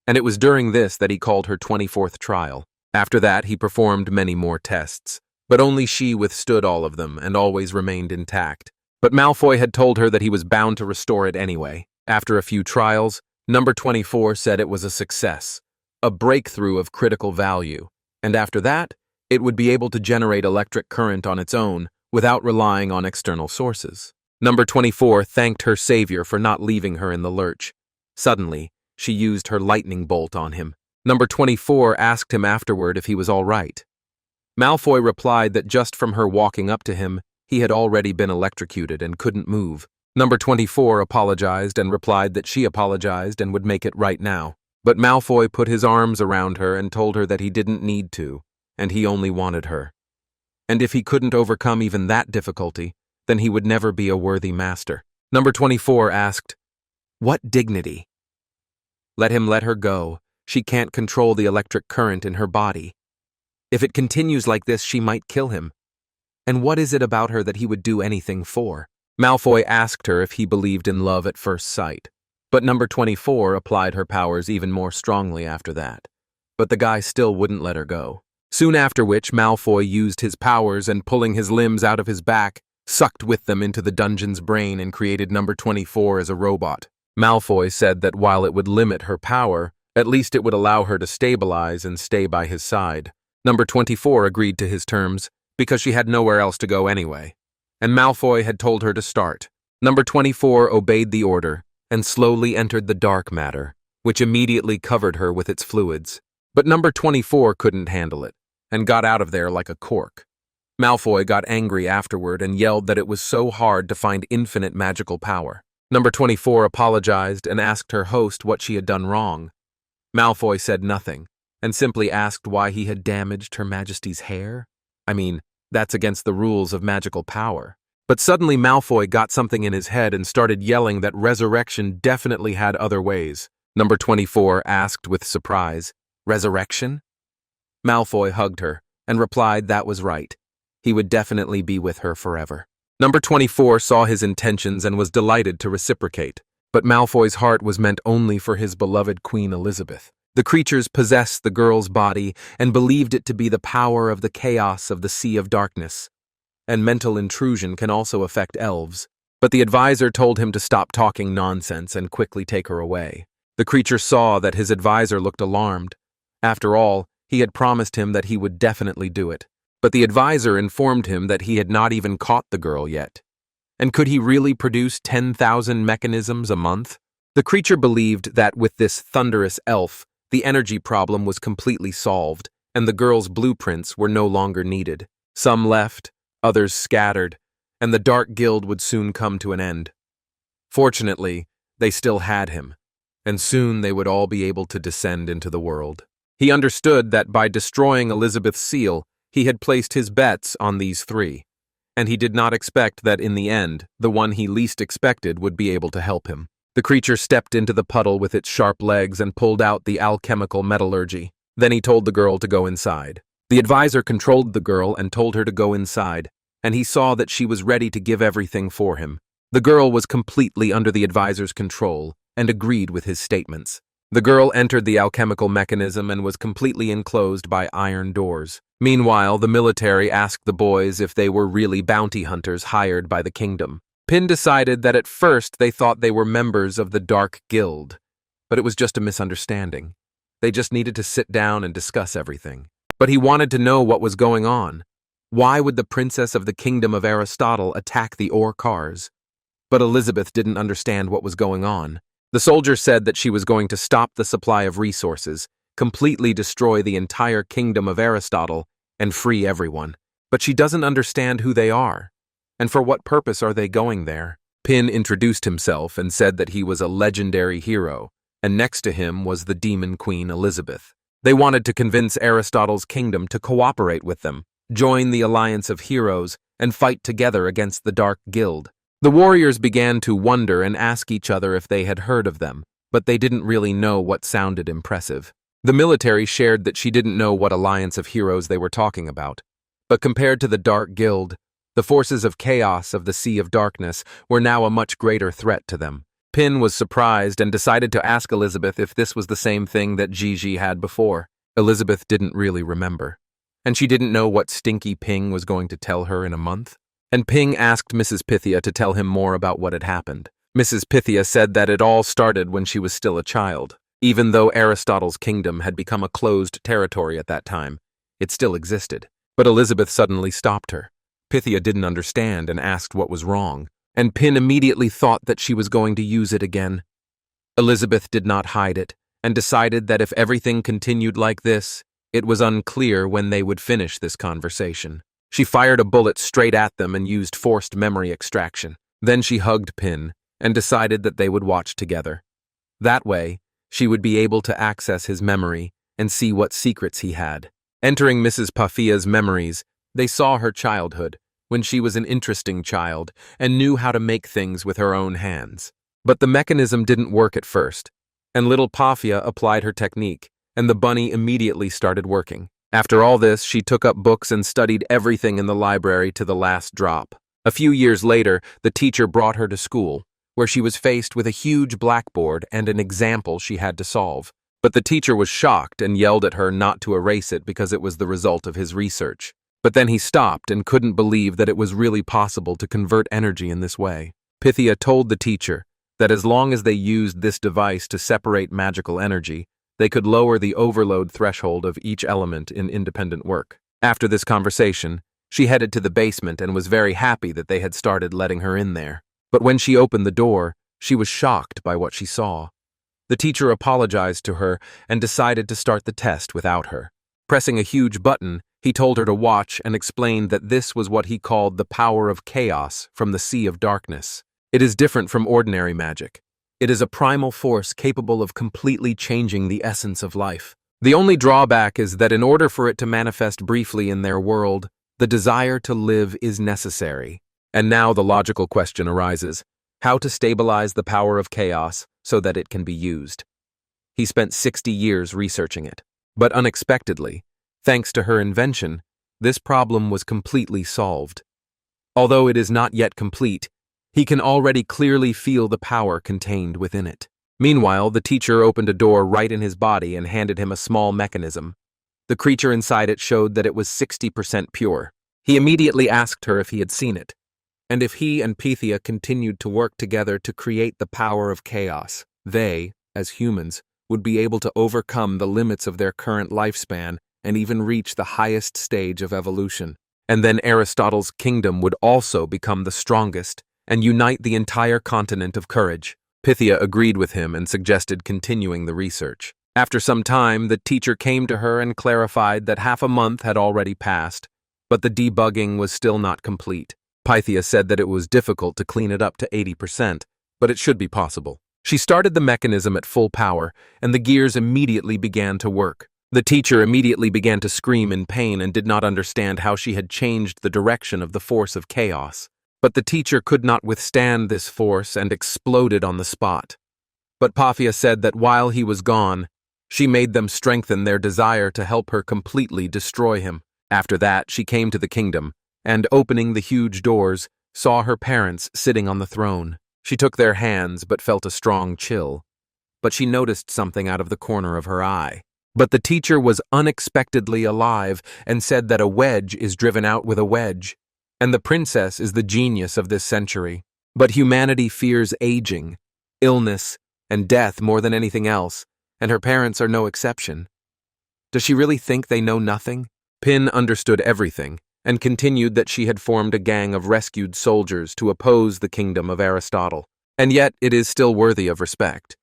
And it was during this that he called her 24th trial. After that, he performed many more tests, but only she withstood all of them and always remained intact. But Malfoy had told her that he was bound to restore it anyway. After a few trials, number 24 said it was a success, a breakthrough of critical value, and after that, it would be able to generate electric current on its own without relying on external sources. Number 24 thanked her savior for not leaving her in the lurch. Suddenly, she used her lightning bolt on him. Number 24 asked him afterward if he was all right. Malfoy replied that just from her walking up to him, he had already been electrocuted and couldn't move. Number 24 apologized and replied that she apologized and would make it right now. But Malfoy put his arms around her and told her that he didn't need to, and he only wanted her. And if he couldn't overcome even that difficulty, then he would never be a worthy master. Number 24 asked, "What dignity?" Let him let her go. She can't control the electric current in her body. If it continues like this, she might kill him. And what is it about her that he would do anything for? Malfoy asked her if he believed in love at first sight. But number 24 applied her powers even more strongly after that. But the guy still wouldn't let her go. Soon after which, Malfoy used his powers and pulling his limbs out of his back, sucked with them into the dungeon's brain and created number 24 as a robot. Malfoy said that while it would limit her power, at least it would allow her to stabilize and stay by his side. Number 24 agreed to his terms, because she had nowhere else to go anyway. And Malfoy had told her to start. Number 24 obeyed the order, and slowly entered the dark matter, which immediately covered her with its fluids. But number 24 couldn't handle it, and got out of there like a cork. Malfoy got angry afterward and yelled that it was so hard to find infinite magical power. Number 24 apologized and asked her host what she had done wrong. Malfoy said nothing, and simply asked why he had damaged Her Majesty's hair. I mean, that's against the rules of magical power. But suddenly Malfoy got something in his head and started yelling that resurrection definitely had other ways. Number 24 asked with surprise, "Resurrection?" Malfoy hugged her and replied that was right. He would definitely be with her forever. Number 24 saw his intentions and was delighted to reciprocate. But Malfoy's heart was meant only for his beloved Queen Elizabeth. The creatures possessed the girl's body and believed it to be the power of the chaos of the Sea of Darkness. And mental intrusion can also affect elves. But the advisor told him to stop talking nonsense and quickly take her away. The creature saw that his advisor looked alarmed. After all, he had promised him that he would definitely do it. But the advisor informed him that he had not even caught the girl yet. And could he really produce 10,000 mechanisms a month? The creature believed that with this thunderous elf, the energy problem was completely solved, and the girl's blueprints were no longer needed. Some left, others scattered, and the Dark Guild would soon come to an end. Fortunately, they still had him, and soon they would all be able to descend into the world. He understood that by destroying Elizabeth's seal, he had placed his bets on these three, and he did not expect that in the end, the one he least expected would be able to help him. The creature stepped into the puddle with its sharp legs and pulled out the alchemical metallurgy. Then he told the girl to go inside. The advisor controlled the girl and told her to go inside, and he saw that she was ready to give everything for him. The girl was completely under the advisor's control and agreed with his statements. The girl entered the alchemical mechanism and was completely enclosed by iron doors. Meanwhile, the military asked the boys if they were really bounty hunters hired by the kingdom. Pin decided that at first they thought they were members of the Dark Guild, but it was just a misunderstanding. They just needed to sit down and discuss everything. But he wanted to know what was going on. Why would the princess of the kingdom of Aristotle attack the ore cars? But Elizabeth didn't understand what was going on. The soldier said that she was going to stop the supply of resources, completely destroy the entire kingdom of Aristotle, and free everyone. But she doesn't understand who they are. And for what purpose are they going there? Pin introduced himself and said that he was a legendary hero, and next to him was the demon queen Elizabeth. They wanted to convince Aristotle's kingdom to cooperate with them, join the alliance of heroes, and fight together against the Dark Guild. The warriors began to wonder and ask each other if they had heard of them, but they didn't really know what sounded impressive. The military shared that she didn't know what alliance of heroes they were talking about. But compared to the Dark Guild, the forces of chaos of the Sea of Darkness were now a much greater threat to them. Pin was surprised and decided to ask Elizabeth if this was the same thing that Gigi had before. Elizabeth didn't really remember. And she didn't know what Stinky Ping was going to tell her in a month. And Ping asked Mrs. Pythia to tell him more about what had happened. Mrs. Pythia said that it all started when she was still a child. Even though Aristotle's kingdom had become a closed territory at that time, it still existed. But Elizabeth suddenly stopped her. Pythia didn't understand and asked what was wrong, and Pin immediately thought that she was going to use it again. Elizabeth did not hide it, and decided that if everything continued like this, it was unclear when they would finish this conversation. She fired a bullet straight at them and used forced memory extraction. Then she hugged Pin and decided that they would watch together. That way, she would be able to access his memory and see what secrets he had. Entering Mrs. Pythia's memories, they saw her childhood, when she was an interesting child and knew how to make things with her own hands. But the mechanism didn't work at first, and little Pythia applied her technique, and the bunny immediately started working. After all this, she took up books and studied everything in the library to the last drop. A few years later, the teacher brought her to school, where she was faced with a huge blackboard and an example she had to solve. But the teacher was shocked and yelled at her not to erase it because it was the result of his research. But then he stopped and couldn't believe that it was really possible to convert energy in this way. Pythia told the teacher that as long as they used this device to separate magical energy, they could lower the overload threshold of each element in independent work. After this conversation, she headed to the basement and was very happy that they had started letting her in there. But when she opened the door, she was shocked by what she saw. The teacher apologized to her and decided to start the test without her. Pressing a huge button, he told her to watch and explained that this was what he called the power of chaos from the Sea of Darkness. It is different from ordinary magic. It is a primal force capable of completely changing the essence of life. The only drawback is that in order for it to manifest briefly in their world, the desire to live is necessary. And now the logical question arises: how to stabilize the power of chaos so that it can be used. He spent 60 years researching it. But unexpectedly, thanks to her invention, this problem was completely solved. Although it is not yet complete, he can already clearly feel the power contained within it. Meanwhile, the teacher opened a door right in his body and handed him a small mechanism. The creature inside it showed that it was 60% pure. He immediately asked her if he had seen it, and if he and Pythia continued to work together to create the power of chaos, they, as humans, would be able to overcome the limits of their current lifespan and even reach the highest stage of evolution. And then Aristotle's kingdom would also become the strongest and unite the entire continent of courage. Pythia agreed with him and suggested continuing the research. After some time, the teacher came to her and clarified that half a month had already passed, but the debugging was still not complete. Pythia said that it was difficult to clean it up to 80%, but it should be possible. She started the mechanism at full power, and the gears immediately began to work. The teacher immediately began to scream in pain and did not understand how she had changed the direction of the force of chaos. But the teacher could not withstand this force and exploded on the spot. But Pythia said that while he was gone, she made them strengthen their desire to help her completely destroy him. After that, she came to the kingdom, and opening the huge doors, saw her parents sitting on the throne. She took their hands but felt a strong chill. But she noticed something out of the corner of her eye. But the teacher was unexpectedly alive and said that a wedge is driven out with a wedge, and the princess is the genius of this century. But humanity fears aging, illness, and death more than anything else, and her parents are no exception. Does she really think they know nothing? Pin understood everything, and continued that she had formed a gang of rescued soldiers to oppose the kingdom of Aristotle. And yet, it is still worthy of respect.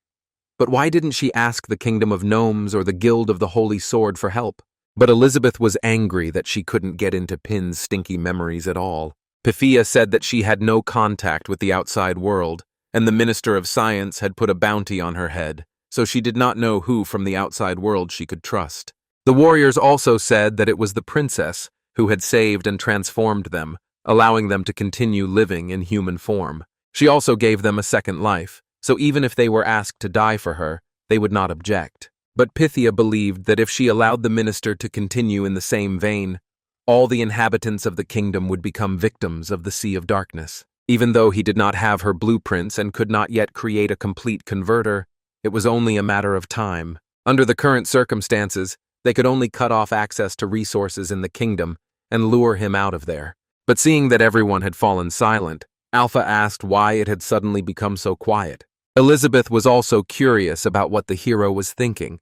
But why didn't she ask the kingdom of gnomes or the guild of the Holy Sword for help? But Elizabeth was angry that she couldn't get into Pin's stinky memories at all. Pythia said that she had no contact with the outside world, and the Minister of Science had put a bounty on her head, so she did not know who from the outside world she could trust. The warriors also said that it was the princess who had saved and transformed them, allowing them to continue living in human form. She also gave them a second life, so even if they were asked to die for her, they would not object. But Pythia believed that if she allowed the minister to continue in the same vein, all the inhabitants of the kingdom would become victims of the Sea of Darkness. Even though he did not have her blueprints and could not yet create a complete converter, it was only a matter of time. Under the current circumstances, they could only cut off access to resources in the kingdom and lure him out of there. But seeing that everyone had fallen silent, Alpha asked why it had suddenly become so quiet. Elizabeth was also curious about what the hero was thinking,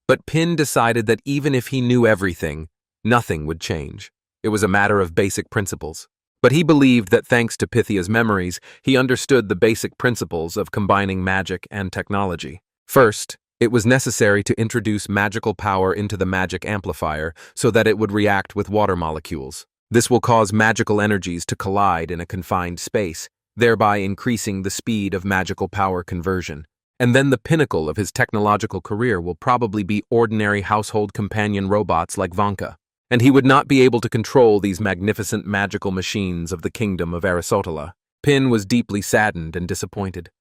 but Pin decided that even if he knew everything, nothing would change. It was a matter of basic principles. But he believed that thanks to Pythia's memories, he understood the basic principles of combining magic and technology. First, it was necessary to introduce magical power into the magic amplifier so that it would react with water molecules. This will cause magical energies to collide in a confined space, thereby increasing the speed of magical power conversion. And then the pinnacle of his technological career will probably be ordinary household companion robots like Vanka. And he would not be able to control these magnificent magical machines of the kingdom of Aristotle. Pin was deeply saddened and disappointed.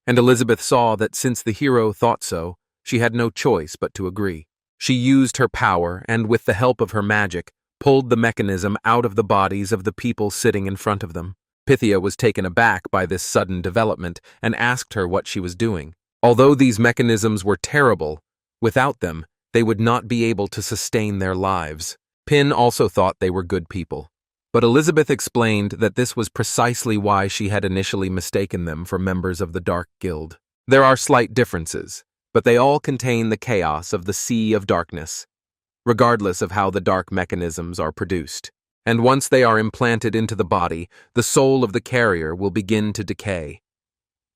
And Elizabeth saw that since the hero thought so, she had no choice but to agree. She used her power and, with the help of her magic, pulled the mechanism out of the bodies of the people sitting in front of them. Pythia was taken aback by this sudden development and asked her what she was doing. Although these mechanisms were terrible, without them, they would not be able to sustain their lives. Pin also thought they were good people. But Elizabeth explained that this was precisely why she had initially mistaken them for members of the Dark Guild. There are slight differences, but they all contain the chaos of the Sea of Darkness, regardless of how the dark mechanisms are produced. And once they are implanted into the body, the soul of the carrier will begin to decay.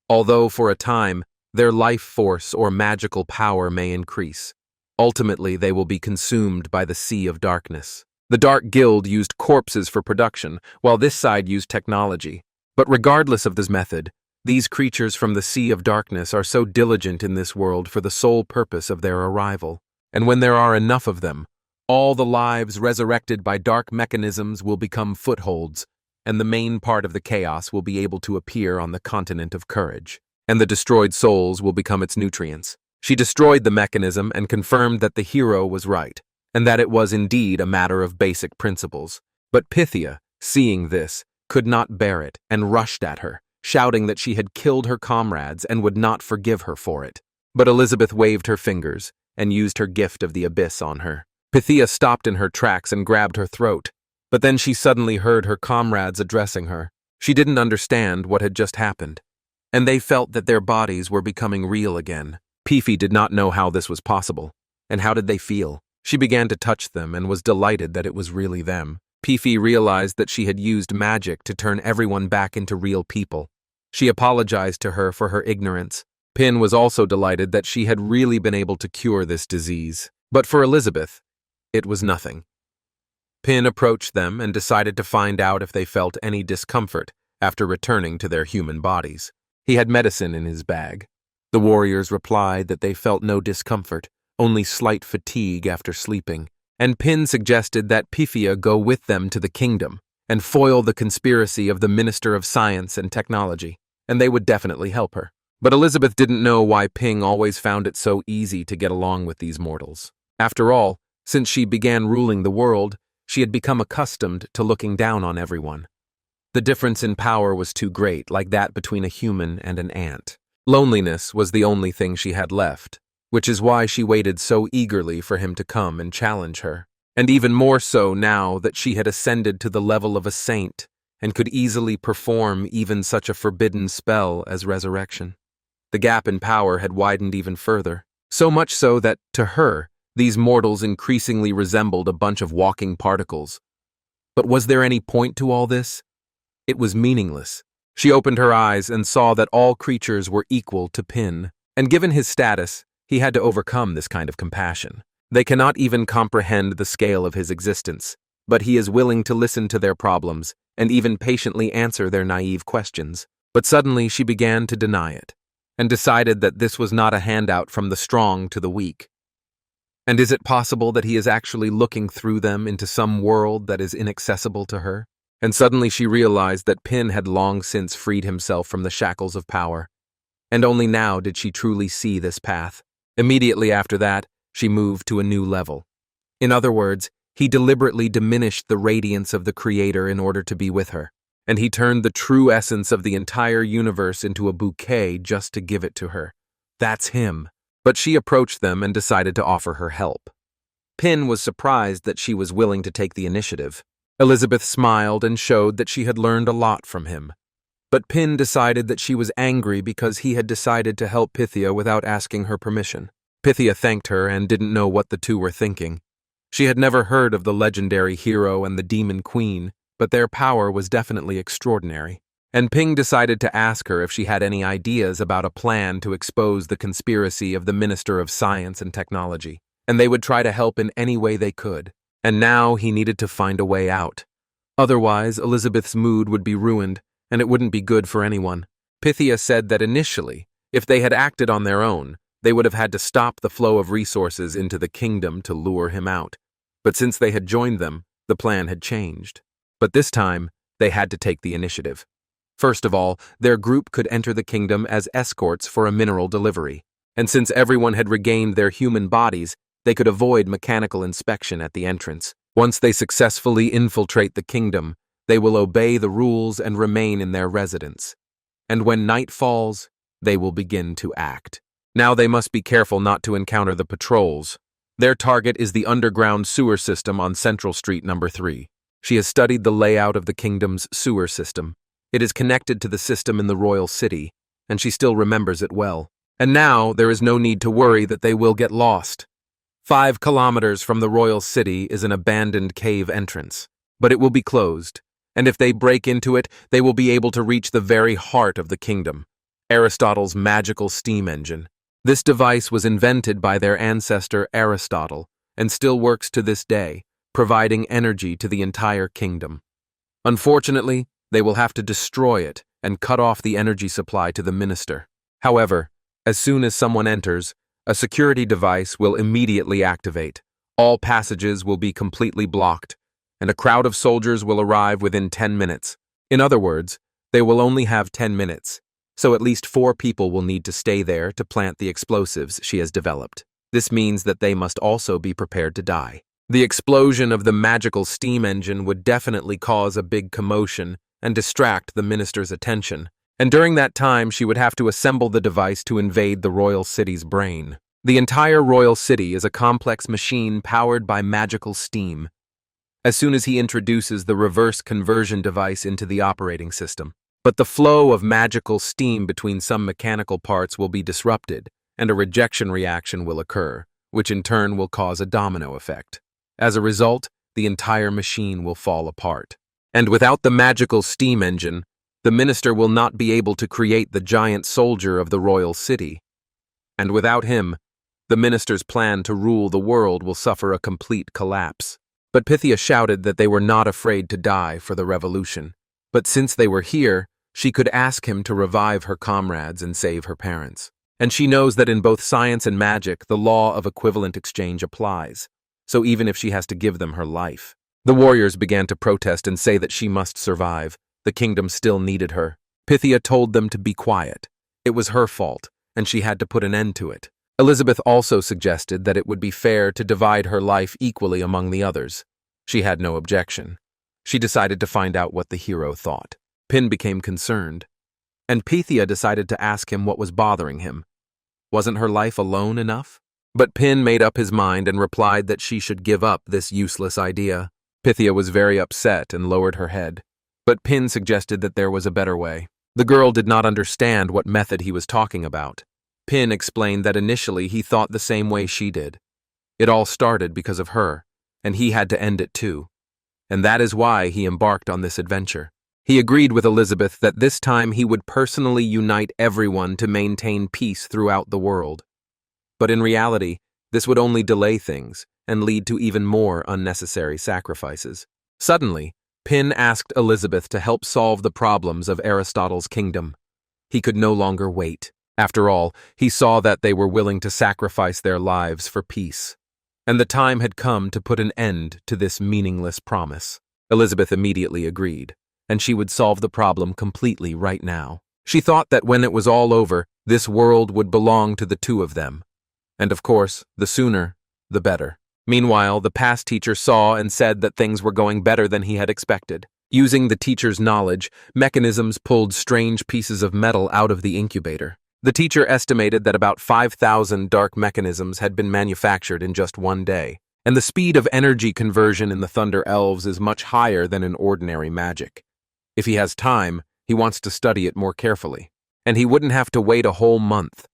Although for a time, their life force or magical power may increase. Ultimately, they will be consumed by the Sea of Darkness. The Dark Guild used corpses for production, while this side used technology. But regardless of this method, these creatures from the Sea of Darkness are so diligent in this world for the sole purpose of their arrival. And when there are enough of them, all the lives resurrected by dark mechanisms will become footholds, and the main part of the chaos will be able to appear on the continent of courage, and the destroyed souls will become its nutrients. She destroyed the mechanism and confirmed that the hero was right, and that it was indeed a matter of basic principles. But Pythia, seeing this, could not bear it and rushed at her, shouting that she had killed her comrades and would not forgive her for it. But Elizabeth waved her fingers and used her gift of the abyss on her. Pythia stopped in her tracks and grabbed her throat, but then she suddenly heard her comrades addressing her. She didn't understand what had just happened, and they felt that their bodies were becoming real again. Pifi did not know how this was possible, and how did they feel? She began to touch them and was delighted that it was really them. Pifi realized that she had used magic to turn everyone back into real people. She apologized to her for her ignorance. Pin was also delighted that she had really been able to cure this disease. But for Elizabeth, it was nothing. Pin approached them and decided to find out if they felt any discomfort after returning to their human bodies. He had medicine in his bag. The warriors replied that they felt no discomfort, only slight fatigue after sleeping, and Pin suggested that Pythia go with them to the kingdom and foil the conspiracy of the Minister of Science and Technology, and they would definitely help her. But Elizabeth didn't know why Ping always found it so easy to get along with these mortals. After all, since she began ruling the world, she had become accustomed to looking down on everyone. The difference in power was too great, like that between a human and an ant. Loneliness was the only thing she had left, which is why she waited so eagerly for him to come and challenge her. And even more so now that she had ascended to the level of a saint and could easily perform even such a forbidden spell as resurrection. The gap in power had widened even further, so much so that, to her, these mortals increasingly resembled a bunch of walking particles. But was there any point to all this? It was meaningless. She opened her eyes and saw that all creatures were equal to Pin, and given his status, he had to overcome this kind of compassion. They cannot even comprehend the scale of his existence, but he is willing to listen to their problems and even patiently answer their naive questions. But suddenly she began to deny it, and decided that this was not a handout from the strong to the weak. And is it possible that he is actually looking through them into some world that is inaccessible to her? And suddenly she realized that Pin had long since freed himself from the shackles of power, and only now did she truly see this path. Immediately after that, she moved to a new level. In other words, he deliberately diminished the radiance of the Creator in order to be with her, and he turned the true essence of the entire universe into a bouquet just to give it to her. That's him. But she approached them and decided to offer her help. Pin was surprised that she was willing to take the initiative. Elizabeth smiled and showed that she had learned a lot from him. But Pin decided that she was angry because he had decided to help Pythia without asking her permission. Pythia thanked her and didn't know what the two were thinking. She had never heard of the legendary hero and the demon queen, but their power was definitely extraordinary. And Ping decided to ask her if she had any ideas about a plan to expose the conspiracy of the Minister of Science and Technology, and they would try to help in any way they could. And now he needed to find a way out. Otherwise, Elizabeth's mood would be ruined, and it wouldn't be good for anyone. Pythia said that initially, if they had acted on their own, they would have had to stop the flow of resources into the kingdom to lure him out. But since they had joined them, the plan had changed. But this time, they had to take the initiative. First of all, their group could enter the kingdom as escorts for a mineral delivery. And since everyone had regained their human bodies, they could avoid mechanical inspection at the entrance. Once they successfully infiltrate the kingdom, they will obey the rules and remain in their residence. And when night falls, they will begin to act. Now they must be careful not to encounter the patrols. Their target is the underground sewer system on Central Street number 3. She has studied the layout of the kingdom's sewer system. It is connected to the system in the royal city, and she still remembers it well. And now there is no need to worry that they will get lost. 5 kilometers from the royal city is an abandoned cave entrance, but it will be closed, and if they break into it, they will be able to reach the very heart of the kingdom, Aristotle's magical steam engine. This device was invented by their ancestor Aristotle and still works to this day, providing energy to the entire kingdom. Unfortunately, they will have to destroy it and cut off the energy supply to the minister. However, as soon as someone enters, a security device will immediately activate. All passages will be completely blocked, and a crowd of soldiers will arrive within 10 minutes. In other words, they will only have 10 minutes, so at least 4 people will need to stay there to plant the explosives she has developed. This means that they must also be prepared to die. The explosion of the magical steam engine would definitely cause a big commotion and distract the minister's attention. And during that time, she would have to assemble the device to invade the royal city's brain. The entire royal city is a complex machine powered by magical steam. As soon as he introduces the reverse conversion device into the operating system. But the flow of magical steam between some mechanical parts will be disrupted, and a rejection reaction will occur, which in turn will cause a domino effect. As a result, the entire machine will fall apart. And without the magical steam engine, the minister will not be able to create the giant soldier of the royal city. And without him, the minister's plan to rule the world will suffer a complete collapse. But Pythia shouted that they were not afraid to die for the revolution. But since they were here, she could ask him to revive her comrades and save her parents. And she knows that in both science and magic, the law of equivalent exchange applies. So even if she has to give them her life. The warriors began to protest and say that she must survive. The kingdom still needed her. Pythia told them to be quiet. It was her fault, and she had to put an end to it. Elizabeth also suggested that it would be fair to divide her life equally among the others. She had no objection. She decided to find out what the hero thought. Pin became concerned, and Pythia decided to ask him what was bothering him. Wasn't her life alone enough? But Pin made up his mind and replied that she should give up this useless idea. Pythia was very upset and lowered her head. But Pin suggested that there was a better way. The girl did not understand what method he was talking about. Pin explained that initially he thought the same way she did. It all started because of her, and he had to end it too. and that is why he embarked on this adventure. He agreed with Elizabeth that this time he would personally unite everyone to maintain peace throughout the world. But in reality, this would only delay things and lead to even more unnecessary sacrifices. Suddenly, Pin asked Elizabeth to help solve the problems of Aristotle's kingdom. He could no longer wait. After all, he saw that they were willing to sacrifice their lives for peace. And the time had come to put an end to this meaningless promise. Elizabeth immediately agreed, and she would solve the problem completely right now. She thought that when it was all over, this world would belong to the two of them. And of course, the sooner, the better. Meanwhile, the past teacher saw and said that things were going better than he had expected. Using the teacher's knowledge, mechanisms pulled strange pieces of metal out of the incubator. The teacher estimated that about 5,000 dark mechanisms had been manufactured in just one day, and the speed of energy conversion in the Thunder Elves is much higher than in ordinary magic. If he has time, he wants to study it more carefully, and he wouldn't have to wait a whole month.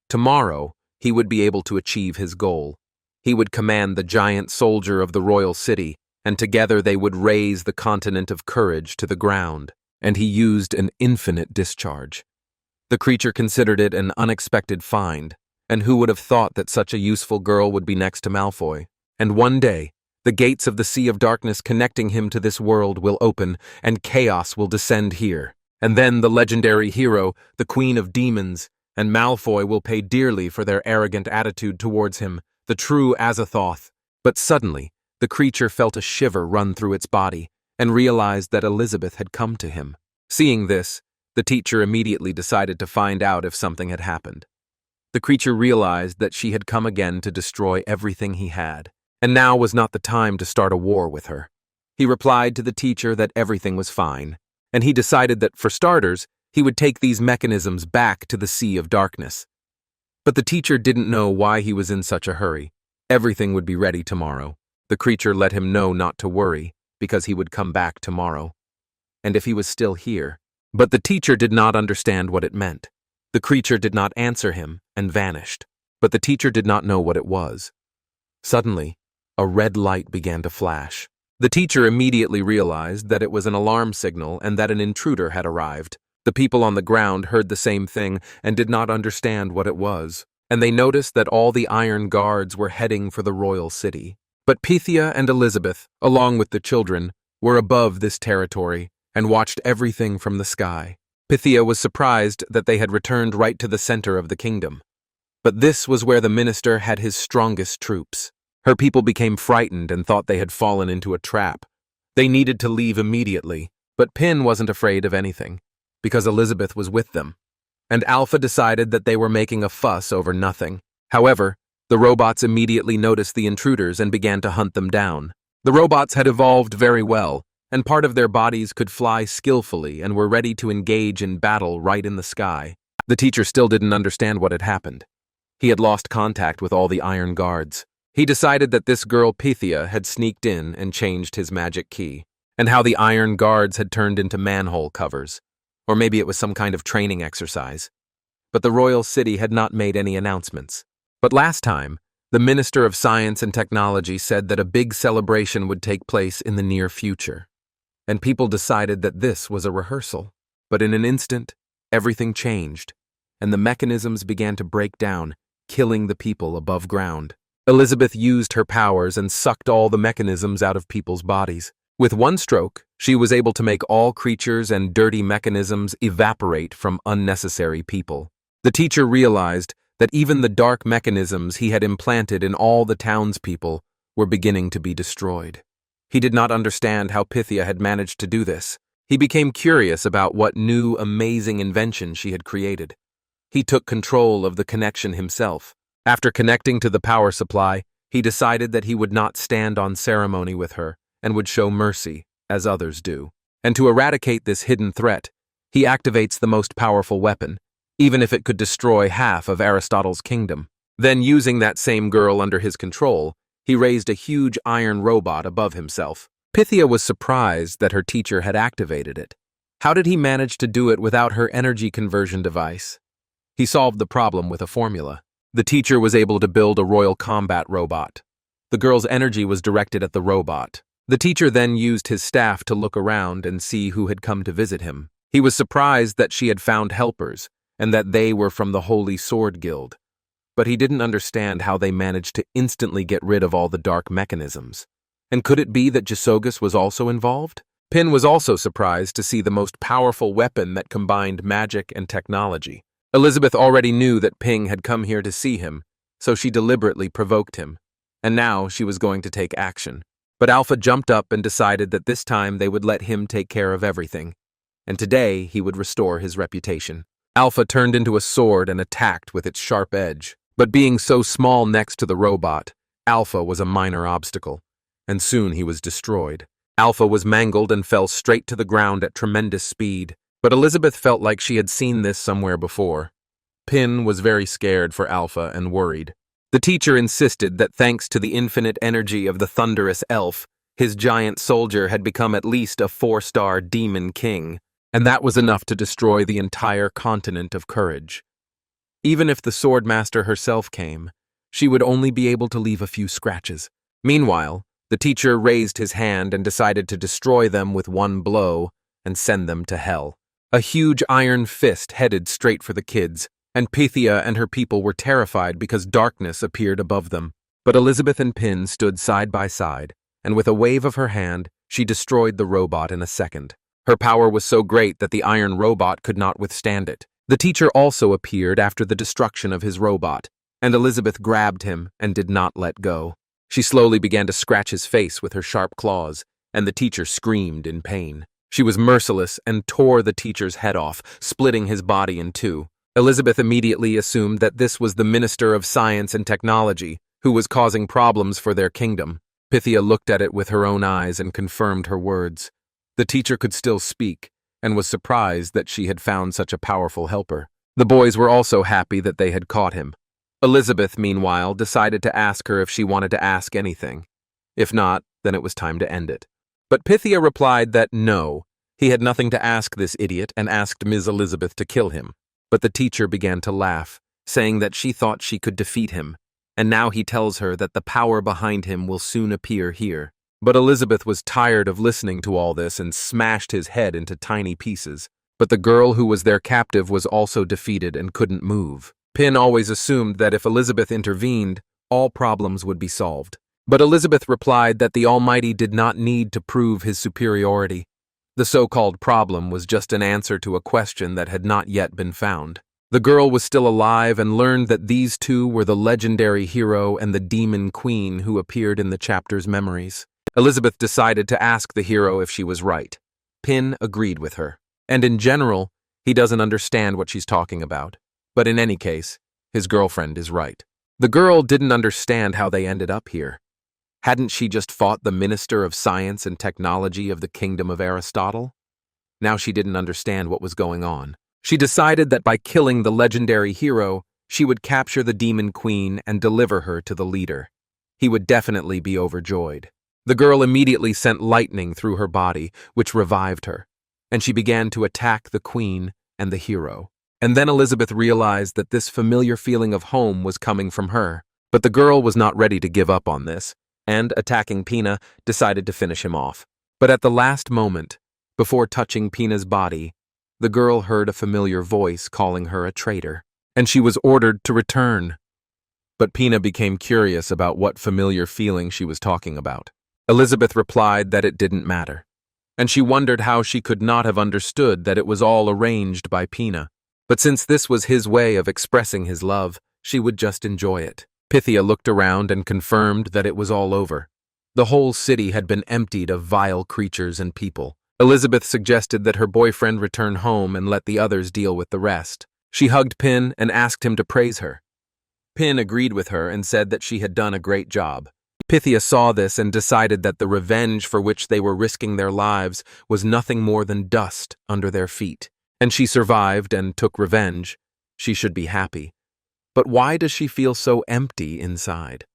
Tomorrow, he would be able to achieve his goal. He would command the giant soldier of the royal city, and together they would raise the continent of courage to the ground, and he used an infinite discharge. The creature considered it an unexpected find, and who would have thought that such a useful girl would be next to Malfoy? And one day, the gates of the Sea of Darkness connecting him to this world will open, and chaos will descend here. And then the legendary hero, the Queen of Demons, and Malfoy will pay dearly for their arrogant attitude towards him, the true Azathoth. But suddenly, the creature felt a shiver run through its body, and realized that Elizabeth had come to him. Seeing this, the teacher immediately decided to find out if something had happened. The creature realized that she had come again to destroy everything he had, and now was not the time to start a war with her. He replied to the teacher that everything was fine, and he decided that, for starters, he would take these mechanisms back to the Sea of Darkness. But the teacher didn't know why he was in such a hurry. Everything would be ready tomorrow. The creature let him know not to worry, because he would come back tomorrow. And if he was still here. But the teacher did not understand what it meant. The creature did not answer him and vanished. But the teacher did not know what it was. Suddenly, a red light began to flash. The teacher immediately realized that it was an alarm signal and that an intruder had arrived. The people on the ground heard the same thing and did not understand what it was, and they noticed that all the iron guards were heading for the royal city. But Pythia and Elizabeth, along with the children, were above this territory and watched everything from the sky. Pythia was surprised that they had returned right to the center of the kingdom. But this was where the minister had his strongest troops. Her people became frightened and thought they had fallen into a trap. They needed to leave immediately, but Pin wasn't afraid of anything, because Elizabeth was with them, and Alpha decided that they were making a fuss over nothing. However, the robots immediately noticed the intruders and began to hunt them down. The robots had evolved very well, and part of their bodies could fly skillfully and were ready to engage in battle right in the sky. The teacher still didn't understand what had happened. He had lost contact with all the iron guards. He decided that this girl Pythia had sneaked in and changed his magic key, and how the iron guards had turned into manhole covers. Or maybe it was some kind of training exercise. But the royal city had not made any announcements. But last time, the Minister of Science and Technology said that a big celebration would take place in the near future. And people decided that this was a rehearsal. But in an instant, everything changed, and the mechanisms began to break down, killing the people above ground. Elizabeth used her powers and sucked all the mechanisms out of people's bodies. With one stroke, she was able to make all creatures and dirty mechanisms evaporate from unnecessary people. The teacher realized that even the dark mechanisms he had implanted in all the townspeople were beginning to be destroyed. He did not understand how Pythia had managed to do this. He became curious about what new, amazing invention she had created. He took control of the connection himself. After connecting to the power supply, he decided that he would not stand on ceremony with her and would show mercy, as others do. And to eradicate this hidden threat, he activates the most powerful weapon, even if it could destroy half of Aristotle's kingdom. Then, using that same girl under his control, he raised a huge iron robot above himself. Pythia was surprised that her teacher had activated it. How did he manage to do it without her energy conversion device? He solved the problem with a formula. The teacher was able to build a royal combat robot. The girl's energy was directed at the robot, The teacher then used his staff to look around and see who had come to visit him. He was surprised that she had found helpers, and that they were from the Holy Sword Guild. But he didn't understand how they managed to instantly get rid of all the dark mechanisms. And could it be that Jisogus was also involved? Pin was also surprised to see the most powerful weapon that combined magic and technology. Elizabeth already knew that Ping had come here to see him, so she deliberately provoked him. And now she was going to take action. But Alpha jumped up and decided that this time they would let him take care of everything. And today he would restore his reputation. Alpha turned into a sword and attacked with its sharp edge. But being so small next to the robot, Alpha was a minor obstacle, and soon he was destroyed. Alpha was mangled and fell straight to the ground at tremendous speed, but Elizabeth felt like she had seen this somewhere before. Pin was very scared for Alpha and worried. The teacher insisted that thanks to the infinite energy of the thunderous elf, his giant soldier had become at least a 4-star demon king, and that was enough to destroy the entire continent of courage. Even if the swordmaster herself came, she would only be able to leave a few scratches. Meanwhile, the teacher raised his hand and decided to destroy them with one blow and send them to hell. A huge iron fist headed straight for the kids, and Pythia and her people were terrified because darkness appeared above them. But Elizabeth and Pin stood side by side, and with a wave of her hand, she destroyed the robot in a second. Her power was so great that the iron robot could not withstand it. The teacher also appeared after the destruction of his robot, and Elizabeth grabbed him and did not let go. She slowly began to scratch his face with her sharp claws, and the teacher screamed in pain. She was merciless and tore the teacher's head off, splitting his body in two. Elizabeth immediately assumed that this was the Minister of Science and Technology, who was causing problems for their kingdom. Pythia looked at it with her own eyes and confirmed her words. The teacher could still speak, and was surprised that she had found such a powerful helper. The boys were also happy that they had caught him. Elizabeth, meanwhile, decided to ask her if she wanted to ask anything. If not, then it was time to end it. But Pythia replied that no, he had nothing to ask this idiot and asked Ms. Elizabeth to kill him. But the teacher began to laugh, saying that she thought she could defeat him, and now he tells her that the power behind him will soon appear here. But Elizabeth was tired of listening to all this and smashed his head into tiny pieces. But the girl who was their captive was also defeated and couldn't move. Pin always assumed that if Elizabeth intervened, all problems would be solved. But Elizabeth replied that the Almighty did not need to prove his superiority. The so-called problem was just an answer to a question that had not yet been found. The girl was still alive and learned that these two were the legendary hero and the demon queen who appeared in the chapter's memories. Elizabeth decided to ask the hero if she was right. Pin agreed with her. And in general, he doesn't understand what she's talking about. But in any case, his girlfriend is right. The girl didn't understand how they ended up here. Hadn't she just fought the Minister of Science and Technology of the Kingdom of Aristotle? Now she didn't understand what was going on. She decided that by killing the legendary hero, she would capture the Demon Queen and deliver her to the leader. He would definitely be overjoyed. The girl immediately sent lightning through her body, which revived her, and she began to attack the queen and the hero. And then Elizabeth realized that this familiar feeling of home was coming from her. But the girl was not ready to give up on this, and, attacking Pina, decided to finish him off. But at the last moment, before touching Pina's body, the girl heard a familiar voice calling her a traitor, and she was ordered to return. But Pina became curious about what familiar feeling she was talking about. Elizabeth replied that it didn't matter, and she wondered how she could not have understood that it was all arranged by Pina. But since this was his way of expressing his love, she would just enjoy it. Pythia looked around and confirmed that it was all over. The whole city had been emptied of vile creatures and people. Elizabeth suggested that her boyfriend return home and let the others deal with the rest. She hugged Pin and asked him to praise her. Pin agreed with her and said that she had done a great job. Pythia saw this and decided that the revenge for which they were risking their lives was nothing more than dust under their feet. And she survived and took revenge. She should be happy. But why does she feel so empty inside?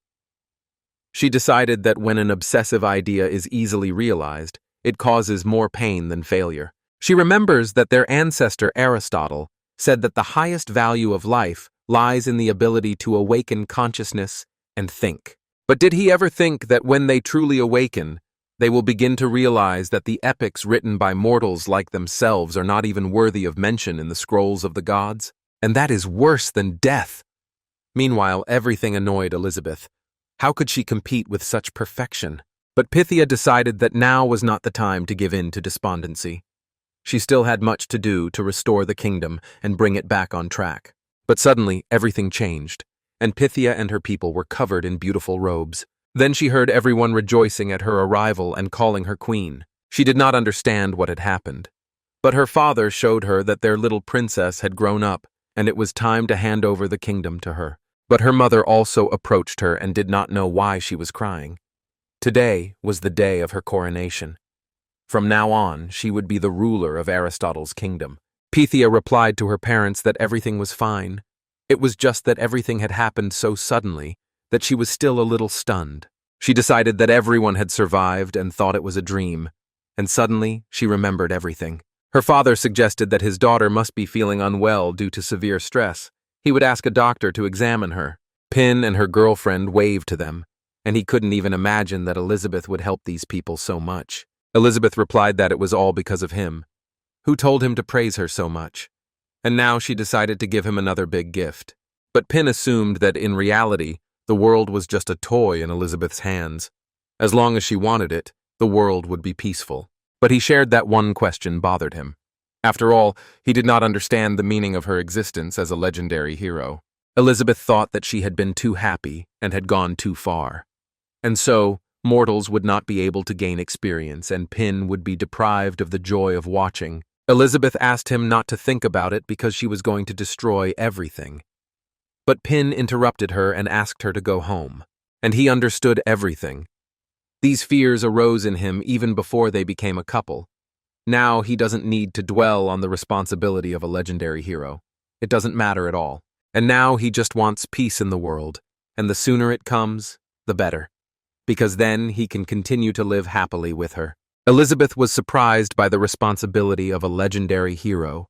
She decided that when an obsessive idea is easily realized, it causes more pain than failure. She remembers that their ancestor Aristotle said that the highest value of life lies in the ability to awaken consciousness and think. But did he ever think that when they truly awaken, They will begin to realize that the epics written by mortals like themselves are not even worthy of mention in the scrolls of the gods, and that is worse than death. Meanwhile, everything annoyed Elizabeth. How could she compete with such perfection? But Pythia decided that now was not the time to give in to despondency. She still had much to do to restore the kingdom and bring it back on track. But suddenly, everything changed, and Pythia and her people were covered in beautiful robes. Then she heard everyone rejoicing at her arrival and calling her queen. She did not understand what had happened. But her father showed her that their little princess had grown up, and it was time to hand over the kingdom to her. But her mother also approached her and did not know why she was crying. Today was the day of her coronation. From now on, she would be the ruler of Aristotle's kingdom. Pythia replied to her parents that everything was fine. It was just that everything had happened so suddenly that she was still a little stunned. She decided that everyone had survived and thought it was a dream, and suddenly she remembered everything. Her father suggested that his daughter must be feeling unwell due to severe stress. He would ask a doctor to examine her. Pin and her girlfriend waved to them, and he couldn't even imagine that Elizabeth would help these people so much. Elizabeth replied that it was all because of him. Who told him to praise her so much? And now she decided to give him another big gift. But Pin assumed that in reality, the world was just a toy in Elizabeth's hands. As long as she wanted it, the world would be peaceful. But he shared that one question bothered him. After all, he did not understand the meaning of her existence as a legendary hero. Elizabeth thought that she had been too happy and had gone too far. And so, mortals would not be able to gain experience, and Pin would be deprived of the joy of watching. Elizabeth asked him not to think about it because she was going to destroy everything. But Pin interrupted her and asked her to go home. And he understood everything. These fears arose in him even before they became a couple. Now he doesn't need to dwell on the responsibility of a legendary hero. It doesn't matter at all. And now he just wants peace in the world, and the sooner it comes, the better. Because then he can continue to live happily with her. Elizabeth was surprised by the responsibility of a legendary hero,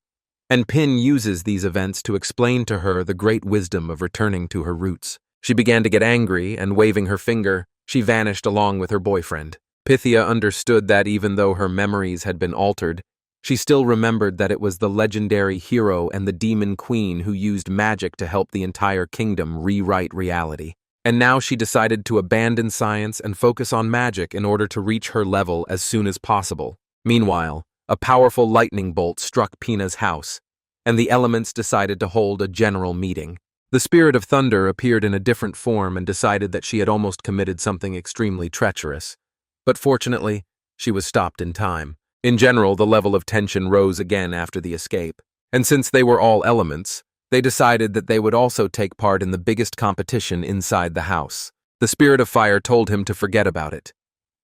and Pin uses these events to explain to her the great wisdom of returning to her roots. She began to get angry, and waving her finger, she vanished along with her boyfriend. Pythia understood that even though her memories had been altered, she still remembered that it was the legendary hero and the demon queen who used magic to help the entire kingdom rewrite reality. And now she decided to abandon science and focus on magic in order to reach her level as soon as possible. Meanwhile, a powerful lightning bolt struck Pina's house, and the elements decided to hold a general meeting. The spirit of thunder appeared in a different form and decided that she had almost committed something extremely treacherous. But fortunately, she was stopped in time. In general, the level of tension rose again after the escape, and since they were all elements, they decided that they would also take part in the biggest competition inside the house. The spirit of fire told him to forget about it.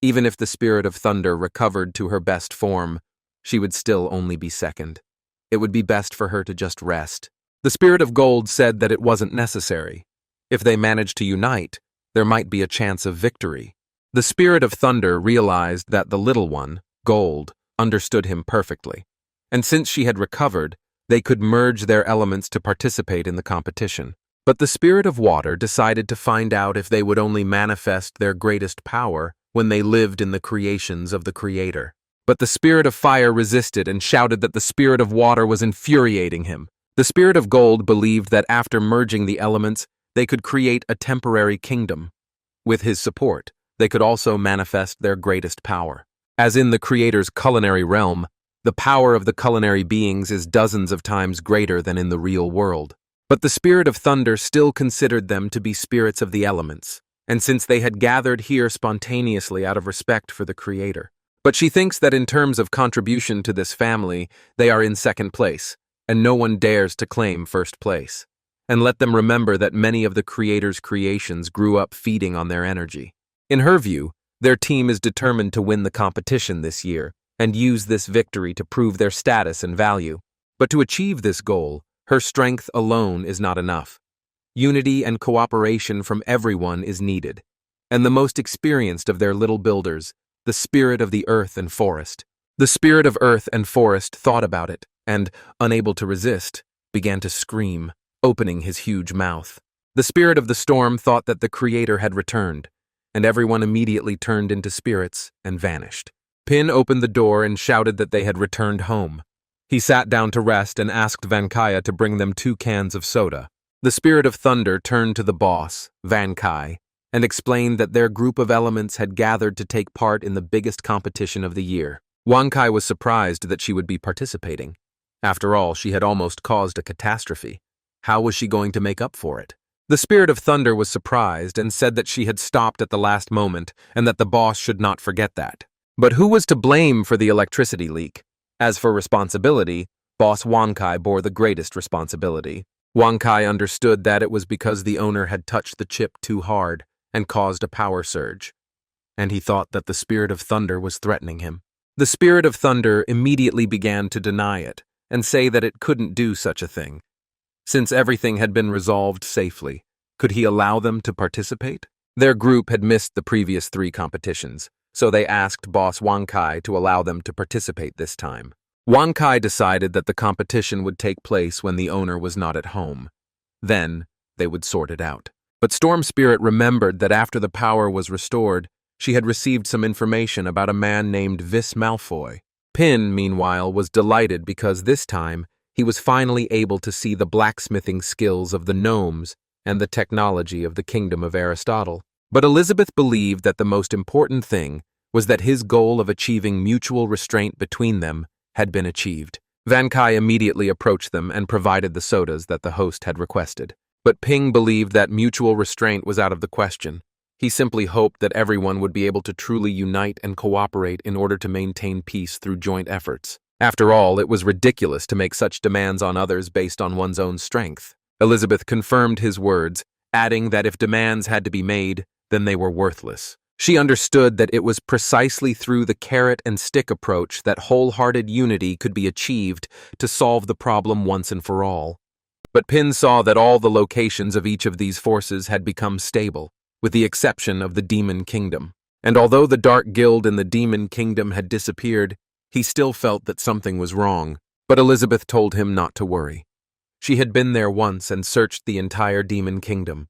Even if the spirit of thunder recovered to her best form, she would still only be second. It would be best for her to just rest. The spirit of gold said that it wasn't necessary. If they managed to unite, there might be a chance of victory. The spirit of thunder realized that the little one, gold, understood him perfectly, and since she had recovered, they could merge their elements to participate in the competition. But the spirit of water decided to find out if they would only manifest their greatest power when they lived in the creations of the Creator. But the spirit of fire resisted and shouted that the spirit of water was infuriating him. The spirit of gold believed that after merging the elements, they could create a temporary kingdom. With his support, they could also manifest their greatest power. As in the Creator's culinary realm, the power of the culinary beings is dozens of times greater than in the real world. But the spirit of thunder still considered them to be spirits of the elements, and since they had gathered here spontaneously out of respect for the Creator. But she thinks that in terms of contribution to this family, they are in second place, and no one dares to claim first place. And let them remember that many of the Creator's creations grew up feeding on their energy. In her view, their team is determined to win the competition this year and use this victory to prove their status and value. But to achieve this goal, her strength alone is not enough. Unity and cooperation from everyone is needed. And the most experienced of their little builders, the spirit of the earth and forest. The spirit of earth and forest thought about it, and, unable to resist, began to scream, opening his huge mouth. The spirit of the storm thought that the Creator had returned. and everyone immediately turned into spirits and vanished. Pin opened the door and shouted that they had returned home. He sat down to rest and asked Vankaya to bring them 2 cans of soda. The Spirit of Thunder turned to the boss, Vankai, and explained that their group of elements had gathered to take part in the biggest competition of the year. Vankai was surprised that she would be participating. After all, she had almost caused a catastrophe. How was she going to make up for it? The Spirit of Thunder was surprised and said that she had stopped at the last moment and that the boss should not forget that. But who was to blame for the electricity leak? As for responsibility, Boss Wankai bore the greatest responsibility. Wankai understood that it was because the owner had touched the chip too hard and caused a power surge, and he thought that the Spirit of Thunder was threatening him. The Spirit of Thunder immediately began to deny it and say that it couldn't do such a thing. Since everything had been resolved safely, could he allow them to participate? Their group had missed the previous 3 competitions, so they asked Boss Wankai to allow them to participate this time. Wankai decided that the competition would take place when the owner was not at home. Then, they would sort it out. But Storm Spirit remembered that after the power was restored, she had received some information about a man named Vis Malfoy. Pin, meanwhile, was delighted because this time he was finally able to see the blacksmithing skills of the gnomes and the technology of the kingdom of Aristotle. But Elizabeth believed that the most important thing was that his goal of achieving mutual restraint between them had been achieved. Vankai immediately approached them and provided the sodas that the host had requested. But Ping believed that mutual restraint was out of the question. He simply hoped that everyone would be able to truly unite and cooperate in order to maintain peace through joint efforts. After all, it was ridiculous to make such demands on others based on one's own strength. Elizabeth confirmed his words, adding that if demands had to be made, then they were worthless. She understood that it was precisely through the carrot and stick approach that wholehearted unity could be achieved to solve the problem once and for all. But Pin saw that all the locations of each of these forces had become stable, with the exception of the Demon Kingdom. And although the Dark Guild in the Demon Kingdom had disappeared, he still felt that something was wrong. But Elizabeth told him not to worry. She had been there once and searched the entire Demon Kingdom.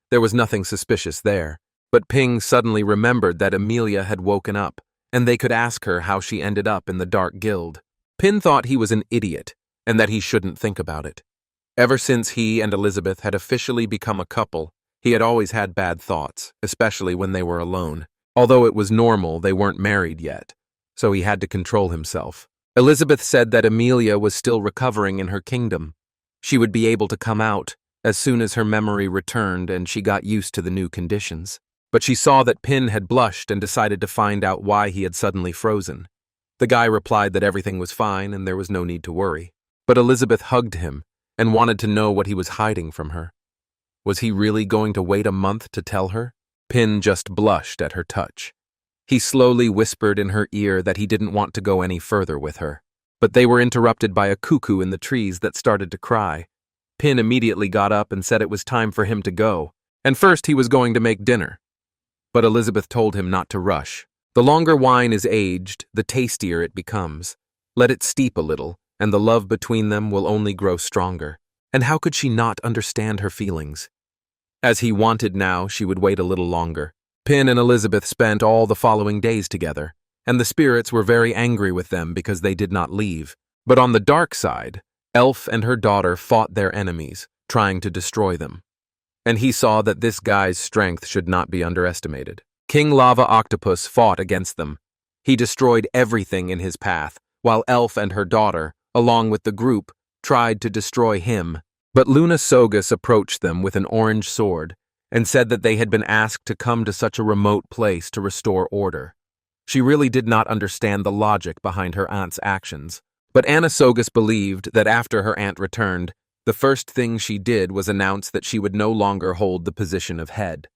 There was nothing suspicious there. But Ping suddenly remembered that Amelia had woken up, and they could ask her how she ended up in the Dark Guild. Pin thought he was an idiot, and that he shouldn't think about it. Ever since he and Elizabeth had officially become a couple, he had always had bad thoughts, especially when they were alone. Although it was normal, they weren't married yet, so he had to control himself. Elizabeth said that Amelia was still recovering in her kingdom. She would be able to come out as soon as her memory returned and she got used to the new conditions. But she saw that Pin had blushed and decided to find out why he had suddenly frozen. The guy replied that everything was fine and there was no need to worry. But Elizabeth hugged him and wanted to know what he was hiding from her. Was he really going to wait a month to tell her? Pin just blushed at her touch. He slowly whispered in her ear that he didn't want to go any further with her. But they were interrupted by a cuckoo in the trees that started to cry. Pin immediately got up and said it was time for him to go, and first he was going to make dinner. But Elizabeth told him not to rush. The longer wine is aged, the tastier it becomes. Let it steep a little, and the love between them will only grow stronger. And how could she not understand her feelings? As he wanted now, she would wait a little longer. Pin and Elizabeth spent all the following days together, and the spirits were very angry with them because they did not leave. But on the dark side, Elf and her daughter fought their enemies, trying to destroy them. And he saw that this guy's strength should not be underestimated. King Lava Octopus fought against them. He destroyed everything in his path, while Elf and her daughter, along with the group, tried to destroy him. But Luna Sogus approached them with an orange sword and said that they had been asked to come to such a remote place to restore order. She really did not understand the logic behind her aunt's actions. But Anna Sogus believed that after her aunt returned, the first thing she did was announce that she would no longer hold the position of head.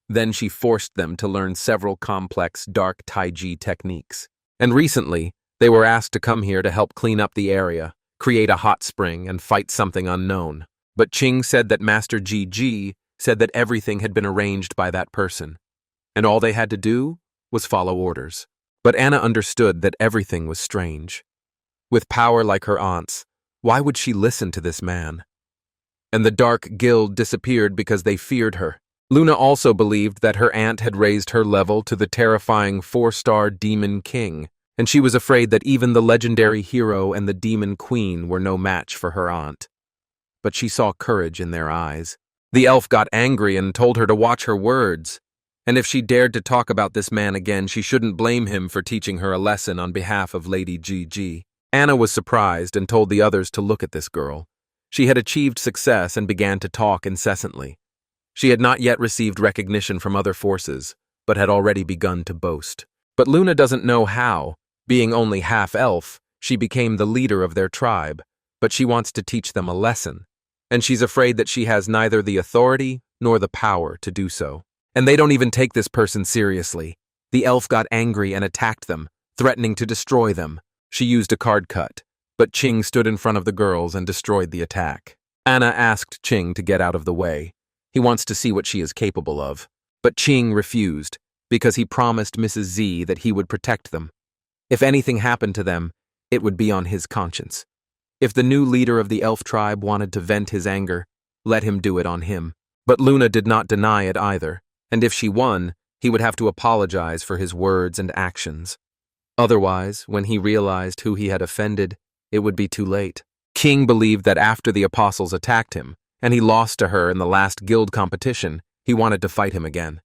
Then she forced them to learn several complex dark Taiji techniques. And recently, they were asked to come here to help clean up the area, create a hot spring, and fight something unknown. But Ching said that Master GG said that everything had been arranged by that person, and all they had to do was follow orders. But Anna understood that everything was strange. With power like her aunt's, why would she listen to this man? And the Dark Guild disappeared because they feared her. Luna also believed that her aunt had raised her level to the terrifying 4-star Demon King, and she was afraid that even the legendary hero and the Demon Queen were no match for her aunt. But she saw courage in their eyes. The elf got angry and told her to watch her words, and if she dared to talk about this man again, she shouldn't blame him for teaching her a lesson on behalf of Lady Gigi. Anna was surprised and told the others to look at this girl. She had achieved success and began to talk incessantly. She had not yet received recognition from other forces, but had already begun to boast. But Luna doesn't know how. Being only half-elf, she became the leader of their tribe, but she wants to teach them a lesson, and she's afraid that she has neither the authority nor the power to do so. And they don't even take this person seriously. The elf got angry and attacked them, threatening to destroy them. She used a card cut, but Ching stood in front of the girls and destroyed the attack. Anna asked Ching to get out of the way. He wants to see what she is capable of. But Ching refused, because he promised Mrs. Z that he would protect them. If anything happened to them, it would be on his conscience. If the new leader of the elf tribe wanted to vent his anger, let him do it on him. But Luna did not deny it either, and if she won, he would have to apologize for his words and actions. Otherwise, when he realized who he had offended, it would be too late. King believed that after the apostles attacked him, and he lost to her in the last guild competition, he wanted to fight him again.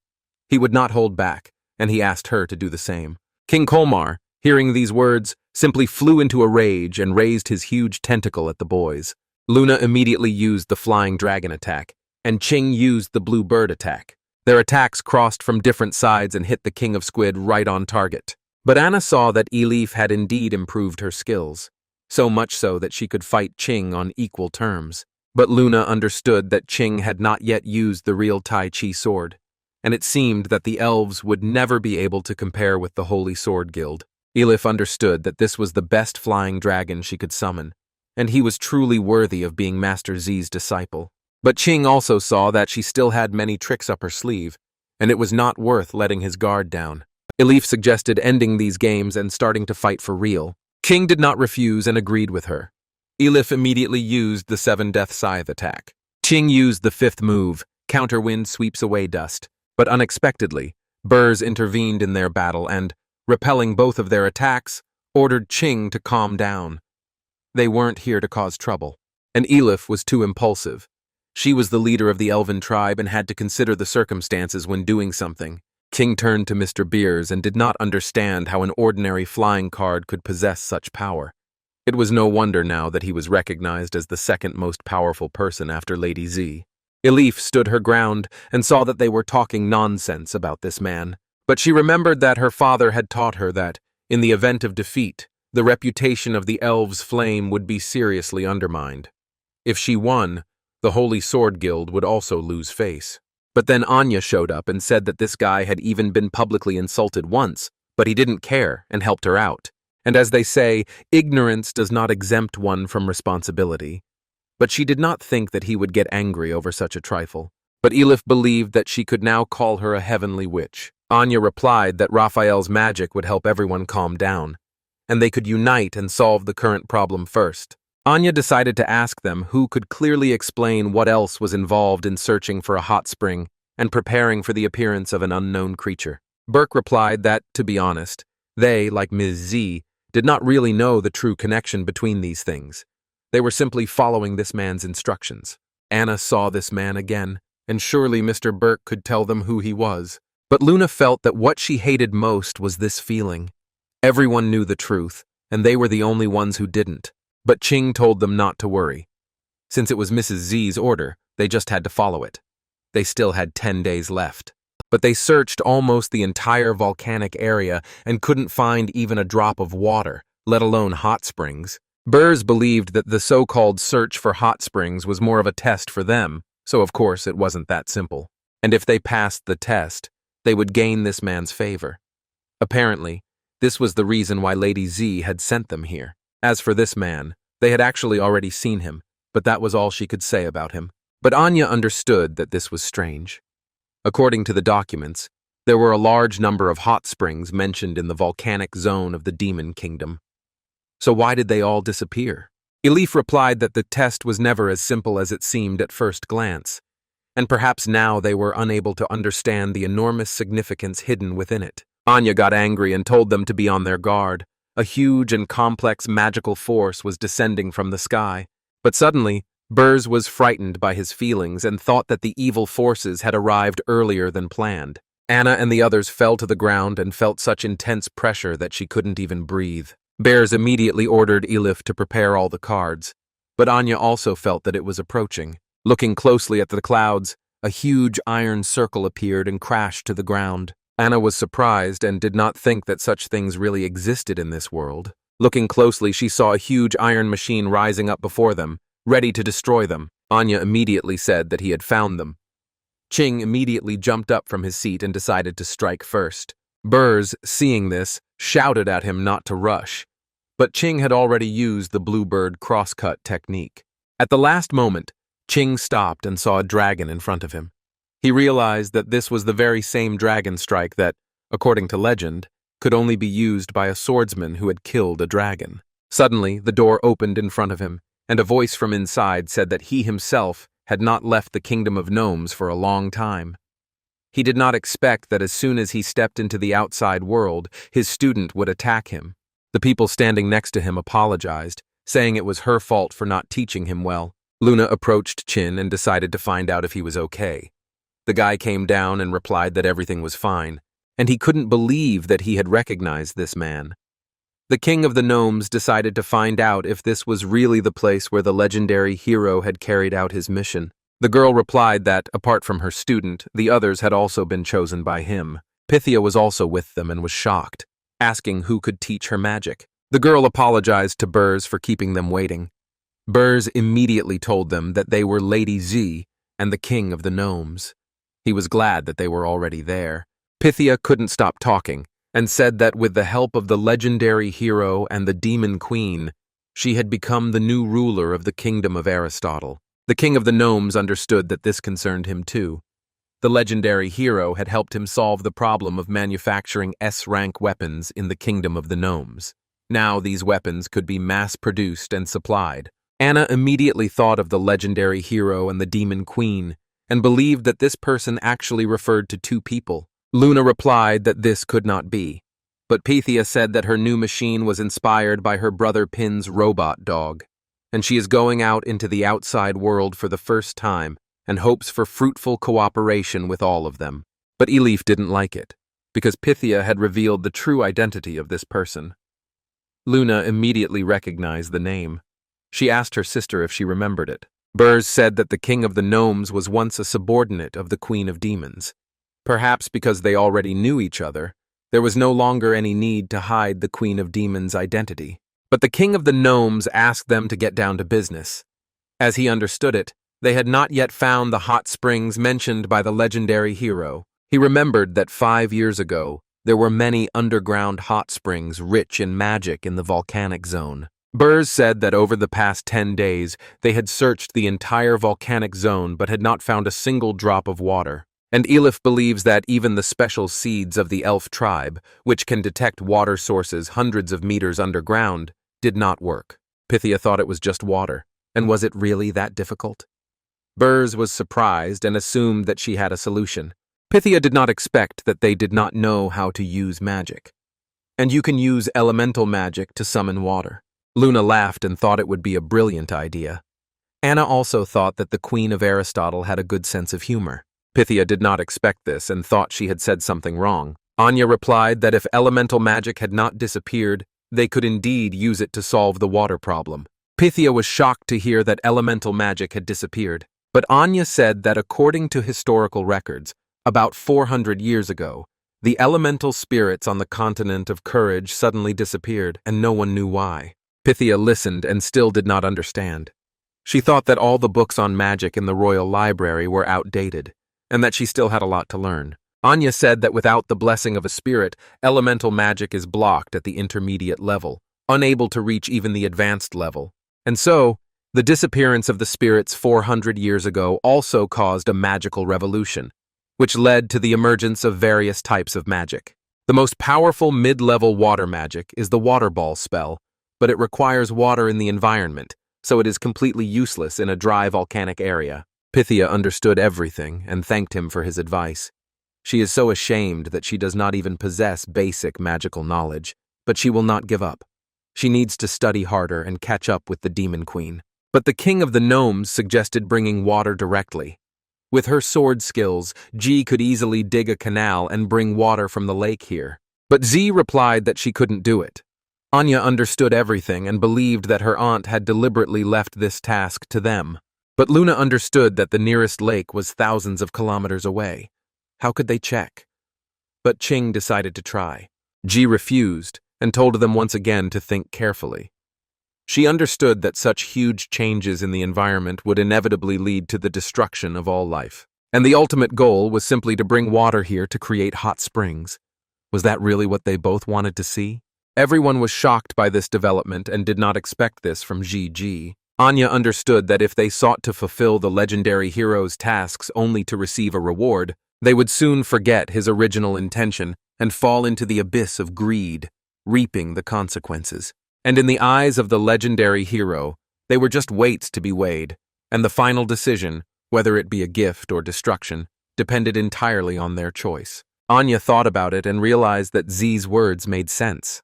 He would not hold back, and he asked her to do the same. King Kolmar, hearing these words, simply flew into a rage and raised his huge tentacle at the boys. Luna immediately used the flying dragon attack, and Ching used the blue bird attack. Their attacks crossed from different sides and hit the King of Squid right on target. But Anna saw that Elif had indeed improved her skills, so much so that she could fight Ching on equal terms. But Luna understood that Ching had not yet used the real Tai Chi sword, and it seemed that the elves would never be able to compare with the Holy Sword Guild. Elif understood that this was the best flying dragon she could summon, and he was truly worthy of being Master Z's disciple. But Ching also saw that she still had many tricks up her sleeve, and it was not worth letting his guard down. Elif suggested ending these games and starting to fight for real. King did not refuse and agreed with her. Elif immediately used the 7 Death Scythe attack. Ching used the 5th move, Counterwind Sweeps Away Dust, but unexpectedly, Burrs intervened in their battle and, repelling both of their attacks, ordered Ching to calm down. They weren't here to cause trouble, and Elif was too impulsive. She was the leader of the elven tribe and had to consider the circumstances when doing something. King turned to Mr. Beers and did not understand how an ordinary flying card could possess such power. It was no wonder now that he was recognized as the second most powerful person after Lady Z. Elif stood her ground and saw that they were talking nonsense about this man. But she remembered that her father had taught her that, in the event of defeat, the reputation of the elves' flame would be seriously undermined. If she won, the Holy Sword Guild would also lose face. But then Anya showed up and said that this guy had even been publicly insulted once, but he didn't care and helped her out. And as they say, ignorance does not exempt one from responsibility. But she did not think that he would get angry over such a trifle. But Elif believed that she could now call her a heavenly witch. Anya replied that Raphael's magic would help everyone calm down, and they could unite and solve the current problem first. Anya decided to ask them who could clearly explain what else was involved in searching for a hot spring and preparing for the appearance of an unknown creature. Burke replied that, to be honest, they, like Ms. Z, did not really know the true connection between these things. They were simply following this man's instructions. Anna saw this man again, and surely Mr. Burke could tell them who he was. But Luna felt that what she hated most was this feeling. Everyone knew the truth, and they were the only ones who didn't. But Ching told them not to worry. Since it was Mrs. Z's order, they just had to follow it. They still had 10 days left. But they searched almost the entire volcanic area and couldn't find even a drop of water, let alone hot springs. Burrs believed that the so-called search for hot springs was more of a test for them, so of course it wasn't that simple. And if they passed the test, they would gain this man's favor. Apparently, this was the reason why Lady Z had sent them here. As for this man, they had actually already seen him, but that was all she could say about him. But Anya understood that this was strange. According to the documents, there were a large number of hot springs mentioned in the volcanic zone of the Demon Kingdom. So why did they all disappear? Elif replied that the test was never as simple as it seemed at first glance. and perhaps now they were unable to understand the enormous significance hidden within it. Anya got angry and told them to be on their guard. A huge and complex magical force was descending from the sky. But suddenly, Burrs was frightened by his feelings and thought that the evil forces had arrived earlier than planned. Anna and the others fell to the ground and felt such intense pressure that she couldn't even breathe. Bears immediately ordered Elif to prepare all the cards, but Anya also felt that it was approaching. Looking closely at the clouds, a huge iron circle appeared and crashed to the ground. Anna was surprised and did not think that such things really existed in this world. Looking closely, she saw a huge iron machine rising up before them, ready to destroy them. Anya immediately said that he had found them. Ching immediately jumped up from his seat and decided to strike first. Burrs, seeing this, shouted at him not to rush. But Ching had already used the bluebird crosscut technique. At the last moment, Ching stopped and saw a dragon in front of him. He realized that this was the very same dragon strike that, according to legend, could only be used by a swordsman who had killed a dragon. Suddenly, the door opened in front of him, and a voice from inside said that he himself had not left the kingdom of gnomes for a long time. He did not expect that as soon as he stepped into the outside world, his student would attack him. The people standing next to him apologized, saying it was her fault for not teaching him well. Luna approached Chin and decided to find out if he was okay. The guy came down and replied that everything was fine, and he couldn't believe that he had recognized this man. The king of the gnomes decided to find out if this was really the place where the legendary hero had carried out his mission. The girl replied that, apart from her student, the others had also been chosen by him. Pythia was also with them and was shocked, asking who could teach her magic. The girl apologized to Burrs for keeping them waiting. Burrs immediately told them that they were Lady Z and the king of the gnomes. He was glad that they were already there. Pythia couldn't stop talking, and said that with the help of the legendary hero and the demon queen, she had become the new ruler of the kingdom of Aristotle. The king of the gnomes understood that this concerned him too. The legendary hero had helped him solve the problem of manufacturing S-rank weapons in the kingdom of the gnomes. Now these weapons could be mass-produced and supplied. Anna immediately thought of the legendary hero and the demon queen, and believed that this person actually referred to two people. Luna replied that this could not be, but Pythia said that her new machine was inspired by her brother Pin's robot dog, and she is going out into the outside world for the first time and hopes for fruitful cooperation with all of them. But Elif didn't like it, because Pythia had revealed the true identity of this person. Luna immediately recognized the name. She asked her sister if she remembered it. Burrs said that the king of the gnomes was once a subordinate of the queen of demons. Perhaps because they already knew each other, there was no longer any need to hide the Queen of Demons' identity. But the King of the Gnomes asked them to get down to business. As he understood it, they had not yet found the hot springs mentioned by the legendary hero. He remembered that 5 years ago, there were many underground hot springs rich in magic in the volcanic zone. Burrs said that over the past 10 days, they had searched the entire volcanic zone but had not found a single drop of water. And Elif believes that even the special seeds of the elf tribe, which can detect water sources hundreds of meters underground, did not work. Pythia thought it was just water, and was it really that difficult? Burrs was surprised and assumed that she had a solution. Pythia did not expect that they did not know how to use magic. And you can use elemental magic to summon water. Luna laughed and thought it would be a brilliant idea. Anna also thought that the Queen of Aristotle had a good sense of humor. Pythia did not expect this and thought she had said something wrong. Anya replied that if elemental magic had not disappeared, they could indeed use it to solve the water problem. Pythia was shocked to hear that elemental magic had disappeared, but Anya said that according to historical records, about 400 years ago, the elemental spirits on the continent of Courage suddenly disappeared, and no one knew why. Pythia listened and still did not understand. She thought that all the books on magic in the royal library were outdated, and that she still had a lot to learn. Anya said that without the blessing of a spirit, elemental magic is blocked at the intermediate level, unable to reach even the advanced level. And so, the disappearance of the spirits 400 years ago also caused a magical revolution, which led to the emergence of various types of magic. The most powerful mid-level water magic is the water ball spell, but it requires water in the environment, so it is completely useless in a dry volcanic area. Pythia understood everything and thanked him for his advice. She is so ashamed that she does not even possess basic magical knowledge, but she will not give up. She needs to study harder and catch up with the Demon Queen. But the king of the gnomes suggested bringing water directly. With her sword skills, Ji could easily dig a canal and bring water from the lake here. But Z replied that she couldn't do it. Anya understood everything and believed that her aunt had deliberately left this task to them. But Luna understood that the nearest lake was thousands of kilometers away. How could they check? But Ching decided to try. Ji refused and told them once again to think carefully. She understood that such huge changes in the environment would inevitably lead to the destruction of all life. And the ultimate goal was simply to bring water here to create hot springs. Was that really what they both wanted to see? Everyone was shocked by this development and did not expect this from Ji. Anya understood that if they sought to fulfill the legendary hero's tasks only to receive a reward, they would soon forget his original intention and fall into the abyss of greed, reaping the consequences. And in the eyes of the legendary hero, they were just weights to be weighed, and the final decision, whether it be a gift or destruction, depended entirely on their choice. Anya thought about it and realized that Z's words made sense.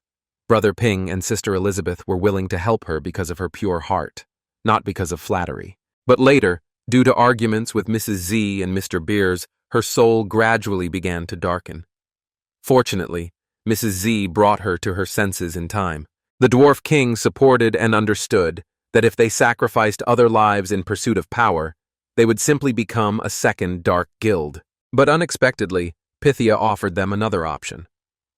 Brother Ping and Sister Elizabeth were willing to help her because of her pure heart, not because of flattery. But later, due to arguments with Mrs. Z and Mr. Beers, her soul gradually began to darken. Fortunately, Mrs. Z brought her to her senses in time. The Dwarf King supported and understood that if they sacrificed other lives in pursuit of power, they would simply become a second Dark Guild. But unexpectedly, Pythia offered them another option.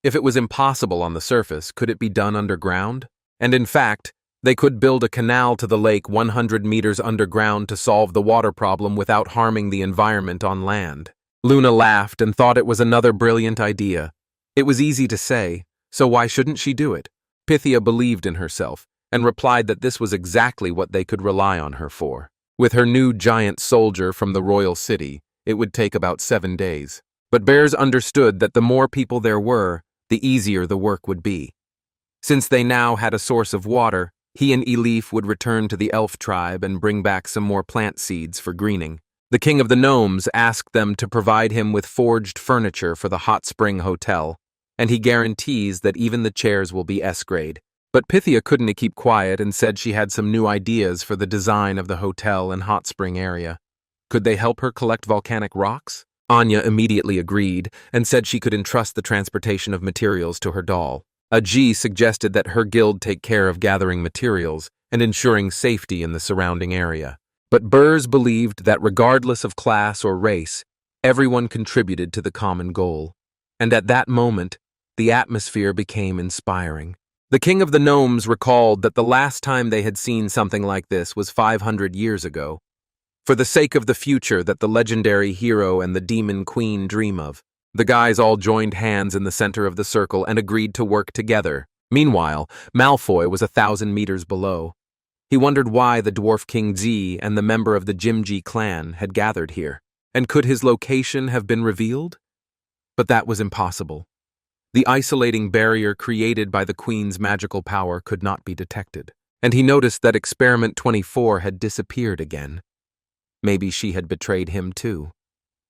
If it was impossible on the surface, could it be done underground? And in fact, they could build a canal to the lake 100 meters underground to solve the water problem without harming the environment on land. Luna laughed and thought it was another brilliant idea. It was easy to say, so why shouldn't she do it? Pythia believed in herself and replied that this was exactly what they could rely on her for. With her new giant soldier from the royal city, it would take about 7 days. But Bears understood that the more people there were, the easier the work would be. Since they now had a source of water, he and Elif would return to the elf tribe and bring back some more plant seeds for greening. The king of the gnomes asked them to provide him with forged furniture for the hot spring hotel, and he guarantees that even the chairs will be S-grade. But Pythia couldn't keep quiet and said she had some new ideas for the design of the hotel and hot spring area. Could they help her collect volcanic rocks? Anya immediately agreed and said she could entrust the transportation of materials to her doll. Aji suggested that her guild take care of gathering materials and ensuring safety in the surrounding area. But Burrs believed that regardless of class or race, everyone contributed to the common goal. And at that moment, the atmosphere became inspiring. The king of the gnomes recalled that the last time they had seen something like this was 500 years ago. For the sake of the future that the legendary hero and the demon queen dream of, the guys all joined hands in the center of the circle and agreed to work together. Meanwhile, Malfoy was 1,000 meters below. He wondered why the Dwarf King Z and the member of the Jimji clan had gathered here. And could his location have been revealed? But that was impossible. The isolating barrier created by the Queen's magical power could not be detected. And he noticed that Experiment 24 had disappeared again. Maybe she had betrayed him too.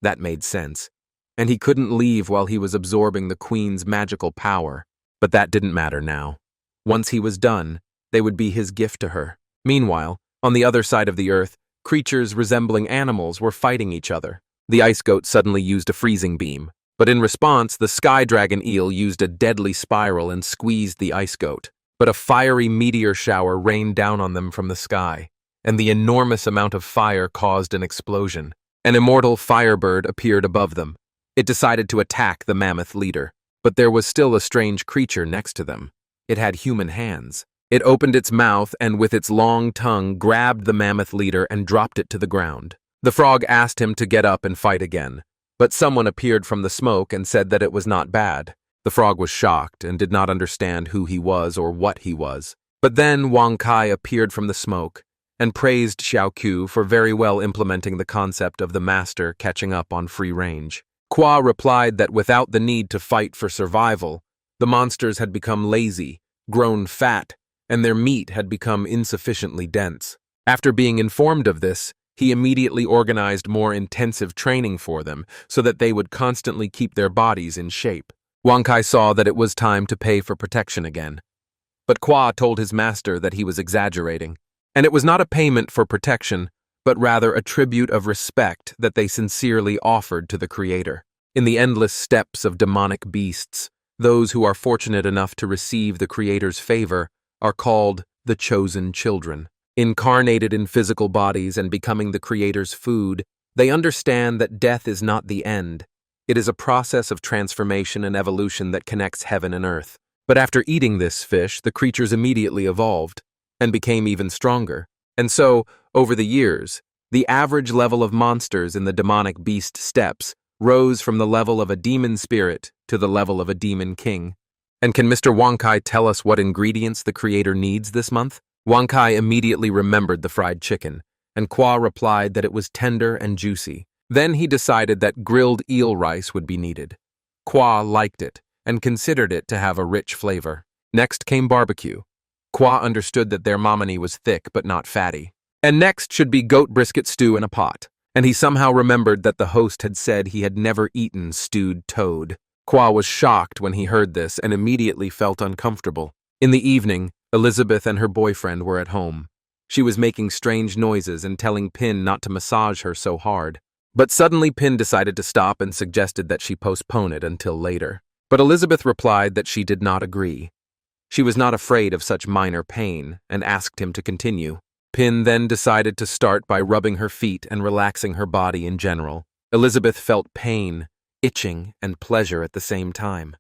That made sense. And he couldn't leave while he was absorbing the Queen's magical power. But that didn't matter now. Once he was done, they would be his gift to her. Meanwhile, on the other side of the earth, creatures resembling animals were fighting each other. The ice goat suddenly used a freezing beam, but in response, the sky dragon eel used a deadly spiral and squeezed the ice goat. But a fiery meteor shower rained down on them from the sky, and the enormous amount of fire caused an explosion. An immortal firebird appeared above them. It decided to attack the mammoth leader, but there was still a strange creature next to them. It had human hands. It opened its mouth and with its long tongue grabbed the mammoth leader and dropped it to the ground. The frog asked him to get up and fight again, but someone appeared from the smoke and said that it was not bad. The frog was shocked and did not understand who he was or what he was. But then Wang Kai appeared from the smoke and praised Xiao Qiu for very well implementing the concept of the master catching up on free range. Qua replied that without the need to fight for survival, the monsters had become lazy, grown fat, and their meat had become insufficiently dense. After being informed of this, He immediately organized more intensive training for them so that they would constantly keep their bodies in shape. Wang Kai saw that it was time to pay for protection again. But Kwa told his master that he was exaggerating, and it was not a payment for protection, but rather a tribute of respect that they sincerely offered to the Creator. In the endless steppes of demonic beasts, those who are fortunate enough to receive the Creator's favor are called the chosen children. Incarnated in physical bodies and becoming the Creator's food, they understand that death is not the end. It is a process of transformation and evolution that connects heaven and earth. But after eating this fish, the creatures immediately evolved and became even stronger. And so, over the years, the average level of monsters in the demonic beast steppes rose from the level of a demon spirit to the level of a demon king. And can Mr. Wang Kai tell us what ingredients the Creator needs this month? Wang Kai immediately remembered the fried chicken, and Kwa replied that it was tender and juicy. Then he decided that grilled eel rice would be needed. Kwa liked it and considered it to have a rich flavor. Next came barbecue. Kwa understood that their mamani was thick but not fatty. And next should be goat brisket stew in a pot. And he somehow remembered that the host had said he had never eaten stewed toad. Kwa was shocked when he heard this and immediately felt uncomfortable. In the evening, Elizabeth and her boyfriend were at home. She was making strange noises and telling Pin not to massage her so hard. But suddenly Pin decided to stop and suggested that she postpone it until later. But Elizabeth replied that she did not agree. She was not afraid of such minor pain and asked him to continue. Pin then decided to start by rubbing her feet and relaxing her body in general. Elizabeth felt pain, itching, and pleasure at the same time.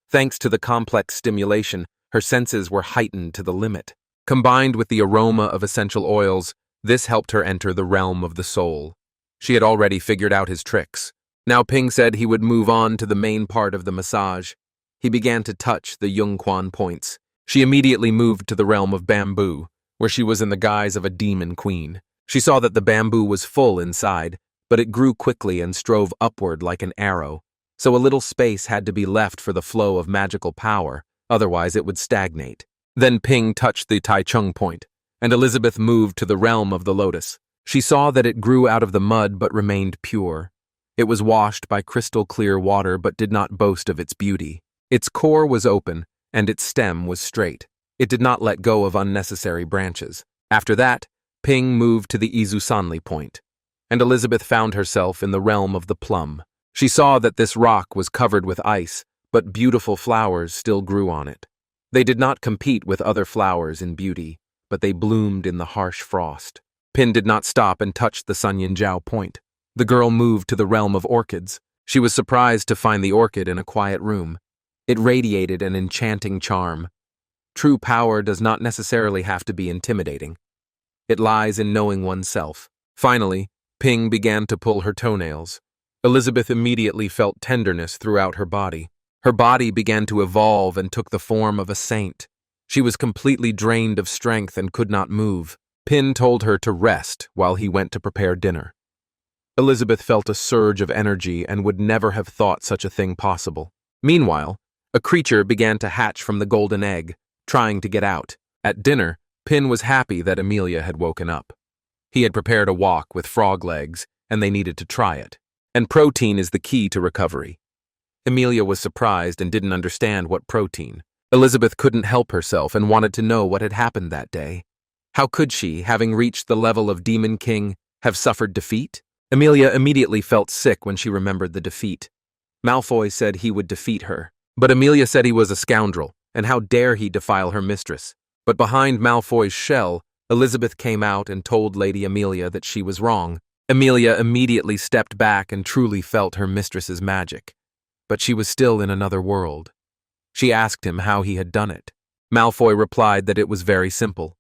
Thanks to the complex stimulation, her senses were heightened to the limit. Combined with the aroma of essential oils, this helped her enter the realm of the soul. She had already figured out his tricks. Now Ping said he would move on to the main part of the massage. He began to touch the Yungquan points. She immediately moved to the realm of bamboo, where she was in the guise of a demon queen. She saw that the bamboo was full inside, but it grew quickly and strove upward like an arrow, so a little space had to be left for the flow of magical power, otherwise it would stagnate. Then Ping touched the Taichung point, and Elizabeth moved to the realm of the lotus. She saw that it grew out of the mud but remained pure. It was washed by crystal-clear water but did not boast of its beauty. Its core was open, and its stem was straight. It did not let go of unnecessary branches. After that, Ping moved to the Izusanli point, and Elizabeth found herself in the realm of the plum. She saw that this rock was covered with ice, but beautiful flowers still grew on it. They did not compete with other flowers in beauty, but they bloomed in the harsh frost. Pin did not stop and touched the Sunyanjiao point. The girl moved to the realm of orchids. She was surprised to find the orchid in a quiet room. It radiated an enchanting charm. True power does not necessarily have to be intimidating. It lies in knowing oneself. Finally, Ping began to pull her toenails. Elizabeth immediately felt tenderness throughout her body. Her body began to evolve and took the form of a saint. She was completely drained of strength and could not move. Pin told her to rest while he went to prepare dinner. Elizabeth felt a surge of energy and would never have thought such a thing possible. Meanwhile, a creature began to hatch from the golden egg, trying to get out. At dinner, Pin was happy that Amelia had woken up. He had prepared a wok with frog legs, and they needed to try it. And protein is the key to recovery. Amelia was surprised and didn't understand what protein. Elizabeth couldn't help herself and wanted to know what had happened that day. How could she, having reached the level of Demon King, have suffered defeat? Amelia immediately felt sick when she remembered the defeat. Malfoy said he would defeat her, but Amelia said he was a scoundrel, and how dare he defile her mistress. But behind Malfoy's shell, Elizabeth came out and told Lady Amelia that she was wrong. Amelia immediately stepped back and truly felt her mistress's magic. But she was still in another world. She asked him how he had done it. Malfoy replied that it was very simple.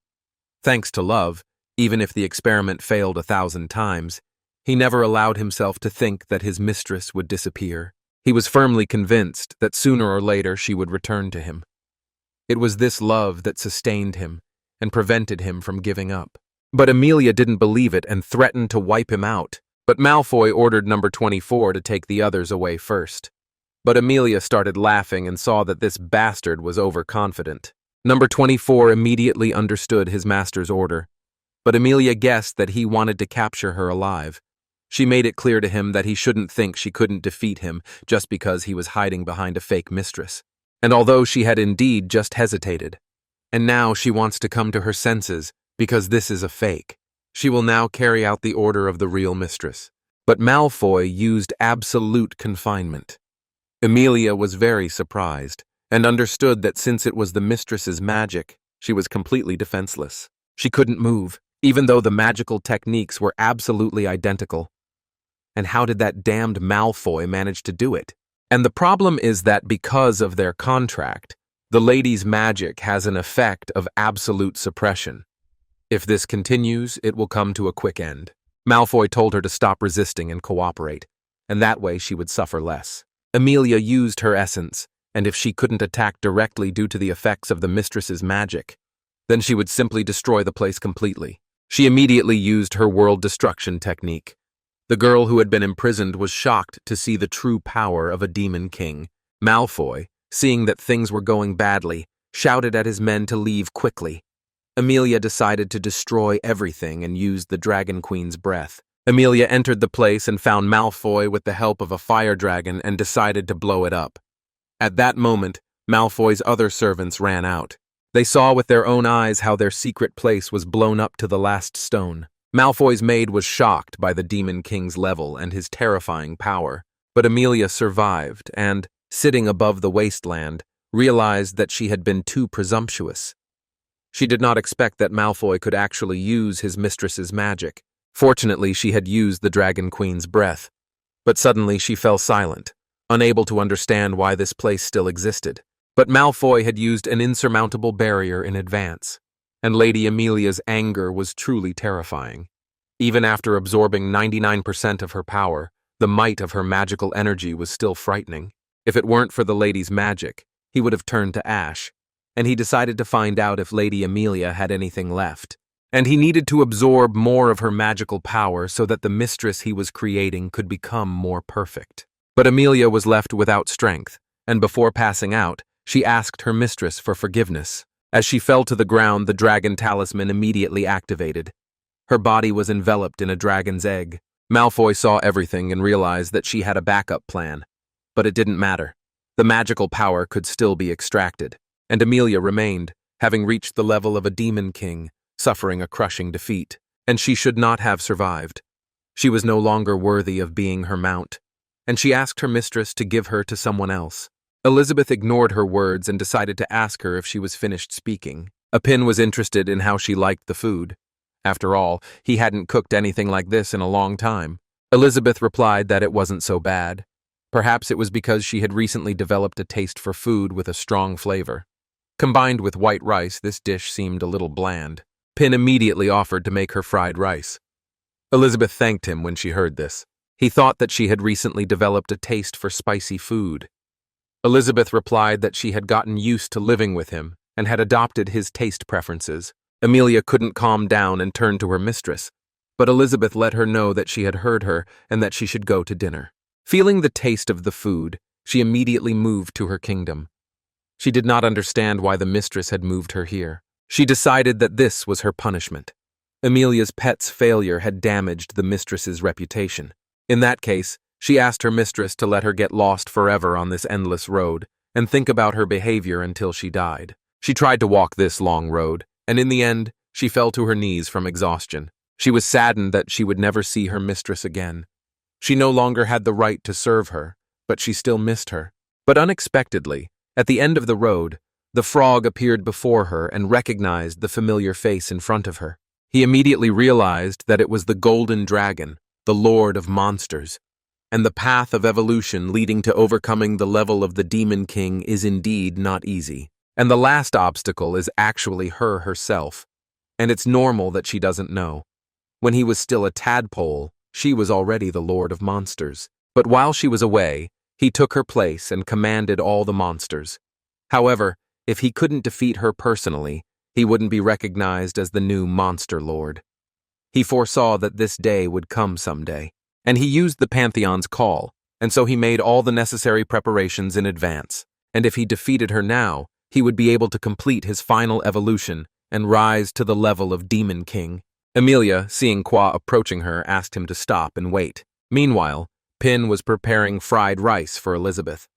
Thanks to love, even if the experiment failed 1,000 times, he never allowed himself to think that his mistress would disappear. He was firmly convinced that sooner or later she would return to him. It was this love that sustained him and prevented him from giving up. But Amelia didn't believe it and threatened to wipe him out. But Malfoy ordered number 24 to take the others away first. But Amelia started laughing and saw that this bastard was overconfident. Number 24 immediately understood his master's order. but Amelia guessed that he wanted to capture her alive. She made it clear to him that he shouldn't think she couldn't defeat him just because he was hiding behind a fake mistress. And although she had indeed just hesitated, and now she wants to come to her senses because this is a fake, she will now carry out the order of the real mistress. But Malfoy used absolute confinement. Amelia was very surprised and understood that since it was the mistress's magic, she was completely defenseless. She couldn't move, even though the magical techniques were absolutely identical. And how did that damned Malfoy manage to do it? And the problem is that because of their contract, the lady's magic has an effect of absolute suppression. If this continues, it will come to a quick end. Malfoy told her to stop resisting and cooperate, and that way she would suffer less. Amelia used her essence, and if she couldn't attack directly due to the effects of the mistress's magic, then she would simply destroy the place completely. She immediately used her world destruction technique. The girl who had been imprisoned was shocked to see the true power of a demon king. Malfoy, seeing that things were going badly, shouted at his men to leave quickly. Amelia decided to destroy everything and used the Dragon Queen's breath. Amelia entered the place and found Malfoy with the help of a fire dragon and decided to blow it up. At that moment, Malfoy's other servants ran out. They saw with their own eyes how their secret place was blown up to the last stone. Malfoy's maid was shocked by the Demon King's level and his terrifying power, but Amelia survived and, sitting above the wasteland, realized that she had been too presumptuous. She did not expect that Malfoy could actually use his mistress's magic. Fortunately, she had used the Dragon Queen's breath. But suddenly she fell silent, unable to understand why this place still existed. But Malfoy had used an insurmountable barrier in advance, and Lady Amelia's anger was truly terrifying. Even after absorbing 99% of her power, the might of her magical energy was still frightening. If it weren't for the lady's magic, he would have turned to ash, and he decided to find out if Lady Amelia had anything left. And he needed to absorb more of her magical power so that the mistress he was creating could become more perfect. But Amelia was left without strength, and before passing out, she asked her mistress for forgiveness. As she fell to the ground, the dragon talisman immediately activated. Her body was enveloped in a dragon's egg. Malfoy saw everything and realized that she had a backup plan. But it didn't matter. The magical power could still be extracted, and Amelia remained, having reached the level of a demon king, suffering a crushing defeat, and she should not have survived. She was no longer worthy of being her mount, and she asked her mistress to give her to someone else. Elizabeth ignored her words and decided to ask her if she was finished speaking. Apin was interested in how she liked the food. After all, he hadn't cooked anything like this in a long time. Elizabeth replied that it wasn't so bad. Perhaps it was because she had recently developed a taste for food with a strong flavor. Combined with white rice, this dish seemed a little bland. Pin immediately offered to make her fried rice. Elizabeth thanked him when she heard this. He thought that she had recently developed a taste for spicy food. Elizabeth replied that she had gotten used to living with him and had adopted his taste preferences. Amelia couldn't calm down and turned to her mistress, but Elizabeth let her know that she had heard her and that she should go to dinner. Feeling the taste of the food, she immediately moved to her kingdom. She did not understand why the mistress had moved her here. She decided that this was her punishment. Amelia's pet's failure had damaged the mistress's reputation. In that case, she asked her mistress to let her get lost forever on this endless road and think about her behavior until she died. She tried to walk this long road, and in the end, she fell to her knees from exhaustion. She was saddened that she would never see her mistress again. She no longer had the right to serve her, but she still missed her. But unexpectedly, at the end of the road, the frog appeared before her and recognized the familiar face in front of her. He immediately realized that it was the Golden Dragon, the Lord of Monsters. And the path of evolution leading to overcoming the level of the Demon King is indeed not easy. And the last obstacle is actually her herself. And it's normal that she doesn't know. When he was still a tadpole, she was already the Lord of Monsters. But while she was away, he took her place and commanded all the monsters. However, if he couldn't defeat her personally, he wouldn't be recognized as the new Monster Lord. He foresaw that this day would come someday. And he used the Pantheon's call, and so he made all the necessary preparations in advance. And if he defeated her now, he would be able to complete his final evolution and rise to the level of Demon King. Amelia, seeing Kwa approaching her, asked him to stop and wait. Meanwhile, Pin was preparing fried rice for Elizabeth.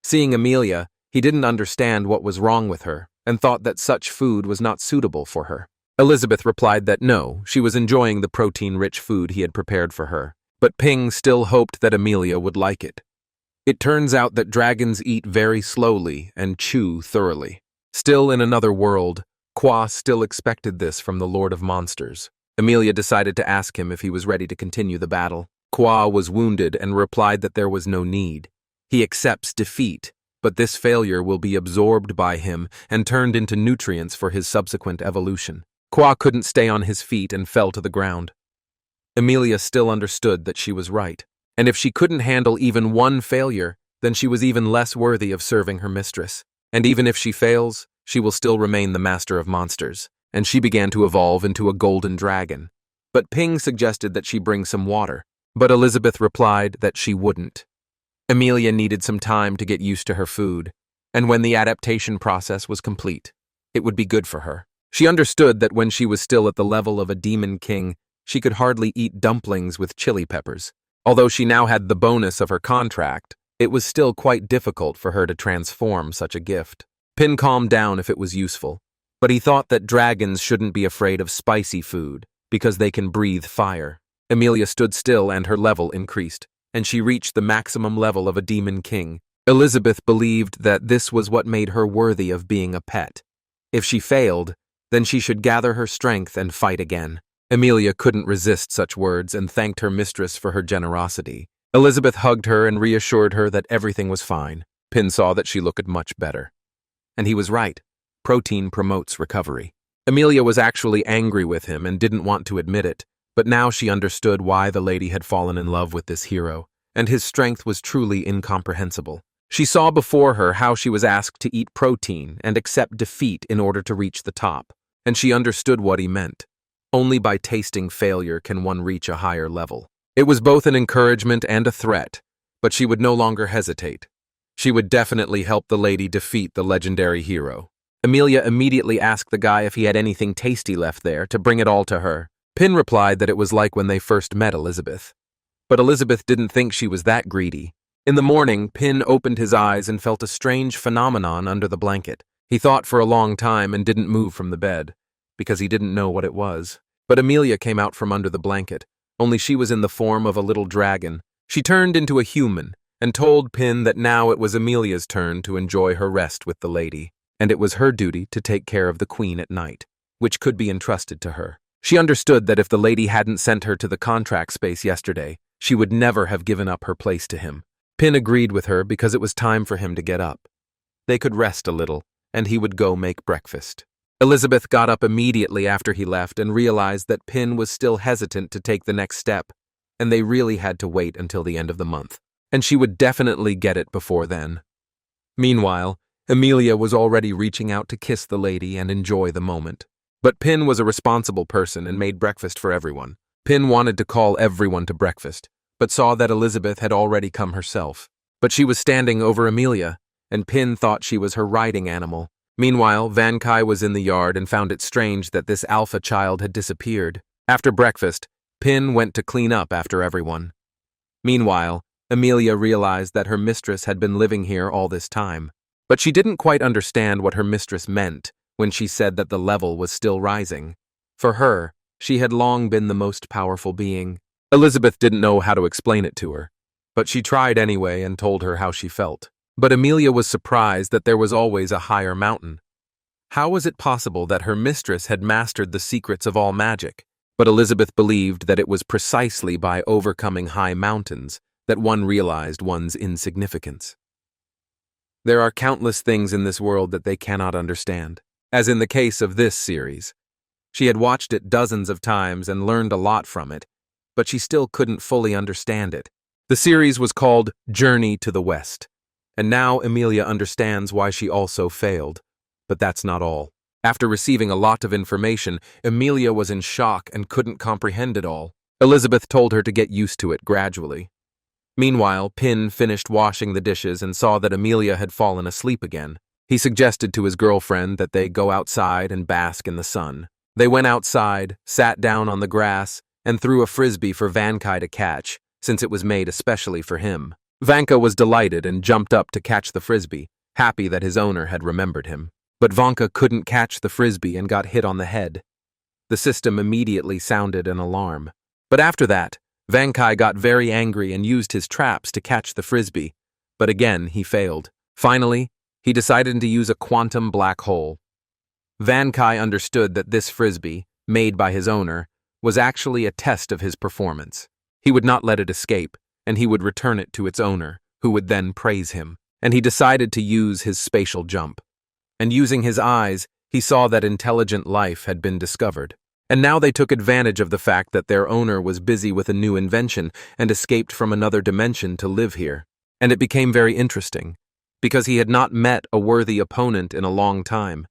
Seeing Amelia, he didn't understand what was wrong with her and thought that such food was not suitable for her. Elizabeth replied that no, she was enjoying the protein-rich food he had prepared for her, but Ping still hoped that Amelia would like it. It turns out that dragons eat very slowly and chew thoroughly. Still in another world, Kwa still expected this from the Lord of Monsters. Amelia decided to ask him if he was ready to continue the battle. Kwa was wounded and replied that there was no need. He accepts defeat, but this failure will be absorbed by him and turned into nutrients for his subsequent evolution. Kwa couldn't stay on his feet and fell to the ground. Amelia still understood that she was right, and if she couldn't handle even one failure, then she was even less worthy of serving her mistress. And even if she fails, she will still remain the master of monsters, and she began to evolve into a golden dragon. But Ping suggested that she bring some water, but Elizabeth replied that she wouldn't. Amelia needed some time to get used to her food, and when the adaptation process was complete, it would be good for her. She understood that when she was still at the level of a demon king, she could hardly eat dumplings with chili peppers. Although she now had the bonus of her contract, it was still quite difficult for her to transform such a gift. Pin calmed down if it was useful, but he thought that dragons shouldn't be afraid of spicy food because they can breathe fire. Amelia stood still and her level increased, and she reached the maximum level of a demon king. Elizabeth believed that this was what made her worthy of being a pet. If she failed, then she should gather her strength and fight again. Amelia couldn't resist such words and thanked her mistress for her generosity. Elizabeth hugged her and reassured her that everything was fine. Pin saw that she looked much better. And he was right. Protein promotes recovery. Amelia was actually angry with him and didn't want to admit it, but now she understood why the lady had fallen in love with this hero, and his strength was truly incomprehensible. She saw before her how she was asked to eat protein and accept defeat in order to reach the top, and she understood what he meant. Only by tasting failure can one reach a higher level. It was both an encouragement and a threat, but she would no longer hesitate. She would definitely help the lady defeat the legendary hero. Amelia immediately asked the guy if he had anything tasty left there to bring it all to her. Pin replied that it was like when they first met Elizabeth. But Elizabeth didn't think she was that greedy. In the morning, Pin opened his eyes and felt a strange phenomenon under the blanket. He thought for a long time and didn't move from the bed, because he didn't know what it was. But Amelia came out from under the blanket, only she was in the form of a little dragon. She turned into a human and told Pin that now it was Amelia's turn to enjoy her rest with the lady, and it was her duty to take care of the queen at night, which could be entrusted to her. She understood that if the lady hadn't sent her to the contract space yesterday, she would never have given up her place to him. Pin agreed with her because it was time for him to get up. They could rest a little, and he would go make breakfast. Elizabeth got up immediately after he left and realized that Pin was still hesitant to take the next step, and they really had to wait until the end of the month, and she would definitely get it before then. Meanwhile, Amelia was already reaching out to kiss the lady and enjoy the moment. But Pin was a responsible person and made breakfast for everyone. Pin wanted to call everyone to breakfast, but saw that Elizabeth had already come herself. But she was standing over Amelia, and Pin thought she was her riding animal. Meanwhile, Van Kai was in the yard and found it strange that this alpha child had disappeared. After breakfast, Pin went to clean up after everyone. Meanwhile, Amelia realized that her mistress had been living here all this time, but she didn't quite understand what her mistress meant when she said that the level was still rising. For her, she had long been the most powerful being. Elizabeth didn't know how to explain it to her, but she tried anyway and told her how she felt. But Amelia was surprised that there was always a higher mountain. How was it possible that her mistress had mastered the secrets of all magic? But Elizabeth believed that it was precisely by overcoming high mountains that one realized one's insignificance. There are countless things in this world that they cannot understand. As in the case of this series, she had watched it dozens of times and learned a lot from it, but she still couldn't fully understand it. The series was called Journey to the West, and now Amelia understands why she also failed. But that's not all. After receiving a lot of information, Amelia was in shock and couldn't comprehend it all. Elizabeth told her to get used to it gradually. Meanwhile, Pin finished washing the dishes and saw that Amelia had fallen asleep again. He suggested to his girlfriend that they go outside and bask in the sun. They went outside, sat down on the grass, and threw a frisbee for Vankai to catch, since it was made especially for him. Vanka was delighted and jumped up to catch the frisbee, happy that his owner had remembered him. But Vanka couldn't catch the frisbee and got hit on the head. The system immediately sounded an alarm. But after that, Vankai got very angry and used his traps to catch the frisbee, but again he failed. Finally, he decided to use a quantum black hole. Vankai understood that this frisbee, made by his owner, was actually a test of his performance. He would not let it escape, and he would return it to its owner, who would then praise him. And he decided to use his spatial jump. And using his eyes, he saw that intelligent life had been discovered. And now they took advantage of the fact that their owner was busy with a new invention and escaped from another dimension to live here. And it became very interesting, because he had not met a worthy opponent in a long time.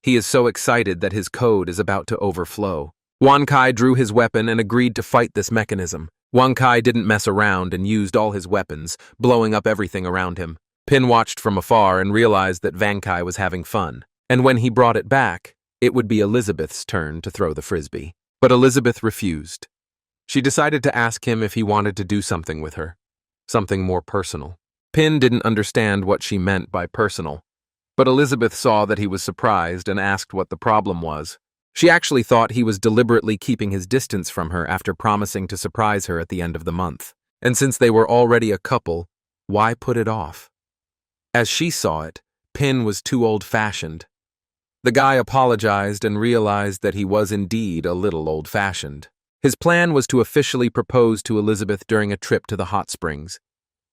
He is so excited that his code is about to overflow. Wankai drew his weapon and agreed to fight this mechanism. Wankai didn't mess around and used all his weapons, blowing up everything around him. Pin watched from afar and realized that Vankai was having fun. And when he brought it back, it would be Elizabeth's turn to throw the frisbee. But Elizabeth refused. She decided to ask him if he wanted to do something with her. Something more personal. Pin didn't understand what she meant by personal, but Elizabeth saw that he was surprised and asked what the problem was. She actually thought he was deliberately keeping his distance from her after promising to surprise her at the end of the month. And since they were already a couple, why put it off? As she saw it, Pin was too old-fashioned. The guy apologized and realized that he was indeed a little old-fashioned. His plan was to officially propose to Elizabeth during a trip to the hot springs.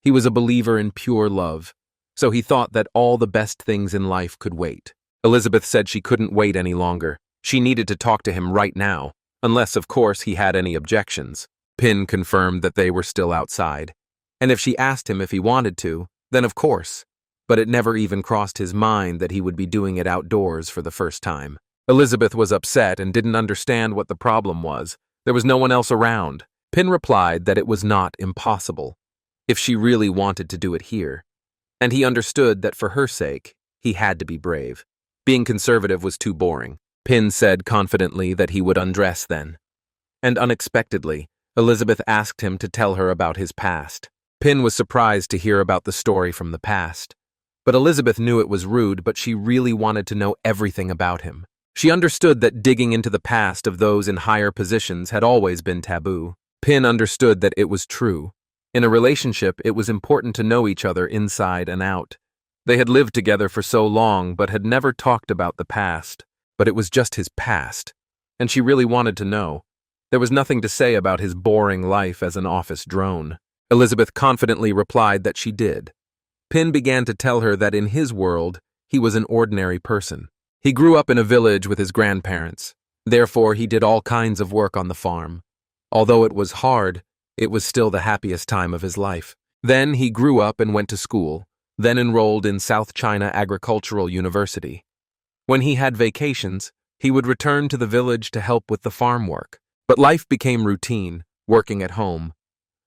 He was a believer in pure love, so he thought that all the best things in life could wait. Elizabeth said she couldn't wait any longer. She needed to talk to him right now, unless, of course, he had any objections. Pin confirmed that they were still outside. And if she asked him if he wanted to, then of course. But it never even crossed his mind that he would be doing it outdoors for the first time. Elizabeth was upset and didn't understand what the problem was. There was no one else around. Pin replied that it was not impossible, if she really wanted to do it here. And he understood that for her sake, he had to be brave. Being conservative was too boring. Pin said confidently that he would undress then. And unexpectedly, Elizabeth asked him to tell her about his past. Pin was surprised to hear about the story from the past. But Elizabeth knew it was rude, but she really wanted to know everything about him. She understood that digging into the past of those in higher positions had always been taboo. Pin understood that it was true. In a relationship, it was important to know each other inside and out. They had lived together for so long, but had never talked about the past. But it was just his past, and she really wanted to know. There was nothing to say about his boring life as an office drone. Elizabeth confidently replied that she did. Pin began to tell her that in his world, he was an ordinary person. He grew up in a village with his grandparents. Therefore, he did all kinds of work on the farm. Although it was hard, it was still the happiest time of his life. Then he grew up and went to school, then enrolled in South China Agricultural University. When he had vacations, he would return to the village to help with the farm work. But life became routine, working at home.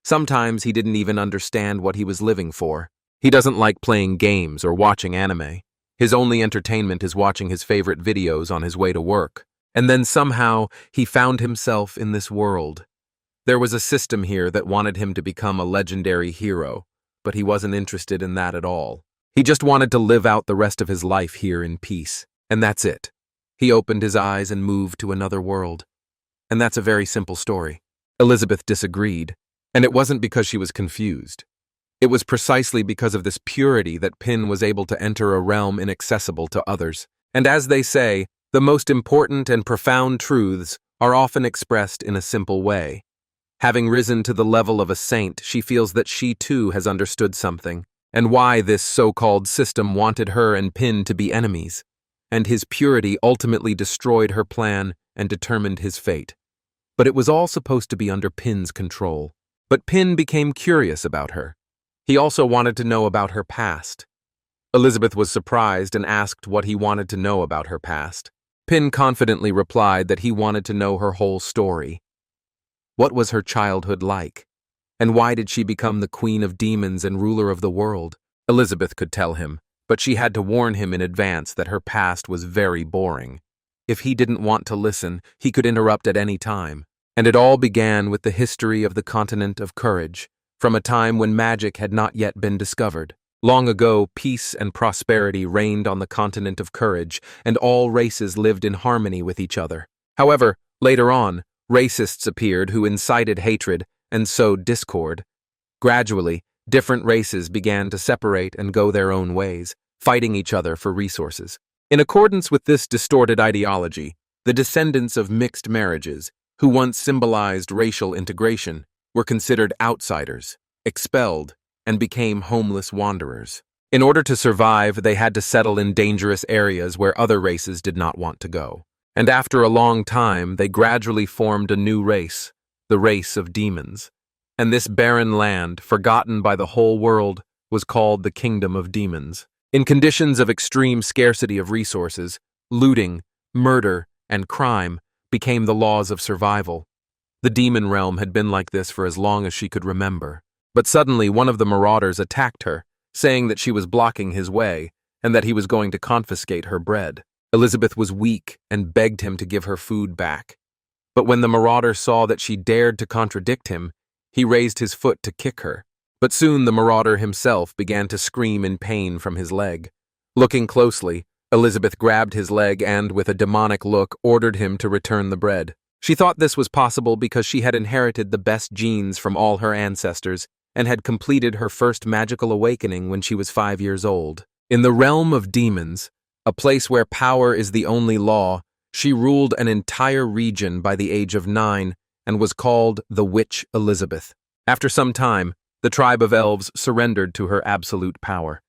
Sometimes he didn't even understand what he was living for. He doesn't like playing games or watching anime. His only entertainment is watching his favorite videos on his way to work. And then somehow, he found himself in this world. There was a system here that wanted him to become a legendary hero, but he wasn't interested in that at all. He just wanted to live out the rest of his life here in peace. And that's it. He opened his eyes and moved to another world. And that's a very simple story. Elizabeth disagreed, and it wasn't because she was confused. It was precisely because of this purity that Pin was able to enter a realm inaccessible to others. And as they say, the most important and profound truths are often expressed in a simple way. Having risen to the level of a saint, she feels that she too has understood something, and why this so-called system wanted her and Pin to be enemies. And his purity ultimately destroyed her plan and determined his fate. But it was all supposed to be under Pin's control. But Pin became curious about her. He also wanted to know about her past. Elizabeth was surprised and asked what he wanted to know about her past. Pin confidently replied that he wanted to know her whole story. What was her childhood like? And why did she become the queen of demons and ruler of the world? Elizabeth could tell him, but she had to warn him in advance that her past was very boring. If he didn't want to listen, he could interrupt at any time. And it all began with the history of the continent of courage, from a time when magic had not yet been discovered. Long ago, peace and prosperity reigned on the continent of courage, and all races lived in harmony with each other. However, later on, racists appeared who incited hatred and sowed discord. Gradually, different races began to separate and go their own ways, fighting each other for resources. In accordance with this distorted ideology, the descendants of mixed marriages, who once symbolized racial integration, were considered outsiders, expelled, and became homeless wanderers. In order to survive, they had to settle in dangerous areas where other races did not want to go. And after a long time, they gradually formed a new race, the race of demons. And this barren land, forgotten by the whole world, was called the Kingdom of Demons. In conditions of extreme scarcity of resources, looting, murder, and crime became the laws of survival. The demon realm had been like this for as long as she could remember. But suddenly one of the marauders attacked her, saying that she was blocking his way and that he was going to confiscate her bread. Elizabeth was weak and begged him to give her food back. But when the marauder saw that she dared to contradict him, he raised his foot to kick her. But soon the marauder himself began to scream in pain from his leg. Looking closely, Elizabeth grabbed his leg and, with a demonic look, ordered him to return the bread. She thought this was possible because she had inherited the best genes from all her ancestors and had completed her first magical awakening when she was 5 years old. In the realm of demons, a place where power is the only law, she ruled an entire region by the age of 9 and was called the Witch Elizabeth. After some time, the tribe of elves surrendered to her absolute power.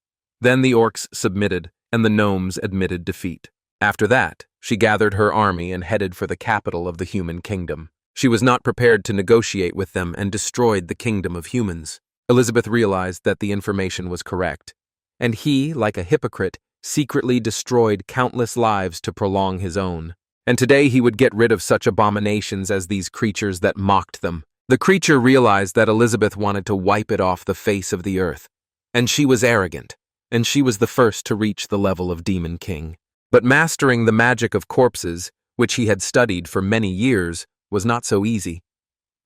Then the orcs submitted, and the gnomes admitted defeat. After that, she gathered her army and headed for the capital of the human kingdom. She was not prepared to negotiate with them and destroyed the kingdom of humans. Elizabeth realized that the information was correct, and he, like a hypocrite, secretly destroyed countless lives to prolong his own. And today he would get rid of such abominations as these creatures that mocked them. The creature realized that Elizabeth wanted to wipe it off the face of the earth, and she was arrogant, and she was the first to reach the level of Demon King. But mastering the magic of corpses, which he had studied for many years, was not so easy.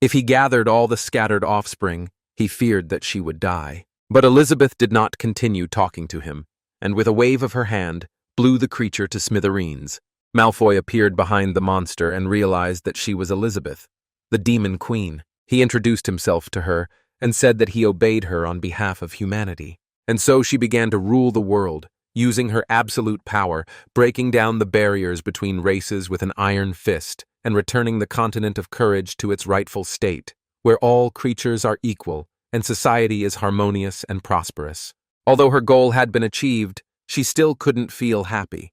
If he gathered all the scattered offspring, he feared that she would die. But Elizabeth did not continue talking to him, and with a wave of her hand, blew the creature to smithereens. Malfoy appeared behind the monster and realized that she was Elizabeth, the Demon Queen. He introduced himself to her and said that he obeyed her on behalf of humanity. And so she began to rule the world, using her absolute power, breaking down the barriers between races with an iron fist, and returning the continent of courage to its rightful state, where all creatures are equal and society is harmonious and prosperous. Although her goal had been achieved, she still couldn't feel happy.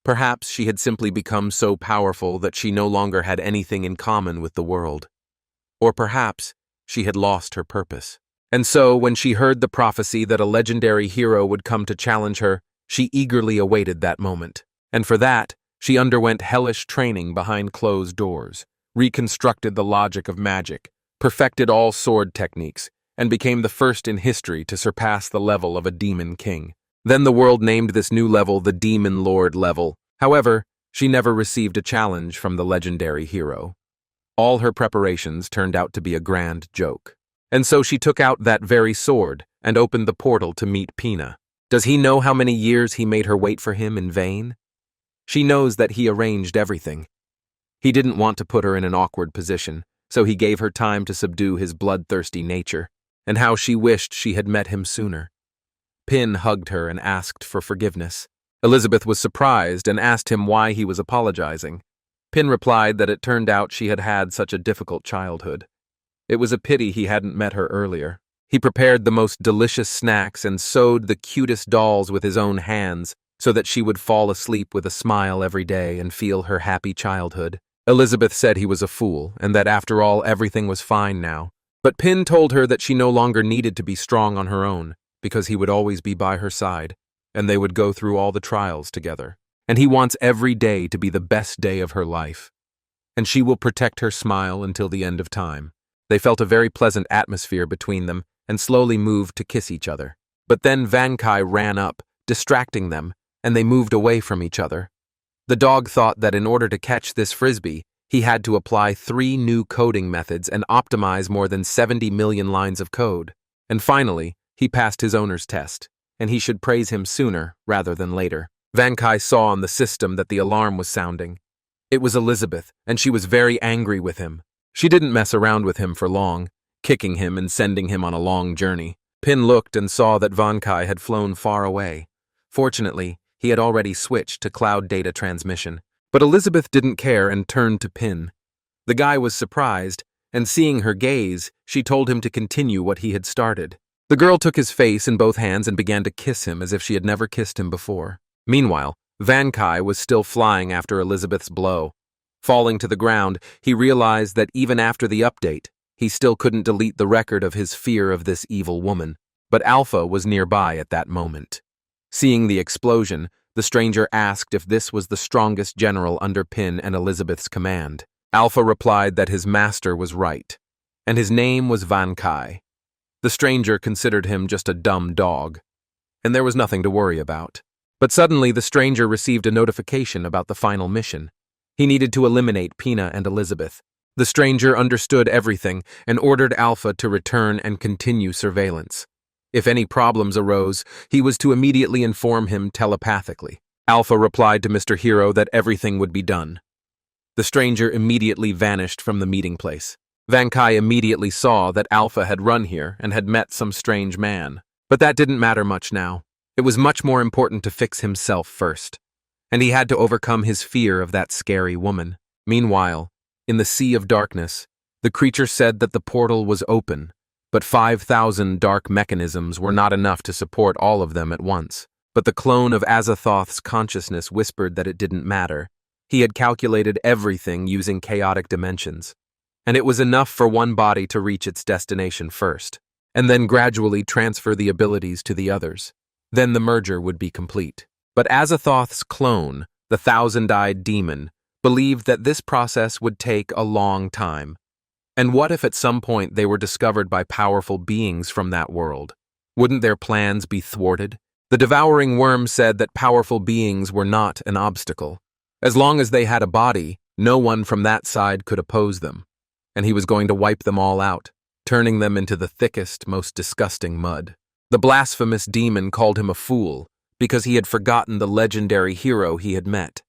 Perhaps she had simply become so powerful that she no longer had anything in common with the world. Or perhaps she had lost her purpose. And so, when she heard the prophecy that a legendary hero would come to challenge her, she eagerly awaited that moment. And for that, she underwent hellish training behind closed doors, reconstructed the logic of magic, perfected all sword techniques, and became the first in history to surpass the level of a Demon King. Then the world named this new level the Demon Lord level. However, she never received a challenge from the legendary hero. All her preparations turned out to be a grand joke. And so she took out that very sword and opened the portal to meet Pina. Does he know how many years he made her wait for him in vain? She knows that he arranged everything. He didn't want to put her in an awkward position, so he gave her time to subdue his bloodthirsty nature, and how she wished she had met him sooner. Pin hugged her and asked for forgiveness. Elizabeth was surprised and asked him why he was apologizing. Pin replied that it turned out she had had such a difficult childhood. It was a pity he hadn't met her earlier. He prepared the most delicious snacks and sewed the cutest dolls with his own hands so that she would fall asleep with a smile every day and feel her happy childhood. Elizabeth said he was a fool and that after all everything was fine now. But Pin told her that she no longer needed to be strong on her own because he would always be by her side and they would go through all the trials together. And he wants every day to be the best day of her life. And she will protect her smile until the end of time. They felt a very pleasant atmosphere between them and slowly moved to kiss each other. But then Van Kai ran up, distracting them, and they moved away from each other. The dog thought that in order to catch this frisbee, he had to apply 3 new coding methods and optimize more than 70 million lines of code. And finally, he passed his owner's test, and he should praise him sooner rather than later. Van Kai saw on the system that the alarm was sounding. It was Elizabeth, and she was very angry with him. She didn't mess around with him for long, kicking him and sending him on a long journey. Pin looked and saw that Van Kai had flown far away. Fortunately, he had already switched to cloud data transmission. But Elizabeth didn't care and turned to Pin. The guy was surprised, and seeing her gaze, she told him to continue what he had started. The girl took his face in both hands and began to kiss him as if she had never kissed him before. Meanwhile, Van Kai was still flying after Elizabeth's blow. Falling to the ground, he realized that even after the update, he still couldn't delete the record of his fear of this evil woman. But Alpha was nearby at that moment. Seeing the explosion, the stranger asked if this was the strongest general under Pin and Elizabeth's command. Alpha replied that his master was right, and his name was Van Kai. The stranger considered him just a dumb dog, and there was nothing to worry about. But suddenly the stranger received a notification about the final mission. He needed to eliminate Pina and Elizabeth. The stranger understood everything and ordered Alpha to return and continue surveillance. If any problems arose, he was to immediately inform him telepathically. Alpha replied to Mr. Hero that everything would be done. The stranger immediately vanished from the meeting place. Van Kai immediately saw that Alpha had run here and had met some strange man. But that didn't matter much now. It was much more important to fix himself first. And he had to overcome his fear of that scary woman. Meanwhile, in the sea of darkness, the creature said that the portal was open, but 5,000 dark mechanisms were not enough to support all of them at once. But the clone of Azathoth's consciousness whispered that it didn't matter. He had calculated everything using chaotic dimensions, and it was enough for one body to reach its destination first, and then gradually transfer the abilities to the others. Then the merger would be complete. But Azathoth's clone, the thousand-eyed demon, believed that this process would take a long time. And what if at some point they were discovered by powerful beings from that world? Wouldn't their plans be thwarted? The devouring worm said that powerful beings were not an obstacle. As long as they had a body, no one from that side could oppose them. And he was going to wipe them all out, turning them into the thickest, most disgusting mud. The blasphemous demon called him a fool because he had forgotten the legendary hero he had met.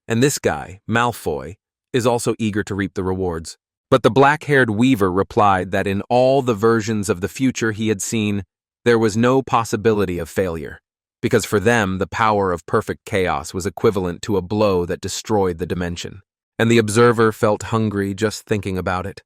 And this guy, Malfoy, is also eager to reap the rewards. But the black-haired weaver replied that in all the versions of the future he had seen, there was no possibility of failure, because for them the power of perfect chaos was equivalent to a blow that destroyed the dimension. And the observer felt hungry just thinking about it.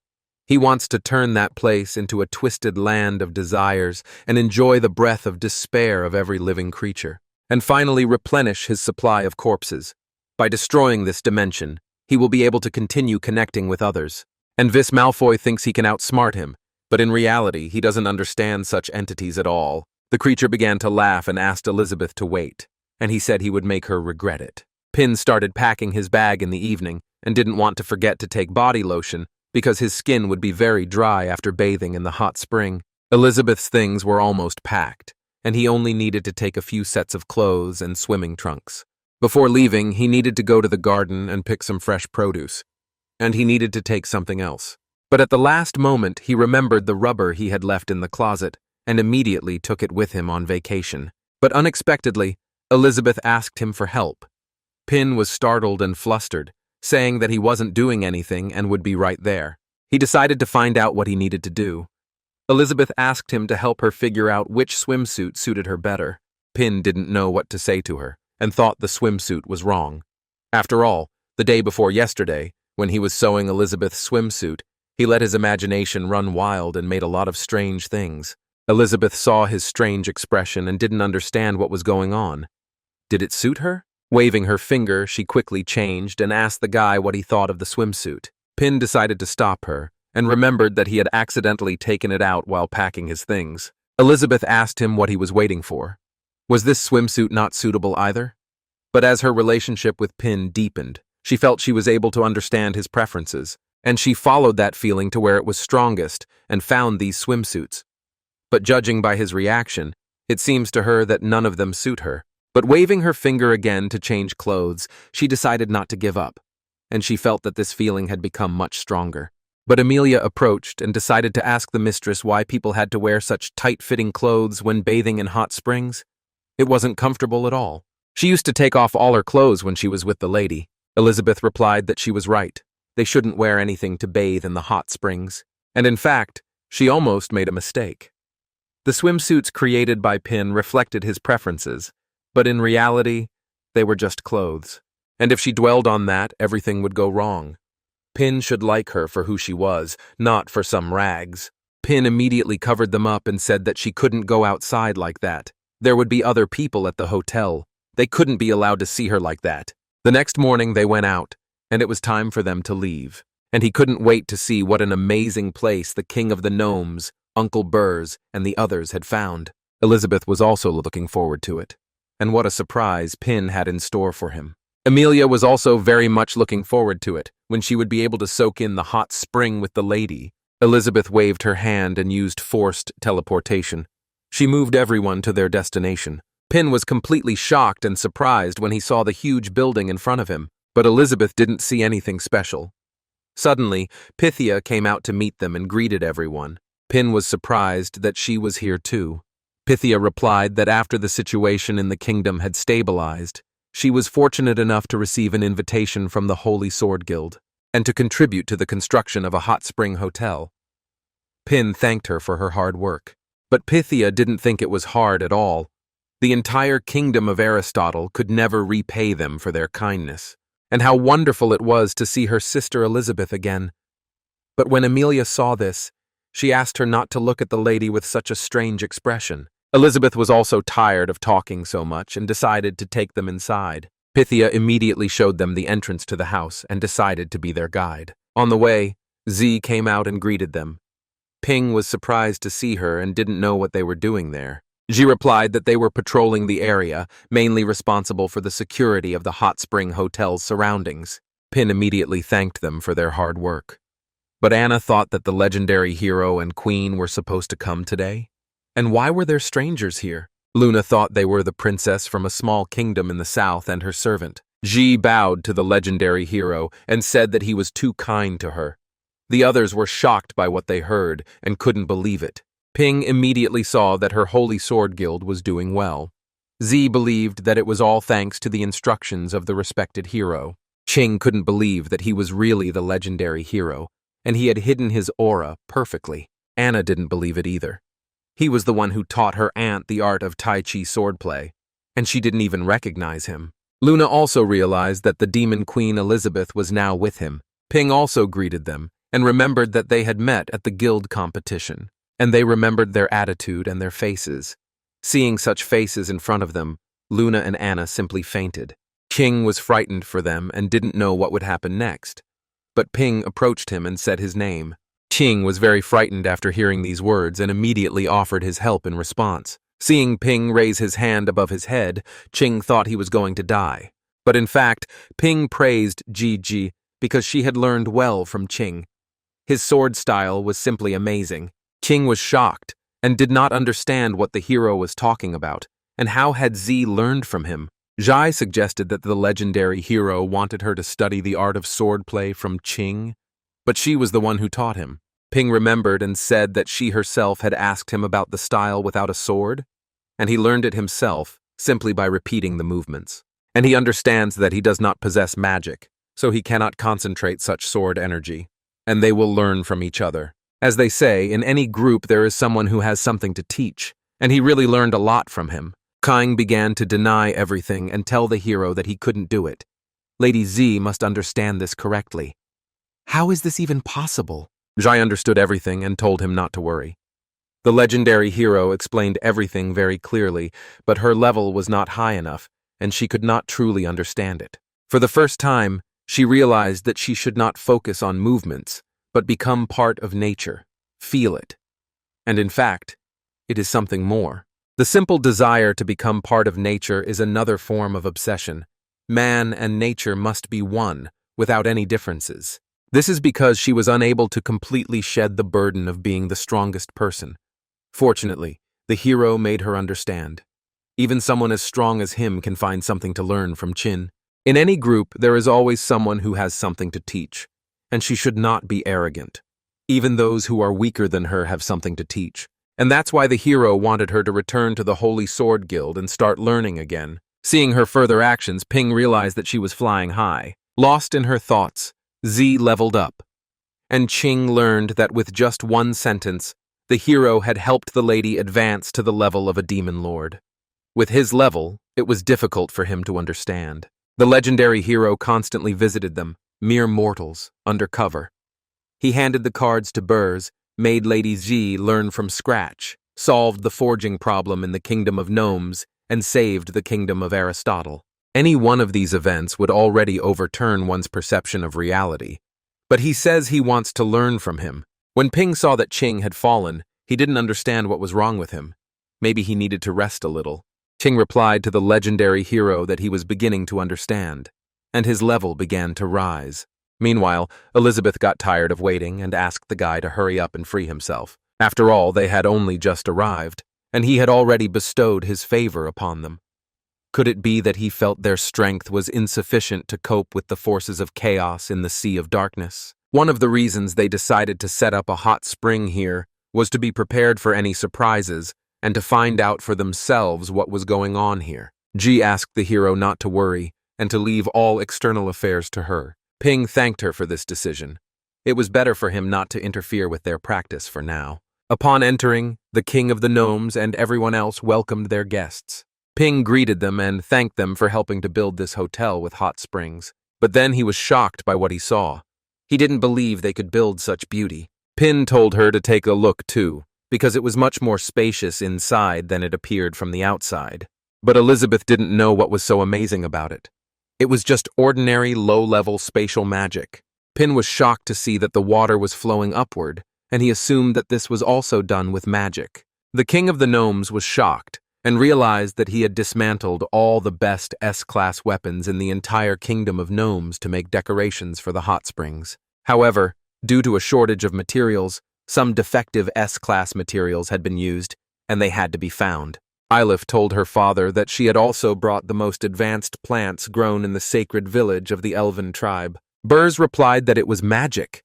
He wants to turn that place into a twisted land of desires and enjoy the breath of despair of every living creature, and finally replenish his supply of corpses. By destroying this dimension, he will be able to continue connecting with others. And Vis Malfoy thinks he can outsmart him, but in reality he doesn't understand such entities at all. The creature began to laugh and asked Elizabeth to wait, and he said he would make her regret it. Pin started packing his bag in the evening and didn't want to forget to take body lotion because his skin would be very dry after bathing in the hot spring. Elizabeth's things were almost packed, and he only needed to take a few sets of clothes and swimming trunks. Before leaving, he needed to go to the garden and pick some fresh produce. And he needed to take something else. But at the last moment, he remembered the rubber he had left in the closet and immediately took it with him on vacation. But unexpectedly, Elizabeth asked him for help. Pin was startled and flustered, saying that he wasn't doing anything and would be right there. He decided to find out what he needed to do. Elizabeth asked him to help her figure out which swimsuit suited her better. Pin didn't know what to say to her and thought the swimsuit was wrong. After all, the day before yesterday, when he was sewing Elizabeth's swimsuit, he let his imagination run wild and made a lot of strange things. Elizabeth saw his strange expression and didn't understand what was going on. Did it suit her? Waving her finger, she quickly changed and asked the guy what he thought of the swimsuit. Pin decided to stop her and remembered that he had accidentally taken it out while packing his things. Elizabeth asked him what he was waiting for. Was this swimsuit not suitable either? But as her relationship with Pin deepened, she felt she was able to understand his preferences, and she followed that feeling to where it was strongest and found these swimsuits. But judging by his reaction, it seems to her that none of them suit her. But waving her finger again to change clothes, she decided not to give up, and she felt that this feeling had become much stronger. But Amelia approached and decided to ask the mistress why people had to wear such tight-fitting clothes when bathing in hot springs. It wasn't comfortable at all. She used to take off all her clothes when she was with the lady. Elizabeth replied that she was right. They shouldn't wear anything to bathe in the hot springs. And in fact, she almost made a mistake. The swimsuits created by Pin reflected his preferences, but in reality, they were just clothes. And if she dwelled on that, everything would go wrong. Pin should like her for who she was, not for some rags. Pin immediately covered them up and said that she couldn't go outside like that. There would be other people at the hotel. They couldn't be allowed to see her like that. The next morning they went out, and it was time for them to leave. And he couldn't wait to see what an amazing place the King of the Gnomes, Uncle Burrs, and the others had found. Elizabeth was also looking forward to it. And what a surprise Pin had in store for him. Amelia was also very much looking forward to it, when she would be able to soak in the hot spring with the lady. Elizabeth waved her hand and used forced teleportation. She moved everyone to their destination. Pin was completely shocked and surprised when he saw the huge building in front of him, but Elizabeth didn't see anything special. Suddenly, Pythia came out to meet them and greeted everyone. Pin was surprised that she was here too. Pythia replied that after the situation in the kingdom had stabilized, she was fortunate enough to receive an invitation from the Holy Sword Guild and to contribute to the construction of a hot spring hotel. Pin thanked her for her hard work. But Pythia didn't think it was hard at all. The entire kingdom of Aristotle could never repay them for their kindness. And how wonderful it was to see her sister Elizabeth again. But when Amelia saw this, she asked her not to look at the lady with such a strange expression. Elizabeth was also tired of talking so much and decided to take them inside. Pythia immediately showed them the entrance to the house and decided to be their guide. On the way, Z came out and greeted them. Ping was surprised to see her and didn't know what they were doing there. Ji replied that they were patrolling the area, mainly responsible for the security of the hot spring hotel's surroundings. Pin immediately thanked them for their hard work. But Anna thought that the legendary hero and queen were supposed to come today. And why were there strangers here? Luna thought they were the princess from a small kingdom in the south and her servant. Ji bowed to the legendary hero and said that he was too kind to her. The others were shocked by what they heard and couldn't believe it. Ping immediately saw that her Holy Sword Guild was doing well. Z believed that it was all thanks to the instructions of the respected hero. Ching couldn't believe that he was really the legendary hero, and he had hidden his aura perfectly. Anna didn't believe it either. He was the one who taught her aunt the art of Tai Chi swordplay, and she didn't even recognize him. Luna also realized that the demon queen Elizabeth was now with him. Ping also greeted them, and remembered that they had met at the guild competition, and they remembered their attitude and their faces. Seeing such faces in front of them, Luna and Anna simply fainted. King was frightened for them and didn't know what would happen next. But Ping approached him and said his name. Qing was very frightened after hearing these words and immediately offered his help in response. Seeing Ping raise his hand above his head, Qing thought he was going to die. But in fact, Ping praised Ji because she had learned well from Qing. His sword style was simply amazing. Qing was shocked and did not understand what the hero was talking about, and how had Z learned from him. Zhai suggested that the legendary hero wanted her to study the art of swordplay from Qing, but she was the one who taught him. Ping remembered and said that she herself had asked him about the style without a sword, and he learned it himself simply by repeating the movements. And he understands that he does not possess magic, so he cannot concentrate such sword energy, and they will learn from each other. As they say, in any group there is someone who has something to teach, and he really learned a lot from him. Kang began to deny everything and tell the hero that he couldn't do it. Lady Z must understand this correctly. How is this even possible? Zhai understood everything and told him not to worry. The legendary hero explained everything very clearly, but her level was not high enough, and she could not truly understand it. For the first time, she realized that she should not focus on movements, but become part of nature, feel it. And in fact, it is something more. The simple desire to become part of nature is another form of obsession. Man and nature must be one, without any differences. This is because she was unable to completely shed the burden of being the strongest person. Fortunately, the hero made her understand. Even someone as strong as him can find something to learn from Chin. In any group, there is always someone who has something to teach, and she should not be arrogant. Even those who are weaker than her have something to teach. And that's why the hero wanted her to return to the Holy Sword Guild and start learning again. Seeing her further actions, Ping realized that she was flying high. Lost in her thoughts, Z leveled up. And Ching learned that with just one sentence, the hero had helped the lady advance to the level of a demon lord. With his level, it was difficult for him to understand. The legendary hero constantly visited them, mere mortals, undercover. He handed the cards to Burrs, made Lady Z learn from scratch, solved the forging problem in the Kingdom of Gnomes, and saved the Kingdom of Aristotle. Any one of these events would already overturn one's perception of reality. But he says he wants to learn from him. When Ping saw that Ching had fallen, he didn't understand what was wrong with him. Maybe he needed to rest a little. Ching replied to the legendary hero that he was beginning to understand, and his level began to rise. Meanwhile, Elizabeth got tired of waiting and asked the guy to hurry up and free himself. After all, they had only just arrived, and he had already bestowed his favor upon them. Could it be that he felt their strength was insufficient to cope with the forces of chaos in the Sea of Darkness? One of the reasons they decided to set up a hot spring here was to be prepared for any surprises and to find out for themselves what was going on here. Ji asked the hero not to worry and to leave all external affairs to her. Ping thanked her for this decision. It was better for him not to interfere with their practice for now. Upon entering, the king of the gnomes and everyone else welcomed their guests. Ping greeted them and thanked them for helping to build this hotel with hot springs. But then he was shocked by what he saw. He didn't believe they could build such beauty. Pin told her to take a look too, because it was much more spacious inside than it appeared from the outside. But Elizabeth didn't know what was so amazing about it. It was just ordinary, low-level spatial magic. Pin was shocked to see that the water was flowing upward, and he assumed that this was also done with magic. The king of the gnomes was shocked, and realized that he had dismantled all the best S-class weapons in the entire kingdom of gnomes to make decorations for the hot springs. However, due to a shortage of materials, some defective S-class materials had been used, and they had to be found. Eilif told her father that she had also brought the most advanced plants grown in the sacred village of the elven tribe. Burrs replied that it was magic.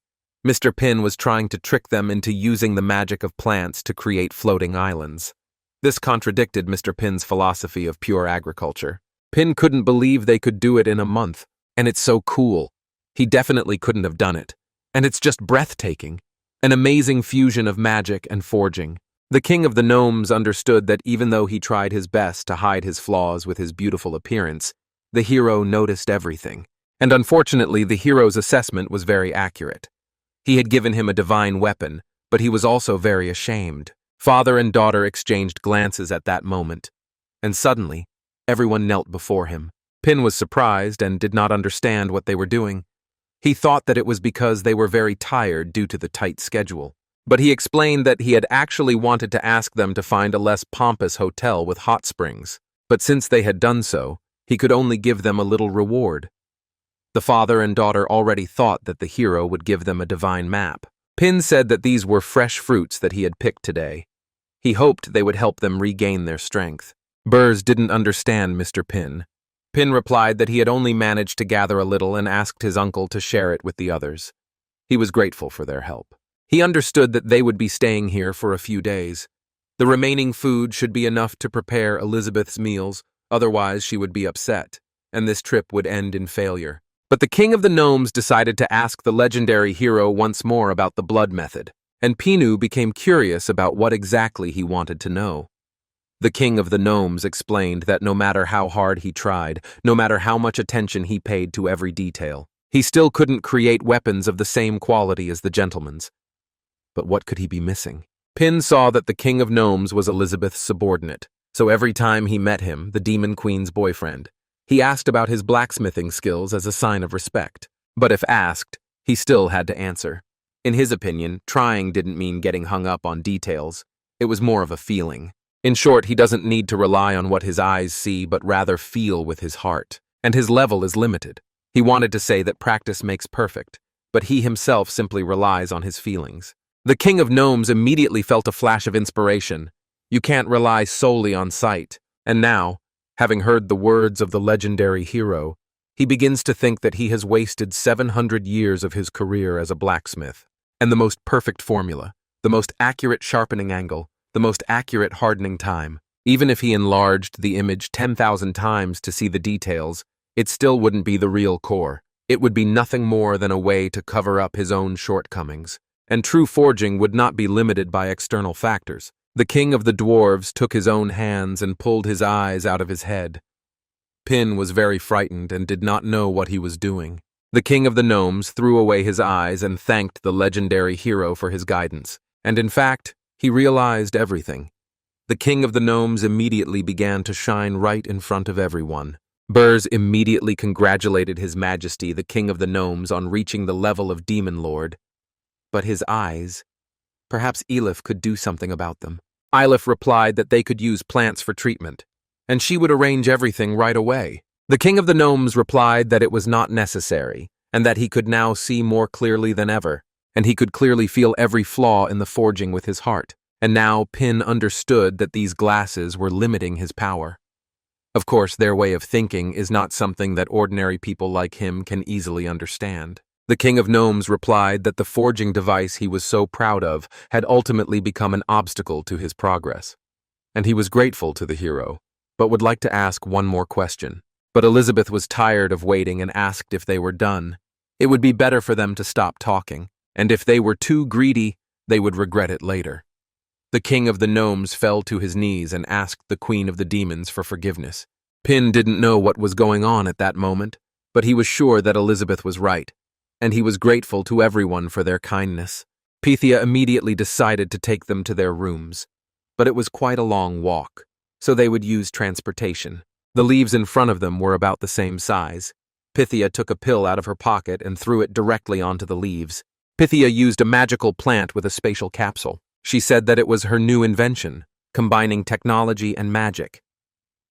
Mr. Pin was trying to trick them into using the magic of plants to create floating islands. This contradicted Mr. Pin's philosophy of pure agriculture. Pin couldn't believe they could do it in a month, and it's so cool. He definitely couldn't have done it, and it's just breathtaking. An amazing fusion of magic and forging. The king of the gnomes understood that even though he tried his best to hide his flaws with his beautiful appearance, the hero noticed everything. And unfortunately, the hero's assessment was very accurate. He had given him a divine weapon, but he was also very ashamed. Father and daughter exchanged glances at that moment, and suddenly, everyone knelt before him. Pin was surprised and did not understand what they were doing. He thought that it was because they were very tired due to the tight schedule. But he explained that he had actually wanted to ask them to find a less pompous hotel with hot springs. But since they had done so, he could only give them a little reward. The father and daughter already thought that the hero would give them a divine map. Pin said that these were fresh fruits that he had picked today. He hoped they would help them regain their strength. Burrs didn't understand Mr. Pin. Pin replied that he had only managed to gather a little and asked his uncle to share it with the others. He was grateful for their help. He understood that they would be staying here for a few days. The remaining food should be enough to prepare Elizabeth's meals, otherwise she would be upset, and this trip would end in failure. But the king of the gnomes decided to ask the legendary hero once more about the blood method, and Pinu became curious about what exactly he wanted to know. The king of the gnomes explained that no matter how hard he tried, no matter how much attention he paid to every detail, he still couldn't create weapons of the same quality as the gentleman's. But what could he be missing? Pin saw that the king of gnomes was Elizabeth's subordinate, so every time he met him, the demon queen's boyfriend, he asked about his blacksmithing skills as a sign of respect. But if asked, he still had to answer. In his opinion, trying didn't mean getting hung up on details. It was more of a feeling. In short, he doesn't need to rely on what his eyes see, but rather feel with his heart. And his level is limited. He wanted to say that practice makes perfect, but he himself simply relies on his feelings. The king of gnomes immediately felt a flash of inspiration. You can't rely solely on sight. And now, having heard the words of the legendary hero, he begins to think that he has wasted 700 years of his career as a blacksmith. And the most perfect formula, the most accurate sharpening angle, the most accurate hardening time. Even if he enlarged the image 10,000 times to see the details, it still wouldn't be the real core. It would be nothing more than a way to cover up his own shortcomings. And true forging would not be limited by external factors. The king of the dwarves took his own hands and pulled his eyes out of his head. Pin was very frightened and did not know what he was doing. The king of the gnomes threw away his eyes and thanked the legendary hero for his guidance. And in fact, he realized everything. The king of the gnomes immediately began to shine right in front of everyone. Burrs immediately congratulated His Majesty, the king of the gnomes, on reaching the level of demon lord. But his eyes, perhaps Elif could do something about them. Elif replied that they could use plants for treatment, and she would arrange everything right away. The king of the gnomes replied that it was not necessary, and that he could now see more clearly than ever, and he could clearly feel every flaw in the forging with his heart. And now Pin understood that these glasses were limiting his power. Of course, their way of thinking is not something that ordinary people like him can easily understand. The king of gnomes replied that the forging device he was so proud of had ultimately become an obstacle to his progress. And he was grateful to the hero, but would like to ask one more question. But Elizabeth was tired of waiting and asked if they were done. It would be better for them to stop talking, and if they were too greedy, they would regret it later. The king of the gnomes fell to his knees and asked the queen of the demons for forgiveness. Pin didn't know what was going on at that moment, but he was sure that Elizabeth was right, and he was grateful to everyone for their kindness. Pythia immediately decided to take them to their rooms, but it was quite a long walk, so they would use transportation. The leaves in front of them were about the same size. Pythia took a pill out of her pocket and threw it directly onto the leaves. Pythia used a magical plant with a spatial capsule. She said that it was her new invention, combining technology and magic.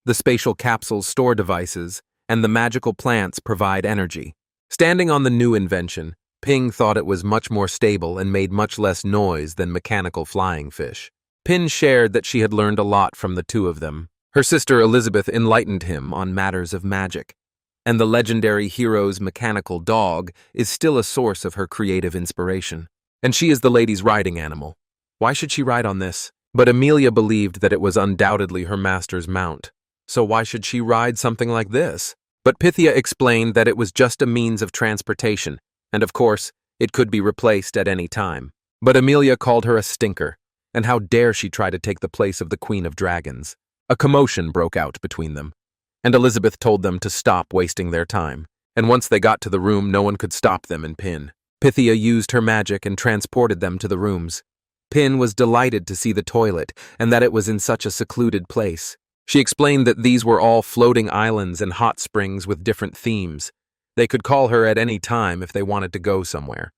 The spatial capsules store devices, and the magical plants provide energy. Standing on the new invention, Ping thought it was much more stable and made much less noise than mechanical flying fish. Pin shared that she had learned a lot from the two of them. Her sister Elizabeth enlightened him on matters of magic, and the legendary hero's mechanical dog is still a source of her creative inspiration. And she is the lady's riding animal. Why should she ride on this? But Amelia believed that it was undoubtedly her master's mount. So why should she ride something like this? But Pythia explained that it was just a means of transportation, and of course, it could be replaced at any time. But Amelia called her a stinker, and how dare she try to take the place of the Queen of Dragons. A commotion broke out between them, and Elizabeth told them to stop wasting their time. And once they got to the room, no one could stop them and Pin. Pythia used her magic and transported them to the rooms. Pin was delighted to see the toilet and that it was in such a secluded place. She explained that these were all floating islands and hot springs with different themes. They could call her at any time if they wanted to go somewhere.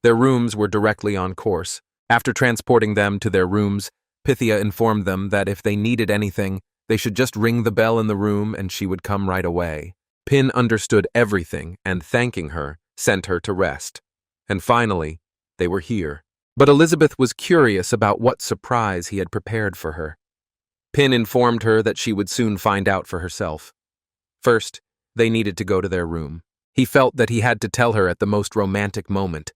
Their rooms were directly on course. After transporting them to their rooms, Pythia informed them that if they needed anything, they should just ring the bell in the room and she would come right away. Pin understood everything and, thanking her, sent her to rest. And finally, they were here. But Elizabeth was curious about what surprise he had prepared for her. Pin informed her that she would soon find out for herself. First, they needed to go to their room. He felt that he had to tell her at the most romantic moment.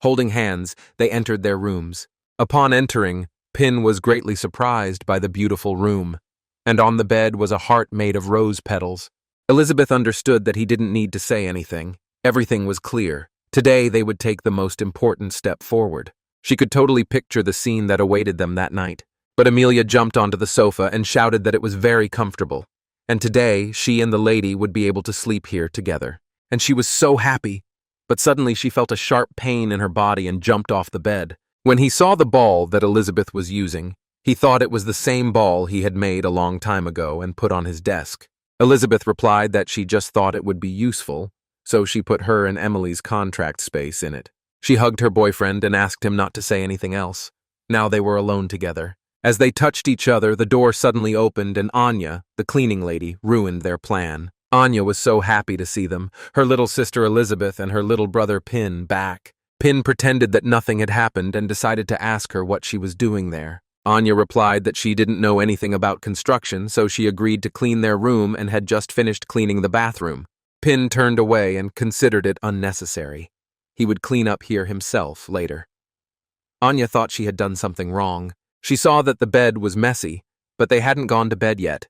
Holding hands, they entered their rooms. Upon entering, Pin was greatly surprised by the beautiful room, and on the bed was a heart made of rose petals. Elizabeth understood that he didn't need to say anything. Everything was clear. Today they would take the most important step forward. She could totally picture the scene that awaited them that night. But Amelia jumped onto the sofa and shouted that it was very comfortable, and today she and the lady would be able to sleep here together. And she was so happy. But suddenly she felt a sharp pain in her body and jumped off the bed. When he saw the ball that Elizabeth was using, he thought it was the same ball he had made a long time ago and put on his desk. Elizabeth replied that she just thought it would be useful, so she put her and Emily's contract space in it. She hugged her boyfriend and asked him not to say anything else. Now they were alone together. As they touched each other, the door suddenly opened and Anya, the cleaning lady, ruined their plan. Anya was so happy to see them, her little sister Elizabeth and her little brother Pin back. Pin pretended that nothing had happened and decided to ask her what she was doing there. Anya replied that she didn't know anything about construction, so she agreed to clean their room and had just finished cleaning the bathroom. Pin turned away and considered it unnecessary. He would clean up here himself later. Anya thought she had done something wrong. She saw that the bed was messy, but they hadn't gone to bed yet,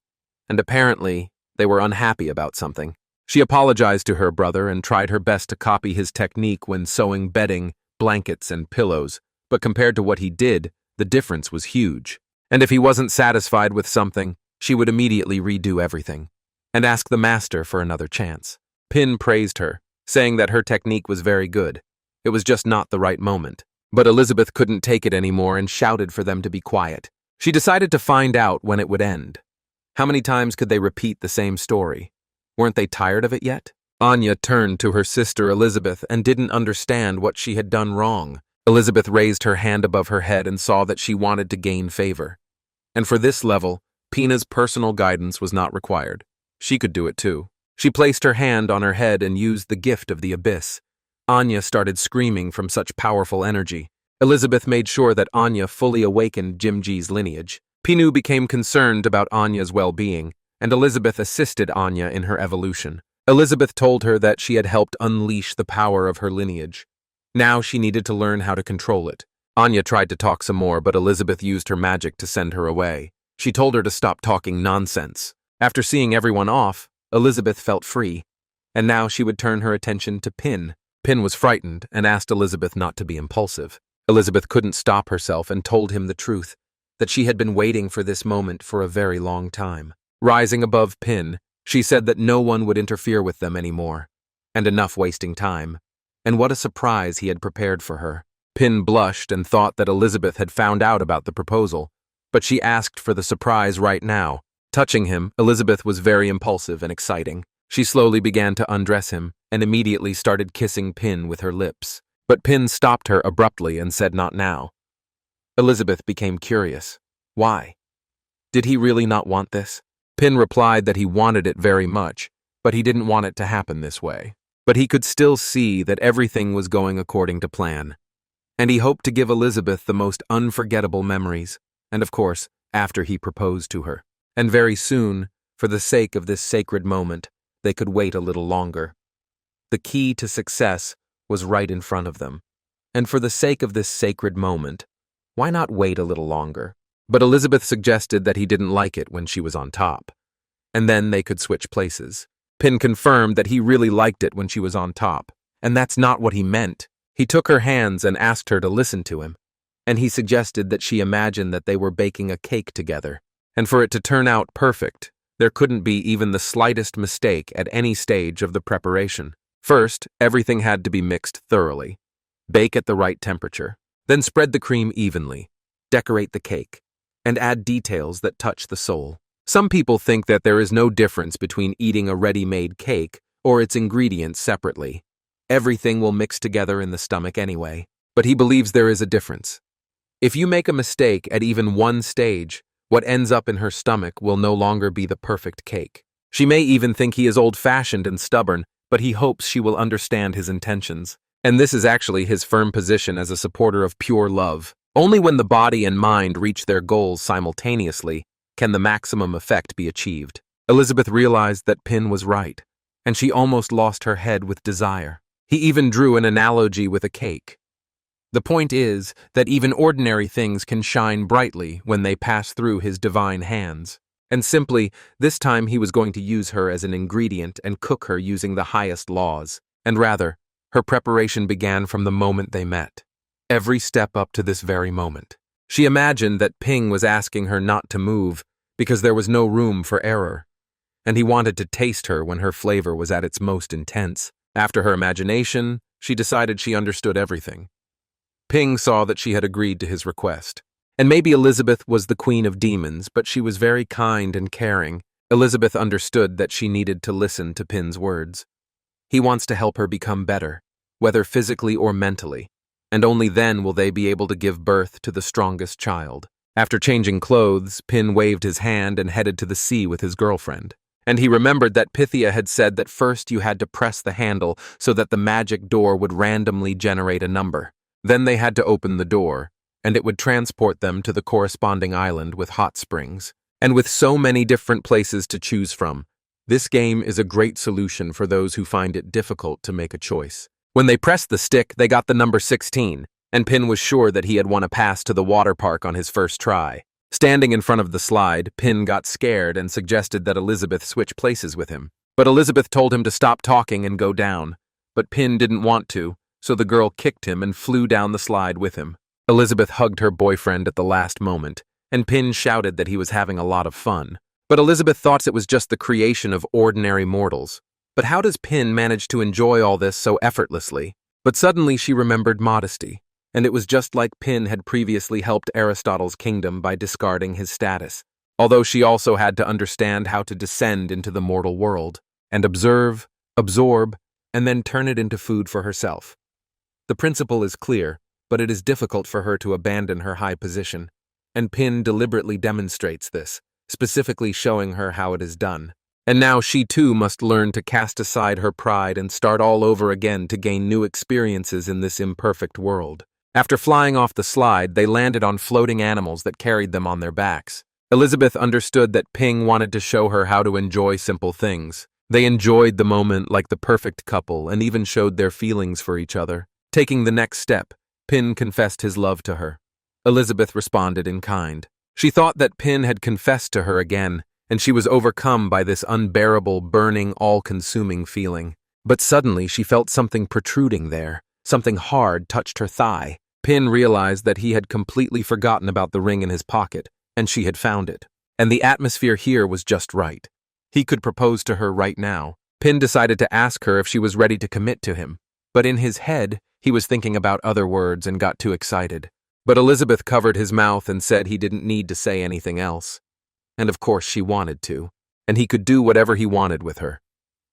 and apparently they were unhappy about something. She apologized to her brother and tried her best to copy his technique when sewing bedding, blankets, and pillows, but compared to what he did, the difference was huge. And if he wasn't satisfied with something, she would immediately redo everything and ask the master for another chance. Pin praised her, saying that her technique was very good. It was just not the right moment. But Elizabeth couldn't take it anymore and shouted for them to be quiet. She decided to find out when it would end. How many times could they repeat the same story? Weren't they tired of it yet? Anya turned to her sister Elizabeth and didn't understand what she had done wrong. Elizabeth raised her hand above her head and saw that she wanted to gain favor. And for this level, Pina's personal guidance was not required. She could do it too. She placed her hand on her head and used the gift of the abyss. Anya started screaming from such powerful energy. Elizabeth made sure that Anya fully awakened Jimji's lineage. Pinu became concerned about Anya's well-being, and Elizabeth assisted Anya in her evolution. Elizabeth told her that she had helped unleash the power of her lineage. Now she needed to learn how to control it. Anya tried to talk some more, but Elizabeth used her magic to send her away. She told her to stop talking nonsense. After seeing everyone off, Elizabeth felt free, and now she would turn her attention to Pin. Pin was frightened and asked Elizabeth not to be impulsive. Elizabeth couldn't stop herself and told him the truth, that she had been waiting for this moment for a very long time. Rising above Pin, she said that no one would interfere with them anymore, and enough wasting time. And what a surprise he had prepared for her. Pin blushed and thought that Elizabeth had found out about the proposal, but she asked for the surprise right now. Touching him, Elizabeth was very impulsive and exciting. She slowly began to undress him and immediately started kissing Pin with her lips. But Pin stopped her abruptly and said not now. Elizabeth became curious. Why? Did he really not want this? Pin replied that he wanted it very much, but he didn't want it to happen this way. But he could still see that everything was going according to plan. And he hoped to give Elizabeth the most unforgettable memories, and of course, after he proposed to her. And very soon, for the sake of this sacred moment, they could wait a little longer. The key to success was right in front of them. And for the sake of this sacred moment, why not wait a little longer? But Elizabeth suggested that he didn't like it when she was on top. And then they could switch places. Pin confirmed that he really liked it when she was on top. And that's not what he meant. He took her hands and asked her to listen to him. And he suggested that she imagine that they were baking a cake together. And for it to turn out perfect, there couldn't be even the slightest mistake at any stage of the preparation. First, everything had to be mixed thoroughly. Bake at the right temperature. Then spread the cream evenly. Decorate the cake. And add details that touch the soul. Some people think that there is no difference between eating a ready-made cake or its ingredients separately. Everything will mix together in the stomach anyway. But he believes there is a difference. If you make a mistake at even one stage, what ends up in her stomach will no longer be the perfect cake. She may even think he is old-fashioned and stubborn, but he hopes she will understand his intentions. And this is actually his firm position as a supporter of pure love. Only when the body and mind reach their goals simultaneously can the maximum effect be achieved. Elizabeth realized that Pin was right, and she almost lost her head with desire. He even drew an analogy with a cake. The point is that even ordinary things can shine brightly when they pass through his divine hands. And simply, this time he was going to use her as an ingredient and cook her using the highest laws. And rather, her preparation began from the moment they met. Every step up to this very moment. She imagined that Ping was asking her not to move because there was no room for error, and he wanted to taste her when her flavor was at its most intense. After her imagination, she decided she understood everything. Ping saw that she had agreed to his request. And maybe Elizabeth was the queen of demons, but she was very kind and caring. Elizabeth understood that she needed to listen to Pin's words. He wants to help her become better, whether physically or mentally, and only then will they be able to give birth to the strongest child. After changing clothes, Pin waved his hand and headed to the sea with his girlfriend. And he remembered that Pythia had said that first you had to press the handle so that the magic door would randomly generate a number. Then they had to open the door, and it would transport them to the corresponding island with hot springs. And with so many different places to choose from, this game is a great solution for those who find it difficult to make a choice. When they pressed the stick, they got the number 16, and Pin was sure that he had won a pass to the water park on his first try. Standing in front of the slide, Pin got scared and suggested that Elizabeth switch places with him. But Elizabeth told him to stop talking and go down. But Pin didn't want to, so the girl kicked him and flew down the slide with him. Elizabeth hugged her boyfriend at the last moment, and Pin shouted that he was having a lot of fun. But Elizabeth thought it was just the creation of ordinary mortals. But how does Pin manage to enjoy all this so effortlessly? But suddenly she remembered modesty, and it was just like Pin had previously helped Aristotle's kingdom by discarding his status, although she also had to understand how to descend into the mortal world, and observe, absorb, and then turn it into food for herself. The principle is clear, but it is difficult for her to abandon her high position, and Pin deliberately demonstrates this, specifically showing her how it is done. And now she too must learn to cast aside her pride and start all over again to gain new experiences in this imperfect world. After flying off the slide, they landed on floating animals that carried them on their backs. Elizabeth understood that Ping wanted to show her how to enjoy simple things. They enjoyed the moment like the perfect couple and even showed their feelings for each other. Taking the next step, Pin confessed his love to her. Elizabeth responded in kind. She thought that Pin had confessed to her again, and she was overcome by this unbearable, burning, all-consuming feeling. But suddenly she felt something protruding there. Something hard touched her thigh. Pin realized that he had completely forgotten about the ring in his pocket, and she had found it. And the atmosphere here was just right. He could propose to her right now. Pin decided to ask her if she was ready to commit to him. But in his head, he was thinking about other words and got too excited. But Elizabeth covered his mouth and said he didn't need to say anything else. And of course she wanted to, and he could do whatever he wanted with her.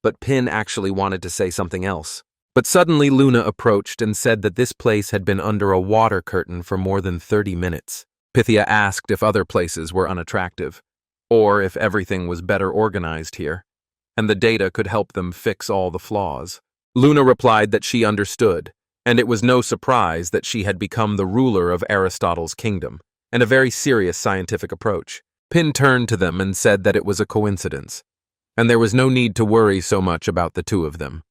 But Pin actually wanted to say something else. But suddenly Luna approached and said that this place had been under a water curtain for more than 30 minutes. Pythia asked if other places were unattractive, or if everything was better organized here, and the data could help them fix all the flaws. Luna replied that she understood, and it was no surprise that she had become the ruler of Aristotle's kingdom, and a very serious scientific approach. Pin turned to them and said that it was a coincidence, and there was no need to worry so much about the two of them.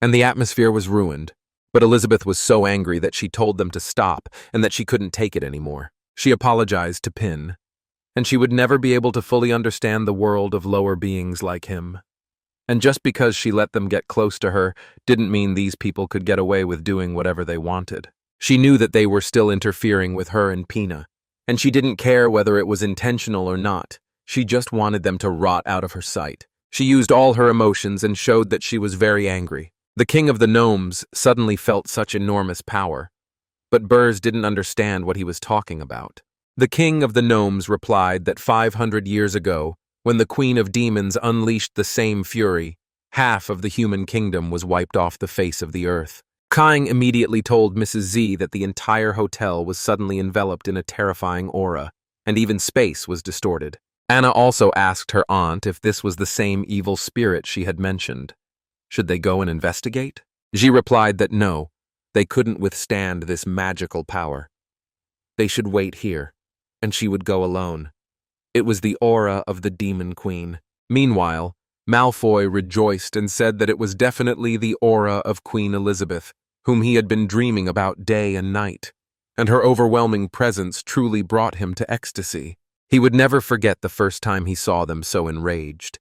And the atmosphere was ruined, but Elizabeth was so angry that she told them to stop and that she couldn't take it anymore. She apologized to Pin, and she would never be able to fully understand the world of lower beings like him. And just because she let them get close to her didn't mean these people could get away with doing whatever they wanted. She knew that they were still interfering with her and Pina, and she didn't care whether it was intentional or not. She just wanted them to rot out of her sight. She used all her emotions and showed that she was very angry. The king of the gnomes suddenly felt such enormous power, but Burrs didn't understand what he was talking about. The king of the gnomes replied that 500 years ago, when the queen of demons unleashed the same fury, half of the human kingdom was wiped off the face of the earth. Kying immediately told Mrs. Z that the entire hotel was suddenly enveloped in a terrifying aura, and even space was distorted. Anna also asked her aunt if this was the same evil spirit she had mentioned. Should they go and investigate? She replied that no, they couldn't withstand this magical power. They should wait here, and she would go alone. It was the aura of the demon queen. Meanwhile, Malfoy rejoiced and said that it was definitely the aura of Queen Elizabeth, whom he had been dreaming about day and night, and her overwhelming presence truly brought him to ecstasy. He would never forget the first time he saw them so enraged.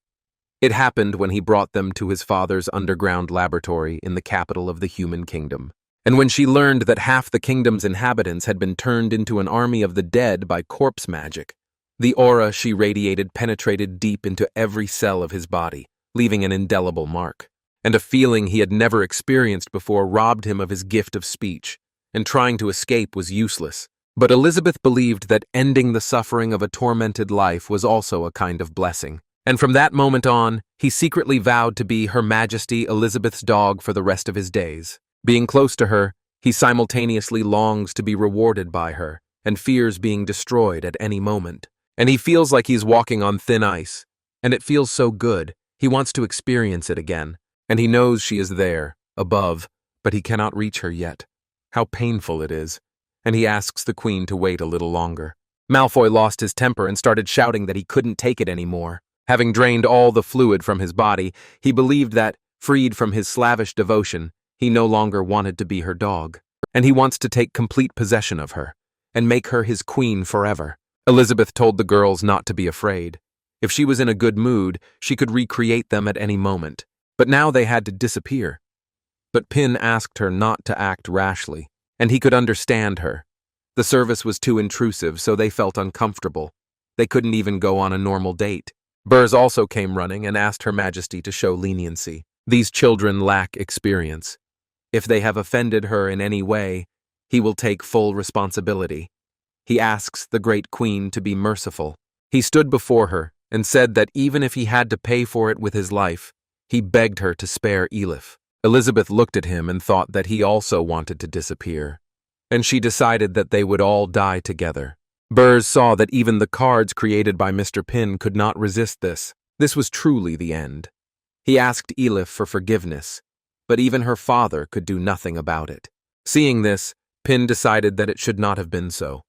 It happened when he brought them to his father's underground laboratory in the capital of the human kingdom. And when she learned that half the kingdom's inhabitants had been turned into an army of the dead by corpse magic, the aura she radiated penetrated deep into every cell of his body, leaving an indelible mark. And a feeling he had never experienced before robbed him of his gift of speech, and trying to escape was useless. But Elizabeth believed that ending the suffering of a tormented life was also a kind of blessing. And from that moment on, he secretly vowed to be Her Majesty Elizabeth's dog for the rest of his days. Being close to her, he simultaneously longs to be rewarded by her, and fears being destroyed at any moment. And he feels like he's walking on thin ice, and it feels so good, he wants to experience it again. And he knows she is there, above, but he cannot reach her yet. How painful it is. and he asks the queen to wait a little longer. Malfoy lost his temper and started shouting that he couldn't take it anymore. Having drained all the fluid from his body, he believed that, freed from his slavish devotion, he no longer wanted to be her dog. And he wants to take complete possession of her, and make her his queen forever. Elizabeth told the girls not to be afraid. If she was in a good mood, she could recreate them at any moment. But now they had to disappear. But Pin asked her not to act rashly, and he could understand her. The service was too intrusive, so they felt uncomfortable. They couldn't even go on a normal date. Burrs also came running and asked Her Majesty to show leniency. These children lack experience. If they have offended her in any way, he will take full responsibility. He asks the great queen to be merciful. He stood before her and said that even if he had to pay for it with his life, he begged her to spare Elif. Elizabeth looked at him and thought that he also wanted to disappear, and she decided that they would all die together. Burrs saw that even the cards created by Mr. Pin could not resist this. This was truly the end. He asked Elif for forgiveness, but even her father could do nothing about it. Seeing this, Pin decided that it should not have been so.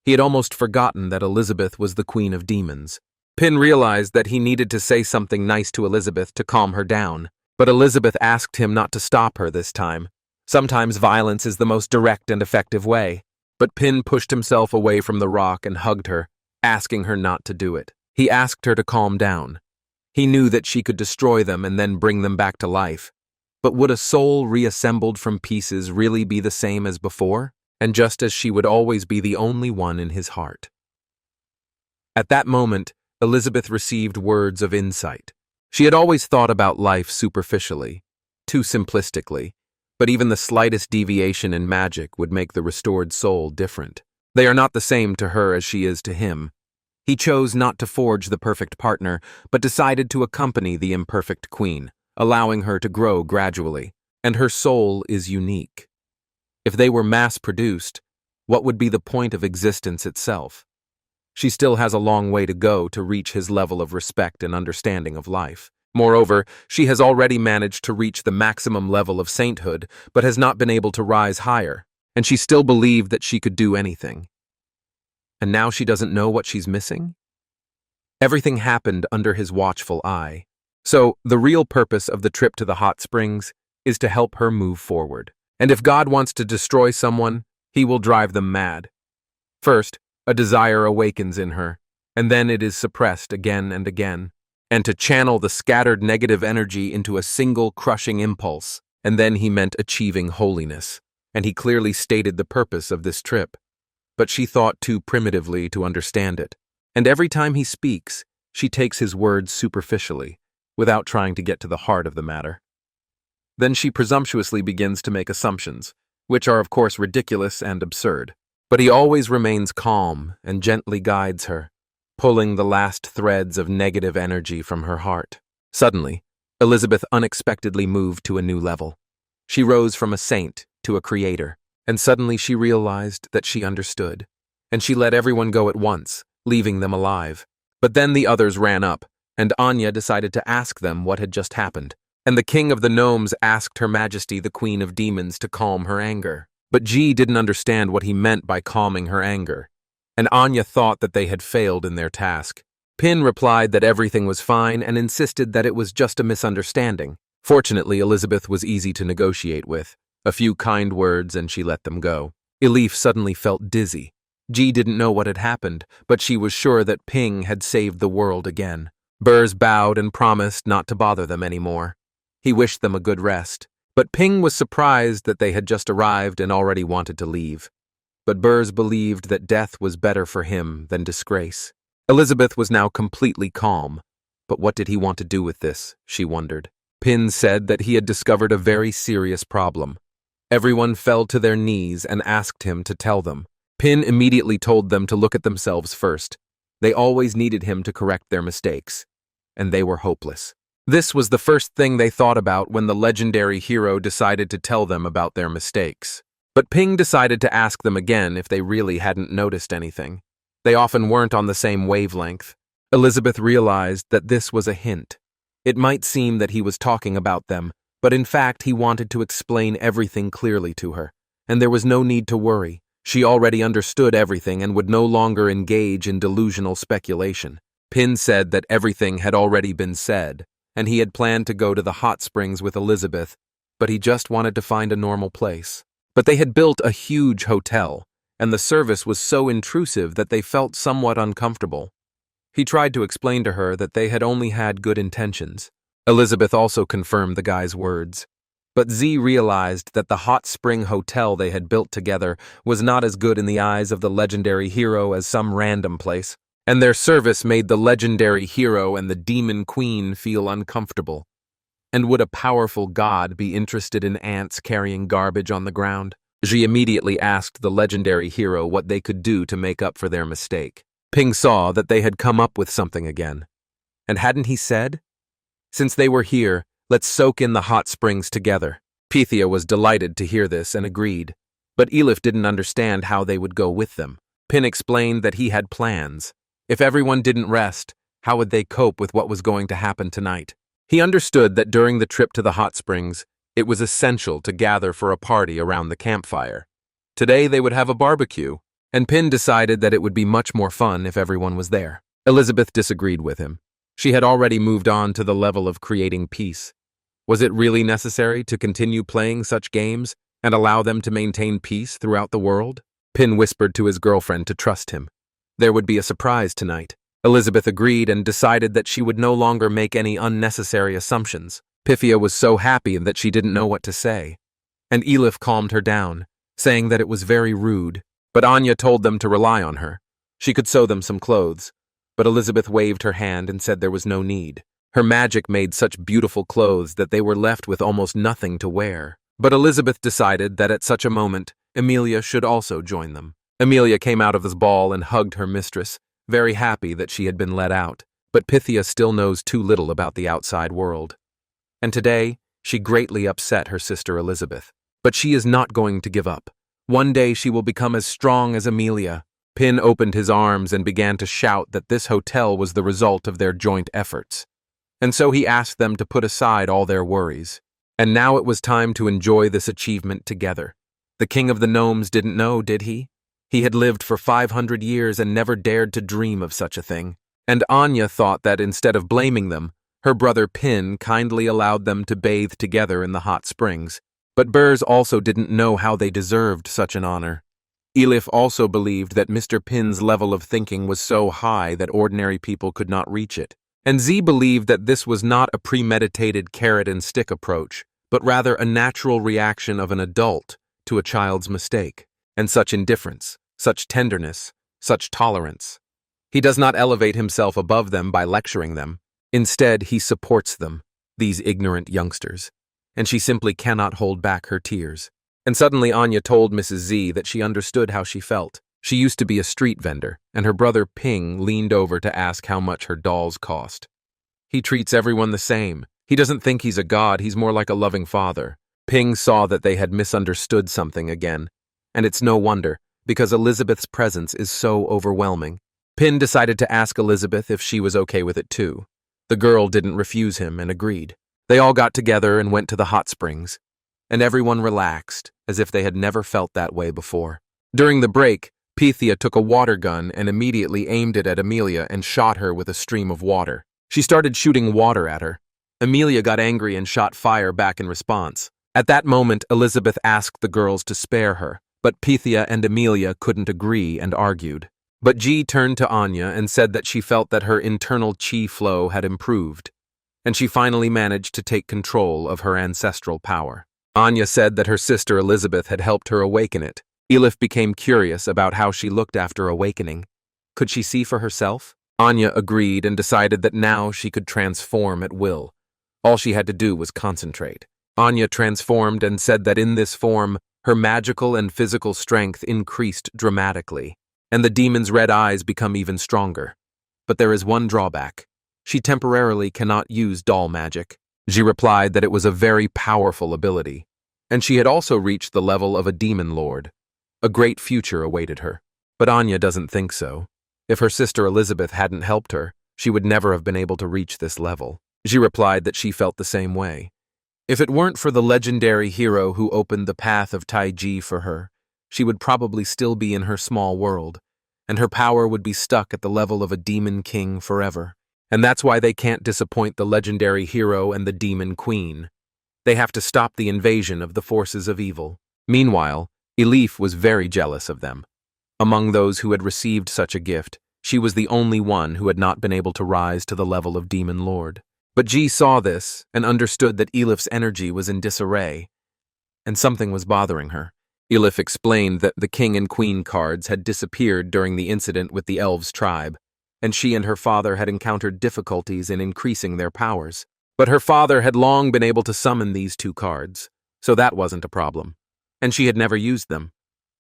He had almost forgotten that Elizabeth was the queen of demons. Pin realized that he needed to say something nice to Elizabeth to calm her down, but Elizabeth asked him not to stop her this time. Sometimes violence is the most direct and effective way. But Pin pushed himself away from the rock and hugged her, asking her not to do it. He asked her to calm down. He knew that she could destroy them and then bring them back to life. But would a soul reassembled from pieces really be the same as before? And just as she would always be the only one in his heart. At that moment, Elizabeth received words of insight. She had always thought about life superficially, too simplistically. But even the slightest deviation in magic would make the restored soul different. They are not the same to her as she is to him. He chose not to forge the perfect partner, but decided to accompany the imperfect queen, allowing her to grow gradually. And her soul is unique. If they were mass-produced, what would be the point of existence itself? She still has a long way to go to reach his level of respect and understanding of life. Moreover, she has already managed to reach the maximum level of sainthood, but has not been able to rise higher, and she still believed that she could do anything. And now she doesn't know what she's missing? Everything happened under his watchful eye. So, the real purpose of the trip to the hot springs is to help her move forward. And if God wants to destroy someone, he will drive them mad. First, a desire awakens in her, and then it is suppressed again and again. And to channel the scattered negative energy into a single crushing impulse. And then he meant achieving holiness, and he clearly stated the purpose of this trip. But she thought too primitively to understand it. And every time he speaks, she takes his words superficially, without trying to get to the heart of the matter. Then she presumptuously begins to make assumptions, which are of course ridiculous and absurd. But he always remains calm and gently guides her, pulling the last threads of negative energy from her heart. Suddenly, Elizabeth unexpectedly moved to a new level. She rose from a saint to a creator, and suddenly she realized that she understood, and she let everyone go at once, leaving them alive. But then the others ran up, and Anya decided to ask them what had just happened, and the king of the gnomes asked Her Majesty the Queen of Demons to calm her anger. But G didn't understand what he meant by calming her anger, and Anya thought that they had failed in their task. Pin replied that everything was fine and insisted that it was just a misunderstanding. Fortunately, Elizabeth was easy to negotiate with. A few kind words and she let them go. Elif suddenly felt dizzy. G didn't know what had happened, but she was sure that Ping had saved the world again. Burrs bowed and promised not to bother them anymore. He wished them a good rest, but Ping was surprised that they had just arrived and already wanted to leave. But Burrs believed that death was better for him than disgrace. Elizabeth was now completely calm, but what did he want to do with this, she wondered. Pin said that he had discovered a very serious problem. Everyone fell to their knees and asked him to tell them. Pin immediately told them to look at themselves first. They always needed him to correct their mistakes, and they were hopeless. This was the first thing they thought about when the legendary hero decided to tell them about their mistakes. But Ping decided to ask them again if they really hadn't noticed anything. They often weren't on the same wavelength. Elizabeth realized that this was a hint. It might seem that he was talking about them, but in fact he wanted to explain everything clearly to her, and there was no need to worry. She already understood everything and would no longer engage in delusional speculation. Pin said that everything had already been said, and he had planned to go to the hot springs with Elizabeth, but he just wanted to find a normal place. But they had built a huge hotel, and the service was so intrusive that they felt somewhat uncomfortable. He tried to explain to her that they had only had good intentions. Elizabeth also confirmed the guy's words. But Z realized that the hot spring hotel they had built together was not as good in the eyes of the legendary hero as some random place, and their service made the legendary hero and the demon queen feel uncomfortable. And would a powerful god be interested in ants carrying garbage on the ground? She immediately asked the legendary hero what they could do to make up for their mistake. Ping saw that they had come up with something again. And hadn't he said? Since they were here, let's soak in the hot springs together. Pythia was delighted to hear this and agreed, but Elif didn't understand how they would go with them. Pin explained that he had plans. If everyone didn't rest, how would they cope with what was going to happen tonight? He understood that during the trip to the hot springs, it was essential to gather for a party around the campfire. Today they would have a barbecue, and Pin decided that it would be much more fun if everyone was there. Elizabeth disagreed with him. She had already moved on to the level of creating peace. Was it really necessary to continue playing such games and allow them to maintain peace throughout the world? Pin whispered to his girlfriend to trust him. There would be a surprise tonight. Elizabeth agreed and decided that she would no longer make any unnecessary assumptions. Pythia was so happy that she didn't know what to say. And Elif calmed her down, saying that it was very rude. But Anya told them to rely on her. She could sew them some clothes. But Elizabeth waved her hand and said there was no need. Her magic made such beautiful clothes that they were left with almost nothing to wear. But Elizabeth decided that at such a moment, Emilia should also join them. Emilia came out of this ball and hugged her mistress, very happy that she had been let out. But Pythia still knows too little about the outside world. And today, she greatly upset her sister Elizabeth. But she is not going to give up. One day she will become as strong as Emilia. Pin opened his arms and began to shout that this hotel was the result of their joint efforts. And so he asked them to put aside all their worries. And now it was time to enjoy this achievement together. The king of the gnomes didn't know, did he? He had lived for 500 years and never dared to dream of such a thing. And Anya thought that instead of blaming them, her brother Pin kindly allowed them to bathe together in the hot springs. But Burrs also didn't know how they deserved such an honor. Elif also believed that Mr. Pin's level of thinking was so high that ordinary people could not reach it. And Z believed that this was not a premeditated carrot-and-stick approach, but rather a natural reaction of an adult to a child's mistake. And such indifference, such tenderness, such tolerance. He does not elevate himself above them by lecturing them. Instead, he supports them, these ignorant youngsters. And she simply cannot hold back her tears. And suddenly Anya told Mrs. Z that she understood how she felt. She used to be a street vendor, and her brother Ping leaned over to ask how much her dolls cost. He treats everyone the same. He doesn't think he's a god, he's more like a loving father. Ping saw that they had misunderstood something again. And it's no wonder, because Elizabeth's presence is so overwhelming. Pin decided to ask Elizabeth if she was okay with it too. The girl didn't refuse him and agreed. They all got together and went to the hot springs, and everyone relaxed, as if they had never felt that way before. During the break, Pythia took a water gun and immediately aimed it at Emilia and shot her with a stream of water. She started shooting water at her. Emilia got angry and shot fire back in response. At that moment, Elizabeth asked the girls to spare her, but Pythia and Emilia couldn't agree and argued. But G turned to Anya and said that she felt that her internal chi flow had improved, and she finally managed to take control of her ancestral power. Anya said that her sister Elizabeth had helped her awaken it. Elif became curious about how she looked after awakening. Could she see for herself? Anya agreed and decided that now she could transform at will. All she had to do was concentrate. Anya transformed and said that in this form, her magical and physical strength increased dramatically, and the demon's red eyes become even stronger. But there is one drawback. She temporarily cannot use doll magic. She replied that it was a very powerful ability, and she had also reached the level of a demon lord. A great future awaited her. But Anya doesn't think so. If her sister Elizabeth hadn't helped her, she would never have been able to reach this level. She replied that she felt the same way. If it weren't for the legendary hero who opened the path of Taiji for her, she would probably still be in her small world, and her power would be stuck at the level of a demon king forever. And that's why they can't disappoint the legendary hero and the demon queen. They have to stop the invasion of the forces of evil. Meanwhile, Elif was very jealous of them. Among those who had received such a gift, she was the only one who had not been able to rise to the level of demon lord. But Ji saw this and understood that Elif's energy was in disarray, and something was bothering her. Elif explained that the king and queen cards had disappeared during the incident with the elves' tribe, and she and her father had encountered difficulties in increasing their powers. But her father had long been able to summon these two cards, so that wasn't a problem, and she had never used them.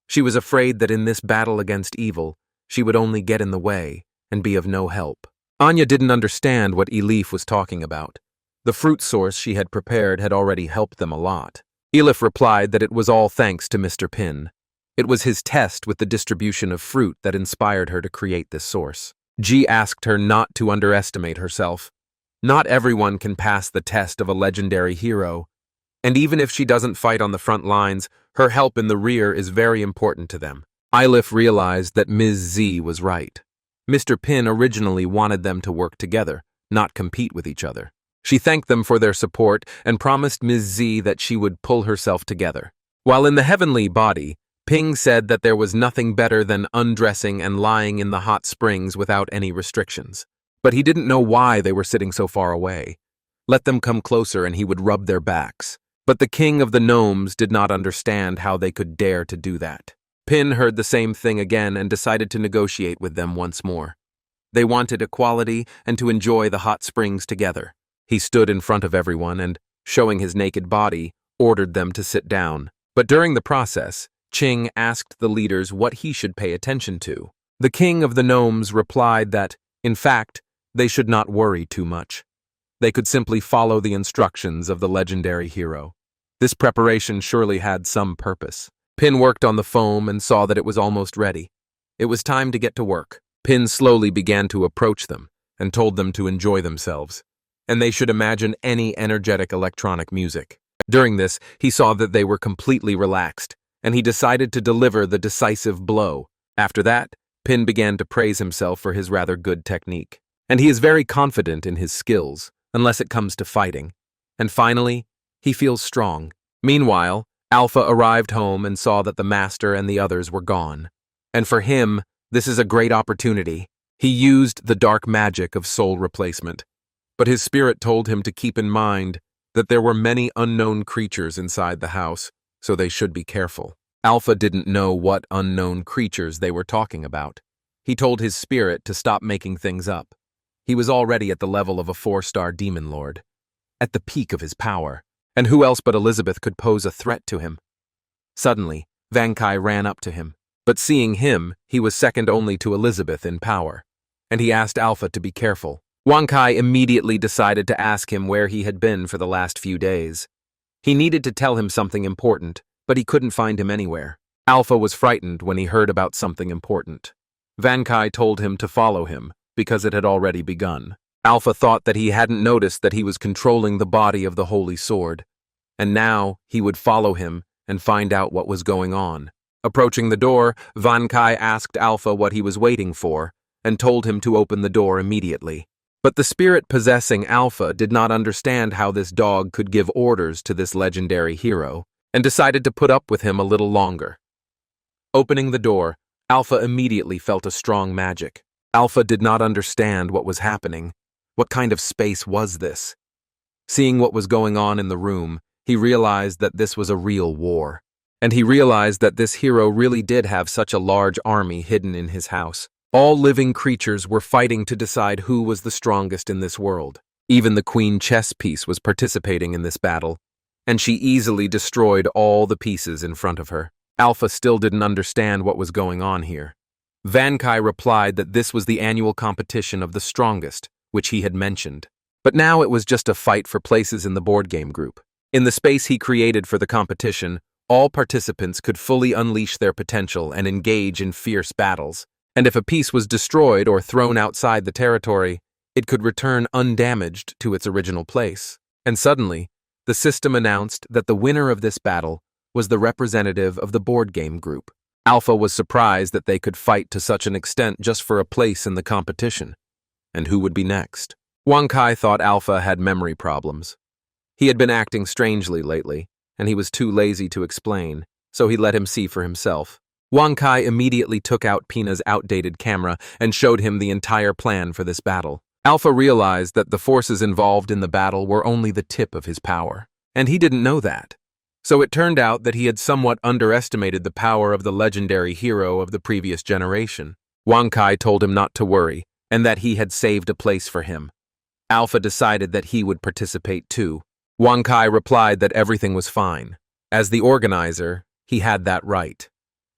She was afraid that in this battle against evil, she would only get in the way and be of no help. Anya didn't understand what Elif was talking about. The fruit source she had prepared had already helped them a lot. Elif replied that it was all thanks to Mr. Pin. It was his test with the distribution of fruit that inspired her to create this source. Ji asked her not to underestimate herself. Not everyone can pass the test of a legendary hero, and even if she doesn't fight on the front lines, her help in the rear is very important to them. Elif realized that Ms. Z was right. Mr. Pin originally wanted them to work together, not compete with each other. She thanked them for their support and promised Ms. Z that she would pull herself together. While in the heavenly body, Ping said that there was nothing better than undressing and lying in the hot springs without any restrictions. But he didn't know why they were sitting so far away. Let them come closer and he would rub their backs. But the king of the gnomes did not understand how they could dare to do that. Pin heard the same thing again and decided to negotiate with them once more. They wanted equality and to enjoy the hot springs together. He stood in front of everyone and, showing his naked body, ordered them to sit down. But during the process, Ching asked the leaders what he should pay attention to. The king of the gnomes replied that, in fact, they should not worry too much. They could simply follow the instructions of the legendary hero. This preparation surely had some purpose. Pin worked on the foam and saw that it was almost ready. It was time to get to work. Pin slowly began to approach them and told them to enjoy themselves, and they should imagine any energetic electronic music. During this, he saw that they were completely relaxed, and he decided to deliver the decisive blow. After that, Pin began to praise himself for his rather good technique. And he is very confident in his skills, unless it comes to fighting. And finally, he feels strong. Meanwhile, Alpha arrived home and saw that the master and the others were gone. And for him, this is a great opportunity. He used the dark magic of soul replacement. But his spirit told him to keep in mind that there were many unknown creatures inside the house, so they should be careful. Alpha didn't know what unknown creatures they were talking about. He told his spirit to stop making things up. He was already at the level of a 4-star demon lord, at the peak of his power, and who else but Elizabeth could pose a threat to him? Suddenly, Van Kai ran up to him, but seeing him, he was second only to Elizabeth in power, and he asked Alpha to be careful. Van Kai immediately decided to ask him where he had been for the last few days. He needed to tell him something important, but he couldn't find him anywhere. Alpha was frightened when he heard about something important. Van Kai told him to follow him, because it had already begun. Alpha thought that he hadn't noticed that he was controlling the body of the Holy Sword, and now he would follow him and find out what was going on. Approaching the door, Van Kai asked Alpha what he was waiting for, and told him to open the door immediately. But the spirit possessing Alpha did not understand how this dog could give orders to this legendary hero, and decided to put up with him a little longer. Opening the door, Alpha immediately felt a strong magic. Alpha did not understand what was happening. What kind of space was this? Seeing what was going on in the room, he realized that this was a real war. And he realized that this hero really did have such a large army hidden in his house. All living creatures were fighting to decide who was the strongest in this world. Even the queen chess piece was participating in this battle, and she easily destroyed all the pieces in front of her. Alpha still didn't understand what was going on here. Van Kai replied that this was the annual competition of the strongest, which he had mentioned. But now it was just a fight for places in the board game group. In the space he created for the competition, all participants could fully unleash their potential and engage in fierce battles. And if a piece was destroyed or thrown outside the territory, it could return undamaged to its original place. And suddenly, the system announced that the winner of this battle was the representative of the board game group. Alpha was surprised that they could fight to such an extent just for a place in the competition. And who would be next? Wang Kai thought Alpha had memory problems. He had been acting strangely lately, and he was too lazy to explain, so he let him see for himself. Wang Kai immediately took out Pina's outdated camera and showed him the entire plan for this battle. Alpha realized that the forces involved in the battle were only the tip of his power, and he didn't know that. So it turned out that he had somewhat underestimated the power of the legendary hero of the previous generation. Wang Kai told him not to worry, and that he had saved a place for him. Alpha decided that he would participate too. Wang Kai replied that everything was fine. As the organizer, he had that right.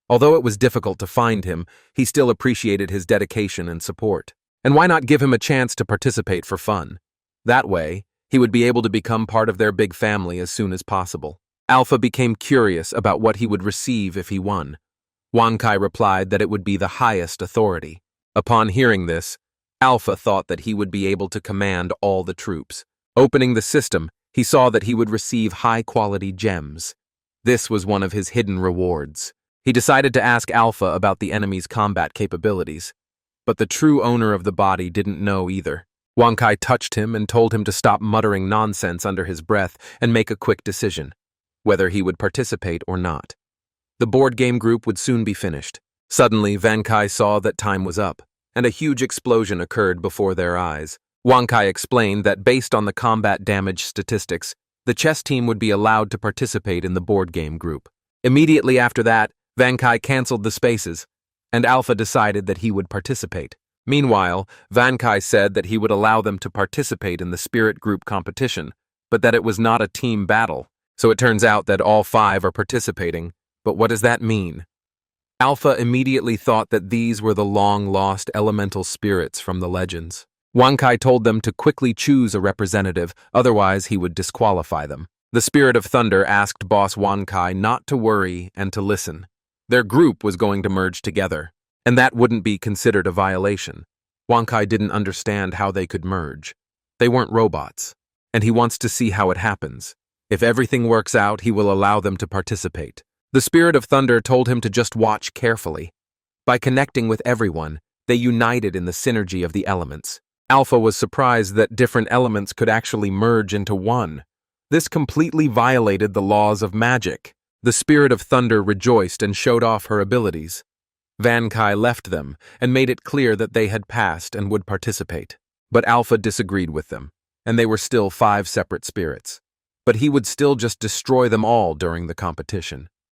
Although it was difficult to find him, he still appreciated his dedication and support. And why not give him a chance to participate for fun? That way, he would be able to become part of their big family as soon as possible. Alpha became curious about what he would receive if he won. Wang Kai replied that it would be the highest authority. Upon hearing this, Alpha thought that he would be able to command all the troops. Opening the system, he saw that he would receive high-quality gems. This was one of his hidden rewards. He decided to ask Alpha about the enemy's combat capabilities. But the true owner of the body didn't know either. Wang Kai touched him and told him to stop muttering nonsense under his breath and make a quick decision, whether he would participate or not. The board game group would soon be finished. Suddenly, Wang Kai saw that time was up, and a huge explosion occurred before their eyes. Wang Kai explained that based on the combat damage statistics, the chess team would be allowed to participate in the board game group. Immediately after that, Wang Kai canceled the spaces, and Alpha decided that he would participate. Meanwhile, Wang Kai said that he would allow them to participate in the spirit group competition, but that it was not a team battle. So it turns out that all 5 are participating, but what does that mean? Alpha immediately thought that these were the long-lost elemental spirits from the legends. Wang Kai told them to quickly choose a representative, otherwise he would disqualify them. The Spirit of Thunder asked Boss Wang Kai not to worry and to listen. Their group was going to merge together, and that wouldn't be considered a violation. Wang Kai didn't understand how they could merge. They weren't robots, and he wants to see how it happens. If everything works out, he will allow them to participate. The Spirit of Thunder told him to just watch carefully. By connecting with everyone, they united in the synergy of the elements. Alpha was surprised that different elements could actually merge into one. This completely violated the laws of magic. The Spirit of Thunder rejoiced and showed off her abilities. Wang Kai left them and made it clear that they had passed and would participate. But Alpha disagreed with them, and they were still 5 separate spirits. But he would still just destroy them all during the competition.